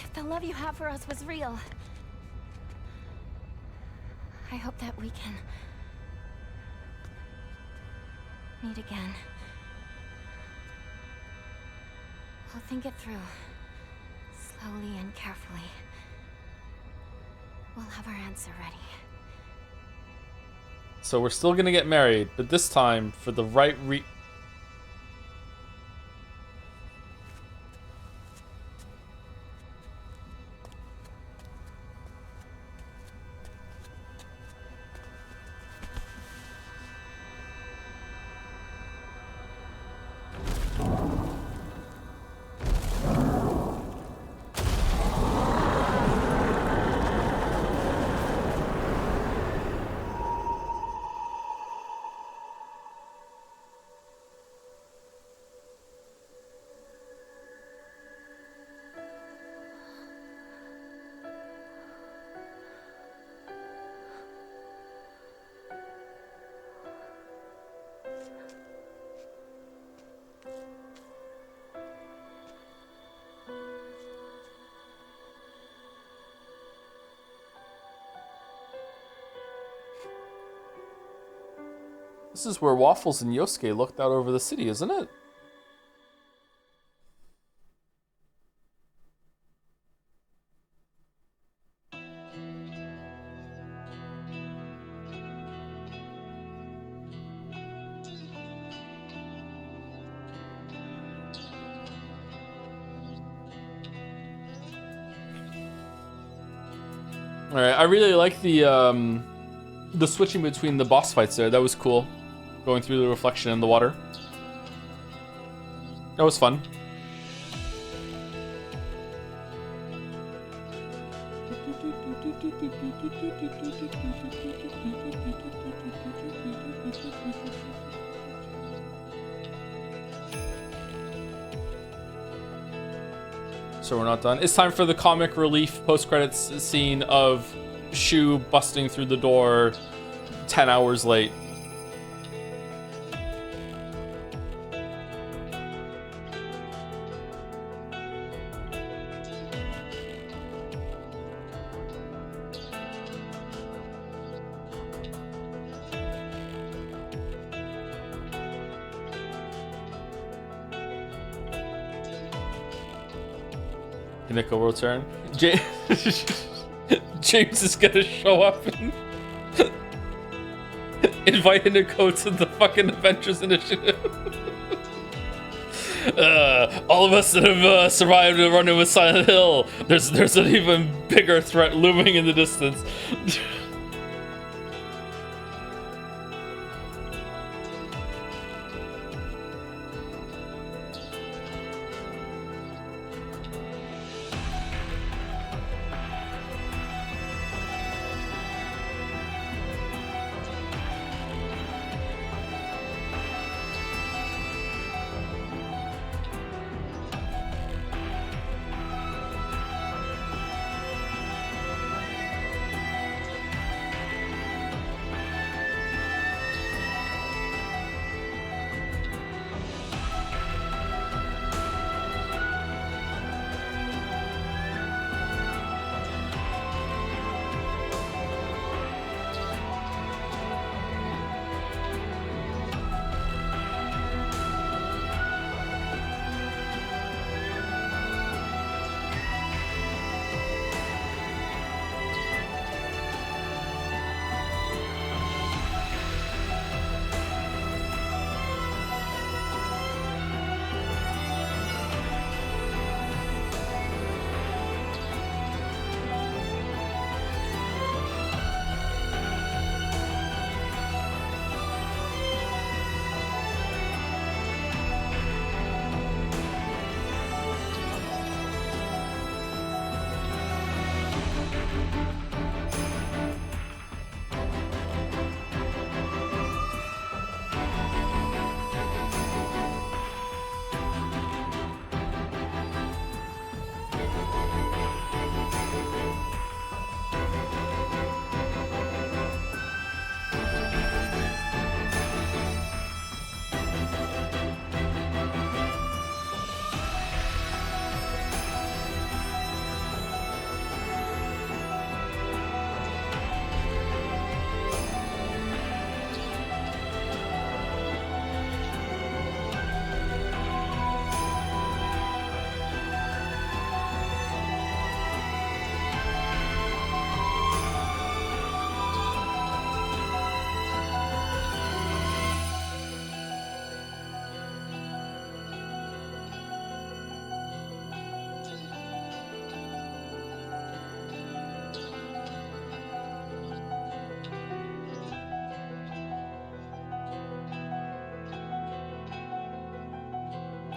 If the love you have for us was real, I hope that we can meet again. We'll think it through, slowly and carefully. We'll have our answer ready. So we're still gonna get married, but this time for the right This is where Waffles and Yosuke looked out over the city, isn't it? All right, I really like the switching between the boss fights there. That was cool, going through the reflection in the water. That was fun. So we're not done. It's time for the comic relief post-credits scene of Shu busting through the door 10 hours late. Nickel will return. James is gonna show up and invite Hinako to the fucking Adventures Initiative. All of us that have survived a run-in with Silent Hill, there's an even bigger threat looming in the distance.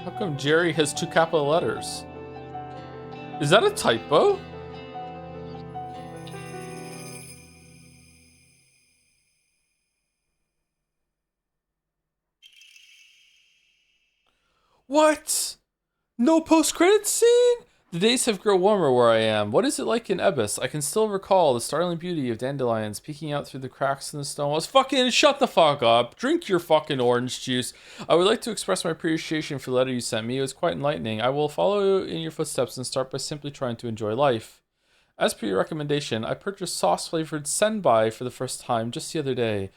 How come Jerry has 2 capital letters? Is that a typo? What? No post-credits scene? The days have grown warmer where I am. What is it like in Ebbis? I can still recall the startling beauty of dandelions peeking out through the cracks in the stone walls. Fucking shut the fuck up. Drink your fucking orange juice. I would like to express my appreciation for the letter you sent me. It was quite enlightening. I will follow in your footsteps and start by simply trying to enjoy life. As per your recommendation, I purchased sauce-flavored senbai for the first time just the other day.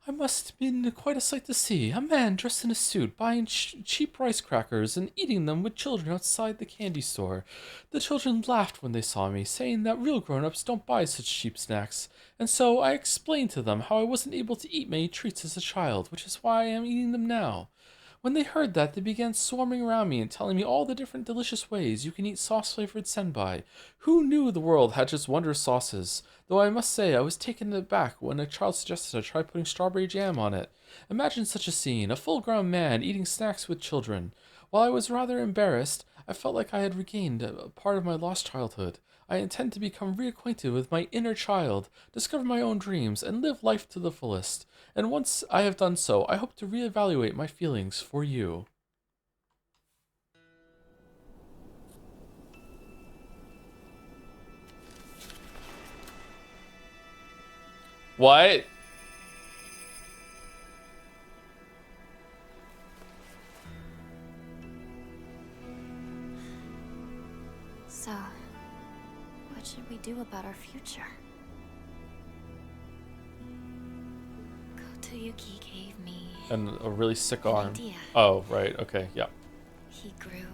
I must have been quite a sight to see. A man dressed in a suit, buying cheap rice crackers and eating them with children outside the candy store. The children laughed when they saw me, saying that real grown-ups don't buy such cheap snacks. And so I explained to them how I wasn't able to eat many treats as a child, which is why I am eating them now. When they heard that, they began swarming around me and telling me all the different delicious ways you can eat sauce-flavored senpai. Who knew the world had just wondrous sauces? Though I must say I was taken aback when a child suggested I try putting strawberry jam on it. Imagine such a scene, a full-grown man eating snacks with children. While I was rather embarrassed, I felt like I had regained a part of my lost childhood. I intend to become reacquainted with my inner child, discover my own dreams, and live life to the fullest. And once I have done so, I hope to reevaluate my feelings for you. What? So, what should we do about our future? Kotoyuki gave me And a really sick an arm. idea. Oh, right. Okay, yeah. He grew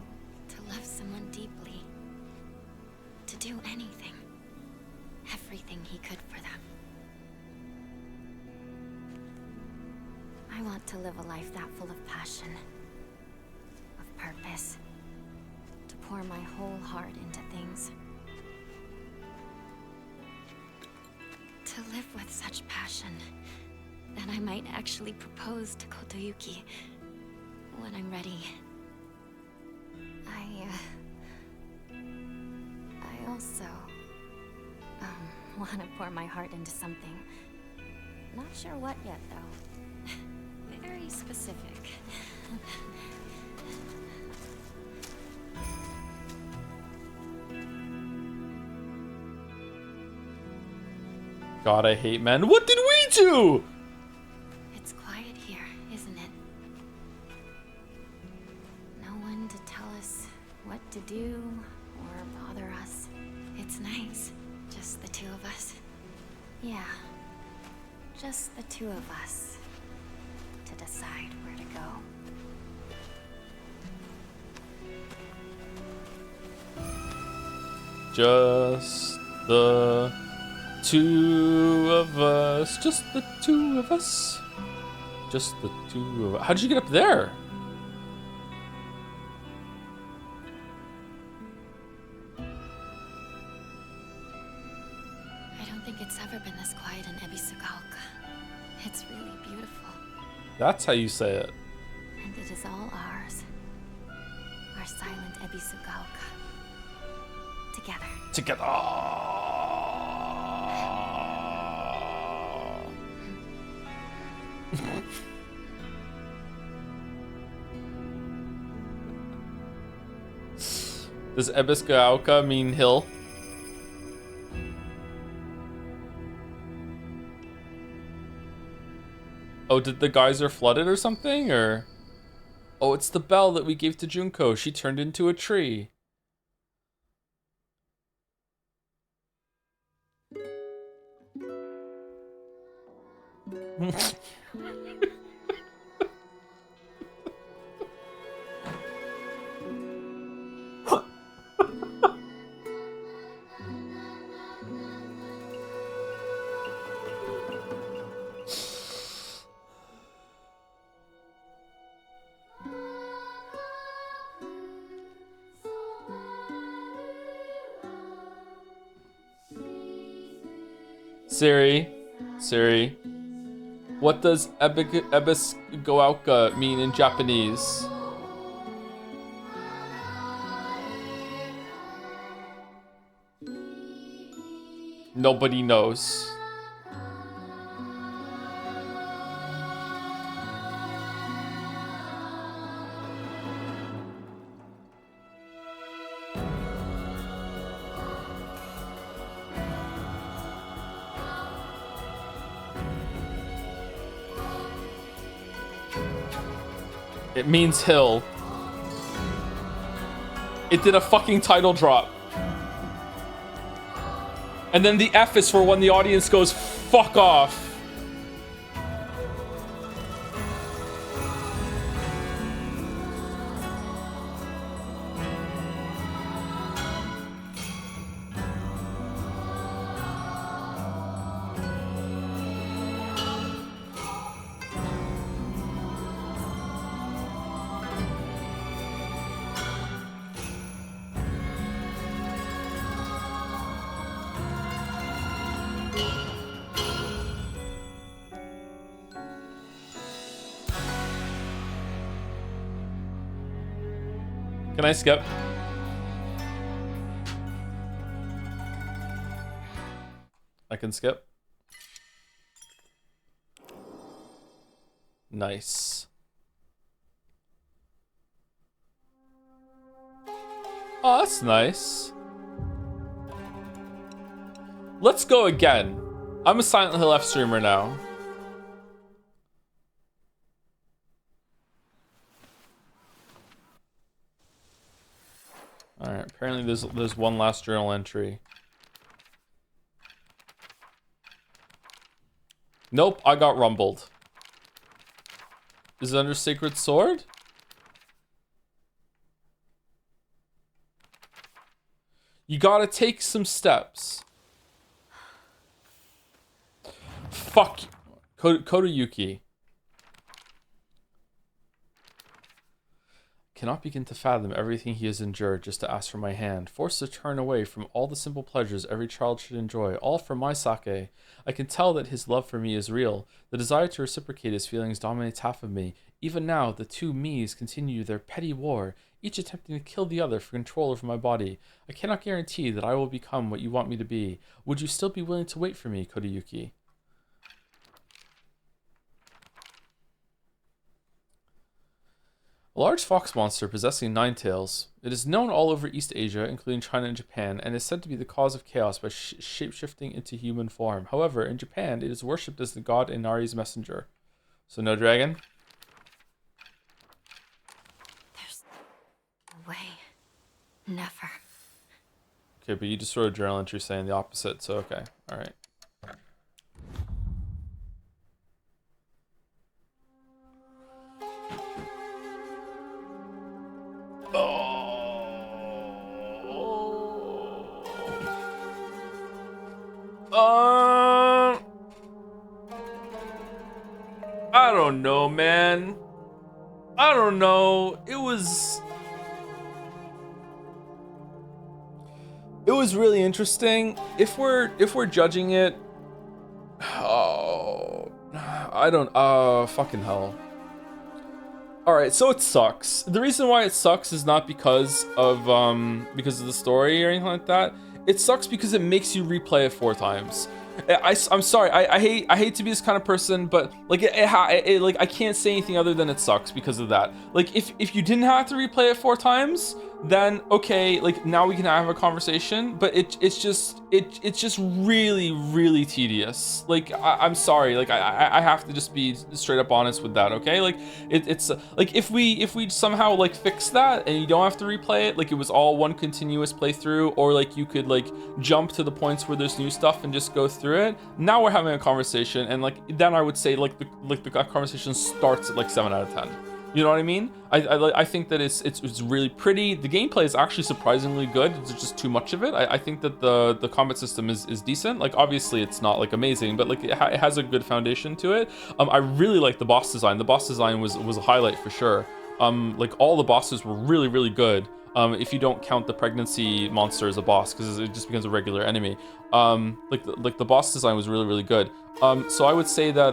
to love someone deeply, to do anything, everything he could for them. I want to live a life that full of passion, of purpose, to pour my whole heart into things. To live with such passion that I might actually propose to Kotoyuki when I'm ready. I also want to pour my heart into something. Not sure what yet, though. Very specific. God, I hate men. What did we do? It's quiet here, isn't it? No one to tell us what to do or bother us. It's nice. Just the two of us. Yeah. Just the two of us. To decide where to go. Just the two of us. Just the two of us. Just the two of us. How did you get up there? I don't think it's ever been this quiet in Ebisugaoka. It's really beautiful. That's how you say it. And it is all ours. Our silent Ebisugaoka. Together. Together. Does Ebisugaoka mean hill? Oh, did the geyser flood it or something? Or oh, it's the bell that we gave to Junko. She turned into a tree. Siri, what does Ebisugaoka mean in Japanese? Nobody knows. It means hill. It did a fucking title drop. And then the F is for when the audience goes, fuck off. Can I skip? I can skip. Nice. Oh, that's nice. Let's go again. I'm a Silent Hill F streamer now. Alright, apparently there's one last journal entry. Nope, I got rumbled. Is it under Sacred Sword? You gotta take some steps. Fuck. Kodayuki. Cannot begin to fathom everything he has endured just to ask for my hand, forced to turn away from all the simple pleasures every child should enjoy, all for my sake. I can tell that his love for me is real. The desire to reciprocate his feelings dominates half of me. Even now, the two me's continue their petty war, each attempting to kill the other for control over my body. I cannot guarantee that I will become what you want me to be. Would you still be willing to wait for me, Kodayuki? A large fox monster possessing 9 tails. It is known all over East Asia, including China and Japan, and is said to be the cause of chaos by shape-shifting into human form. However, in Japan, it is worshipped as the god Inari's messenger. So no dragon? There's no way. Never. Okay, but you just wrote a journal entry saying the opposite, so okay. Alright. I don't know, man. I don't know. It was really interesting. If we're judging it, oh, I don't. Fucking hell. All right, so it sucks. The reason why it sucks is not because of the story or anything like that. It sucks because it makes you replay it 4 times. I'm sorry. I hate to be this kind of person, but like like I can't say anything other than it sucks because of that. Like if you didn't have to replay it 4 times, then okay, like now we can have a conversation. But it's just really tedious. Like I'm sorry. Like I have to just be straight up honest with that. Okay, like it's like if we somehow like fix that and you don't have to replay it, like it was all one continuous playthrough, or like you could like jump to the points where there's new stuff and just go through it. Now we're having a conversation, and like then I would say like the conversation starts at like 7 out of 10. You know what I mean? I think that it's really pretty. The gameplay is actually surprisingly good. There's just too much of it. I think that the combat system is decent. Like obviously it's not like amazing, but like it has a good foundation to it. I really like the boss design. The boss design was a highlight for sure. Like all the bosses were really good. If you don't count the pregnancy monster as a boss, because it just becomes a regular enemy. Like the boss design was really good. So I would say that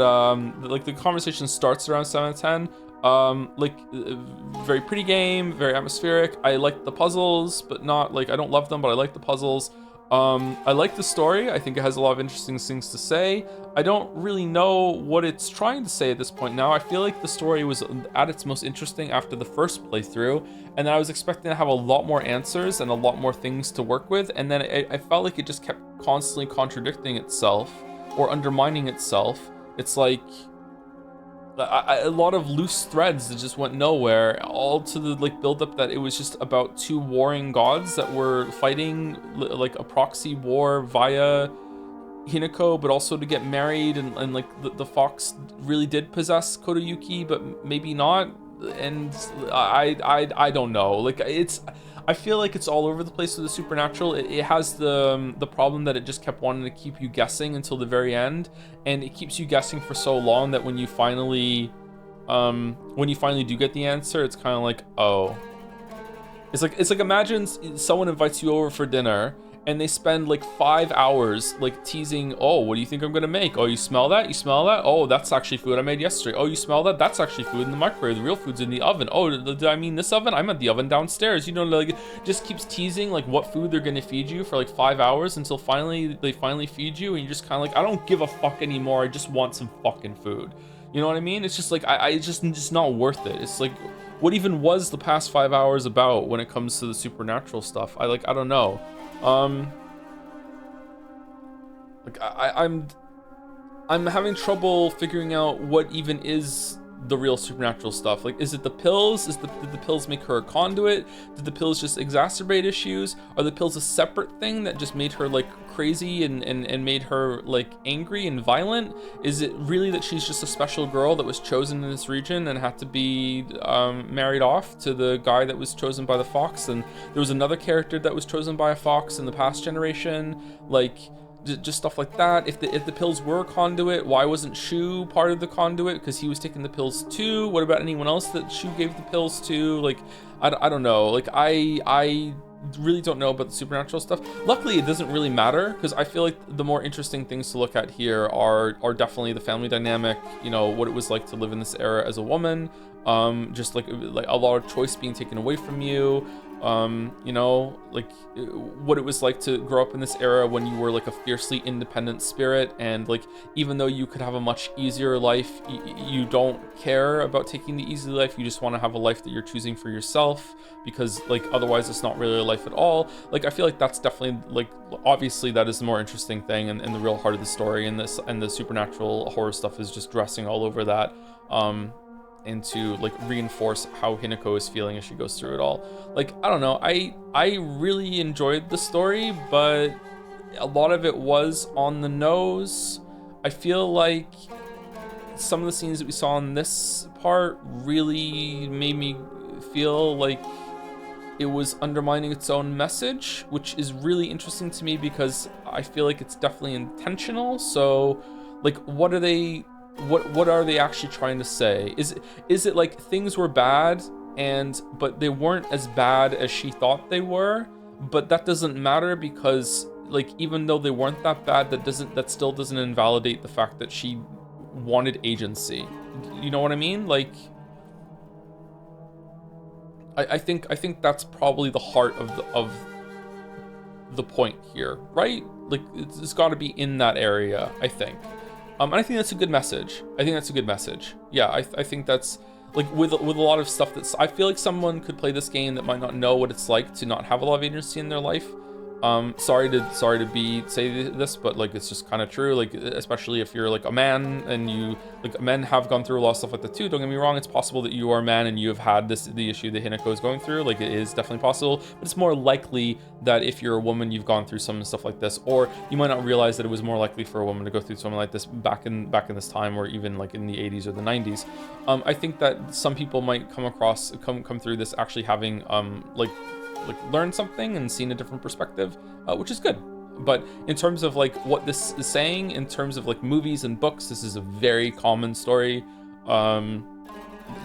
like the conversation starts around 7 out of 10. Very pretty game, very atmospheric. I like the puzzles, but not like I don't love them, but I like the puzzles. I like the story. I think it has a lot of interesting things to say. I don't really know what it's trying to say at this point now. I feel like the story was at its most interesting after the first playthrough, and then I was expecting to have a lot more answers and a lot more things to work with, and then I felt like it just kept constantly contradicting itself or undermining itself. It's like a lot of loose threads that just went nowhere, all to the like build up that it was just about 2 warring gods that were fighting like a proxy war via Hinako, but also to get married, and like the fox really did possess Kodayuki, but maybe not, and I don't know. Like I feel like it's all over the place with the supernatural. It has the problem that it just kept wanting to keep you guessing until the very end, and it keeps you guessing for so long that when you finally do get the answer, it's kind of like, oh. It's like imagine someone invites you over for dinner, and they spend like 5 hours like teasing, oh, what do you think I'm gonna make? Oh, you smell that? You smell that? Oh, that's actually food I made yesterday. Oh, you smell that? That's actually food in the microwave. The real food's in the oven. Oh, did I mean this oven? I meant the oven downstairs. You know, like just keeps teasing like what food they're gonna feed you for like 5 hours until they finally feed you, and you're just kind of like, I don't give a fuck anymore. I just want some fucking food. You know what I mean? It's just like it's just not worth it. It's like, what even was the past 5 hours about when it comes to the supernatural stuff? I don't know. Like I'm having trouble figuring out what even is the real supernatural stuff. Like, is it the pills? Did the pills make her a conduit? Did the pills just exacerbate issues? Are the pills a separate thing that just made her like crazy and made her like angry and violent? Is it really that she's just a special girl that was chosen in this region and had to be married off to the guy that was chosen by the fox? And there was another character that was chosen by a fox in the past generation. Like, just stuff like that. If the pills were a conduit, why wasn't Shu part of the conduit? Because he was taking the pills too. What about anyone else that Shu gave the pills to? Like, I don't know. Like, I really don't know about the supernatural stuff. Luckily, it doesn't really matter, because I feel like the more interesting things to look at here are definitely the family dynamic, you know, what it was like to live in this era as a woman, just like a lot of choice being taken away from you, you know, like what it was like to grow up in this era when you were like a fiercely independent spirit, and like even though you could have a much easier life, you don't care about taking the easy life. You just want to have a life that you're choosing for yourself, because like otherwise it's not really a life at all. Like, I feel like that's definitely, like, obviously that is the more interesting thing and the real heart of the story, and the supernatural horror stuff is just dressing all over that, and to like reinforce how Hinako is feeling as she goes through it all. Like, I don't know, I really enjoyed the story, but a lot of it was on the nose. I feel like some of the scenes that we saw in this part really made me feel like it was undermining its own message, which is really interesting to me because I feel like it's definitely intentional. So like, what are they actually trying to say? Is it like things were bad but they weren't as bad as she thought they were, but that doesn't matter, because like even though they weren't that bad, that still doesn't invalidate the fact that she wanted agency. You know what I mean? Like, I think that's probably the heart of the point here, right? Like, it's got to be in that area, I think. And I think that's a good message. Yeah, I think that's like with a lot of stuff that's, I feel like someone could play this game that might not know what it's like to not have a lot of agency in their life. Sorry to say this, but like, it's just kind of true. Like, especially if you're like a man, and men have gone through a lot of stuff like that too. Don't get me wrong, it's possible that you are a man and you have had the issue that Hinako is going through. Like, it is definitely possible, but it's more likely that if you're a woman, you've gone through some stuff like this, or you might not realize that it was more likely for a woman to go through something like this back in this time, or even like in the 80s or the 90s. I think that some people might come through this actually having like learned something and seen a different perspective, which is good. But in terms of like what this is saying, in terms of like movies and books, this is a very common story.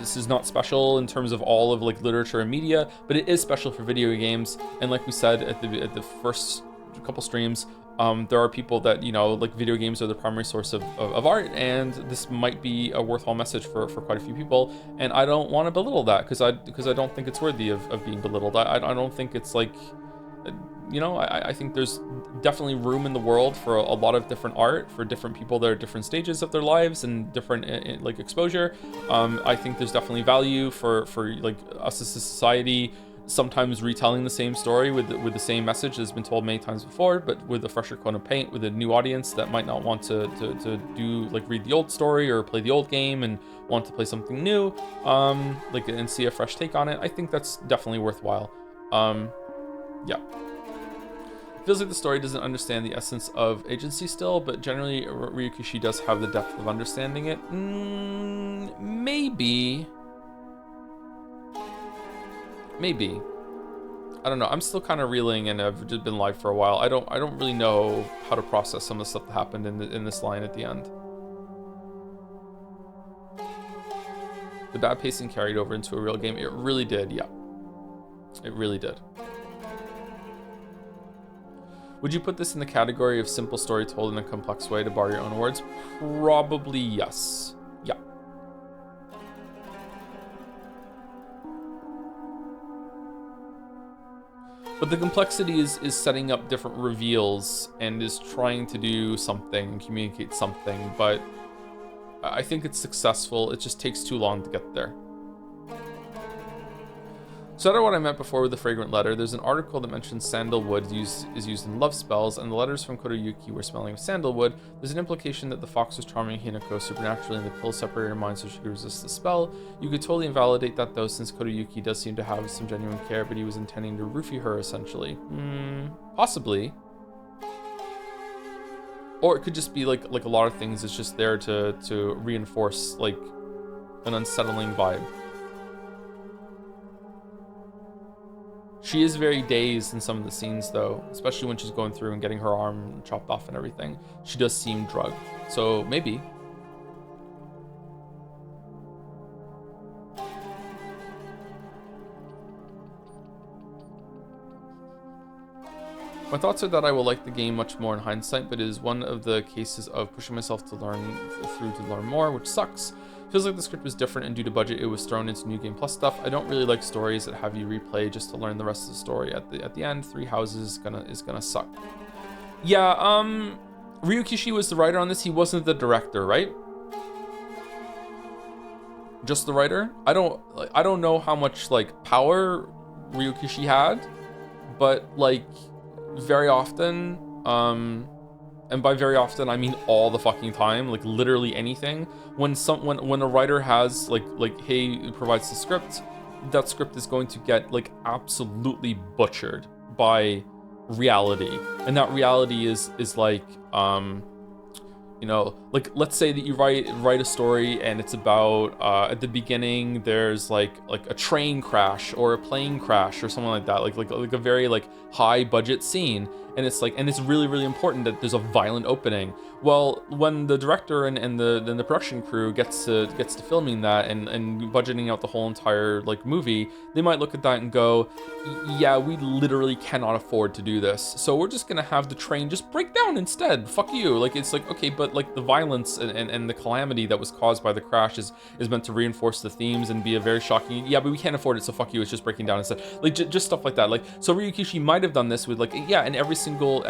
This is not special in terms of all of like literature and media, but it is special for video games. And like we said at the first couple streams, there are people that, you know, like video games are the primary source of art, and this might be a worthwhile message for quite a few people. And I don't want to belittle that, because I don't think it's worthy of being belittled. I don't think it's like, you know, I think there's definitely room in the world for a lot of different art for different people that are at different stages of their lives and different like exposure. I think there's definitely value for like us as a society sometimes retelling the same story with the same message that's been told many times before, but with a fresher coat of paint, with a new audience that might not want to do like read the old story or play the old game and want to play something new, like, and see a fresh take on it. I think that's definitely worthwhile. Yeah. Feels like the story doesn't understand the essence of agency still, but generally Ryukishi does have the depth of understanding it. Maybe. I don't know. I'm still kind of reeling, and I've just been live for a while. I don't really know how to process some of the stuff that happened in this line at the end. The bad pacing carried over into a real game. It really did, yeah. It really did. Would you put this in the category of simple story told in a complex way, to borrow your own words? Probably yes. Yeah. But the complexity is setting up different reveals and is trying to do something and communicate something, but I think it's successful. It just takes too long to get there. So out of what I meant before with the fragrant letter, there's an article that mentions sandalwood is used in love spells, and the letters from Koroyuki were smelling of sandalwood. There's an implication that the fox was charming Hinako supernaturally and the pill separated her mind so she could resist the spell. You could totally invalidate that though, since Koroyuki does seem to have some genuine care, but he was intending to roofie her essentially. Possibly. Or it could just be like a lot of things, it's just there to reinforce like an unsettling vibe. She is very dazed in some of the scenes though, especially when she's going through and getting her arm chopped off and everything. She does seem drugged, so maybe. My thoughts are that I will like the game much more in hindsight, but it is one of the cases of pushing myself to learn more, which sucks. Feels like the script was different, and due to budget, it was thrown into New Game Plus stuff. I don't really like stories that have you replay just to learn the rest of the story. At the end, Three Houses is gonna suck. Yeah, Ryukishi was the writer on this. He wasn't the director, right? Just the writer. I don't know how much like power Ryukishi had, but like very often, and by very often I mean all the fucking time, like literally anything. When a writer has like hey, provides the script, that script is going to get like absolutely butchered by reality, and that reality is like you know, like let's say that you write a story and it's about at the beginning there's like a train crash or a plane crash or something like that, like a very like high budget scene, and it's like, and it's really, really important that there's a violent opening. Well, when the director and the production crew gets to filming that and budgeting out the whole entire like movie, they might look at that and go, yeah, we literally cannot afford to do this, so we're just gonna have the train just break down instead. Fuck you. Like, it's like, okay, but like the violence and the calamity that was caused by the crash is meant to reinforce the themes and be a very shocking, yeah, but we can't afford it, so fuck you, it's just breaking down instead. Like just stuff like that. Like, so Ryukishi might have done this with like, yeah, and every single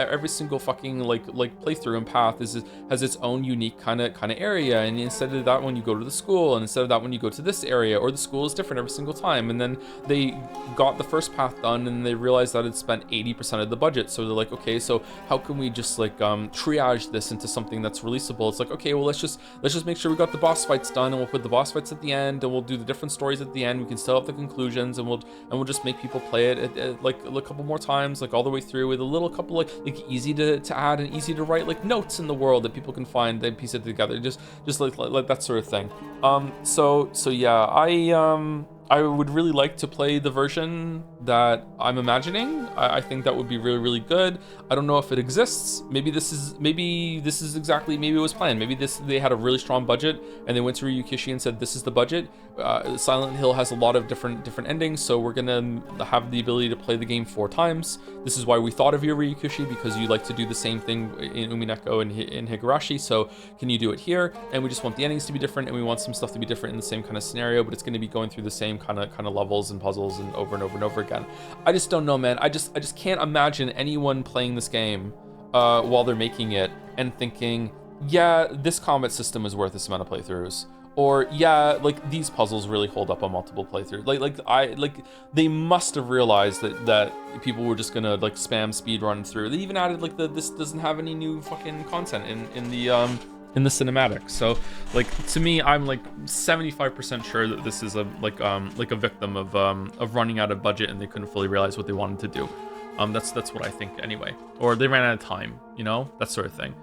fucking like playthrough and path has its own unique kind of area, and instead of that when you go to the school, and instead of that when you go to this area, or the school is different every single time. And then they got the first path done and they realized that it spent 80% of the budget, so they're like, okay, so how can we just like triage this into something that's releasable? It's like, okay, well, let's just make sure we got the boss fights done, and we'll put the boss fights at the end, and we'll do the different stories at the end. We can still have the conclusions, and we'll just make people play it like a couple more times, like all the way through, with a little couple like easy to add and easy to write like notes in the world that people can find, then piece it together, just like that sort of thing. So yeah, I would really like to play the version that I'm imagining. I think that would be really, really good. I don't know if it exists. Maybe this is exactly, maybe it was planned. Maybe they had a really strong budget and they went to Ryukishi and said, this is the budget. Silent Hill has a lot of different endings, so we're gonna have the ability to play the game 4 times. This is why we thought of you, Ryukishi, because you like to do the same thing in Umineko and in Higurashi, so can you do it here? And we just want the endings to be different, and we want some stuff to be different in the same kind of scenario, but it's going to be going through the same kind of levels and puzzles and over again. I just don't know, man. I just can't imagine anyone playing this game while they're making it and thinking, yeah, this combat system is worth this amount of playthroughs, or yeah, like these puzzles really hold up on multiple playthroughs. Like they must have realized that people were just gonna like spam speed run through. They even added like this doesn't have any new fucking content in the cinematic. So like, to me, I'm like 75% sure that this is a victim of running out of budget and they couldn't fully realize what they wanted to do. That's what I think anyway, or they ran out of time, you know, that sort of thing.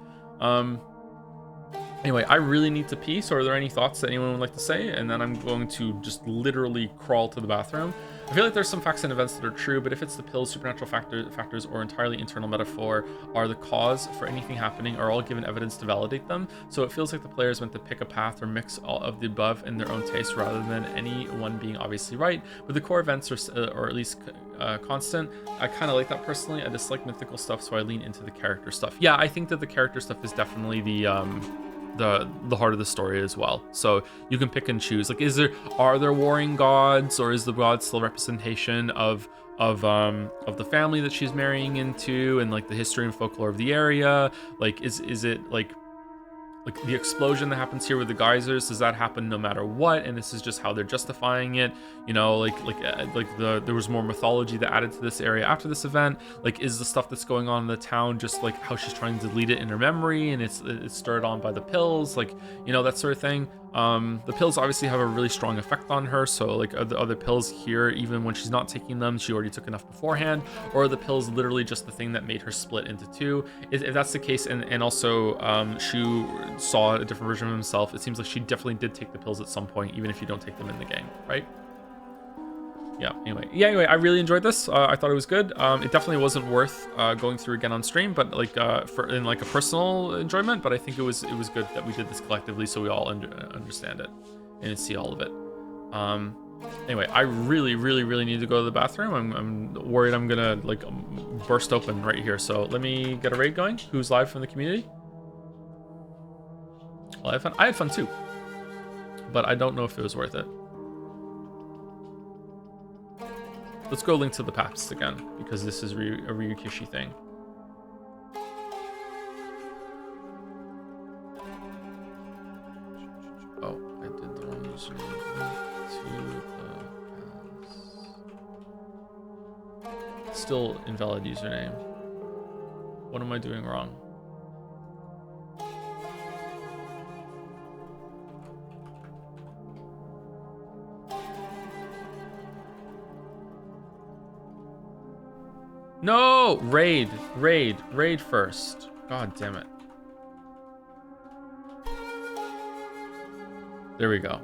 Anyway, I really need to pee, so are there any thoughts that anyone would like to say? And then I'm going to just literally crawl to the bathroom. I feel like there's some facts and events that are true, but if it's the pills, supernatural factors, or entirely internal metaphor are the cause for anything happening, are all given evidence to validate them. So it feels like the players went to pick a path or mix all of the above in their own taste rather than any one being obviously right. But the core events or at least constant. I kind of like that personally. I dislike mythical stuff, so I lean into the character stuff. Yeah, I think that the character stuff is definitely the heart of the story as well. So you can pick and choose. Like, are there warring gods, or is the god still representation of the family that she's marrying into, and like the history and folklore of the area? Like, is it like the explosion that happens here with the geysers, does that happen no matter what, and this is just how they're justifying it? You know, there was more mythology that added to this area after this event. Like, is the stuff that's going on in the town just like how she's trying to delete it in her memory, and it's stirred on by the pills, like, you know, that sort of thing. The pills obviously have a really strong effect on her, so like, are the other pills here, even when she's not taking them, she already took enough beforehand, or are the pills literally just the thing that made her split into two? If that's the case, and also Shu saw a different version of himself, it seems like she definitely did take the pills at some point, even if you don't take them in the game, right? Yeah, anyway, I really enjoyed this. I thought it was good. It definitely wasn't worth going through again on stream, but like in like a personal enjoyment, but I think it was good that we did this collectively, so we all understand it and see all of it. Anyway, I really need to go to the bathroom. I'm worried I'm gonna like burst open right here, so let me get a raid going. Who's live from the community? Well, I had fun too, but I don't know if it was worth it. Let's go link to the paps again, because this is a Ryukishi thing. Oh, I did the wrong username. Still invalid username. What am I doing wrong? No! Raid first. God damn it. There we go.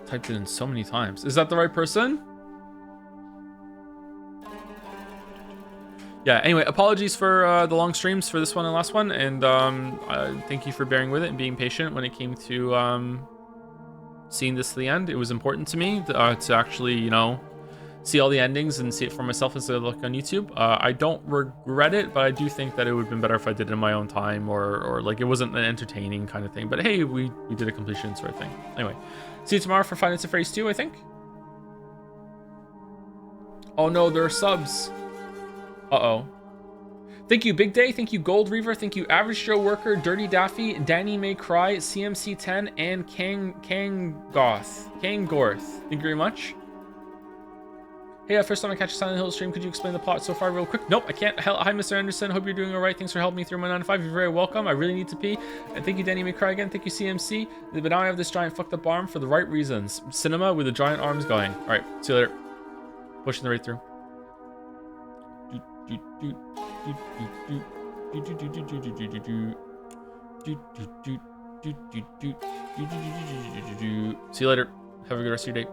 Typed it in so many times. Is that the right person? Yeah, anyway, apologies for the long streams for this one and last one, and thank you for bearing with it and being patient when it came to seeing this to the end. It was important to me to actually, you know, see all the endings and see it for myself instead of look on YouTube. I don't regret it, but I do think that it would have been better if I did it in my own time, or like it wasn't an entertaining kind of thing. But hey, we did a completion sort of thing. Anyway, see you tomorrow for Five Nights at Freddy's 2, I think. Oh no, there are subs. Uh-oh. Thank you, Big Day. Thank you, Gold Reaver. Thank you, Average Joe Worker, Dirty Daffy, Danny May Cry, CMC10, and Kangorth. Thank you very much. Hey, first time I catch a Silent Hill stream, could you explain the plot so far real quick? Nope, I can't. Hi, Mr. Anderson. Hope you're doing all right. Thanks for helping me through my 9 to 5. You're very welcome. I really need to pee. And thank you, Danny McCry again. Thank you, CMC. But now I have this giant fucked up arm for the right reasons. Cinema with the giant arms going. All right, see you later. Pushing the right through. See you later. Have a good rest of your day.